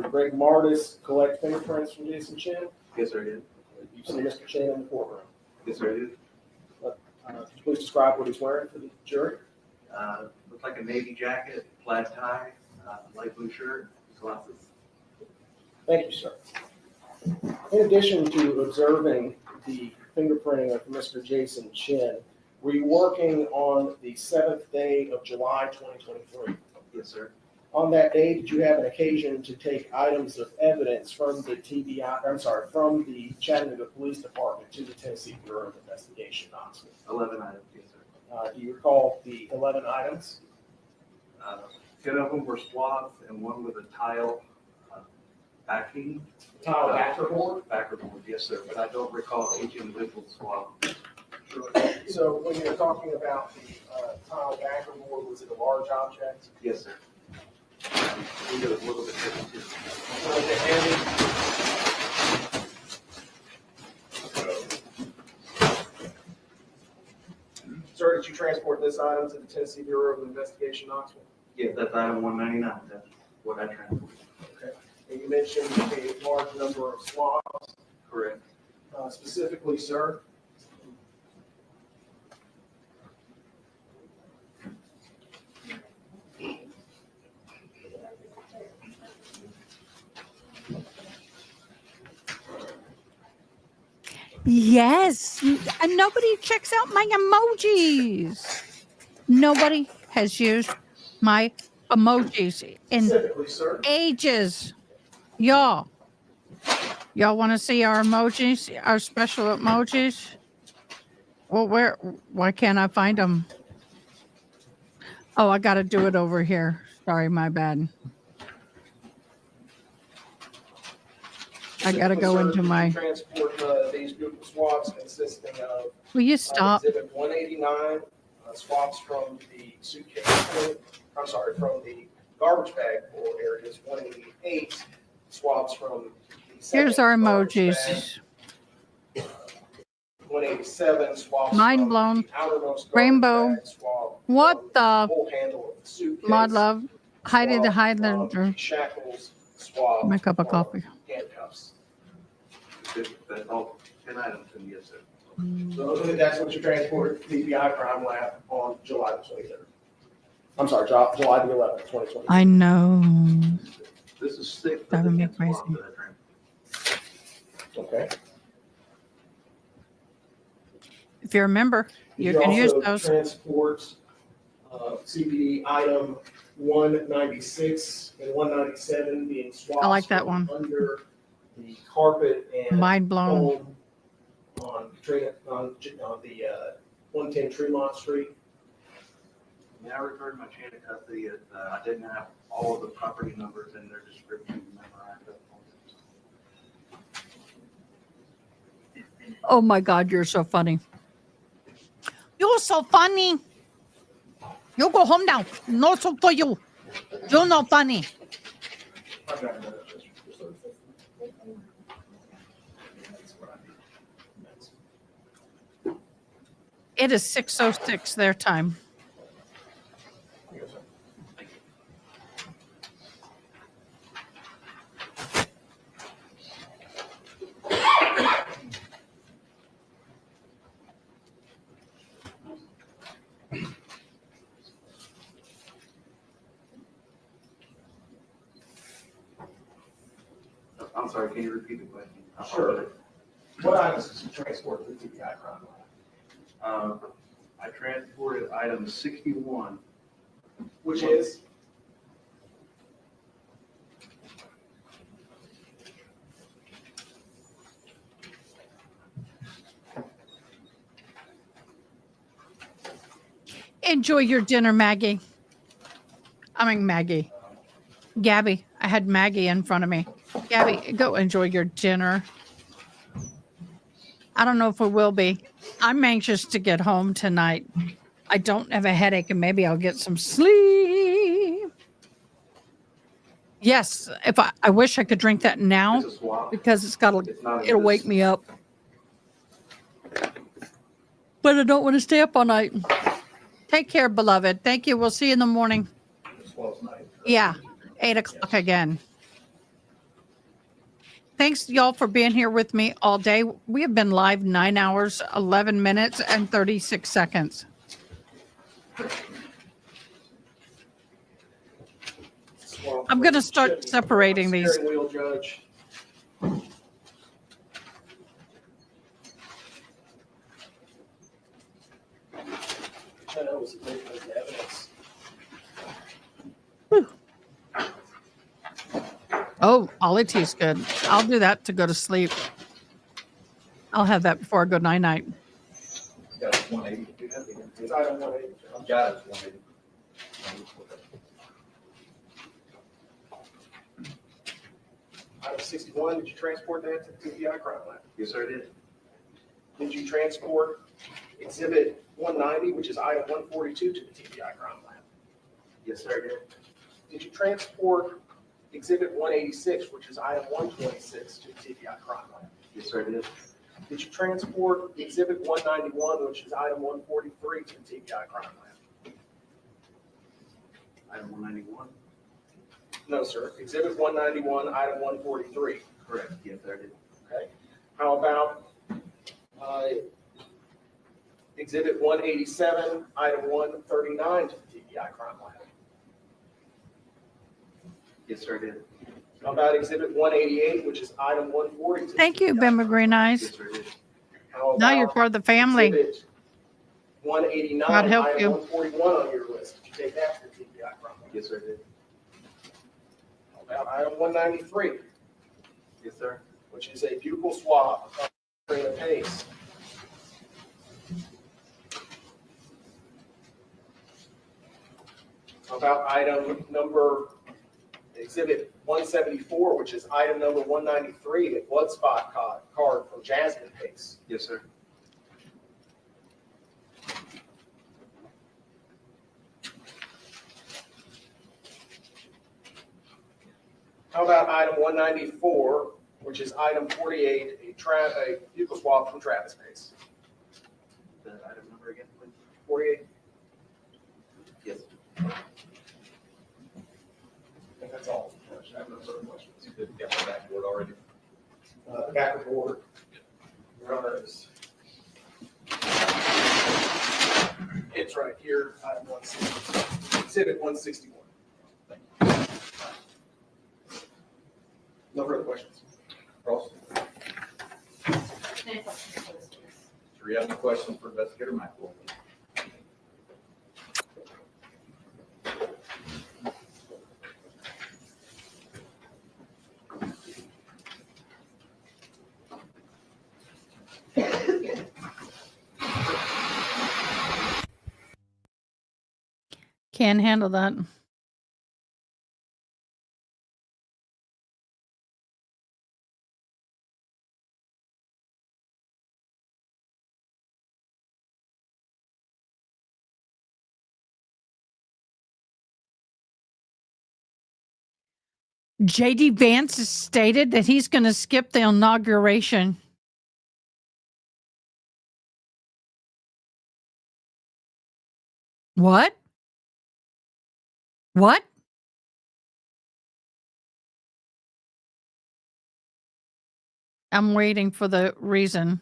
Greg Martis collect fingerprints from Jason Chen? Yes, sir, I did. You see Mr. Chen in the courtroom? Yes, sir, I did. Could you please describe what he's wearing for the jury? Looks like a navy jacket, plaid tie, light blue shirt, glasses. Thank you, sir. In addition to observing the fingerprinting of Mr. Jason Chen, were you working on the 7th day of July 2023? Yes, sir. On that day, did you have an occasion to take items of evidence from the from the Chattanooga Police Department to the Tennessee Bureau of Investigation, Knoxville? 11 items, yes, sir. Do you recall the 11 items? 10 of them were swabs and one was a tile backing. Tile backerboard? Backerboard, yes, sir, but I don't recall each individual swab. Sure. So when you're talking about the tile backerboard, was it a large object? Yes, sir. We did a little bit different too. Was it heavy? Sir, did you transport this item to the Tennessee Bureau of Investigation, Knoxville? Yes, that's item 199. That's what I transported. Okay. And you mentioned a large number of swabs. Correct. Specifically, sir? Yes. And nobody checks out my emojis. Nobody has used my emojis in Specifically, sir? ages. Y'all want to see our emojis, our special emojis? Well, why can't I find them? Oh, I got to do it over here. Sorry, my bad. I got to go into my. Transport these group of swabs consisting of. Will you stop? Exhibit 189, swabs from the suitcase. From the garbage bag full areas. 188 swabs from. Here's our emojis. 187 swabs. Mind blown. Rainbow. What the? Mod love. Heidi the Highlander. Shackles. Swab. My cup of coffee. Handcuffs. That's all 10 items, and yes, sir. So that's what you transported to the PI Crime Lab on July the 23rd. I'm sorry, July the 11th, 2020. I know. This is 6. Driving me crazy. Okay. If you remember, you can use those. Transport CPD item 196 and 197 being swapped. I like that one. Under the carpet and Mind blown. On the 110 Tremont Street. May I refer to my chain of custody? I didn't have all of the property numbers and their descriptions memorized. Oh my God, you're so funny. You're so funny. You go home now. No soup for you. You're not funny. It is 6:06 their time. I'm sorry, can you repeat the question? Sure. What items did you transport to the TBI crime lab? I transported item 61. Which is? Enjoy your dinner, Maggie. I mean, Maggie. Gabby. I had Maggie in front of me. Gabby, go enjoy your dinner. I don't know if we will be. I'm anxious to get home tonight. I don't have a headache and maybe I'll get some sleep. Yes, if I wish I could drink that now because it'll wake me up. But I don't want to stay up all night. Take care, beloved. Thank you. We'll see you in the morning. Yeah, 8:00 again. Thanks, y'all, for being here with me all day. We have been live 9 hours, 11 minutes, and 36 seconds. I'm going to start separating these. Steering wheel judge. Evidence. Oh, Ollie tea's good. I'll do that to go to sleep. I'll have that before I go night-night. Got it, 180. It's item 180. I've got it, 180. Item 61, did you transport that to the TBI crime lab? Yes, sir, I did. Did you transport exhibit 190, which is item 142, to the TBI crime lab? Yes, sir, I did. Did you transport exhibit 186, which is item 126, to the TBI crime lab? Yes, sir, I did. Did you transport exhibit 191, which is item 143, to the TBI crime lab? Item 191. No, sir. Exhibit 191, item 143. Correct. Yes, sir, I did. Okay. How about exhibit 187, item 139, to the TBI crime lab? Yes, sir, I did. How about exhibit 188, which is item 140? To the Thank you, TBI Bimba crime Green lab? Eyes. Yes, sir, I did. How Now you're about part of the family. exhibit 189, God help item you. 141 on your list? Did you take that to the TBI crime lab? Yes, sir, I did. How about item 193, Yes, sir. which is a buccal swab of Jasmine Pace? How about item number, exhibit 174, which is item number 193, a blood spot card from Jasmine Pace? Yes, sir. How about item 194, which is item 48, a buccal swab from Travis Pace? The item number again, please. 48. Yes. I think that's all. I have no further questions. You got the backboard already. The back of the board. Your Honor, it's right here, item 160, exhibit 161. No further questions. Ross? Do you have any questions for Investigator Michael? Can't handle that. JD Vance has stated that he's going to skip the inauguration. What? What? I'm waiting for the reason.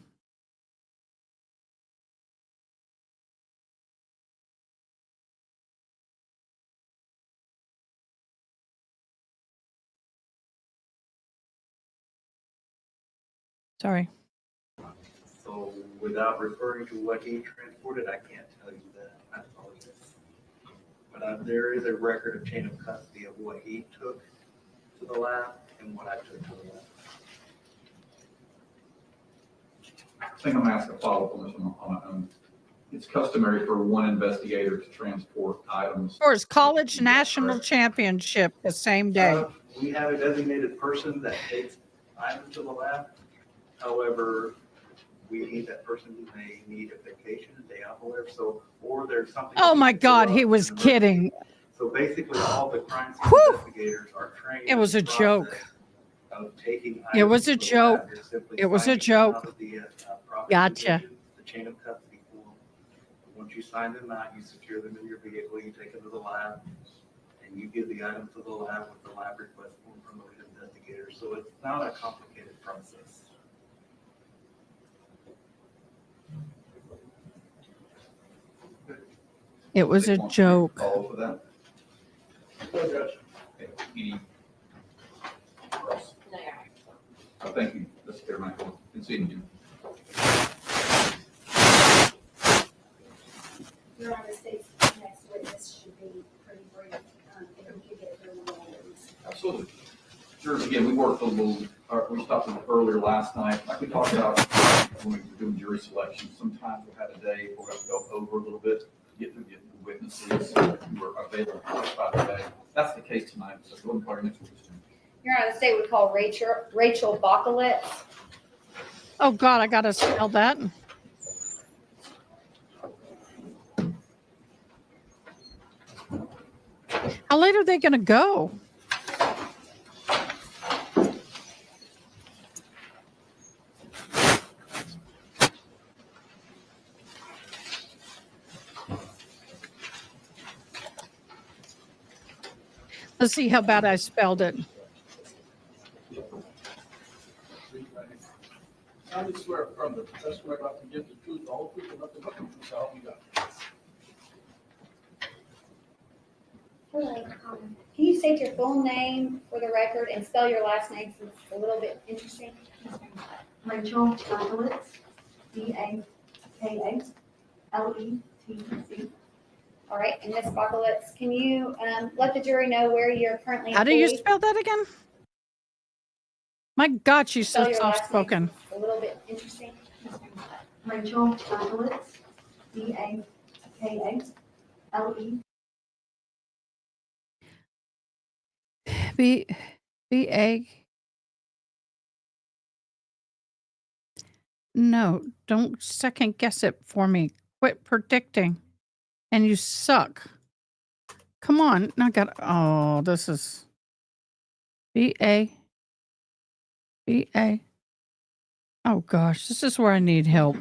Sorry. So without referring to what he transported, I can't tell you that. I apologize. But there is a record of chain of custody of what he took to the lab and what I took to the lab. I think I'm gonna ask a follow-up on this one. It's customary for one investigator to transport items. For his college national championship the same day. We have a designated person that takes items to the lab. However, we need that person who may need a vacation, a day off, or whatever. So, or there's something. Oh my God, he was kidding. So basically, all the crime scene investigators are trained. It was a joke. Of taking It was a items to the lab. joke. You're simply It was a signing joke. out of the, property Gotcha. division, the chain of custody form. Once you sign them out, you secure them in your vehicle, you take them to the lab, and you give the item to the lab with the lab request form from the lead investigator. So it's not a complicated process. It was a joke. Follow for that. Okay, any- Oh, thank you. That's fair, Michael. Continue. Your Honor, state's next witness should be pretty brief, if we could get through one of these. Absolutely. Sure. Again, we worked a little, we stopped a little earlier last night. Like we talked about when we were doing jury selection, sometimes we'll have a day where we'll have to go over a little bit to get through the witnesses who are available by the day. That's the case tonight. So go ahead and call your next witness. Your Honor, the state would call Rachel Bockelitz. Oh God, I gotta spell that. How late are they gonna go? Let's see how bad I spelled it. I just swear from the testimony about to give the truth, the whole truth, and nothing but the truth, so help me God. Hello, can you state your full name for the record and spell your last name since it's a little bit interesting? Rachel Bockelitz, Bakaletz. All right, and Ms. Bockelitz, can you let the jury know where you're currently employed? How do you spell that again? My God, she's so Spell your last name soft-spoken. since it's a little bit interesting. Rachel Bockelitz, Bakaletz. B-A. No, don't second guess it for me. Quit predicting. And you suck. Come on. I got, oh, this is B-A. B-A. Oh gosh, this is where I need help.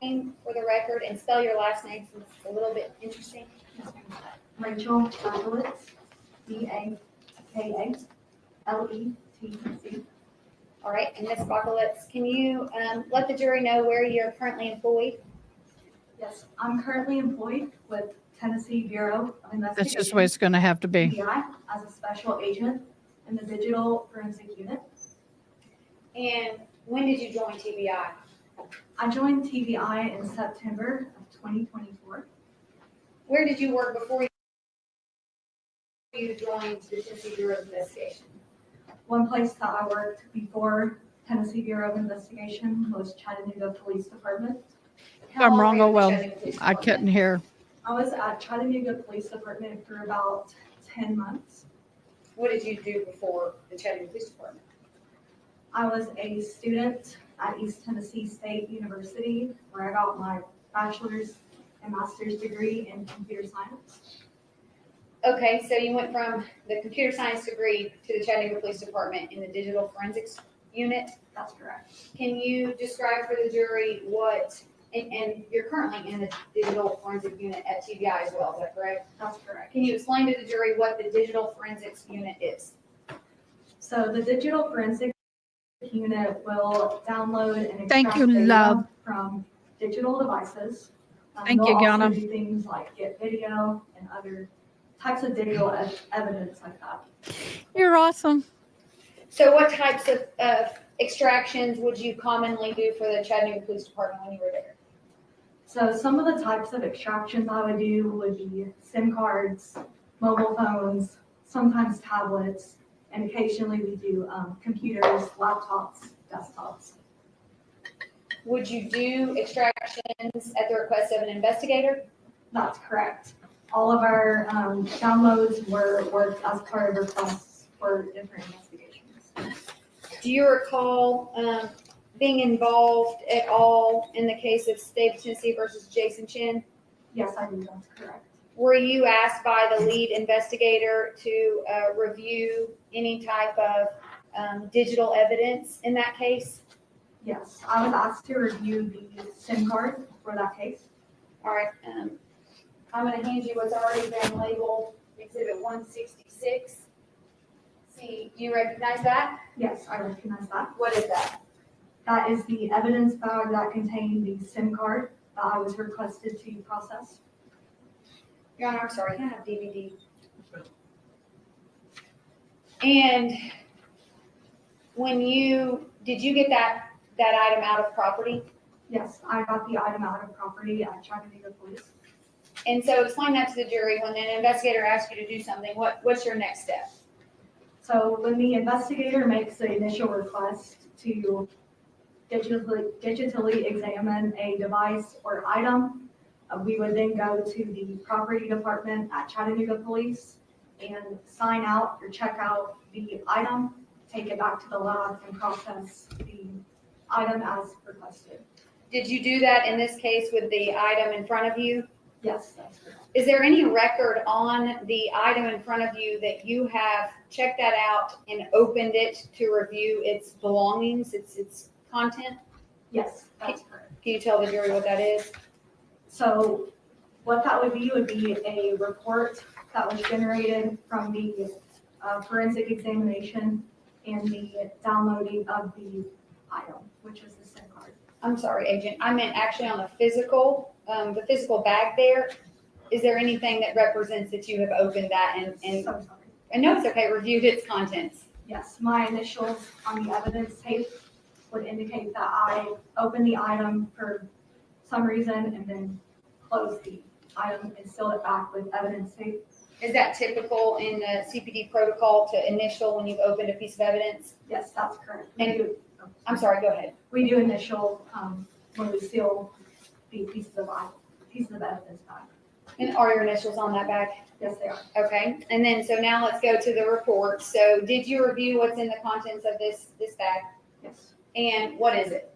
Name for the record and spell your last name since it's a little bit interesting. Rachel Bockelitz, Bakaletz. All right, and Ms. Bockelitz, can you let the jury know where you're currently employed? Yes, I'm currently employed with Tennessee Bureau of Investigation. That's just the way it's going to have to be. TBI, as a special agent in the digital forensic unit. And when did you join TBI? I joined TBI in September of 2024. Where did you work before you joined the Tennessee Bureau of Investigation? One place that I worked before Tennessee Bureau of Investigation was Chattanooga Police Department. I'm wrong. Oh, well, I couldn't hear. I was at Chattanooga Police Department for about 10 months. What did you do before the Chattanooga Police Department? I was a student at East Tennessee State University, where I got my bachelor's and master's degree in computer science. Okay, so you went from the computer science degree to the Chattanooga Police Department in the digital forensics unit? That's correct. Can you describe for the jury what And you're currently in the digital forensic unit at TBI as well, is that correct? That's correct. Can you explain to the jury what the digital forensics unit is? So the digital forensic unit will download and Thank extract you, data love. from digital devices. Thank you, they'll also Gianna. do things like get video and other types of digital evidence like that. You're awesome. So what types of extractions would you commonly do for the Chattanooga Police Department when you were there? So some of the types of extractions I would do would be SIM cards, mobile phones, sometimes tablets, and occasionally we do computers, laptops, desktops. Would you do extractions at the request of an investigator? That's correct. All of our downloads were worked as part of requests for different investigations. Do you recall being involved at all in the case of State of Tennessee versus Jason Chen? Yes, I do. That's correct. Were you asked by the lead investigator to review any type of digital evidence in that case? Yes, I was asked to review the SIM card for that case. All right. I'm going to hand you what's already been labeled Exhibit 166. See, do you recognize that? Yes, I recognize that. What is that? That is the evidence bag that contained the SIM card that I was requested to process. Your Honor, I'm sorry, can I have DVD? And did you get that item out of property? Yes, I got the item out of property at Chattanooga Police. And so explain that to the jury. When an investigator asks you to do something, what's your next step? So when the investigator makes the initial request to digitally examine a device or item, we would then go to the property department at Chattanooga Police and sign out or check out the item, take it back to the lab and process the item as requested. Did you do that in this case with the item in front of you? Yes, that's correct. Is there any record on the item in front of you that you have checked that out and opened it to review its belongings, its content? Yes, that's correct. Can you tell the jury what that is? So what that would be a report that was generated from the forensic examination and the downloading of the item, which is the SIM card. I'm sorry, Agent. I meant actually on the physical bag there. Is there anything that represents that you have opened that and So sorry. I know it's okay, reviewed its contents? Yes, my initials on the evidence tape would indicate that I opened the item for some reason and then closed the item and sealed it back with evidence tape. Is that typical in the CPD protocol to initial when you've opened a piece of evidence? Yes, that's correct. And I'm sorry, go ahead. We do initial when we seal the pieces of evidence back. And are your initials on that bag? Yes, they are. Okay, and then, so now let's go to the report. So did you review what's in the contents of this bag? Yes. And what is it?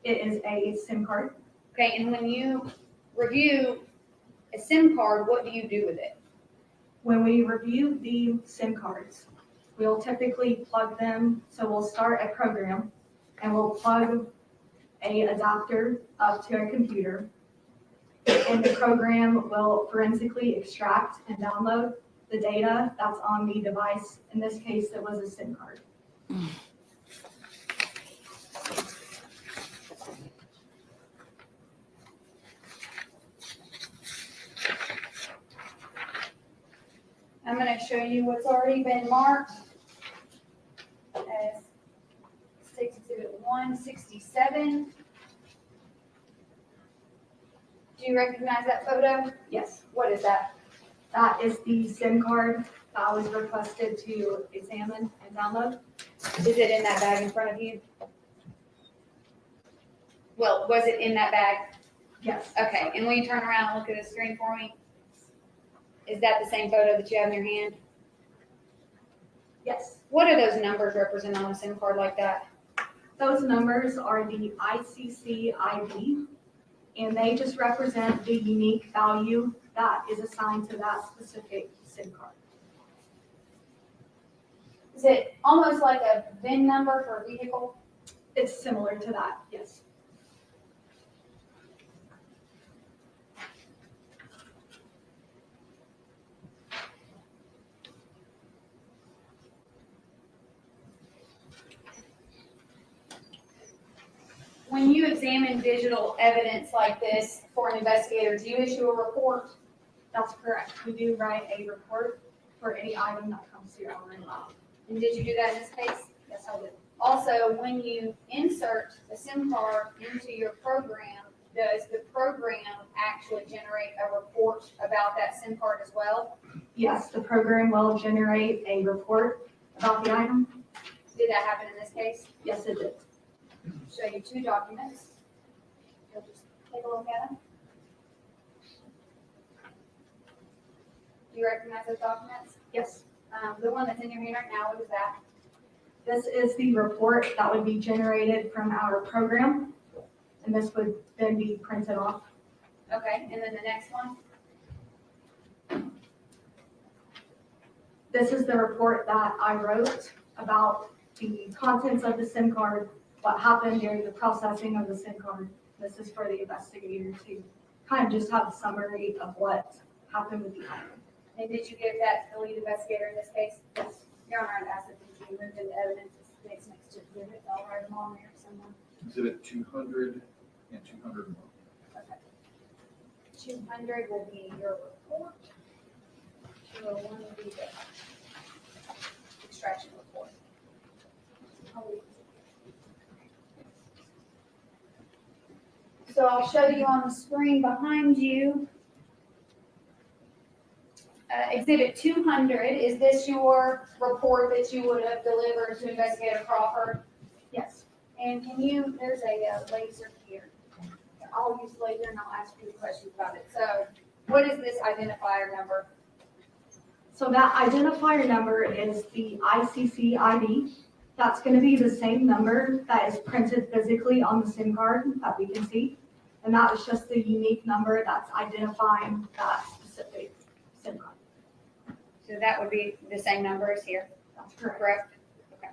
It is a SIM card. Okay, and when you review a SIM card, what do you do with it? When we review the SIM cards, we'll typically plug them. So we'll start a program and we'll plug a adapter up to a computer. And the program will forensically extract and download the data that's on the device. In this case, it was a SIM card. I'm going to show you what's already been marked as State's Exhibit 167. Do you recognize that photo? Yes. What is that? That is the SIM card that I was requested to examine and download. Is it in that bag in front of you? Well, was it in that bag? Yes. Okay, and will you turn around and look at the screen for me? Is that the same photo that you have in your hand? Yes. What do those numbers represent on a SIM card like that? Those numbers are the ICC ID, and they just represent the unique value that is assigned to that specific SIM card. Is it almost like a VIN number for a vehicle? It's similar to that, yes. when you examine digital evidence like this for an investigator, do you issue a report? That's correct. We do write a report for any item that comes through our lab. And did you do that in this case? Yes, I did. Also, when you insert a SIM card into your program, does the program actually generate a report about that SIM card as well? Yes, the program will generate a report about the item. Did that happen in this case? Yes, it did. Show you two documents. You'll just take a look at them. Do you recognize those documents? Yes. The one that's in your hand right now, what is that? This is the report that would be generated from our program, and this would then be printed off. Okay, and then the next one? This is the report that I wrote about the contents of the SIM card, what happened during the processing of the SIM card. This is for the investigator to kind of just have a summary of what happened with the item. And did you give that to the lead investigator in this case? Yes. Your Honor, I'd ask that these be moved into evidence next to exhibit. I'll write them on there somewhere. Exhibit 200 and 201. Okay. 200 will be your report. 201 will be the extraction report. So I'll show you on the screen behind you. Exhibit 200, is this your report that you would have delivered to Investigator Crawford? Yes. And can you, there's a laser here. I'll use laser and I'll ask you questions about it. So what is this identifier number? So that identifier number is the ICC ID. That's going to be the same number that is printed physically on the SIM card that we can see. And that is just the unique number that's identifying that specific SIM card. So that would be the same number as here? That's correct. Correct? Okay.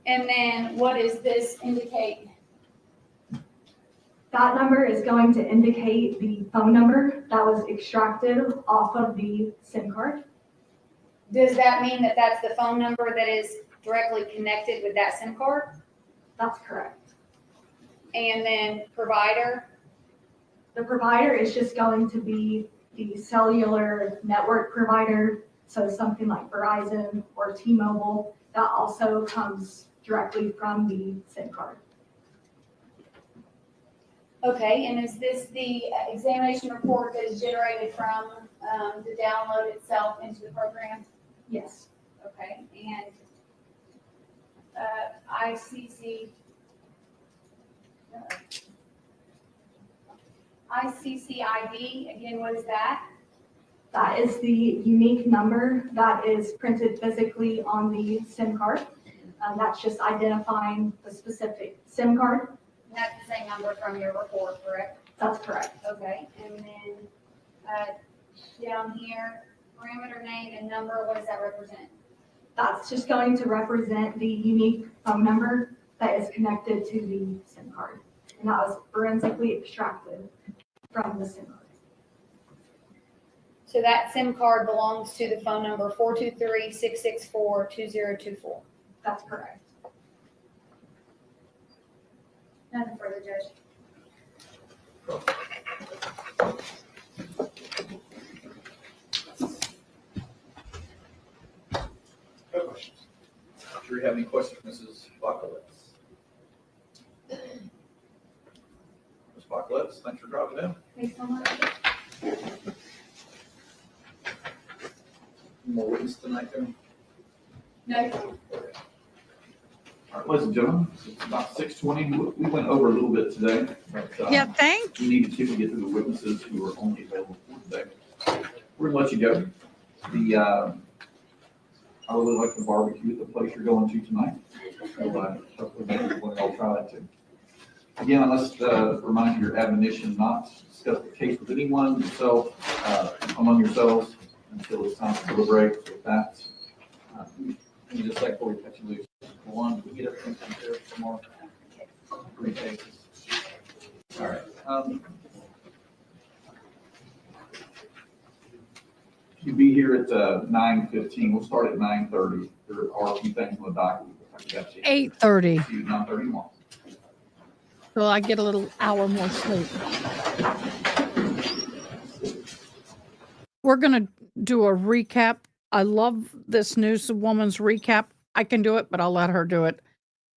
And then what does this indicate? That number is going to indicate the phone number that was extracted off of the SIM card. Does that mean that that's the phone number that is directly connected with that SIM card? That's correct. And then provider? The provider is just going to be the cellular network provider. So something like Verizon or T-Mobile, that also comes directly from the SIM card. Okay, and is this the examination report that is generated from the download itself into the program? Yes. Okay, and ICC ID, again, what is that? That is the unique number that is printed physically on the SIM card. That's just identifying the specific SIM card. And that's the same number from your report, correct? That's correct. Okay, and then down here, parameter name and number, what does that represent? That's just going to represent the unique phone number that is connected to the SIM card. And that was forensically extracted from the SIM card. So that SIM card belongs to the phone number 423-664-2024. That's correct. Nothing further, Judge. No questions. Do you have any questions, Mrs. Bakalets? Ms. Bakalets, thanks for dropping in. Thanks so much. More witness tonight, Jimmy? No. All right, ladies and gentlemen, it's about 6:20. We went over a little bit today. But, Yeah, thank we need to see if we get through the witnesses who are only available for today. We're gonna let you go. I would really like the barbecue at the place you're going to tonight. So, hopefully maybe we'll all try that too. Again, I must remind you your admonition not to discuss the case with anyone, yourself, among yourselves, until it's time to deliberate. With that, let me just say before we cut you loose, one, we get everything from there tomorrow. 3 cases. All right. You'll be here at 9:15. We'll start at 9:30. There are a few things on the docket. 8:30. 9:31. so I get a little hour more sleep. We're going to do a recap. I love this newswoman's recap. I can do it, but I'll let her do it.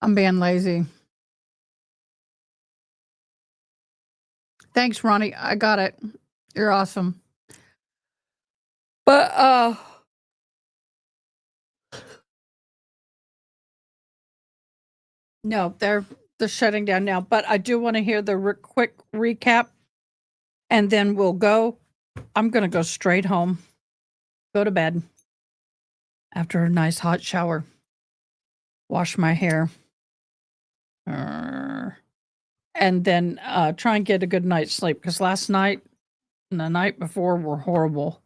I'm being lazy. Thanks, Ronnie. I got it. You're awesome. But no, they're shutting down now. But I do want to hear the quick recap, and then we'll go. I'm going to go straight home, go to bed after a nice hot shower, wash my hair, and then try and get a good night's sleep, because last night and the night before were horrible.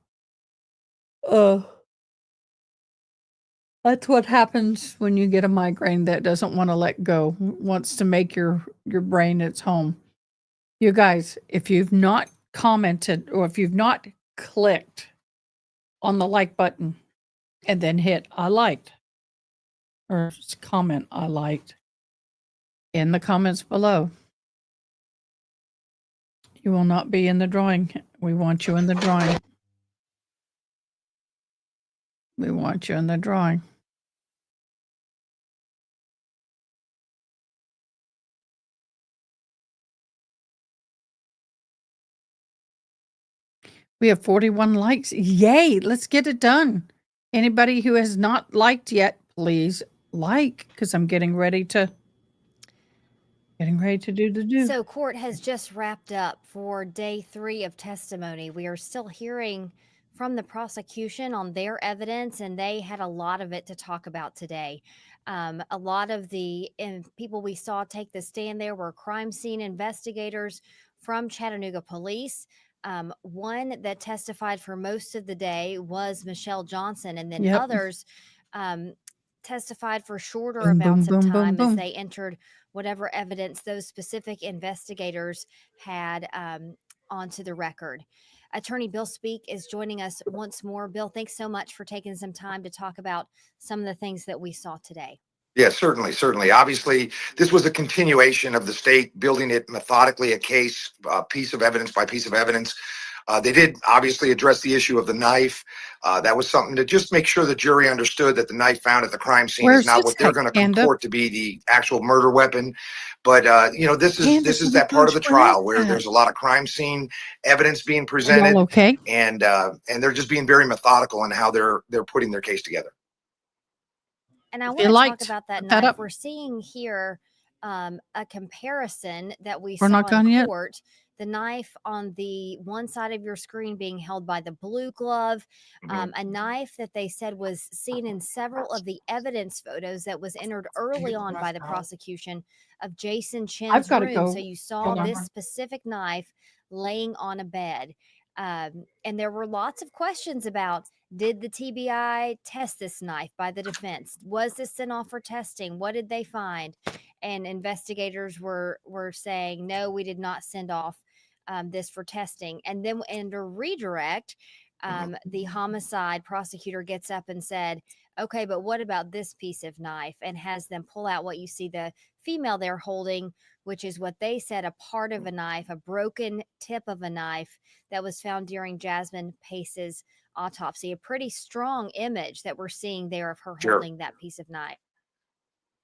That's what happens when you get a migraine that doesn't want to let go, wants to make your brain its home. You guys, if you've not commented or if you've not clicked on the like button and then hit I liked or comment I liked in the comments below, you will not be in the drawing. We want you in the drawing. We want you in the drawing. We have 41 likes. Yay, let's get it done. Anybody who has not liked yet, please like, because I'm getting ready to do. So court has just wrapped up for day 3 of testimony. We are still hearing from the prosecution on their evidence, and they had a lot of it to talk about today. A lot of the people we saw take the stand there were crime scene investigators from Chattanooga Police. One that testified for most of the day was Michelle Johnson, and then others testified for shorter amounts of time as they entered whatever evidence those specific investigators had onto the record. Attorney Bill Speak is joining us once more. Bill, thanks so much for taking some time to talk about some of the things that we saw today. Yes, certainly. Obviously, this was a continuation of the state building it methodically, a case, piece of evidence by piece of evidence. They did obviously address the issue of the knife. That was something to just make sure the jury understood that the knife found at the crime scene is not what they're going to comport to be the actual murder weapon. But this is that part of the trial where there's a lot of crime scene evidence being presented, and they're just being very methodical in how they're putting their case together. And I want to talk about that knife. We're seeing here a comparison that we saw in court. The knife on the one side of your screen being held by the blue glove, a knife that they said was seen in several of the evidence photos that was entered early on by the prosecution of Jason Chen's room. So you saw this specific knife laying on a bed. And there were lots of questions about, did the TBI test this knife by the defense? Was this sent off for testing? What did they find? And investigators were saying, no, we did not send off this for testing. And then under redirect, the homicide prosecutor gets up and said, okay, but what about this piece of knife? And has them pull out what you see the female there holding, which is what they said, a part of a knife, a broken tip of a knife that was found during Jasmine Pace's autopsy. A pretty strong image that we're seeing there of her holding that piece of knife.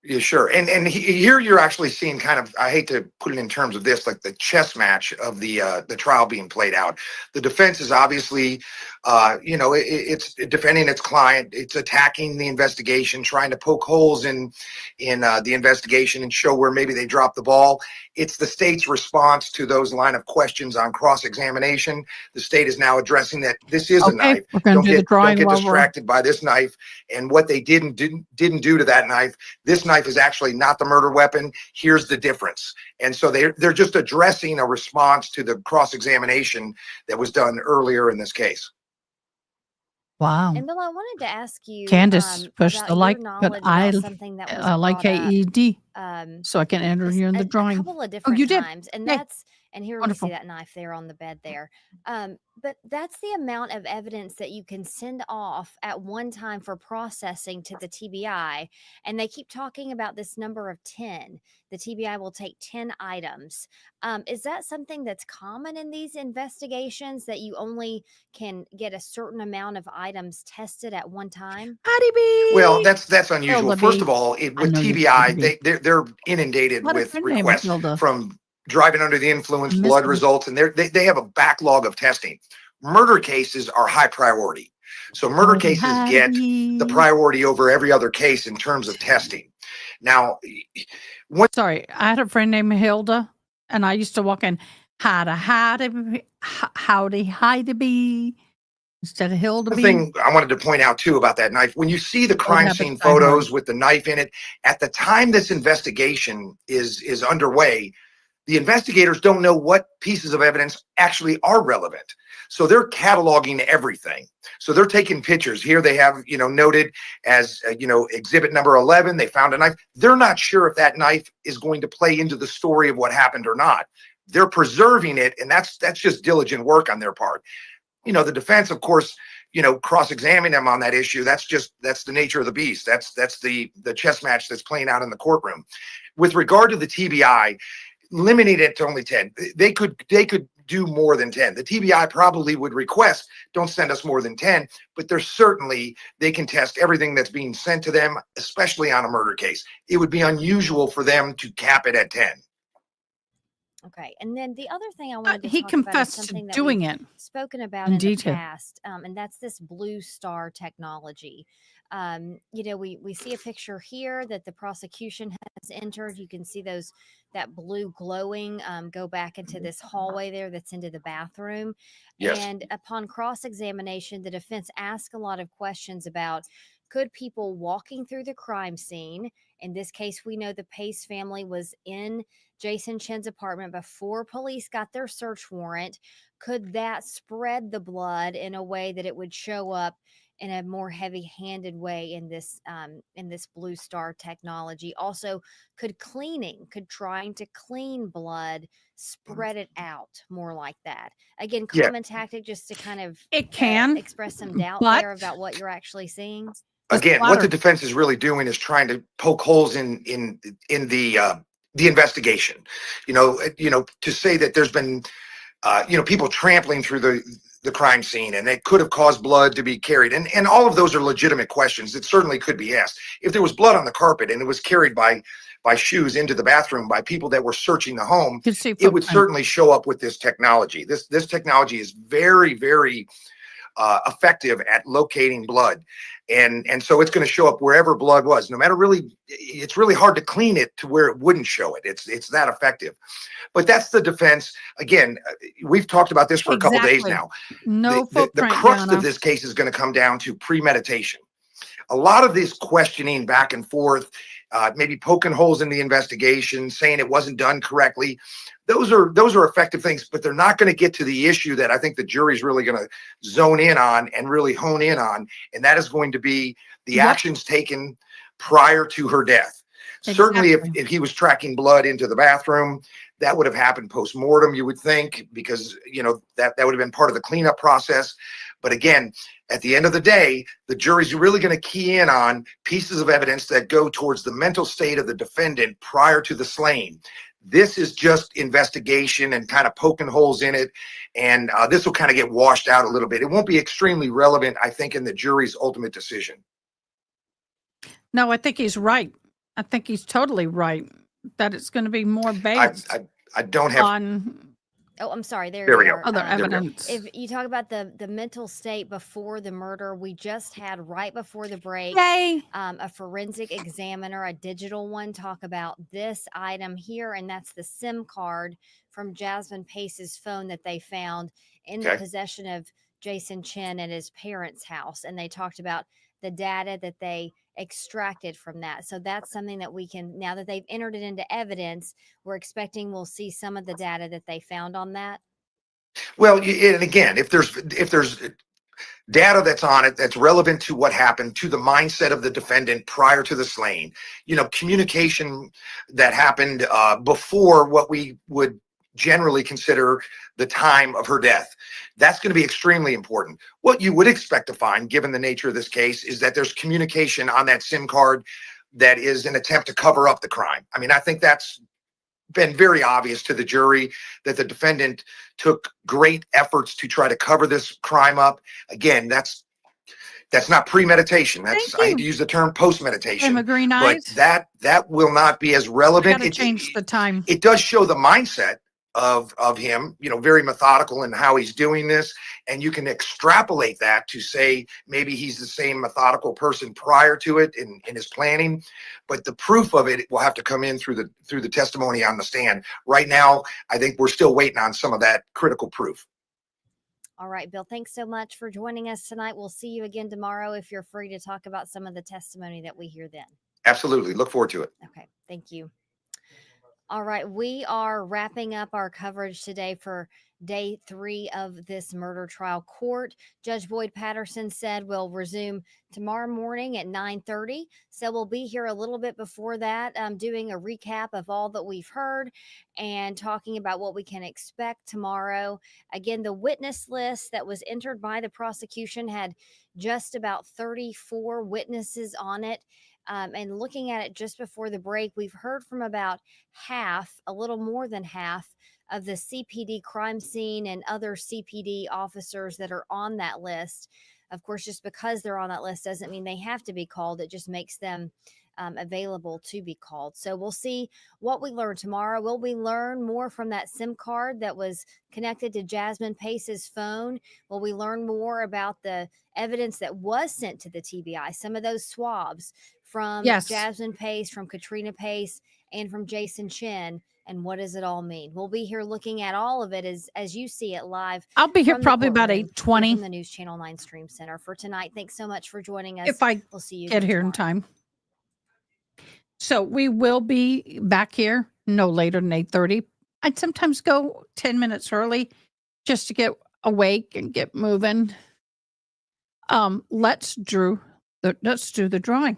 Yeah, sure. And here you're actually seeing kind of, I hate to put it in terms of this, like the chess match of the trial being played out. The defense is obviously, it's defending its client. It's attacking the investigation, trying to poke holes in the investigation and show where maybe they dropped the ball. It's the state's response to those line of questions on cross-examination. The state is now addressing that this is a knife. Don't get distracted by this knife and what they didn't do to that knife. This knife is actually not the murder weapon. Here's the difference. And so they're just addressing a response to the cross-examination that was done earlier in this case. Wow. And Bill, I wanted to ask you, Candace pushed the like, but I like AED, so I can enter you in the drawing. A couple of different times, and And here Wonderful. we see that knife there on the bed there. But that's the amount of evidence that you can send off at one time for processing to the TBI. And they keep talking about this number of 10. The TBI will take 10 items. Is that something that's common in these investigations, that you only can get a certain amount of items tested at one time? Patty B. Well, that's unusual. Hilda First B. of all, I with know you're TBI, Hilda B. they're inundated What a with friend named requests Hilda. from driving under the influence, I blood miss her. results, and they have a backlog of testing. Murder cases are high priority. So murder Howdy, cases get the howdy. priority over every other case in terms of testing. Now, Sorry, I had a friend named Hilda, and I used to walk in, howdy, howdy be, instead of Hilda one B. thing I wanted to point out too about that knife, when you see the Old crime habits scene die hard. photos with the knife in it, at the time this investigation is underway, the investigators don't know what pieces of evidence actually are relevant. So they're cataloging everything. So they're taking pictures. Here they have, noted as, exhibit number 11, they found a knife. They're not sure if that knife is going to play into the story of what happened or not. They're preserving it, and that's just diligent work on their part. The defense, of course, cross-examine them on that issue. That's the nature of the beast. That's the chess match that's playing out in the courtroom. With regard to the TBI, limiting it to only 10. They could do more than 10. The TBI probably would request, don't send us more than 10, but they can test everything that's being sent to them, especially on a murder case. It would be unusual for them to cap it at 10. Okay, and then the other thing I wanted to He talk about is confessed to something that doing we've it spoken about in in the detail. past, and that's this blue star technology. We see a picture here that the prosecution has entered. You can see that blue glowing go back into this hallway there that's into the bathroom. Yes. And upon cross-examination, the defense asked a lot of questions about, could people walking through the crime scene, in this case, we know the Pace family was in Jason Chen's apartment before police got their search warrant, could that spread the blood in a way that it would show up in a more heavy-handed way in this blue star technology? Also, could trying to clean blood spread it out more like that? Again, Yeah. common tactic just to kind of It can, express some doubt but there about what you're actually seeing. Again, what the defense is really doing is trying to poke holes in the investigation. To say that there's been people trampling through the crime scene and it could have caused blood to be carried, and all of those are legitimate questions that certainly could be asked. If there was blood on the carpet and it was carried by shoes into the bathroom by people that were searching the home, it would certainly show up with this technology. This technology is very, very effective at locating blood. And so it's going to show up wherever blood was, no matter it's really hard to clean it to where it wouldn't show it. It's that effective. But that's the defense. Again, we've talked about this for a couple days now. No The footprint, crux Jana. of this case is going to come down to premeditation. A lot of this questioning back and forth, maybe poking holes in the investigation, saying it wasn't done correctly, those are effective things, but they're not going to get to the issue that I think the jury's really going to zone in on and really hone in on, and that is going to be the actions taken prior to her death. Certainly, if he was tracking blood into the bathroom, that would have happened post-mortem, you would think, because that would have been part of the cleanup process. But again, at the end of the day, the jury's really going to key in on pieces of evidence that go towards the mental state of the defendant prior to the slaying. This is just investigation and kind of poking holes in it, and this will kind of get washed out a little bit. It won't be extremely relevant, I think, in the jury's ultimate decision. No, I think he's right. I think he's totally right that it's going to be more based I don't have on. Oh, I'm sorry. There we go. Other evidence. If you talk about the mental state before the murder, we just had right before the break, Yay. A forensic examiner, a digital one, talk about this item here, and that's the SIM card from Jasmine Pace's phone that they found in the possession of Jason Chen at his parents' house, and they talked about the data that they extracted from that. So that's something that we can, now that they've entered it into evidence, we're expecting we'll see some of the data that they found on that. Well, and again, if there's data that's on it that's relevant to what happened, to the mindset of the defendant prior to the slaying, communication that happened before what we would generally consider the time of her death. That's going to be extremely important. What you would expect to find, given the nature of this case, is that there's communication on that SIM card that is an attempt to cover up the crime. I mean, I think that's been very obvious to the jury that the defendant took great efforts to try to cover this crime up. Again, that's not premeditation. That's, I hate to use the term post-meditation, Emma Green but Eyes. that will not be as relevant. Got to change the time. It does show the mindset of him, very methodical in how he's doing this. And you can extrapolate that to say maybe he's the same methodical person prior to it in his planning. But the proof of it will have to come in through the testimony on the stand. Right now, I think we're still waiting on some of that critical proof. All right, Bill, thanks so much for joining us tonight. We'll see you again tomorrow if you're free to talk about some of the testimony that we hear then. Absolutely. Look forward to it. Okay, thank you. All right, we are wrapping up our coverage today for day 3 of this murder trial court. Judge Boyd Patterson said we'll resume tomorrow morning at 9:30. So we'll be here a little bit before that, doing a recap of all that we've heard and talking about what we can expect tomorrow. Again, the witness list that was entered by the prosecution had just about 34 witnesses on it. And looking at it just before the break, we've heard from about half, a little more than half, of the CPD crime scene and other CPD officers that are on that list. Of course, just because they're on that list doesn't mean they have to be called. It just makes them available to be called. So we'll see what we learn tomorrow. Will we learn more from that SIM card that was connected to Jasmine Pace's phone? Will we learn more about the evidence that was sent to the TBI? Some of those swabs from Jasmine Pace, from Katrina Pace, and from Jason Chen. And what does it all mean? We'll be here looking at all of it as you see it live. I'll be here from the probably about courtroom 8:20. from the News Channel 9 Stream Center. For tonight, thanks so much for joining us. If I we'll see you get again here in tomorrow. time. So we will be back here no later than 8:30. I'd sometimes go 10 minutes early just to get awake and get moving. Let's do the drawing.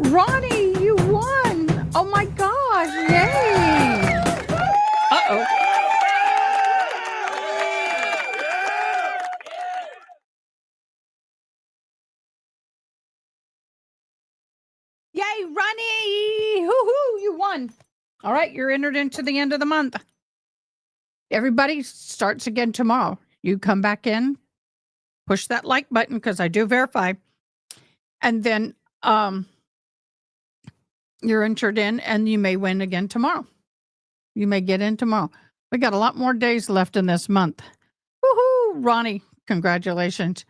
Ronnie, you won. Oh my gosh. Yay. Uh-oh. Yay, Ronnie. Hoo-hoo, you won. All right, you're entered into the end of the month. Everybody starts again tomorrow. You come back in, push that like button because I do verify. And then you're entered in and you may win again tomorrow. You may get in tomorrow. We got a lot more days left in this month. Woohoo, Ronnie, congratulations.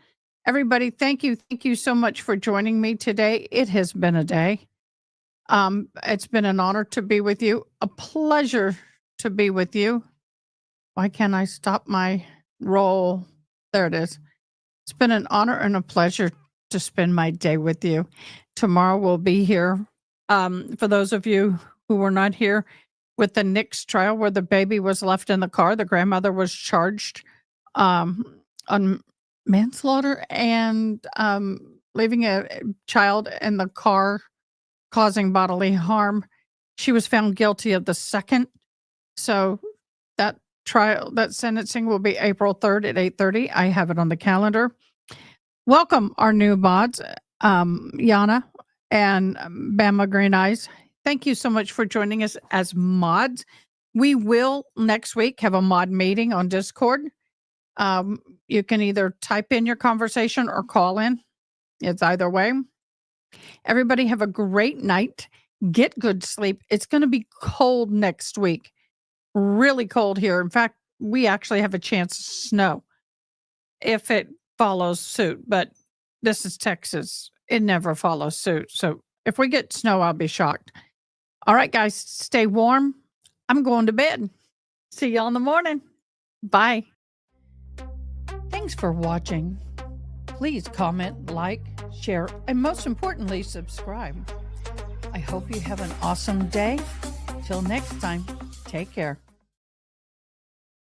Everybody, thank you. Thank you so much for joining me today. It has been a day. It's been an honor to be with you. A pleasure to be with you. Why can't I stop my roll? There it is. It's been an honor and a pleasure to spend my day with you. Tomorrow we'll be here. For those of you who were not here with the Nix trial where the baby was left in the car, the grandmother was charged on manslaughter and leaving a child in the car causing bodily harm. She was found guilty of the second. So that trial, that sentencing will be April 3rd at 8:30. I have it on the calendar. Welcome our new mods, Yana and Bama Green Eyes. Thank you so much for joining us as mods. We will next week have a mod meeting on Discord. You can either type in your conversation or call in. It's either way. Everybody have a great night. Get good sleep. It's going to be cold next week. Really cold here. In fact, we actually have a chance of snow if it follows suit. But this is Texas. It never follows suit. So if we get snow, I'll be shocked. All right, guys, stay warm. I'm going to bed. See y'all in the morning. Bye. Thanks for watching. Please comment, like, share, and most importantly, subscribe. I hope you have an awesome day. Till next time, take care.